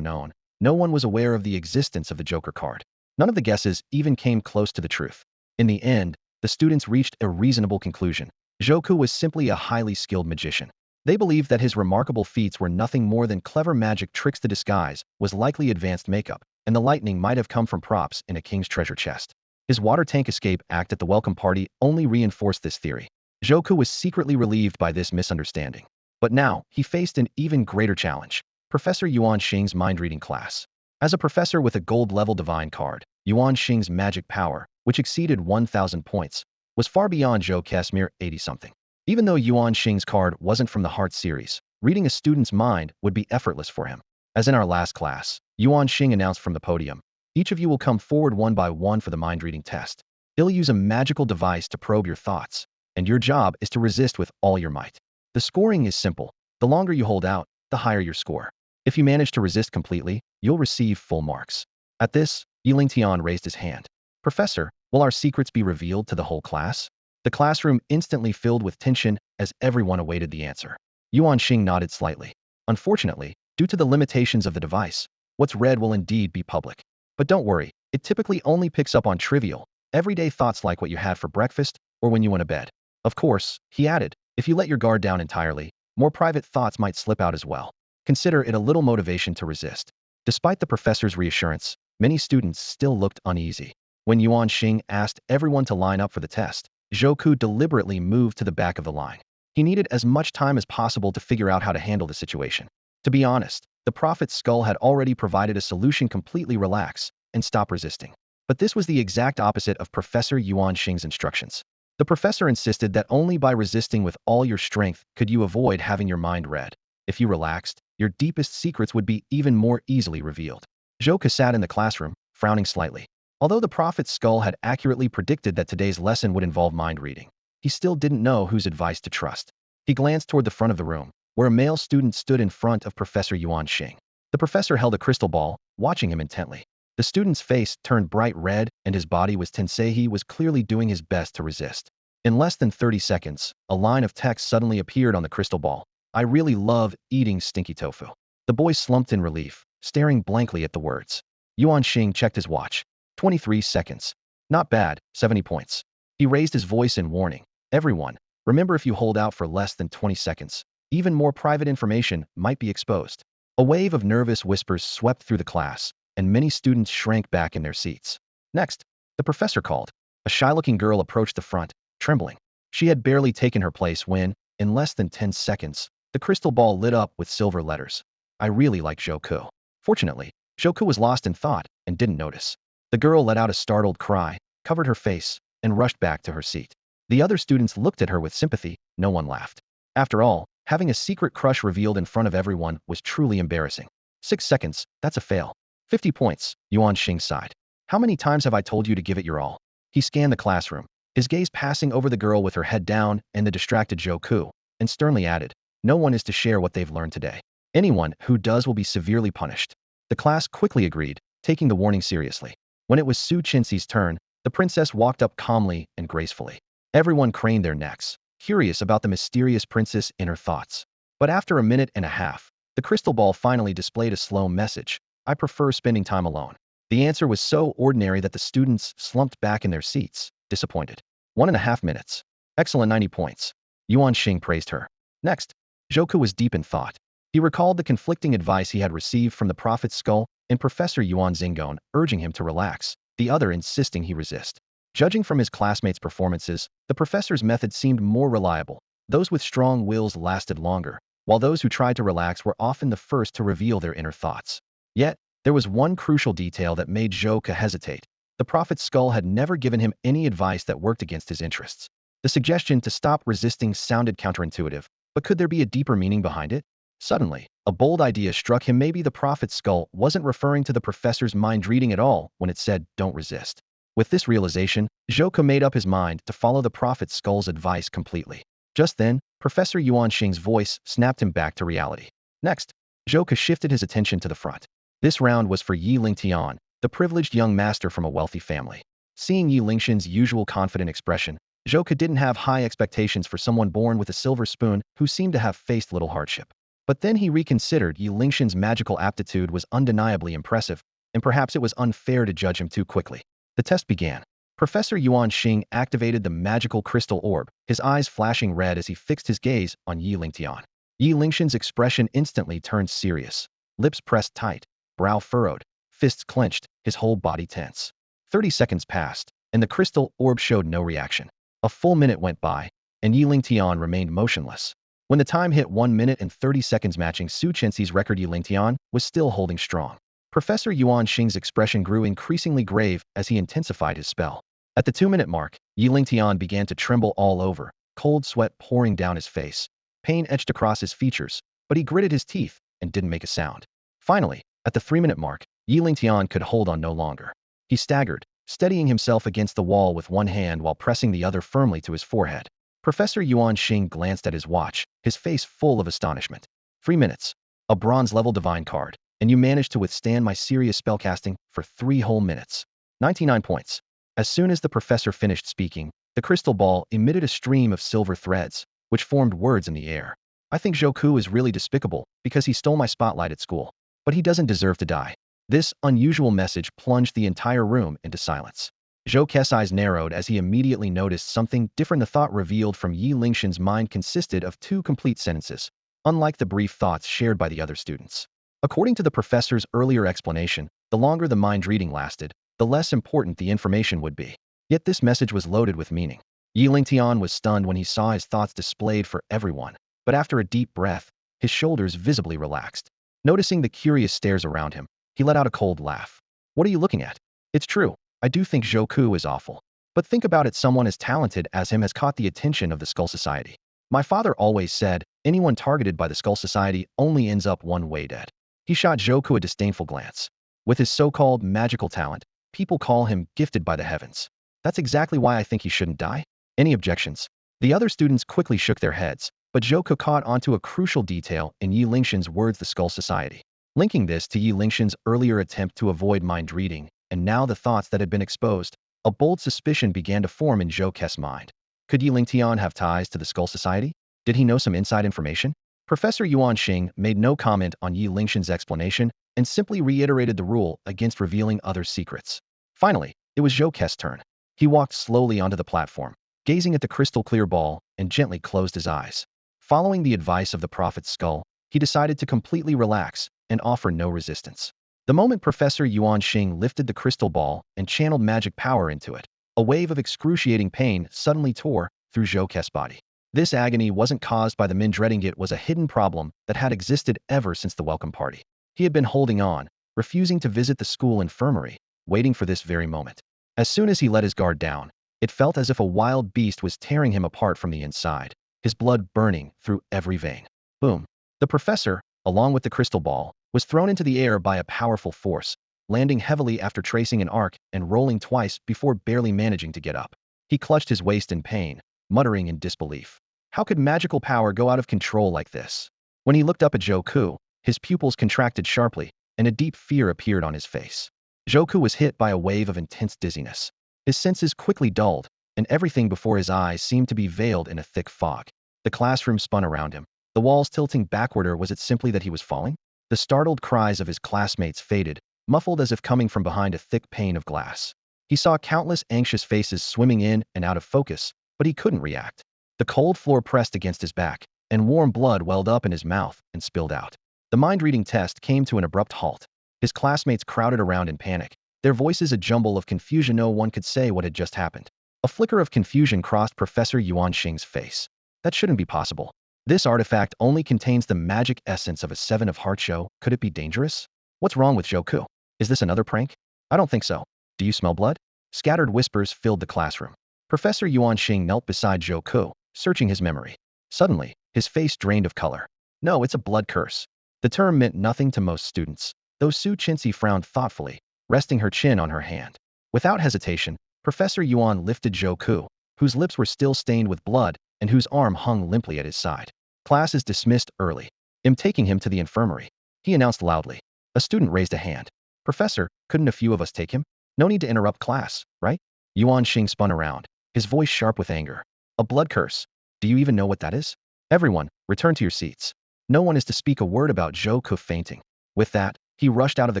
known, no one was aware of the existence of the Joker card. None of the guesses even came close to the truth. In the end, the students reached a reasonable conclusion. Joker was simply a highly skilled magician. They believed that his remarkable feats were nothing more than clever magic tricks. The disguise was likely advanced makeup, and the lightning might have come from props in a king's treasure chest. His water tank escape act at the welcome party only reinforced this theory. Joker was secretly relieved by this misunderstanding. But now, he faced an even greater challenge. Professor Yuan Xing's mind-reading class. As a professor with a gold-level divine card, Yuan Xing's magic power, which exceeded 1,000 points, was far beyond Zhou Ke's mere 80-something. Even though Yuan Xing's card wasn't from the Heart series, reading a student's mind would be effortless for him. As in our last class, Yuan Xing announced from the podium, "Each of you will come forward one by one for the mind-reading test. He'll use a magical device to probe your thoughts, and your job is to resist with all your might. The scoring is simple. The longer you hold out, the higher your score. If you manage to resist completely, you'll receive full marks." At this, Yi Lingtian raised his hand. "Professor, will our secrets be revealed to the whole class?" The classroom instantly filled with tension as everyone awaited the answer. Yuan Xing nodded slightly. "Unfortunately, due to the limitations of the device, what's read will indeed be public. But don't worry, it typically only picks up on trivial, everyday thoughts like what you had for breakfast or when you went to bed. Of course," he added, "if you let your guard down entirely, more private thoughts might slip out as well. Consider it a little motivation to resist." Despite the professor's reassurance, many students still looked uneasy. When Yuan Xing asked everyone to line up for the test, Zhou deliberately moved to the back of the line. He needed as much time as possible to figure out how to handle the situation. To be honest, the prophet's skull had already provided a solution: completely relax and stop resisting. But this was the exact opposite of Professor Yuan Xing's instructions. The professor insisted that only by resisting with all your strength could you avoid having your mind read. If you relaxed, your deepest secrets would be even more easily revealed. Zhou sat in the classroom, frowning slightly. Although the prophet's skull had accurately predicted that today's lesson would involve mind reading, he still didn't know whose advice to trust. He glanced toward the front of the room, where a male student stood in front of Professor Yuan Xing. The professor held a crystal ball, watching him intently. The student's face turned bright red and his body was tense. He was clearly doing his best to resist. In less than 30 seconds, a line of text suddenly appeared on the crystal ball. "I really love eating stinky tofu." The boy slumped in relief, staring blankly at the words. Yuan Xing checked his watch. 23 seconds. "Not bad, 70 points. He raised his voice in warning. "Everyone, remember, if you hold out for less than 20 seconds, even more private information might be exposed." A wave of nervous whispers swept through the class, and many students shrank back in their seats. Next, the professor called. A shy-looking girl approached the front, trembling. She had barely taken her place when, in less than 10 seconds, the crystal ball lit up with silver letters. "I really like Zhou." Fortunately, Zhou was lost in thought and didn't notice. The girl let out a startled cry, covered her face, and rushed back to her seat. The other students looked at her with sympathy. No one laughed. After all, having a secret crush revealed in front of everyone was truly embarrassing. 6 seconds, that's a fail. 50 points, Yuan Xing sighed. "How many times have I told you to give it your all?" He scanned the classroom, his gaze passing over the girl with her head down and the distracted Zhou, and sternly added, "No one is to share what they've learned today. Anyone who does will be severely punished." The class quickly agreed, taking the warning seriously. When it was Su Qinxi's turn, the princess walked up calmly and gracefully. Everyone craned their necks, curious about the mysterious princess in her thoughts. But after a minute and a half, the crystal ball finally displayed a slow message: "I prefer spending time alone." The answer was so ordinary that the students slumped back in their seats, disappointed. 1.5 minutes. Excellent, 90 points. Yuan Xing praised her. Next, Zhou was deep in thought. He recalled the conflicting advice he had received from the prophet's skull and Professor Yuan Xinggon urging him to relax, the other insisting he resist. Judging from his classmates' performances, the professor's method seemed more reliable. Those with strong wills lasted longer, while those who tried to relax were often the first to reveal their inner thoughts. Yet, there was one crucial detail that made Zhou hesitate. The prophet's skull had never given him any advice that worked against his interests. The suggestion to stop resisting sounded counterintuitive, but could there be a deeper meaning behind it? Suddenly, a bold idea struck him. Maybe the prophet's skull wasn't referring to the professor's mind reading at all when it said, "Don't resist." With this realization, Zhou made up his mind to follow the prophet's skull's advice completely. Just then, Professor Yuan Xing's voice snapped him back to reality. Next, Zhou shifted his attention to the front. This round was for Yi Lingtian, the privileged young master from a wealthy family. Seeing Yi Lingtian's usual confident expression, Zhou didn't have high expectations for someone born with a silver spoon who seemed to have faced little hardship. But then he reconsidered. Yi Lingshan's magical aptitude was undeniably impressive, and perhaps it was unfair to judge him too quickly. The test began. Professor Yuan Xing activated the magical crystal orb, his eyes flashing red as he fixed his gaze on Yi Lingtian. Yi Lingshan's expression instantly turned serious. Lips pressed tight, brow furrowed, fists clenched, his whole body tense. 30 seconds passed, and the crystal orb showed no reaction. A full minute went by, and Yi Lingtian remained motionless. When the time hit 1 minute and 30 seconds matching Su Chenxi's record, Yi Lingtian was still holding strong. Professor Yuan Xing's expression grew increasingly grave as he intensified his spell. At the 2-minute mark, Yi Lingtian began to tremble all over, cold sweat pouring down his face. Pain etched across his features, but he gritted his teeth and didn't make a sound. Finally, at the 3-minute mark, Yi Lingtian could hold on no longer. He staggered, steadying himself against the wall with one hand while pressing the other firmly to his forehead. Professor Yuan Xing glanced at his watch, his face full of astonishment. 3 minutes. A bronze-level divine card, and you managed to withstand my serious spellcasting for 3 whole minutes. 99 points. As soon as the professor finished speaking, the crystal ball emitted a stream of silver threads, which formed words in the air. I think Zhou Ku is really despicable because he stole my spotlight at school. But he doesn't deserve to die. This unusual message plunged the entire room into silence. Zhou Ke's eyes narrowed as he immediately noticed something different. The thought revealed from Yi Lingshan's mind consisted of 2 complete sentences, unlike the brief thoughts shared by the other students. According to the professor's earlier explanation, the longer the mind reading lasted, the less important the information would be. Yet this message was loaded with meaning. Yi Lingtian was stunned when he saw his thoughts displayed for everyone, but after a deep breath, his shoulders visibly relaxed. Noticing the curious stares around him, he let out a cold laugh. What are you looking at? It's true, I do think Zhou Ku is awful. But think about it, someone as talented as him has caught the attention of the Skull Society. My father always said, anyone targeted by the Skull Society only ends up one way dead. He shot Zhou Ku a disdainful glance. With his so-called magical talent, people call him gifted by the heavens. That's exactly why I think he shouldn't die. Any objections? The other students quickly shook their heads, but Zhou Ku caught onto a crucial detail in Yi Lingshan's words, the Skull Society. Linking this to Yi Lingshan's earlier attempt to avoid mind reading, and now the thoughts that had been exposed, a bold suspicion began to form in Zhou Ke's mind. Could Yi Lingtian have ties to the Skull Society? Did he know some inside information? Professor Yuan Xing made no comment on Yi Lingshan's explanation and simply reiterated the rule against revealing others' secrets. Finally, it was Zhou Ke's turn. He walked slowly onto the platform, gazing at the crystal-clear ball, and gently closed his eyes. Following the advice of the Prophet's skull, he decided to completely relax and offer no resistance. The moment Professor Yuan Xing lifted the crystal ball and channeled magic power into it, a wave of excruciating pain suddenly tore through Zhou Ke's body. This agony wasn't caused by the men dreading it, was a hidden problem that had existed ever since the welcome party. He had been holding on, refusing to visit the school infirmary, waiting for this very moment. As soon as he let his guard down, it felt as if a wild beast was tearing him apart from the inside, his blood burning through every vein. Boom. The professor, along with the crystal ball, was thrown into the air by a powerful force, landing heavily after tracing an arc and rolling twice before barely managing to get up. He clutched his waist in pain, muttering in disbelief. How could magical power go out of control like this? When he looked up at Zhou Ku, his pupils contracted sharply, and a deep fear appeared on his face. Zhou Ku was hit by a wave of intense dizziness. His senses quickly dulled, and everything before his eyes seemed to be veiled in a thick fog. The classroom spun around him, the walls tilting backward, or was it simply that he was falling? The startled cries of his classmates faded, muffled as if coming from behind a thick pane of glass. He saw countless anxious faces swimming in and out of focus, but he couldn't react. The cold floor pressed against his back, and warm blood welled up in his mouth and spilled out. The mind-reading test came to an abrupt halt. His classmates crowded around in panic, their voices a jumble of confusion. No one could say what had just happened. A flicker of confusion crossed Professor Yuan Xing's face. That shouldn't be possible. This artifact only contains the magic essence of a 7 of hearts show. Could it be dangerous? What's wrong with Zhou Ku? Is this another prank? I don't think so. Do you smell blood? Scattered whispers filled the classroom. Professor Yuan Xing knelt beside Zhou Ku, searching his memory. Suddenly, his face drained of color. No, it's a blood curse. The term meant nothing to most students, though Su Chenxi frowned thoughtfully, resting her chin on her hand. Without hesitation, Professor Yuan lifted Zhou Ku, whose lips were still stained with blood and whose arm hung limply at his side. Class is dismissed early. I'm taking him to the infirmary, he announced loudly. A student raised a hand. Professor, couldn't a few of us take him? No need to interrupt class, right? Yuan Xing spun around, his voice sharp with anger. A blood curse. Do you even know what that is? Everyone, return to your seats. No one is to speak a word about Zhou Ke fainting. With that, he rushed out of the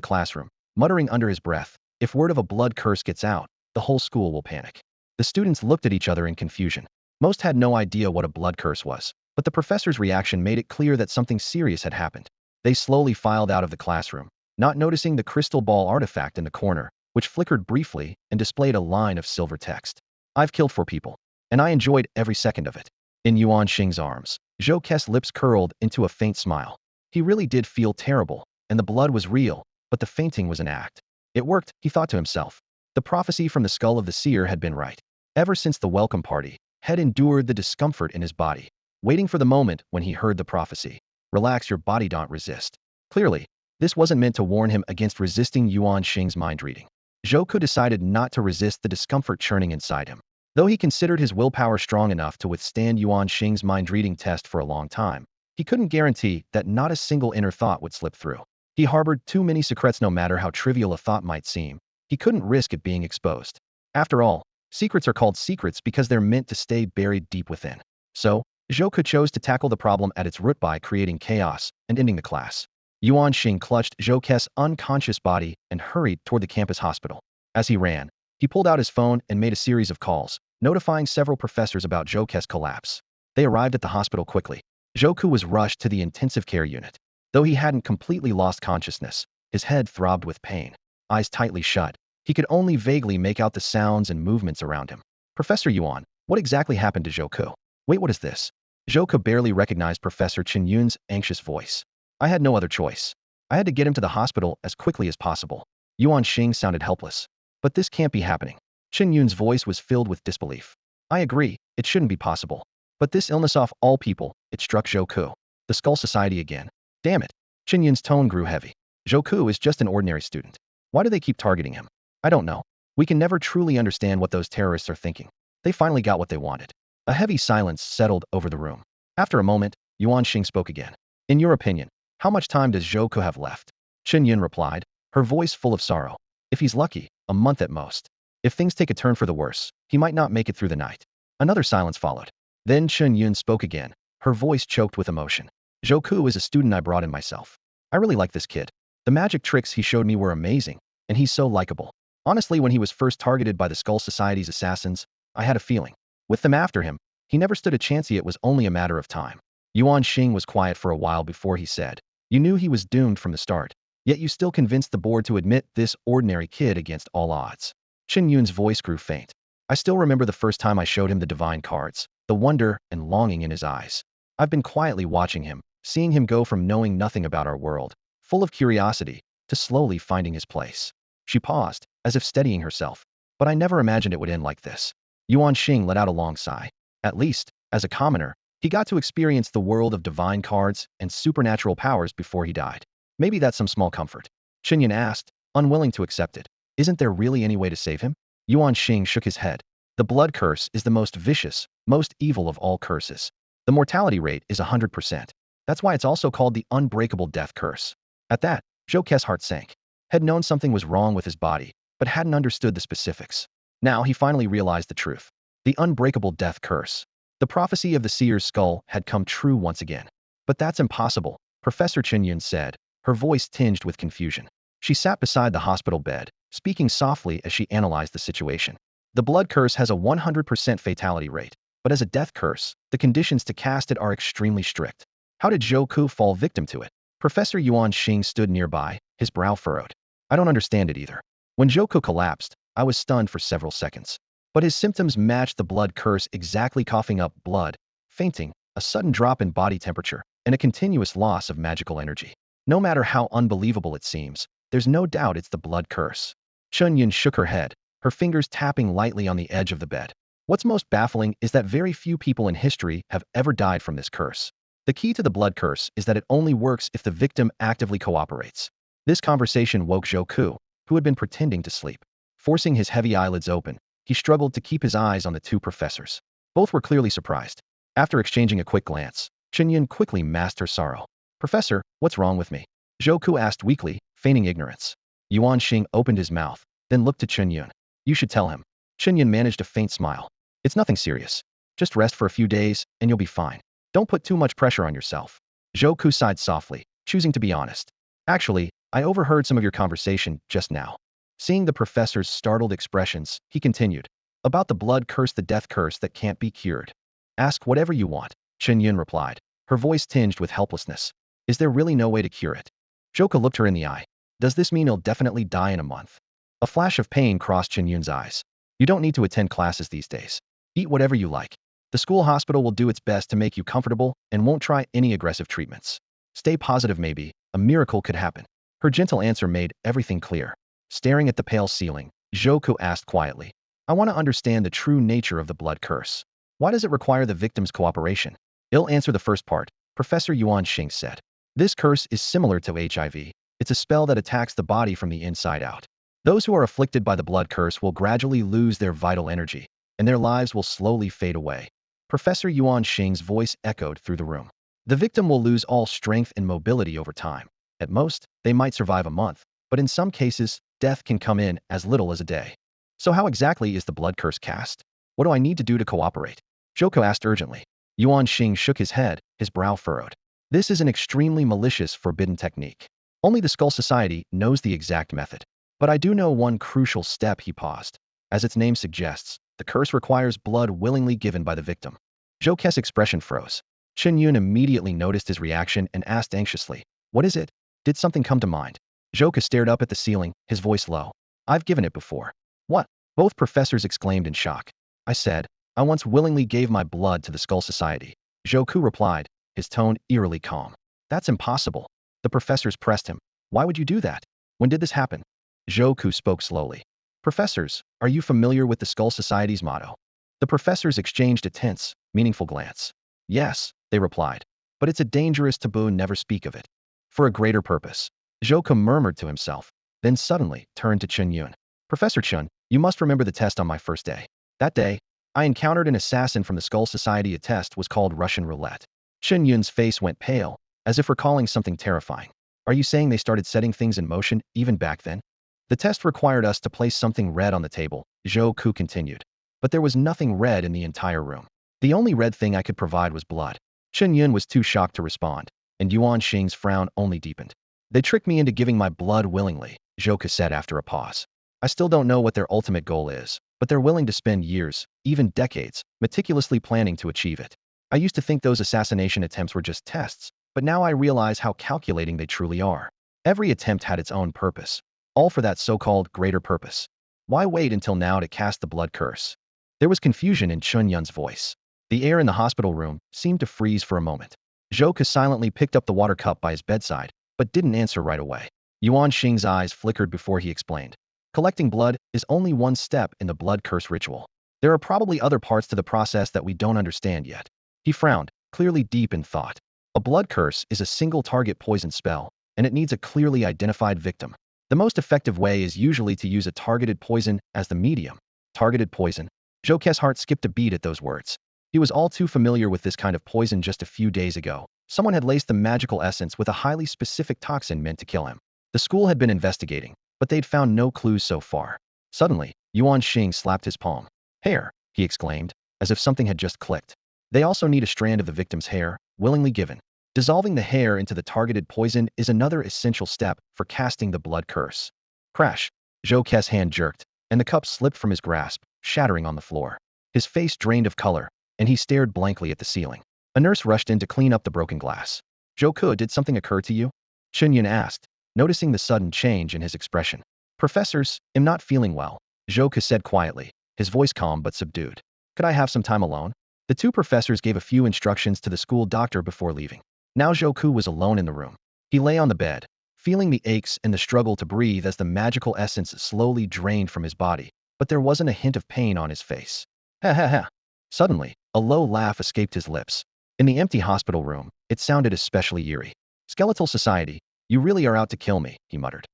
classroom, muttering under his breath, if word of a blood curse gets out, the whole school will panic. The students looked at each other in confusion. Most had no idea what a blood curse was, but the professor's reaction made it clear that something serious had happened. They slowly filed out of the classroom, not noticing the crystal ball artifact in the corner, which flickered briefly and displayed a line of silver text. I've killed 4 people, and I enjoyed every second of it. In Yuan Xing's arms, Zhou Ke's lips curled into a faint smile. He really did feel terrible, and the blood was real, but the fainting was an act. It worked, he thought to himself. The prophecy from the skull of the seer had been right. Ever since the welcome party, had endured the discomfort in his body, waiting for the moment when he heard the prophecy. Relax your body, don't resist. Clearly, this wasn't meant to warn him against resisting Yuan Xing's mind reading. Zhou Ke decided not to resist the discomfort churning inside him. Though he considered his willpower strong enough to withstand Yuan Xing's mind reading test for a long time, he couldn't guarantee that not a single inner thought would slip through. He harbored too many secrets. No matter how trivial a thought might seem, he couldn't risk it being exposed. After all, secrets are called secrets because they're meant to stay buried deep within. So, Zhou Ke chose to tackle the problem at its root by creating chaos and ending the class. Yuan Xing clutched Zhou Ke's unconscious body and hurried toward the campus hospital. As he ran, he pulled out his phone and made a series of calls, notifying several professors about Zhou Ke's collapse. They arrived at the hospital quickly. Zhou Ke was rushed to the intensive care unit. Though he hadn't completely lost consciousness, his head throbbed with pain. Eyes tightly shut, he could only vaguely make out the sounds and movements around him. Professor Yuan, what exactly happened to Zhou Ke? Wait, what is this? Zhou Ke barely recognized Professor Chen Yun's anxious voice. I had no other choice. I had to get him to the hospital as quickly as possible. Yuan Xing sounded helpless. But this can't be happening. Chen Yun's voice was filled with disbelief. I agree, it shouldn't be possible. But this illness off all people, it struck Zhou Ke. The Skull Society again. Damn it. Chen Yun's tone grew heavy. Zhou Ke is just an ordinary student. Why do they keep targeting him? I don't know. We can never truly understand what those terrorists are thinking. They finally got what they wanted. A heavy silence settled over the room. After a moment, Yuan Xing spoke again. In your opinion, how much time does Zhou Ke have left? Chen Yun replied, her voice full of sorrow. If he's lucky, a month at most. If things take a turn for the worse, he might not make it through the night. Another silence followed. Then Chen Yun spoke again, her voice choked with emotion. Zhou Ke is a student I brought in myself. I really like this kid. The magic tricks he showed me were amazing, and he's so likable. Honestly, when he was first targeted by the Skull Society's assassins, I had a feeling. With them after him, he never stood a chance. It was only a matter of time. Yuan Xing was quiet for a while before he said, you knew he was doomed from the start, yet you still convinced the board to admit this ordinary kid against all odds. Chen Yun's voice grew faint. I still remember the first time I showed him the divine cards, the wonder and longing in his eyes. I've been quietly watching him, seeing him go from knowing nothing about our world, full of curiosity, to slowly finding his place. She paused, as if steadying herself. But I never imagined it would end like this. Yuan Xing let out a long sigh. At least, as a commoner, he got to experience the world of divine cards and supernatural powers before he died. Maybe that's some small comfort. Chen Yun asked, unwilling to accept it. Isn't there really any way to save him? Yuan Xing shook his head. The blood curse is the most vicious, most evil of all curses. The mortality rate is 100%. That's why it's also called the unbreakable death curse. At that, Zhou Ke's heart sank. Had known something was wrong with his body, but hadn't understood the specifics. Now he finally realized the truth. The unbreakable death curse. The prophecy of the seer's skull had come true once again. But that's impossible, Professor Chen Yun said, her voice tinged with confusion. She sat beside the hospital bed, speaking softly as she analyzed the situation. The blood curse has a 100% fatality rate, but as a death curse, the conditions to cast it are extremely strict. How did Zhou Ke fall victim to it? Professor Yuan Xing stood nearby, his brow furrowed. I don't understand it either. When Zhou Ke collapsed, I was stunned for several seconds. But his symptoms matched the blood curse exactly, coughing up blood, fainting, a sudden drop in body temperature, and a continuous loss of magical energy. No matter how unbelievable it seems, there's no doubt it's the blood curse. Chen Yun shook her head, her fingers tapping lightly on the edge of the bed. What's most baffling is that very few people in history have ever died from this curse. The key to the blood curse is that it only works if the victim actively cooperates. This conversation woke Zhou Ke, who had been pretending to sleep. Forcing his heavy eyelids open, he struggled to keep his eyes on the two professors. Both were clearly surprised. After exchanging a quick glance, Chen Yun quickly masked her sorrow. Professor, what's wrong with me? Zhou Ke asked weakly, feigning ignorance. Yuan Xing opened his mouth, then looked to Chen Yun. You should tell him. Chen Yun managed a faint smile. It's nothing serious. Just rest for a few days, and you'll be fine. Don't put too much pressure on yourself. Zhou sighed softly, choosing to be honest. Actually, I overheard some of your conversation just now. Seeing the professor's startled expressions, he continued. About the blood curse, the death curse that can't be cured. Ask whatever you want, Chen Yun replied, her voice tinged with helplessness. Is there really no way to cure it? Zhou looked her in the eye. Does this mean he'll definitely die in a month? A flash of pain crossed Chen Yun's eyes. You don't need to attend classes these days. Eat whatever you like. The school hospital will do its best to make you comfortable and won't try any aggressive treatments. Stay positive, maybe a miracle could happen. Her gentle answer made everything clear. Staring at the pale ceiling, Zhou asked quietly, I want to understand the true nature of the blood curse. Why does it require the victim's cooperation? I'll answer the first part, Professor Yuan Xing said. This curse is similar to HIV. It's a spell that attacks the body from the inside out. Those who are afflicted by the blood curse will gradually lose their vital energy, and their lives will slowly fade away. Professor Yuan Xing's voice echoed through the room. The victim will lose all strength and mobility over time. At most, they might survive a month, but in some cases, death can come in as little as a day. So how exactly is the blood curse cast? What do I need to do to cooperate? Zhou asked urgently. Yuan Xing shook his head, his brow furrowed. This is an extremely malicious, forbidden technique. Only the Skull Society knows the exact method. But I do know one crucial step. He paused. As its name suggests, the curse requires blood willingly given by the victim. Zhou's expression froze. Chen Yun immediately noticed his reaction and asked anxiously, What is it? Did something come to mind? Zhou stared up at the ceiling, his voice low. I've given it before. What? Both professors exclaimed in shock. I said, I once willingly gave my blood to the Skull Society. Zhou replied, his tone eerily calm. That's impossible. The professors pressed him. Why would you do that? When did this happen? Zhou spoke slowly. Professors, are you familiar with the Skull Society's motto? The professors exchanged a tense, meaningful glance. Yes, they replied. But it's a dangerous taboo, never speak of it. For a greater purpose. Zhou murmured to himself, then suddenly turned to Chen Yun. Professor Chen, you must remember the test on my first day. That day, I encountered an assassin from the Skull Society. A test was called Russian roulette. Chen Yun's face went pale, as if recalling something terrifying. Are you saying they started setting things in motion even back then? The test required us to place something red on the table, Zhou continued. But there was nothing red in the entire room. The only red thing I could provide was blood. Chen Yun was too shocked to respond, and Yuan Xing's frown only deepened. They tricked me into giving my blood willingly, Zhou said after a pause. I still don't know what their ultimate goal is, but they're willing to spend years, even decades, meticulously planning to achieve it. I used to think those assassination attempts were just tests, but now I realize how calculating they truly are. Every attempt had its own purpose, all for that so-called greater purpose. Why wait until now to cast the blood curse? There was confusion in Chen Yun's voice. The air in the hospital room seemed to freeze for a moment. Zhou silently picked up the water cup by his bedside, but didn't answer right away. Yuan Xing's eyes flickered before he explained. Collecting blood is only one step in the blood curse ritual. There are probably other parts to the process that we don't understand yet. He frowned, clearly deep in thought. A blood curse is a single target poison spell, and it needs a clearly identified victim. The most effective way is usually to use a targeted poison as the medium. Targeted poison? Zhou's heart skipped a beat at those words. He was all too familiar with this kind of poison just a few days ago. Someone had laced the magical essence with a highly specific toxin meant to kill him. The school had been investigating, but they'd found no clues so far. Suddenly, Yuan Xing slapped his palm. Hair, he exclaimed, as if something had just clicked. They also need a strand of the victim's hair, willingly given. Dissolving the hair into the targeted poison is another essential step for casting the blood curse. Crash! Zhou's hand jerked, and the cup slipped from his grasp, shattering on the floor. His face drained of color, and he stared blankly at the ceiling. A nurse rushed in to clean up the broken glass. Zhou, did something occur to you? Chen Yun asked, noticing the sudden change in his expression. Professors, I'm not feeling well, Zhou said quietly, his voice calm but subdued. Could I have some time alone? The two professors gave a few instructions to the school doctor before leaving. Now Zhou was alone in the room. He lay on the bed, feeling the aches and the struggle to breathe as the magical essence slowly drained from his body, but there wasn't a hint of pain on his face. Ha ha ha. Suddenly, a low laugh escaped his lips. In the empty hospital room, it sounded especially eerie. Skeletal Society, you really are out to kill me, he muttered.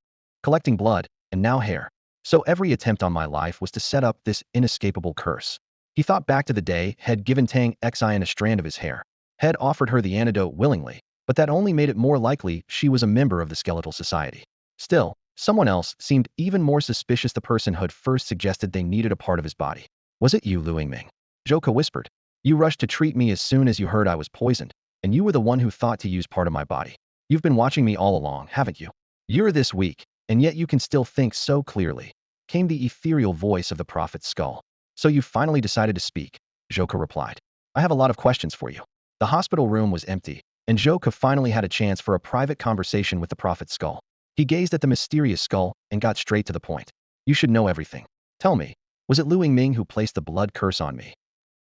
Collecting blood, and now hair. So every attempt on my life was to set up this inescapable curse. He thought back to the day Head given Tang Xian a strand of his hair. Head offered her the antidote willingly, but that only made it more likely she was a member of the Skeletal Society. Still, someone else seemed even more suspicious. The person who had first suggested they needed a part of his body. Was it you, Lu Yingming? Zhou whispered. You rushed to treat me as soon as you heard I was poisoned. and you were the one who thought to use part of my body. You've been watching me all along, haven't you? You're this weak, and yet you can still think so clearly, came the ethereal voice of the prophet's skull. So you finally decided to speak, Joka replied. I have a lot of questions for you. The hospital room was empty, and Joka finally had a chance for a private conversation with the prophet's skull. He gazed at the mysterious skull and got straight to the point. You should know everything. Tell me, was it Lu Yingming who placed the blood curse on me?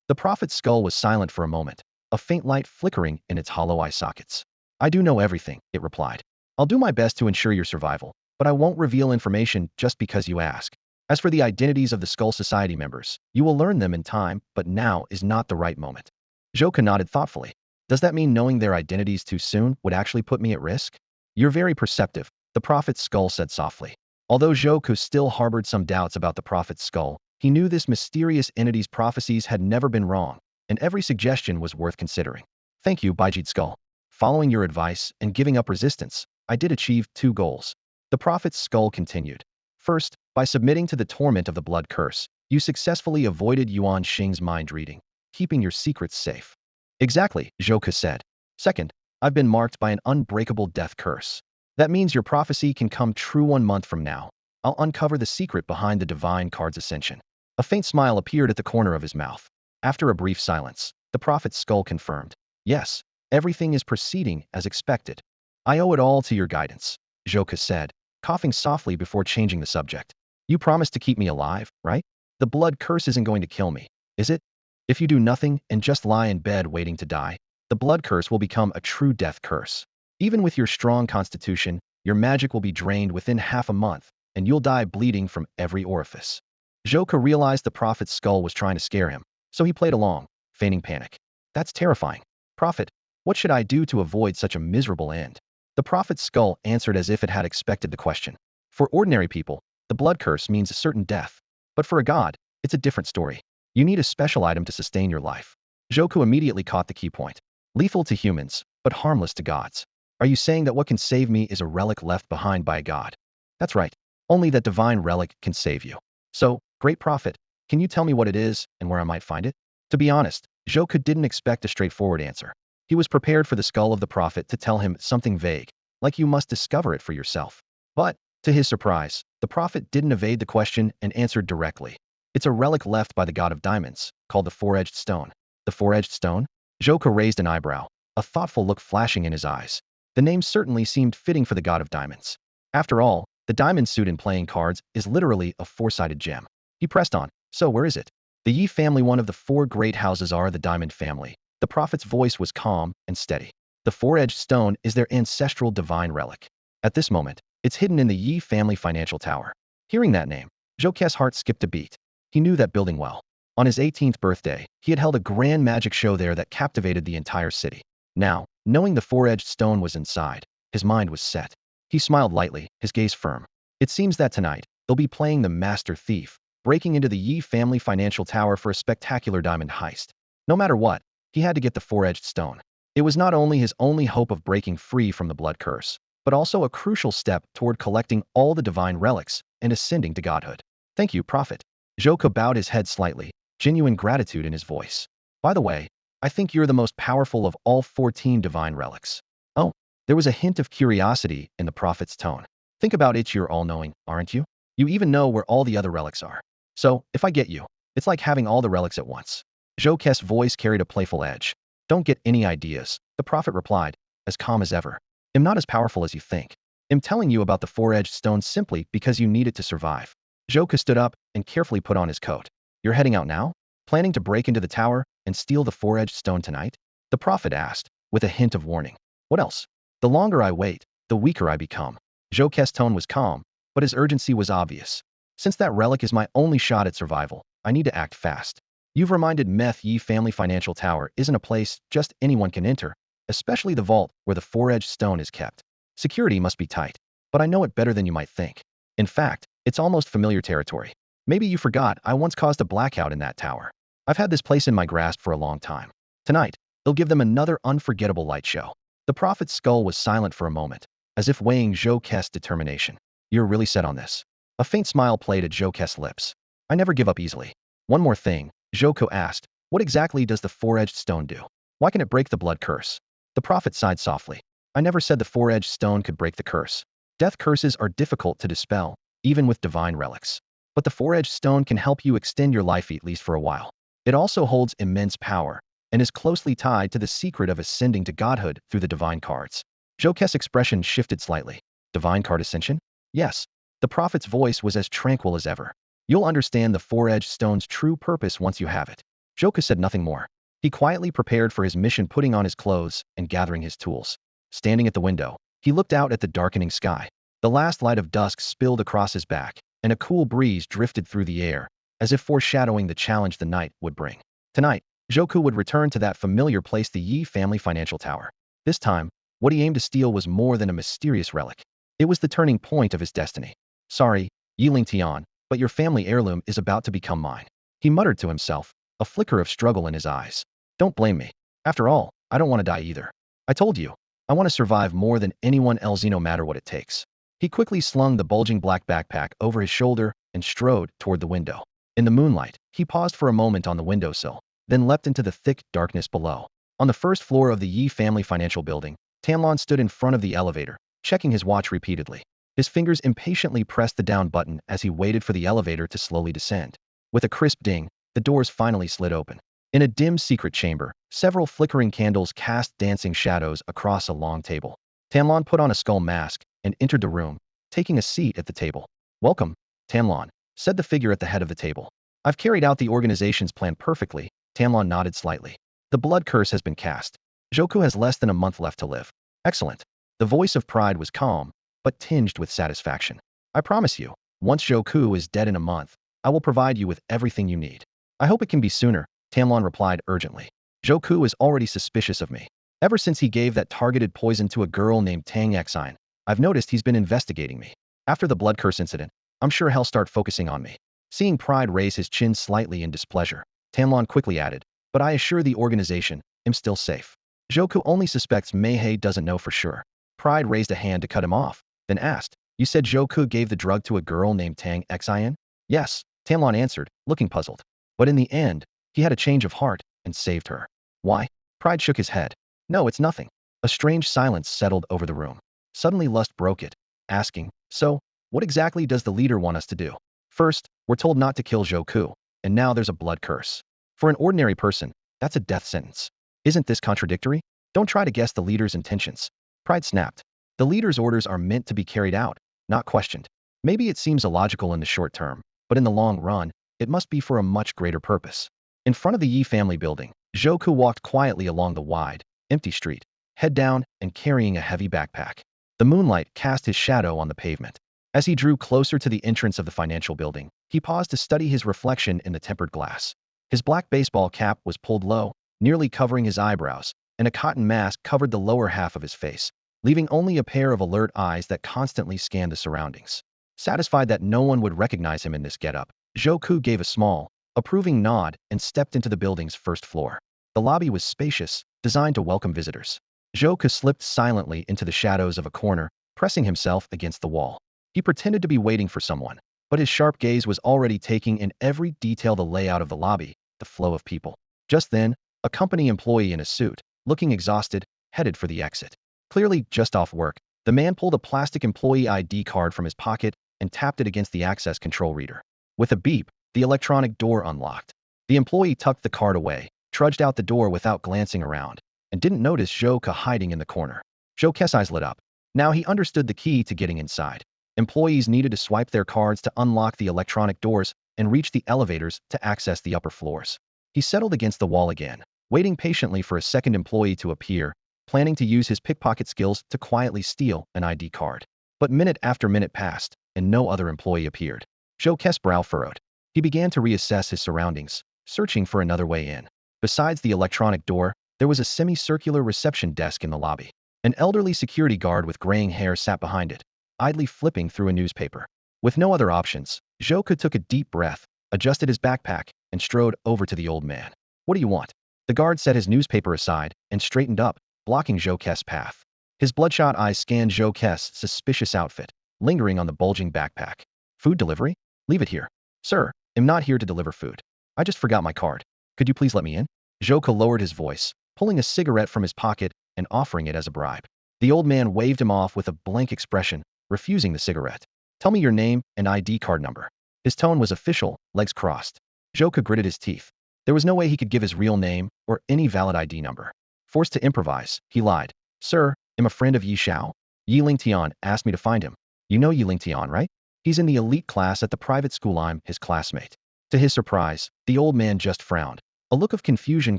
The prophet's skull was silent for a moment, a faint light flickering in its hollow eye sockets. I do know everything, it replied. I'll do my best to ensure your survival, but I won't reveal information just because you ask. As for the identities of the Skull Society members, you will learn them in time, but now is not the right moment. Joka nodded thoughtfully. Does that mean knowing their identities too soon would actually put me at risk? You're very perceptive, the prophet's skull said softly. Although Joka still harbored some doubts about the prophet's skull, he knew this mysterious entity's prophecies had never been wrong, and every suggestion was worth considering. Thank you, Baijid Skull. Following your advice and giving up resistance, I did achieve 2 goals. The prophet's skull continued. First, by submitting to the torment of the blood curse, you successfully avoided Yuan Xing's mind reading, keeping your secrets safe. Exactly, Joka said. Second, I've been marked by an unbreakable death curse. That means your prophecy can come true 1 month from now. I'll uncover the secret behind the divine card's ascension. A faint smile appeared at the corner of his mouth. After a brief silence, the prophet's skull confirmed. Yes, everything is proceeding as expected. I owe it all to your guidance, Joka said, coughing softly before changing the subject. You promised to keep me alive, right? The blood curse isn't going to kill me, is it? If you do nothing and just lie in bed waiting to die, the blood curse will become a true death curse. Even with your strong constitution, your magic will be drained within half a month, and you'll die bleeding from every orifice. Joka realized the prophet's skull was trying to scare him, so he played along, feigning panic. That's terrifying. Prophet, what should I do to avoid such a miserable end? The prophet's skull answered as if it had expected the question. For ordinary people, the blood curse means a certain death. But for a god, it's a different story. You need a special item to sustain your life. Joka immediately caught the key point. Lethal to humans, but harmless to gods. Are you saying that what can save me is a relic left behind by a god? That's right. Only that divine relic can save you. So, great prophet, can you tell me what it is and where I might find it? To be honest, Joka didn't expect a straightforward answer. He was prepared for the skull of the prophet to tell him something vague, like you must discover it for yourself. But, to his surprise, the prophet didn't evade the question and answered directly. It's a relic left by the god of diamonds, called the four-edged stone. The four-edged stone? Joka raised an eyebrow, a thoughtful look flashing in his eyes. The name certainly seemed fitting for the god of diamonds. After all, the diamond suit in playing cards is literally a four-sided gem. He pressed on. So where is it? The Yi family, one of the 4 great houses, are the diamond family. The prophet's voice was calm and steady. The four-edged stone is their ancestral divine relic. At this moment, it's hidden in the Yi family financial tower. Hearing that name, Joke's heart skipped a beat. He knew that building well. On his 18th birthday, he had held a grand magic show there that captivated the entire city. Now, knowing the four-edged stone was inside, his mind was set. He smiled lightly, his gaze firm. It seems that tonight, they'll be playing the master thief, breaking into the Yi family financial tower for a spectacular diamond heist. No matter what, he had to get the four-edged stone. It was not only his only hope of breaking free from the blood curse, but also a crucial step toward collecting all the divine relics and ascending to godhood. Thank you, prophet. Joka bowed his head slightly, genuine gratitude in his voice. By the way, I think you're the most powerful of all 14 divine relics. Oh, there was a hint of curiosity in the prophet's tone. Think about it, you're all-knowing, aren't you? You even know where all the other relics are. So, if I get you, it's like having all the relics at once. Joke's voice carried a playful edge. Don't get any ideas, the prophet replied, as calm as ever. I'm not as powerful as you think. I'm telling you about the four-edged stone simply because you need it to survive. Joka stood up and carefully put on his coat. You're heading out now? Planning to break into the tower and steal the four-edged stone tonight? The prophet asked, with a hint of warning. What else? The longer I wait, the weaker I become. Joke's tone was calm, but his urgency was obvious. Since that relic is my only shot at survival, I need to act fast. You've reminded Meth Yi family financial tower isn't a place just anyone can enter, especially the vault where the four-edged stone is kept. Security must be tight, but I know it better than you might think. In fact, it's almost familiar territory. Maybe you forgot I once caused a blackout in that tower. I've had this place in my grasp for a long time. Tonight, they'll give them another unforgettable light show. The prophet's skull was silent for a moment, as if weighing Joke's determination. You're really set on this. A faint smile played at Joke's lips. I never give up easily. One more thing, Joka asked. What exactly does the four-edged stone do? Why can it break the blood curse? The prophet sighed softly. I never said the four-edged stone could break the curse. Death curses are difficult to dispel, even with divine relics. But the four-edged stone can help you extend your life at least for a while. It also holds immense power, and is closely tied to the secret of ascending to godhood through the divine cards. Jokes' expression shifted slightly. Divine card ascension? Yes. The prophet's voice was as tranquil as ever. You'll understand the four-edged stone's true purpose once you have it. Joka said nothing more. He quietly prepared for his mission, putting on his clothes and gathering his tools. Standing at the window, he looked out at the darkening sky. The last light of dusk spilled across his back, and a cool breeze drifted through the air, as if foreshadowing the challenge the night would bring. Tonight, Joku would return to that familiar place, the Yi family financial tower. This time, what he aimed to steal was more than a mysterious relic. It was the turning point of his destiny. Sorry, Yi Lingtian, but your family heirloom is about to become mine. He muttered to himself, a flicker of struggle in his eyes. Don't blame me. After all, I don't want to die either. I told you, I want to survive more than anyone else, no matter what it takes. He quickly slung the bulging black backpack over his shoulder and strode toward the window. In the moonlight, he paused for a moment on the windowsill, then leapt into the thick darkness below. On the first floor of the Yi family financial building, Tanlon stood in front of the elevator, checking his watch repeatedly. His fingers impatiently pressed the down button as he waited for the elevator to slowly descend. With a crisp ding, the doors finally slid open. In a dim secret chamber, several flickering candles cast dancing shadows across a long table. Tanlon put on a skull mask and entered the room, taking a seat at the table. Welcome, Tanlon, said the figure at the head of the table. I've carried out the organization's plan perfectly. Tanlon nodded slightly. The blood curse has been cast. Joku has less than a month left to live. Excellent. The voice of Pride was calm, but tinged with satisfaction. I promise you, once Joku is dead in a month, I will provide you with everything you need. I hope it can be sooner, Tanlon replied urgently. Joku is already suspicious of me. Ever since he gave that targeted poison to a girl named Tang Xine, I've noticed he's been investigating me. After the blood curse incident, I'm sure he'll start focusing on me. Seeing Pride raise his chin slightly in displeasure, Tanlon quickly added, but I assure the organization, I'm still safe. Joku only suspects Meihei doesn't know for sure. Pride raised a hand to cut him off, then asked, you said Joku gave the drug to a girl named Tang Xine? Yes, Tanlon answered, looking puzzled. But in the end, he had a change of heart and saved her. Why? Pride shook his head. No, it's nothing. A strange silence settled over the room. Suddenly Lust broke it, asking, so, what exactly does the leader want us to do? First, we're told not to kill Joku, and now there's a blood curse. For an ordinary person, that's a death sentence. Isn't this contradictory? Don't try to guess the leader's intentions. Pride snapped. The leader's orders are meant to be carried out, not questioned. Maybe it seems illogical in the short term, but in the long run, it must be for a much greater purpose. In front of the Yi family building, Joku walked quietly along the wide, empty street, head down and carrying a heavy backpack. The moonlight cast his shadow on the pavement. As he drew closer to the entrance of the financial building, he paused to study his reflection in the tempered glass. His black baseball cap was pulled low, nearly covering his eyebrows, and a cotton mask covered the lower half of his face, leaving only a pair of alert eyes that constantly scanned the surroundings. Satisfied that no one would recognize him in this getup, Joku gave a small, approving nod and stepped into the building's first floor. The lobby was spacious, designed to welcome visitors. Joku slipped silently into the shadows of a corner, pressing himself against the wall. He pretended to be waiting for someone, but his sharp gaze was already taking in every detail: the layout of the lobby, the flow of people. Just then, a company employee in a suit, looking exhausted, headed for the exit. Clearly just off work, the man pulled a plastic employee ID card from his pocket and tapped it against the access control reader. With a beep, the electronic door unlocked. The employee tucked the card away, trudged out the door without glancing around, and didn't notice Joku hiding in the corner. Joku's eyes lit up. Now he understood the key to getting inside. Employees needed to swipe their cards to unlock the electronic doors and reach the elevators to access the upper floors. He settled against the wall again, waiting patiently for a second employee to appear, planning to use his pickpocket skills to quietly steal an ID card. But minute after minute passed, and no other employee appeared. Joku's brow furrowed. He began to reassess his surroundings, searching for another way in. Besides the electronic door, there was a semicircular reception desk in the lobby. An elderly security guard with graying hair sat behind it, idly flipping through a newspaper. With no other options, Joku took a deep breath, adjusted his backpack, and strode over to the old man. What do you want? The guard set his newspaper aside and straightened up, blocking Joku's path. His bloodshot eyes scanned Joku's suspicious outfit, lingering on the bulging backpack. Food delivery? Leave it here. Sir, I'm not here to deliver food. I just forgot my card. Could you please let me in? Joku lowered his voice, pulling a cigarette from his pocket and offering it as a bribe. The old man waved him off with a blank expression, refusing the cigarette. Tell me your name and ID card number. His tone was official, legs crossed. Joka gritted his teeth. There was no way he could give his real name or any valid ID number. Forced to improvise, he lied. Sir, I'm a friend of Yi Xiao. Yi Lingtian asked me to find him. You know Yi Lingtian, right? He's in the elite class at the private school. I'm his classmate. To his surprise, the old man just frowned, a look of confusion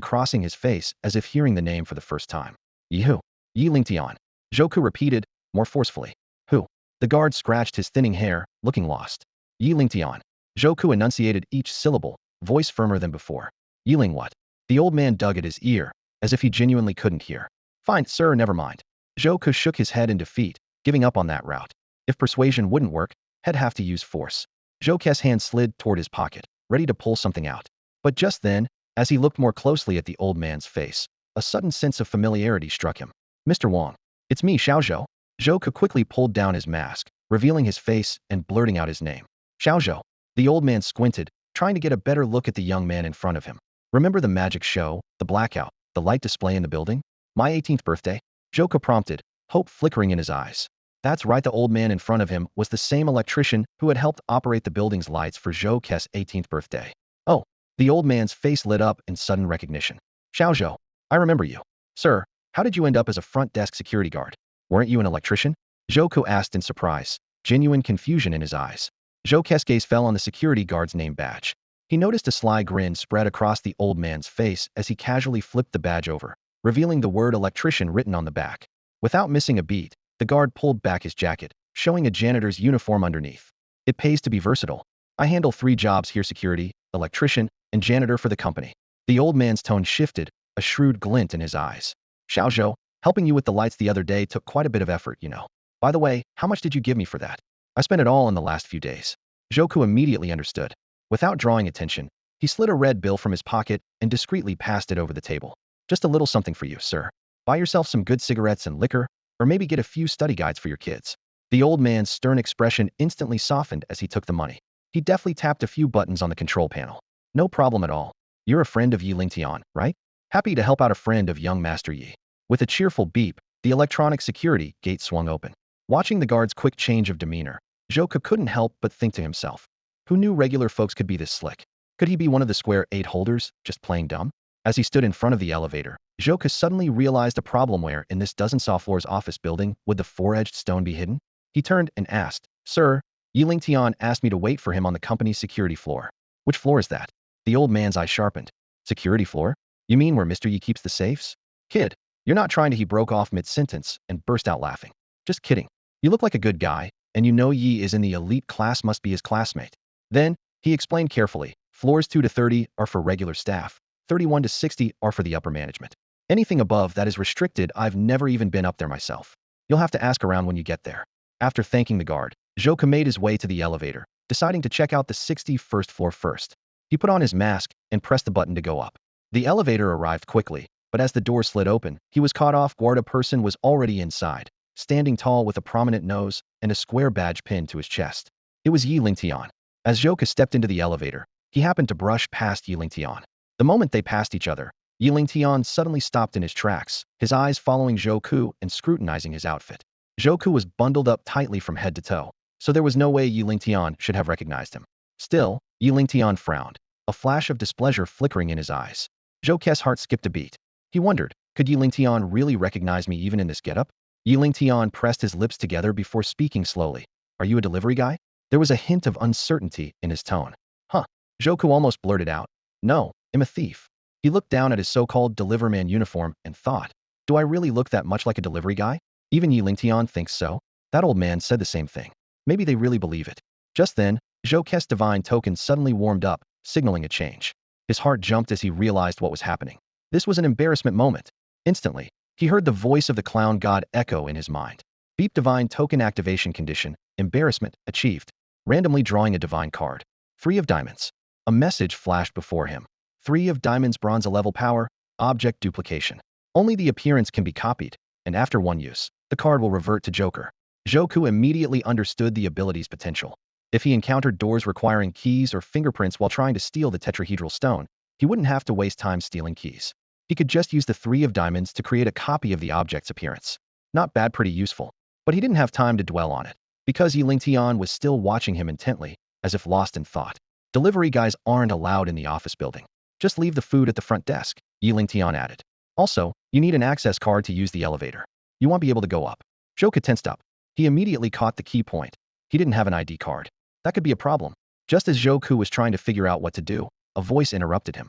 crossing his face as if hearing the name for the first time. Yi who? Yi Lingtian. Zhouku repeated, more forcefully. Who? The guard scratched his thinning hair, looking lost. Yi Lingtian. Zhouku enunciated each syllable, voice firmer than before. Yiling what? The old man dug at his ear, as if he genuinely couldn't hear. Fine, sir, never mind. Zhouku shook his head in defeat, giving up on that route. If persuasion wouldn't work, he'd have to use force. Zhouku's hand slid toward his pocket, ready to pull something out. But just then, as he looked more closely at the old man's face, a sudden sense of familiarity struck him. Mr. Wang. It's me, Xiaozhou. Zhouku quickly pulled down his mask, revealing his face and blurting out his name. Xiaozhou. The old man squinted, trying to get a better look at the young man in front of him. Remember the magic show, the blackout, the light display in the building? My 18th birthday? Zhouku prompted, hope flickering in his eyes. That's right, the old man in front of him was the same electrician who had helped operate the building's lights for Zhouku's 18th birthday. Oh, the old man's face lit up in sudden recognition. Xiaozhou, I remember you. Sir, how did you end up as a front desk security guard? Weren't you an electrician? Zhouku asked in surprise, genuine confusion in his eyes. Zhouku's gaze fell on the security guard's name badge. He noticed a sly grin spread across the old man's face as he casually flipped the badge over, revealing the word electrician written on the back. Without missing a beat, the guard pulled back his jacket, showing a janitor's uniform underneath. It pays to be versatile. I handle 3 jobs here: security, electrician, and janitor for the company. The old man's tone shifted, a shrewd glint in his eyes. Xiaozhou, helping you with the lights the other day took quite a bit of effort, you know. By the way, how much did you give me for that? I spent it all in the last few days. Zhouku immediately understood. Without drawing attention, he slid a red bill from his pocket and discreetly passed it over the table. Just a little something for you, sir. Buy yourself some good cigarettes and liquor, or maybe get a few study guides for your kids. The old man's stern expression instantly softened as he took the money. He deftly tapped a few buttons on the control panel. No problem at all. You're a friend of Yi Lingtian, right? Happy to help out a friend of young Master Yi. With a cheerful beep, the electronic security gate swung open. Watching the guard's quick change of demeanor, Zhouku couldn't help but think to himself. Who knew regular folks could be this slick? Could he be one of the square 8 holders, just playing dumb? As he stood in front of the elevator, Zhouku suddenly realized a problem. Where in this dozen-saw floors office building would the 4-edged stone be hidden? He turned and asked, Sir, Yi Lingtian asked me to wait for him on the company's security floor. Which floor is that? The old man's eye sharpened. Security floor? You mean where Mr. Yi keeps the safes? Kid, you're not trying to. He broke off mid-sentence and burst out laughing. Just kidding. You look like a good guy, and you know Yi is in the elite class, must be his classmate. Then, he explained carefully, floors 2 to 30 are for regular staff, 31 to 60 are for the upper management. Anything above that is restricted. I've never even been up there myself. You'll have to ask around when you get there. After thanking the guard, Zhouku made his way to the elevator, deciding to check out the 61st floor first. He put on his mask and pressed the button to go up. The elevator arrived quickly, but as the door slid open, he was caught off guard. A person was already inside, standing tall with a prominent nose and a square badge pinned to his chest. It was Yi Lingtian. As Zhouku stepped into the elevator, he happened to brush past Yi Lingtian. The moment they passed each other, Yi Lingtian suddenly stopped in his tracks, his eyes following Zhouku and scrutinizing his outfit. Zhouku was bundled up tightly from head to toe, so there was no way Yi Lingtian should have recognized him. Still, Yi Lingtian frowned, a flash of displeasure flickering in his eyes. Zhouku's heart skipped a beat. He wondered, could Yi Lingtian really recognize me even in this getup? Yi Lingtian pressed his lips together before speaking slowly. Are you a delivery guy? There was a hint of uncertainty in his tone. Huh. Zhouku almost blurted out. No, I'm a thief. He looked down at his so-called deliverman uniform and thought, do I really look that much like a delivery guy? Even Yi Lingtian thinks so? That old man said the same thing. Maybe they really believe it. Just then, Zhouku's divine token suddenly warmed up, signaling a change. His heart jumped as he realized what was happening. This was an embarrassment moment. Instantly, he heard the voice of the clown god echo in his mind. Beep divine token activation condition, embarrassment, achieved. Randomly drawing a divine card. 3 of diamonds. A message flashed before him. 3 of diamonds, bronze, a level power, object duplication. Only the appearance can be copied, and after 1 use, the card will revert to Joker. Zhouku immediately understood the ability's potential. If he encountered doors requiring keys or fingerprints while trying to steal the tetrahedral stone, he wouldn't have to waste time stealing keys. He could just use the 3 of diamonds to create a copy of the object's appearance. Not bad, pretty useful. But he didn't have time to dwell on it, because Yi Lingtian was still watching him intently, as if lost in thought. Delivery guys aren't allowed in the office building. Just leave the food at the front desk, Yi Lingtian added. Also, you need an access card to use the elevator. You won't be able to go up. Zhou Ke tensed up. He immediately caught the key point. He didn't have an ID card. That could be a problem. Just as Zhou Ke was trying to figure out what to do, a voice interrupted him.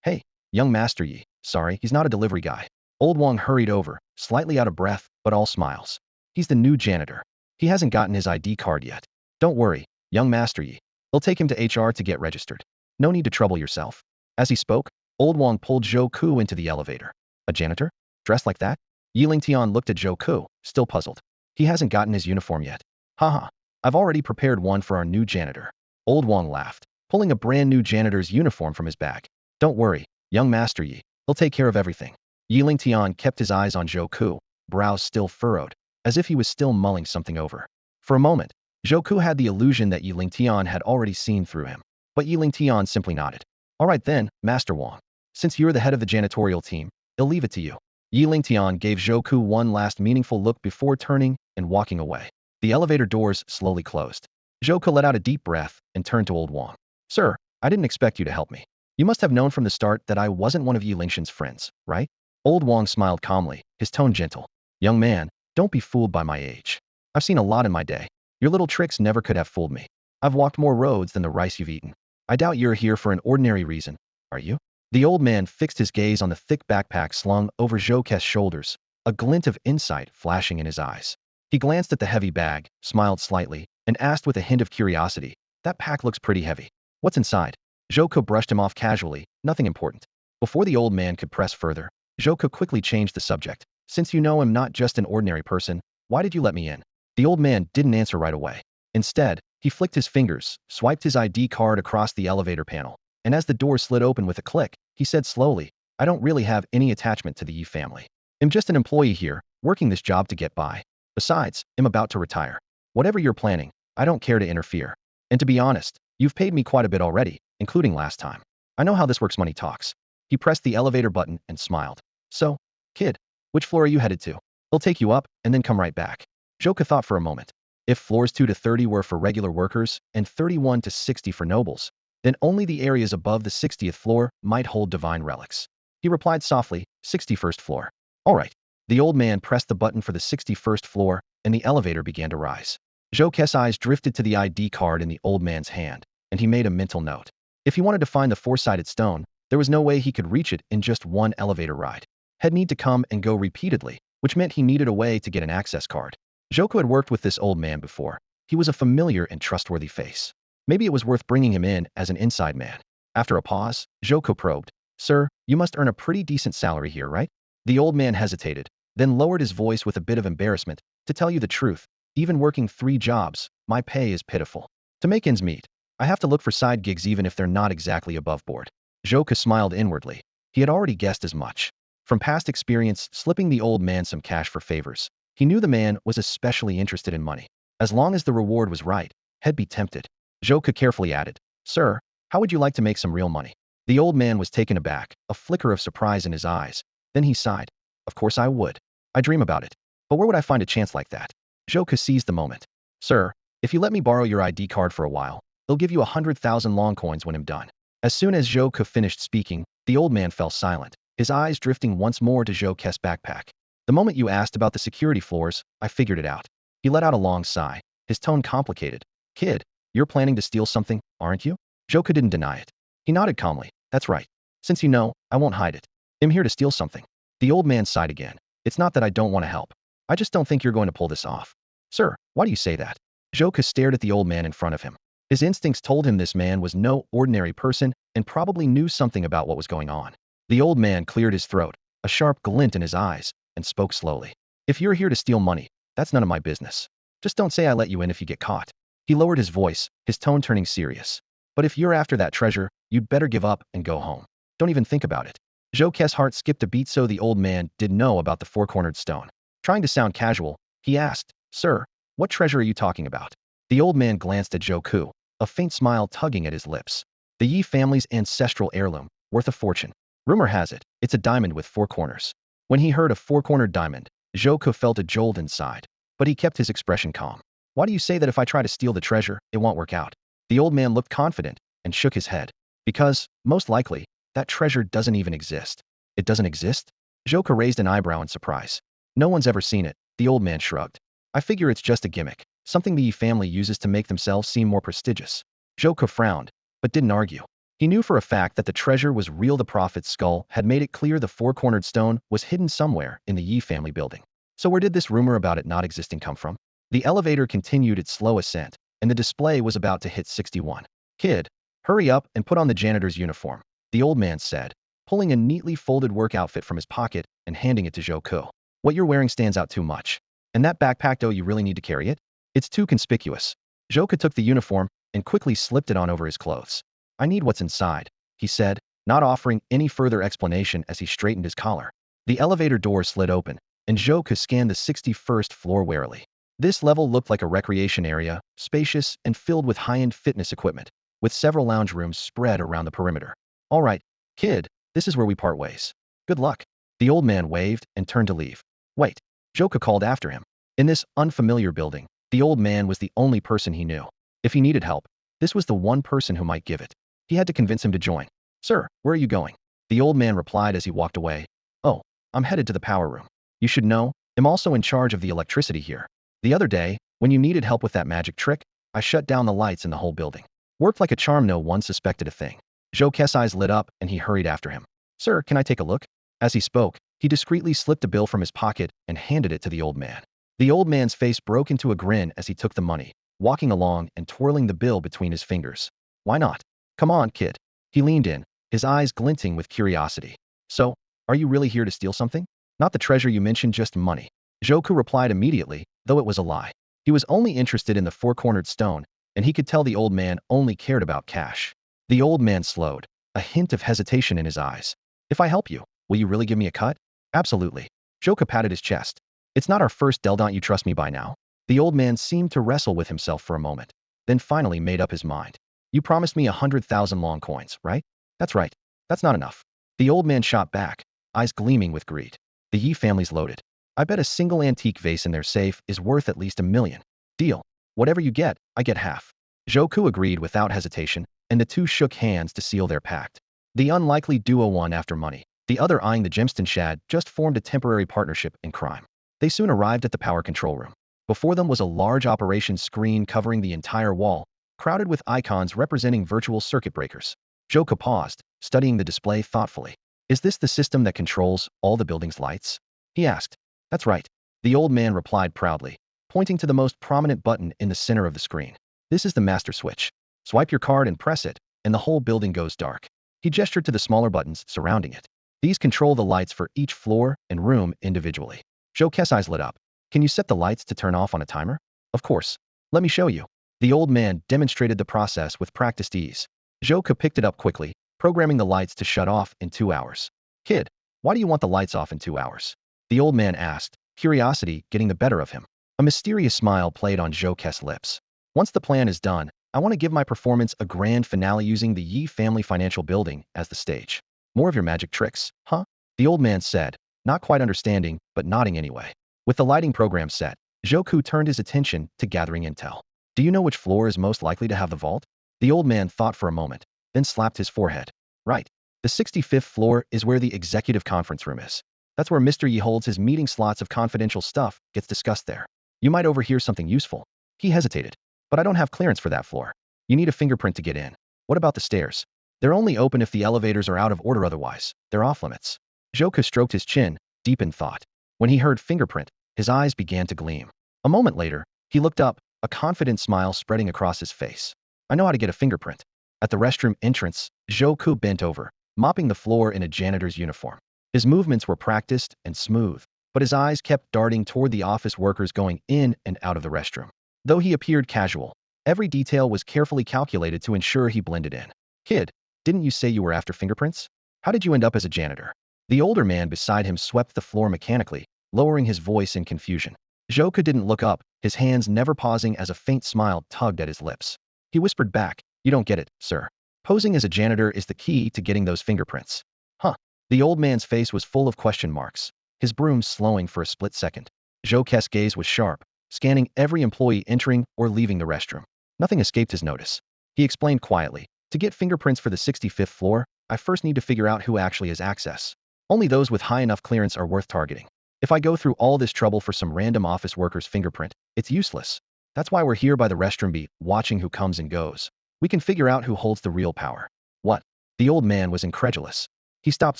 Hey, young Master Yi. Sorry, he's not a delivery guy. Old Wang hurried over, slightly out of breath, but all smiles. He's the new janitor. He hasn't gotten his ID card yet. Don't worry, young Master Yi. They'll take him to HR to get registered. No need to trouble yourself. As he spoke, Old Wang pulled Zhou Ke into the elevator. A janitor? Dressed like that? Yi Lingtian looked at Zhou Ke, still puzzled. He hasn't gotten his uniform yet. Haha, I've already prepared one for our new janitor. Old Wang laughed, pulling a brand new janitor's uniform from his bag. Don't worry, young Master Yi. He'll take care of everything. Yi Lingtian kept his eyes on Zhou Ke, brows still furrowed, as if he was still mulling something over. For a moment, Zhou Ke had the illusion that Yi Lingtian had already seen through him. But Yi Lingtian simply nodded. All right then, Master Wang. Since you're the head of the janitorial team, I'll leave it to you. Yi Lingtian gave Zhou Ke one last meaningful look before turning and walking away. The elevator doors slowly closed. Zhou Ke let out a deep breath and turned to Old Wang. Sir, I didn't expect you to help me. You must have known from the start that I wasn't one of Yi Lingshan's friends, right? Old Wang smiled calmly, his tone gentle. Young man, don't be fooled by my age. I've seen a lot in my day. Your little tricks never could have fooled me. I've walked more roads than the rice you've eaten. I doubt you're here for an ordinary reason, are you? The old man fixed his gaze on the thick backpack slung over Zhou Ke's shoulders, a glint of insight flashing in his eyes. He glanced at the heavy bag, smiled slightly, and asked with a hint of curiosity, that pack looks pretty heavy. What's inside? Zhou Ke brushed him off casually, nothing important. Before the old man could press further, Zhou Ke quickly changed the subject. Since you know I'm not just an ordinary person, why did you let me in? The old man didn't answer right away. Instead, he flicked his fingers, swiped his ID card across the elevator panel, and as the door slid open with a click, he said slowly, I don't really have any attachment to the Yi family. I'm just an employee here, working this job to get by. Besides, I'm about to retire. Whatever you're planning, I don't care to interfere. And to be honest, you've paid me quite a bit already, including last time. I know how this works, money talks. He pressed the elevator button and smiled. So, kid, which floor are you headed to? He'll take you up and then come right back. Zhou Ke thought for a moment. If floors 2 to 30 were for regular workers and 31 to 60 for nobles, then only the areas above the 60th floor might hold divine relics. He replied softly, 61st floor. All right. The old man pressed the button for the 61st floor, and the elevator began to rise. Zhou Ke's eyes drifted to the ID card in the old man's hand, and he made a mental note. If he wanted to find the four-sided stone, there was no way he could reach it in just one elevator ride. He'd need to come and go repeatedly, which meant he needed a way to get an access card. Zhou Ke had worked with this old man before. He was a familiar and trustworthy face. Maybe it was worth bringing him in as an inside man. After a pause, Zhou Ke probed. Sir, you must earn a pretty decent salary here, right? The old man hesitated, then lowered his voice with a bit of embarrassment. To tell you the truth, even working 3 jobs, my pay is pitiful. To make ends meet, I have to look for side gigs even if they're not exactly above board. Zhou Ke smiled inwardly. He had already guessed as much. From past experience slipping the old man some cash for favors, he knew the man was especially interested in money. As long as the reward was right, he'd be tempted. Zhou Ke carefully added, Sir, how would you like to make some real money? The old man was taken aback, a flicker of surprise in his eyes. Then he sighed. Of course I would. I dream about it. But where would I find a chance like that? Zhou Ke seized the moment. Sir, if you let me borrow your ID card for a while, they'll give you 100,000 long coins when I'm done. As soon as Zhou Ke finished speaking, the old man fell silent, his eyes drifting once more to Zhou Ke's backpack. The moment you asked about the security floors, I figured it out. He let out a long sigh, his tone complicated. Kid, you're planning to steal something, aren't you? Zhou Ke didn't deny it. He nodded calmly. That's right. Since you know, I won't hide it. I'm here to steal something. The old man sighed again. It's not that I don't want to help. I just don't think you're going to pull this off. Sir, why do you say that? Zhou Ke stared at the old man in front of him. His instincts told him this man was no ordinary person and probably knew something about what was going on. The old man cleared his throat, a sharp glint in his eyes, and spoke slowly. If you're here to steal money, that's none of my business. Just don't say I let you in if you get caught. He lowered his voice, his tone turning serious. But if you're after that treasure, you'd better give up and go home. Don't even think about it. Zhou Ke's heart skipped a beat, so the old man did know about the four-cornered stone. Trying to sound casual, he asked, Sir, what treasure are you talking about? The old man glanced at Zhou Ke, a faint smile tugging at his lips. The Yi family's ancestral heirloom, worth a fortune. Rumor has it, it's a diamond with 4 corners. When he heard a 4-cornered diamond, Zhouke felt a jolt inside, but he kept his expression calm. Why do you say that if I try to steal the treasure, it won't work out? The old man looked confident and shook his head. Because, most likely, that treasure doesn't even exist. It doesn't exist? Zhouke raised an eyebrow in surprise. No one's ever seen it, the old man shrugged. I figure it's just a gimmick, something the Yi family uses to make themselves seem more prestigious. Zhouke frowned, but didn't argue. He knew for a fact that the treasure was real. The prophet's skull had made it clear the 4-cornered stone was hidden somewhere in the Yi family building. So where did this rumor about it not existing come from? The elevator continued its slow ascent, and the display was about to hit 61. Kid, hurry up and put on the janitor's uniform, the old man said, pulling a neatly folded work outfit from his pocket and handing it to Zhouke. What you're wearing stands out too much. And that backpack, though, you really need to carry it? It's too conspicuous. Zhouke took the uniform and quickly slipped it on over his clothes. I need what's inside, he said, not offering any further explanation as he straightened his collar. The elevator door slid open, and Zhouke scanned the 61st floor warily. This level looked like a recreation area, spacious and filled with high-end fitness equipment, with several lounge rooms spread around the perimeter. All right, kid, this is where we part ways. Good luck. The old man waved and turned to leave. Wait, Zhouke called after him. In this unfamiliar building, the old man was the only person he knew. If he needed help, this was the one person who might give it. He had to convince him to join. Sir, where are you going? The old man replied as he walked away. Oh, I'm headed to the power room. You should know, I'm also in charge of the electricity here. The other day, when you needed help with that magic trick, I shut down the lights in the whole building. Worked like a charm. No one suspected a thing. Zhouke's eyes lit up and he hurried after him. Sir, can I take a look? As he spoke, he discreetly slipped a bill from his pocket and handed it to the old man. The old man's face broke into a grin as he took the money, walking along and twirling the bill between his fingers. Why not? Come on, kid. He leaned in, his eyes glinting with curiosity. So, are you really here to steal something? Not the treasure you mentioned, just money. Zhouke replied immediately, though it was a lie. He was only interested in the 4-cornered stone, and he could tell the old man only cared about cash. The old man slowed, a hint of hesitation in his eyes. If I help you, will you really give me a cut? Absolutely. Zhouke patted his chest. It's not our first deal. Don't you trust me by now? The old man seemed to wrestle with himself for a moment, then finally made up his mind. You promised me 100,000 long coins, right? That's right. That's not enough. The old man shot back, eyes gleaming with greed. The Yi family's loaded. I bet a single antique vase in their safe is worth at least 1 million. Deal. Whatever you get, I get half. Zhouke agreed without hesitation, and the two shook hands to seal their pact. The unlikely duo, one after money, the other eyeing the gemstone shad, just formed a temporary partnership in crime. They soon arrived at the power control room. Before them was a large operations screen covering the entire wall, crowded with icons representing virtual circuit breakers. Zhouke paused, studying the display thoughtfully. Is this the system that controls all the building's lights? He asked. That's right. The old man replied proudly, pointing to the most prominent button in the center of the screen. This is the master switch. Swipe your card and press it, and the whole building goes dark. He gestured to the smaller buttons surrounding it. These control the lights for each floor and room individually. Zhouke's eyes lit up. Can you set the lights to turn off on a timer? Of course. Let me show you. The old man demonstrated the process with practiced ease. Zhouke picked it up quickly, programming the lights to shut off in 2 hours. Kid, why do you want the lights off in 2 hours? The old man asked, curiosity getting the better of him. A mysterious smile played on Zhouke's lips. Once the plan is done, I want to give my performance a grand finale using the Yi family financial building as the stage. More of your magic tricks, huh? The old man said, not quite understanding, but nodding anyway. With the lighting program set, Zhouke turned his attention to gathering intel. Do you know which floor is most likely to have the vault? The old man thought for a moment, then slapped his forehead. Right. The 65th floor is where the executive conference room is. That's where Mr. Yi holds his meeting. Lots of confidential stuff gets discussed there. You might overhear something useful. He hesitated. But I don't have clearance for that floor. You need a fingerprint to get in. What about the stairs? They're only open if the elevators are out of order, otherwise, they're off limits. Zhouke stroked his chin, deep in thought. When he heard fingerprint, his eyes began to gleam. A moment later, he looked up, a confident smile spreading across his face. I know how to get a fingerprint. At the restroom entrance, Zhouke bent over, mopping the floor in a janitor's uniform. His movements were practiced and smooth, but his eyes kept darting toward the office workers going in and out of the restroom. Though he appeared casual, every detail was carefully calculated to ensure he blended in. Kid, didn't you say you were after fingerprints? How did you end up as a janitor? The older man beside him swept the floor mechanically, lowering his voice in confusion. Zhouke didn't look up, his hands never pausing as a faint smile tugged at his lips. He whispered back, you don't get it, sir. Posing as a janitor is the key to getting those fingerprints. Huh. The old man's face was full of question marks, his broom slowing for a split second. Joke's gaze was sharp, scanning every employee entering or leaving the restroom. Nothing escaped his notice. He explained quietly, to get fingerprints for the 65th floor, I first need to figure out who actually has access. Only those with high enough clearance are worth targeting. If I go through all this trouble for some random office worker's fingerprint, it's useless. That's why we're here by the restroom beat, watching who comes and goes. We can figure out who holds the real power. What? The old man was incredulous. He stopped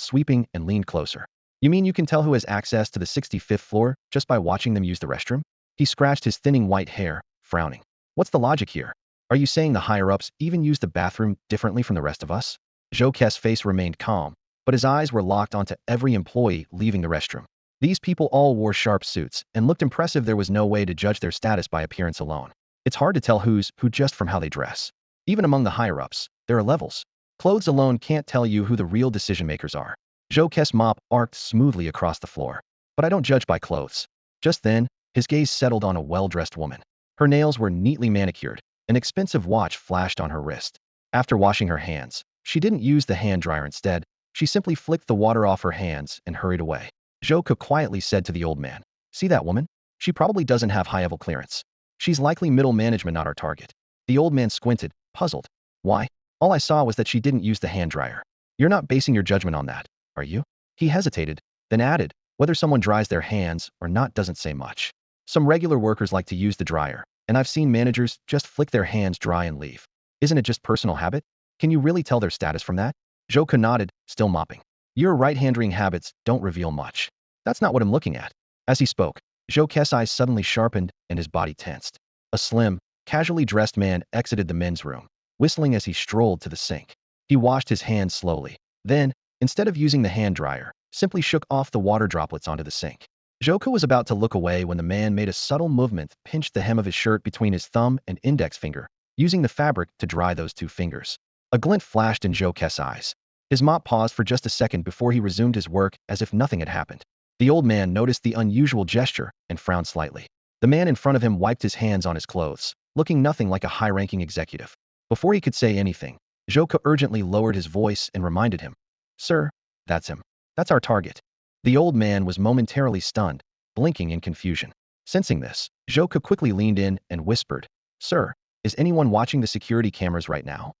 sweeping and leaned closer. You mean you can tell who has access to the 65th floor just by watching them use the restroom? He scratched his thinning white hair, frowning. What's the logic here? Are you saying the higher-ups even use the bathroom differently from the rest of us? Joke's face remained calm, but his eyes were locked onto every employee leaving the restroom. These people all wore sharp suits and looked impressive. There was no way to judge their status by appearance alone. It's hard to tell who's who just from how they dress. Even among the higher-ups, there are levels. Clothes alone can't tell you who the real decision-makers are. Joke's mop arced smoothly across the floor. But I don't judge by clothes. Just then, his gaze settled on a well-dressed woman. Her nails were neatly manicured. An expensive watch flashed on her wrist. After washing her hands, she didn't use the hand dryer instead. She simply flicked the water off her hands and hurried away. Joke quietly said to the old man, see that woman? She probably doesn't have high-level clearance. She's likely middle management, not our target. The old man squinted, puzzled. Why? All I saw was that she didn't use the hand dryer. You're not basing your judgment on that, are you? He hesitated, then added, whether someone dries their hands or not doesn't say much. Some regular workers like to use the dryer, and I've seen managers just flick their hands dry and leave. Isn't it just personal habit? Can you really tell their status from that? Joke nodded, still mopping. Your right-handing habits don't reveal much. That's not what I'm looking at. As he spoke, Joke's eyes suddenly sharpened and his body tensed. A slim, casually dressed man exited the men's room, whistling as he strolled to the sink. He washed his hands slowly. Then, instead of using the hand dryer, simply shook off the water droplets onto the sink. Joke was about to look away when the man made a subtle movement, pinched the hem of his shirt between his thumb and index finger, using the fabric to dry those two fingers. A glint flashed in Joke's eyes. His mop paused for just a second before he resumed his work as if nothing had happened. The old man noticed the unusual gesture and frowned slightly. The man in front of him wiped his hands on his clothes, looking nothing like a high-ranking executive. Before he could say anything, Joke urgently lowered his voice and reminded him, Sir, that's him. That's our target. The old man was momentarily stunned, blinking in confusion. Sensing this, Joke quickly leaned in and whispered, Sir, is anyone watching the security cameras right now?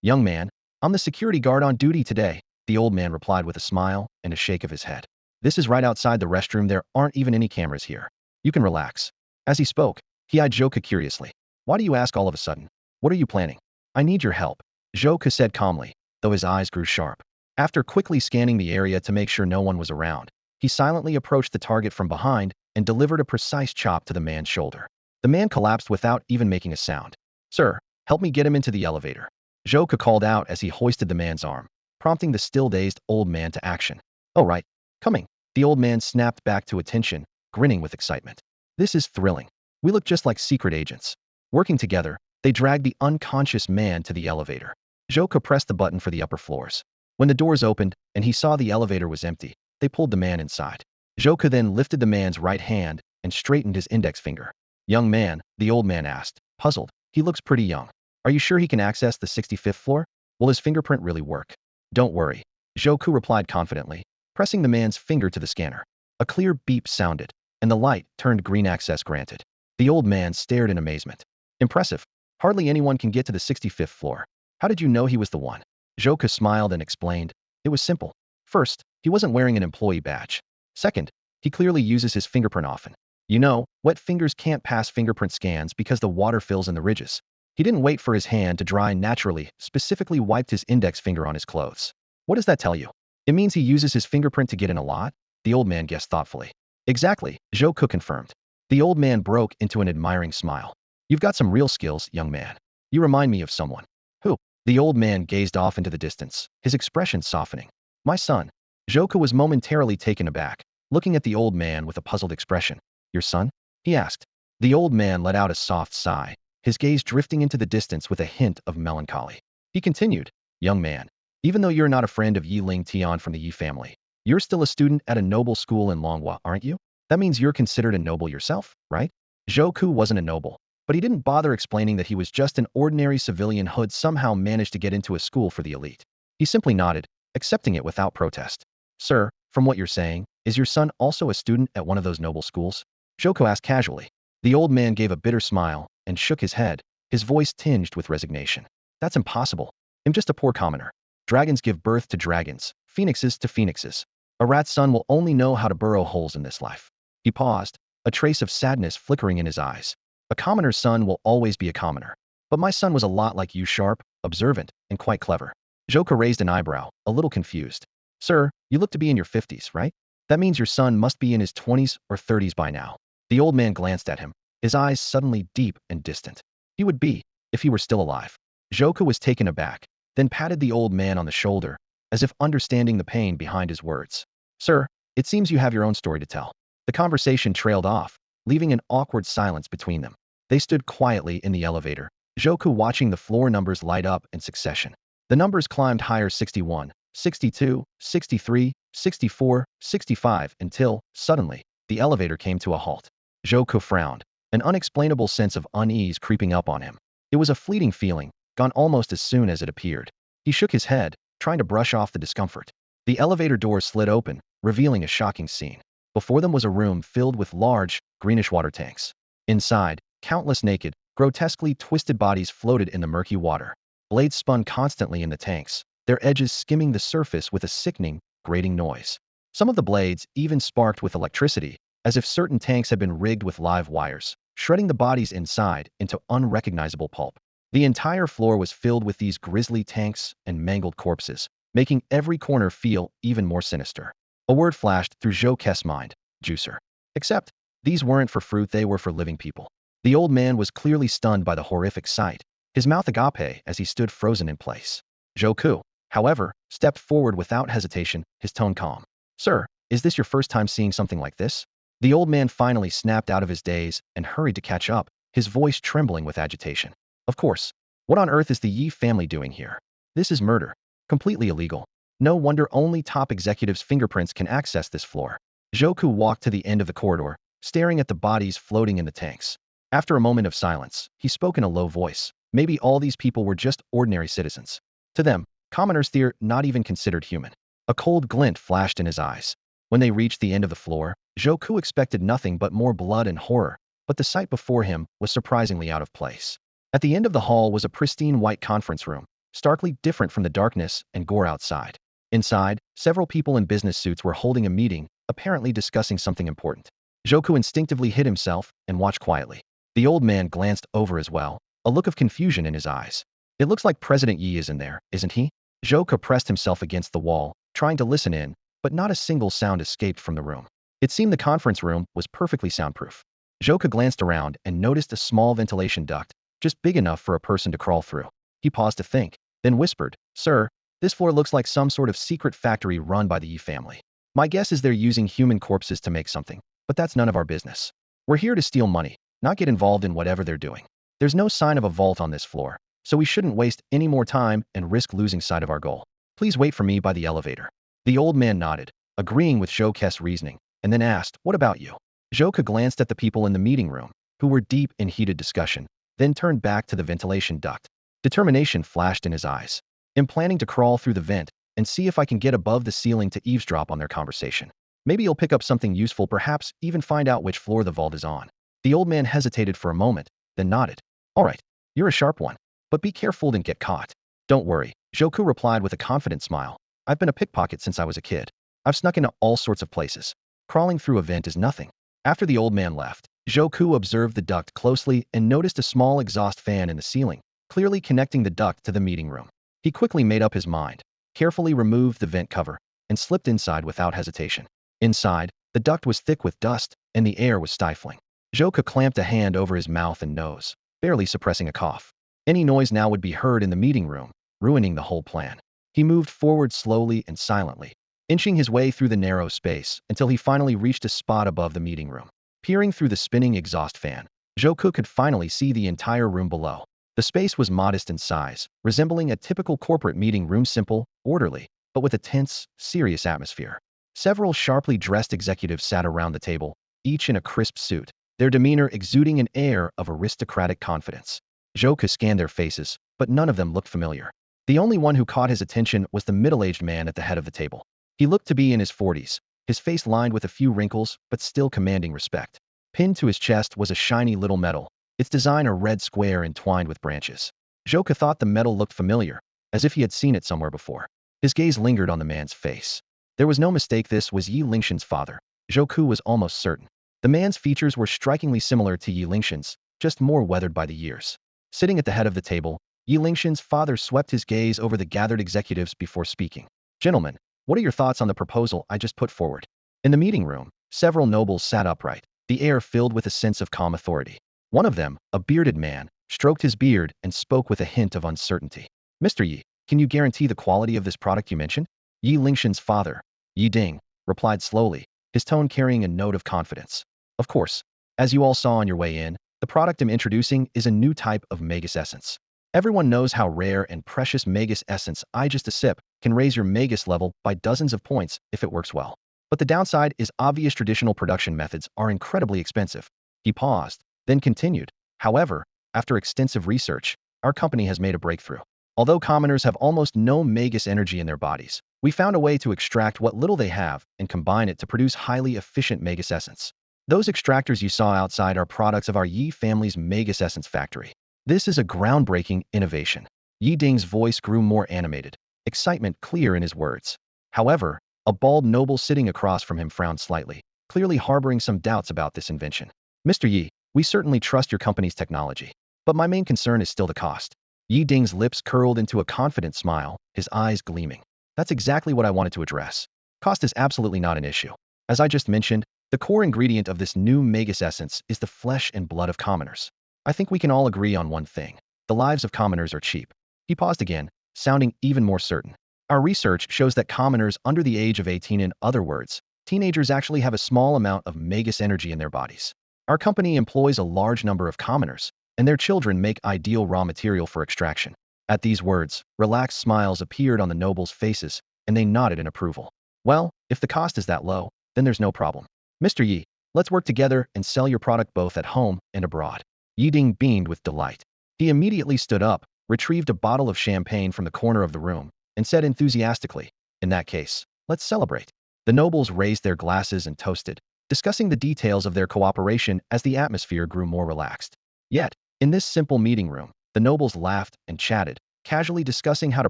Young man, I'm the security guard on duty today, the old man replied with a smile and a shake of his head. This is right outside the restroom. There aren't even any cameras here. You can relax. As he spoke, he eyed Joke curiously. Why do you ask all of a sudden? What are you planning? I need your help, Joke said calmly, though his eyes grew sharp. After quickly scanning the area to make sure no one was around, he silently approached the target from behind and delivered a precise chop to the man's shoulder. The man collapsed without even making a sound. Sir, help me get him into the elevator, Joke called out as he hoisted the man's arm, prompting the still-dazed old man to action. Oh right, coming. The old man snapped back to attention, grinning with excitement. This is thrilling. We look just like secret agents. Working together, they dragged the unconscious man to the elevator. Joke pressed the button for the upper floors. When the doors opened and he saw the elevator was empty, they pulled the man inside. Joke then lifted the man's right hand and straightened his index finger. Young man, the old man asked, puzzled. He looks pretty young. Are you sure he can access the 65th floor? Will his fingerprint really work? Don't worry, Joke replied confidently, pressing the man's finger to the scanner. A clear beep sounded, and the light turned green. Access granted. The old man stared in amazement. Impressive. Hardly anyone can get to the 65th floor. How did you know he was the one? Joke smiled and explained. It was simple. First, he wasn't wearing an employee badge. Second, he clearly uses his fingerprint often. You know, wet fingers can't pass fingerprint scans because the water fills in the ridges. He didn't wait for his hand to dry naturally, specifically wiped his index finger on his clothes. What does that tell you? It means he uses his fingerprint to get in a lot? The old man guessed thoughtfully. Exactly, Joke confirmed. The old man broke into an admiring smile. You've got some real skills, young man. You remind me of someone. Who? The old man gazed off into the distance, his expression softening. My son. Joke was momentarily taken aback, looking at the old man with a puzzled expression. Your son? He asked. The old man let out a soft sigh, his gaze drifting into the distance with a hint of melancholy. He continued, Young man, even though you're not a friend of Yi Ling Tian from the Yi family, you're still a student at a noble school in Longhua, aren't you? That means you're considered a noble yourself, right? Zhou wasn't a noble, but he didn't bother explaining that he was just an ordinary civilian who'd somehow managed to get into a school for the elite. He simply nodded, accepting it without protest. Sir, from what you're saying, is your son also a student at one of those noble schools? Joko asked casually. The old man gave a bitter smile and shook his head, his voice tinged with resignation. That's impossible. I'm just a poor commoner. Dragons give birth to dragons, phoenixes to phoenixes. A rat's son will only know how to burrow holes in this life. He paused, a trace of sadness flickering in his eyes. A commoner's son will always be a commoner. But my son was a lot like you, sharp, observant, and quite clever. Joko raised an eyebrow, a little confused. Sir, you look to be in your 50s, right? That means your son must be in his 20s or 30s by now. The old man glanced at him, his eyes suddenly deep and distant. He would be, if he were still alive. Joko was taken aback, then patted the old man on the shoulder, as if understanding the pain behind his words. Sir, it seems you have your own story to tell. The conversation trailed off, leaving an awkward silence between them. They stood quietly in the elevator, Joko watching the floor numbers light up in succession. The numbers climbed higher 61, 62, 63, 64, 65 until, suddenly, the elevator came to a halt. Joko frowned, an unexplainable sense of unease creeping up on him. It was a fleeting feeling, gone almost as soon as it appeared. He shook his head, trying to brush off the discomfort. The elevator door slid open, revealing a shocking scene. Before them was a room filled with large, greenish water tanks. Inside, countless naked, grotesquely twisted bodies floated in the murky water. Blades spun constantly in the tanks, their edges skimming the surface with a sickening, grating noise. Some of the blades even sparked with electricity, as if certain tanks had been rigged with live wires, shredding the bodies inside into unrecognizable pulp. The entire floor was filled with these grisly tanks and mangled corpses, making every corner feel even more sinister. A word flashed through Joke's mind, juicer. Except, these weren't for fruit, they were for living people. The old man was clearly stunned by the horrific sight, his mouth agape as he stood frozen in place. Joku, however, stepped forward without hesitation, his tone calm. Sir, is this your first time seeing something like this? The old man finally snapped out of his daze and hurried to catch up, his voice trembling with agitation. Of course. What on earth is the Yi family doing here? This is murder. Completely illegal. No wonder only top executives' fingerprints can access this floor. Joku walked to the end of the corridor, staring at the bodies floating in the tanks. After a moment of silence, he spoke in a low voice. Maybe all these people were just ordinary citizens. To them, commoners they're not even considered human. A cold glint flashed in his eyes. When they reached the end of the floor, Joku expected nothing but more blood and horror, but the sight before him was surprisingly out of place. At the end of the hall was a pristine white conference room, starkly different from the darkness and gore outside. Inside, several people in business suits were holding a meeting, apparently discussing something important. Joku instinctively hid himself and watched quietly. The old man glanced over as well, a look of confusion in his eyes. It looks like President Yi is in there, isn't he? Joku pressed himself against the wall, trying to listen in, but not a single sound escaped from the room. It seemed the conference room was perfectly soundproof. Joku glanced around and noticed a small ventilation duct, just big enough for a person to crawl through. He paused to think, then whispered, Sir, this floor looks like some sort of secret factory run by the Yi family. My guess is they're using human corpses to make something, but that's none of our business. We're here to steal money, not get involved in whatever they're doing. There's no sign of a vault on this floor, so we shouldn't waste any more time and risk losing sight of our goal. Please wait for me by the elevator. The old man nodded, agreeing with Joke's reasoning, and then asked, What about you? Joke glanced at the people in the meeting room, who were deep in heated discussion, then turned back to the ventilation duct. Determination flashed in his eyes. I'm planning to crawl through the vent and see if I can get above the ceiling to eavesdrop on their conversation. Maybe you'll pick up something useful, perhaps even find out which floor the vault is on. The old man hesitated for a moment, then nodded. All right, you're a sharp one, but be careful and get caught. Don't worry, Joku replied with a confident smile. I've been a pickpocket since I was a kid. I've snuck into all sorts of places. Crawling through a vent is nothing. After the old man left, Joku observed the duct closely and noticed a small exhaust fan in the ceiling, clearly connecting the duct to the meeting room. He quickly made up his mind, carefully removed the vent cover, and slipped inside without hesitation. Inside, the duct was thick with dust, and the air was stifling. Joku clamped a hand over his mouth and nose, barely suppressing a cough. Any noise now would be heard in the meeting room, ruining the whole plan. He moved forward slowly and silently, inching his way through the narrow space until he finally reached a spot above the meeting room. Peering through the spinning exhaust fan, Joku could finally see the entire room below. The space was modest in size, resembling a typical corporate meeting room, simple, orderly, but with a tense, serious atmosphere. Several sharply dressed executives sat around the table, each in a crisp suit, their demeanor exuding an air of aristocratic confidence. Joku scanned their faces, but none of them looked familiar. The only one who caught his attention was the middle-aged man at the head of the table. He looked to be in his 40s, his face lined with a few wrinkles but still commanding respect. Pinned to his chest was a shiny little medal, its design a red square entwined with branches. Zhouke thought the medal looked familiar, as if he had seen it somewhere before. His gaze lingered on the man's face. There was no mistake, this was Yi Lingshan's father. Zhouke was almost certain. The man's features were strikingly similar to Yi Lingshan's, just more weathered by the years. Sitting at the head of the table, Yi Lingshan's father swept his gaze over the gathered executives before speaking. Gentlemen, what are your thoughts on the proposal I just put forward? In the meeting room, several nobles sat upright, the air filled with a sense of calm authority. One of them, a bearded man, stroked his beard and spoke with a hint of uncertainty. Mr. Yi, can you guarantee the quality of this product you mentioned? Yi Lingshan's father, Yi Ding, replied slowly, his tone carrying a note of confidence. Of course. As you all saw on your way in, the product I'm introducing is a new type of Magus essence. Everyone knows how rare and precious Magus essence I just a sip can raise your Magus level by dozens of points if it works well. But the downside is obvious. Traditional production methods are incredibly expensive. He paused, then continued. However, after extensive research, our company has made a breakthrough. Although commoners have almost no Magus energy in their bodies, we found a way to extract what little they have and combine it to produce highly efficient Magus essence. Those extractors you saw outside are products of our Yi family's Magus essence factory. This is a groundbreaking innovation. Yi Ding's voice grew more animated, excitement clear in his words. However, a bald noble sitting across from him frowned slightly, clearly harboring some doubts about this invention. Mr. Yi, we certainly trust your company's technology, but my main concern is still the cost. Yi Ding's lips curled into a confident smile, his eyes gleaming. That's exactly what I wanted to address. Cost is absolutely not an issue. As I just mentioned, the core ingredient of this new Magus essence is the flesh and blood of commoners. I think we can all agree on one thing. The lives of commoners are cheap. He paused again, sounding even more certain. Our research shows that commoners under the age of 18, in other words, teenagers, actually have a small amount of Magus energy in their bodies. Our company employs a large number of commoners, and their children make ideal raw material for extraction. At these words, relaxed smiles appeared on the nobles' faces, and they nodded in approval. Well, if the cost is that low, then there's no problem. Mr. Yi, let's work together and sell your product both at home and abroad. Yi Ding beamed with delight. He immediately stood up, retrieved a bottle of champagne from the corner of the room, and said enthusiastically, in that case, let's celebrate. The nobles raised their glasses and toasted, discussing the details of their cooperation as the atmosphere grew more relaxed. Yet, in this simple meeting room, the nobles laughed and chatted, casually discussing how to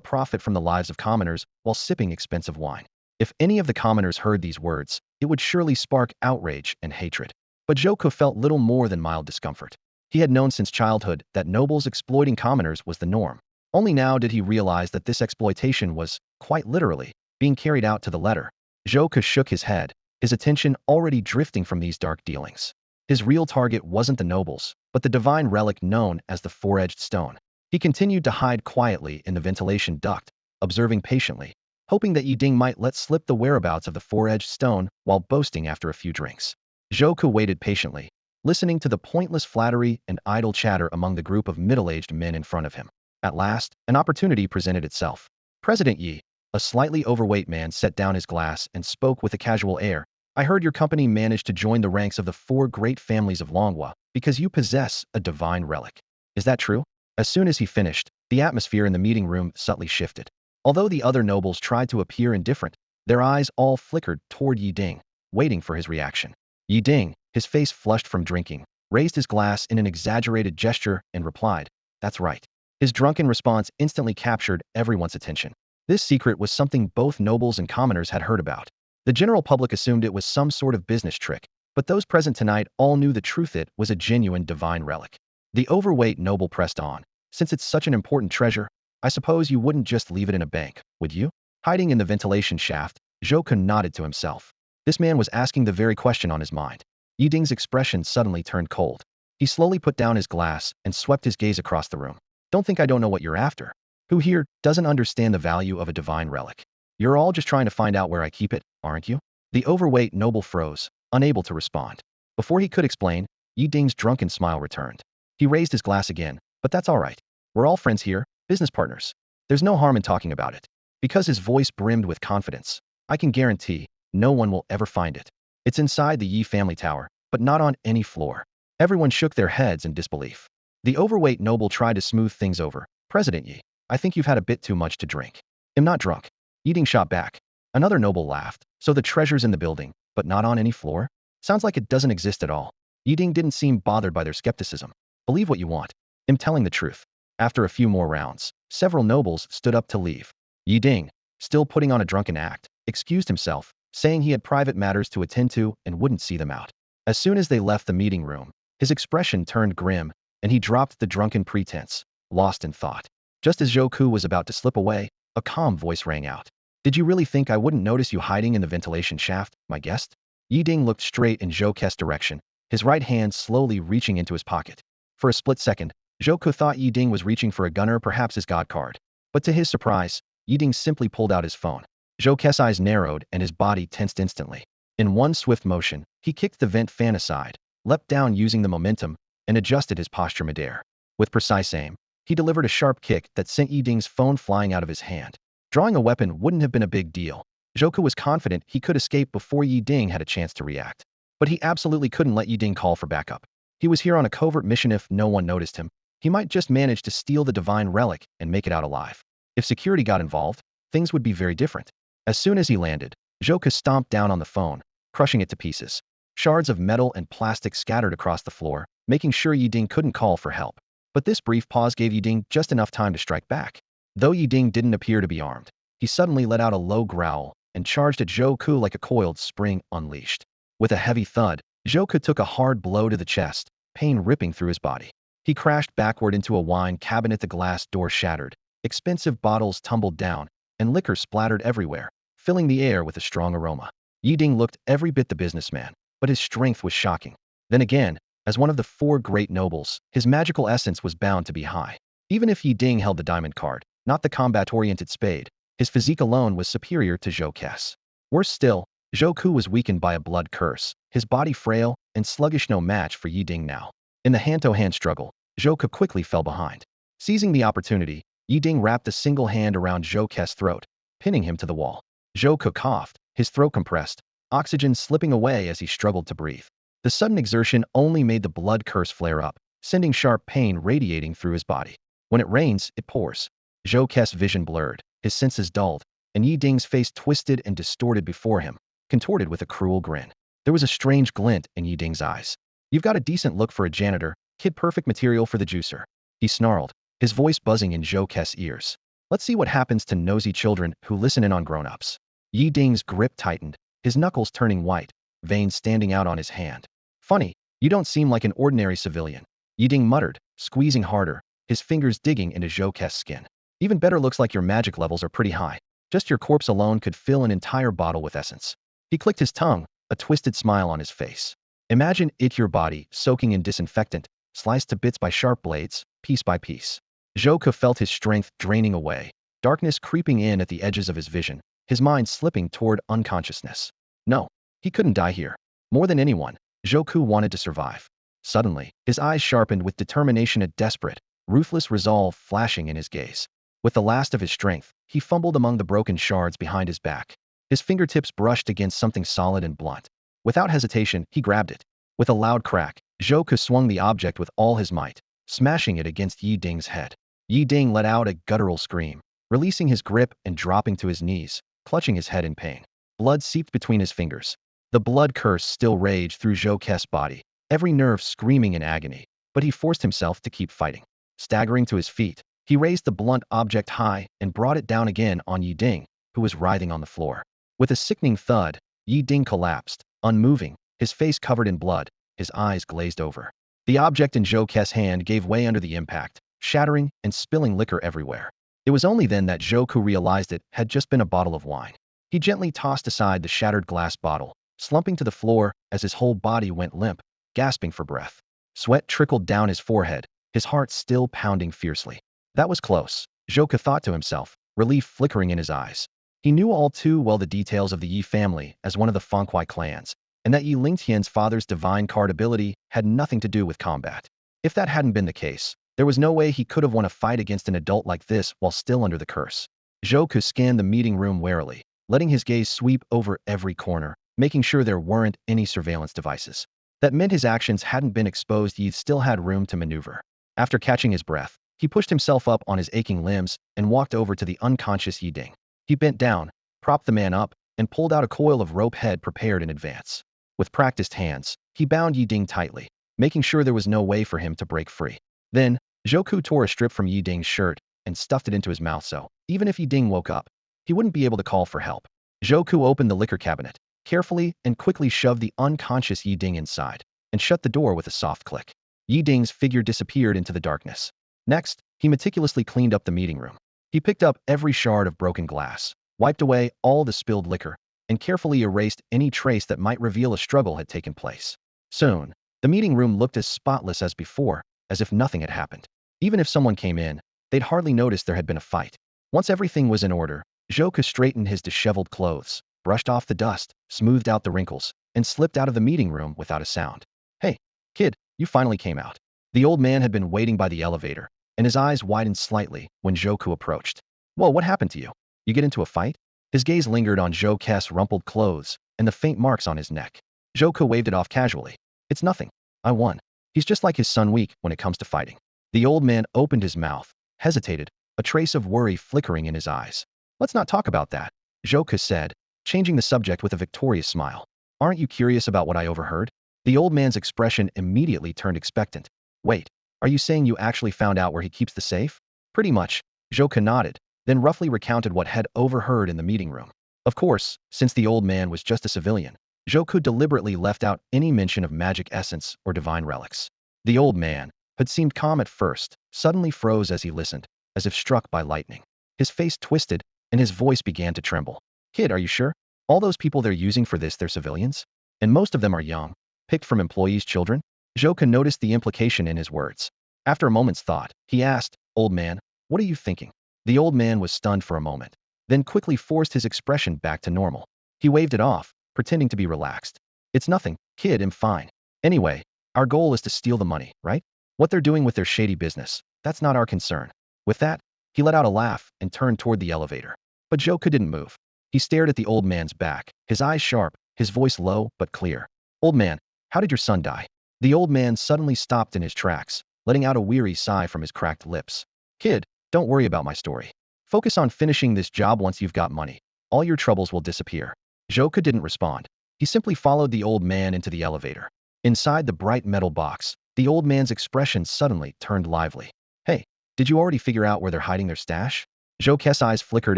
profit from the lives of commoners while sipping expensive wine. If any of the commoners heard these words, it would surely spark outrage and hatred. But Zhouke felt little more than mild discomfort. He had known since childhood that nobles exploiting commoners was the norm. Only now did he realize that this exploitation was, quite literally, being carried out to the letter. Zhouke shook his head, his attention already drifting from these dark dealings. His real target wasn't the nobles, but the divine relic known as the four-edged stone. He continued to hide quietly in the ventilation duct, observing patiently, hoping that Yi Ding might let slip the whereabouts of the four-edged stone while boasting after a few drinks. Zhouke waited patiently, listening to the pointless flattery and idle chatter among the group of middle-aged men in front of him. At last, an opportunity presented itself. President Yi, a slightly overweight man, set down his glass and spoke with a casual air. I heard your company managed to join the ranks of the four great families of Longhua because you possess a divine relic. Is that true? As soon as he finished, the atmosphere in the meeting room subtly shifted. Although the other nobles tried to appear indifferent, their eyes all flickered toward Yi Ding, waiting for his reaction. Yi Ding, his face flushed from drinking, raised his glass in an exaggerated gesture and replied, "That's right." His drunken response instantly captured everyone's attention. This secret was something both nobles and commoners had heard about. The general public assumed it was some sort of business trick, but those present tonight all knew the truth. It was a genuine divine relic. The overweight noble pressed on. Since it's such an important treasure, I suppose you wouldn't just leave it in a bank, would you? Hiding in the ventilation shaft, Zhouke nodded to himself. This man was asking the very question on his mind. Yi Ding's expression suddenly turned cold. He slowly put down his glass and swept his gaze across the room. Don't think I don't know what you're after. Who here doesn't understand the value of a divine relic? You're all just trying to find out where I keep it, aren't you? The overweight noble froze, unable to respond. Before he could explain, Yi Ding's drunken smile returned. He raised his glass again, but that's all right. We're all friends here, business partners. There's no harm in talking about it. Because his voice brimmed with confidence, I can guarantee no one will ever find it. It's inside the Yi family tower, but not on any floor. Everyone shook their heads in disbelief. The overweight noble tried to smooth things over. President Yi, I think you've had a bit too much to drink. I'm not drunk. Yi Ding shot back. Another noble laughed. So the treasure's in the building, but not on any floor? Sounds like it doesn't exist at all. Yiding didn't seem bothered by their skepticism. Believe what you want. I'm telling the truth. After a few more rounds, several nobles stood up to leave. Yiding, still putting on a drunken act, excused himself, saying he had private matters to attend to and wouldn't see them out. As soon as they left the meeting room, his expression turned grim, and he dropped the drunken pretense, lost in thought. Just as Zhou Ku was about to slip away, a calm voice rang out. Did you really think I wouldn't notice you hiding in the ventilation shaft, my guest? Yiding looked straight in Zhou Ku's direction, his right hand slowly reaching into his pocket. For a split second, Zhou Ku thought Yiding was reaching for a gun or perhaps his god card. But to his surprise, Yiding simply pulled out his phone. Zhou Ku's eyes narrowed and his body tensed instantly. In one swift motion, he kicked the vent fan aside, leapt down using the momentum, and adjusted his posture midair. With precise aim, he delivered a sharp kick that sent Yiding's phone flying out of his hand. Drawing a weapon wouldn't have been a big deal. Zhou Ku was confident he could escape before Yiding had a chance to react. But he absolutely couldn't let Yiding call for backup. He was here on a covert mission. If no one noticed him, he might just manage to steal the divine relic and make it out alive. If security got involved, things would be very different. As soon as he landed, Zhou Ku stomped down on the phone, crushing it to pieces. Shards of metal and plastic scattered across the floor, making sure Yiding couldn't call for help. But this brief pause gave Yiding just enough time to strike back. Though Yiding didn't appear to be armed, he suddenly let out a low growl and charged at Zhou Ku like a coiled spring unleashed. With a heavy thud, Zhou Ku took a hard blow to the chest, pain ripping through his body. He crashed backward into a wine cabinet. The glass door shattered, expensive bottles tumbled down, and liquor splattered everywhere, filling the air with a strong aroma. Yiding looked every bit the businessman, but his strength was shocking. Then again, as one of the four great nobles, his magical essence was bound to be high. Even if Yiding held the diamond card, not the combat-oriented spade, his physique alone was superior to Zhou Ku's. Worse still, Zhou Ku was weakened by a blood curse, his body frail and sluggish, no match for Yiding now. In the hand-to-hand struggle, Zhou Ku quickly fell behind. Seizing the opportunity, Yiding wrapped a single hand around Zhou Ku's throat, pinning him to the wall. Zhou Ku coughed, his throat compressed, oxygen slipping away as he struggled to breathe. The sudden exertion only made the blood curse flare up, sending sharp pain radiating through his body. When it rains, it pours. Zhou Ku's vision blurred, his senses dulled, and Yiding's face twisted and distorted before him, contorted with a cruel grin. There was a strange glint in Yiding's eyes. You've got a decent look for a janitor, kid, perfect material for the juicer. He snarled, his voice buzzing in Zhou Ku's ears. Let's see what happens to nosy children who listen in on grown-ups. Yiding's grip tightened, his knuckles turning white, veins standing out on his hand. Funny, you don't seem like an ordinary civilian. Yiding muttered, squeezing harder, his fingers digging into Zhou Ku's skin. Even better, looks like your magic levels are pretty high. Just your corpse alone could fill an entire bottle with essence. He clicked his tongue, a twisted smile on his face. Imagine it, your body, soaking in disinfectant, sliced to bits by sharp blades, piece by piece. Zhou Ku felt his strength draining away, darkness creeping in at the edges of his vision, his mind slipping toward unconsciousness. No, he couldn't die here. More than anyone, Zhou Ku wanted to survive. Suddenly, his eyes sharpened with determination, a desperate, ruthless resolve flashing in his gaze. With the last of his strength, he fumbled among the broken shards behind his back. His fingertips brushed against something solid and blunt. Without hesitation, he grabbed it. With a loud crack, Zhou Ku swung the object with all his might, smashing it against Yiding's head. Yiding let out a guttural scream, releasing his grip and dropping to his knees, clutching his head in pain. Blood seeped between his fingers. The blood curse still raged through Zhou Ku's body, every nerve screaming in agony, but he forced himself to keep fighting. Staggering to his feet, he raised the blunt object high and brought it down again on Yiding, who was writhing on the floor. With a sickening thud, Yiding collapsed, unmoving, his face covered in blood, his eyes glazed over. The object in Zhou Ku's hand gave way under the impact, shattering and spilling liquor everywhere. It was only then that Zhou Ku realized it had just been a bottle of wine. He gently tossed aside the shattered glass bottle, slumping to the floor as his whole body went limp, gasping for breath. Sweat trickled down his forehead, his heart still pounding fiercely. That was close, Zhou Ku thought to himself, relief flickering in his eyes. He knew all too well the details of the Yi family as one of the Fenghui clans, and that Yi Lingtian's father's divine card ability had nothing to do with combat. If that hadn't been the case, there was no way he could have won a fight against an adult like this while still under the curse. Zhou Ku scanned the meeting room warily, letting his gaze sweep over every corner, making sure there weren't any surveillance devices. That meant his actions hadn't been exposed. Yi still had room to maneuver. After catching his breath, he pushed himself up on his aching limbs and walked over to the unconscious Yiding. He bent down, propped the man up, and pulled out a coil of rope head prepared in advance. With practiced hands, he bound Yiding tightly, making sure there was no way for him to break free. Then, Zhouku tore a strip from Yiding's shirt and stuffed it into his mouth so, even if Yiding woke up, he wouldn't be able to call for help. Zhouku opened the liquor cabinet, carefully and quickly shoved the unconscious Yiding inside, and shut the door with a soft click. Yiding's figure disappeared into the darkness. Next, he meticulously cleaned up the meeting room. He picked up every shard of broken glass, wiped away all the spilled liquor, and carefully erased any trace that might reveal a struggle had taken place. Soon, the meeting room looked as spotless as before, as if nothing had happened. Even if someone came in, they'd hardly notice there had been a fight. Once everything was in order, Zhouku straightened his disheveled clothes, brushed off the dust, smoothed out the wrinkles, and slipped out of the meeting room without a sound. "Hey, kid, you finally came out." The old man had been waiting by the elevator, and his eyes widened slightly when Zhouku approached. "Whoa, what happened to you? You get into a fight?" His gaze lingered on Zhouku's rumpled clothes and the faint marks on his neck. Zhouku waved it off casually. "It's nothing. I won." He's just like his son, weak when it comes to fighting. The old man opened his mouth, hesitated, a trace of worry flickering in his eyes. "Let's not talk about that," Zhouku said, changing the subject with a victorious smile. "Aren't you curious about what I overheard?" The old man's expression immediately turned expectant. "Wait, are you saying you actually found out where he keeps the safe?" "Pretty much," Zhouku nodded, then roughly recounted what had overheard in the meeting room. Of course, since the old man was just a civilian, Zhouku deliberately left out any mention of magic essence or divine relics. The old man, who had seemed calm at first, suddenly froze as he listened, as if struck by lightning. His face twisted, and his voice began to tremble. "Kid, are you sure? All those people they're using for this, they're civilians? And most of them are young, picked from employees' children?" Zhouku noticed the implication in his words. After a moment's thought, he asked, "Old man, what are you thinking?" The old man was stunned for a moment, then quickly forced his expression back to normal. He waved it off, pretending to be relaxed. "It's nothing, kid, I'm fine. Anyway, our goal is to steal the money, right? What they're doing with their shady business, that's not our concern." With that, he let out a laugh and turned toward the elevator. But Zhouku didn't move. He stared at the old man's back, his eyes sharp, his voice low but clear. "Old man, how did your son die?" The old man suddenly stopped in his tracks, letting out a weary sigh from his cracked lips. "Kid, don't worry about my story. Focus on finishing this job. Once you've got money, all your troubles will disappear." Zhouku didn't respond. He simply followed the old man into the elevator. Inside the bright metal box, the old man's expression suddenly turned lively. "Hey, did you already figure out where they're hiding their stash?" Zhouku's eyes flickered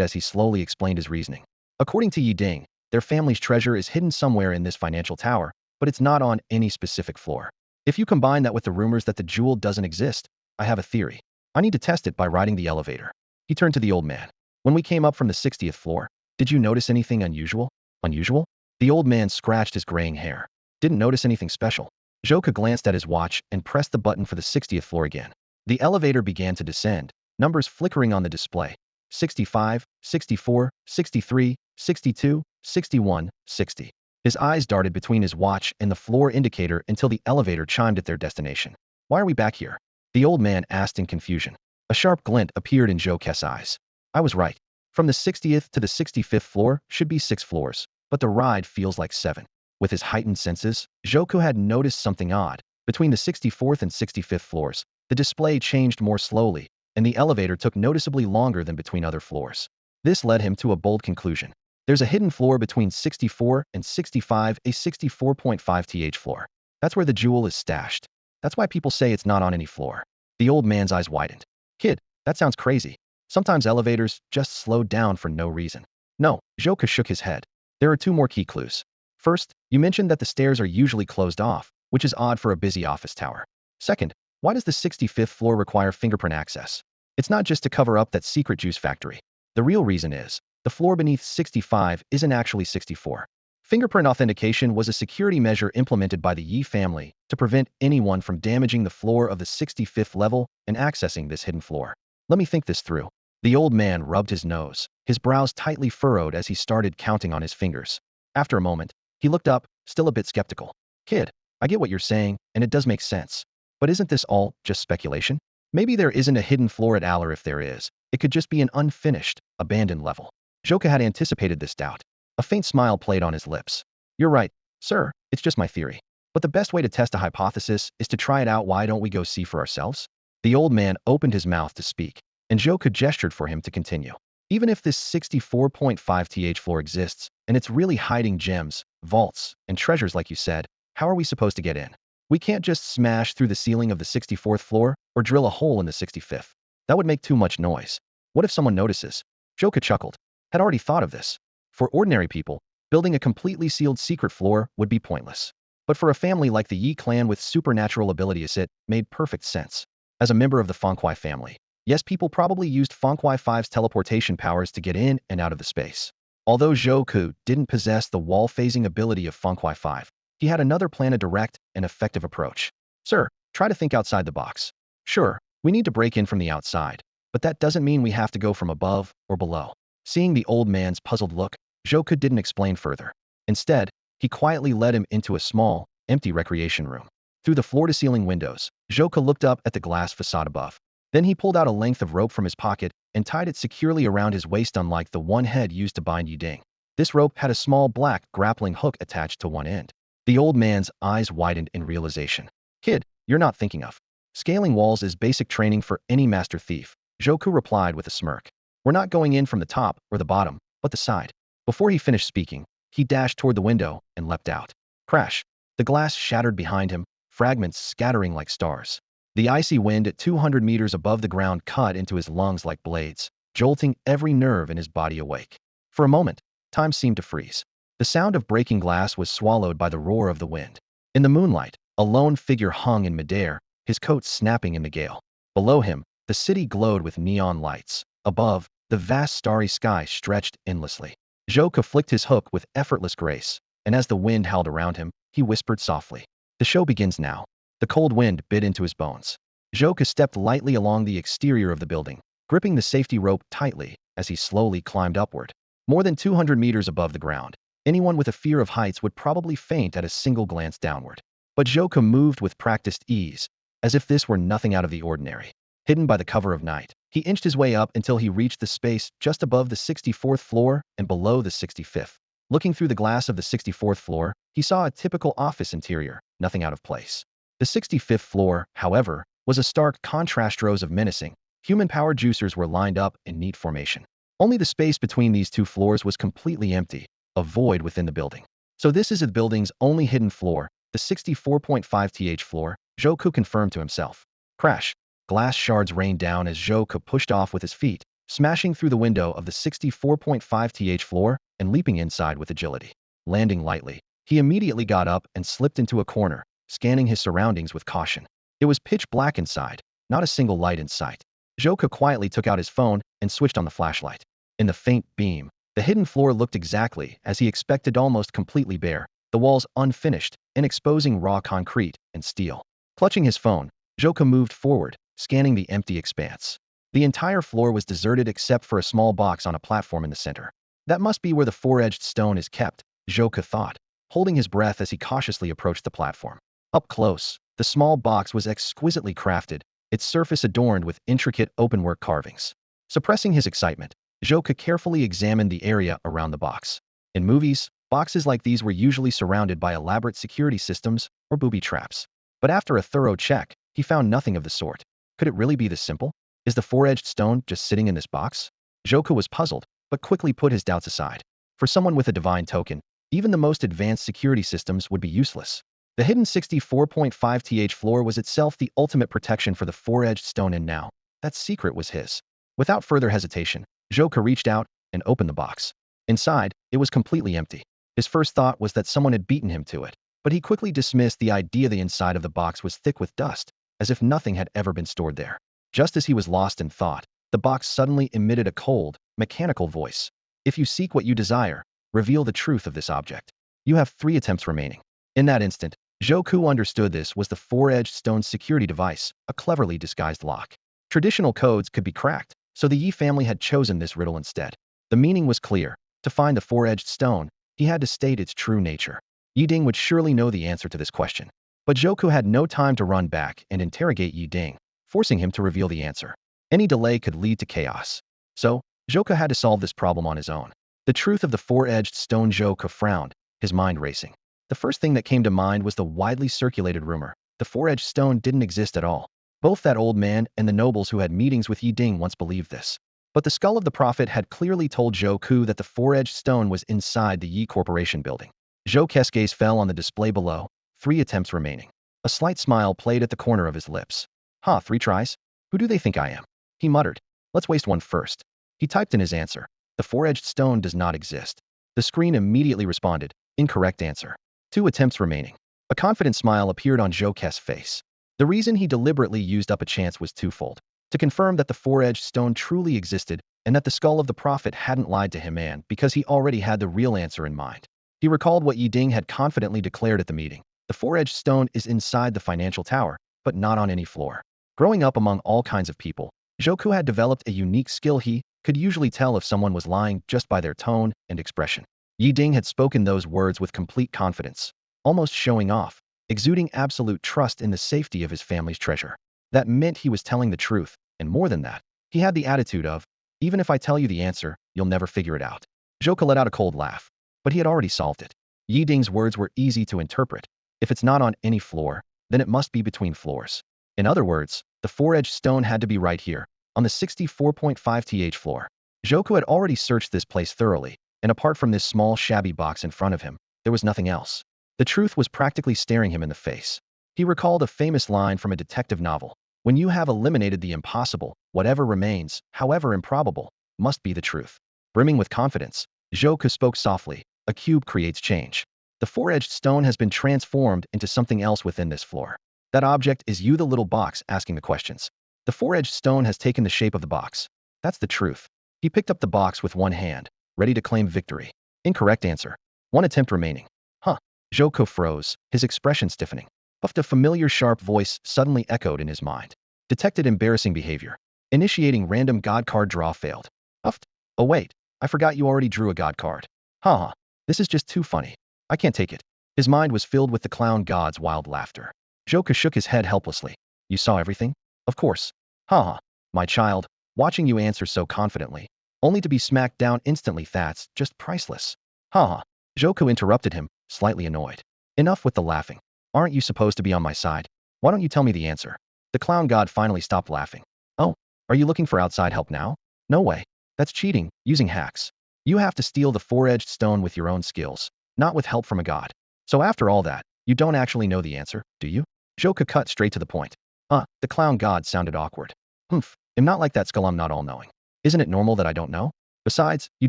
as he slowly explained his reasoning. "According to Yiding, their family's treasure is hidden somewhere in this financial tower, but it's not on any specific floor. If you combine that with the rumors that the jewel doesn't exist, I have a theory. I need to test it by riding the elevator." He turned to the old man. "When we came up from the 60th floor, did you notice anything unusual?" "Unusual?" The old man scratched his graying hair. "Didn't notice anything special." Zhouku glanced at his watch and pressed the button for the 60th floor again. The elevator began to descend, numbers flickering on the display. 65, 64, 63, 62, 61, 60. His eyes darted between his watch and the floor indicator until the elevator chimed at their destination. "Why are we back here?" the old man asked in confusion. A sharp glint appeared in Zhouku's eyes. "I was right. From the 60th to the 65th floor should be 6 floors, but the ride feels like 7. With his heightened senses, Zhouku had noticed something odd. Between the 64th and 65th floors, the display changed more slowly, and the elevator took noticeably longer than between other floors. This led him to a bold conclusion. There's a hidden floor between 64 and 65, a 64.5th floor. That's where the jewel is stashed. That's why people say it's not on any floor." The old man's eyes widened. "Kid, that sounds crazy. Sometimes elevators just slow down for no reason." "No," Zhouku shook his head. "There are 2 more key clues. First, you mentioned that the stairs are usually closed off, which is odd for a busy office tower. Second, why does the 65th floor require fingerprint access? It's not just to cover up that secret juice factory. The real reason is, the floor beneath 65 isn't actually 64. Fingerprint authentication was a security measure implemented by the Yi family to prevent anyone from damaging the floor of the 65th level and accessing this hidden floor. Let me think this through." The old man rubbed his nose, his brows tightly furrowed as he started counting on his fingers. After a moment, he looked up, still a bit skeptical. "Kid, I get what you're saying, and it does make sense. But isn't this all just speculation? Maybe there isn't a hidden floor at Aller. If there is, it could just be an unfinished, abandoned level." Zhouku had anticipated this doubt. A faint smile played on his lips. "You're right, sir, it's just my theory. But the best way to test a hypothesis is to try it out. Why don't we go see for ourselves?" The old man opened his mouth to speak, and Zhouku gestured for him to continue. Even if this 64.5th floor exists, and it's really hiding gems, vaults, and treasures like you said, how are we supposed to get in? We can't just smash through the ceiling of the 64th floor or drill a hole in the 65th. That would make too much noise. What if someone notices? Joka chuckled. Had already thought of this. For ordinary people, building a completely sealed secret floor would be pointless. But for a family like the Yi clan with supernatural abilities, it made perfect sense. As a member of the Fenghui family, yes, people probably used Fenghui 5's teleportation powers to get in and out of the space. Although Zhou didn't possess the wall-phasing ability of Fenghui 5, he had another plan: a direct and effective approach. Sir, try to think outside the box. Sure, we need to break in from the outside, but that doesn't mean we have to go from above or below. Seeing the old man's puzzled look, Zhou didn't explain further. Instead, he quietly led him into a small, empty recreation room. Through the floor-to-ceiling windows, Zhou looked up at the glass facade above. Then he pulled out a length of rope from his pocket and tied it securely around his waist, unlike the one head used to bind Yiding. This rope had a small black grappling hook attached to one end. The old man's eyes widened in realization. Kid, you're not thinking of. Scaling walls is basic training for any master thief, Zhou replied with a smirk. We're not going in from the top or the bottom, but the side. Before he finished speaking, he dashed toward the window and leapt out. Crash! The glass shattered behind him, fragments scattering like stars. The icy wind at 200 meters above the ground cut into his lungs like blades, jolting every nerve in his body awake. For a moment, time seemed to freeze. The sound of breaking glass was swallowed by the roar of the wind. In the moonlight, a lone figure hung in midair, his coat snapping in the gale. Below him, the city glowed with neon lights. Above, the vast starry sky stretched endlessly. Zhou flicked his hook with effortless grace, and as the wind howled around him, he whispered softly, "The show begins now." The cold wind bit into his bones. Zhou stepped lightly along the exterior of the building, gripping the safety rope tightly as he slowly climbed upward. More than 200 meters above the ground, anyone with a fear of heights would probably faint at a single glance downward. But Zhou moved with practiced ease, as if this were nothing out of the ordinary. Hidden by the cover of night, he inched his way up until he reached the space just above the 64th floor and below the 65th. Looking through the glass of the 64th floor, he saw a typical office interior, nothing out of place. The 65th floor, however, was a stark contrast. Rows of menacing, human-powered juicers were lined up in neat formation. Only the space between these two floors was completely empty, a void within the building. So this is the building's only hidden floor, the 64.5th floor, Zhou confirmed to himself. Crash! Glass shards rained down as Zhou pushed off with his feet, smashing through the window of the 64.5th floor and leaping inside with agility. Landing lightly, he immediately got up and slipped into a corner, scanning his surroundings with caution. It was pitch black inside, not a single light in sight. Zhou quietly took out his phone and switched on the flashlight. In the faint beam, the hidden floor looked exactly as he expected, almost completely bare, the walls unfinished and exposing raw concrete and steel. Clutching his phone, Zhou moved forward, scanning the empty expanse. The entire floor was deserted except for a small box on a platform in the center. That must be where the four-edged stone is kept, Zhou thought, holding his breath as he cautiously approached the platform. Up close, the small box was exquisitely crafted, its surface adorned with intricate openwork carvings. Suppressing his excitement, Zhou carefully examined the area around the box. In movies, boxes like these were usually surrounded by elaborate security systems or booby traps. But after a thorough check, he found nothing of the sort. Could it really be this simple? Is the four-edged stone just sitting in this box? Zhou was puzzled, but quickly put his doubts aside. For someone with a divine token, even the most advanced security systems would be useless. The hidden 64.5th floor was itself the ultimate protection for the four-edged stone, and now, that secret was his. Without further hesitation, Zhou reached out and opened the box. Inside, it was completely empty. His first thought was that someone had beaten him to it, but he quickly dismissed the idea. The inside of the box was thick with dust, as if nothing had ever been stored there. Just as he was lost in thought, the box suddenly emitted a cold, mechanical voice. If you seek what you desire, reveal the truth of this object. You have 3 attempts remaining. In that instant, Zhou understood this was the four-edged stone security device, a cleverly disguised lock. Traditional codes could be cracked, so the Yi family had chosen this riddle instead. The meaning was clear. To find the four-edged stone, he had to state its true nature. Yiding would surely know the answer to this question. But Zhou had no time to run back and interrogate Yiding, forcing him to reveal the answer. Any delay could lead to chaos. So, Zhou had to solve this problem on his own. The truth of the four-edged stone. Zhou frowned, his mind racing. The first thing that came to mind was the widely circulated rumor. The four-edged stone didn't exist at all. Both that old man and the nobles who had meetings with Yiding once believed this. But the skull of the prophet had clearly told Zhou Ku that the four-edged stone was inside the Yi Corporation building. Zhou Ku's gaze fell on the display below, 3 attempts remaining. A slight smile played at the corner of his lips. "Huh, 3 tries? Who do they think I am?" He muttered. "Let's waste one first." He typed in his answer. "The four-edged stone does not exist." The screen immediately responded. "Incorrect answer. 2 attempts remaining." A confident smile appeared on Zhou Ku's face. The reason he deliberately used up a chance was twofold. To confirm that the four-edged stone truly existed, and that the skull of the prophet hadn't lied to him, and because he already had the real answer in mind. He recalled what Yi Ding had confidently declared at the meeting. The four-edged stone is inside the financial tower, but not on any floor. Growing up among all kinds of people, Zhou Ku had developed a unique skill. He could usually tell if someone was lying just by their tone and expression. Yi Ding had spoken those words with complete confidence, almost showing off, exuding absolute trust in the safety of his family's treasure. That meant he was telling the truth, and more than that, he had the attitude of, "Even if I tell you the answer, you'll never figure it out." Zhou Ku let out a cold laugh, but he had already solved it. Yi Ding's words were easy to interpret. If it's not on any floor, then it must be between floors. In other words, the four-edged stone had to be right here, on the 64.5th floor. Zhou Ku had already searched this place thoroughly, and apart from this small shabby box in front of him, there was nothing else. The truth was practically staring him in the face. He recalled a famous line from a detective novel. When you have eliminated the impossible, whatever remains, however improbable, must be the truth. Brimming with confidence, Zhou Ku spoke softly. "A cube creates change. The four-edged stone has been transformed into something else within this floor. That object is you, the little box asking the questions. The four-edged stone has taken the shape of the box. That's the truth." He picked up the box with one hand, ready to claim victory. Incorrect answer. 1 attempt remaining. "Huh." Zhou Ku froze, his expression stiffening. But a familiar sharp voice suddenly echoed in his mind. Detected embarrassing behavior. Initiating random god card draw failed. Uffed. "Oh wait, I forgot you already drew a god card. Haha, this is just too funny. I can't take it." His mind was filled with the clown god's wild laughter. Zhou Ku shook his head helplessly. "You saw everything? Of course. Haha, my child, watching you answer so confidently, only to be smacked down instantly, that's just priceless." Haha. Zhou Ku interrupted him, slightly annoyed. "Enough with the laughing. Aren't you supposed to be on my side? Why don't you tell me the answer?" The clown god finally stopped laughing. "Oh, are you looking for outside help now? No way. That's cheating, using hacks. You have to steal the four-edged stone with your own skills, not with help from a god. So after all that, you don't actually know the answer, do you?" Zhou Ku cut straight to the point. The clown god sounded awkward. "Humph, I'm not like that skull, I'm not all-knowing. Isn't it normal that I don't know? Besides, you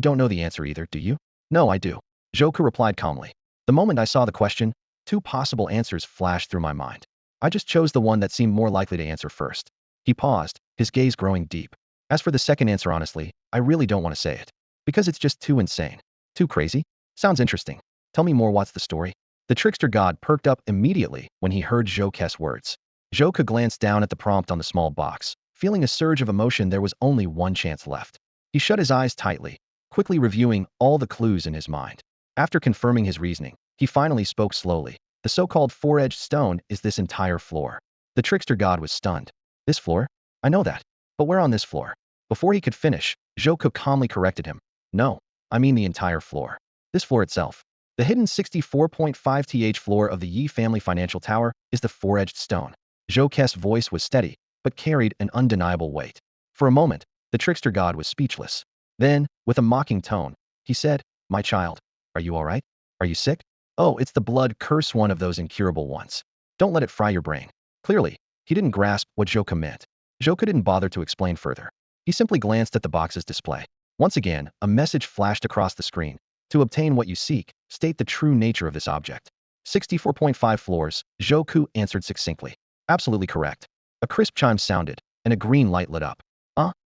don't know the answer either, do you?" "No, I do." Zhou Ku replied calmly. "The moment I saw the question, 2 possible answers flashed through my mind. I just chose the one that seemed more likely to answer first." He paused, his gaze growing deep. "As for the second answer, honestly, I really don't want to say it. Because it's just too insane. Too crazy? Sounds interesting. Tell me more, what's the story?" The trickster god perked up immediately when he heard Zhou Ku's words. Zhou Ku glanced down at the prompt on the small box. Feeling a surge of emotion, there was only one chance left. He shut his eyes tightly, quickly reviewing all the clues in his mind. After confirming his reasoning, he finally spoke slowly. "The so-called four-edged stone is this entire floor." The trickster god was stunned. "This floor? I know that. But where on this floor?" Before he could finish, Zhou Ku calmly corrected him. "No, I mean the entire floor. This floor itself. The hidden 64.5th floor of the Yi family financial tower is the four-edged stone." Zhou Ku's voice was steady, but carried an undeniable weight. For a moment, the trickster god was speechless. Then, with a mocking tone, he said, "My child, are you all right? Are you sick? Oh, it's the blood curse, one of those incurable ones. Don't let it fry your brain." Clearly, he didn't grasp what Zhou Ku meant. Zhou Ku didn't bother to explain further. He simply glanced at the box's display. Once again, a message flashed across the screen. "To obtain what you seek, state the true nature of this object." 64.5 floors, Zhou Ku answered succinctly. "Absolutely correct." A crisp chime sounded, and a green light lit up.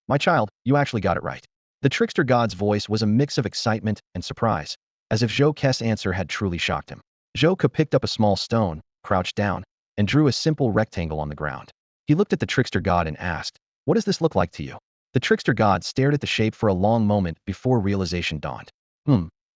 My child, you actually got it right." The trickster god's voice was a mix of excitement and surprise, as if Zhou Ku's answer had truly shocked him. Zhou Ku picked up a small stone, crouched down, and drew a simple rectangle on the ground. He looked at the trickster god and asked, "What does this look like to you?" The trickster god stared at the shape for a long moment before realization dawned.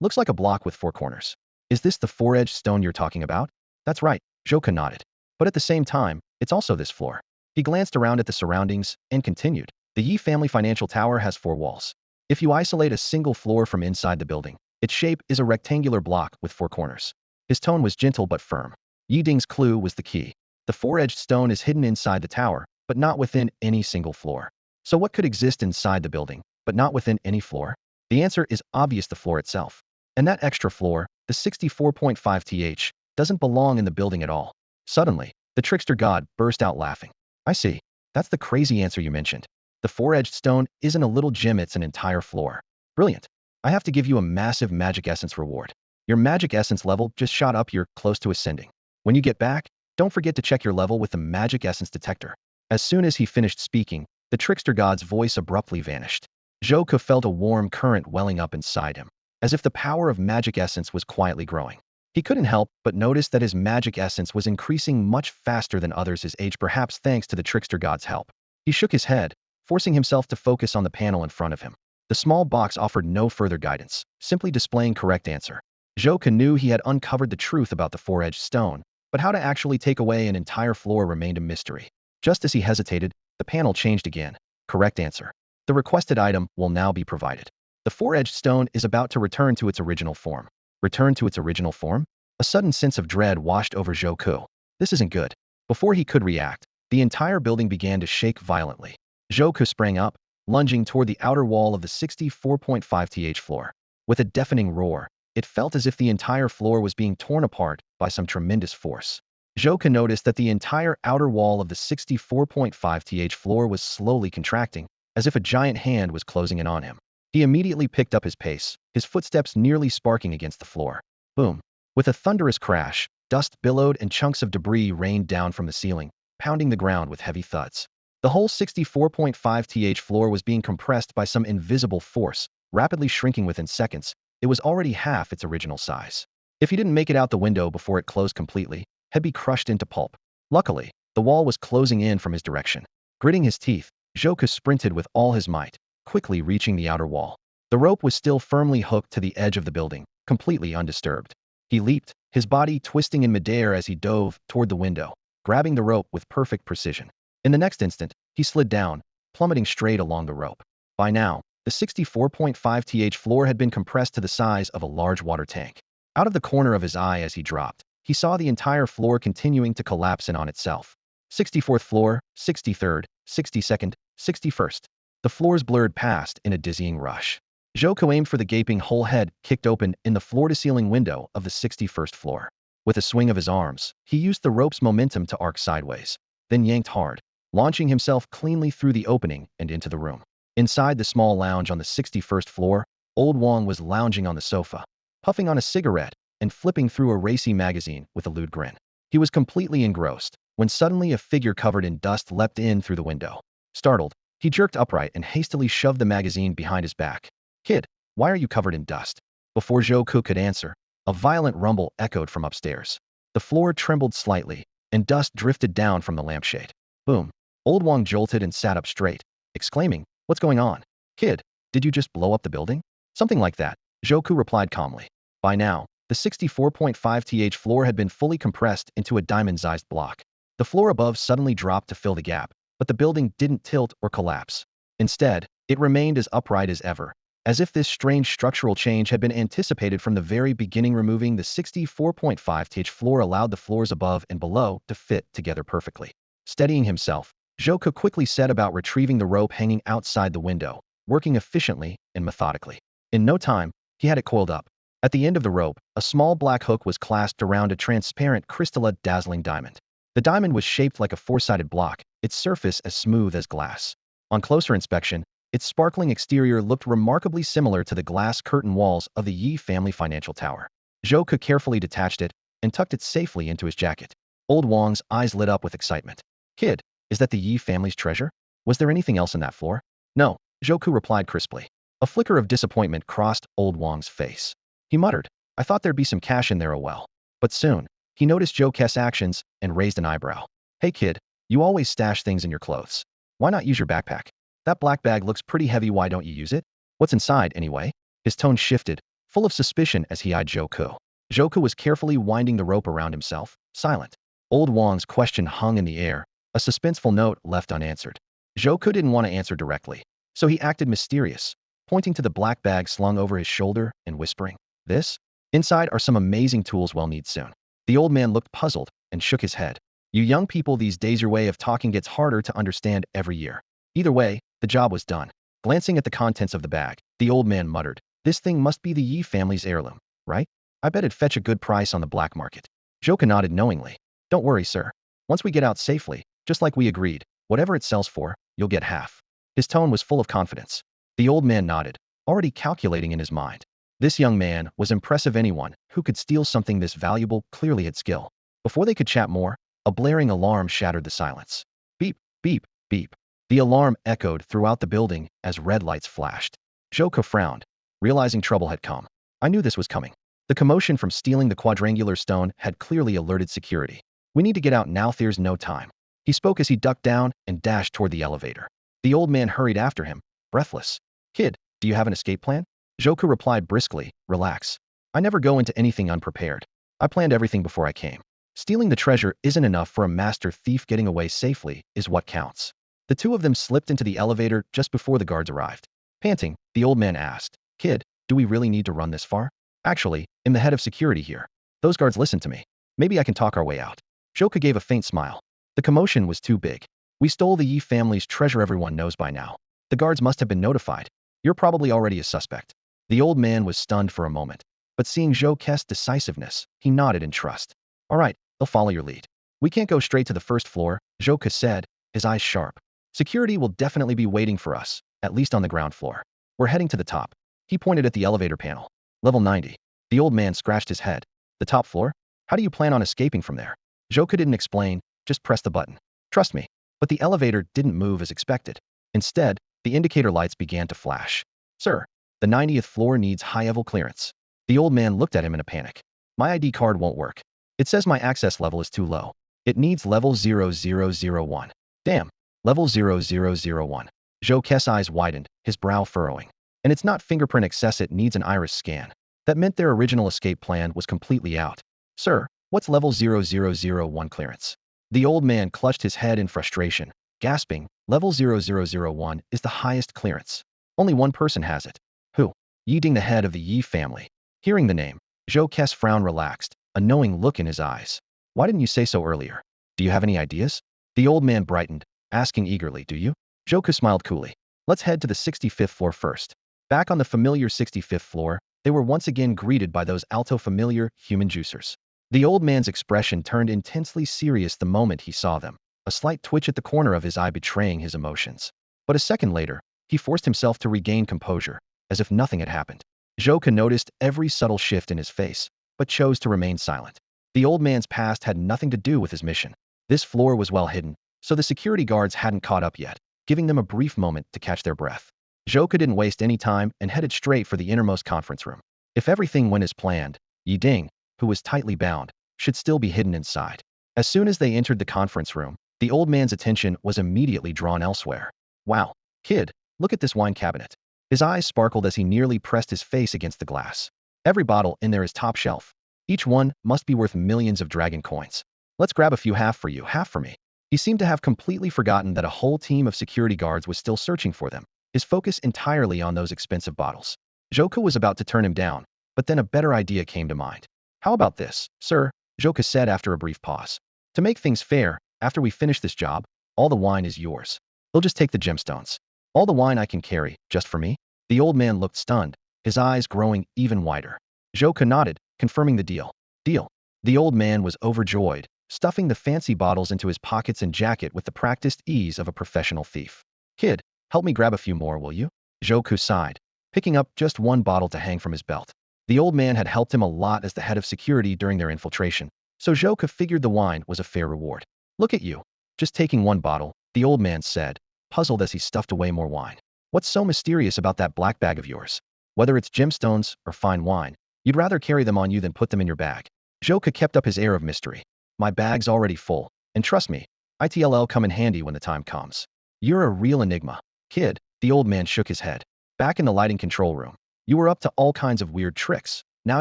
Looks like a block with 4 corners. Is this the four-edged stone you're talking about?" "That's right," Zhou Ku nodded. "But at the same time, it's also this floor." He glanced around at the surroundings and continued. "The Yi family financial tower has 4 walls. If you isolate a single floor from inside the building, its shape is a rectangular block with 4 corners." His tone was gentle but firm. Yi Ding's clue was the key. The four-edged stone is hidden inside the tower, but not within any single floor. So what could exist inside the building? but not within any floor? The answer is obvious: the floor itself. And that extra floor, the 64.5th, doesn't belong in the building at all. Suddenly, the trickster god burst out laughing. I see. That's the crazy answer you mentioned. The four-edged stone isn't a little gem, it's an entire floor. Brilliant. I have to give you a massive magic essence reward. Your magic essence level just shot up, you're close to ascending. When you get back, don't forget to check your level with the magic essence detector. As soon as he finished speaking, the trickster god's voice abruptly vanished. Zhou Ke felt a warm current welling up inside him, as if the power of magic essence was quietly growing. He couldn't help but notice that his magic essence was increasing much faster than others his age, perhaps thanks to the trickster god's help. He shook his head, forcing himself to focus on the panel in front of him. The small box offered no further guidance, simply displaying correct answer. Zhou Ke knew he had uncovered the truth about the four-edged stone, but how to actually take away an entire floor remained a mystery. Just as he hesitated, the panel changed again. Correct answer. The requested item will now be provided. The four-edged stone is about to return to its original form. Return to its original form? A sudden sense of dread washed over Zhou Ke. This isn't good. Before he could react, the entire building began to shake violently. Zhou Ke sprang up, lunging toward the outer wall of the 64.5th floor. With a deafening roar, it felt as if the entire floor was being torn apart by some tremendous force. Zhou Ke noticed that the entire outer wall of the 64.5th floor was slowly contracting, as if a giant hand was closing in on him. He immediately picked up his pace, his footsteps nearly sparking against the floor. Boom! With a thunderous crash, dust billowed and chunks of debris rained down from the ceiling, pounding the ground with heavy thuds. The whole 64.5th floor was being compressed by some invisible force, rapidly shrinking within seconds. It was already half its original size. If he didn't make it out the window before it closed completely, he'd be crushed into pulp. Luckily, the wall was closing in from his direction. Gritting his teeth, Zhou Ke sprinted with all his might, quickly reaching the outer wall. The rope was still firmly hooked to the edge of the building, completely undisturbed. He leaped, his body twisting in midair as he dove toward the window, grabbing the rope with perfect precision. In the next instant, he slid down, plummeting straight along the rope. By now, the 64.5th floor had been compressed to the size of a large water tank. Out of the corner of his eye as he dropped, he saw the entire floor continuing to collapse in on itself. 64th floor, 63rd, 62nd, 61st. The floors blurred past in a dizzying rush. Zhou Ke aimed for the gaping hole head kicked open in the floor-to-ceiling window of the 61st floor. With a swing of his arms, he used the rope's momentum to arc sideways, then yanked hard, launching himself cleanly through the opening and into the room. Inside the small lounge on the 61st floor, Old Wang was lounging on the sofa, puffing on a cigarette and flipping through a racy magazine with a lewd grin. He was completely engrossed when suddenly a figure covered in dust leapt in through the window. Startled, he jerked upright and hastily shoved the magazine behind his back. "Kid, why are you covered in dust?" Before Zhou Ke could answer, a violent rumble echoed from upstairs. The floor trembled slightly, and dust drifted down from the lampshade. Boom! Old Wang jolted and sat up straight, exclaiming, "What's going on? Kid, did you just blow up the building?" "Something like that," Zhou Ke replied calmly. By now, the 64.5th floor had been fully compressed into a diamond-sized block. The floor above suddenly dropped to fill the gap, but the building didn't tilt or collapse. Instead, it remained as upright as ever, as if this strange structural change had been anticipated from the very beginning. Removing the 64.5th floor allowed the floors above and below to fit together perfectly. Steadying himself, Zhou Ke quickly set about retrieving the rope hanging outside the window, working efficiently and methodically. In no time, he had it coiled up. At the end of the rope, a small black hook was clasped around a transparent crystalline dazzling diamond. The diamond was shaped like a four-sided block, its surface as smooth as glass. On closer inspection, its sparkling exterior looked remarkably similar to the glass curtain walls of the Yi family financial tower. Zhou Ke carefully detached it and tucked it safely into his jacket. Old Wang's eyes lit up with excitement. "Kid, is that the Yi family's treasure? Was there anything else in that floor?" "No," Zhou Ke replied crisply. A flicker of disappointment crossed Old Wang's face. He muttered, "I thought there'd be some cash in there." "Oh well." But soon, he noticed Zhou Ke's actions and raised an eyebrow. "Hey kid, you always stash things in your clothes. Why not use your backpack? That black bag looks pretty heavy, why don't you use it? What's inside, anyway?" His tone shifted, full of suspicion as he eyed Zhou Ke. Zhou Ke was carefully winding the rope around himself, silent. Old Wang's question hung in the air, a suspenseful note left unanswered. Zhou Ke didn't want to answer directly, so he acted mysterious, pointing to the black bag slung over his shoulder and whispering, "This? Inside are some amazing tools we'll need soon." The old man looked puzzled and shook his head. "You young people these days, your way of talking gets harder to understand every year." Either way, the job was done. Glancing at the contents of the bag, the old man muttered, "This thing must be the Yi family's heirloom, right? I bet it'd fetch a good price on the black market." Joka nodded knowingly. "Don't worry, sir. Once we get out safely, just like we agreed, whatever it sells for, you'll get half." His tone was full of confidence. The old man nodded, already calculating in his mind. This young man was impressive. Anyone who could steal something this valuable clearly had skill. Before they could chat more, a blaring alarm shattered the silence. Beep, beep, beep. The alarm echoed throughout the building as red lights flashed. Joka frowned, realizing trouble had come. "I knew this was coming." The commotion from stealing the quadrangular stone had clearly alerted security. "We need to get out now, there's no time." He spoke as he ducked down and dashed toward the elevator. The old man hurried after him, breathless. "Kid, do you have an escape plan?" Joka replied briskly, "Relax. I never go into anything unprepared. I planned everything before I came. Stealing the treasure isn't enough for a master thief. Getting away safely is what counts." The two of them slipped into the elevator just before the guards arrived. Panting, the old man asked, "Kid, do we really need to run this far?" "Actually, I'm the head of security here. Those guards listen to me. Maybe I can talk our way out." Joka gave a faint smile. The commotion was too big. "We stole the Yi family's treasure. Everyone knows by now. The guards must have been notified. You're probably already a suspect." The old man was stunned for a moment, but seeing Joke's decisiveness, he nodded in trust. "All right, I'll follow your lead." "We can't go straight to the first floor," Joka said, his eyes sharp. "Security will definitely be waiting for us, at least on the ground floor. We're heading to the top." He pointed at the elevator panel. "Level 90. The old man scratched his head. "The top floor? How do you plan on escaping from there?" Joka didn't explain, just press the button. "Trust me." But the elevator didn't move as expected. Instead, the indicator lights began to flash. "Sir, the 90th floor needs high-level clearance." The old man looked at him in a panic. "My ID card won't work. It says my access level is too low. It needs level 0001. "Damn. Level 0001. Joke's eyes widened, his brow furrowing. "And it's not fingerprint access, it needs an iris scan." That meant their original escape plan was completely out. "Sir, what's level 0001 clearance?" The old man clutched his head in frustration, gasping, "Level 0001 is the highest clearance. Only one person has it." "Who?" "Yi Ding, the head of the Yi family." Hearing the name, Joke's frown relaxed, a knowing look in his eyes. "Why didn't you say so earlier? Do you have any ideas?" The old man brightened, asking eagerly, "Do you?" Joka smiled coolly. "Let's head to the 65th floor first." Back on the familiar 65th floor, they were once again greeted by those alto familiar human juicers. The old man's expression turned intensely serious the moment he saw them, a slight twitch at the corner of his eye betraying his emotions. But a second later, he forced himself to regain composure, as if nothing had happened. Joka noticed every subtle shift in his face, but chose to remain silent. The old man's past had nothing to do with his mission. This floor was well hidden, so the security guards hadn't caught up yet, giving them a brief moment to catch their breath. Joka didn't waste any time and headed straight for the innermost conference room. If everything went as planned, Yi Ding, who was tightly bound, should still be hidden inside. As soon as they entered the conference room, the old man's attention was immediately drawn elsewhere. "Wow, kid, look at this wine cabinet." His eyes sparkled as he nearly pressed his face against the glass. "Every bottle in there is top shelf. Each one must be worth millions of dragon coins. Let's grab a few, half for you, half for me." He seemed to have completely forgotten that a whole team of security guards was still searching for them, his focus entirely on those expensive bottles. Joka was about to turn him down, but then a better idea came to mind. "How about this, sir?" Joka said after a brief pause. "To make things fair, after we finish this job, all the wine is yours. He'll just take the gemstones. All the wine I can carry, just for me?" The old man looked stunned, his eyes growing even wider. Joka nodded, confirming the deal. "Deal." The old man was overjoyed, stuffing the fancy bottles into his pockets and jacket with the practiced ease of a professional thief. "Kid, help me grab a few more, will you?" Joka sighed, picking up just one bottle to hang from his belt. The old man had helped him a lot as the head of security during their infiltration, so Joka figured the wine was a fair reward. "Look at you, just taking one bottle," the old man said, puzzled as he stuffed away more wine. "What's so mysterious about that black bag of yours? Whether it's gemstones or fine wine, you'd rather carry them on you than put them in your bag." Joka kept up his air of mystery. "My bag's already full, and trust me, it'll come in handy when the time comes." "You're a real enigma, kid," the old man shook his head. "Back in the lighting control room, you were up to all kinds of weird tricks. Now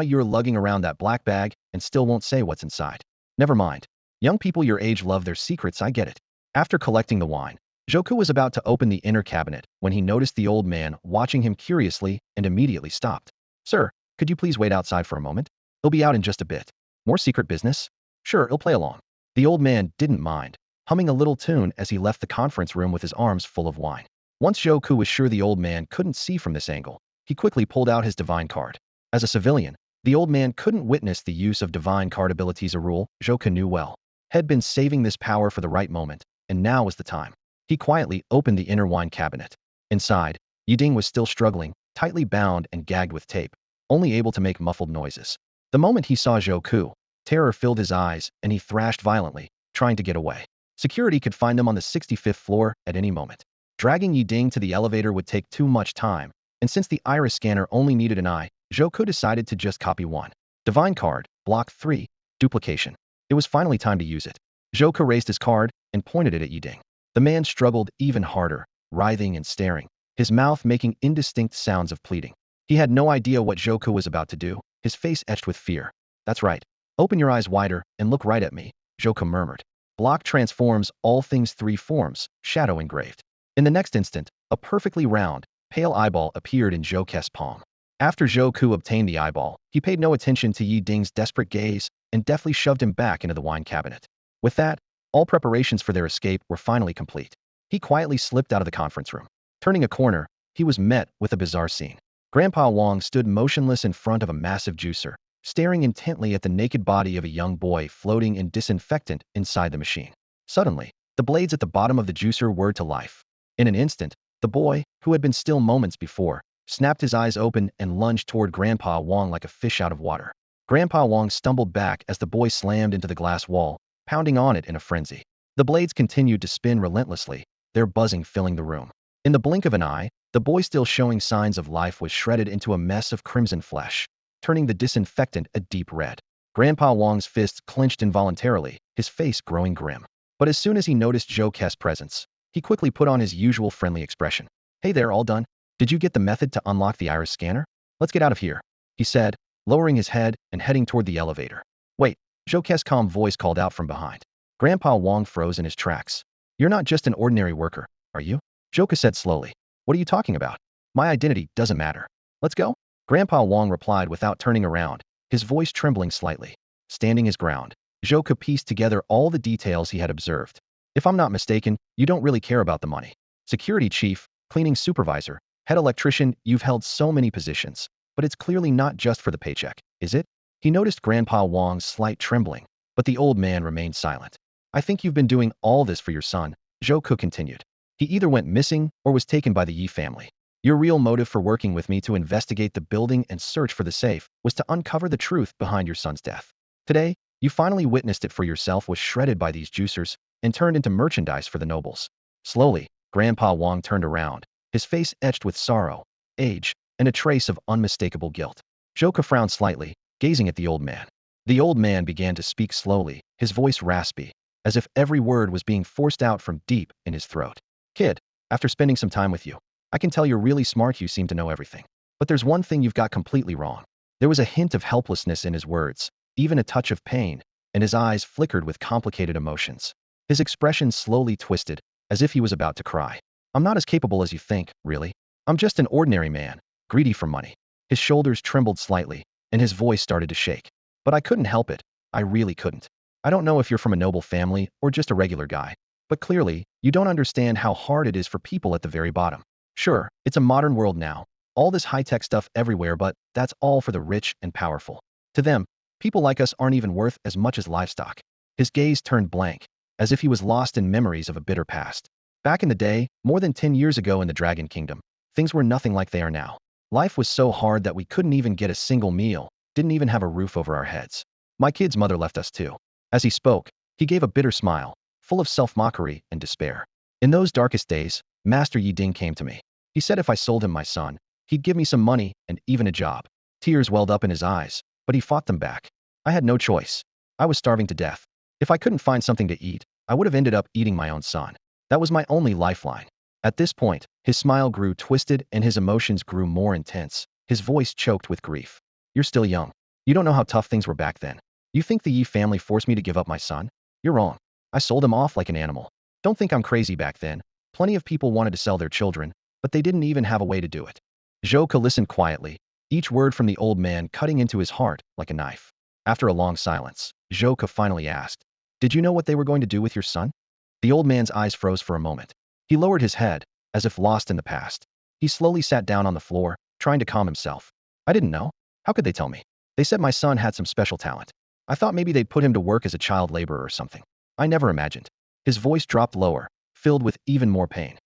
you're lugging around that black bag and still won't say what's inside." "Never mind. Young people your age love their secrets, I get it." After collecting the wine, Joka was about to open the inner cabinet when he noticed the old man watching him curiously and immediately stopped. "Sir, could you please wait outside for a moment? He'll be out in just a bit." "More secret business?" "Sure, he'll play along." The old man didn't mind, humming a little tune as he left the conference room with his arms full of wine. Once Zhou was sure the old man couldn't see from this angle, he quickly pulled out his divine card. As a civilian, the old man couldn't witness the use of divine card abilities, a rule Zhou knew well. Had been saving this power for the right moment, and now was the time. He quietly opened the inner wine cabinet. Inside, Yiding was still struggling, tightly bound and gagged with tape, only able to make muffled noises. The moment he saw Zhou, terror filled his eyes, and he thrashed violently, trying to get away. Security could find them on the 65th floor at any moment. Dragging Yiding to the elevator would take too much time, and since the iris scanner only needed an eye, Zhou decided to just copy one. Divine card, block 3, duplication. It was finally time to use it. Zhou raised his card and pointed it at Yiding. The man struggled even harder, writhing and staring, his mouth making indistinct sounds of pleading. He had no idea what Zhou was about to do, his face etched with fear. That's right. Open your eyes wider and look right at me, Zhou murmured. Block transforms all things 3 forms, shadow engraved. In the next instant, a perfectly round, pale eyeball appeared in Zhou's palm. After Zhou obtained the eyeball, he paid no attention to Yiding's desperate gaze and deftly shoved him back into the wine cabinet. With that, all preparations for their escape were finally complete. He quietly slipped out of the conference room. Turning a corner, he was met with a bizarre scene. Grandpa Wang stood motionless in front of a massive juicer, staring intently at the naked body of a young boy floating in disinfectant inside the machine. Suddenly, the blades at the bottom of the juicer whirred to life. In an instant, the boy, who had been still moments before, snapped his eyes open and lunged toward Grandpa Wang like a fish out of water. Grandpa Wang stumbled back as the boy slammed into the glass wall, pounding on it in a frenzy. The blades continued to spin relentlessly, their buzzing filling the room. In the blink of an eye, the boy still showing signs of life was shredded into a mess of crimson flesh, turning the disinfectant a deep red. Grandpa Wang's fists clenched involuntarily, his face growing grim. But as soon as he noticed Zhou's presence, he quickly put on his usual friendly expression. Hey there, all done? Did you get the method to unlock the iris scanner? Let's get out of here, he said, lowering his head and heading toward the elevator. Wait, Zhou's calm voice called out from behind. Grandpa Wang froze in his tracks. You're not just an ordinary worker, are you? Zhou said slowly. What are you talking about? My identity doesn't matter. Let's go? Grandpa Wang replied without turning around, his voice trembling slightly. Standing his ground, Zhou pieced together all the details he had observed. If I'm not mistaken, you don't really care about the money. Security chief, cleaning supervisor, head electrician, you've held so many positions. But it's clearly not just for the paycheck, is it? He noticed Grandpa Wang's slight trembling, but the old man remained silent. I think you've been doing all this for your son, Zhou continued. He either went missing or was taken by the Yi family. Your real motive for working with me to investigate the building and search for the safe was to uncover the truth behind your son's death. Today, you finally witnessed it for yourself was shredded by these juicers and turned into merchandise for the nobles. Slowly, Grandpa Wang turned around, his face etched with sorrow, age, and a trace of unmistakable guilt. Zhou frowned slightly, gazing at the old man. The old man began to speak slowly, his voice raspy, as if every word was being forced out from deep in his throat. Kid, after spending some time with you, I can tell you're really smart, you seem to know everything. But there's one thing you've got completely wrong. There was a hint of helplessness in his words, even a touch of pain, and his eyes flickered with complicated emotions. His expression slowly twisted, as if he was about to cry. I'm not as capable as you think, really. I'm just an ordinary man, greedy for money. His shoulders trembled slightly, and his voice started to shake. But I couldn't help it. I really couldn't. I don't know if you're from a noble family or just a regular guy, but clearly, you don't understand how hard it is for people at the very bottom. Sure, it's a modern world now, all this high-tech stuff everywhere, but that's all for the rich and powerful. To them, people like us aren't even worth as much as livestock. His gaze turned blank, as if he was lost in memories of a bitter past. Back in the day, more than 10 years ago in the Dragon Kingdom, things were nothing like they are now. Life was so hard that we couldn't even get a single meal, didn't even have a roof over our heads. My kid's mother left us too. As he spoke, he gave a bitter smile, full of self-mockery and despair. In those darkest days, Master Yiding came to me. He said if I sold him my son, he'd give me some money and even a job. Tears welled up in his eyes, but he fought them back. I had no choice. I was starving to death. If I couldn't find something to eat, I would have ended up eating my own son. That was my only lifeline. At this point, his smile grew twisted and his emotions grew more intense, his voice choked with grief. You're still young. You don't know how tough things were back then. You think the Yi family forced me to give up my son? You're wrong. I sold him off like an animal. Don't think I'm crazy back then. Plenty of people wanted to sell their children, but they didn't even have a way to do it. Zhou listened quietly, each word from the old man cutting into his heart like a knife. After a long silence, Zhou finally asked, Did you know what they were going to do with your son? The old man's eyes froze for a moment. He lowered his head, as if lost in the past. He slowly sat down on the floor, trying to calm himself. I didn't know. How could they tell me? They said my son had some special talent. I thought maybe they'd put him to work as a child laborer or something. I never imagined. His voice dropped lower, filled with even more pain.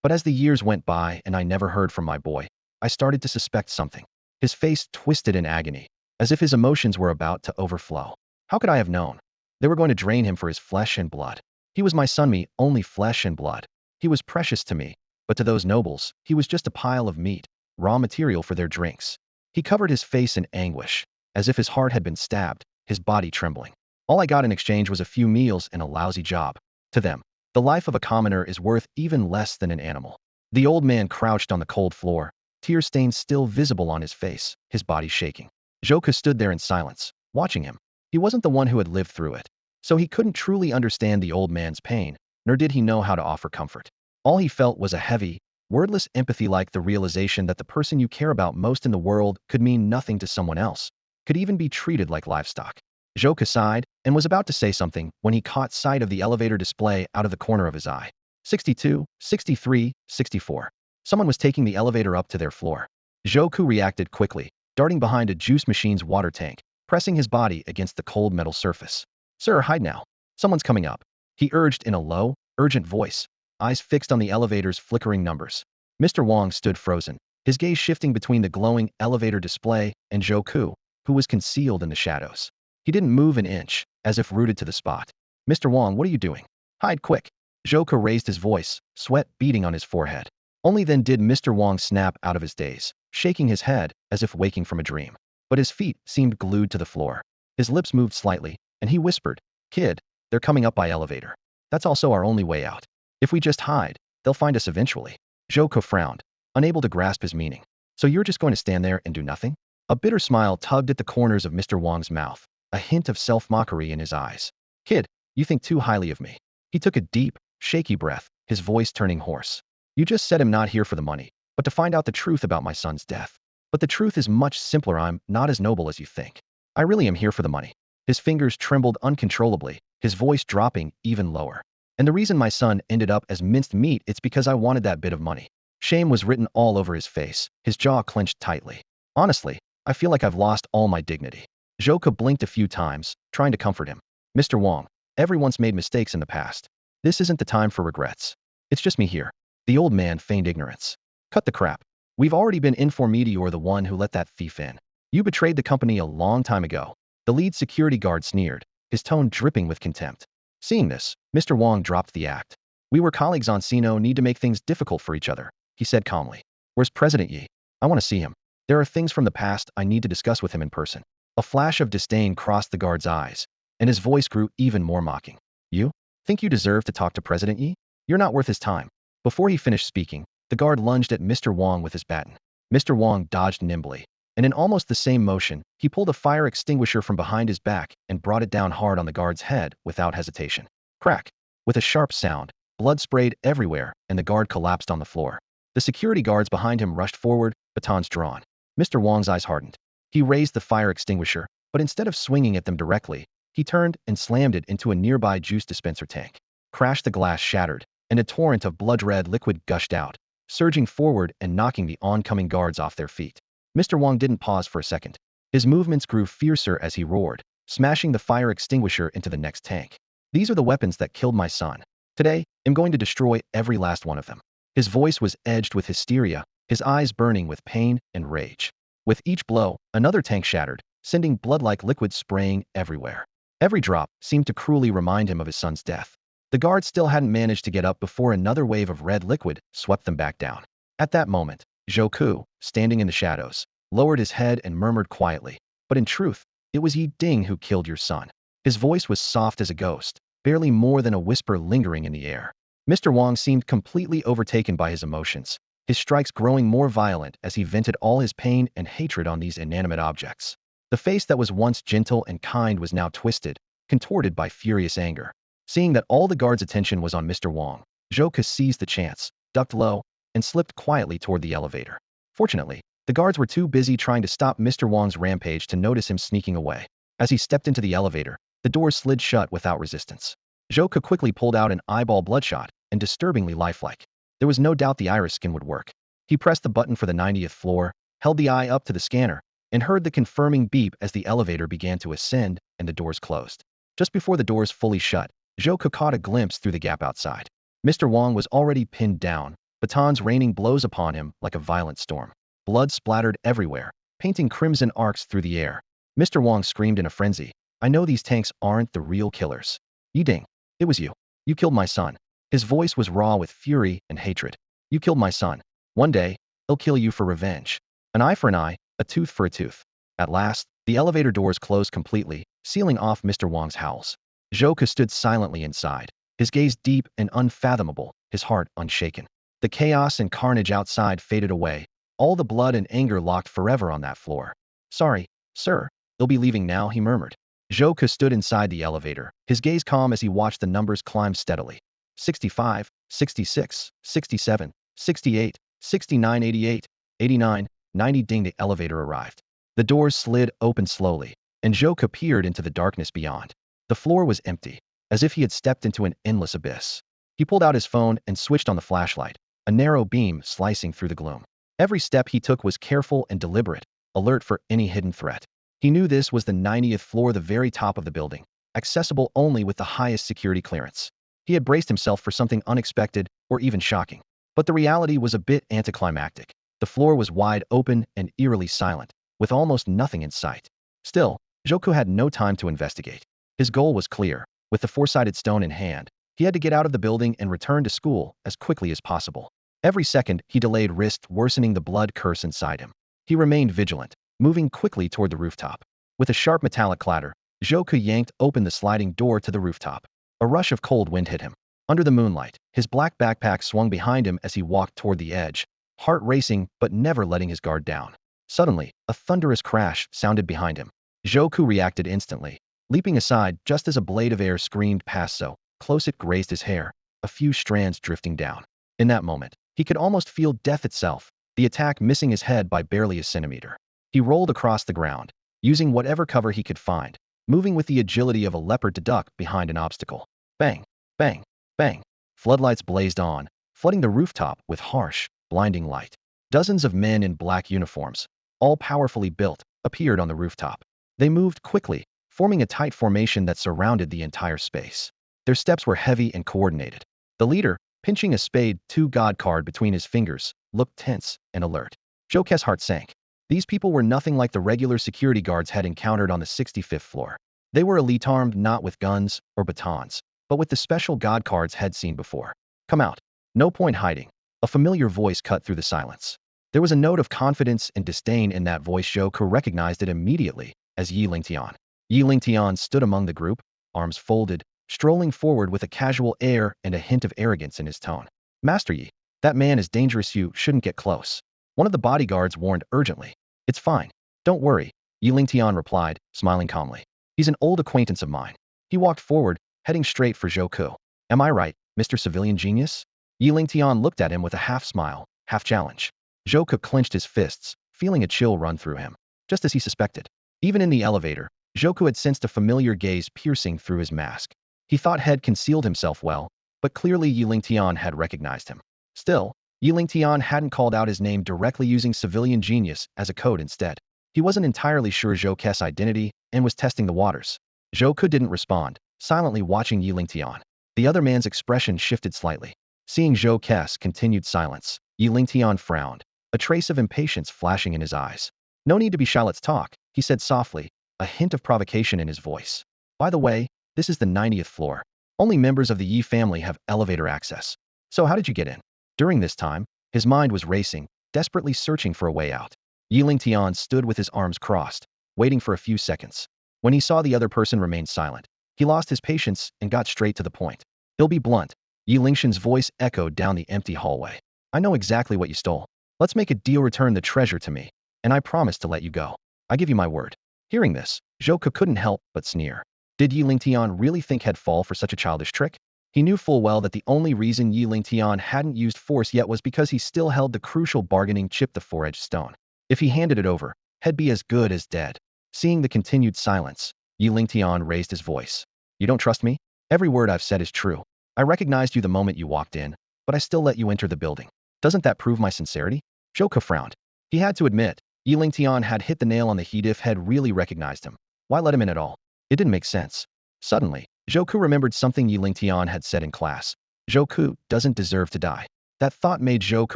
But as the years went by and I never heard from my boy, I started to suspect something. His face twisted in agony, as if his emotions were about to overflow. How could I have known? They were going to drain him for his flesh and blood. He was my son, me, only flesh and blood. He was precious to me, but to those nobles, he was just a pile of meat, raw material for their drinks. He covered his face in anguish, as if his heart had been stabbed, his body trembling. All I got in exchange was a few meals and a lousy job. To them, the life of a commoner is worth even less than an animal. The old man crouched on the cold floor, tear stains still visible on his face, his body shaking. Joka stood there in silence, watching him. He wasn't the one who had lived through it, so he couldn't truly understand the old man's pain, nor did he know how to offer comfort. All he felt was a heavy, wordless empathy, like the realization that the person you care about most in the world could mean nothing to someone else, could even be treated like livestock. Joka sighed and was about to say something when he caught sight of the elevator display out of the corner of his eye. 62, 63, 64. Someone was taking the elevator up to their floor. Joku reacted quickly, darting behind a juice machine's water tank, pressing his body against the cold metal surface. Sir, hide now. Someone's coming up, he urged in a low, urgent voice, eyes fixed on the elevator's flickering numbers. Mr. Wong stood frozen, his gaze shifting between the glowing elevator display and Joku, who was concealed in the shadows. He didn't move an inch, as if rooted to the spot. Mr. Wong, what are you doing? Hide quick. Joka raised his voice, sweat beading on his forehead. Only then did Mr. Wong snap out of his daze, shaking his head as if waking from a dream. But his feet seemed glued to the floor. His lips moved slightly, and he whispered, Kid, they're coming up by elevator. That's also our only way out. If we just hide, they'll find us eventually. Joka frowned, unable to grasp his meaning. So you're just going to stand there and do nothing? A bitter smile tugged at the corners of Mr. Wong's mouth, a hint of self-mockery in his eyes. Kid, you think too highly of me. He took a deep, shaky breath, his voice turning hoarse. You just said I'm not here for the money, but to find out the truth about my son's death. But the truth is much simpler. I'm not as noble as you think. I really am here for the money. His fingers trembled uncontrollably, his voice dropping even lower. And the reason my son ended up as minced meat, it's because I wanted that bit of money. Shame was written all over his face, his jaw clenched tightly. Honestly, I feel like I've lost all my dignity. Joka blinked a few times, trying to comfort him. Mr. Wong, everyone's made mistakes in the past. This isn't the time for regrets. It's just me here. The old man feigned ignorance. Cut the crap. We've already been informed you're the one who let that thief in. You betrayed the company a long time ago. The lead security guard sneered, his tone dripping with contempt. Seeing this, Mr. Wong dropped the act. We were colleagues on Sino, need to make things difficult for each other, he said calmly. Where's President Yi? I want to see him. There are things from the past I need to discuss with him in person. A flash of disdain crossed the guard's eyes, and his voice grew even more mocking. You? Think you deserve to talk to President Yi? You're not worth his time. Before he finished speaking, the guard lunged at Mr. Wong with his baton. Mr. Wong dodged nimbly, and in almost the same motion, he pulled a fire extinguisher from behind his back and brought it down hard on the guard's head without hesitation. Crack! With a sharp sound, blood sprayed everywhere, and the guard collapsed on the floor. The security guards behind him rushed forward, batons drawn. Mr. Wong's eyes hardened. He raised the fire extinguisher, but instead of swinging at them directly, he turned and slammed it into a nearby juice dispenser tank. Crash! The glass shattered, and a torrent of blood-red liquid gushed out, surging forward and knocking the oncoming guards off their feet. Mr. Wong didn't pause for a second. His movements grew fiercer as he roared, smashing the fire extinguisher into the next tank. These are the weapons that killed my son. Today, I'm going to destroy every last one of them. His voice was edged with hysteria, his eyes burning with pain and rage. With each blow, another tank shattered, sending blood-like liquid spraying everywhere. Every drop seemed to cruelly remind him of his son's death. The guards still hadn't managed to get up before another wave of red liquid swept them back down. At that moment, Joku, standing in the shadows, lowered his head and murmured quietly, but in truth, it was Yi Ding who killed your son. His voice was soft as a ghost, barely more than a whisper lingering in the air. Mr. Wong seemed completely overtaken by his emotions, his strikes growing more violent as he vented all his pain and hatred on these inanimate objects. The face that was once gentle and kind was now twisted, contorted by furious anger. Seeing that all the guards' attention was on Mr. Wong, Joka seized the chance, ducked low, and slipped quietly toward the elevator. Fortunately, the guards were too busy trying to stop Mr. Wong's rampage to notice him sneaking away. As he stepped into the elevator, the door slid shut without resistance. Joka quickly pulled out an eyeball bloodshot and disturbingly lifelike. There was no doubt the iris scan would work. He pressed the button for the 90th floor, held the eye up to the scanner, and heard the confirming beep as the elevator began to ascend and the doors closed. Just before the doors fully shut, Zhou caught a glimpse through the gap outside. Mr. Wang was already pinned down, batons raining blows upon him like a violent storm. Blood splattered everywhere, painting crimson arcs through the air. Mr. Wang screamed in a frenzy, "I know these tanks aren't the real killers. Yiding, it was you. You killed my son." His voice was raw with fury and hatred. "You killed my son. One day, he'll kill you for revenge. An eye for an eye, a tooth for a tooth." At last, the elevator doors closed completely, sealing off Mr. Wang's howls. Zhou stood silently inside, his gaze deep and unfathomable, his heart unshaken. The chaos and carnage outside faded away, all the blood and anger locked forever on that floor. "Sorry, sir. They'll be leaving now," he murmured. Zhou stood inside the elevator, his gaze calm as he watched the numbers climb steadily. 65, 66, 67, 68, 69, 88, 89, 90. Ding, the elevator arrived. The doors slid open slowly, and Zhou peered into the darkness beyond. The floor was empty, as if he had stepped into an endless abyss. He pulled out his phone and switched on the flashlight, a narrow beam slicing through the gloom. Every step he took was careful and deliberate, alert for any hidden threat. He knew this was the 90th floor, the very top of the building, accessible only with the highest security clearance. He had braced himself for something unexpected or even shocking. But the reality was a bit anticlimactic. The floor was wide open and eerily silent, with almost nothing in sight. Still, Zhou had no time to investigate. His goal was clear. With the four-sided stone in hand, he had to get out of the building and return to school as quickly as possible. Every second he delayed risked worsening the blood curse inside him. He remained vigilant, moving quickly toward the rooftop. With a sharp metallic clatter, Zhou yanked open the sliding door to the rooftop. A rush of cold wind hit him. Under the moonlight, his black backpack swung behind him as he walked toward the edge, heart racing but never letting his guard down. Suddenly, a thunderous crash sounded behind him. Zhou reacted instantly, leaping aside just as a blade of air screamed past so close it grazed his hair, a few strands drifting down. In that moment, he could almost feel death itself, the attack missing his head by barely a centimeter. He rolled across the ground, using whatever cover he could find, moving with the agility of a leopard to duck behind an obstacle. Bang, bang, bang. Floodlights blazed on, flooding the rooftop with harsh, blinding light. Dozens of men in black uniforms, all powerfully built, appeared on the rooftop. They moved quickly, forming a tight formation that surrounded the entire space. Their steps were heavy and coordinated. The leader, pinching a spade 2 god card between his fingers, looked tense and alert. Zhou's heart sank. These people were nothing like the regular security guards had encountered on the 65th floor. They were elite, armed not with guns or batons, but with the special god cards had seen before. "Come out. No point hiding." A familiar voice cut through the silence. There was a note of confidence and disdain in that voice. Zhou recognized it immediately as Yi Lingtian. Yi Lingtian stood among the group, arms folded, strolling forward with a casual air and a hint of arrogance in his tone. "Master Yi, that man is dangerous. You shouldn't get close." One of the bodyguards warned urgently. "It's fine. Don't worry," Yi Lingtian replied, smiling calmly. "He's an old acquaintance of mine." He walked forward, heading straight for Zhou. "Am I right, Mr. Civilian Genius?" Yi Lingtian looked at him with a half smile, half challenge. Zhou clenched his fists, feeling a chill run through him. Just as he suspected. Even in the elevator, Zhou had sensed a familiar gaze piercing through his mask. He thought had concealed himself well, but clearly Yi Lingtian had recognized him. Still, Yi Lingtian hadn't called out his name directly, using Civilian Genius as a code instead. He wasn't entirely sure Zhou's identity and was testing the waters. Zhou didn't respond, silently watching Yi Lingtian. The other man's expression shifted slightly. Seeing Zhou's continued silence, Yi Lingtian frowned, a trace of impatience flashing in his eyes. "No need to be shy, let's talk," he said softly, a hint of provocation in his voice. "By the way, this is the 90th floor. Only members of the Yi family have elevator access. So how did you get in?" During this time, his mind was racing, desperately searching for a way out. Yi Lingtian stood with his arms crossed, waiting for a few seconds. When he saw the other person remain silent, he lost his patience and got straight to the point. "He'll be blunt." Yi Lingshan's voice echoed down the empty hallway. "I know exactly what you stole. Let's make a deal. Return the treasure to me, and I promise to let you go. I give you my word." Hearing this, Zhou couldn't help but sneer. Did Yi Lingtian really think he'd fall for such a childish trick? He knew full well that the only reason Yi Lingtian hadn't used force yet was because he still held the crucial bargaining chip, the four-edged stone. If he handed it over, he'd be as good as dead. Seeing the continued silence, Yi Lingtian raised his voice. "You don't trust me? Every word I've said is true. I recognized you the moment you walked in, but I still let you enter the building. Doesn't that prove my sincerity? Zhou Ke frowned. He had to admit, Yi Lingtian had hit the nail on the head if had really recognized him. Why let him in at all? It didn't make sense. Suddenly, Zhou Ke remembered something Yi Lingtian had said in class. Zhou Ke doesn't deserve to die. That thought made Zhou Ke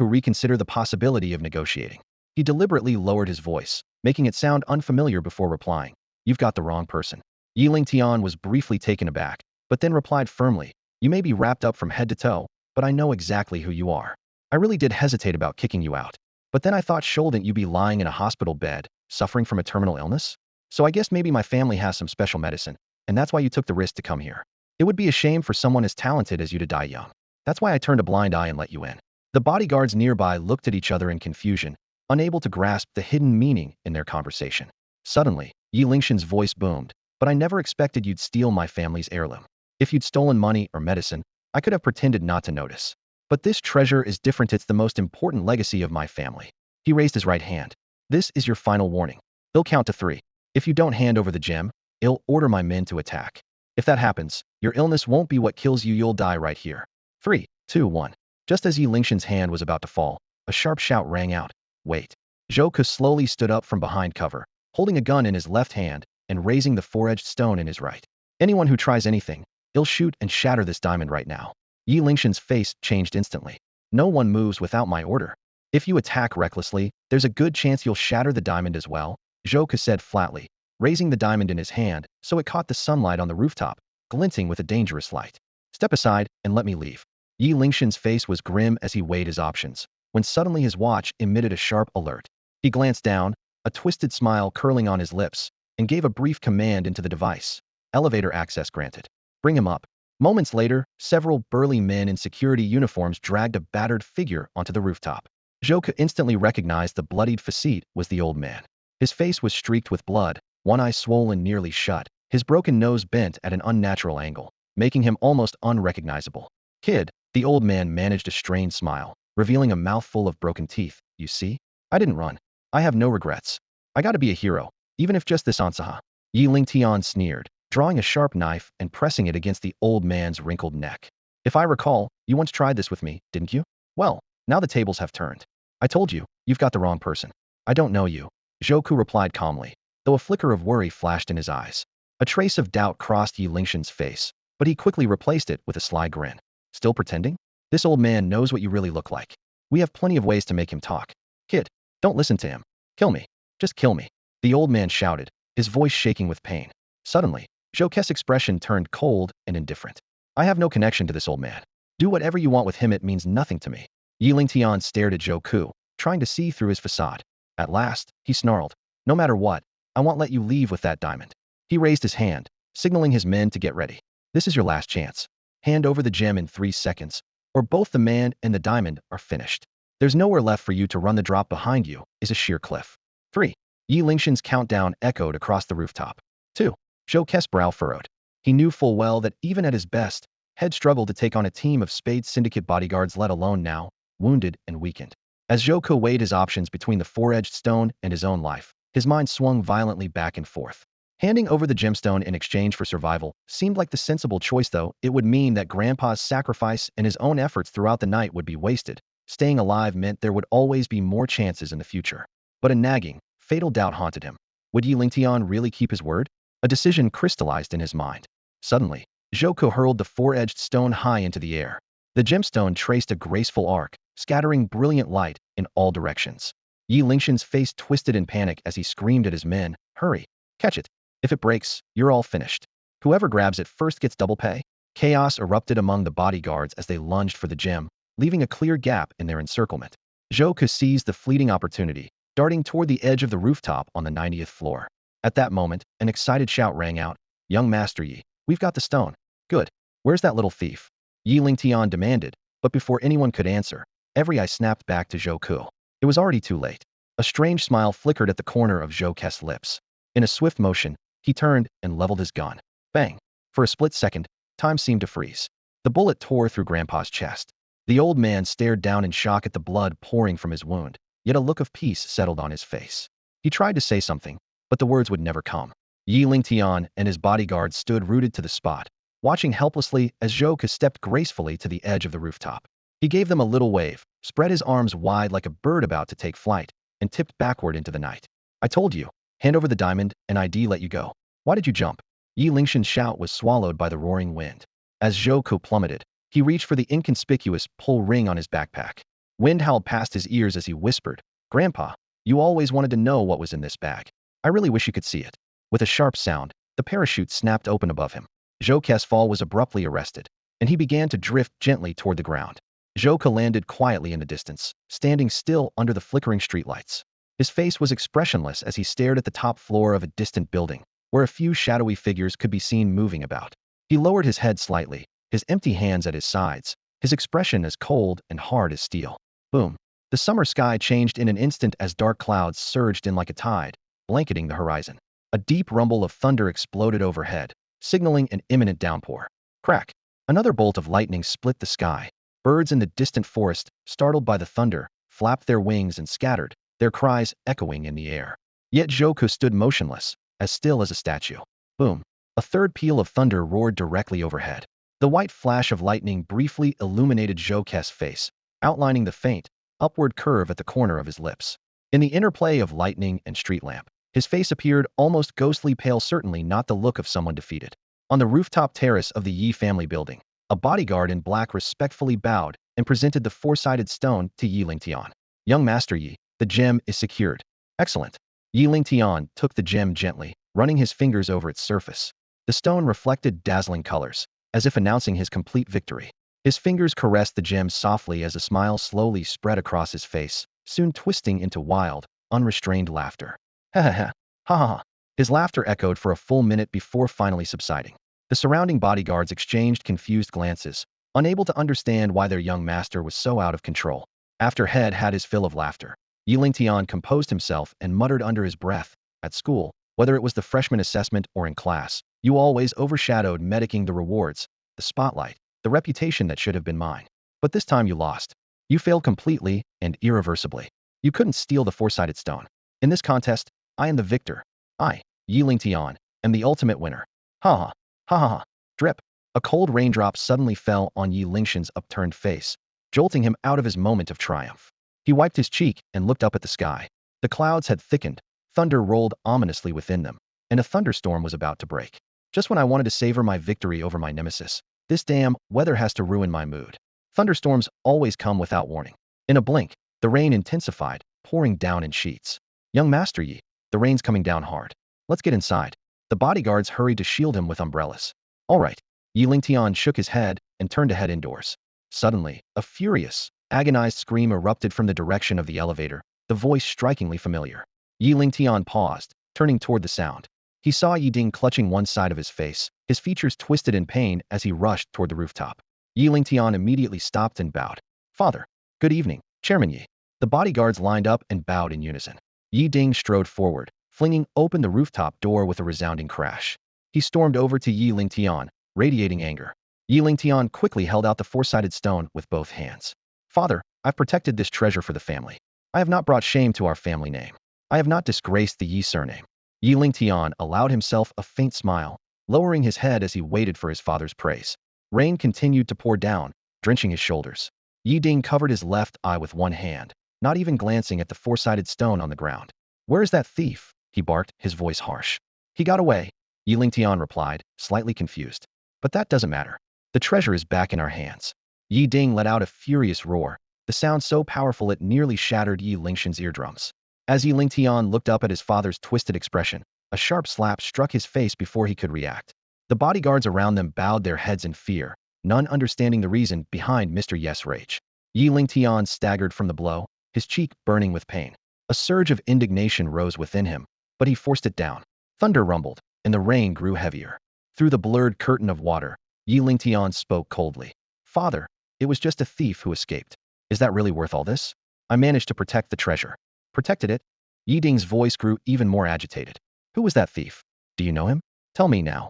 reconsider the possibility of negotiating. He deliberately lowered his voice, making it sound unfamiliar before replying. You've got the wrong person. Yi Lingtian was briefly taken aback, but then replied firmly, you may be wrapped up from head to toe, but I know exactly who you are. I really did hesitate about kicking you out. But then I thought shouldn't you be lying in a hospital bed, suffering from a terminal illness? So I guess maybe my family has some special medicine, and that's why you took the risk to come here. It would be a shame for someone as talented as you to die young. That's why I turned a blind eye and let you in. The bodyguards nearby looked at each other in confusion, unable to grasp the hidden meaning in their conversation. Suddenly, Yi Lingshan's voice boomed, but I never expected you'd steal my family's heirloom. If you'd stolen money or medicine, I could have pretended not to notice. But this treasure is different. It's the most important legacy of my family. He raised his right hand. This is your final warning. He'll count to 3. If you don't hand over the gem, he'll order my men to attack. If that happens, your illness won't be what kills you, you'll die right here. 3, 2, 1. Just as Yi Lingshan's hand was about to fall, a sharp shout rang out. Wait. Zhou Ke slowly stood up from behind cover, holding a gun in his left hand and raising the 4-edged stone in his right. Anyone who tries anything, he'll shoot and shatter this diamond right now. Yi Lingshan's face changed instantly. No one moves without my order. If you attack recklessly, there's a good chance you'll shatter the diamond as well, Zhou Ke said flatly, raising the diamond in his hand so it caught the sunlight on the rooftop, glinting with a dangerous light. Step aside and let me leave. Yi Lingshan's face was grim as he weighed his options, when suddenly his watch emitted a sharp alert. He glanced down, a twisted smile curling on his lips, and gave a brief command into the device. Elevator access granted. Bring him up. Moments later, several burly men in security uniforms dragged a battered figure onto the rooftop. Zhou Ke instantly recognized the bloodied facete was the old man. His face was streaked with blood, one eye swollen nearly shut, his broken nose bent at an unnatural angle, making him almost unrecognizable. Kid, the old man managed a strained smile, revealing a mouthful of broken teeth. You see? I didn't run. I have no regrets. I gotta be a hero, even if just this Ansaha. Yi Lingtian sneered, drawing a sharp knife and pressing it against the old man's wrinkled neck. If I recall, you once tried this with me, didn't you? Well, now the tables have turned. I told you, you've got the wrong person. I don't know you. Zhou Ke replied calmly, though a flicker of worry flashed in his eyes. A trace of doubt crossed Yi Lingshan's face, but he quickly replaced it with a sly grin. Still pretending? This old man knows what you really look like. We have plenty of ways to make him talk. Kid, don't listen to him. Kill me. Just kill me. The old man shouted, his voice shaking with pain. Suddenly, Zhou Ke's expression turned cold and indifferent. I have no connection to this old man. Do whatever you want with him, it means nothing to me. Yi Lingtian stared at Zhou Ke, trying to see through his facade. At last, he snarled, no matter what, I won't let you leave with that diamond. He raised his hand, signaling his men to get ready. This is your last chance. Hand over the gem in 3 seconds, or both the man and the diamond are finished. There's nowhere left for you to run. The drop behind you is a sheer cliff. 3. Yi Lingshan's countdown echoed across the rooftop. 2. Zhou Ke's brow furrowed. He knew full well that even at his best, had struggled to take on a team of Spades syndicate bodyguards, let alone now, wounded and weakened. As Zhou Ke weighed his options between the 4-edged stone and his own life, his mind swung violently back and forth. Handing over the gemstone in exchange for survival seemed like the sensible choice, though it would mean that Grandpa's sacrifice and his own efforts throughout the night would be wasted. Staying alive meant there would always be more chances in the future. But a nagging, fatal doubt haunted him. Would Yi Lingtian really keep his word? A decision crystallized in his mind. Suddenly, Zhou Ke hurled the 4-edged stone high into the air. The gemstone traced a graceful arc, scattering brilliant light in all directions. Yi Lingshan's face twisted in panic as he screamed at his men, hurry, catch it. If it breaks, you're all finished. Whoever grabs it first gets double pay. Chaos erupted among the bodyguards as they lunged for the gem, leaving a clear gap in their encirclement. Zhou Ke seized the fleeting opportunity, darting toward the edge of the rooftop on the 90th floor. At that moment, an excited shout rang out, young Master Yi, we've got the stone. Good. Where's that little thief? Yi Lingtian demanded, but before anyone could answer, every eye snapped back to Zhou Ke. It was already too late. A strange smile flickered at the corner of Zhou Ke's lips. In a swift motion, he turned and leveled his gun. Bang! For a split second, time seemed to freeze. The bullet tore through Grandpa's chest. The old man stared down in shock at the blood pouring from his wound, yet a look of peace settled on his face. He tried to say something, but the words would never come. Yi Lingtian and his bodyguard stood rooted to the spot, watching helplessly as Zhou Ke stepped gracefully to the edge of the rooftop. He gave them a little wave, spread his arms wide like a bird about to take flight, and tipped backward into the night. I told you, hand over the diamond, and ID let you go. Why did you jump? Yi Lingshan's shout was swallowed by the roaring wind. As Zhou Ku plummeted, he reached for the inconspicuous pull ring on his backpack. Wind howled past his ears as he whispered, "Grandpa, you always wanted to know what was in this bag. I really wish you could see it." With a sharp sound, the parachute snapped open above him. Zhou Ku's fall was abruptly arrested, and he began to drift gently toward the ground. Zhou Ku landed quietly in the distance, standing still under the flickering streetlights. His face was expressionless as he stared at the top floor of a distant building, where a few shadowy figures could be seen moving about. He lowered his head slightly, his empty hands at his sides, his expression as cold and hard as steel. Boom. The summer sky changed in an instant as dark clouds surged in like a tide, blanketing the horizon. A deep rumble of thunder exploded overhead, signaling an imminent downpour. Crack! Another bolt of lightning split the sky. Birds in the distant forest, startled by the thunder, flapped their wings and scattered, their cries echoing in the air. Yet Zhou Ku stood motionless, as still as a statue. Boom! A third peal of thunder roared directly overhead. The white flash of lightning briefly illuminated Zhou Ku's face, outlining the faint, upward curve at the corner of his lips. In the interplay of lightning and street lamp, his face appeared almost ghostly pale, certainly not the look of someone defeated. On the rooftop terrace of the Yi family building, a bodyguard in black respectfully bowed and presented the four-sided stone to Yi Lingtian. "Young Master Yi, the gem is secured." "Excellent." Yi Lingtian took the gem gently, running his fingers over its surface. The stone reflected dazzling colors, as if announcing his complete victory. His fingers caressed the gem softly as a smile slowly spread across his face, soon twisting into wild, unrestrained laughter. "Ha ha ha. Ha ha ha." His laughter echoed for a full minute before finally subsiding. The surrounding bodyguards exchanged confused glances, unable to understand why their young master was so out of control. After Head had his fill of laughter, Yi Lingtian composed himself and muttered under his breath, "At school, whether it was the freshman assessment or in class, you always overshadowed medicing the rewards, the spotlight, the reputation that should have been mine. But this time you lost. You failed completely and irreversibly. You couldn't steal the four-sided stone. In this contest, I am the victor. I, Yi Lingtian, am the ultimate winner. Ha ha. Ha ha ha." Drip. A cold raindrop suddenly fell on Yi Lingshan's upturned face, jolting him out of his moment of triumph. He wiped his cheek and looked up at the sky. The clouds had thickened, thunder rolled ominously within them, and a thunderstorm was about to break. Just when I wanted to savor my victory over my nemesis, this damn weather has to ruin my mood. Thunderstorms always come without warning. In a blink, the rain intensified, pouring down in sheets. "Young Master Yi, the rain's coming down hard. Let's get inside." The bodyguards hurried to shield him with umbrellas. "All right." Yi Lingtian shook his head and turned to head indoors. Suddenly, a furious, agonized scream erupted from the direction of the elevator, the voice strikingly familiar. Yi Lingtian paused, turning toward the sound. He saw Yi Ding clutching one side of his face, his features twisted in pain as he rushed toward the rooftop. Yi Lingtian immediately stopped and bowed. "Father." "Good evening, Chairman Yi." The bodyguards lined up and bowed in unison. Yi Ding strode forward, flinging open the rooftop door with a resounding crash. He stormed over to Yi Lingtian, radiating anger. Yi Lingtian quickly held out the four-sided stone with both hands. "Father, I've protected this treasure for the family. I have not brought shame to our family name. I have not disgraced the Yi surname." Yi Lingtian allowed himself a faint smile, lowering his head as he waited for his father's praise. Rain continued to pour down, drenching his shoulders. Yi Ding covered his left eye with one hand, not even glancing at the four-sided stone on the ground. "Where is that thief?" he barked, his voice harsh. "He got away," Yi Lingtian replied, slightly confused. "But that doesn't matter. The treasure is back in our hands." Yi Ding let out a furious roar, the sound so powerful it nearly shattered Yi Lingshan's eardrums. As Yi Lingtian looked up at his father's twisted expression, a sharp slap struck his face before he could react. The bodyguards around them bowed their heads in fear, none understanding the reason behind Mr. Yes' rage. Yi Lingtian staggered from the blow, his cheek burning with pain. A surge of indignation rose within him, but he forced it down. Thunder rumbled, and the rain grew heavier. Through the blurred curtain of water, Yi Lingtian spoke coldly. "Father, it was just a thief who escaped. Is that really worth all this? I managed to protect the treasure." "Protected it?" Yi Ding's voice grew even more agitated. "Who was that thief? Do you know him? Tell me now."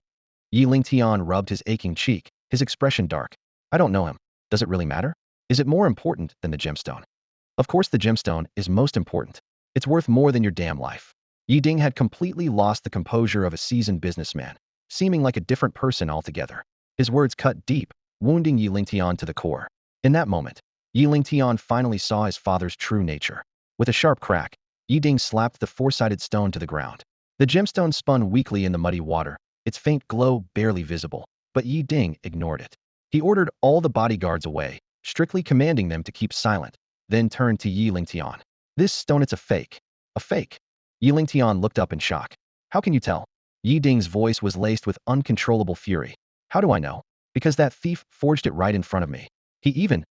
Yi Lingtian rubbed his aching cheek, his expression dark. "I don't know him. Does it really matter? Is it more important than the gemstone?" "Of course the gemstone is most important. It's worth more than your damn life." Yi Ding had completely lost the composure of a seasoned businessman, seeming like a different person altogether. His words cut deep, wounding Yi Lingtian to the core. In that moment, Yi Lingtian finally saw his father's true nature. With a sharp crack, Yi Ding slapped the four-sided stone to the ground. The gemstone spun weakly in the muddy water, its faint glow barely visible, but Yi Ding ignored it. He ordered all the bodyguards away, strictly commanding them to keep silent, then turned to Yi Lingtian. This stone, it's a fake. A fake. Yi Lingtian looked up in shock. How can you tell? Yi Ding's voice was laced with uncontrollable fury. How do I know? Because that thief forged it right in front of me.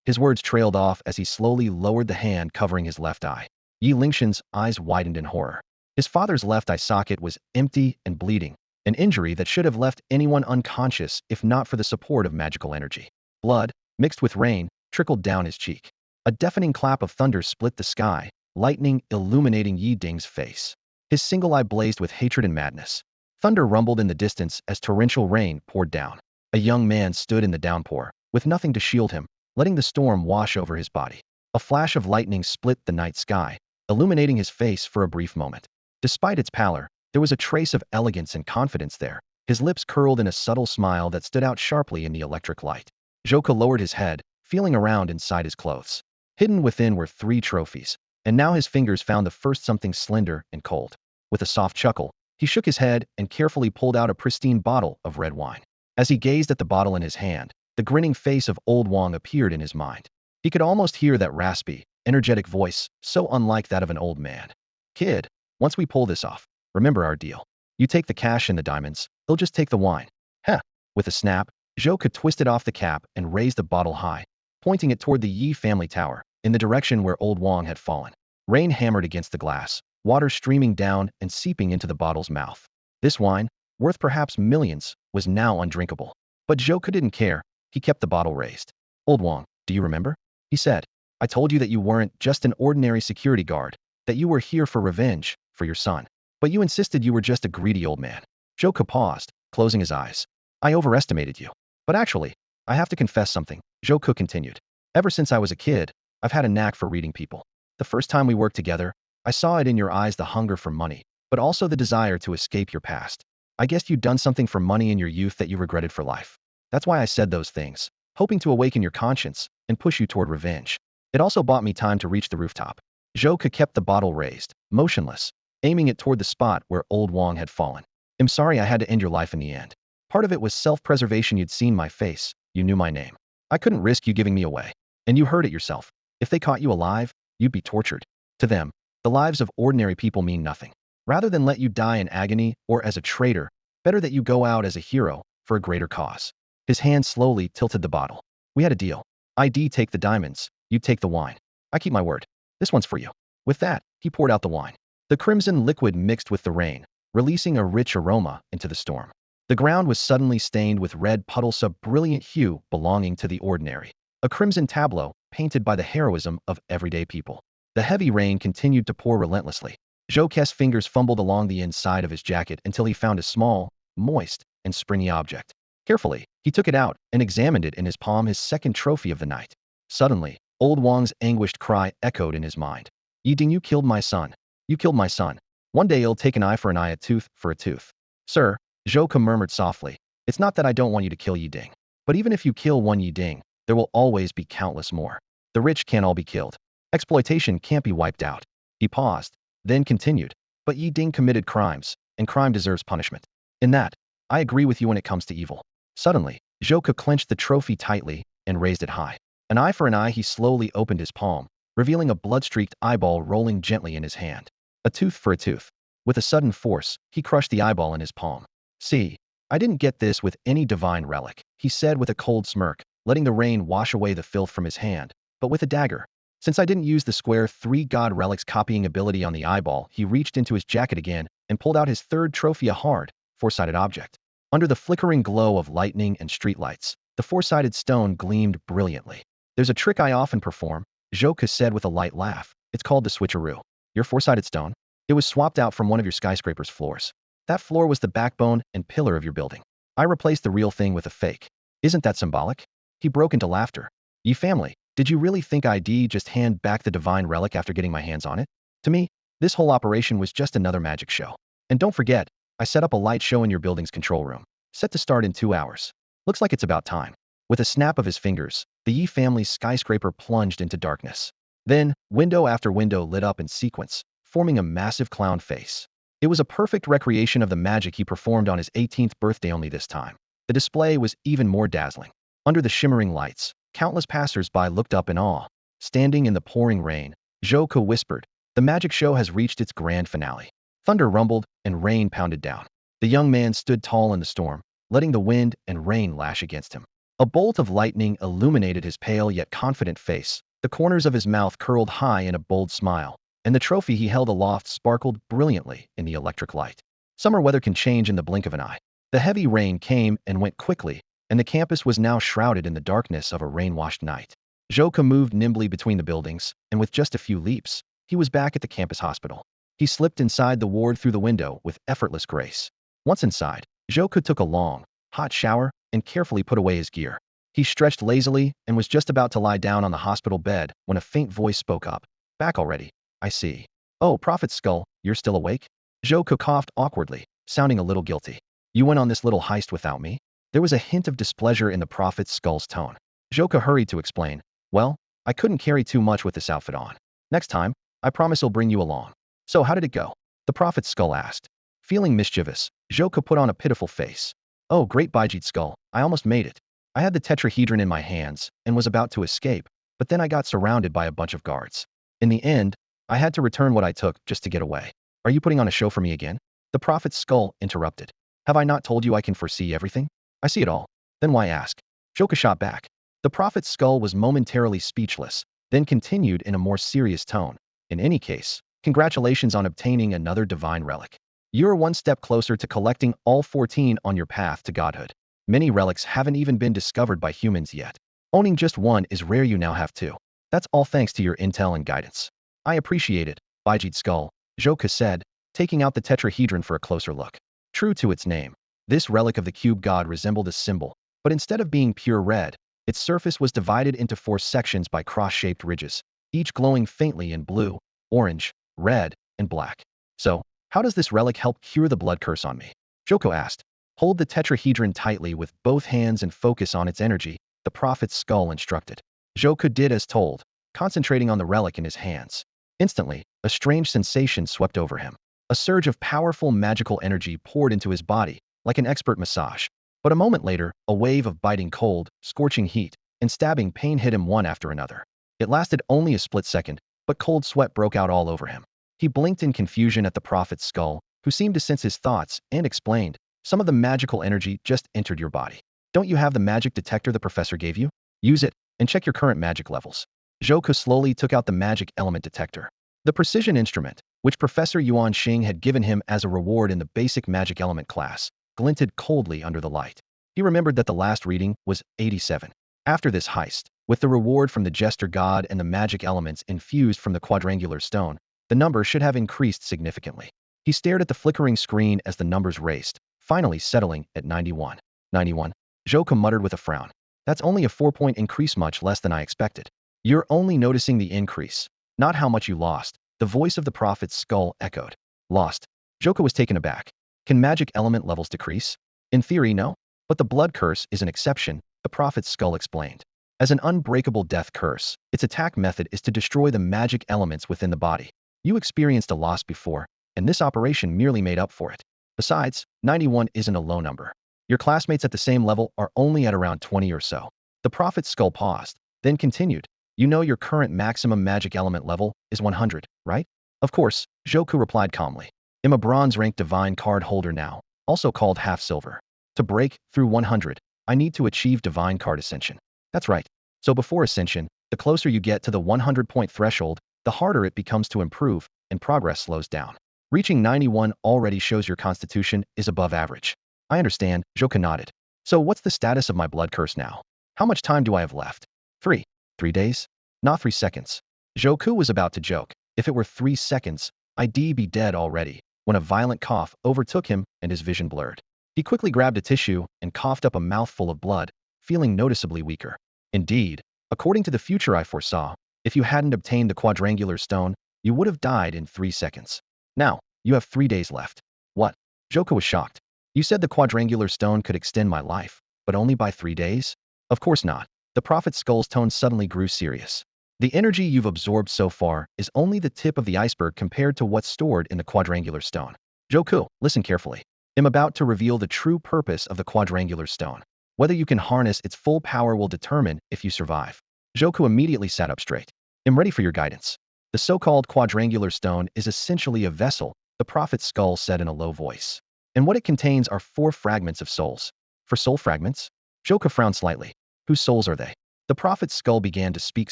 His words trailed off as he slowly lowered the hand covering his left eye. Yi Lingtian's eyes widened in horror. His father's left eye socket was empty and bleeding, an injury that should have left anyone unconscious if not for the support of magical energy. Blood, mixed with rain, trickled down his cheek. A deafening clap of thunder split the sky, lightning illuminating Yi Ding's face. His single eye blazed with hatred and madness. Thunder rumbled in the distance as torrential rain poured down. A young man stood in the downpour, with nothing to shield him, letting the storm wash over his body. A flash of lightning split the night sky, illuminating his face for a brief moment. Despite its pallor, there was a trace of elegance and confidence there. His lips curled in a subtle smile that stood out sharply in the electric light. Zhouke lowered his head, feeling around inside his clothes. Hidden within were 3 trophies, and now his fingers found the first something slender and cold. With a soft chuckle, he shook his head and carefully pulled out a pristine bottle of red wine. As he gazed at the bottle in his hand, the grinning face of Old Wang appeared in his mind. He could almost hear that raspy, energetic voice, so unlike that of an old man. Kid, once we pull this off, remember our deal. You take the cash and the diamonds, he'll just take the wine. Heh. With a snap, Zhouke twisted off the cap and raised the bottle high, pointing it toward the Yi family tower, in the direction where Old Wang had fallen. Rain hammered against the glass, water streaming down and seeping into the bottle's mouth. This wine, worth perhaps millions, was now undrinkable. But Zhouke didn't care. He kept the bottle raised. Old Wang, do you remember? He said. I told you that you weren't just an ordinary security guard, that you were here for revenge, for your son. But you insisted you were just a greedy old man. Zhouke paused, closing his eyes. I overestimated you. But actually, I have to confess something, Zhouke continued. Ever since I was a kid, I've had a knack for reading people. The first time we worked together, I saw it in your eyes, the hunger for money, but also the desire to escape your past. I guessed you'd done something for money in your youth that you regretted for life. That's why I said those things, hoping to awaken your conscience and push you toward revenge. It also bought me time to reach the rooftop. Zhouke kept the bottle raised, motionless, aiming it toward the spot where Old Wang had fallen. I'm sorry I had to end your life in the end. Part of it was self-preservation. You'd seen my face, you knew my name. I couldn't risk you giving me away. And you heard it yourself. If they caught you alive, you'd be tortured. To them, the lives of ordinary people mean nothing. Rather than let you die in agony or as a traitor, better that you go out as a hero for a greater cause. His hand slowly tilted the bottle. We had a deal. I'd take the diamonds, you take the wine. I keep my word. This one's for you. With that, he poured out the wine. The crimson liquid mixed with the rain, releasing a rich aroma into the storm. The ground was suddenly stained with red puddles, a brilliant hue belonging to the ordinary. A crimson tableau, painted by the heroism of everyday people. The heavy rain continued to pour relentlessly. Zhouke's fingers fumbled along the inside of his jacket until he found a small, moist, and springy object. Carefully, he took it out and examined it in his palm, his second trophy of the night. Suddenly, Old Wang's anguished cry echoed in his mind. Yi Ding, you killed my son. You killed my son. One day you'll take an eye for an eye, a tooth for a tooth. Sir, Zhouke murmured softly, it's not that I don't want you to kill Yi Ding. But even if you kill one Yi Ding, there will always be countless more. The rich can't all be killed. Exploitation can't be wiped out. He paused, then continued. But Yi Ding committed crimes, and crime deserves punishment. In that, I agree with you when it comes to evil. Suddenly, Zhouke clenched the trophy tightly and raised it high. An eye for an eye. He slowly opened his palm, revealing a blood-streaked eyeball rolling gently in his hand. A tooth for a tooth. With a sudden force, he crushed the eyeball in his palm. See, I didn't get this with any divine relic, he said with a cold smirk, letting the rain wash away the filth from his hand, but with a dagger. Since I didn't use the square 3 god relics copying ability on the eyeball, he reached into his jacket again and pulled out his third trophy, a hard, 4-sided object. Under the flickering glow of lightning and streetlights, the 4-sided stone gleamed brilliantly. There's a trick I often perform, Zhouke said with a light laugh. It's called the switcheroo. Your 4-sided stone? It was swapped out from one of your skyscraper's floors. That floor was the backbone and pillar of your building. I replaced the real thing with a fake. Isn't that symbolic? He broke into laughter. Ye family, did you really think I'd just hand back the divine relic after getting my hands on it? To me, this whole operation was just another magic show. And don't forget, I set up a light show in your building's control room, set to start in 2 hours. Looks like it's about time. With a snap of his fingers, the Yi family's skyscraper plunged into darkness. Then, window after window lit up in sequence, forming a massive clown face. It was a perfect recreation of the magic he performed on his 18th birthday, only this time. The display was even more dazzling. Under the shimmering lights, countless passers-by looked up in awe. Standing in the pouring rain, Zhou whispered, "The magic show has reached its grand finale." Thunder rumbled and rain pounded down. The young man stood tall in the storm, letting the wind and rain lash against him. A bolt of lightning illuminated his pale yet confident face. The corners of his mouth curled high in a bold smile, and the trophy he held aloft sparkled brilliantly in the electric light. Summer weather can change in the blink of an eye. The heavy rain came and went quickly, and the campus was now shrouded in the darkness of a rain-washed night. Zhou moved nimbly between the buildings, and with just a few leaps, he was back at the campus hospital. He slipped inside the ward through the window with effortless grace. Once inside, Zhou took a long, hot shower and carefully put away his gear. He stretched lazily and was just about to lie down on the hospital bed when a faint voice spoke up. "Back already, I see. Oh, Prophet Skull, you're still awake?" Zhou coughed awkwardly, sounding a little guilty. "You went on this little heist without me?" There was a hint of displeasure in the Prophet Skull's tone. Zhou hurried to explain, "Well, I couldn't carry too much with this outfit on. Next time, I promise I'll bring you along." "So how did it go?" the Prophet Skull asked. Feeling mischievous, Zhou put on a pitiful face. "Oh, great Bijit Skull, I almost made it. I had the tetrahedron in my hands and was about to escape, but then I got surrounded by a bunch of guards. In the end, I had to return what I took just to get away." "Are you putting on a show for me again?" the Prophet's Skull interrupted. "Have I not told you I can foresee everything? I see it all. Then why ask?" Zhou shot back. The Prophet's Skull was momentarily speechless, then continued in a more serious tone. "In any case, congratulations on obtaining another divine relic. You're one step closer to collecting all 14 on your path to godhood. Many relics haven't even been discovered by humans yet. Owning just one is rare. You now have two. That's all thanks to your intel and guidance." "I appreciate it, Bijit Skull," Zhou said, taking out the tetrahedron for a closer look. True to its name, this relic of the cube god resembled a symbol, but instead of being pure red, its surface was divided into 4 sections by cross-shaped ridges, each glowing faintly in blue, orange, red, and black. "So, how does this relic help cure the blood curse on me?" Zhou asked. "Hold the tetrahedron tightly with both hands and focus on its energy," the Prophet's Skull instructed. Zhou did as told, concentrating on the relic in his hands. Instantly, a strange sensation swept over him. A surge of powerful magical energy poured into his body, like an expert massage. But a moment later, a wave of biting cold, scorching heat, and stabbing pain hit him one after another. It lasted only a split second, but cold sweat broke out all over him. He blinked in confusion at the Prophet's Skull, who seemed to sense his thoughts, and explained, "Some of the magical energy just entered your body. Don't you have the magic detector the professor gave you? Use it, and check your current magic levels." Zhou slowly took out the magic element detector. The precision instrument, which Professor Yuan Xing had given him as a reward in the basic magic element class, glinted coldly under the light. He remembered that the last reading was 87. After this heist, with the reward from the jester god and the magic elements infused from the quadrangular stone, the number should have increased significantly. He stared at the flickering screen as the numbers raced, finally settling at 91. 91. Zhou muttered with a frown. "That's only a 4-point increase, much less than I expected." "You're only noticing the increase, not how much you lost," the voice of the Prophet's Skull echoed. "Lost?" Zhou was taken aback. "Can magic element levels decrease?" "In theory, no. But the blood curse is an exception," the Prophet's Skull explained. "As an unbreakable death curse, its attack method is to destroy the magic elements within the body. You experienced a loss before, and this operation merely made up for it. Besides, 91 isn't a low number. Your classmates at the same level are only at around 20 or so." The Prophet's Skull paused, then continued. "You know your current maximum magic element level is 100, right?" "Of course," Zhou replied calmly. "I'm a bronze-ranked divine card holder now, also called half silver. To break through 100, I need to achieve divine card ascension." "That's right. So before ascension, the closer you get to the 100-point threshold, the harder it becomes to improve, and progress slows down. Reaching 91 already shows your constitution is above average." "I understand," Zhou nodded. "So what's the status of my blood curse now? How much time do I have left?" 3. 3 days? Not 3 seconds." Zhou was about to joke. If it were 3 seconds, I'd be dead already, when a violent cough overtook him and his vision blurred. He quickly grabbed a tissue and coughed up a mouthful of blood, feeling noticeably weaker. "Indeed, according to the future I foresaw, if you hadn't obtained the quadrangular stone, you would have died in 3 seconds. Now, you have 3 days left." "What?" Zhou was shocked. "You said the quadrangular stone could extend my life, but only by 3 days?" Of course not. The prophet's skull's tone suddenly grew serious. The energy you've absorbed so far is only the tip of the iceberg compared to what's stored in the quadrangular stone. Joku, listen carefully. I'm about to reveal the true purpose of the quadrangular stone. Whether you can harness its full power will determine if you survive. Joku immediately sat up straight. I'm ready for your guidance. The so-called quadrangular stone is essentially a vessel, the prophet's skull said in a low voice. And what it contains are 4 fragments of souls. For soul fragments? Joku frowned slightly. Whose souls are they? The prophet's skull began to speak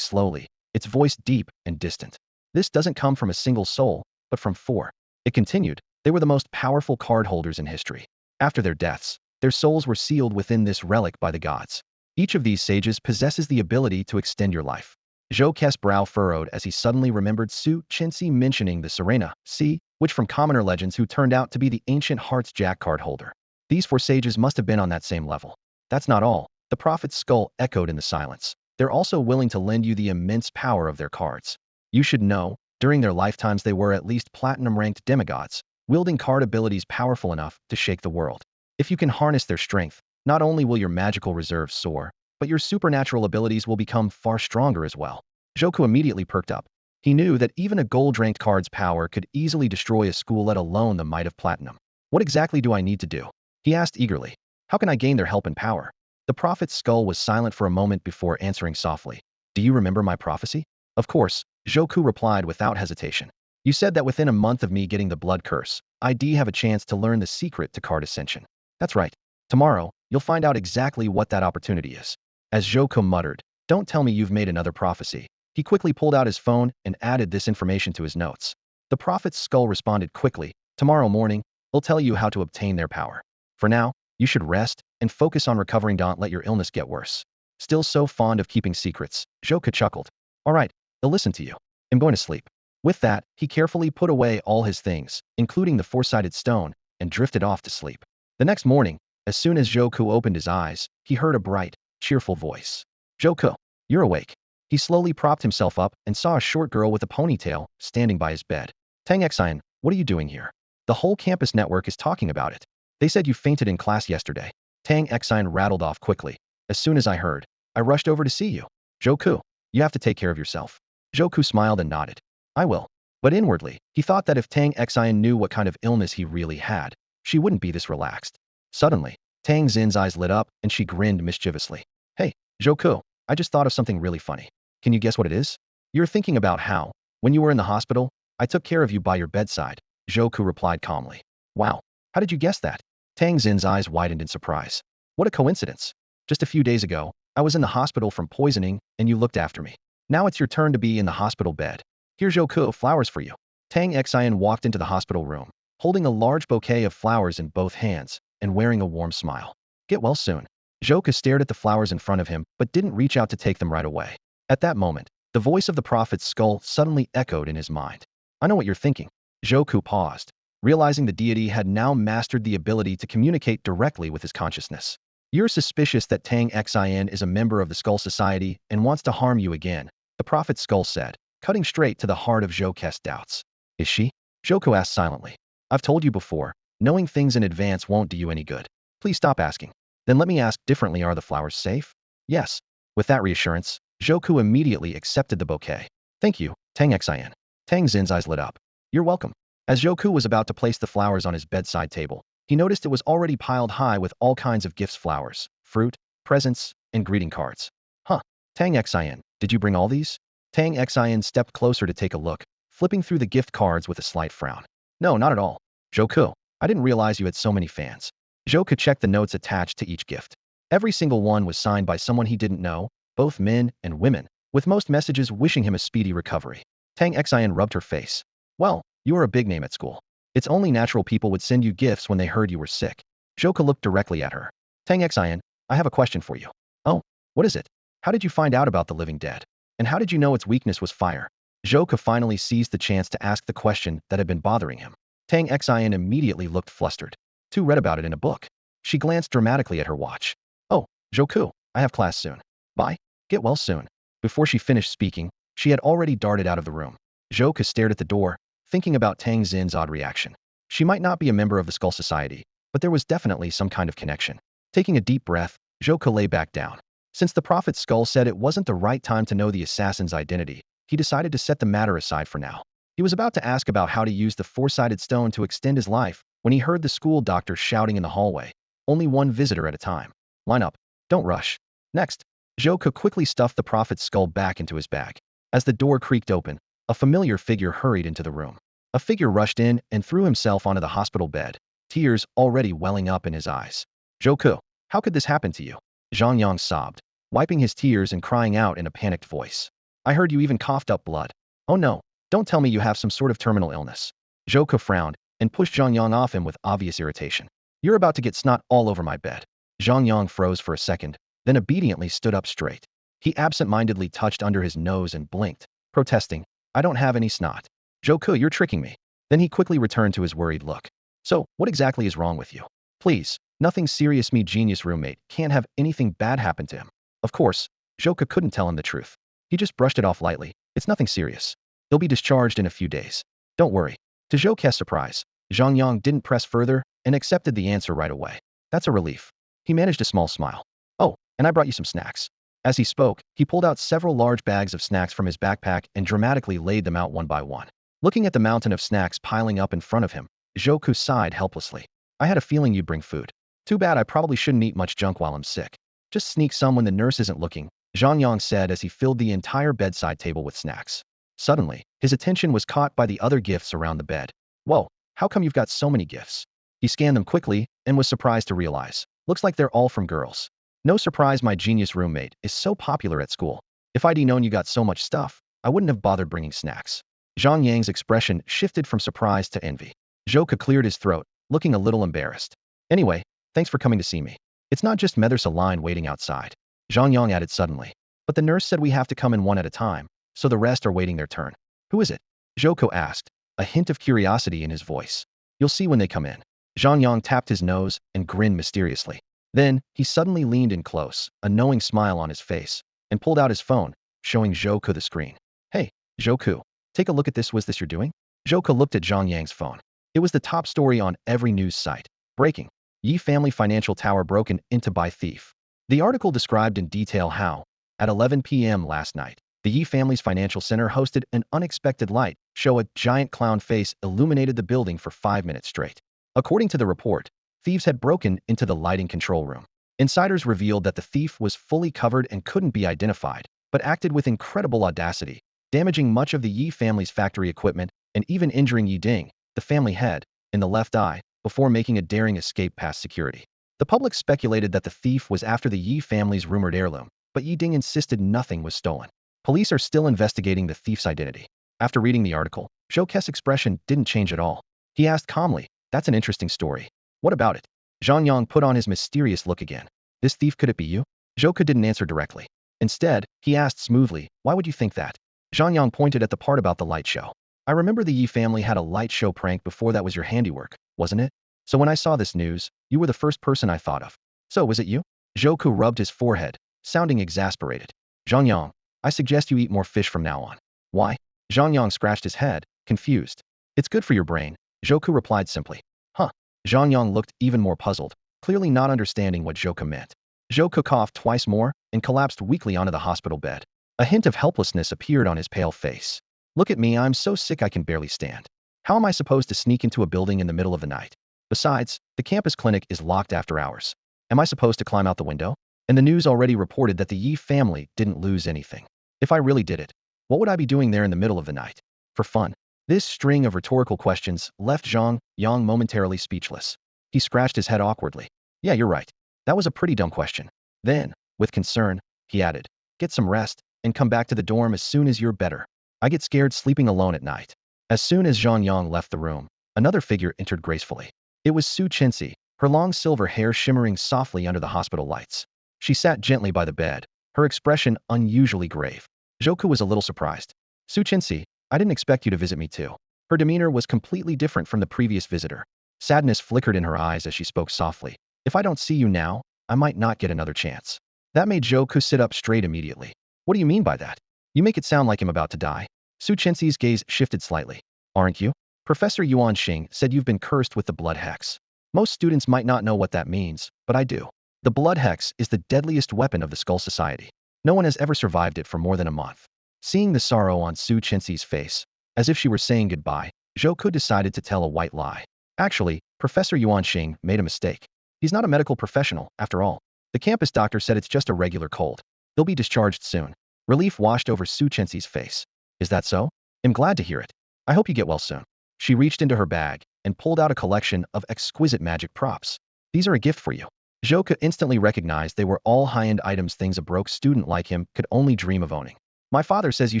slowly, its voice deep and distant. This doesn't come from a single soul, but from 4. It continued. They were the most powerful card holders in history. After their deaths, their souls were sealed within this relic by the gods. Each of these sages possesses the ability to extend your life. Joke's brow furrowed as he suddenly remembered Su Chinsi mentioning the Serena Sea, which from commoner legends who turned out to be the ancient Hearts Jack card holder. These 4 sages must have been on that same level. That's not all. The prophet's skull echoed in the silence. They're also willing to lend you the immense power of their cards. You should know, during their lifetimes they were at least platinum-ranked demigods, wielding card abilities powerful enough to shake the world. If you can harness their strength, not only will your magical reserves soar, but your supernatural abilities will become far stronger as well. Joku immediately perked up. He knew that even a gold-ranked card's power could easily destroy a school, let alone the might of platinum. What exactly do I need to do? He asked eagerly. How can I gain their help and power? The prophet's skull was silent for a moment before answering softly. Do you remember my prophecy? Of course, Joku replied without hesitation. You said that within a month of me getting the blood curse, I'd have a chance to learn the secret to card ascension. That's right. Tomorrow, you'll find out exactly what that opportunity is. As Joku muttered, don't tell me you've made another prophecy. He quickly pulled out his phone and added this information to his notes. The prophet's skull responded quickly. Tomorrow morning, he'll tell you how to obtain their power. For now, you should rest and focus on recovering. Don't let your illness get worse. Still so fond of keeping secrets, Joku chuckled. All right, I'll listen to you. I'm going to sleep. With that, he carefully put away all his things, including the 4-sided stone, and drifted off to sleep. The next morning, as soon as Joku opened his eyes, he heard a bright, cheerful voice. Joku, you're awake. He slowly propped himself up and saw a short girl with a ponytail standing by his bed. Tang Xian, what are you doing here? The whole campus network is talking about it. They said you fainted in class yesterday. Tang Xian rattled off quickly. As soon as I heard, I rushed over to see you. Joku, you have to take care of yourself. Joku smiled and nodded. I will. But inwardly, he thought that if Tang Xian knew what kind of illness he really had, she wouldn't be this relaxed. Suddenly, Tang Xin's eyes lit up and she grinned mischievously. Hey, Joku, I just thought of something really funny. Can you guess what it is? You're thinking about how, when you were in the hospital, I took care of you by your bedside, Joku replied calmly. Wow, how did you guess that? Tang Xin's eyes widened in surprise. What a coincidence. Just a few days ago, I was in the hospital from poisoning and you looked after me. Now it's your turn to be in the hospital bed. Here's Joku flowers for you. Tang Xian walked into the hospital room, holding a large bouquet of flowers in both hands and wearing a warm smile. Get well soon. Joku stared at the flowers in front of him but didn't reach out to take them right away. At that moment, the voice of the prophet's skull suddenly echoed in his mind. I know what you're thinking. Joku paused, realizing the deity had now mastered the ability to communicate directly with his consciousness. You're suspicious that Tang Xian is a member of the Skull Society and wants to harm you again, the prophet's skull said, cutting straight to the heart of Joku's doubts. Is she? Joku asked silently. I've told you before, knowing things in advance won't do you any good. Please stop asking. Then let me ask differently, are the flowers safe? Yes. With that reassurance, Joku immediately accepted the bouquet. Thank you, Tang Xian. Tang Xin's eyes lit up. You're welcome. As Joku was about to place the flowers on his bedside table, he noticed it was already piled high with all kinds of gifts, flowers, fruit, presents, and greeting cards. Huh. Tang Xian, did you bring all these? Tang Xian stepped closer to take a look, flipping through the gift cards with a slight frown. No, not at all. Joku, I didn't realize you had so many fans. Joku checked the notes attached to each gift. Every single one was signed by someone he didn't know, both men and women, with most messages wishing him a speedy recovery. Tang Xian rubbed her face. Well, you are a big name at school. It's only natural people would send you gifts when they heard you were sick. Joku looked directly at her. Tang Xian, I have a question for you. Oh, what is it? How did you find out about the living dead? And how did you know its weakness was fire? Joku finally seized the chance to ask the question that had been bothering him. Tang Xian immediately looked flustered. Too read about it in a book. She glanced dramatically at her watch. Oh, Joku, I have class soon. Bye. Get well soon. Before she finished speaking, she had already darted out of the room. Joku stared at the door, thinking about Tang Xin's odd reaction. She might not be a member of the Skull Society, but there was definitely some kind of connection. Taking a deep breath, Joku lay back down. Since the prophet's skull said it wasn't the right time to know the assassin's identity, he decided to set the matter aside for now. He was about to ask about how to use the four-sided stone to extend his life when he heard the school doctor shouting in the hallway, "Only one visitor at a time. Line up. Don't rush." Next, Joker quickly stuffed the prophet's skull back into his bag. As the door creaked open, a familiar figure hurried into the room. A figure rushed in and threw himself onto the hospital bed, tears already welling up in his eyes. "Joker, how could this happen to you?" Zhang Yang sobbed, wiping his tears and crying out in a panicked voice. "I heard you even coughed up blood. Oh no, don't tell me you have some sort of terminal illness." Joker frowned and pushed Zhang Yang off him with obvious irritation. "You're about to get snot all over my bed." Zhang Yang froze for a second, then obediently stood up straight. He absent-mindedly touched under his nose and blinked, protesting, "I don't have any snot." "Joker, you're tricking me." Then he quickly returned to his worried look. "So, what exactly is wrong with you?" "Please, nothing serious. Me genius roommate can't have anything bad happen to him." Of course, Joker couldn't tell him the truth. He just brushed it off lightly. "It's nothing serious. He'll be discharged in a few days. Don't worry." To Joker's surprise, Zhang Yang didn't press further and accepted the answer right away. "That's a relief." He managed a small smile. "Oh, and I brought you some snacks." As he spoke, he pulled out several large bags of snacks from his backpack and dramatically laid them out one by one. Looking at the mountain of snacks piling up in front of him, Joku sighed helplessly. "I had a feeling you'd bring food. Too bad. I probably shouldn't eat much junk while I'm sick." "Just sneak some when the nurse isn't looking," Zhang Yang said as he filled the entire bedside table with snacks. Suddenly, his attention was caught by the other gifts around the bed. "Whoa, how come you've got so many gifts?" He scanned them quickly and was surprised to realize, "Looks like they're all from girls." "No surprise. My genius roommate is so popular at school. If I'd known you got so much stuff, I wouldn't have bothered bringing snacks." Zhang Yang's expression shifted from surprise to envy. Joker cleared his throat, looking a little embarrassed. "Anyway, thanks for coming to see me. It's not just me, there's a line waiting outside." Zhang Yang added suddenly. "But the nurse said we have to come in one at a time, so the rest are waiting their turn." "Who is it?" Joko asked, a hint of curiosity in his voice. "You'll see when they come in." Zhang Yang tapped his nose and grinned mysteriously. Then, he suddenly leaned in close, a knowing smile on his face, and pulled out his phone, showing Joko the screen. "Hey, Joko, take a look at this. Was this you're doing?" Joko looked at Zhang Yang's phone. It was the top story on every news site. Breaking. Yi family financial tower broken into by thief. The article described in detail how, at 11 p.m. last night, the Yi family's financial center hosted an unexpected light show. A giant clown face illuminated the building for 5 minutes straight. According to the report, thieves had broken into the lighting control room. Insiders revealed that the thief was fully covered and couldn't be identified, but acted with incredible audacity, damaging much of the Yi family's factory equipment and even injuring Yi Ding, the family head, in the left eye, before making a daring escape past security. The public speculated that the thief was after the Yi family's rumored heirloom, but Yi Ding insisted nothing was stolen. Police are still investigating the thief's identity. After reading the article, Zhouke's expression didn't change at all. He asked calmly, "That's an interesting story. What about it?" Zhang Yang put on his mysterious look again. "This thief, could it be you?" Zhouke didn't answer directly. Instead, he asked smoothly, "Why would you think that?" Zhang Yang pointed at the part about the light show. "I remember the Yi family had a light show prank before. That was your handiwork, wasn't it? So when I saw this news, you were the first person I thought of." "So was it you?" Zhouke rubbed his forehead, sounding exasperated. "Zhang Yang, I suggest you eat more fish from now on." "Why?" Zhang Yang scratched his head, confused. "It's good for your brain," Zhouke replied simply. "Huh." Zhang Yang looked even more puzzled, clearly not understanding what Zhouke meant. Zhouke coughed twice more and collapsed weakly onto the hospital bed. A hint of helplessness appeared on his pale face. "Look at me, I'm so sick I can barely stand. How am I supposed to sneak into a building in the middle of the night? Besides, the campus clinic is locked after hours. Am I supposed to climb out the window? And the news already reported that the Yi family didn't lose anything. If I really did it, what would I be doing there in the middle of the night? For fun?" This string of rhetorical questions left Zhang Yang momentarily speechless. He scratched his head awkwardly. "Yeah, you're right. That was a pretty dumb question." Then, with concern, he added, "Get some rest and come back to the dorm as soon as you're better. I get scared sleeping alone at night." As soon as Zhang Yang left the room, another figure entered gracefully. It was Su Chenxi, her long silver hair shimmering softly under the hospital lights. She sat gently by the bed, her expression unusually grave. Zhouke was a little surprised. "Su Chenxi, I didn't expect you to visit me too." Her demeanor was completely different from the previous visitor. Sadness flickered in her eyes as she spoke softly. "If I don't see you now, I might not get another chance." That made Zhouke sit up straight immediately. "What do you mean by that? You make it sound like I'm about to die." Su Chenxi's gaze shifted slightly. "Aren't you? Professor Yuan Xing said you've been cursed with the blood hex. Most students might not know what that means, but I do." The blood hex is the deadliest weapon of the Skull Society. No one has ever survived it for more than a month. Seeing the sorrow on Su Chenxi's face, as if she were saying goodbye, Zhou Ke decided to tell a white lie. Actually, Professor Yuan Xing made a mistake. He's not a medical professional, after all. The campus doctor said it's just a regular cold. He'll be discharged soon. Relief washed over Su Chenxi's face. Is that so? I'm glad to hear it. I hope you get well soon. She reached into her bag and pulled out a collection of exquisite magic props. These are a gift for you. Zhou Ke instantly recognized they were all high-end items, things a broke student like him could only dream of owning. My father says you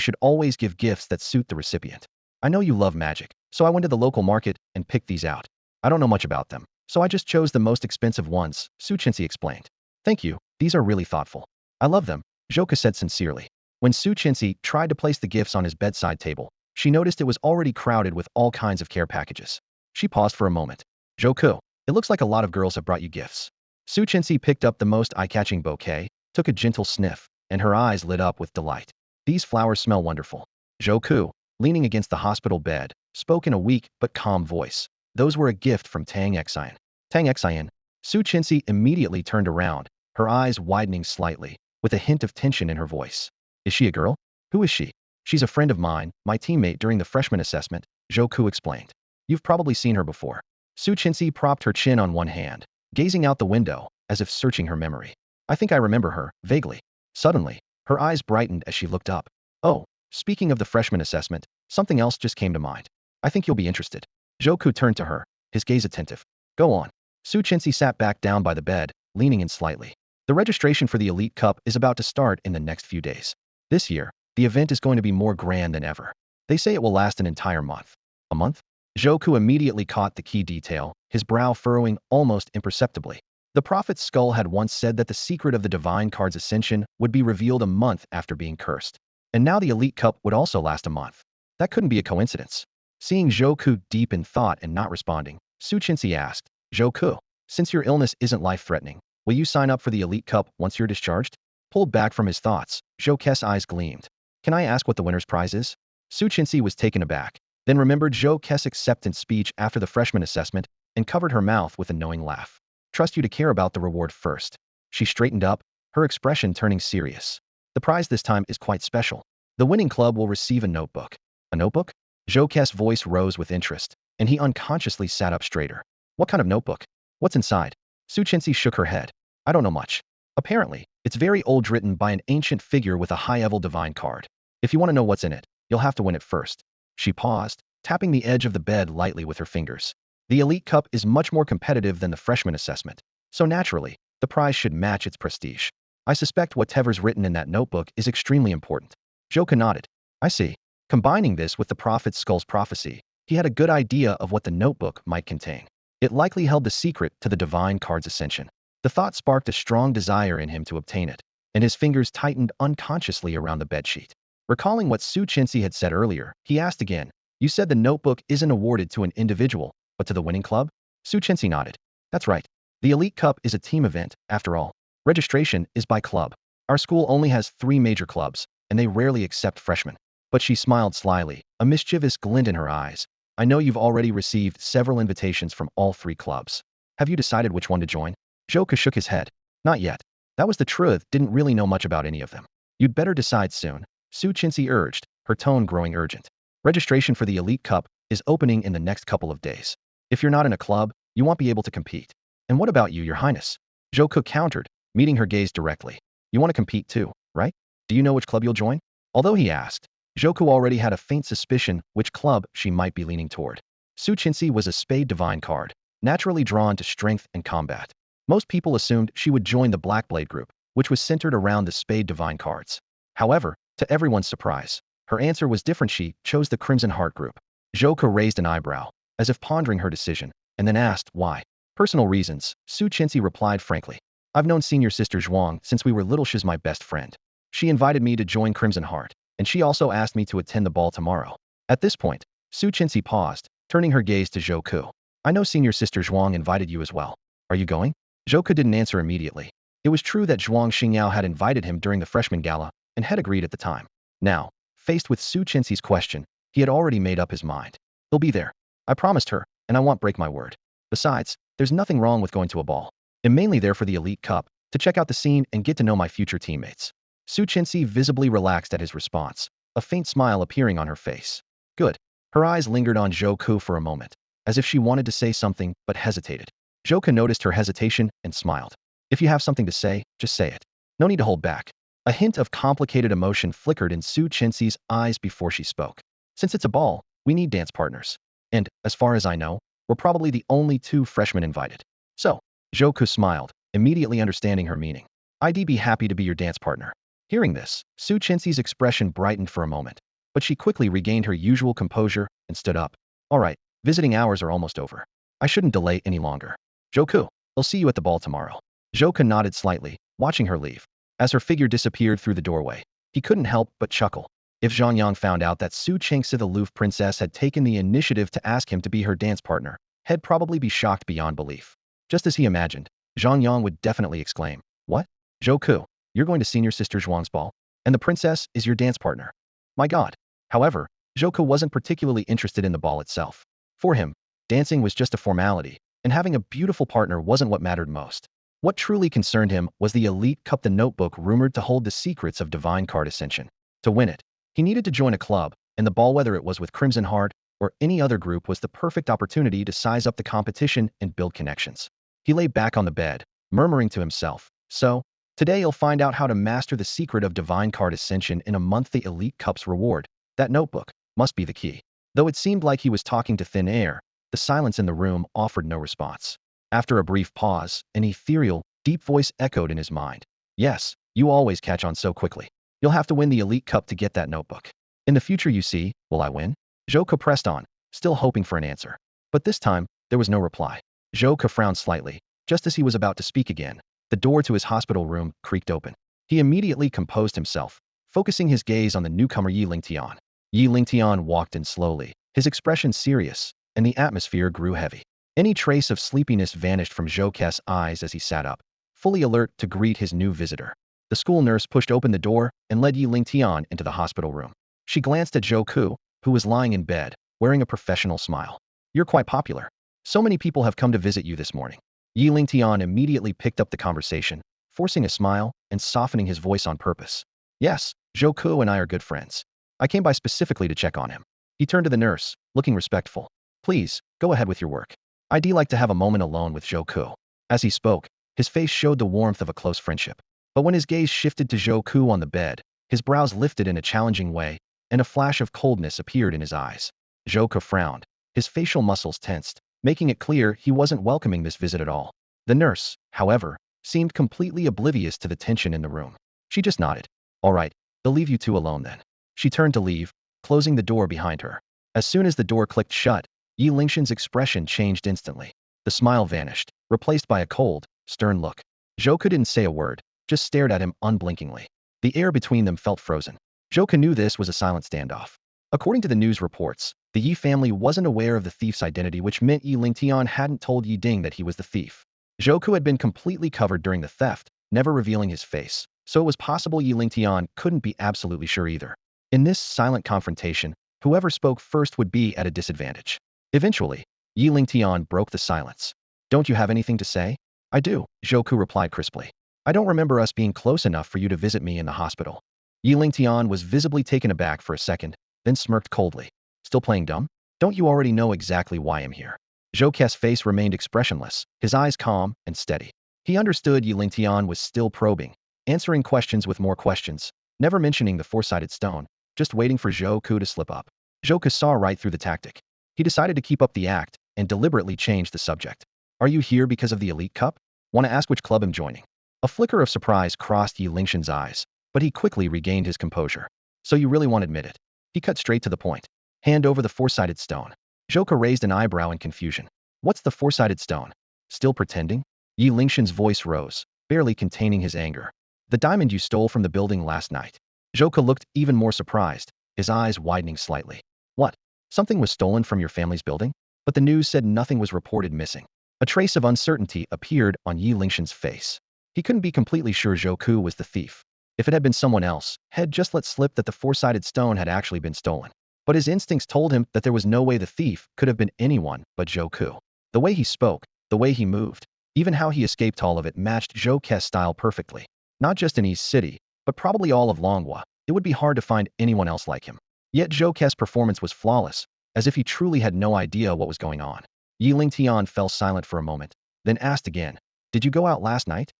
should always give gifts that suit the recipient. I know you love magic, so I went to the local market and picked these out. I don't know much about them, so I just chose the most expensive ones, Su Chenxi explained. Thank you, these are really thoughtful. I love them, Zhou Ke said sincerely. When Su Chenxi tried to place the gifts on his bedside table, she noticed it was already crowded with all kinds of care packages. She paused for a moment. Zhou Ke, it looks like a lot of girls have brought you gifts. Su Chenxi picked up the most eye-catching bouquet, took a gentle sniff, and her eyes lit up with delight. These flowers smell wonderful. Zhou Ke, leaning against the hospital bed, spoke in a weak but calm voice. Those were a gift from Tang Xian. Tang Xian. Su Chenxi immediately turned around, her eyes widening slightly, with a hint of tension in her voice. Is she a girl? Who is she? She's a friend of mine, my teammate during the freshman assessment, Zhou Ke explained. You've probably seen her before. Su Chenxi propped her chin on one hand, gazing out the window, as if searching her memory. I think I remember her, vaguely. Suddenly, her eyes brightened as she looked up. Oh, speaking of the freshman assessment, something else just came to mind. I think you'll be interested. Zhou Ke turned to her, his gaze attentive. Go on. Su Chenxi sat back down by the bed, leaning in slightly. The registration for the Elite Cup is about to start in the next few days. This year, the event is going to be more grand than ever. They say it will last an entire month. A month? Zhou Ke immediately caught the key detail, his brow furrowing almost imperceptibly. The prophet's skull had once said that the secret of the divine card's ascension would be revealed a month after being cursed. And now the Elite Cup would also last a month. That couldn't be a coincidence. Seeing Zhou Ke deep in thought and not responding, Su Chenxi asked, Zhou Ke, since your illness isn't life-threatening, will you sign up for the Elite Cup once you're discharged? Pulled back from his thoughts, Zhou Ke's eyes gleamed. Can I ask what the winner's prize is? Su Chenxi was taken aback, then remembered Zhou Ke's acceptance speech after the freshman assessment and covered her mouth with a knowing laugh. Trust you to care about the reward first. She straightened up, her expression turning serious. The prize this time is quite special. The winning club will receive a notebook. A notebook? Zhou Ke's voice rose with interest, and he unconsciously sat up straighter. What kind of notebook? What's inside? Su Chenxi shook her head. I don't know much. Apparently, it's very old, written by an ancient figure with a high-level divine card. If you want to know what's in it, you'll have to win it first. She paused, tapping the edge of the bed lightly with her fingers. The Elite Cup is much more competitive than the freshman assessment, so naturally, the prize should match its prestige. I suspect whatever's written in that notebook is extremely important. Zhou Ke nodded. I see. Combining this with the prophet's skull's prophecy, he had a good idea of what the notebook might contain. It likely held the secret to the divine card's ascension. The thought sparked a strong desire in him to obtain it, and his fingers tightened unconsciously around the bedsheet. Recalling what Su Chenxi had said earlier, he asked again, You said the notebook isn't awarded to an individual, but to the winning club? Su Chenxi nodded. That's right. The Elite Cup is a team event, after all. Registration is by club. Our school only has 3 major clubs, and they rarely accept freshmen. But she smiled slyly, a mischievous glint in her eyes. I know you've already received several invitations from all 3 clubs. Have you decided which one to join? Zhou Ke shook his head. Not yet. That was the truth, didn't really know much about any of them. You'd better decide soon, Su Chenxi urged, her tone growing urgent. Registration for the Elite Cup is opening in the next couple of days. If you're not in a club, you won't be able to compete. And what about you, Your Highness? Zhou Ke countered, meeting her gaze directly. You want to compete too, right? Do you know which club you'll join? Although he asked, Zhou Ke already had a faint suspicion which club she might be leaning toward. Su Chenxi was a spade divine card, naturally drawn to strength and combat. Most people assumed she would join the Black Blade group, which was centered around the spade divine cards. However, to everyone's surprise, her answer was different. She chose the Crimson Heart group. Zhou Ke raised an eyebrow, as if pondering her decision, and then asked why. Personal reasons, Su Chenxi replied frankly. I've known senior sister Zhuang since we were little. She's my best friend. She invited me to join Crimson Heart, and she also asked me to attend the ball tomorrow. At this point, Su Chenxi paused, turning her gaze to Zhou Ke. I know senior sister Zhuang invited you as well. Are you going? Zhou Ke didn't answer immediately. It was true that Zhuang Xingyao had invited him during the freshman gala, and had agreed at the time. Now, faced with Su Chenxi's question, he had already made up his mind. He'll be there. I promised her, and I won't break my word. Besides, there's nothing wrong with going to a ball. I'm mainly there for the Elite Cup, to check out the scene and get to know my future teammates. Su Chinsi visibly relaxed at his response, a faint smile appearing on her face. Good. Her eyes lingered on Zhou Ku for a moment, as if she wanted to say something but hesitated. Zhou Ku noticed her hesitation and smiled. If you have something to say, just say it. No need to hold back. A hint of complicated emotion flickered in Su Chinsi's eyes before she spoke. Since it's a ball, we need dance partners. And, as far as I know, we're probably the only 2 freshmen invited. So, Zhou Ku smiled, immediately understanding her meaning. I'd be happy to be your dance partner. Hearing this, Su Chinsi's expression brightened for a moment, but she quickly regained her usual composure and stood up. All right, visiting hours are almost over. I shouldn't delay any longer. Zhou Ku, I'll see you at the ball tomorrow. Zhou Ku nodded slightly, watching her leave. As her figure disappeared through the doorway, he couldn't help but chuckle. If Zhang Yang found out that Su Chengsi the aloof princess had taken the initiative to ask him to be her dance partner, he'd probably be shocked beyond belief. Just as he imagined, Zhang Yang would definitely exclaim, "What? Zhou Ku, you're going to senior sister Zhuang's ball? And the princess is your dance partner? My god." However, Zhou Ku wasn't particularly interested in the ball itself. For him, dancing was just a formality, and having a beautiful partner wasn't what mattered most. What truly concerned him was the elite cup, the notebook rumored to hold the secrets of divine card ascension. To win it, he needed to join a club, and the ball, whether it was with Crimson Heart or any other group, was the perfect opportunity to size up the competition and build connections. He lay back on the bed, murmuring to himself, so, today you'll find out how to master the secret of divine card ascension in a month. The elite cup's reward, that notebook, must be the key. Though it seemed like he was talking to thin air, the silence in the room offered no response. After a brief pause, an ethereal, deep voice echoed in his mind. Yes, you always catch on so quickly. You'll have to win the elite cup to get that notebook. In the future, you see, will I win? Zhou Ku pressed on, still hoping for an answer. But this time, there was no reply. Zhou Ku frowned slightly. Just as he was about to speak again, the door to his hospital room creaked open. He immediately composed himself, focusing his gaze on the newcomer Yi Lingtian. Yi Lingtian walked in slowly, his expression serious, and the atmosphere grew heavy. Any trace of sleepiness vanished from Zhou Ku's eyes as he sat up, fully alert to greet his new visitor. The school nurse pushed open the door and led Yi Lingtian into the hospital room. She glanced at Zhou Ku, who was lying in bed, wearing a professional smile. You're quite popular. So many people have come to visit you this morning. Yi Lingtian immediately picked up the conversation, forcing a smile and softening his voice on purpose. Yes, Zhou Ku and I are good friends. I came by specifically to check on him. He turned to the nurse, looking respectful. Please, go ahead with your work. I'd like to have a moment alone with Zhou Ku. As he spoke, his face showed the warmth of a close friendship. But when his gaze shifted to Zhou Ku on the bed, his brows lifted in a challenging way, and a flash of coldness appeared in his eyes. Zhou Ku frowned, his facial muscles tensed, making it clear he wasn't welcoming this visit at all. The nurse, however, seemed completely oblivious to the tension in the room. She just nodded. All right, they'll leave you two alone then. She turned to leave, closing the door behind her. As soon as the door clicked shut, Yi Lingshan's expression changed instantly. The smile vanished, replaced by a cold, stern look. Zhou Ku didn't say a word, just stared at him unblinkingly. The air between them felt frozen. Zhou Ku knew this was a silent standoff. According to the news reports, the Yi family wasn't aware of the thief's identity, which meant Yi Lingtian hadn't told Yi Ding that he was the thief. Zhou Ku had been completely covered during the theft, never revealing his face, so it was possible Yi Lingtian couldn't be absolutely sure either. In this silent confrontation, whoever spoke first would be at a disadvantage. Eventually, Yi Lingtian broke the silence. Don't you have anything to say? I do, Zhou Ku replied crisply. I don't remember us being close enough for you to visit me in the hospital. Yi Lingtian was visibly taken aback for a second, then smirked coldly. Still playing dumb? Don't you already know exactly why I'm here? Zhou Ku's face remained expressionless, his eyes calm and steady. He understood Yi Lingtian was still probing, answering questions with more questions, never mentioning the four-sided stone, just waiting for Zhou Ku to slip up. Zhou Ku saw right through the tactic. He decided to keep up the act and deliberately change the subject. Are you here because of the Elite Cup? Want to ask which club I'm joining? A flicker of surprise crossed Yi Lingshan's eyes, but he quickly regained his composure. So you really want to admit it? He cut straight to the point. Hand over the four-sided stone. Zhou Ku raised an eyebrow in confusion. What's the four-sided stone? Still pretending? Yi Lingshan's voice rose, barely containing his anger. The diamond you stole from the building last night. Zhou Ku looked even more surprised, his eyes widening slightly. What? Something was stolen from your family's building? But the news said nothing was reported missing. A trace of uncertainty appeared on Yi Lingshan's face. He couldn't be completely sure Zhou Ku was the thief. If it had been someone else, he'd just let slip that the four-sided stone had actually been stolen. But his instincts told him that there was no way the thief could have been anyone but Zhou Ku. The way he spoke, the way he moved, Even how he escaped all of it matched Zhou Ke's style perfectly. Not just in East City, but probably all of Longhua. It would be hard to find anyone else like him. Yet Zhou Ke's performance was flawless, as if he truly had no idea what was going on. Yi Lingtian fell silent for a moment, then asked again, "Did you go out last night?"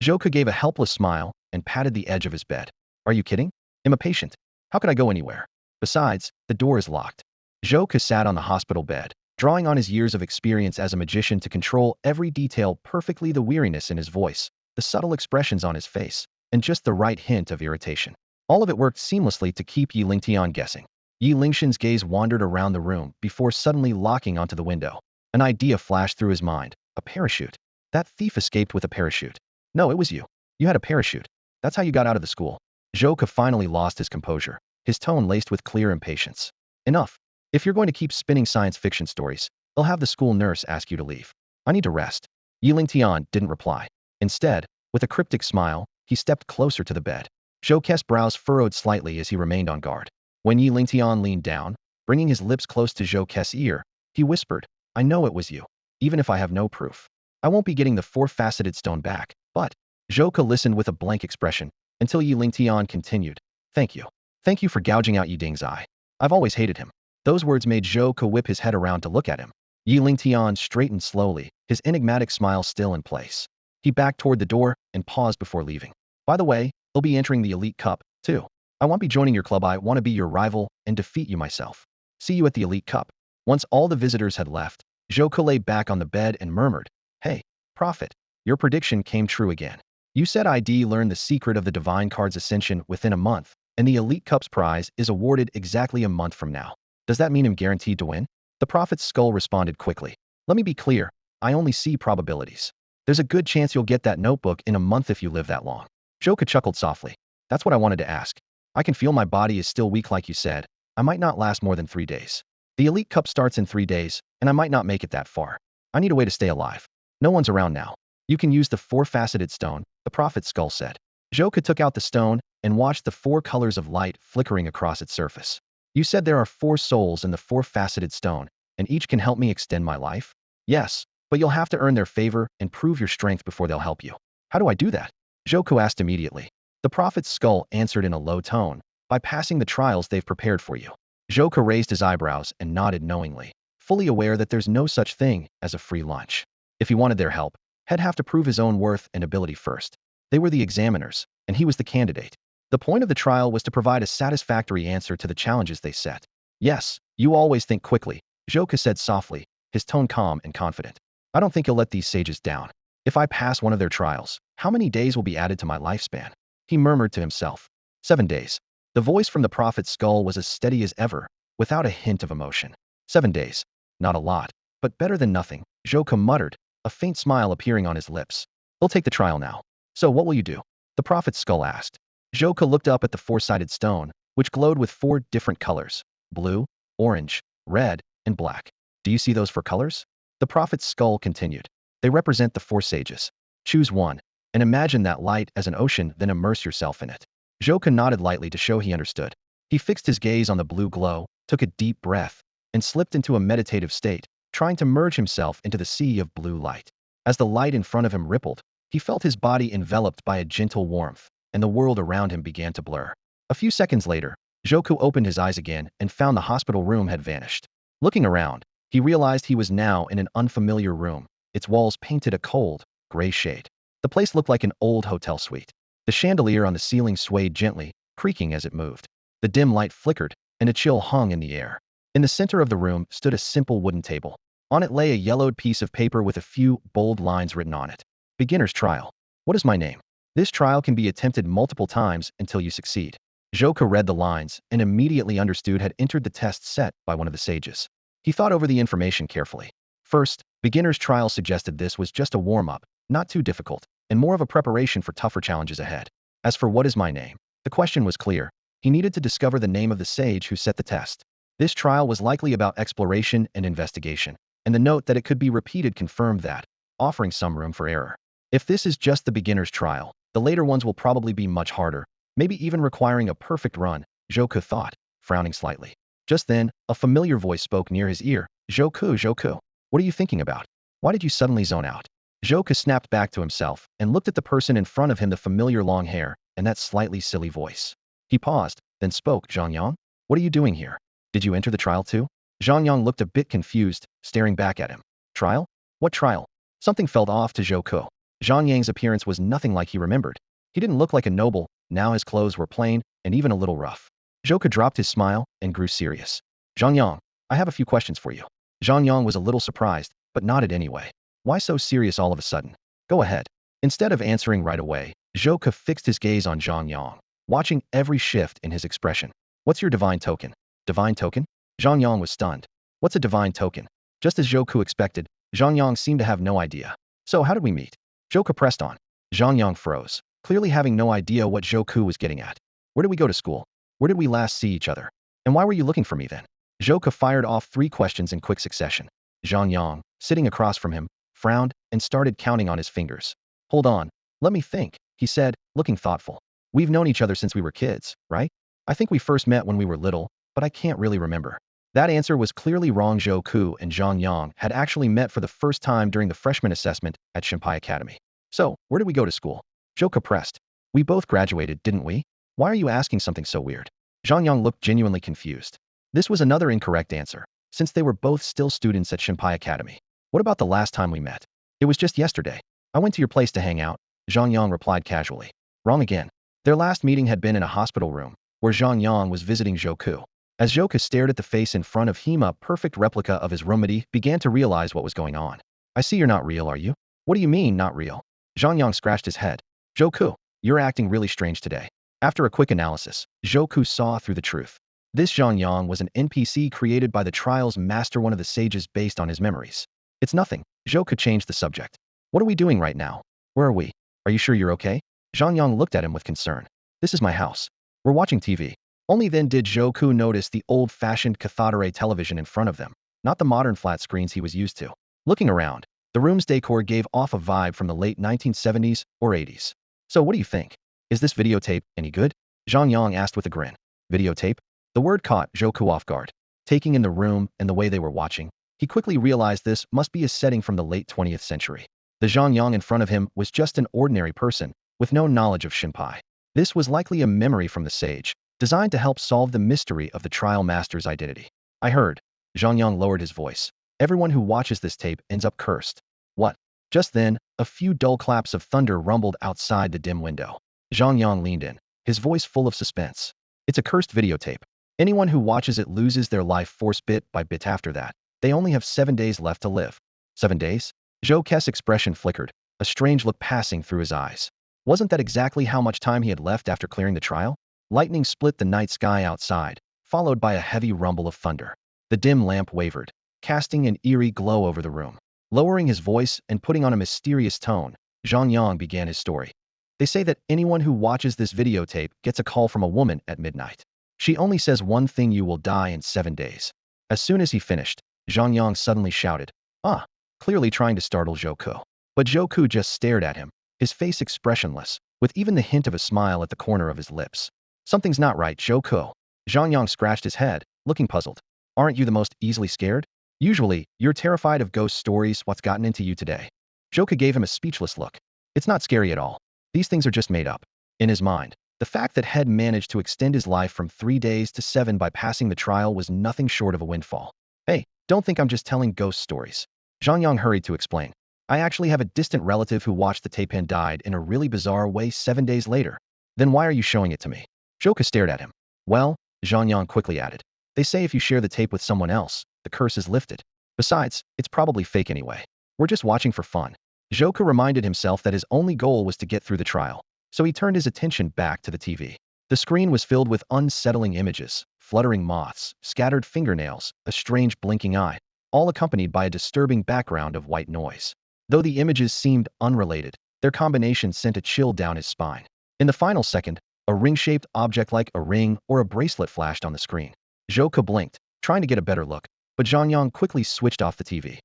Zhou Ke gave a helpless smile and patted the edge of his bed. "Are you kidding? I'm a patient. How could I go anywhere? Besides, the door is locked." Zhou Ke sat on the hospital bed, drawing on his years of experience as a magician to control every detail perfectly, the weariness in his voice, the subtle expressions on his face, and just the right hint of irritation. All of it worked seamlessly to keep Yi Lingtian guessing. Yi Lingshan's gaze wandered around the room before suddenly locking onto the window. An idea flashed through his mind. A parachute. That thief escaped with a parachute. No, it was you. You had a parachute. That's how you got out of the school. Zhou Ke finally lost his composure, his tone laced with clear impatience. Enough. If you're going to keep spinning science fiction stories, they'll have the school nurse ask you to leave. I need to rest. Yi Lingtian didn't reply. Instead, with a cryptic smile, he stepped closer to the bed. Zhou Ke's brows furrowed slightly as he remained on guard. When Yi Lingtian leaned down, bringing his lips close to Zhou Ke's ear, he whispered, "I know it was you, even if I have no proof. I won't be getting the four-faceted stone back, but..." Zhou Ke listened with a blank expression, until Yi Lingtian continued, "Thank you. Thank you for gouging out Yi Ding's eye. I've always hated him." Those words made Zhou Ke whip his head around to look at him. Yi Lingtian straightened slowly, his enigmatic smile still in place. He backed toward the door and paused before leaving. "By the way, I'll be entering the Elite Cup, too. I won't be joining your club. I want to be your rival and defeat you myself. See you at the Elite Cup." Once all the visitors had left, Zhou Ke lay back on the bed and murmured, "Hey, Prophet, your prediction came true again. You said I'd learn the secret of the Divine Card's ascension within a month, and the Elite Cup's prize is awarded exactly a month from now. Does that mean I'm guaranteed to win?" The Prophet's skull responded quickly. "Let me be clear, I only see probabilities. There's a good chance you'll get that notebook in a month if you live that long." Zhou Ke chuckled softly. "That's what I wanted to ask. I can feel my body is still weak like you said. I might not last more than 3 days. The Elite Cup starts in 3 days, and I might not make it that far. I need a way to stay alive. No one's around now. You can use the four-faceted stone," the Prophet's skull said. Zhou Ke took out the stone and watched the 4 colors of light flickering across its surface. "You said there are 4 souls in the four-faceted stone, and each can help me extend my life?" "Yes, but you'll have to earn their favor and prove your strength before they'll help you." "How do I do that?" Zhou Ke asked immediately. The Prophet's skull answered in a low tone, "By passing the trials they've prepared for you." Zhou Ke raised his eyebrows and nodded knowingly, fully aware that there's no such thing as a free lunch. If he wanted their help, he'd have to prove his own worth and ability first. They were the examiners, and he was the candidate. The point of the trial was to provide a satisfactory answer to the challenges they set. "Yes, you always think quickly," Zhou Ke said softly, his tone calm and confident. "I don't think you'll let these sages down. If I pass one of their trials, how many days will be added to my lifespan?" He murmured to himself. 7 days. The voice from the Prophet's skull was as steady as ever, without a hint of emotion. 7 days. Not a lot, but better than nothing, Zhou Ke muttered, a faint smile appearing on his lips. "They'll take the trial now. So what will you do?" the Prophet's skull asked. Zhou Ke looked up at the four-sided stone, which glowed with 4 different colors: blue, orange, red, and black. "Do you see those 4 colors?" the Prophet's skull continued. "They represent the 4 sages. Choose one, and imagine that light as an ocean, then immerse yourself in it." Zhou Ke nodded lightly to show he understood. He fixed his gaze on the blue glow, took a deep breath, and slipped into a meditative state, trying to merge himself into the sea of blue light. As the light in front of him rippled, he felt his body enveloped by a gentle warmth, and the world around him began to blur. A few seconds later, Zhou Ke opened his eyes again and found the hospital room had vanished. Looking around, he realized he was now in an unfamiliar room, its walls painted a cold, gray shade. The place looked like an old hotel suite. The chandelier on the ceiling swayed gently, creaking as it moved. The dim light flickered, and a chill hung in the air. In the center of the room stood a simple wooden table. On it lay a yellowed piece of paper with a few bold lines written on it. "Beginner's trial. What is my name? This trial can be attempted multiple times until you succeed." Zhou Ke read the lines and immediately understood had entered the test set by one of the sages. He thought over the information carefully. First, beginner's trial suggested this was just a warm-up, not too difficult, and more of a preparation for tougher challenges ahead. As for what is my name, the question was clear. He needed to discover the name of the sage who set the test. This trial was likely about exploration and investigation, and the note that it could be repeated confirmed that, offering some room for error. If this is just the beginner's trial, the later ones will probably be much harder, maybe even requiring a perfect run, Zhou Ke thought, frowning slightly. Just then, a familiar voice spoke near his ear. Zhou Ke, what are you thinking about? Why did you suddenly zone out?" Zhouke snapped back to himself and looked at the person in front of him, the familiar long hair and that slightly silly voice. He paused, then spoke. Zhang, what are you doing here? Did you enter the trial too? Zhang looked a bit confused, staring back at him. Trial? What trial? Something felt off to Zhouke. Zhang Yang's appearance was nothing like he remembered. He didn't look like a noble, now his clothes were plain and even a little rough. Zhouke dropped his smile and grew serious. Zhang Yang, I have a few questions for you. Zhang Yang was a little surprised, but nodded anyway. Why so serious all of a sudden? Go ahead. Instead of answering right away, Zhouke fixed his gaze on Zhang Yang, watching every shift in his expression. What's your divine token? Divine token? Zhang Yang was stunned. What's a divine token? Just as Zhouke expected, Zhang Yang seemed to have no idea. So how did we meet? Zhouke pressed on. Zhang Yang froze, clearly having no idea what Zhouke was getting at. Where did we go to school? Where did we last see each other? And why were you looking for me then? Zhouke fired off 3 questions in quick succession. Zhang Yang, sitting across from him, frowned and started counting on his fingers. Hold on, let me think, he said, looking thoughtful. We've known each other since we were kids, right? I think we first met when we were little, but I can't really remember. That answer was clearly wrong. Zhouke and Zhang Yang had actually met for the first time during the freshman assessment at Shanpai Academy. So, where did we go to school? Zhouke pressed. We both graduated, didn't we? Why are you asking something so weird? Zhang Yang looked genuinely confused. This was another incorrect answer, since they were both still students at Shanpai Academy. What about the last time we met? It was just yesterday. I went to your place to hang out, Zhang Yang replied casually. Wrong again. Their last meeting had been in a hospital room, where Zhang Yang was visiting Zhouke. As Zhouke stared at the face in front of him, a perfect replica of his room, he began to realize what was going on. I see you're not real, are you? What do you mean, not real? Zhang Yang scratched his head. Zhouke, you're acting really strange today. After a quick analysis, Zhouke saw through the truth. This Zhang Yang was an NPC created by the trial's master, one of the sages, based on his memories. It's nothing. Zhouke changed the subject. What are we doing right now? Where are we? Are you sure you're okay? Zhang Yang looked at him with concern. This is my house. We're watching TV. Only then did Zhouke notice the old-fashioned cathode ray television in front of them, not the modern flat screens he was used to. Looking around, the room's decor gave off a vibe from the late 1970s or 80s. So what do you think? Is this videotape any good? Zhang Yang asked with a grin. Videotape? The word caught Zhouke off guard. Taking in the room and the way they were watching, he quickly realized this must be a setting from the late 20th century. The Zhang Yang in front of him was just an ordinary person, with no knowledge of Shanpai. This was likely a memory from the sage, designed to help solve the mystery of the trial master's identity. I heard. Zhang Yang lowered his voice. Everyone who watches this tape ends up cursed. What? Just then, a few dull claps of thunder rumbled outside the dim window. Zhang Yang leaned in, his voice full of suspense. It's a cursed videotape. Anyone who watches it loses their life force bit by bit. After that, they only have 7 days left to live. 7 days? Zhouke's expression flickered, a strange look passing through his eyes. Wasn't that exactly how much time he had left after clearing the trial? Lightning split the night sky outside, followed by a heavy rumble of thunder. The dim lamp wavered, casting an eerie glow over the room. Lowering his voice and putting on a mysterious tone, Zhang Yang began his story. They say that anyone who watches this videotape gets a call from a woman at midnight. She only says one thing: you will die in 7 days. As soon as he finished, Zhang Yang suddenly shouted, "Ah!" clearly trying to startle Zhouke. But Zhouke just stared at him, his face expressionless, with even the hint of a smile at the corner of his lips. Something's not right, Zhouke. Zhang Yang scratched his head, looking puzzled. Aren't you the most easily scared? Usually, you're terrified of ghost stories. What's gotten into you today? Zhouke gave him a speechless look. It's not scary at all. These things are just made up. In his mind, the fact that Head managed to extend his life from 3 days to 7 by passing the trial was nothing short of a windfall. Hey, don't think I'm just telling ghost stories. Zhang Yang hurried to explain. I actually have a distant relative who watched the tape and died in a really bizarre way 7 days later. Then why are you showing it to me? Zhouke stared at him. Well, Zhang Yang quickly added, they say if you share the tape with someone else, the curse is lifted. Besides, it's probably fake anyway. We're just watching for fun. Zhouke reminded himself that his only goal was to get through the trial, so he turned his attention back to the TV. The screen was filled with unsettling images, fluttering moths, scattered fingernails, a strange blinking eye, all accompanied by a disturbing background of white noise. Though the images seemed unrelated, their combination sent a chill down his spine. In the final second, a ring-shaped object like a ring or a bracelet flashed on the screen. Zhouke blinked, trying to get a better look, but Zhang Yang quickly switched off the TV.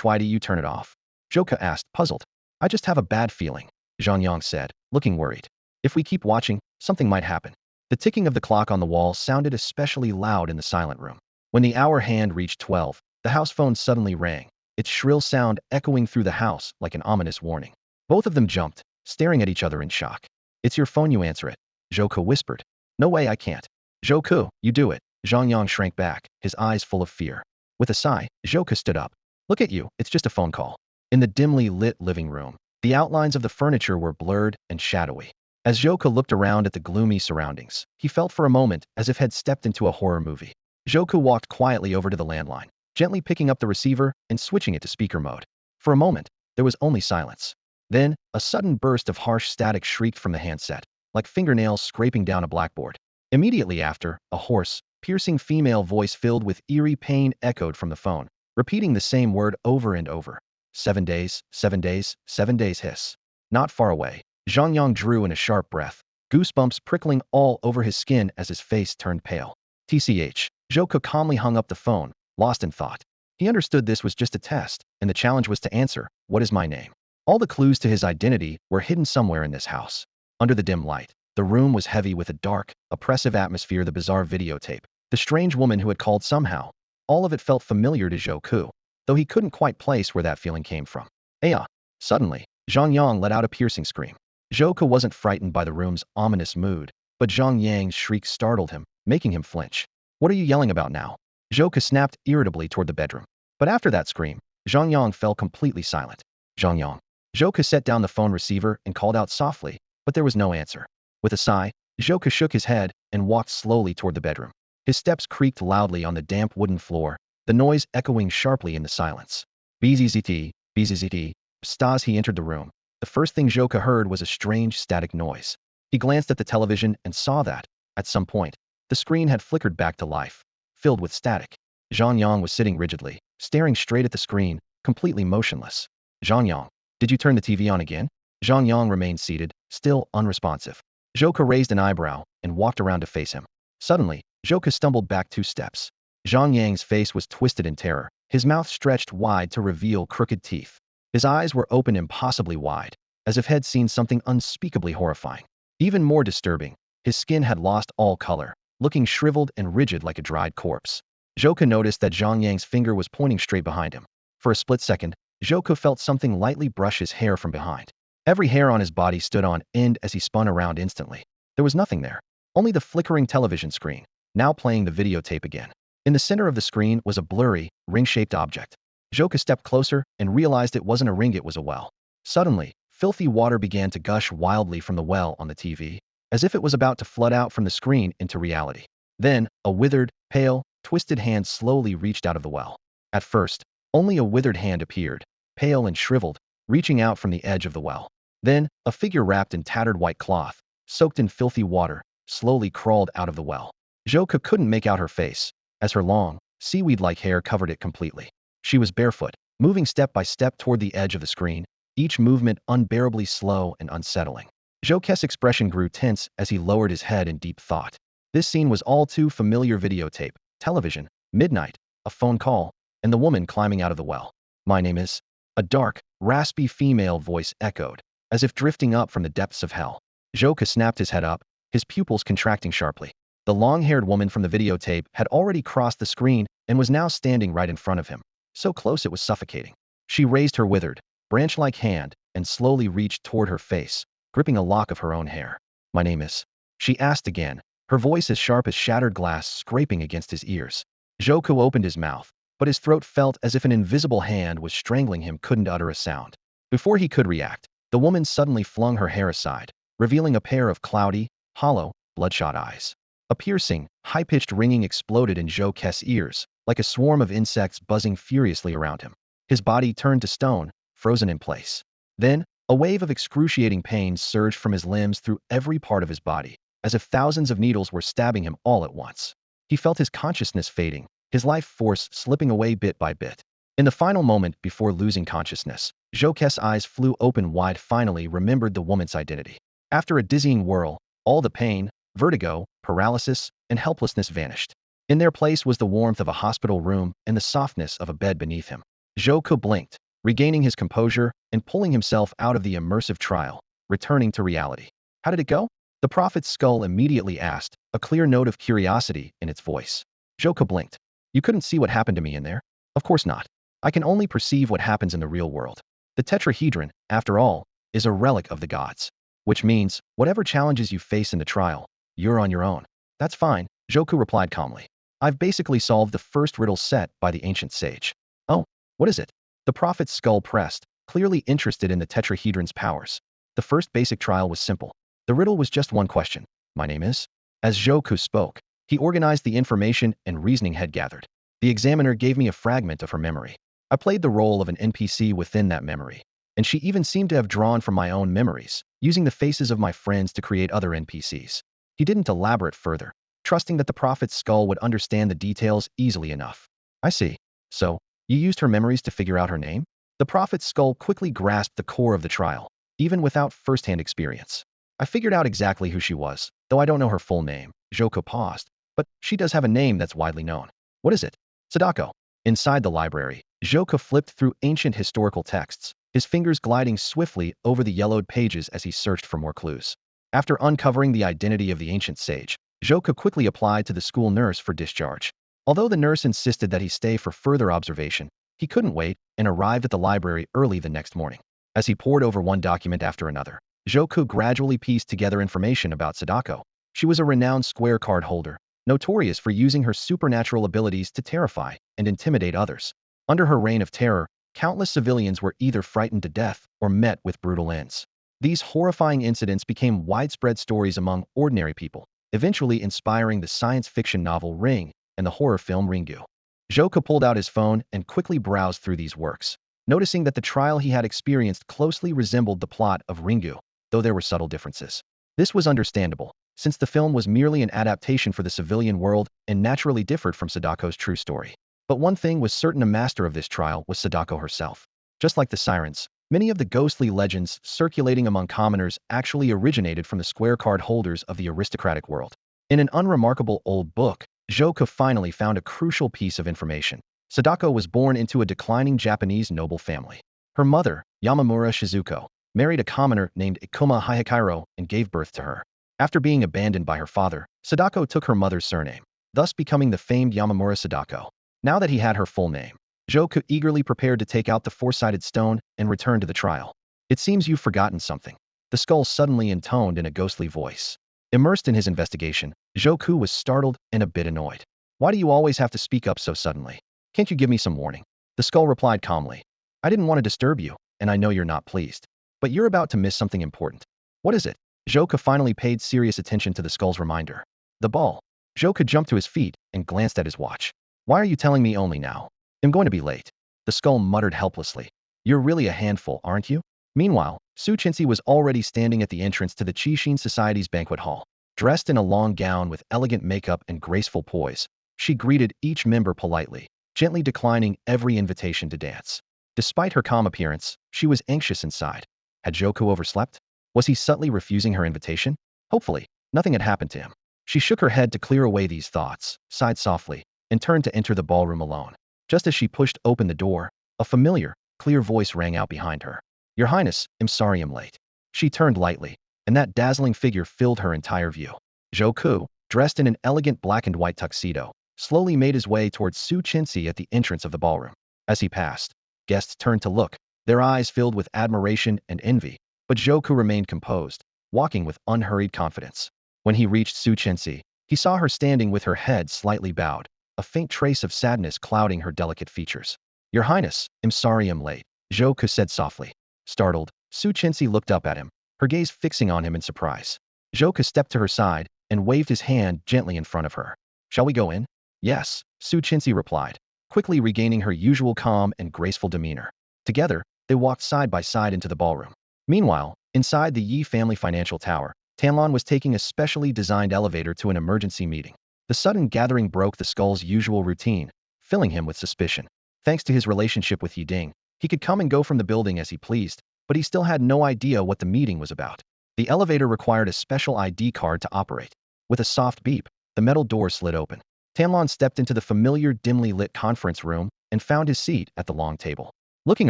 Why do you turn it off? Zhouke asked, puzzled. I just have a bad feeling, Zhang Yang said, looking worried. If we keep watching, something might happen. The ticking of the clock on the wall sounded especially loud in the silent room. When the hour hand reached 12, the house phone suddenly rang. its shrill sound echoing through the house like an ominous warning. Both of them jumped, staring at each other in shock. It's your phone, you answer it, Zhouke whispered. No way, I can't. Zhouke, you do it. Zhang Yang shrank back, his eyes full of fear. With a sigh, Zhouke stood up. Look at you, it's just a phone call. In the dimly lit living room, the outlines of the furniture were blurred and shadowy. As Zhouke looked around at the gloomy surroundings, he felt for a moment as if had stepped into a horror movie. Zhouke walked quietly over to the landline, gently picking up the receiver and switching it to speaker mode. For a moment, there was only silence. Then, a sudden burst of harsh static shrieked from the handset, like fingernails scraping down a blackboard. Immediately after, a hoarse, piercing female voice filled with eerie pain echoed from the phone, repeating the same word over and over. 7 days, 7 days, 7 days hiss. Not far away, Zhang Yang drew in a sharp breath, goosebumps prickling all over his skin as his face turned pale. TCH, Zhouke calmly hung up the phone, lost in thought. He understood this was just a test, and the challenge was to answer, what is my name? All the clues to his identity were hidden somewhere in this house. Under the dim light, the room was heavy with a dark, oppressive atmosphere. The bizarre videotape, the strange woman who had called somehow. All of it felt familiar to Zhouke, though he couldn't quite place where that feeling came from. Aya! Suddenly, Zhang Yang let out a piercing scream. Zhouke wasn't frightened by the room's ominous mood, but Zhang Yang's shriek startled him, making him flinch. What are you yelling about now? Zhouke snapped irritably toward the bedroom. But after that scream, Zhang Yang fell completely silent. Zhang Yang. Zhouke set down the phone receiver and called out softly, but there was no answer. With a sigh, Zhouke shook his head and walked slowly toward the bedroom. His steps creaked loudly on the damp wooden floor, the noise echoing sharply in the silence. Bzzzt, bzzzt, as he entered the room. The first thing Zhouke heard was a strange static noise. He glanced at the television and saw that, at some point, the screen had flickered back to life, filled with static. Zhang Yang was sitting rigidly, staring straight at the screen, completely motionless. Zhang Yang, did you turn the TV on again? Zhang Yang remained seated, still unresponsive. Zhouke raised an eyebrow and walked around to face him. Suddenly, Zhouke stumbled back 2 steps. Zhang Yang's face was twisted in terror, his mouth stretched wide to reveal crooked teeth. His eyes were open impossibly wide, as if he'd seen something unspeakably horrifying. Even more disturbing, his skin had lost all color, looking shriveled and rigid like a dried corpse. Zhouke noticed that Zhang Yang's finger was pointing straight behind him. For a split second, Zhouke felt something lightly brush his hair from behind. Every hair on his body stood on end as he spun around instantly. There was nothing there. Only the flickering television screen, now playing the videotape again. In the center of the screen was a blurry, ring-shaped object. Zhouke stepped closer and realized it wasn't a ring, it was a well. Suddenly, filthy water began to gush wildly from the well on the TV, as if it was about to flood out from the screen into reality. Then, a withered, pale, twisted hand slowly reached out of the well. At first, only a withered hand appeared, pale and shriveled, reaching out from the edge of the well. Then, a figure wrapped in tattered white cloth, soaked in filthy water, slowly crawled out of the well. Zhouke couldn't make out her face, as her long, seaweed-like hair covered it completely. She was barefoot, moving step by step toward the edge of the screen, each movement unbearably slow and unsettling. Zhouke's expression grew tense as he lowered his head in deep thought. This scene was all too familiar: videotape, television, midnight, a phone call, and the woman climbing out of the well. My name is... A dark, raspy female voice echoed, as if drifting up from the depths of hell. Zhouke snapped his head up, his pupils contracting sharply. The long-haired woman from the videotape had already crossed the screen and was now standing right in front of him, so close it was suffocating. She raised her withered, branch-like hand and slowly reached toward her face, gripping a lock of her own hair. My name is... She asked again, her voice as sharp as shattered glass scraping against his ears. Zhouke opened his mouth, but his throat felt as if an invisible hand was strangling him, couldn't utter a sound. Before he could react, the woman suddenly flung her hair aside, revealing a pair of cloudy, hollow, bloodshot eyes. A piercing, high-pitched ringing exploded in Zhouke's ears, like a swarm of insects buzzing furiously around him. His body turned to stone, frozen in place. Then, a wave of excruciating pain surged from his limbs through every part of his body, as if thousands of needles were stabbing him all at once. He felt his consciousness fading, his life force slipping away bit by bit. In the final moment before losing consciousness, Zhouke's eyes flew open wide, finally remembered the woman's identity. After a dizzying whirl, all the pain, vertigo, paralysis, and helplessness vanished. In their place was the warmth of a hospital room and the softness of a bed beneath him. Zhouke blinked, regaining his composure and pulling himself out of the immersive trial, returning to reality. How did it go? The prophet's skull immediately asked, a clear note of curiosity in its voice. Zhouke blinked. You couldn't see what happened to me in there? Of course not. I can only perceive what happens in the real world. The tetrahedron, after all, is a relic of the gods. Which means, whatever challenges you face in the trial, you're on your own. That's fine, Joku replied calmly. I've basically solved the first riddle set by the ancient sage. Oh, what is it? The prophet's skull pressed, clearly interested in the tetrahedron's powers. The first basic trial was simple. The riddle was just one question. My name is? As Joku spoke, he organized the information and reasoning had gathered. The examiner gave me a fragment of her memory. I played the role of an NPC within that memory, and she even seemed to have drawn from my own memories, using the faces of my friends to create other NPCs. He didn't elaborate further, trusting that the prophet's skull would understand the details easily enough. I see. So, you used her memories to figure out her name? The prophet's skull quickly grasped the core of the trial, even without first-hand experience. I figured out exactly who she was, though I don't know her full name. Joku paused. But she does have a name that's widely known. What is it? Sadako. Inside the library, Joku flipped through ancient historical texts, his fingers gliding swiftly over the yellowed pages as he searched for more clues. After uncovering the identity of the ancient sage, Joku quickly applied to the school nurse for discharge. Although the nurse insisted that he stay for further observation, he couldn't wait and arrived at the library early the next morning. As he pored over one document after another, Joku gradually pieced together information about Sadako. She was a renowned square card holder, notorious for using her supernatural abilities to terrify and intimidate others. Under her reign of terror, countless civilians were either frightened to death or met with brutal ends. These horrifying incidents became widespread stories among ordinary people, eventually inspiring the science fiction novel Ring and the horror film Ringu. Joku pulled out his phone and quickly browsed through these works, noticing that the trial he had experienced closely resembled the plot of Ringu, though there were subtle differences. This was understandable, since the film was merely an adaptation for the civilian world and naturally differed from Sadako's true story. But one thing was certain: a master of this trial was Sadako herself. Just like the sirens, many of the ghostly legends circulating among commoners actually originated from the square card holders of the aristocratic world. In an unremarkable old book, Joku finally found a crucial piece of information. Sadako was born into a declining Japanese noble family. Her mother, Yamamura Shizuko, married a commoner named Ikuma Hihikiro and gave birth to her. After being abandoned by her father, Sadako took her mother's surname, thus becoming the famed Yamamura Sadako. Now that he had her full name, Joku eagerly prepared to take out the four-sided stone and return to the trial. It seems you've forgotten something, the skull suddenly intoned in a ghostly voice. Immersed in his investigation, Joku was startled and a bit annoyed. Why do you always have to speak up so suddenly? Can't you give me some warning? The skull replied calmly. I didn't want to disturb you, and I know you're not pleased. But you're about to miss something important. What is it? Joku finally paid serious attention to the skull's reminder. The ball. Joku jumped to his feet and glanced at his watch. Why are you telling me only now? I'm going to be late. The skull muttered helplessly. You're really a handful, aren't you? Meanwhile, Suchinsi was already standing at the entrance to the Chishin Society's banquet hall. Dressed in a long gown with elegant makeup and graceful poise, she greeted each member politely, gently declining every invitation to dance. Despite her calm appearance, she was anxious inside. Had Joku overslept? Was he subtly refusing her invitation? Hopefully, nothing had happened to him. She shook her head to clear away these thoughts, sighed softly, and turned to enter the ballroom alone. Just as she pushed open the door, a familiar, clear voice rang out behind her. Your Highness, I'm sorry I'm late. She turned lightly, and that dazzling figure filled her entire view. Joku, dressed in an elegant black and white tuxedo, slowly made his way towards Suchinsi at the entrance of the ballroom. As he passed, guests turned to look, their eyes filled with admiration and envy, but Joku remained composed, walking with unhurried confidence. When he reached Suchinsi, he saw her standing with her head slightly bowed, a faint trace of sadness clouding her delicate features. Your Highness, I'm sorry I'm late, Joku said softly. Startled, Suchinsi looked up at him, her gaze fixing on him in surprise. Joku stepped to her side and waved his hand gently in front of her. Shall we go in? Yes, Suchinsi replied, quickly regaining her usual calm and graceful demeanor. Together, they walked side by side into the ballroom. Meanwhile, inside the Yi family financial tower, Tanlon was taking a specially designed elevator to an emergency meeting. The sudden gathering broke the skull's usual routine, filling him with suspicion. Thanks to his relationship with Yiding, he could come and go from the building as he pleased, but he still had no idea what the meeting was about. The elevator required a special ID card to operate. With a soft beep, the metal door slid open. Tanlon stepped into the familiar dimly lit conference room and found his seat at the long table. Looking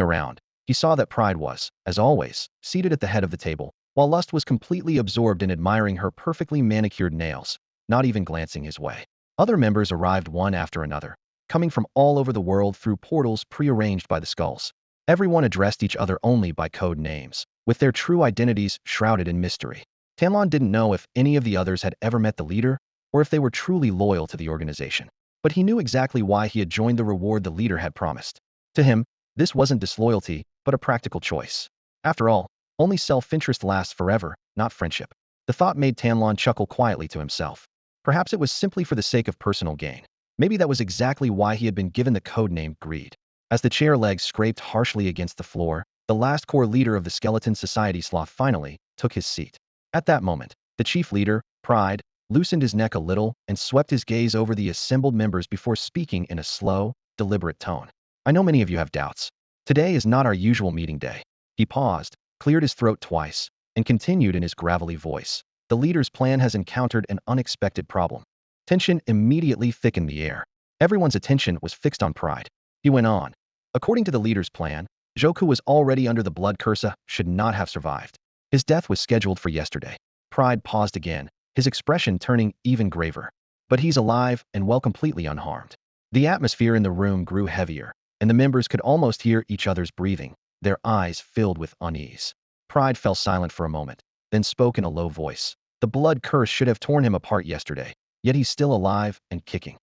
around, he saw that Pride was, as always, seated at the head of the table, while Lust was completely absorbed in admiring her perfectly manicured nails, not even glancing his way. Other members arrived one after another, coming from all over the world through portals prearranged by the skulls. Everyone addressed each other only by code names, with their true identities shrouded in mystery. Tanlon didn't know if any of the others had ever met the leader, or if they were truly loyal to the organization. But he knew exactly why he had joined the reward the leader had promised. To him, this wasn't disloyalty, but a practical choice. After all, only self-interest lasts forever, not friendship. The thought made Tanlon chuckle quietly to himself. Perhaps it was simply for the sake of personal gain. Maybe that was exactly why he had been given the code name Greed. As the chair legs scraped harshly against the floor, the last core leader of the Skeleton Society Sloth finally took his seat. At that moment, the chief leader, Pride, loosened his neck a little and swept his gaze over the assembled members before speaking in a slow, deliberate tone. I know many of you have doubts. Today is not our usual meeting day. He paused, cleared his throat twice, and continued in his gravelly voice. The leader's plan has encountered an unexpected problem. Tension immediately thickened the air. Everyone's attention was fixed on Pride. He went on. According to the leader's plan, Joku was already under the blood curse, should not have survived. His death was scheduled for yesterday. Pride paused again, his expression turning even graver. But he's alive and well, completely unharmed. The atmosphere in the room grew heavier, and the members could almost hear each other's breathing, their eyes filled with unease. Pride fell silent for a moment, then spoke in a low voice. The blood curse should have torn him apart yesterday, yet he's still alive and kicking.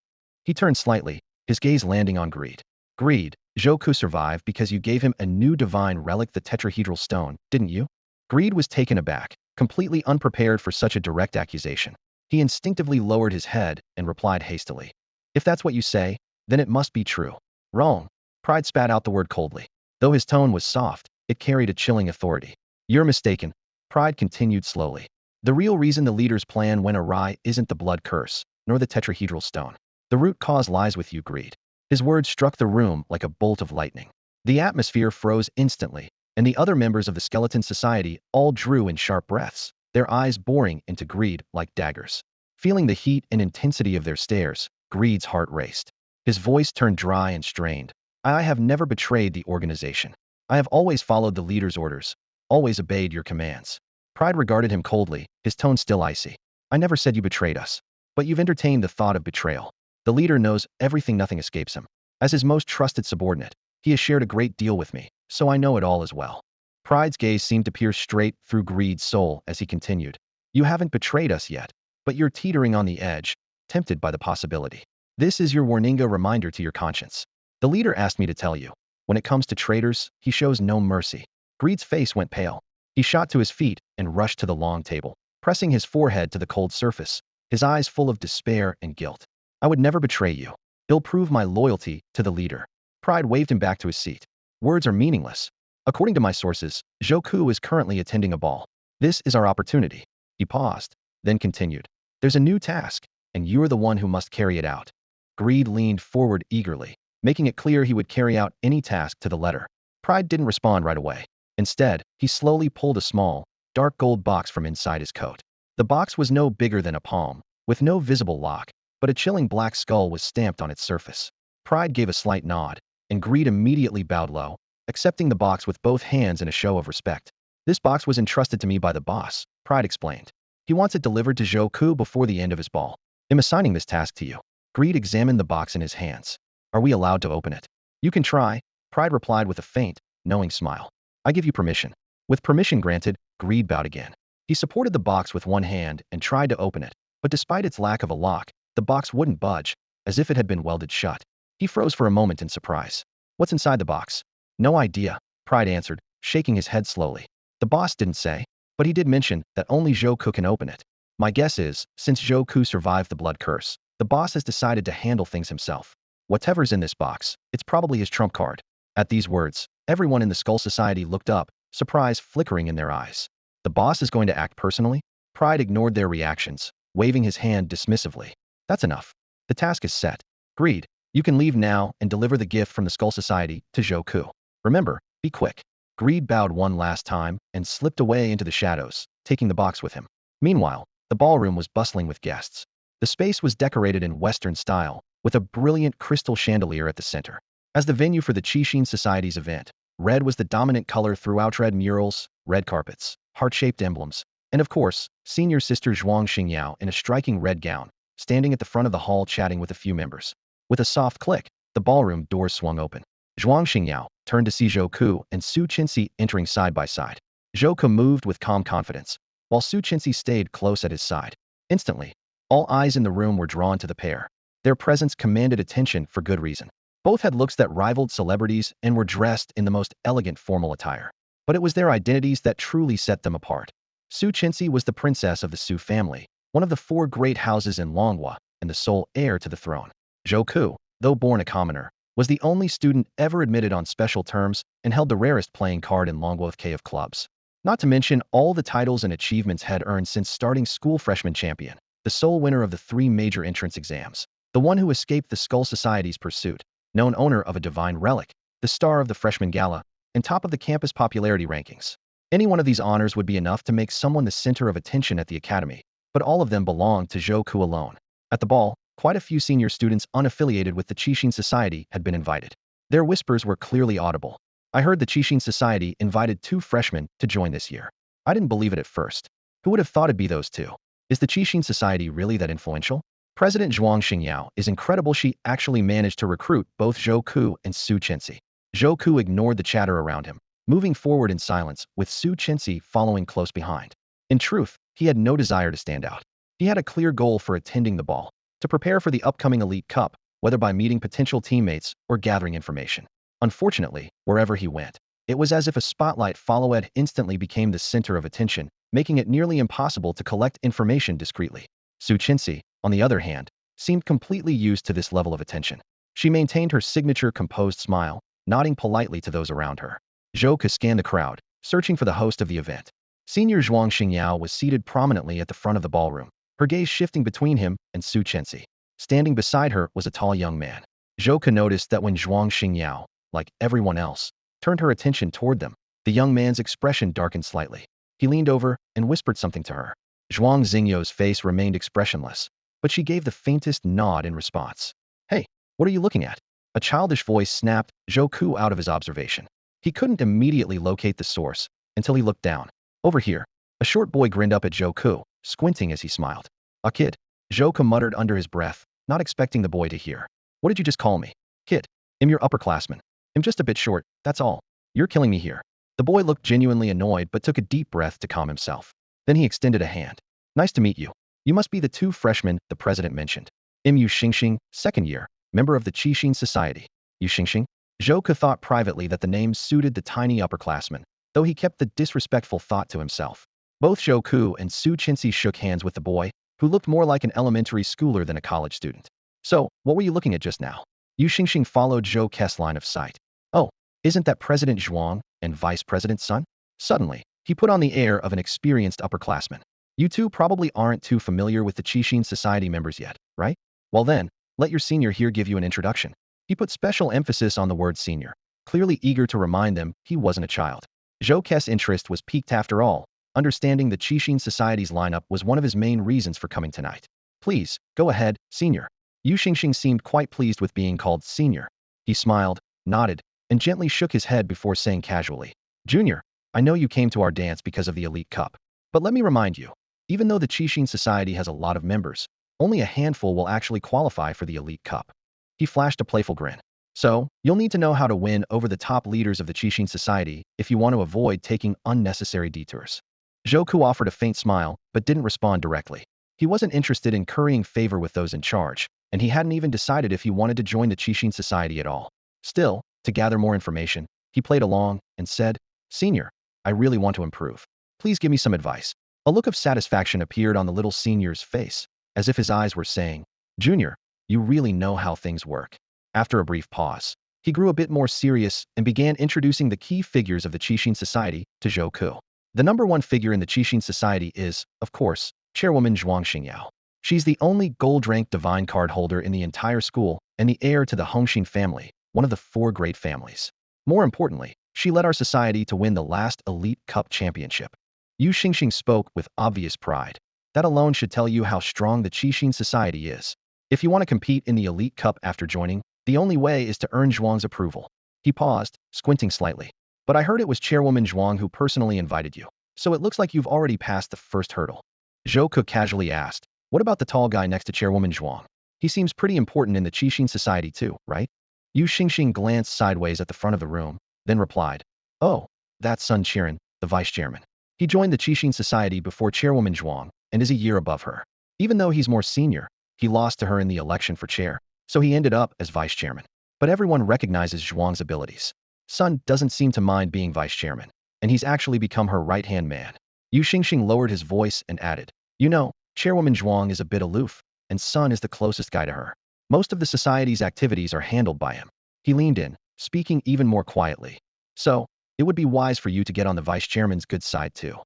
He turned slightly, his gaze landing on Greed. Greed, Joku survived because you gave him a new divine relic, the tetrahedral stone, didn't you? Greed was taken aback, completely unprepared for such a direct accusation. He instinctively lowered his head and replied hastily. If that's what you say, then it must be true. Wrong. Pride spat out the word coldly. Though his tone was soft, it carried a chilling authority. You're mistaken. Pride continued slowly. The real reason the leader's plan went awry isn't the blood curse, nor the tetrahedral stone. The root cause lies with you, Greed. His words struck the room like a bolt of lightning. The atmosphere froze instantly, and the other members of the Skeleton Society all drew in sharp breaths, their eyes boring into Greed like daggers. Feeling the heat and intensity of their stares, Greed's heart raced. His voice turned dry and strained. I have never betrayed the organization. I have always followed the leader's orders, always obeyed your commands. Pride regarded him coldly, his tone still icy. I never said you betrayed us, but you've entertained the thought of betrayal. The leader knows everything, nothing escapes him. As his most trusted subordinate, he has shared a great deal with me, so I know it all as well. Pride's gaze seemed to pierce straight through Greed's soul as he continued. You haven't betrayed us yet, but you're teetering on the edge, tempted by the possibility. This is your Warninga reminder to your conscience. The leader asked me to tell you. When it comes to traitors, he shows no mercy. Greed's face went pale. He shot to his feet and rushed to the long table, pressing his forehead to the cold surface, his eyes full of despair and guilt. I would never betray you. He'll prove my loyalty to the leader. Pride waved him back to his seat. Words are meaningless. According to my sources, Joku is currently attending a ball. This is our opportunity. He paused, then continued. There's a new task, and you're the one who must carry it out. Greed leaned forward eagerly, making it clear he would carry out any task to the letter. Pride didn't respond right away. Instead, he slowly pulled a small, dark gold box from inside his coat. The box was no bigger than a palm, with no visible lock, but a chilling black skull was stamped on its surface. Pride gave a slight nod, and Greed immediately bowed low, accepting the box with both hands in a show of respect. This box was entrusted to me by the boss, Pride explained. He wants it delivered to Joku before the end of his ball. I'm assigning this task to you. Greed examined the box in his hands. Are we allowed to open it? You can try, Pride replied with a faint, knowing smile. I give you permission. With permission granted, Greed bowed again. He supported the box with one hand and tried to open it, but despite its lack of a lock, the box wouldn't budge, as if it had been welded shut. He froze for a moment in surprise. What's inside the box? No idea, Pride answered, shaking his head slowly. The boss didn't say, but he did mention that only Joku can open it. My guess is, since Joku survived the blood curse, the boss has decided to handle things himself. Whatever's in this box, it's probably his trump card. At these words, everyone in the Skull Society looked up, surprise flickering in their eyes. The boss is going to act personally? Pride ignored their reactions, waving his hand dismissively. That's enough. The task is set. Greed, you can leave now and deliver the gift from the Skull Society to Joku. Remember, be quick. Greed bowed one last time and slipped away into the shadows, taking the box with him. Meanwhile, the ballroom was bustling with guests. The space was decorated in Western style, with a brilliant crystal chandelier at the center. As the venue for the Qixin Society's event, red was the dominant color throughout. Red murals, red carpets, heart-shaped emblems, and of course, senior sister Zhuang Xingyao in a striking red gown, standing at the front of the hall chatting with a few members. With a soft click, the ballroom doors swung open. Zhuang Xingyao turned to see Zhou Ku and Su Qinxi entering side by side. Zhou Ku moved with calm confidence, while Su Qinxi stayed close at his side. Instantly, all eyes in the room were drawn to the pair. Their presence commanded attention for good reason. Both had looks that rivaled celebrities and were dressed in the most elegant formal attire. But it was their identities that truly set them apart. Su Qinxi was the princess of the Su family, one of the four great houses in Longhua, and the sole heir to the throne. Zhou Ku, though born a commoner, was the only student ever admitted on special terms and held the rarest playing card in Longhua K of clubs. Not to mention all the titles and achievements had earned since starting school freshman champion, the sole winner of the 3 major entrance exams, the one who escaped the Skull Society's pursuit, known owner of a divine relic, the star of the freshman gala, and top of the campus popularity rankings. Any one of these honors would be enough to make someone the center of attention at the academy, but all of them belonged to Zhou Ku alone. At the ball, quite a few senior students unaffiliated with the Qixing Society had been invited. Their whispers were clearly audible. I heard the Qixing Society invited 2 freshmen to join this year. I didn't believe it at first. Who would have thought it'd be those 2? Is the Qixing Society really that influential? President Zhuang Xingyao is incredible. She actually managed to recruit both Zhou Ku and Su Qinxi. Zhou Ku ignored the chatter around him, moving forward in silence, with Su Qinxi following close behind. In truth, he had no desire to stand out. He had a clear goal for attending the ball, to prepare for the upcoming Elite Cup, whether by meeting potential teammates or gathering information. Unfortunately, wherever he went, it was as if a spotlight follow-ed instantly became the center of attention, making it nearly impossible to collect information discreetly. Su Qinxi, on the other hand, seemed completely used to this level of attention. She maintained her signature composed smile, nodding politely to those around her. Zhou Ku scanned the crowd, searching for the host of the event. Senior Zhuang Xingyao was seated prominently at the front of the ballroom, her gaze shifting between him and Su Qinxi. Standing beside her was a tall young man. Zhou Ku noticed that when Zhuang Xingyao, like everyone else, turned her attention toward them, the young man's expression darkened slightly. He leaned over and whispered something to her. Zhuang Xingyao's face remained expressionless, but she gave the faintest nod in response. "Hey, what are you looking at?" A childish voice snapped Zhou Ku out of his observation. He couldn't immediately locate the source until he looked down. "Over here." A short boy grinned up at Zhou Ku, squinting as he smiled. "A kid," Zhou Ku muttered under his breath, not expecting the boy to hear. "What did you just call me?" "Kid. I'm your upperclassman. I'm just a bit short, that's all. You're killing me here." The boy looked genuinely annoyed but took a deep breath to calm himself. Then he extended a hand. "Nice to meet you. You must be the 2 freshmen the president mentioned. I'm Yu Xingxing, 2nd year, member of the Qixing Society." Yu Xingxing? Zhou Ku thought privately that the name suited the tiny upperclassman, though he kept the disrespectful thought to himself. Both Zhou Ku and Su Qinxi shook hands with the boy, who looked more like an elementary schooler than a college student. "So, what were you looking at just now?" Yu Xingxing followed Zhou Ku's line of sight. "Oh, isn't that President Zhuang and Vice President's son?" Suddenly, he put on the air of an experienced upperclassman. "You 2 probably aren't too familiar with the Qixing Society members yet, right? Well then, let your senior here give you an introduction." He put special emphasis on the word senior, clearly eager to remind them he wasn't a child. Zhou Ku's interest was piqued after all. Understanding the Qixing Society's lineup was one of his main reasons for coming tonight. "Please, go ahead, senior." Yu Xingxing seemed quite pleased with being called senior. He smiled, nodded, and gently shook his head before saying casually, "Junior, I know you came to our dance because of the Elite Cup. But let me remind you, even though the Qixing Society has a lot of members, only a handful will actually qualify for the Elite Cup." He flashed a playful grin. "So, you'll need to know how to win over the top leaders of the Qixing Society if you want to avoid taking unnecessary detours." Zhou Ku offered a faint smile, but didn't respond directly. He wasn't interested in currying favor with those in charge, and he hadn't even decided if he wanted to join the Qixing Society at all. Still, to gather more information, he played along and said, "Senior, I really want to improve. Please give me some advice." A look of satisfaction appeared on the little senior's face, as if his eyes were saying, "Junior, you really know how things work." After a brief pause, he grew a bit more serious and began introducing the key figures of the Qixing Society to Zhou Ku. The number 1 figure in the Qixing Society is, of course, Chairwoman Zhuang Xingyao. She's the only gold-ranked divine card holder in the entire school and the heir to the Hongxin family, one of the 4 great families. More importantly, she led our society to win the last Elite Cup championship. Yu Xingxing spoke with obvious pride. That alone should tell you how strong the Qixing Society is. If you want to compete in the Elite Cup after joining, the only way is to earn Zhuang's approval. He paused, squinting slightly. "But I heard it was Chairwoman Zhuang who personally invited you, so it looks like you've already passed the first hurdle." Zhou Ku casually asked, "What about the tall guy next to Chairwoman Zhuang? He seems pretty important in the Qixing Society too, right?" Yu Xingxing glanced sideways at the front of the room, then replied, "Oh, that's Sun Qiren, the vice chairman. He joined the Qixing Society before Chairwoman Zhuang and is a year above her. Even though he's more senior, he lost to her in the election for chair, so he ended up as vice chairman. But everyone recognizes Zhuang's abilities. Sun doesn't seem to mind being vice chairman, and he's actually become her right-hand man." Yu Xingxing lowered his voice and added, "You know, Chairwoman Zhuang is a bit aloof, and Sun is the closest guy to her. Most of the society's activities are handled by him." He leaned in, speaking even more quietly. "So, it would be wise for you to get on the vice chairman's good side too."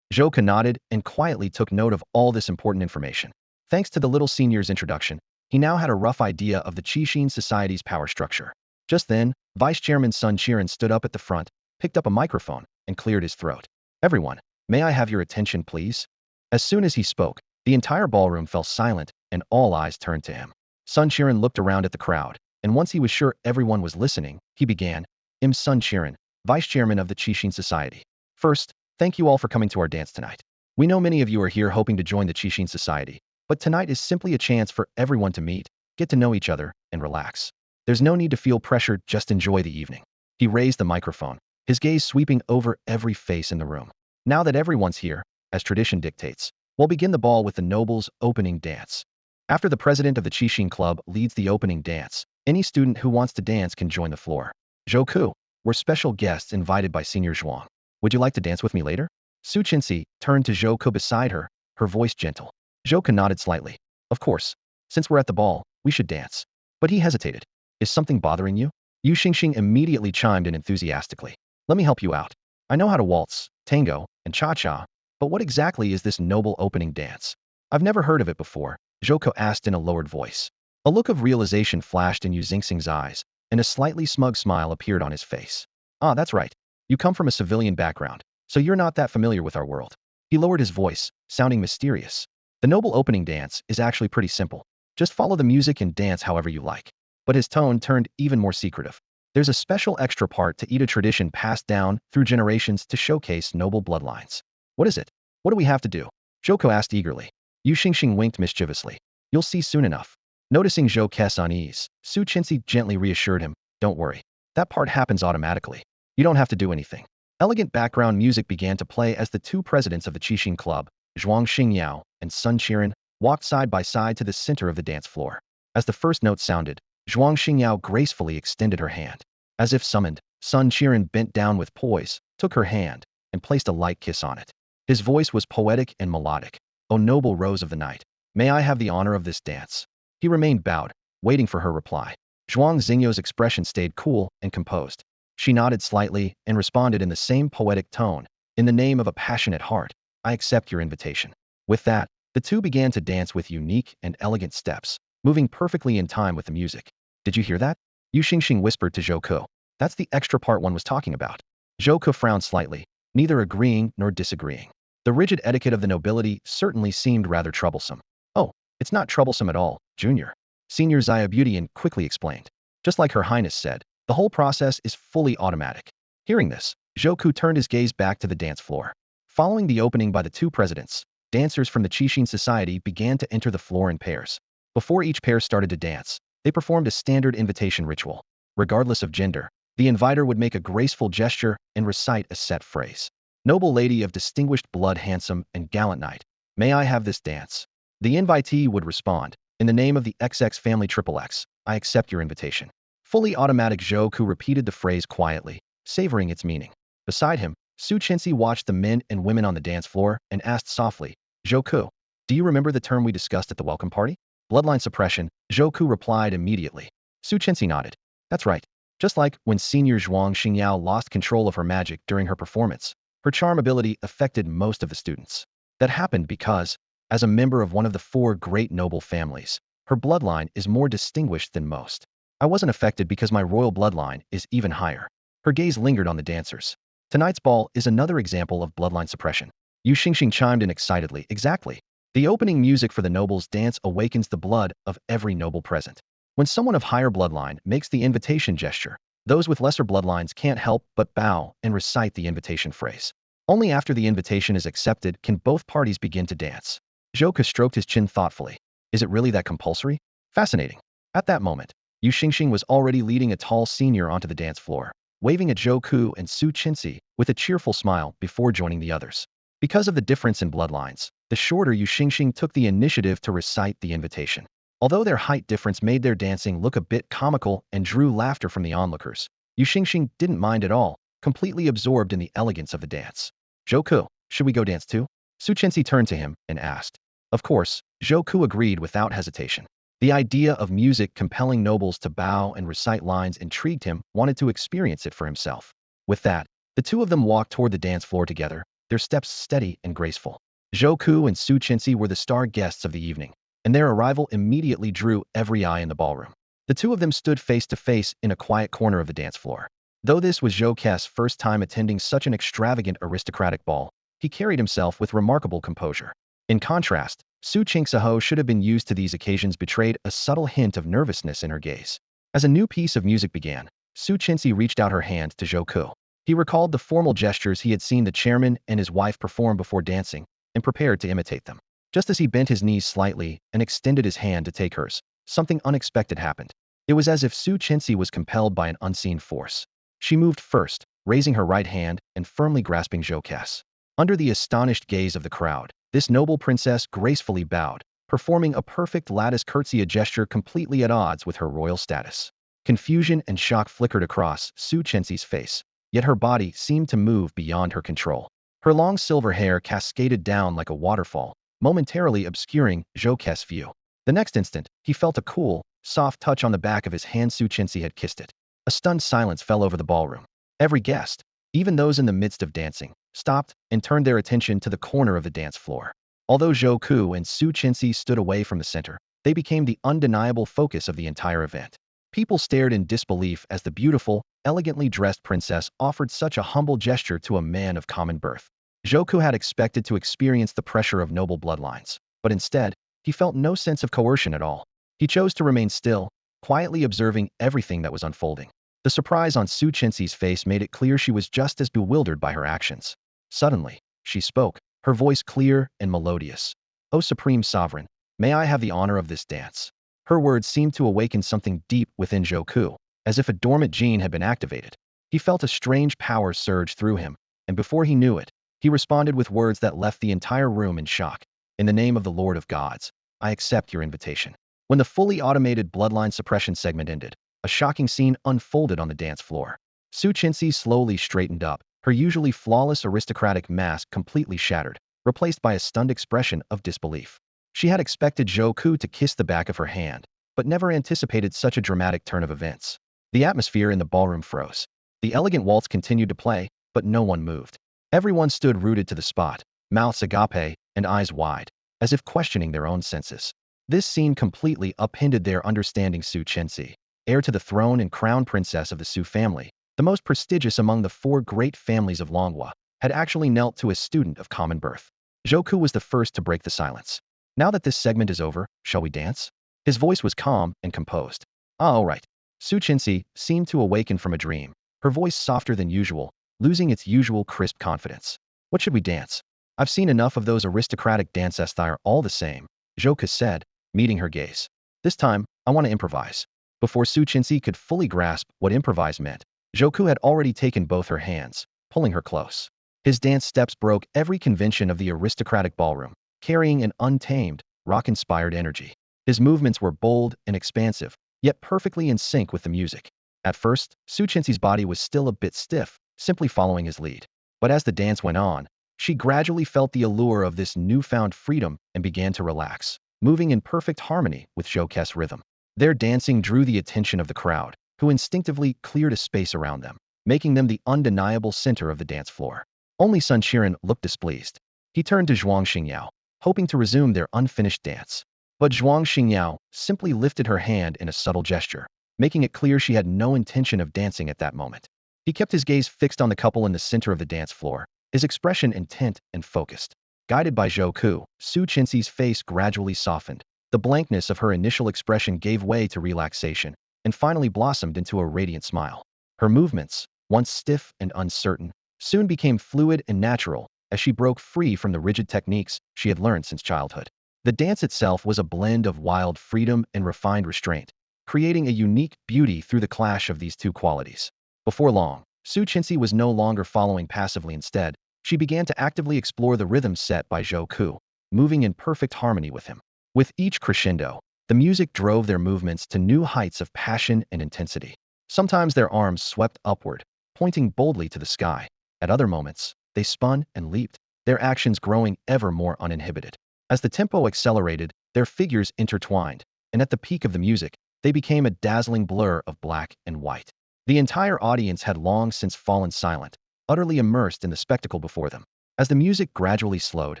Zhouke nodded and quietly took note of all this important information. Thanks to the little senior's introduction, he now had a rough idea of the Qixing Society's power structure. Just then, Vice Chairman Sun Qiren stood up at the front, picked up a microphone, and cleared his throat. "Everyone, may I have your attention, please?" As soon as he spoke, the entire ballroom fell silent and all eyes turned to him. Sun Qiren looked around at the crowd, and once he was sure everyone was listening, he began, "I'm Sun Qiren, Vice Chairman of the Qixing Society. First, thank you all for coming to our dance tonight. We know many of you are here hoping to join the Qixing Society, but tonight is simply a chance for everyone to meet, get to know each other, and relax. There's no need to feel pressured, just enjoy the evening." He raised the microphone, his gaze sweeping over every face in the room. "Now that everyone's here, as tradition dictates, we'll begin the ball with the nobles' opening dance. After the president of the Qixing Club leads the opening dance, any student who wants to dance can join the floor. Zhouku, we're special guests invited by Senior Zhuang. Would you like to dance with me later?" Su Qinxi turned to Zhouku beside her, her voice gentle. Zhouku nodded slightly. "Of course. Since we're at the ball, we should dance." But he hesitated. "Is something bothering you?" Yu Xingxing immediately chimed in enthusiastically. "Let me help you out. I know how to waltz, tango, and cha-cha, but what exactly is this noble opening dance?" "I've never heard of it before," Zhouku asked in a lowered voice. A look of realization flashed in Yu Xingxing's eyes, and a slightly smug smile appeared on his face. "Ah, that's right. You come from a civilian background, so you're not that familiar with our world." He lowered his voice, sounding mysterious. "The noble opening dance is actually pretty simple. Just follow the music and dance however you like." But his tone turned even more secretive. "There's a special extra part to eat, a tradition passed down through generations to showcase noble bloodlines." "What is it? What do we have to do?" Zhouku asked eagerly. Yu Xingxing winked mischievously. "You'll see soon enough." Noticing Zhouke's unease, Su Qinxi gently reassured him, "Don't worry. That part happens automatically. You don't have to do anything." Elegant background music began to play as the two presidents of the Qixing Club, Zhuang Xingyao and Sun Qiren, walked side by side to the center of the dance floor. As the first note sounded, Zhuang Xingyao gracefully extended her hand. As if summoned, Sun Qiren bent down with poise, took her hand, and placed a light kiss on it. His voice was poetic and melodic. "O noble rose of the night, may I have the honor of this dance?" He remained bowed, waiting for her reply. Zhuang Xingyao's expression stayed cool and composed. She nodded slightly and responded in the same poetic tone, "In the name of a passionate heart, I accept your invitation." With that, the two began to dance with unique and elegant steps, moving perfectly in time with the music. "Did you hear that?" Yu Xingxing whispered to Zhouku. "That's the extra part one was talking about." Zhouku frowned slightly, neither agreeing nor disagreeing. The rigid etiquette of the nobility certainly seemed rather troublesome. "Oh, it's not troublesome at all, Junior," Senior Xiaobudian quickly explained. "Just like Her Highness said, the whole process is fully automatic." Hearing this, Zhouku turned his gaze back to the dance floor. Following the opening by the two presidents, dancers from the Qixing Society began to enter the floor in pairs. Before each pair started to dance, they performed a standard invitation ritual. Regardless of gender, the inviter would make a graceful gesture and recite a set phrase. "Noble lady of distinguished blood, handsome and gallant knight, may I have this dance?" The invitee would respond, "In the name of the XX family XXX, I accept your invitation." Fully automatic. Zhouku repeated the phrase quietly, savoring its meaning. Beside him, Su Qinxi watched the men and women on the dance floor and asked softly, "Zhouku, do you remember the term we discussed at the welcome party?" "Bloodline suppression," Zhouku replied immediately. Su Qinxi nodded. "That's right. Just like when Senior Zhuang Xingyao lost control of her magic during her performance, her charm ability affected most of the students. That happened because, as a member of one of the four great noble families, her bloodline is more distinguished than most. I wasn't affected because my royal bloodline is even higher." Her gaze lingered on the dancers. "Tonight's ball is another example of bloodline suppression." Yu Xingxing chimed in excitedly. "Exactly. The opening music for the nobles' dance awakens the blood of every noble present. When someone of higher bloodline makes the invitation gesture, those with lesser bloodlines can't help but bow and recite the invitation phrase. Only after the invitation is accepted can both parties begin to dance." Zhouku stroked his chin thoughtfully. "Is it really that compulsory? Fascinating." At that moment, Yu Xingxing was already leading a tall senior onto the dance floor, waving at Zhou Ku and Su Qinxi with a cheerful smile before joining the others. Because of the difference in bloodlines, the shorter Yu Xingxing took the initiative to recite the invitation. Although their height difference made their dancing look a bit comical and drew laughter from the onlookers, Yu Xingxing didn't mind at all, completely absorbed in the elegance of the dance. Zhou Ku, should we go dance too? Su Qinxi turned to him and asked. Of course, Zhou Ku agreed without hesitation. The idea of music compelling nobles to bow and recite lines intrigued him, wanted to experience it for himself. With that, the two of them walked toward the dance floor together, their steps steady and graceful. Zhou Ku and Su Qinxi were the star guests of the evening, and their arrival immediately drew every eye in the ballroom. The two of them stood face to face in a quiet corner of the dance floor. Though this was Zhou Ke's first time attending such an extravagant aristocratic ball, he carried himself with remarkable composure. In contrast, Su Qingxiho should have been used to these occasions betrayed a subtle hint of nervousness in her gaze. As a new piece of music began, Su Qinxi reached out her hand to Zhou Ku. He recalled the formal gestures he had seen the chairman and his wife perform before dancing, and prepared to imitate them. Just as he bent his knees slightly and extended his hand to take hers, something unexpected happened. It was as if Su Qinxi was compelled by an unseen force. She moved first, raising her right hand and firmly grasping Zhou Ke's. Under the astonished gaze of the crowd, this noble princess gracefully bowed, performing a perfect lattice curtsy, a gesture completely at odds with her royal status. Confusion and shock flickered across Su Qinxi's face, yet her body seemed to move beyond her control. Her long silver hair cascaded down like a waterfall, momentarily obscuring Zhou Ke's view. The next instant, he felt a cool, soft touch on the back of his hand. Su Qinxi had kissed it. A stunned silence fell over the ballroom. Every guest, even those in the midst of dancing, stopped and turned their attention to the corner of the dance floor. Although Zhou Ku and Su Qinxi stood away from the center, they became the undeniable focus of the entire event. People stared in disbelief as the beautiful, elegantly dressed princess offered such a humble gesture to a man of common birth. Zhou Ku had expected to experience the pressure of noble bloodlines, but instead, he felt no sense of coercion at all. He chose to remain still, quietly observing everything that was unfolding. The surprise on Su Qinxi's face made it clear she was just as bewildered by her actions. Suddenly, she spoke, her voice clear and melodious. "O Supreme Sovereign, may I have the honor of this dance?" Her words seemed to awaken something deep within Zhou Ku, as if a dormant gene had been activated. He felt a strange power surge through him, and before he knew it, he responded with words that left the entire room in shock. "In the name of the Lord of Gods, I accept your invitation." When the fully automated bloodline suppression segment ended, a shocking scene unfolded on the dance floor. Su Qinxi slowly straightened up, her usually flawless aristocratic mask completely shattered, replaced by a stunned expression of disbelief. She had expected Zhou Ku to kiss the back of her hand, but never anticipated such a dramatic turn of events. The atmosphere in the ballroom froze. The elegant waltz continued to play, but no one moved. Everyone stood rooted to the spot, mouths agape and eyes wide, as if questioning their own senses. This scene completely upended their understanding. Su Qinxi, heir to the throne and crown princess of the Su family, the most prestigious among the four great families of Longhua, had actually knelt to a student of common birth. Zhou Ku was the first to break the silence. "Now that this segment is over, shall we dance?" His voice was calm and composed. "Ah, all right." Su Qinxi seemed to awaken from a dream, her voice softer than usual, losing its usual crisp confidence. "What should we dance? I've seen enough of those aristocratic dances. They are all the same," Zhou Ku said, meeting her gaze. "This time, I want to improvise." Before Su Qinxi could fully grasp what improvise meant, Zhou Ku had already taken both her hands, pulling her close. His dance steps broke every convention of the aristocratic ballroom, carrying an untamed, rock-inspired energy. His movements were bold and expansive, yet perfectly in sync with the music. At first, Su Qinxi's body was still a bit stiff, simply following his lead. But as the dance went on, she gradually felt the allure of this newfound freedom and began to relax, moving in perfect harmony with Zhou Ke's rhythm. Their dancing drew the attention of the crowd, who instinctively cleared a space around them, making them the undeniable center of the dance floor. Only Sun Qiren looked displeased. He turned to Zhuang Xingyao, hoping to resume their unfinished dance. But Zhuang Xingyao simply lifted her hand in a subtle gesture, making it clear she had no intention of dancing at that moment. He kept his gaze fixed on the couple in the center of the dance floor, his expression intent and focused. Guided by Zhou Ku, Su Qinxi's face gradually softened. The blankness of her initial expression gave way to relaxation, and finally blossomed into a radiant smile. Her movements, once stiff and uncertain, soon became fluid and natural as she broke free from the rigid techniques she had learned since childhood. The dance itself was a blend of wild freedom and refined restraint, creating a unique beauty through the clash of these two qualities. Before long, Su Qinxi was no longer following passively. Instead, she began to actively explore the rhythms set by Zhou Ku, moving in perfect harmony with him. With each crescendo, the music drove their movements to new heights of passion and intensity. Sometimes their arms swept upward, pointing boldly to the sky. At other moments, they spun and leaped, their actions growing ever more uninhibited. As the tempo accelerated, their figures intertwined, and at the peak of the music, they became a dazzling blur of black and white. The entire audience had long since fallen silent, utterly immersed in the spectacle before them. As the music gradually slowed,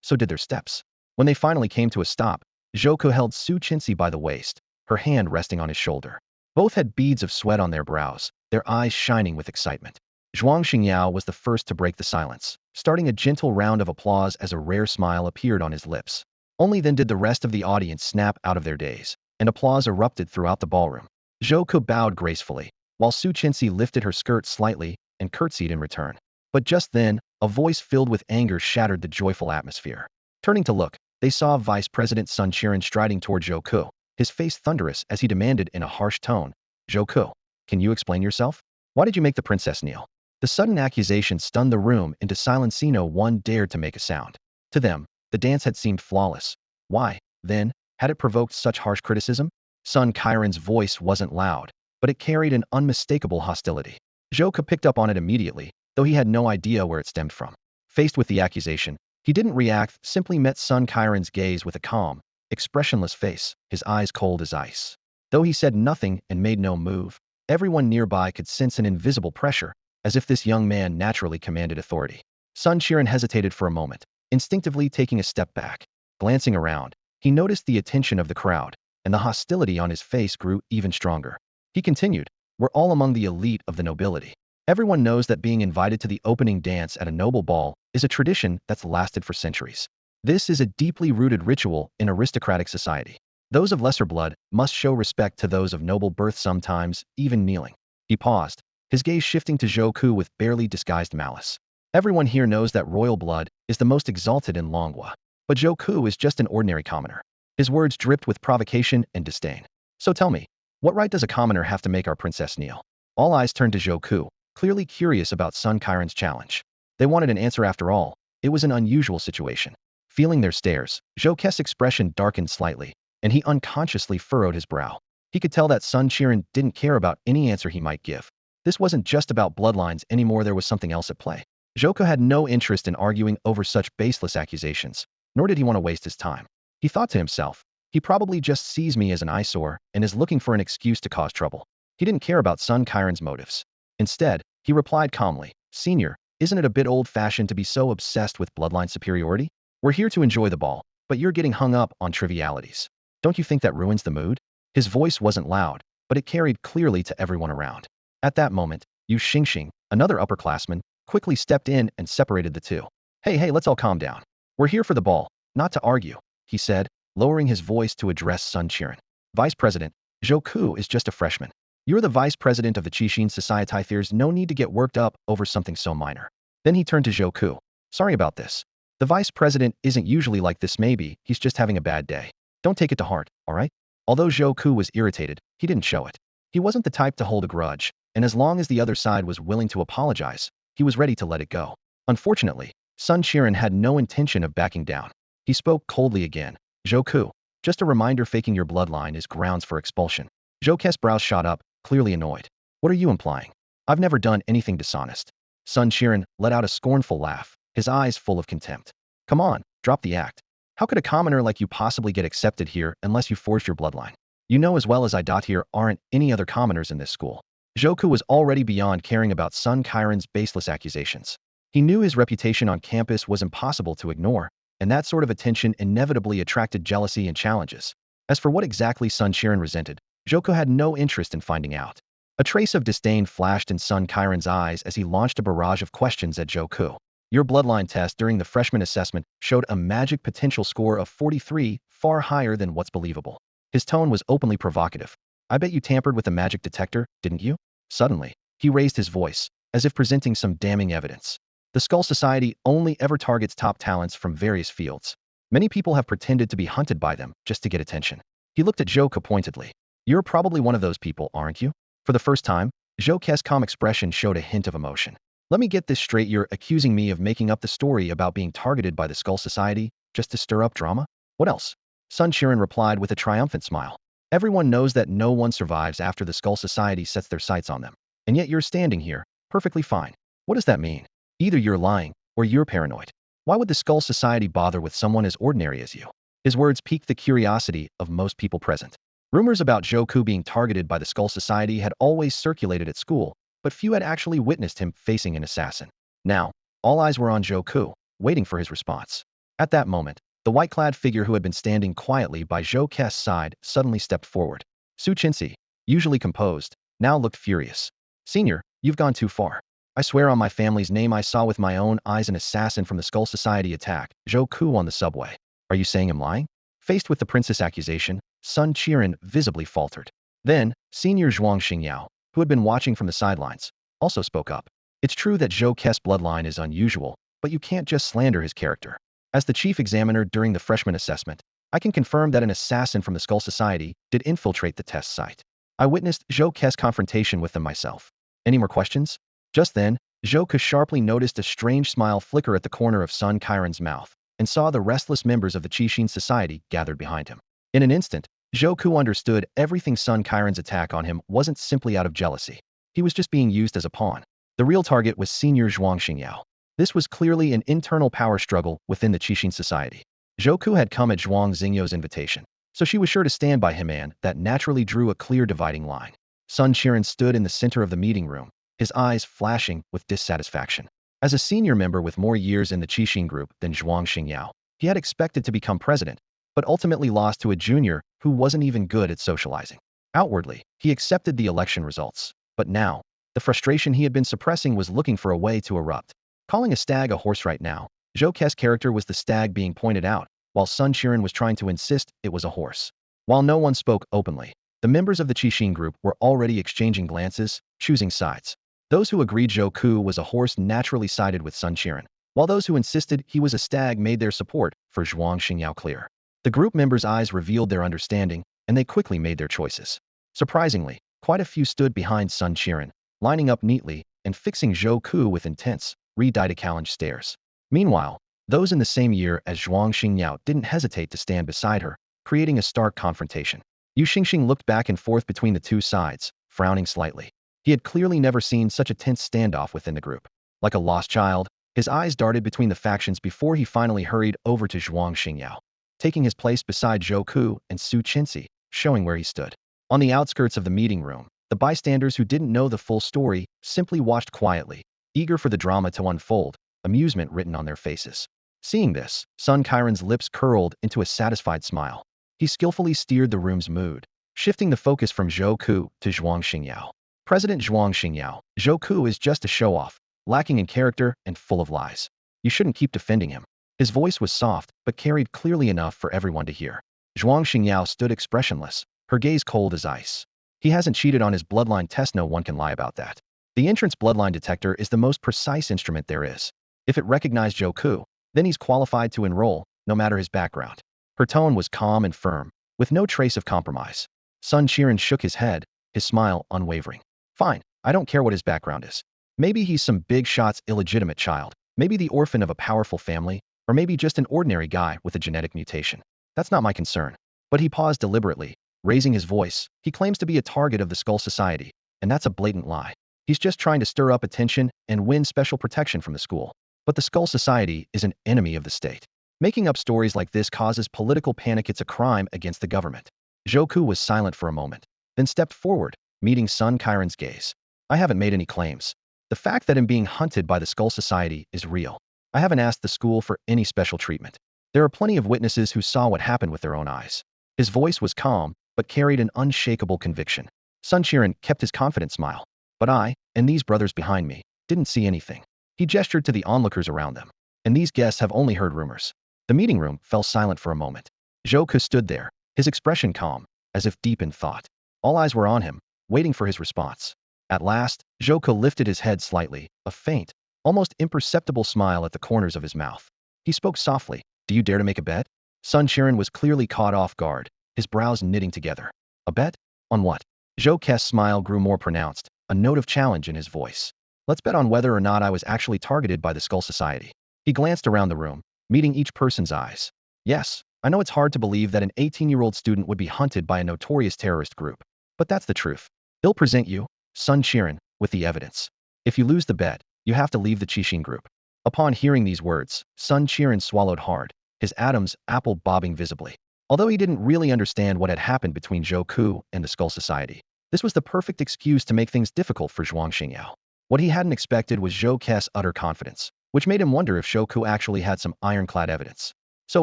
so did their steps. When they finally came to a stop, Zhouke held Su Qinxi by the waist, her hand resting on his shoulder. Both had beads of sweat on their brows, their eyes shining with excitement. Zhuang Xingyao was the first to break the silence, starting a gentle round of applause as a rare smile appeared on his lips. Only then did the rest of the audience snap out of their daze, and applause erupted throughout the ballroom. Zhouke bowed gracefully, while Su Qinxi lifted her skirt slightly and curtsied in return. But just then, a voice filled with anger shattered the joyful atmosphere. Turning to look, they saw Vice President Sun Qiren striding toward Zhouke, his face thunderous as he demanded in a harsh tone, "Zhouke, can you explain yourself? Why did you make the princess kneel?" The sudden accusation stunned the room into silence. No one dared to make a sound. To them, the dance had seemed flawless. Why, then, had it provoked such harsh criticism? Sun Qiren's voice wasn't loud, but it carried an unmistakable hostility. Zhouke picked up on it immediately, though he had no idea where it stemmed from. Faced with the accusation, he didn't react, simply met Sun Qiren's gaze with a calm, expressionless face, his eyes cold as ice. Though he said nothing and made no move, everyone nearby could sense an invisible pressure, as if this young man naturally commanded authority. Sun Qiren hesitated for a moment, instinctively taking a step back. Glancing around, he noticed the attention of the crowd, and the hostility on his face grew even stronger. He continued, "We're all among the elite of the nobility. Everyone knows that being invited to the opening dance at a noble ball is a tradition that's lasted for centuries. This is a deeply rooted ritual in aristocratic society. Those of lesser blood must show respect to those of noble birth, sometimes even kneeling." He paused, his gaze shifting to Zhouke with barely disguised malice. "Everyone here knows that royal blood is the most exalted in Longhua, but Zhouke is just an ordinary commoner." His words dripped with provocation and disdain. "So tell me, what right does a commoner have to make our princess kneel?" All eyes turned to Zhouke, clearly curious about Sun Qiren's challenge. They wanted an answer after all. It was an unusual situation. Feeling their stares, Zhouke's expression darkened slightly, and he unconsciously furrowed his brow. He could tell that Sun Qiren didn't care about any answer he might give. This wasn't just about bloodlines anymore, there was something else at play. Zhouke had no interest in arguing over such baseless accusations, nor did he want to waste his time. He thought to himself, he probably just sees me as an eyesore and is looking for an excuse to cause trouble. He didn't care about Sun Qiren's motives. Instead, he replied calmly, "Senior, isn't it a bit old-fashioned to be so obsessed with bloodline superiority? We're here to enjoy the ball, but you're getting hung up on trivialities. Don't you think that ruins the mood?" His voice wasn't loud, but it carried clearly to everyone around. At that moment, Yu Xingxing, another upperclassman, quickly stepped in and separated the two. Hey, let's all calm down. We're here for the ball, not to argue," he said, lowering his voice to address Sun Qiren. "Vice President, Zhouke is just a freshman. You're the vice president of the Qixin Society. There's no need to get worked up over something so minor." Then he turned to Zhouke. "Sorry about this. The vice president isn't usually like this. Maybe he's just having a bad day. Don't take it to heart, all right?" Although Zhouke was irritated, he didn't show it. He wasn't the type to hold a grudge, and as long as the other side was willing to apologize, he was ready to let it go. Unfortunately, Sun Qiren had no intention of backing down. He spoke coldly again. "Zhouke, just a reminder, faking your bloodline is grounds for expulsion." Zhouke's brows shot up, clearly annoyed. "What are you implying? I've never done anything dishonest." Sun Qiren let out a scornful laugh, his eyes full of contempt. "Come on, drop the act. How could a commoner like you possibly get accepted here unless you forged your bloodline? You know as well as I here aren't any other commoners in this school." Zhouke was already beyond caring about Sun Qiren's baseless accusations. He knew his reputation on campus was impossible to ignore, and that sort of attention inevitably attracted jealousy and challenges. As for what exactly Sun Qiren resented, Zhouke had no interest in finding out. A trace of disdain flashed in Sun Qiren's eyes as he launched a barrage of questions at Zhouke. "Your bloodline test during the freshman assessment showed a magic potential score of 43, far higher than what's believable." His tone was openly provocative. "I bet you tampered with the magic detector, didn't you?" Suddenly, he raised his voice, as if presenting some damning evidence. "The Skull Society only ever targets top talents from various fields. Many people have pretended to be hunted by them just to get attention." He looked at Zhouke pointedly. You're probably one of those people, aren't you? For the first time, Zhou's calm expression showed a hint of emotion. Let me get this straight, you're accusing me of making up the story about being targeted by the Skull Society just to stir up drama? What else? Sun Qiren replied with a triumphant smile. Everyone knows that no one survives after the Skull Society sets their sights on them. And yet you're standing here, perfectly fine. What does that mean? Either you're lying, or you're paranoid. Why would the Skull Society bother with someone as ordinary as you? His words piqued the curiosity of most people present. Rumors about Zhou being targeted by the Skull Society had always circulated at school, but few had actually witnessed him facing an assassin. Now, all eyes were on Zhou, waiting for his response. At that moment, the white-clad figure who had been standing quietly by Zhou's side suddenly stepped forward. Su Qinxi, usually composed, now looked furious. Senior, you've gone too far. I swear on my family's name I saw with my own eyes an assassin from the Skull Society attack Zhou on the subway. Are you saying I'm lying? Faced with the princess accusation, Sun Qiren visibly faltered. Then, Senior Zhuang Xingyao, who had been watching from the sidelines, also spoke up. It's true that Zhou's bloodline is unusual, but you can't just slander his character. As the chief examiner during the freshman assessment, I can confirm that an assassin from the Skull Society did infiltrate the test site. I witnessed Zhou's confrontation with them myself. Any more questions? Just then, Zhou sharply noticed a strange smile flicker at the corner of Sun Qiren's mouth, and saw the restless members of the Qixin Society gathered behind him. In an instant, Zhou understood everything Sun Qiren's attack on him wasn't simply out of jealousy. He was just being used as a pawn. The real target was Senior Zhuang Xingyao. This was clearly an internal power struggle within the Qixin Society. Zhou had come at Zhuang Xingyao's invitation, so she was sure to stand by him, and that naturally drew a clear dividing line. Sun Qiren stood in the center of the meeting room, his eyes flashing with dissatisfaction. As a senior member with more years in the Qixin group than Zhuang Xingyao, he had expected to become president, but ultimately lost to a junior who wasn't even good at socializing. Outwardly, he accepted the election results, but now, the frustration he had been suppressing was looking for a way to erupt. Calling a stag a horse right now, Zhou's character was the stag being pointed out, while Sun Qiren was trying to insist it was a horse. While no one spoke openly, the members of the Qixin group were already exchanging glances, choosing sides. Those who agreed Zhou was a horse naturally sided with Sun Qiren, while those who insisted he was a stag made their support for Zhuang Xingyao clear. The group members' eyes revealed their understanding, and they quickly made their choices. Surprisingly, quite a few stood behind Sun Qiren, lining up neatly and fixing Zhou with intense, redidicalenge stares. Meanwhile, those in the same year as Zhuang Xingyao didn't hesitate to stand beside her, creating a stark confrontation. Yu Xingxing looked back and forth between the two sides, frowning slightly. He had clearly never seen such a tense standoff within the group. Like a lost child, his eyes darted between the factions before he finally hurried over to Zhuang Xingyao, taking his place beside Zhou and Su Qinxi, showing where he stood. On the outskirts of the meeting room, the bystanders who didn't know the full story simply watched quietly, eager for the drama to unfold, amusement written on their faces. Seeing this, Sun Qiren's lips curled into a satisfied smile. He skillfully steered the room's mood, shifting the focus from Zhou to Zhuang Xingyao. President Zhuang Xingyao, Zhou is just a show-off, lacking in character and full of lies. You shouldn't keep defending him. His voice was soft, but carried clearly enough for everyone to hear. Zhuang Xingyao stood expressionless, her gaze cold as ice. He hasn't cheated on his bloodline test, no one can lie about that. The entrance bloodline detector is the most precise instrument there is. If it recognized Zhou, then he's qualified to enroll, no matter his background. Her tone was calm and firm, with no trace of compromise. Sun Qiren shook his head, his smile unwavering. Fine, I don't care what his background is. Maybe he's some big shot's illegitimate child, maybe the orphan of a powerful family, or maybe just an ordinary guy with a genetic mutation. That's not my concern. But he paused deliberately, raising his voice. He claims to be a target of the Skull Society, and that's a blatant lie. He's just trying to stir up attention and win special protection from the school. But the Skull Society is an enemy of the state. Making up stories like this causes political panic. It's a crime against the government. Zhou was silent for a moment, then stepped forward, meeting Sun Qiren's gaze. I haven't made any claims. The fact that I'm being hunted by the Skull Society is real. I haven't asked the school for any special treatment. There are plenty of witnesses who saw what happened with their own eyes. His voice was calm, but carried an unshakable conviction. Sun Qiren kept his confident smile. But I, and these brothers behind me, didn't see anything. He gestured to the onlookers around them. And these guests have only heard rumors. The meeting room fell silent for a moment. Zhou stood there, his expression calm, as if deep in thought. All eyes were on him, waiting for his response. At last, Zhou lifted his head slightly, a faint, almost imperceptible smile at the corners of his mouth. He spoke softly. Do you dare to make a bet? Sun Qiren was clearly caught off guard, his brows knitting together. A bet? On what? Zhou Ke's smile grew more pronounced, a note of challenge in his voice. Let's bet on whether or not I was actually targeted by the Skull Society. He glanced around the room, meeting each person's eyes. Yes, I know it's hard to believe that an 18-year-old student would be hunted by a notorious terrorist group, but that's the truth. He'll present you, Sun Qiren, with the evidence. If you lose the bet, you have to leave the Qixing group. Upon hearing these words, Sun Qiren swallowed hard, his Adam's apple bobbing visibly. Although he didn't really understand what had happened between Zhou Ku and the Skull Society, this was the perfect excuse to make things difficult for Zhuang Xingyao. What he hadn't expected was Zhou Ke's utter confidence, which made him wonder if Zhou Ku actually had some ironclad evidence. So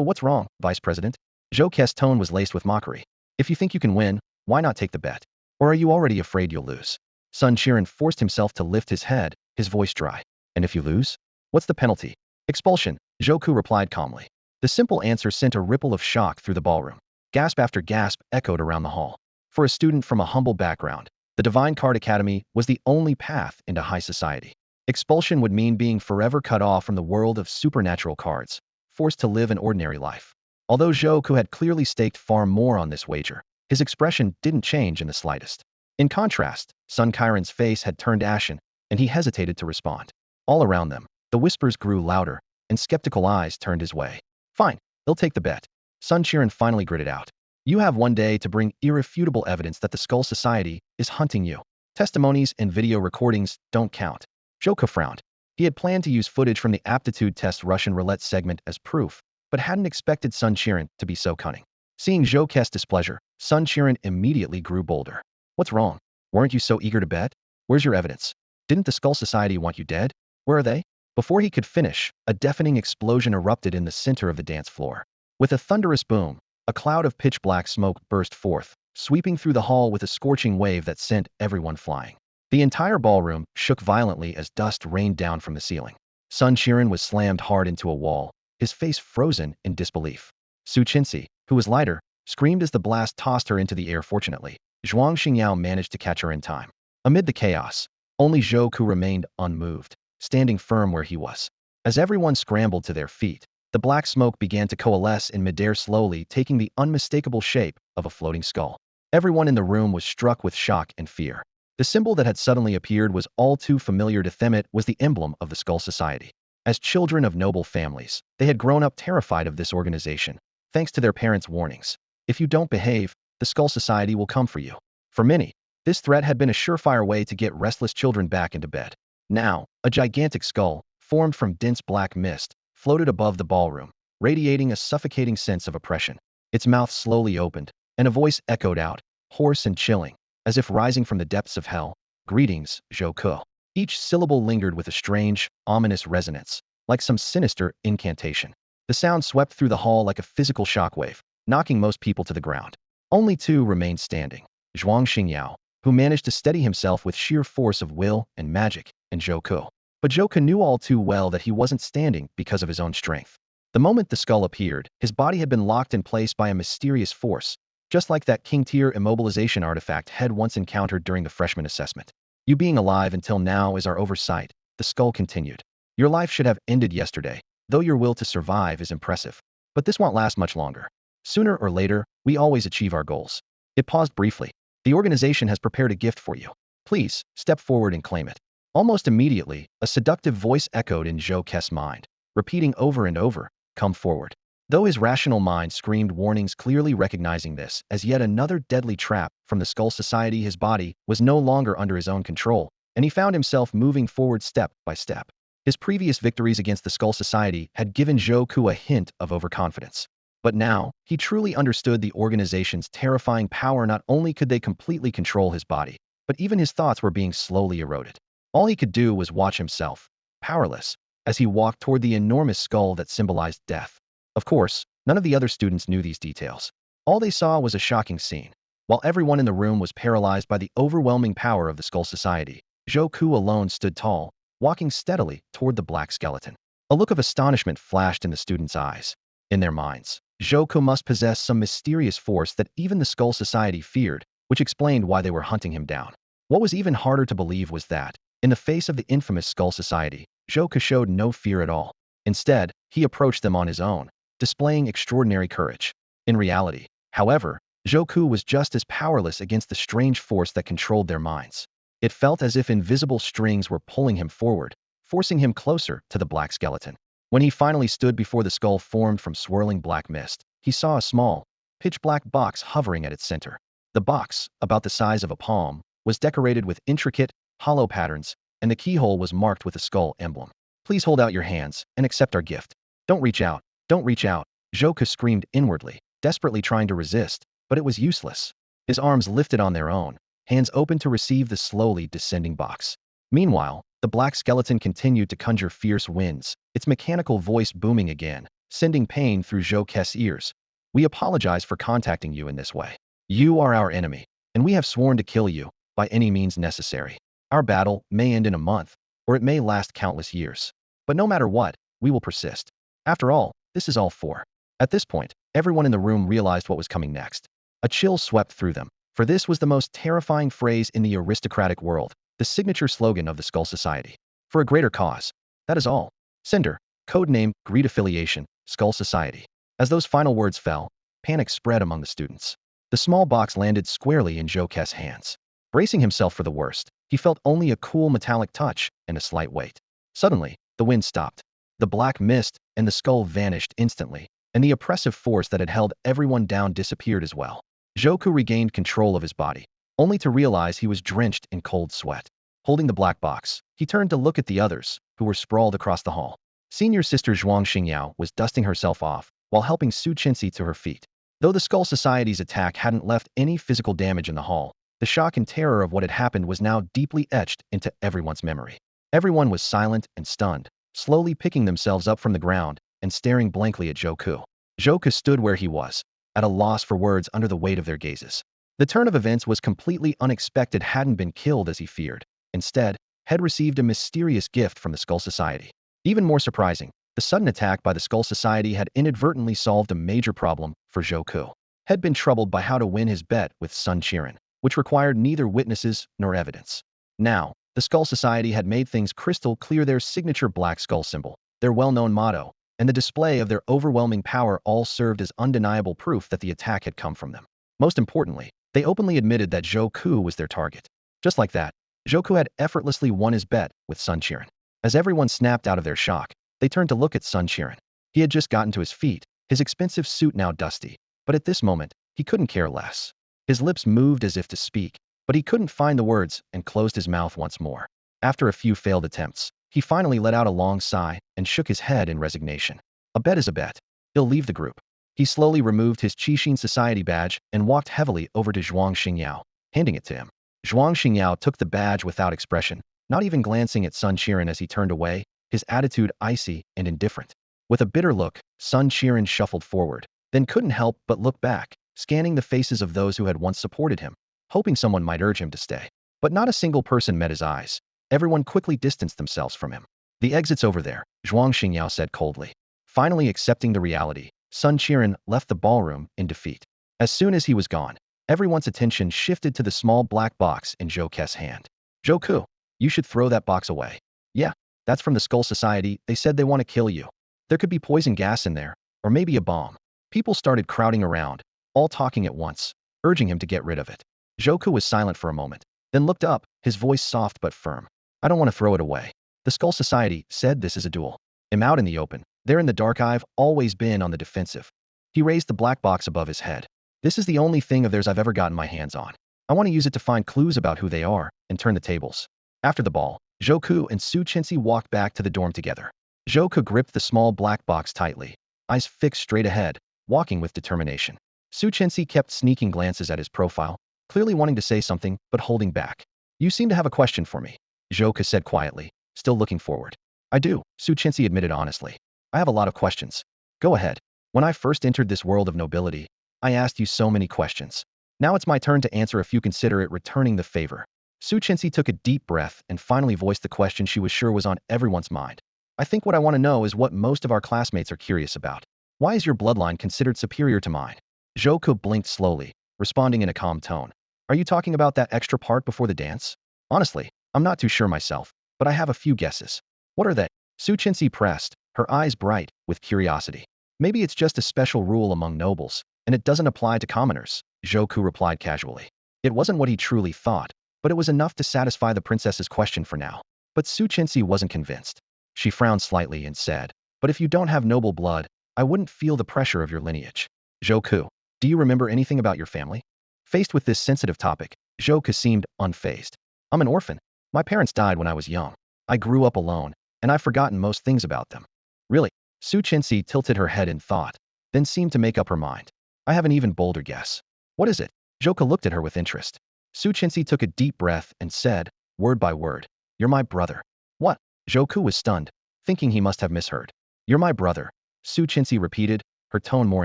what's wrong, Vice President? Zhou Ke's tone was laced with mockery. If you think you can win, why not take the bet? Or are you already afraid you'll lose? Sun Qiren forced himself to lift his head, his voice dry. And if you lose? What's the penalty? Expulsion, Zhou Ku replied calmly. The simple answer sent a ripple of shock through the ballroom. Gasp after gasp echoed around the hall. For a student from a humble background, the Divine Card Academy was the only path into high society. Expulsion would mean being forever cut off from the world of supernatural cards, forced to live an ordinary life. Although Zhou Ku had clearly staked far more on this wager, his expression didn't change in the slightest. In contrast, Sun Qiren's face had turned ashen, and he hesitated to respond. All around them, the whispers grew louder, and skeptical eyes turned his way. Fine, he'll take the bet. Sun Qiren finally gritted out. You have one day to bring irrefutable evidence that the Skull Society is hunting you. Testimonies and video recordings don't count. Zhou Ku frowned. He had planned to use footage from the aptitude test Russian roulette segment as proof, but hadn't expected Sun Qiren to be so cunning. Seeing Zhou Ke's displeasure, Sun Qiren immediately grew bolder. What's wrong? Weren't you so eager to bet? Where's your evidence? Didn't the Skull Society want you dead? Where are they? Before he could finish, a deafening explosion erupted in the center of the dance floor. With a thunderous boom, a cloud of pitch-black smoke burst forth, sweeping through the hall with a scorching wave that sent everyone flying. The entire ballroom shook violently as dust rained down from the ceiling. Sun Qiren was slammed hard into a wall, his face frozen in disbelief. Su Qinxi, who was lighter, screamed as the blast tossed her into the air. Fortunately, Zhuang Xingyao managed to catch her in time. Amid the chaos, only Zhou Ku remained unmoved, standing firm where he was. As everyone scrambled to their feet, the black smoke began to coalesce in midair, slowly taking the unmistakable shape of a floating skull. Everyone in the room was struck with shock and fear. The symbol that had suddenly appeared was all too familiar to them. It was the emblem of the Skull Society. As children of noble families, they had grown up terrified of this organization, thanks to their parents' warnings. If you don't behave, the Skull Society will come for you. For many, this threat had been a surefire way to get restless children back into bed. Now, a gigantic skull, formed from dense black mist, floated above the ballroom, radiating a suffocating sense of oppression. Its mouth slowly opened, and a voice echoed out, hoarse and chilling, as if rising from the depths of hell. Greetings, Zhou Ku. Each syllable lingered with a strange, ominous resonance, like some sinister incantation. The sound swept through the hall like a physical shockwave, knocking most people to the ground. Only two remained standing, Zhuang Xingyao, who managed to steady himself with sheer force of will and magic, and Zhou Ku. But Zhou Ku knew all too well that he wasn't standing because of his own strength. The moment the skull appeared, his body had been locked in place by a mysterious force, just like that king-tier immobilization artifact had once encountered during the freshman assessment. You being alive until now is our oversight, the skull continued. Your life should have ended yesterday, though your will to survive is impressive. But this won't last much longer. Sooner or later, we always achieve our goals. It paused briefly. The organization has prepared a gift for you. Please, step forward and claim it. Almost immediately, a seductive voice echoed in Zhou Ke's mind, repeating over and over, come forward. Though his rational mind screamed warnings, clearly recognizing this as yet another deadly trap from the Skull Society, his body was no longer under his own control, and he found himself moving forward step by step. His previous victories against the Skull Society had given Zhou Ku a hint of overconfidence. But now, he truly understood the organization's terrifying power. Not only could they completely control his body, but even his thoughts were being slowly eroded. All he could do was watch himself, powerless, as he walked toward the enormous skull that symbolized death. Of course, none of the other students knew these details. All they saw was a shocking scene. While everyone in the room was paralyzed by the overwhelming power of the Skull Society, Zhou Ku alone stood tall, walking steadily toward the black skeleton. A look of astonishment flashed in the students' eyes. In their minds, Zhou Ku must possess some mysterious force that even the Skull Society feared, which explained why they were hunting him down. What was even harder to believe was that, in the face of the infamous Skull Society, Zhou Ku showed no fear at all. Instead, he approached them on his own, displaying extraordinary courage. In reality, however, Zhou was just as powerless against the strange force that controlled their minds. It felt as if invisible strings were pulling him forward, forcing him closer to the black skeleton. When he finally stood before the skull formed from swirling black mist, he saw a small, pitch-black box hovering at its center. The box, about the size of a palm, was decorated with intricate, hollow patterns, and the keyhole was marked with a skull emblem. "Please hold out your hands and accept our gift. Don't reach out. Don't reach out," Zhou screamed inwardly, desperately trying to resist, but it was useless. His arms lifted on their own, hands open to receive the slowly descending box. Meanwhile, the black skeleton continued to conjure fierce winds, its mechanical voice booming again, sending pain through Zhou's ears. "We apologize for contacting you in this way. You are our enemy, and we have sworn to kill you, by any means necessary. Our battle may end in a month, or it may last countless years. But no matter what, we will persist. After all, this is all for." At this point, everyone in the room realized what was coming next. A chill swept through them, for this was the most terrifying phrase in the aristocratic world, the signature slogan of the Skull Society. "For a greater cause." That is all. Cinder, codename Greed Affiliation, Skull Society. As those final words fell, panic spread among the students. The small box landed squarely in Zhou's hands. Bracing himself for the worst, he felt only a cool metallic touch and a slight weight. Suddenly, the wind stopped. The black mist and the skull vanished instantly, and the oppressive force that had held everyone down disappeared as well. Zhou regained control of his body, only to realize he was drenched in cold sweat. Holding the black box, he turned to look at the others, who were sprawled across the hall. Senior sister Zhuang Xingyao was dusting herself off, while helping Su Qinxi to her feet. Though the Skull Society's attack hadn't left any physical damage in the hall, the shock and terror of what had happened was now deeply etched into everyone's memory. Everyone was silent and stunned, slowly picking themselves up from the ground and staring blankly at Zhou. Zhou stood where he was, at a loss for words under the weight of their gazes. The turn of events was completely unexpected. Hadn't been killed as he feared. Instead, had received a mysterious gift from the Skull Society. Even more surprising, the sudden attack by the Skull Society had inadvertently solved a major problem for Zhou. Had been troubled by how to win his bet with Sun Qiren, which required neither witnesses nor evidence. Now, the Skull Society had made things crystal clear. Their signature black skull symbol, their well-known motto, and the display of their overwhelming power all served as undeniable proof that the attack had come from them. Most importantly, they openly admitted that Zhou was their target. Just like that, Zhou had effortlessly won his bet with Sun Qiren. As everyone snapped out of their shock, they turned to look at Sun Qiren. He had just gotten to his feet, his expensive suit now dusty, but at this moment, he couldn't care less. His lips moved as if to speak, but he couldn't find the words and closed his mouth once more. After a few failed attempts, he finally let out a long sigh and shook his head in resignation. A bet is a bet. He'll leave the group. He slowly removed his Qixin Society badge and walked heavily over to Zhuang Xingyao, handing it to him. Zhuang Xingyao took the badge without expression, not even glancing at Sun Qiren as he turned away, his attitude icy and indifferent. With a bitter look, Sun Qiren shuffled forward, then couldn't help but look back, scanning the faces of those who had once supported him, hoping someone might urge him to stay. But not a single person met his eyes. Everyone quickly distanced themselves from him. "The exit's over there," Zhuang Xingyao said coldly. Finally accepting the reality, Sun Qiren left the ballroom in defeat. As soon as he was gone, everyone's attention shifted to the small black box in Zhou's hand. "Zhou, you should throw that box away." "Yeah, that's from the Skull Society. They said they want to kill you. There could be poison gas in there, or maybe a bomb." People started crowding around, all talking at once, urging him to get rid of it. Zhou was silent for a moment, then looked up, his voice soft but firm. "I don't want to throw it away. The Skull Society said this is a duel. I'm out in the open. They're in the dark. I've always been on the defensive." He raised the black box above his head. "This is the only thing of theirs I've ever gotten my hands on. I want to use it to find clues about who they are and turn the tables." After the ball, Zhou and Su Qinxi walked back to the dorm together. Zhou gripped the small black box tightly, eyes fixed straight ahead, walking with determination. Su Qinxi kept sneaking glances at his profile, clearly wanting to say something but holding back. "You seem to have a question for me," Zhou said quietly, still looking forward. "I do," Su Qinxi admitted honestly. "I have a lot of questions." "Go ahead. When I first entered this world of nobility, I asked you so many questions. Now it's my turn to answer if you consider it returning the favor." Su Qinxi took a deep breath and finally voiced the question she was sure was on everyone's mind. "I think what I want to know is what most of our classmates are curious about. Why is your bloodline considered superior to mine?" Zhou blinked slowly, responding in a calm tone. "Are you talking about that extra part before the dance?" "Honestly, I'm not too sure myself, but I have a few guesses." "What are they?" Su Qinxi pressed, her eyes bright with curiosity. "Maybe it's just a special rule among nobles, and it doesn't apply to commoners," Zhou replied casually. It wasn't what he truly thought, but it was enough to satisfy the princess's question for now. But Su Qinxi wasn't convinced. She frowned slightly and said, "But if you don't have noble blood, I wouldn't feel the pressure of your lineage." Zhou, do you remember anything about your family? Faced with this sensitive topic, Zhou seemed unfazed. "I'm an orphan. My parents died when I was young. I grew up alone, and I've forgotten most things about them." "Really?" Su Qinxi tilted her head in thought, then seemed to make up her mind. "I have an even bolder guess." "What is it?" Zhou looked at her with interest. Su Qinxi took a deep breath and said, word by word, "You're my brother." "What?" Zhou was stunned, thinking he must have misheard. "You're my brother," Su Qinxi repeated, her tone more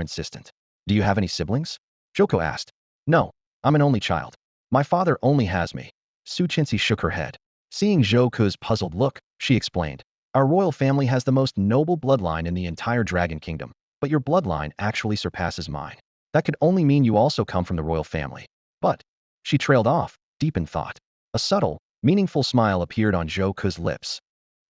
insistent. "Do you have any siblings?" Zhou asked. "No, I'm an only child. My father only has me." Su Qinxi shook her head. Seeing Zhou's puzzled look, she explained, "Our royal family has the most noble bloodline in the entire Dragon Kingdom, but your bloodline actually surpasses mine. That could only mean you also come from the royal family." "But," she trailed off, deep in thought. A subtle, meaningful smile appeared on Zhou's lips.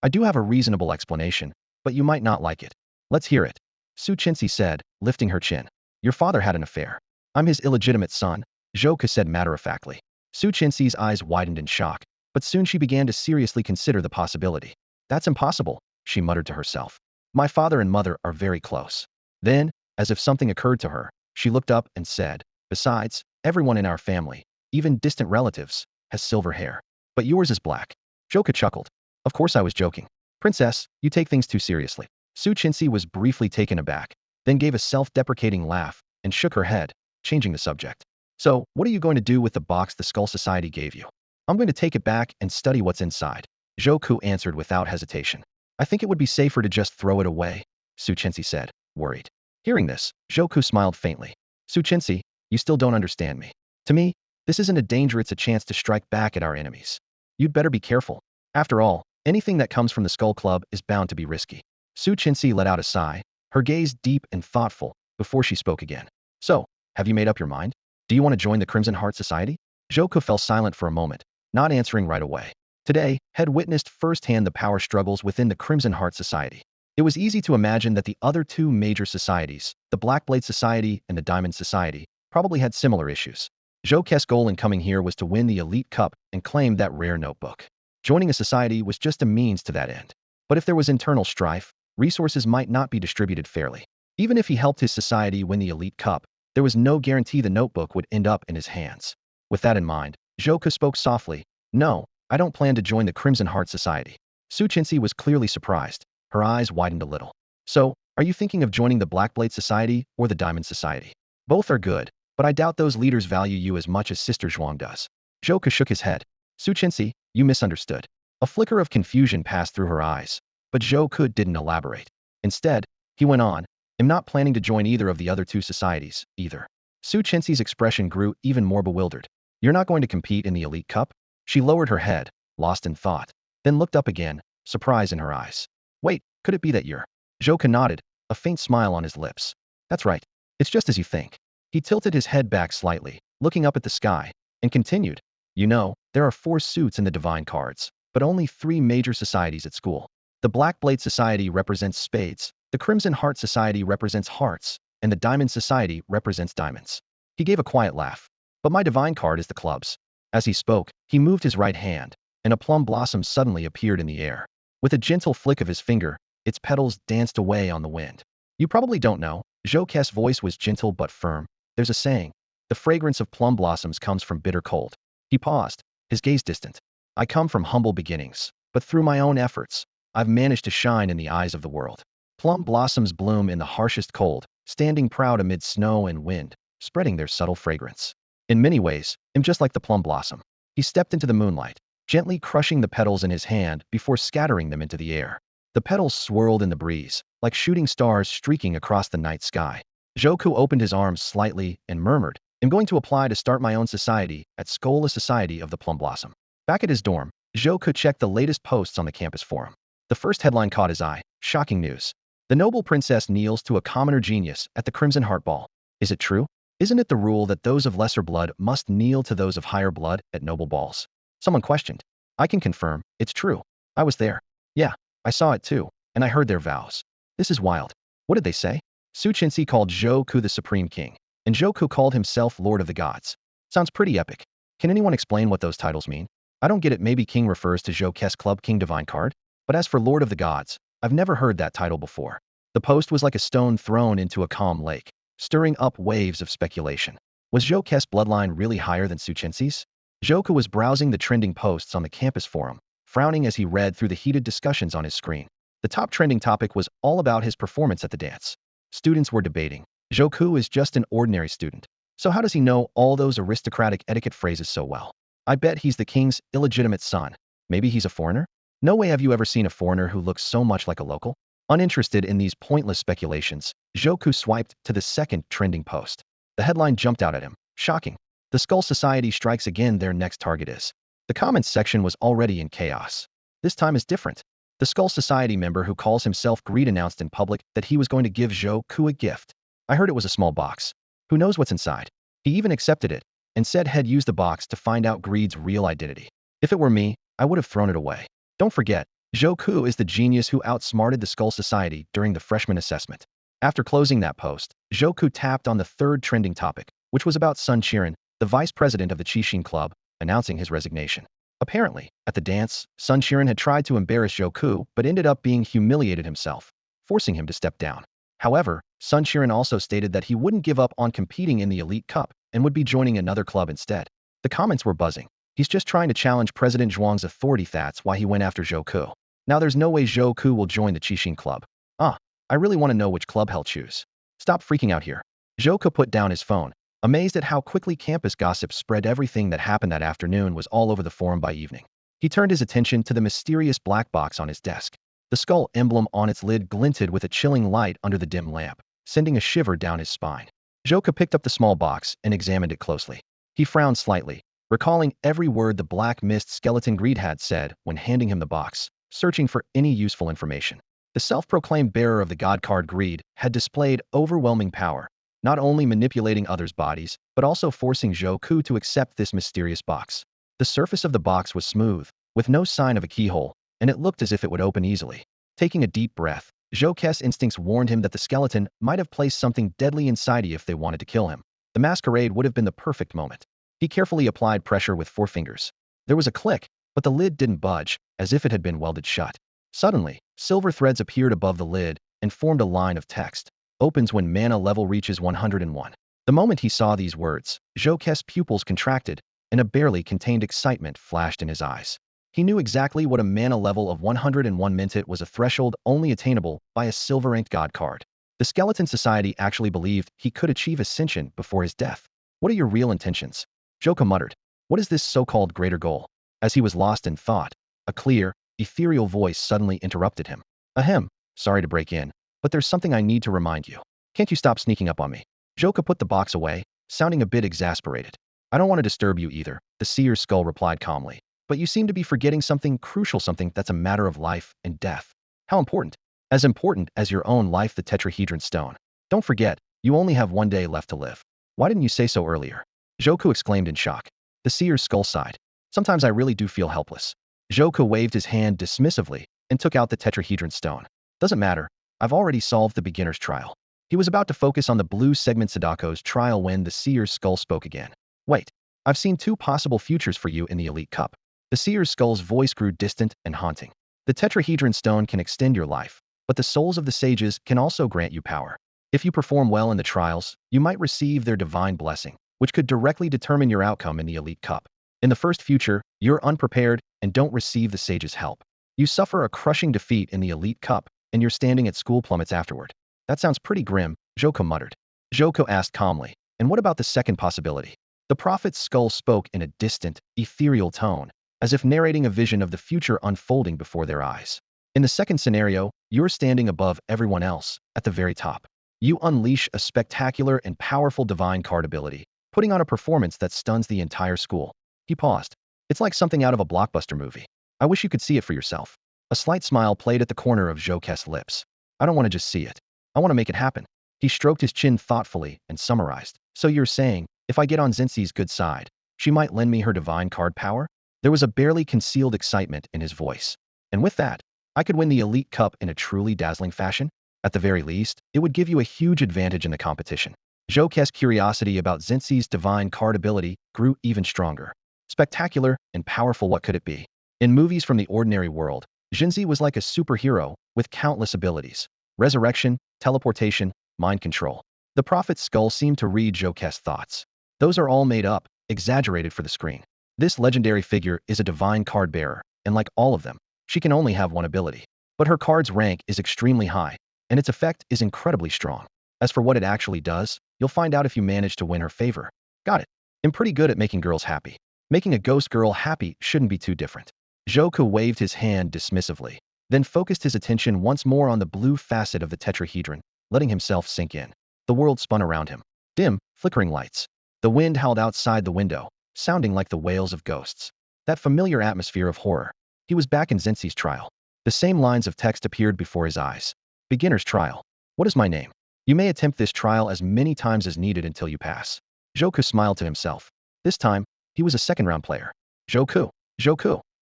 "I do have a reasonable explanation, but you might not like it." "Let's hear it," Su Qinxi said, lifting her chin. "Your father had an affair." "I'm his illegitimate son," Zhou said matter-of-factly. Su Qinxi's eyes widened in shock, but soon she began to seriously consider the possibility. "That's impossible," she muttered to herself. "My father and mother are very close." Then, as if something occurred to her, she looked up and said, "Besides, everyone in our family, even distant relatives, has silver hair. But yours is black." Zhou chuckled. "Of course I was joking. Princess, you take things too seriously." Su Qinxi was briefly taken aback, then gave a self-deprecating laugh and shook her head, changing the subject. "So, what are you going to do with the box the Skull Society gave you?" "I'm going to take it back and study what's inside," Zhou answered without hesitation. "I think it would be safer to just throw it away," Su Qinxi said, worried. Hearing this, Zhou smiled faintly. "Su Qinxi, you still don't understand me. To me, this isn't a danger, it's a chance to strike back at our enemies. You'd better be careful. After all, anything that comes from the Skull Club is bound to be risky." Su Qinxi let out a sigh, her gaze deep and thoughtful, before she spoke again. "So, have you made up your mind? Do you want to join the Crimson Heart Society?" Zhou fell silent for a moment, not answering right away. Today, had witnessed firsthand the power struggles within the Crimson Heart Society. It was easy to imagine that the other two major societies, the Black Blade Society and the Diamond Society, probably had similar issues. Zhou's goal in coming here was to win the Elite Cup and claim that rare notebook. Joining a society was just a means to that end. But if there was internal strife, resources might not be distributed fairly. Even if he helped his society win the Elite Cup, there was no guarantee the notebook would end up in his hands. With that in mind, Zhou spoke softly, "No, I don't plan to join the Crimson Heart Society." Su Qinxi was clearly surprised. Her eyes widened a little. "So, are you thinking of joining the Black Blade Society or the Diamond Society?" "Both are good, but I doubt those leaders value you as much as Sister Zhuang does." Zhou shook his head. "Su Qinxi, you misunderstood." A flicker of confusion passed through her eyes, but Zhou didn't elaborate. Instead, he went on, "I'm not planning to join either of the other two societies, either." Su Qinxi's expression grew even more bewildered. "You're not going to compete in the Elite Cup?" She lowered her head, lost in thought, then looked up again, surprise in her eyes. "Wait, could it be that you're—" Zhou nodded, a faint smile on his lips. "That's right. It's just as you think." He tilted his head back slightly, looking up at the sky, and continued, "You know, there are 4 suits in the Divine Cards, but only 3 major societies at school. The Black Blade Society represents spades, the Crimson Heart Society represents hearts, and the Diamond Society represents diamonds." He gave a quiet laugh. "But my divine card is the clubs." As he spoke, he moved his right hand, and a plum blossom suddenly appeared in the air. With a gentle flick of his finger, its petals danced away on the wind. "You probably don't know," Zhou's voice was gentle but firm. "There's a saying, the fragrance of plum blossoms comes from bitter cold." He paused, his gaze distant. "I come from humble beginnings, but through my own efforts, I've managed to shine in the eyes of the world. Plum blossoms bloom in the harshest cold, standing proud amid snow and wind, spreading their subtle fragrance. In many ways, I'm just like the plum blossom." He stepped into the moonlight, gently crushing the petals in his hand before scattering them into the air. The petals swirled in the breeze, like shooting stars streaking across the night sky. Zhou opened his arms slightly and murmured, "I'm going to apply to start my own society at Skola Society of the Plum Blossom." Back at his dorm, Zhou checked the latest posts on the campus forum. The first headline caught his eye. Shocking news. The noble princess kneels to a commoner genius at the Crimson Heart Ball. Is it true? Isn't it the rule that those of lesser blood must kneel to those of higher blood at noble balls? Someone questioned. "I can confirm, it's true. I was there. Yeah, I saw it too, and I heard their vows. This is wild." "What did they say?" Su Qinxi called Zhou the Supreme King, and Joku called himself Lord of the Gods. Sounds pretty epic. Can anyone explain what those titles mean? I don't get it. Maybe King refers to Joke's club King Divine card? But as for Lord of the Gods, I've never heard that title before. The post was like a stone thrown into a calm lake, stirring up waves of speculation. Was Joke's bloodline really higher than Suchensi's? Joku was browsing the trending posts on the campus forum, frowning as he read through the heated discussions on his screen. The top trending topic was all about his performance at the dance. Students were debating. Joku is just an ordinary student. So how does he know all those aristocratic etiquette phrases so well? I bet he's the king's illegitimate son. Maybe he's a foreigner? No way. Have you ever seen a foreigner who looks so much like a local? Uninterested in these pointless speculations, Joku swiped to the second trending post. The headline jumped out at him. Shocking. The Skull Society strikes again. Their next target is. The comments section was already in chaos. This time is different. The Skull Society member who calls himself Greed announced in public that he was going to give Joku a gift. I heard it was a small box. Who knows what's inside? He even accepted it and said he'd use the box to find out Greed's real identity. If it were me, I would have thrown it away. Don't forget, Joku is the genius who outsmarted the Skull Society during the freshman assessment. After closing that post, Joku tapped on the third trending topic, which was about Sun Qiren, the vice president of the Qixin Club, announcing his resignation. Apparently, at the dance, Sun Qiren had tried to embarrass Joku but ended up being humiliated himself, forcing him to step down. However, Sun Qiren also stated that he wouldn't give up on competing in the Elite Cup and would be joining another club instead. The comments were buzzing. He's just trying to challenge President Zhuang's authority. That's why he went after Joku. Now there's no way Joku will join the Qixin Club. I really want to know which club he'll choose. Stop freaking out here. Joku put down his phone, amazed at how quickly campus gossip spread. Everything that happened that afternoon was all over the forum by evening. He turned his attention to the mysterious black box on his desk. The skull emblem on its lid glinted with a chilling light under the dim lamp, sending a shiver down his spine. Joku picked up the small box and examined it closely. He frowned slightly, recalling every word the black mist skeleton Greed had said when handing him the box, searching for any useful information. The self-proclaimed bearer of the god card Greed had displayed overwhelming power, not only manipulating others' bodies, but also forcing Joku to accept this mysterious box. The surface of the box was smooth, with no sign of a keyhole, and it looked as if it would open easily. Taking a deep breath, Joku's instincts warned him that the skeleton might have placed something deadly inside if they wanted to kill him. The masquerade would have been the perfect moment. He carefully applied pressure with 4 fingers. There was a click, but the lid didn't budge, as if it had been welded shut. Suddenly, silver threads appeared above the lid and formed a line of text. Opens when mana level reaches 101. The moment he saw these words, Joku's pupils contracted, and a barely contained excitement flashed in his eyes. He knew exactly what a mana level of 101 meant. It was a threshold only attainable by a silver-inked god card. The Skeleton Society actually believed he could achieve ascension before his death. What are your real intentions? Joku muttered. What is this so-called greater goal? As he was lost in thought, a clear, ethereal voice suddenly interrupted him. Ahem, sorry to break in, but there's something I need to remind you. Can't you stop sneaking up on me? Joku put the box away, sounding a bit exasperated. I don't want to disturb you either, the seer's skull replied calmly. But you seem to be forgetting something crucial, something that's a matter of life and death. How important? As important as your own life, the tetrahedron stone. Don't forget, you only have 1 day left to live. Why didn't you say so earlier? Joku exclaimed in shock. The seer's skull sighed. Sometimes I really do feel helpless. Joku waved his hand dismissively and took out the tetrahedron stone. Doesn't matter, I've already solved the beginner's trial. He was about to focus on the blue segment Sadako's trial when the seer's skull spoke again. Wait, I've seen 2 possible futures for you in the Elite Cup. The seer's skull's voice grew distant and haunting. The tetrahedron stone can extend your life, but the souls of the sages can also grant you power. If you perform well in the trials, you might receive their divine blessing, which could directly determine your outcome in the Elite Cup. In the first future, you're unprepared and don't receive the sage's help. You suffer a crushing defeat in the Elite Cup, and your standing at school plummets afterward. That sounds pretty grim, Joku muttered. Joku asked calmly, and what about the second possibility? The prophet's skull spoke in a distant, ethereal tone, as if narrating a vision of the future unfolding before their eyes. In the second scenario, you're standing above everyone else, at the very top. You unleash a spectacular and powerful divine card ability, putting on a performance that stuns the entire school. He paused. It's like something out of a blockbuster movie. I wish you could see it for yourself. A slight smile played at the corner of Joku's lips. I don't want to just see it. I want to make it happen. He stroked his chin thoughtfully and summarized. So you're saying, if I get on Zinzi's good side, she might lend me her divine card power? There was a barely concealed excitement in his voice. And with that, I could win the Elite Cup in a truly dazzling fashion? At the very least, it would give you a huge advantage in the competition. Zhouke's curiosity about Xinxi's divine card ability grew even stronger. Spectacular and powerful, what could it be? In movies from the ordinary world, Xinxi was like a superhero with countless abilities. Resurrection, teleportation, mind control. The prophet's skull seemed to read Zhouke's thoughts. Those are all made up, exaggerated for the screen. This legendary figure is a divine card bearer, and like all of them, she can only have one ability. But her card's rank is extremely high, and its effect is incredibly strong. As for what it actually does, you'll find out if you manage to win her favor. Got it. I'm pretty good at making girls happy. Making a ghost girl happy shouldn't be too different. Zhouke waved his hand dismissively, then focused his attention once more on the blue facet of the tetrahedron, letting himself sink in. The world spun around him. Dim, flickering lights. The wind howled outside the window, sounding like the wails of ghosts. That familiar atmosphere of horror. He was back in Xinxi's trial. The same lines of text appeared before his eyes. Beginner's trial. What is my name? You may attempt this trial as many times as needed until you pass. Zhouke smiled to himself. This time, he was a second-round player. Zhouke,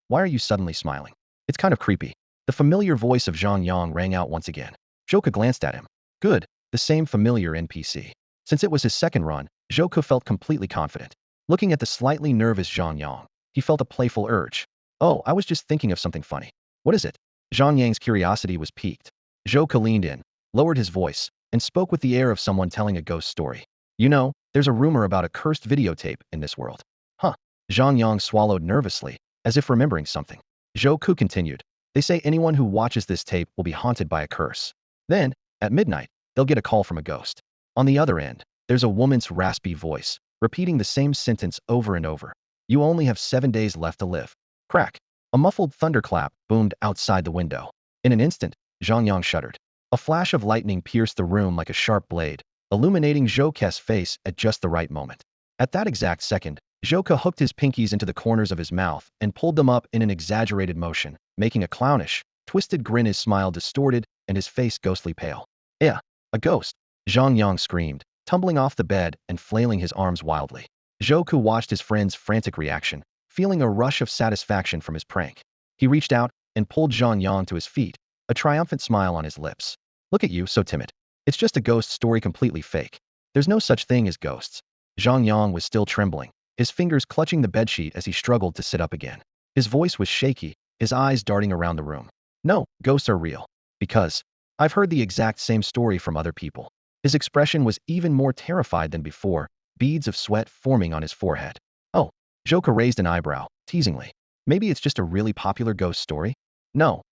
why are you suddenly smiling? It's kind of creepy. The familiar voice of Zhang Yang rang out once again. Zhouke glanced at him. Good, the same familiar NPC. Since it was his second run, Zhouke felt completely confident. Looking at the slightly nervous Zhang Yang, he felt a playful urge. Oh, I was just thinking of something funny. What is it? Zhang Yang's curiosity was piqued. Zhouke leaned in, lowered his voice, and spoke with the air of someone telling a ghost story. You know, there's a rumor about a cursed videotape in this world. Huh. Zhang Yang swallowed nervously, as if remembering something. Zhouke continued. They say anyone who watches this tape will be haunted by a curse. Then, at midnight, they'll get a call from a ghost. On the other end, there's a woman's raspy voice, repeating the same sentence over and over. You only have 7 days left to live. Crack. A muffled thunderclap boomed outside the window. In an instant, Zhang Yang shuddered. A flash of lightning pierced the room like a sharp blade, illuminating Zhouke's face at just the right moment. At that exact second, Zhouke hooked his pinkies into the corners of his mouth and pulled them up in an exaggerated motion, making a clownish, twisted grin. His smile distorted and his face ghostly pale. Yeah, a ghost. Zhang Yang screamed, tumbling off the bed and flailing his arms wildly. Zhouke watched his friend's frantic reaction, feeling a rush of satisfaction from his prank. He reached out and pulled Zhang Yang to his feet, a triumphant smile on his lips. Look at you, so timid. It's just a ghost story, completely fake. There's no such thing as ghosts. Zhang Yang was still trembling, his fingers clutching the bedsheet as he struggled to sit up again. His voice was shaky, his eyes darting around the room. No, ghosts are real. Because I've heard the exact same story from other people. His expression was even more terrified than before, beads of sweat forming on his forehead. Oh, Zhouke raised an eyebrow, teasingly. Maybe it's just a really popular ghost story? No,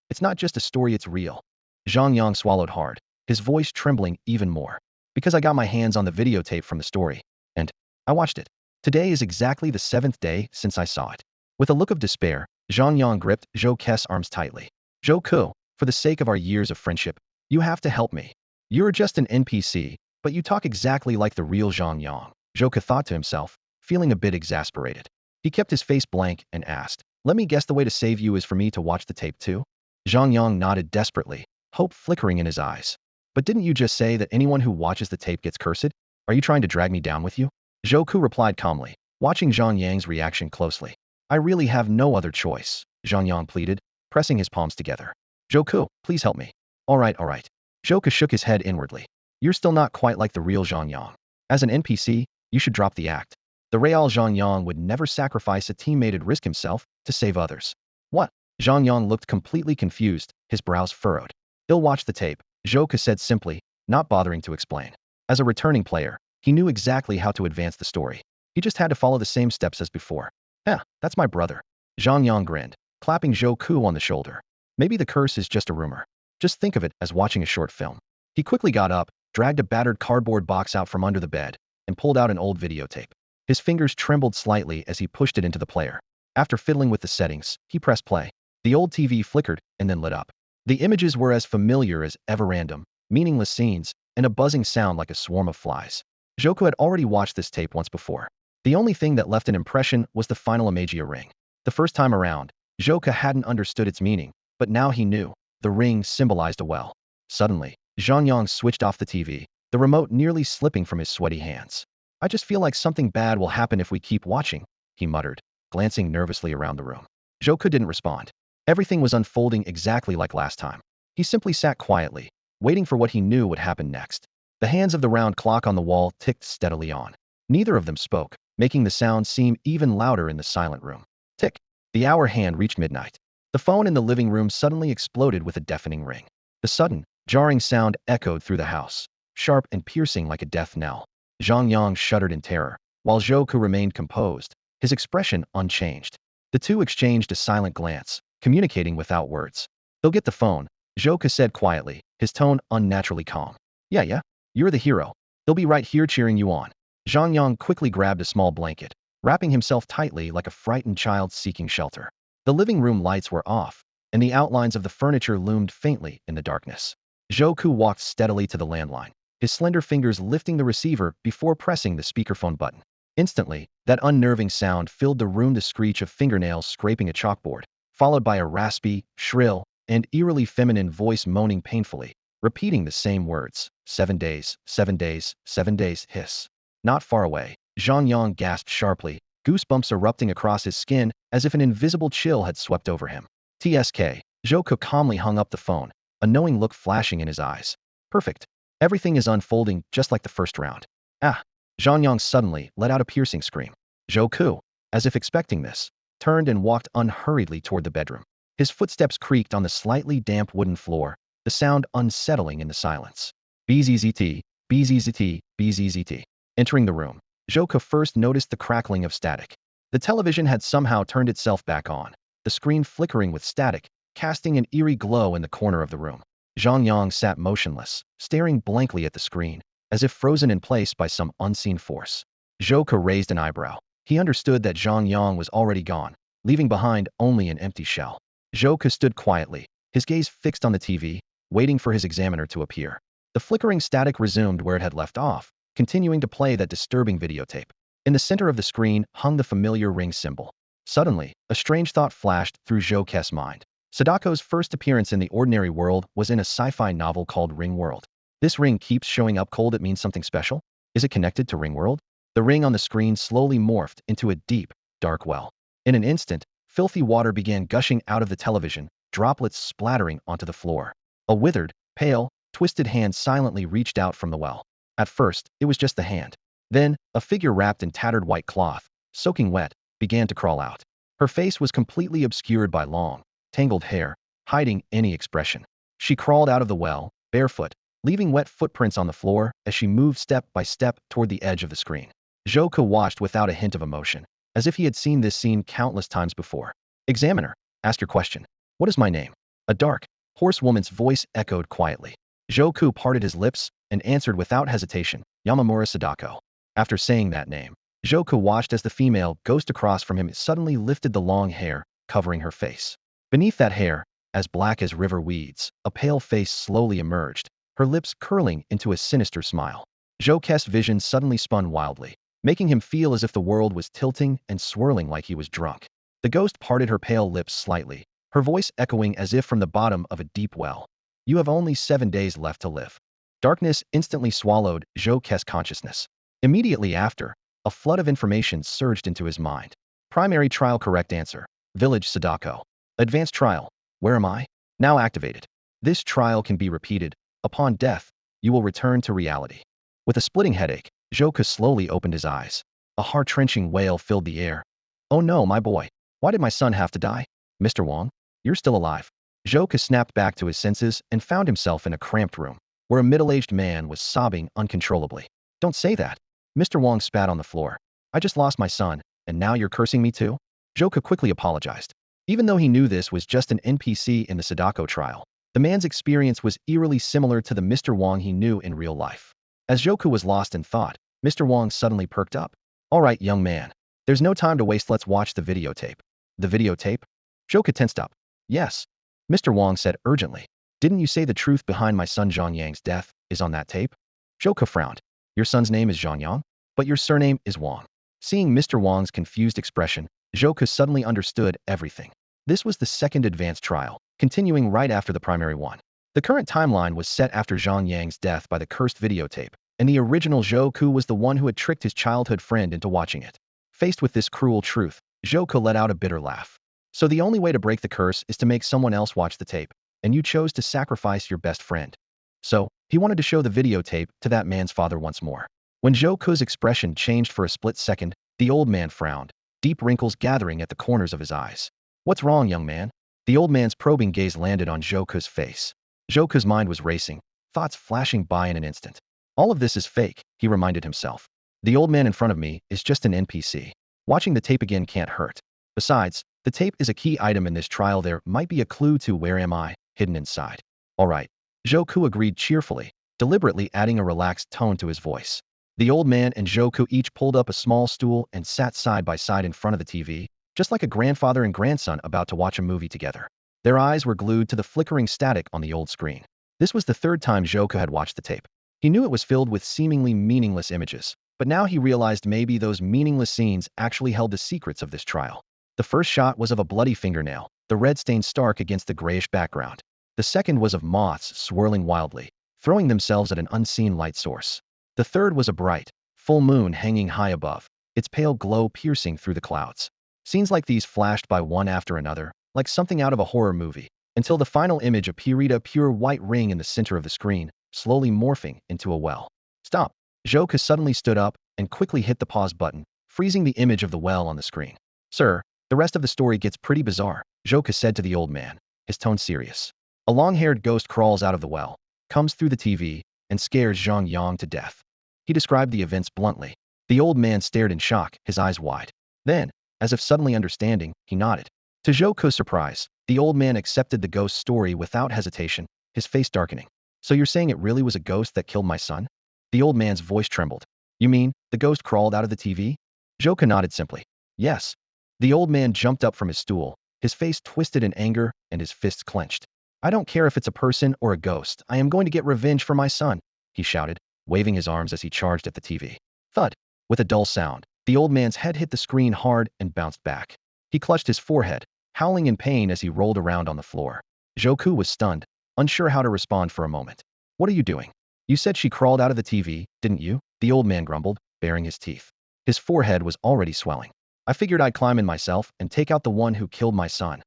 it's not just a story, it's real. Zhang Yang swallowed hard, his voice trembling even more. Because I got my hands on the videotape from the story. And I watched it. Today is exactly the 7th day since I saw it. With a look of despair, Zhang Yang gripped Zhouke's arms tightly. Zhouke, for the sake of our years of friendship, you have to help me. You're just an NPC, but you talk exactly like the real Zhang Yang. Zhouke thought to himself, feeling a bit exasperated. He kept his face blank and asked, let me guess, the way to save you is for me to watch the tape too? Zhang Yang nodded desperately, hope flickering in his eyes. But didn't you just say that anyone who watches the tape gets cursed? Are you trying to drag me down with you? Zhouke replied calmly, watching Zhang Yang's reaction closely. I really have no other choice, Zhang Yang pleaded, pressing his palms together. Zhouke, please help me. All right. Zhouke shook his head inwardly. You're still not quite like the real Zhang Yang. As an NPC, you should drop the act. The real Zhang Yang would never sacrifice a teammate and risk himself to save others. What? Zhang Yang looked completely confused, his brows furrowed. He'll watch the tape, Zhouke said simply, not bothering to explain. As a returning player, he knew exactly how to advance the story. He just had to follow the same steps as before. That's my brother. Zhang Yang grinned, clapping Zhouke on the shoulder. Maybe the curse is just a rumor. Just think of it as watching a short film. He quickly got up, dragged a battered cardboard box out from under the bed, and pulled out an old videotape. His fingers trembled slightly as he pushed it into the player. After fiddling with the settings, he pressed play. The old TV flickered and then lit up. The images were as familiar as ever, random, meaningless scenes, and a buzzing sound like a swarm of flies. Zhouke had already watched this tape once before. The only thing that left an impression was the final Imagia ring. The first time around, Zhouke hadn't understood its meaning, but now he knew. The ring symbolized a well. Suddenly, Zhang Yang switched off the TV, the remote nearly slipping from his sweaty hands. I just feel like something bad will happen if we keep watching, he muttered, glancing nervously around the room. Zhouke didn't respond. Everything was unfolding exactly like last time. He simply sat quietly, waiting for what he knew would happen next. The hands of the round clock on the wall ticked steadily on. Neither of them spoke, making the sound seem even louder in the silent room. Tick. The hour hand reached midnight. The phone in the living room suddenly exploded with a deafening ring. The sudden, jarring sound echoed through the house, sharp and piercing like a death knell. Zhang Yang shuddered in terror, while Zhou Ke remained composed, his expression unchanged. The two exchanged a silent glance, communicating without words. "They'll get the phone," Zhou Ke said quietly, his tone unnaturally calm. Yeah, you're the hero. They'll be right here cheering you on." Zhang Yang quickly grabbed a small blanket, wrapping himself tightly like a frightened child seeking shelter. The living room lights were off, and the outlines of the furniture loomed faintly in the darkness. Zhou Ke walked steadily to the landline, his slender fingers lifting the receiver before pressing the speakerphone button. Instantly, that unnerving sound filled the room, the screech of fingernails scraping a chalkboard, followed by a raspy, shrill, and eerily feminine voice moaning painfully, repeating the same words. 7 days, 7 days, 7 days, hiss. Not far away, Zhang Yang gasped sharply, goosebumps erupting across his skin as if an invisible chill had swept over him. TSK. Zhou Ke calmly hung up the phone, a knowing look flashing in his eyes. Perfect. Everything is unfolding just like the first round. Ah! Zhang Yang suddenly let out a piercing scream. Zhou Ke, as if expecting this, turned and walked unhurriedly toward the bedroom. His footsteps creaked on the slightly damp wooden floor, the sound unsettling in the silence. Bzzzt, bzzzt, bzzzt. Entering the room, Zhou Ke first noticed the crackling of static. The television had somehow turned itself back on, the screen flickering with static, casting an eerie glow in the corner of the room. Zhang Yang sat motionless, staring blankly at the screen, as if frozen in place by some unseen force. Zhou Ke raised an eyebrow. He understood that Zhang Yang was already gone, leaving behind only an empty shell. Zhou Ke stood quietly, his gaze fixed on the TV, waiting for his examiner to appear. The flickering static resumed where it had left off, continuing to play that disturbing videotape. In the center of the screen hung the familiar ring symbol. Suddenly, a strange thought flashed through Zhou Ke's mind. Sadako's first appearance in the ordinary world was in a sci-fi novel called Ring World. This ring keeps showing up cold. It means something special? Is it connected to Ring World? The ring on the screen slowly morphed into a deep, dark well. In an instant, filthy water began gushing out of the television, droplets splattering onto the floor. A withered, pale, twisted hand silently reached out from the well. At first, it was just the hand. Then, a figure wrapped in tattered white cloth, soaking wet, began to crawl out. Her face was completely obscured by long, tangled hair, hiding any expression. She crawled out of the well, barefoot, leaving wet footprints on the floor as she moved step by step toward the edge of the screen. Zhou Ke watched without a hint of emotion, as if he had seen this scene countless times before. "Examiner, ask your question. What is my name?" A dark, hoarse woman's voice echoed quietly. Zhou Ke parted his lips and answered without hesitation, "Yamamura Sadako." After saying that name, Zhou Ke watched as the female ghost across from him suddenly lifted the long hair, covering her face. Beneath that hair, as black as river weeds, a pale face slowly emerged, her lips curling into a sinister smile. Zhou Ke's vision suddenly spun wildly, making him feel as if the world was tilting and swirling like he was drunk. The ghost parted her pale lips slightly, her voice echoing as if from the bottom of a deep well. "You have only 7 days left to live." Darkness instantly swallowed Zhou Ke's consciousness. Immediately after, a flood of information surged into his mind. Primary trial correct answer. Village Sadako. Advanced trial. Where am I? Now activated. This trial can be repeated. Upon death, you will return to reality. With a splitting headache, Zhou Ke slowly opened his eyes. A heart-wrenching wail filled the air. "Oh no, my boy. Why did my son have to die? Mr. Wang, you're still alive." Zhou Ke snapped back to his senses and found himself in a cramped room, where a middle-aged man was sobbing uncontrollably. "Don't say that." Mr. Wang spat on the floor. "I just lost my son, and now you're cursing me too?" Zhou Ke quickly apologized. Even though he knew this was just an NPC in the Sadako trial, the man's experience was eerily similar to the Mr. Wang he knew in real life. As Zhou Ke was lost in thought, Mr. Wang suddenly perked up. "All right, young man. There's no time to waste. Let's watch the videotape." "The videotape?" Zhou Ke tensed up. "Yes," Mr. Wang said urgently. "Didn't you say the truth behind my son Zhang Yang's death is on that tape?" Zhou Ke frowned. "Your son's name is Zhang Yang, but your surname is Wang." Seeing Mr. Wang's confused expression, Zhou Ke suddenly understood everything. This was the second advanced trial, continuing right after the primary one. The current timeline was set after Zhang Yang's death by the cursed videotape, and the original Zhou Ke was the one who had tricked his childhood friend into watching it. Faced with this cruel truth, Zhou Ke let out a bitter laugh. "So the only way to break the curse is to make someone else watch the tape, and you chose to sacrifice your best friend." So, he wanted to show the videotape to that man's father once more. When Zhou Ke's expression changed for a split second, the old man frowned, deep wrinkles gathering at the corners of his eyes. What's wrong, young man? The old man's probing gaze landed on Zhou Ke's face. Zhou Ke's mind was racing, thoughts flashing by in an instant. All of this is fake, he reminded himself. The old man in front of me is just an NPC. Watching the tape again can't hurt. Besides, the tape is a key item in this trial. There might be a clue to where am I, hidden inside. All right. Zhou Ke agreed cheerfully, deliberately adding a relaxed tone to his voice. The old man and Zhou Ke each pulled up a small stool and sat side by side in front of the TV, just like a grandfather and grandson about to watch a movie together. Their eyes were glued to the flickering static on the old screen. This was the third time Zhou Ke had watched the tape. He knew it was filled with seemingly meaningless images, but now he realized maybe those meaningless scenes actually held the secrets of this trial. The first shot was of a bloody fingernail, the red stain stark against the grayish background. The second was of moths swirling wildly, throwing themselves at an unseen light source. The third was a bright, full moon hanging high above, its pale glow piercing through the clouds. Scenes like these flashed by one after another, like something out of a horror movie, until the final image appeared, a pure white ring in the center of the screen, slowly morphing into a well. Stop! Zhou Ke suddenly stood up and quickly hit the pause button, freezing the image of the well on the screen. Sir, the rest of the story gets pretty bizarre, Zhou Ke said to the old man, his tone serious. A long-haired ghost crawls out of the well, comes through the TV, and scares Zhang Yang to death. He described the events bluntly. The old man stared in shock, his eyes wide. Then, as if suddenly understanding, he nodded. To Zhou Ke's surprise, the old man accepted the ghost story without hesitation, his face darkening. So you're saying it really was a ghost that killed my son? The old man's voice trembled. You mean, the ghost crawled out of the TV? Zhou Ke nodded simply. Yes. The old man jumped up from his stool, his face twisted in anger and his fists clenched. I don't care if it's a person or a ghost, I am going to get revenge for my son, he shouted, waving his arms as he charged at the TV. Thud! With a dull sound, the old man's head hit the screen hard and bounced back. He clutched his forehead, howling in pain as he rolled around on the floor. Zhou Ke was stunned, unsure how to respond for a moment. What are you doing? You said she crawled out of the TV, didn't you? The old man grumbled, baring his teeth. His forehead was already swelling. I figured I'd climb in myself and take out the one who killed my son.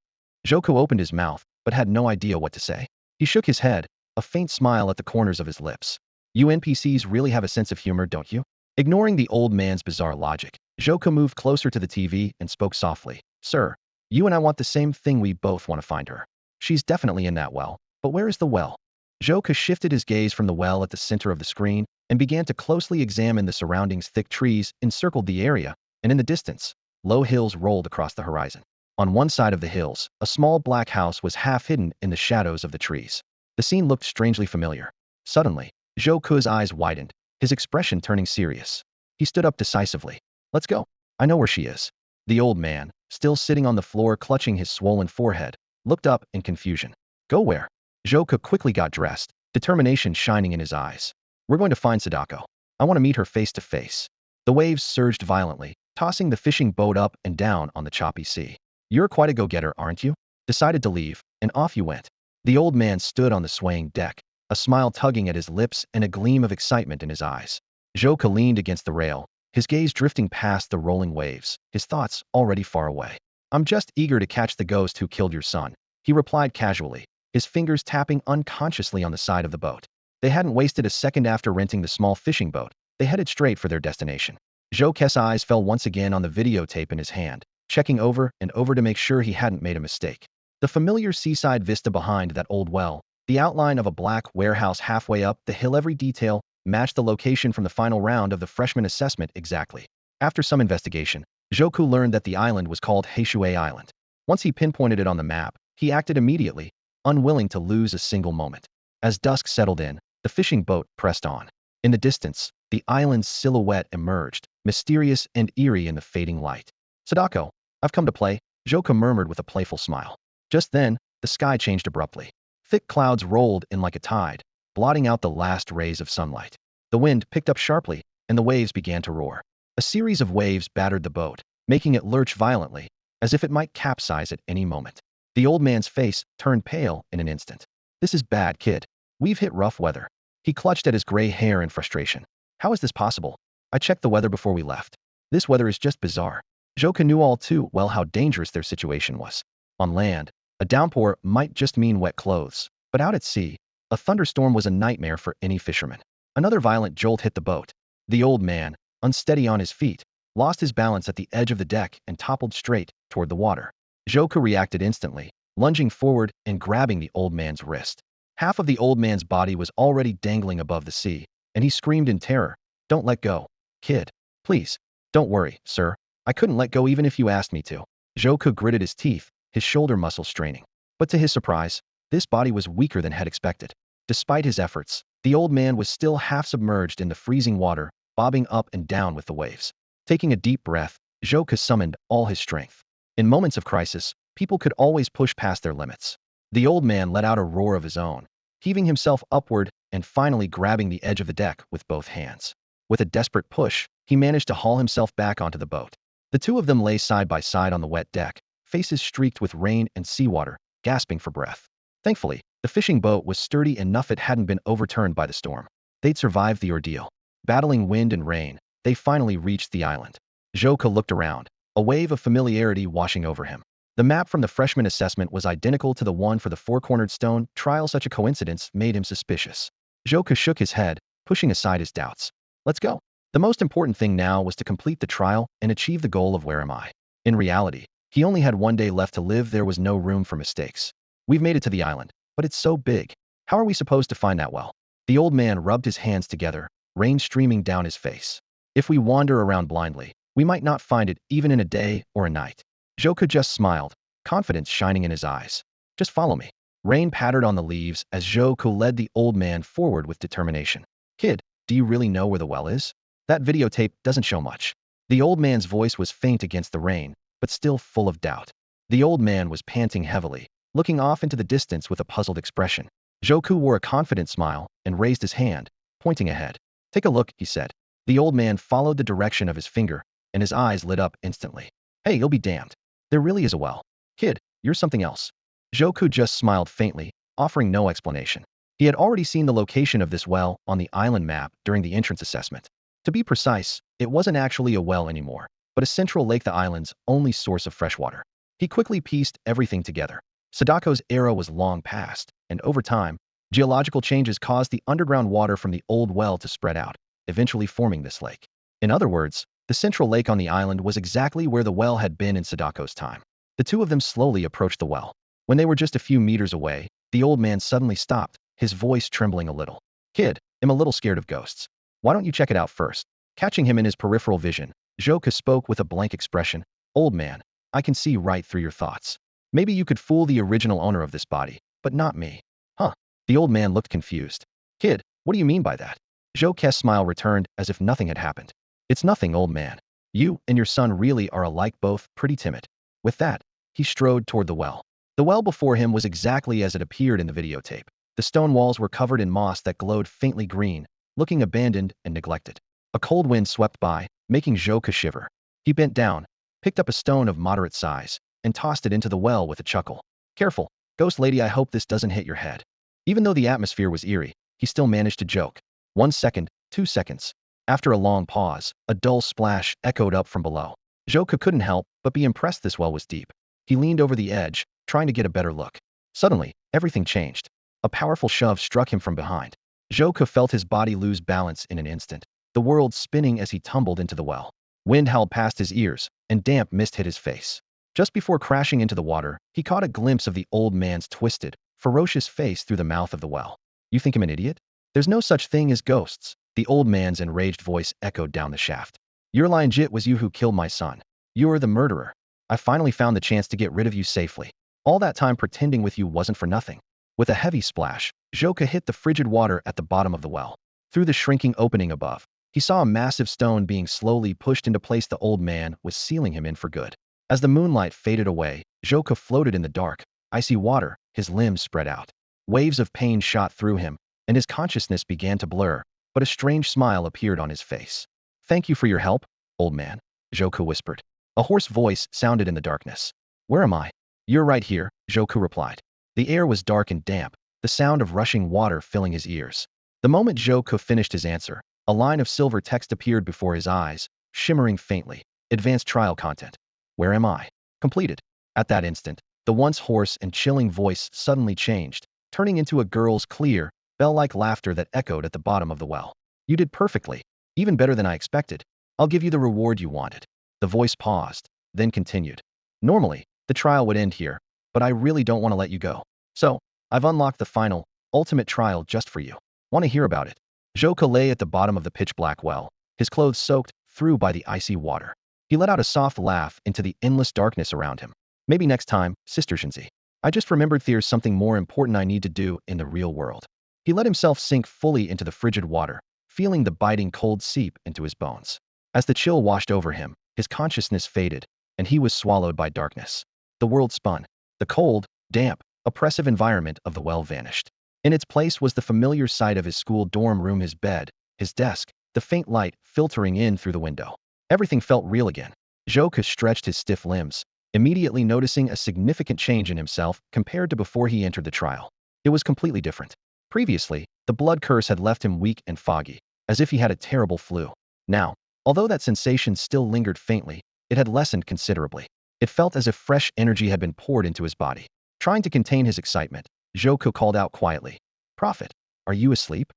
Zhou Ke opened his mouth, but had no idea what to say. He shook his head, a faint smile at the corners of his lips. You NPCs really have a sense of humor, don't you? Ignoring the old man's bizarre logic, Zhou Ke moved closer to the TV and spoke softly. Sir, you and I want the same thing, we both want to find her. She's definitely in that well, but where is the well? Zhou Ke shifted his gaze from the well at the center of the screen and began to closely examine the surroundings. Thick trees encircled the area, and in the distance, low hills rolled across the horizon. On one side of the hills, a small black house was half hidden in the shadows of the trees. The scene looked strangely familiar. Suddenly, Zhou Ke's eyes widened, his expression turning serious. He stood up decisively. Let's go. I know where she is. The old man, still sitting on the floor clutching his swollen forehead, looked up in confusion. Go where? Zhou Ke quickly got dressed, determination shining in his eyes. We're going to find Sadako. I want to meet her face to face. The waves surged violently, tossing the fishing boat up and down on the choppy sea. You're quite a go-getter, aren't you? Decided to leave, and off you went. The old man stood on the swaying deck, a smile tugging at his lips and a gleam of excitement in his eyes. Zhou Ke leaned against the rail, his gaze drifting past the rolling waves, his thoughts already far away. I'm just eager to catch the ghost who killed your son, he replied casually, his fingers tapping unconsciously on the side of the boat. They hadn't wasted a second after renting the small fishing boat. They headed straight for their destination. Zhou Ke's eyes fell once again on the videotape in his hand, checking over and over to make sure he hadn't made a mistake. The familiar seaside vista behind that old well, the outline of a black warehouse halfway up the hill, every detail matched the location from the final round of the freshman assessment exactly. After some investigation, Zhou Ke learned that the island was called Heishui Island. Once he pinpointed it on the map, he acted immediately, unwilling to lose a single moment. As dusk settled in, the fishing boat pressed on. In the distance, the island's silhouette emerged, mysterious and eerie in the fading light. Sadako, I've come to play, Zhou Ke murmured with a playful smile. Just then, the sky changed abruptly. Thick clouds rolled in like a tide, blotting out the last rays of sunlight. The wind picked up sharply, and the waves began to roar. A series of waves battered the boat, making it lurch violently, as if it might capsize at any moment. The old man's face turned pale in an instant. This is bad, kid. We've hit rough weather. He clutched at his gray hair in frustration. How is this possible? I checked the weather before we left. This weather is just bizarre. Zhou Ke knew all too well how dangerous their situation was. On land, a downpour might just mean wet clothes, but out at sea, A thunderstorm was a nightmare for any fisherman. Another violent jolt hit the boat. The old man, unsteady on his feet, lost his balance at the edge of the deck and toppled straight toward the water. Zhouke reacted instantly, lunging forward and grabbing the old man's wrist. Half of the old man's body was already dangling above the sea, and he screamed in terror, "Don't let go, kid. Please. Don't worry, sir. I couldn't let go even if you asked me to." Zhouke gritted his teeth, his shoulder muscles straining. But to his surprise, this body was weaker than had expected. Despite his efforts, the old man was still half submerged in the freezing water, bobbing up and down with the waves. Taking a deep breath, Zhouke summoned all his strength. In moments of crisis, people could always push past their limits. The old man let out a roar of his own, heaving himself upward and finally grabbing the edge of the deck with both hands. With a desperate push, he managed to haul himself back onto the boat. The two of them lay side by side on the wet deck, faces streaked with rain and seawater, gasping for breath. Thankfully, the fishing boat was sturdy enough it hadn't been overturned by the storm. They'd survived the ordeal. Battling wind and rain, they finally reached the island. Zhouke looked around, a wave of familiarity washing over him. The map from the freshman assessment was identical to the one for the four-cornered stone trial. Such a coincidence made him suspicious. Zhouke shook his head, pushing aside his doubts. Let's go. The most important thing now was to complete the trial and achieve the goal of where am I. In reality, he only had one day left to live. There was no room for mistakes. We've made it to the island, but it's so big. How are we supposed to find that well? The old man rubbed his hands together, rain streaming down his face. If we wander around blindly, we might not find it even in a day or a night. Zhouke just smiled, confidence shining in his eyes. Just follow me. Rain pattered on the leaves as Zhouke led the old man forward with determination. Kid, do you really know where the well is? That videotape doesn't show much. The old man's voice was faint against the rain, but still full of doubt. The old man was panting heavily, looking off into the distance with a puzzled expression. Zhouke wore a confident smile and raised his hand, pointing ahead. Take a look, he said. The old man followed the direction of his finger, and his eyes lit up instantly. Hey, you'll be damned. There really is a well. Kid, you're something else. Zhouke just smiled faintly, offering no explanation. He had already seen the location of this well on the island map during the entrance assessment. To be precise, it wasn't actually a well anymore, but a central lake, the island's only source of fresh water. He quickly pieced everything together. Sadako's era was long past, and over time, geological changes caused the underground water from the old well to spread out, eventually forming this lake. In other words, the central lake on the island was exactly where the well had been in Sadako's time. The two of them slowly approached the well. When they were just a few meters away, the old man suddenly stopped, his voice trembling a little. Kid, I'm a little scared of ghosts. Why don't you check it out first? Catching him in his peripheral vision, Zhouke spoke with a blank expression. Old man, I can see right through your thoughts. Maybe you could fool the original owner of this body, but not me. Huh? The old man looked confused. Kid, what do you mean by that? Zhouke's smile returned as if nothing had happened. It's nothing, old man. You and your son really are alike, both pretty timid. With that, he strode toward the well. The well before him was exactly as it appeared in the videotape. The stone walls were covered in moss that glowed faintly green, looking abandoned and neglected. A cold wind swept by, making Zhouke shiver. He bent down, picked up a stone of moderate size, and tossed it into the well with a chuckle. Careful, ghost lady, I hope this doesn't hit your head. Even though the atmosphere was eerie, he still managed to joke. 1 second, 2 seconds. After a long pause, a dull splash echoed up from below. Zhouke couldn't help but be impressed. This well was deep. He leaned over the edge, trying to get a better look. Suddenly, everything changed. A powerful shove struck him from behind. Zhouke felt his body lose balance in an instant, the world spinning as he tumbled into the well. Wind howled past his ears, and damp mist hit his face. Just before crashing into the water, he caught a glimpse of the old man's twisted, ferocious face through the mouth of the well. You think I'm an idiot? There's no such thing as ghosts. The old man's enraged voice echoed down the shaft. You're lying, it was you who killed my son. You're the murderer. I finally found the chance to get rid of you safely. All that time pretending with you wasn't for nothing. With a heavy splash, Zhouke hit the frigid water at the bottom of the well. Through the shrinking opening above, he saw a massive stone being slowly pushed into place. The old man was sealing him in for good. As the moonlight faded away, Zhouke floated in the dark, icy water, his limbs spread out. Waves of pain shot through him, and his consciousness began to blur, but a strange smile appeared on his face. Thank you for your help, old man, Zhouke whispered. A hoarse voice sounded in the darkness. Where am I? You're right here, Zhouke replied. The air was dark and damp, the sound of rushing water filling his ears. The moment Zhouke finished his answer, a line of silver text appeared before his eyes, shimmering faintly. Advanced trial content. Where am I? Completed. At that instant, the once hoarse and chilling voice suddenly changed, turning into a girl's clear, bell-like laughter that echoed at the bottom of the well. You did perfectly, even better than I expected. I'll give you the reward you wanted. The voice paused, then continued. Normally, the trial would end here, but I really don't want to let you go. So, I've unlocked the final, ultimate trial just for you. Want to hear about it? Joka lay at the bottom of the pitch-black well, his clothes soaked through by the icy water. He let out a soft laugh into the endless darkness around him. Maybe next time, Sister Shinzi. I just remembered there's something more important I need to do in the real world. He let himself sink fully into the frigid water, feeling the biting cold seep into his bones. As the chill washed over him, his consciousness faded, and he was swallowed by darkness. The world spun. The cold, damp, oppressive environment of the well vanished. In its place was the familiar sight of his school dorm room, his bed, his desk, the faint light filtering in through the window. Everything felt real again. Joka stretched his stiff limbs, immediately noticing a significant change in himself compared to before he entered the trial. It was completely different. Previously, the blood curse had left him weak and foggy, as if he had a terrible flu. Now, although that sensation still lingered faintly, it had lessened considerably. It felt as if fresh energy had been poured into his body. Trying to contain his excitement, Joka called out quietly, "Prophet, are you asleep?"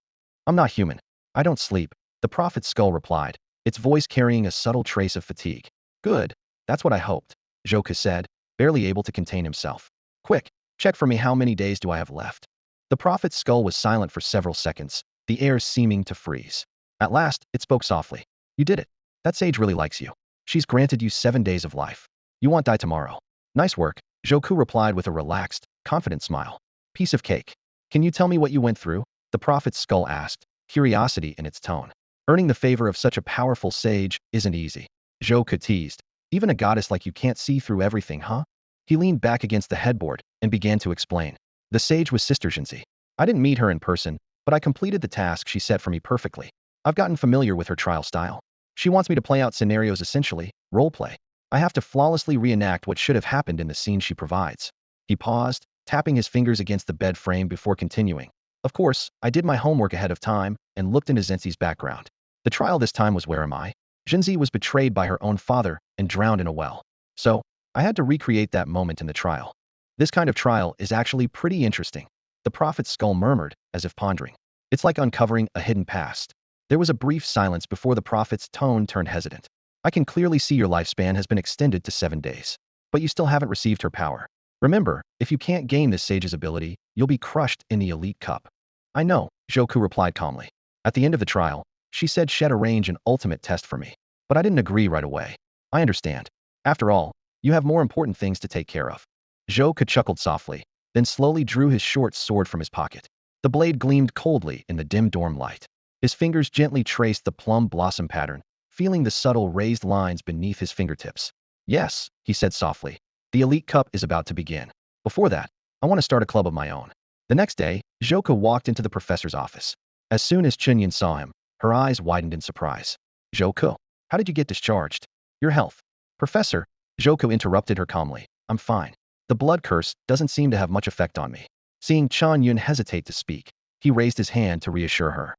"I'm not human. I don't sleep," the prophet's skull replied, its voice carrying a subtle trace of fatigue. "Good. That's what I hoped," Joka said, barely able to contain himself. "Quick, check for me how many days do I have left." The prophet's skull was silent for several seconds, the air seeming to freeze. At last, it spoke softly. "You did it. That sage really likes you. She's granted you 7 days of life. You won't die tomorrow." "Nice work," Joku replied with a relaxed, confident smile. "Piece of cake. Can you tell me what you went through?" the prophet's skull asked, curiosity in its tone. "Earning the favor of such a powerful sage isn't easy," Joku teased. "Even a goddess like you can't see through everything, huh?" He leaned back against the headboard and began to explain. "The sage was Sister Shinzi. I didn't meet her in person, but I completed the task she set for me perfectly. I've gotten familiar with her trial style. She wants me to play out scenarios, essentially, role play. I have to flawlessly reenact what should have happened in the scene she provides." He paused, tapping his fingers against the bed frame before continuing. "Of course, I did my homework ahead of time and looked into Zenzi's background. The trial this time was where am I? Jinzi was betrayed by her own father and drowned in a well. So, I had to recreate that moment in the trial. This kind of trial is actually pretty interesting," the prophet's skull murmured, as if pondering. "It's like uncovering a hidden past." There was a brief silence before the prophet's tone turned hesitant. "I can clearly see your lifespan has been extended to 7 days. But you still haven't received her power. Remember, if you can't gain this sage's ability, you'll be crushed in the elite cup." "I know," Joku replied calmly. "At the end of the trial, she said she'd arrange an ultimate test for me. But I didn't agree right away." "I understand. After all, you have more important things to take care of." Joku chuckled softly, then slowly drew his short sword from his pocket. The blade gleamed coldly in the dim dorm light. His fingers gently traced the plum blossom pattern, feeling the subtle raised lines beneath his fingertips. "Yes," he said softly, "the Elite Cup is about to begin. Before that, I want to start a club of my own." The next day, Joka walked into the professor's office. As soon as Chunyin saw him, her eyes widened in surprise. "Joka, how did you get discharged?" "Your health." "Professor," Joka interrupted her calmly, "I'm fine. The blood curse doesn't seem to have much effect on me." Seeing Chunyin hesitate to speak, he raised his hand to reassure her.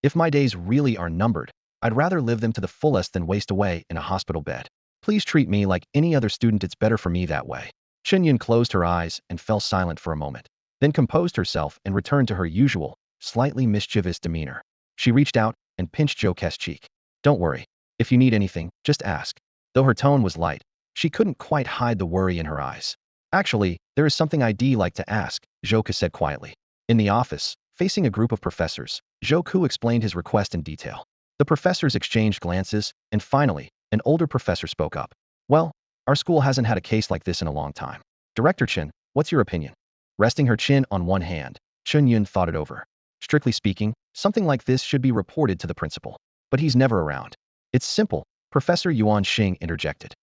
"If my days really are numbered, I'd rather live them to the fullest than waste away in a hospital bed. Please treat me like any other student, it's better for me that way." Chunyin closed her eyes and fell silent for a moment, then composed herself and returned to her usual, slightly mischievous demeanor. She reached out and pinched Joke's cheek. "Don't worry. If you need anything, just ask." Though her tone was light, she couldn't quite hide the worry in her eyes. "Actually, there is something I'd like to ask," Joka said quietly. In the office, facing a group of professors, Joku explained his request in detail. The professors exchanged glances, and finally, an older professor spoke up. "Well, our school hasn't had a case like this in a long time. Director Chen, what's your opinion?" Resting her chin on one hand, Chunyin thought it over. "Strictly speaking, something like this should be reported to the principal. But he's never around." "It's simple," Professor Yuan Xing interjected.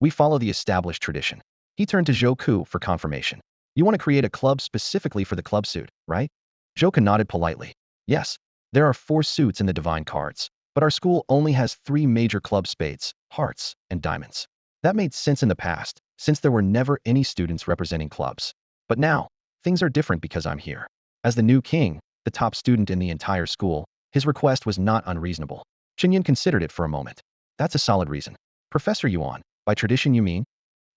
"We follow the established tradition." He turned to Joku for confirmation. "You want to create a club specifically for the club suit, right?" Joka nodded politely. "Yes, there are 4 suits in the divine cards, but our school only has 3 major club: spades, hearts, and diamonds." That made sense in the past, since there were never any students representing clubs. But now, things are different because I'm here. As the new king, the top student in the entire school, his request was not unreasonable. Chinyin considered it for a moment. "That's a solid reason." "Professor Yuan, by tradition you mean?"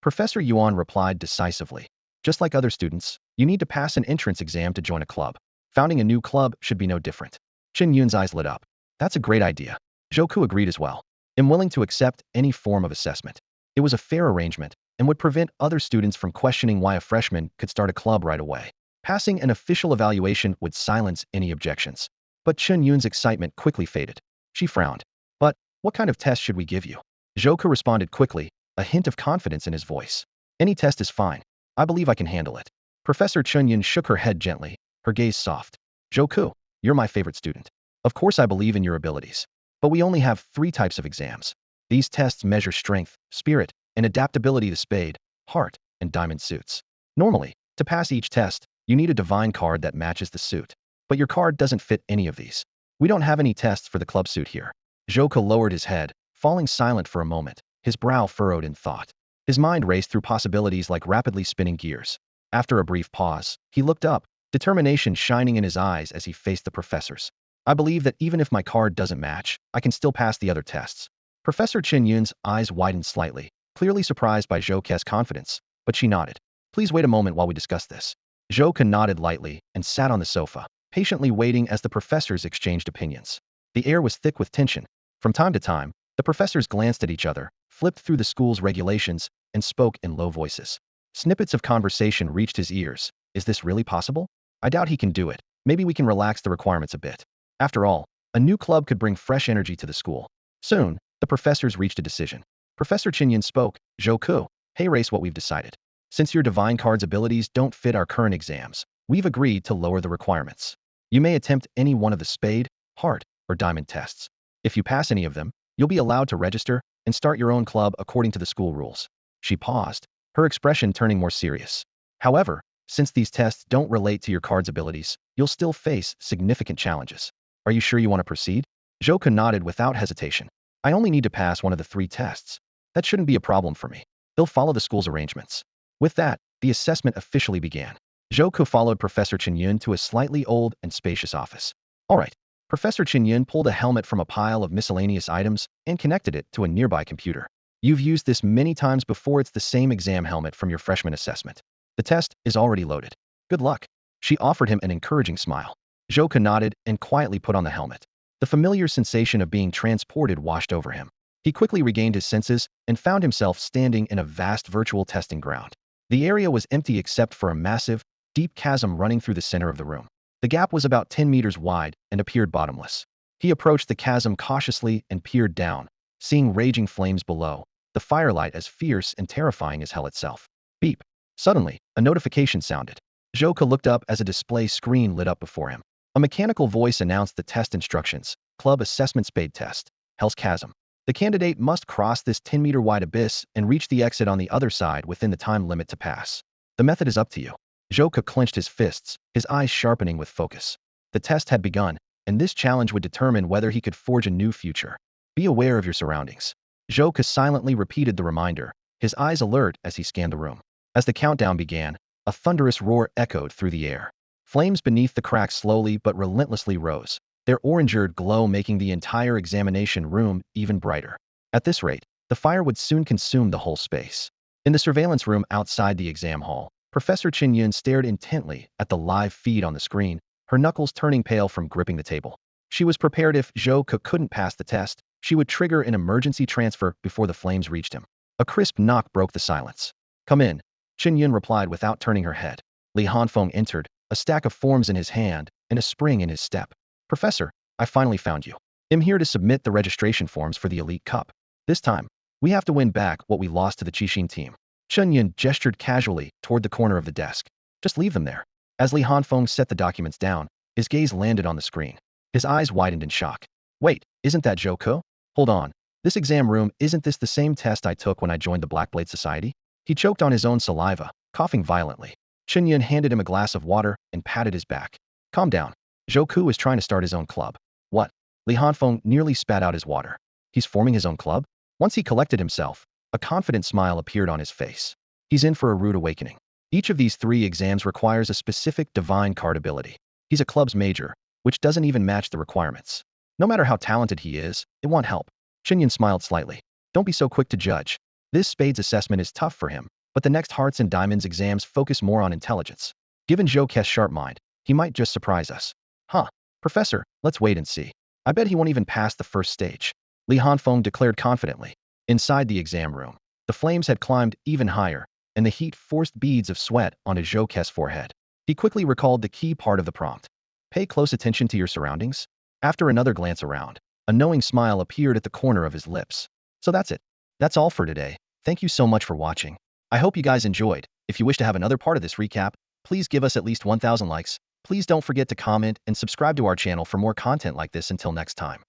Professor Yuan replied decisively. "Just like other students, you need to pass an entrance exam to join a club. Founding a new club should be no different. Chen Yun's eyes lit up. That's a great idea. Zhou agreed as well. I'm willing to accept any form of assessment. It was a fair arrangement and would prevent other students from questioning why a freshman could start a club right away. Passing an official evaluation would silence any objections. But Chen Yun's excitement quickly faded. She frowned. But what kind of test should we give you? Zhou responded quickly, a hint of confidence in his voice. Any test is fine. I believe I can handle it. Professor Chen Yun shook her head gently, her gaze soft. Zhou, you're my favorite student. Of course I believe in your abilities. But we only have 3 types of exams. These tests measure strength, spirit, and adaptability to spade, heart, and diamond suits. Normally, to pass each test, you need a divine card that matches the suit. But your card doesn't fit any of these. We don't have any tests for the club suit here. Zhou lowered his head, falling silent for a moment, his brow furrowed in thought. His mind raced through possibilities like rapidly spinning gears. After a brief pause, he looked up, determination shining in his eyes as he faced the professors. I believe that even if my card doesn't match, I can still pass the other tests. Professor Chen Yun's eyes widened slightly, clearly surprised by Zhou's confidence, but she nodded. Please wait a moment while we discuss this. Zhou nodded lightly and sat on the sofa, patiently waiting as the professors exchanged opinions. The air was thick with tension. From time to time, the professors glanced at each other, flipped through the school's regulations, and spoke in low voices. Snippets of conversation reached his ears. Is this really possible? I doubt he can do it. Maybe we can relax the requirements a bit. After all, a new club could bring fresh energy to the school. Soon, the professors reached a decision. Professor Chen Yun spoke. Zhou, hey, race what we've decided. Since your divine card's abilities don't fit our current exams, we've agreed to lower the requirements. You may attempt any one of the spade, heart, or diamond tests. If you pass any of them, you'll be allowed to register and start your own club according to the school rules. She paused, her expression turning more serious. However, since these tests don't relate to your card's abilities, you'll still face significant challenges. Are you sure you want to proceed? Zhou nodded without hesitation. I only need to pass one of the 3 tests. That shouldn't be a problem for me. They'll follow the school's arrangements. With that, the assessment officially began. Zhou followed Professor Chen Yun to a slightly old and spacious office. All right. Professor Chen Yun pulled a helmet from a pile of miscellaneous items and connected it to a nearby computer. You've used this many times before. It's the same exam helmet from your freshman assessment. The test is already loaded. Good luck. She offered him an encouraging smile. Zhou nodded and quietly put on the helmet. The familiar sensation of being transported washed over him. He quickly regained his senses and found himself standing in a vast virtual testing ground. The area was empty except for a massive, deep chasm running through the center of the room. The gap was about 10 meters wide and appeared bottomless. He approached the chasm cautiously and peered down, seeing raging flames below, the firelight as fierce and terrifying as hell itself. Beep. Suddenly, a notification sounded. Zhou looked up as a display screen lit up before him. A mechanical voice announced the test instructions. Club Assessment Spade Test. Hell's Chasm. The candidate must cross this 10-meter wide abyss and reach the exit on the other side within the time limit to pass. The method is up to you. Zhou clenched his fists, his eyes sharpening with focus. The test had begun, and this challenge would determine whether he could forge a new future. Be aware of your surroundings. Zhou silently repeated the reminder, his eyes alert as he scanned the room. As the countdown began, a thunderous roar echoed through the air. Flames beneath the cracks slowly but relentlessly rose, their orange-eared glow making the entire examination room even brighter. At this rate, the fire would soon consume the whole space. In the surveillance room outside the exam hall, Professor Chen Yun stared intently at the live feed on the screen, her knuckles turning pale from gripping the table. She was prepared if Zhou couldn't pass the test, she would trigger an emergency transfer before the flames reached him. A crisp knock broke the silence. Come in, Chen Yun replied without turning her head. Li Hanfeng entered, a stack of forms in his hand and a spring in his step. Professor, I finally found you. I'm here to submit the registration forms for the Elite Cup. This time, we have to win back what we lost to the Qixin team. Chen Yun gestured casually toward the corner of the desk. Just leave them there. As Li Hanfeng set the documents down, his gaze landed on the screen. His eyes widened in shock. Wait, isn't that Zhou? Hold on. This exam room, isn't this the same test I took when I joined the Black Blade Society? He choked on his own saliva, coughing violently. Chen Yun handed him a glass of water and patted his back. Calm down. Zhou is trying to start his own club. What? Li Hanfeng nearly spat out his water. He's forming his own club? Once he collected himself, a confident smile appeared on his face. He's in for a rude awakening. Each of these 3 exams requires a specific divine card ability. He's a club's major, which doesn't even match the requirements. No matter how talented he is, it won't help. Chen Yun smiled slightly. Don't be so quick to judge. This Spades assessment is tough for him, but the next Hearts and Diamonds exams focus more on intelligence. Given Zhou's sharp mind, He might just surprise us. Huh. Professor, let's wait and see. I bet he won't even pass the first stage. Li Hanfeng declared confidently. Inside the exam room, the flames had climbed even higher, and the heat forced beads of sweat onto Zhou Ke's forehead. He quickly recalled the key part of the prompt. Pay close attention to your surroundings. After another glance around, a knowing smile appeared at the corner of his lips. So that's it. That's all for today. Thank you so much for watching. I hope you guys enjoyed. If you wish to have another part of this recap, please give us at least 1,000 likes. Please don't forget to comment and subscribe to our channel for more content like this. Until next time.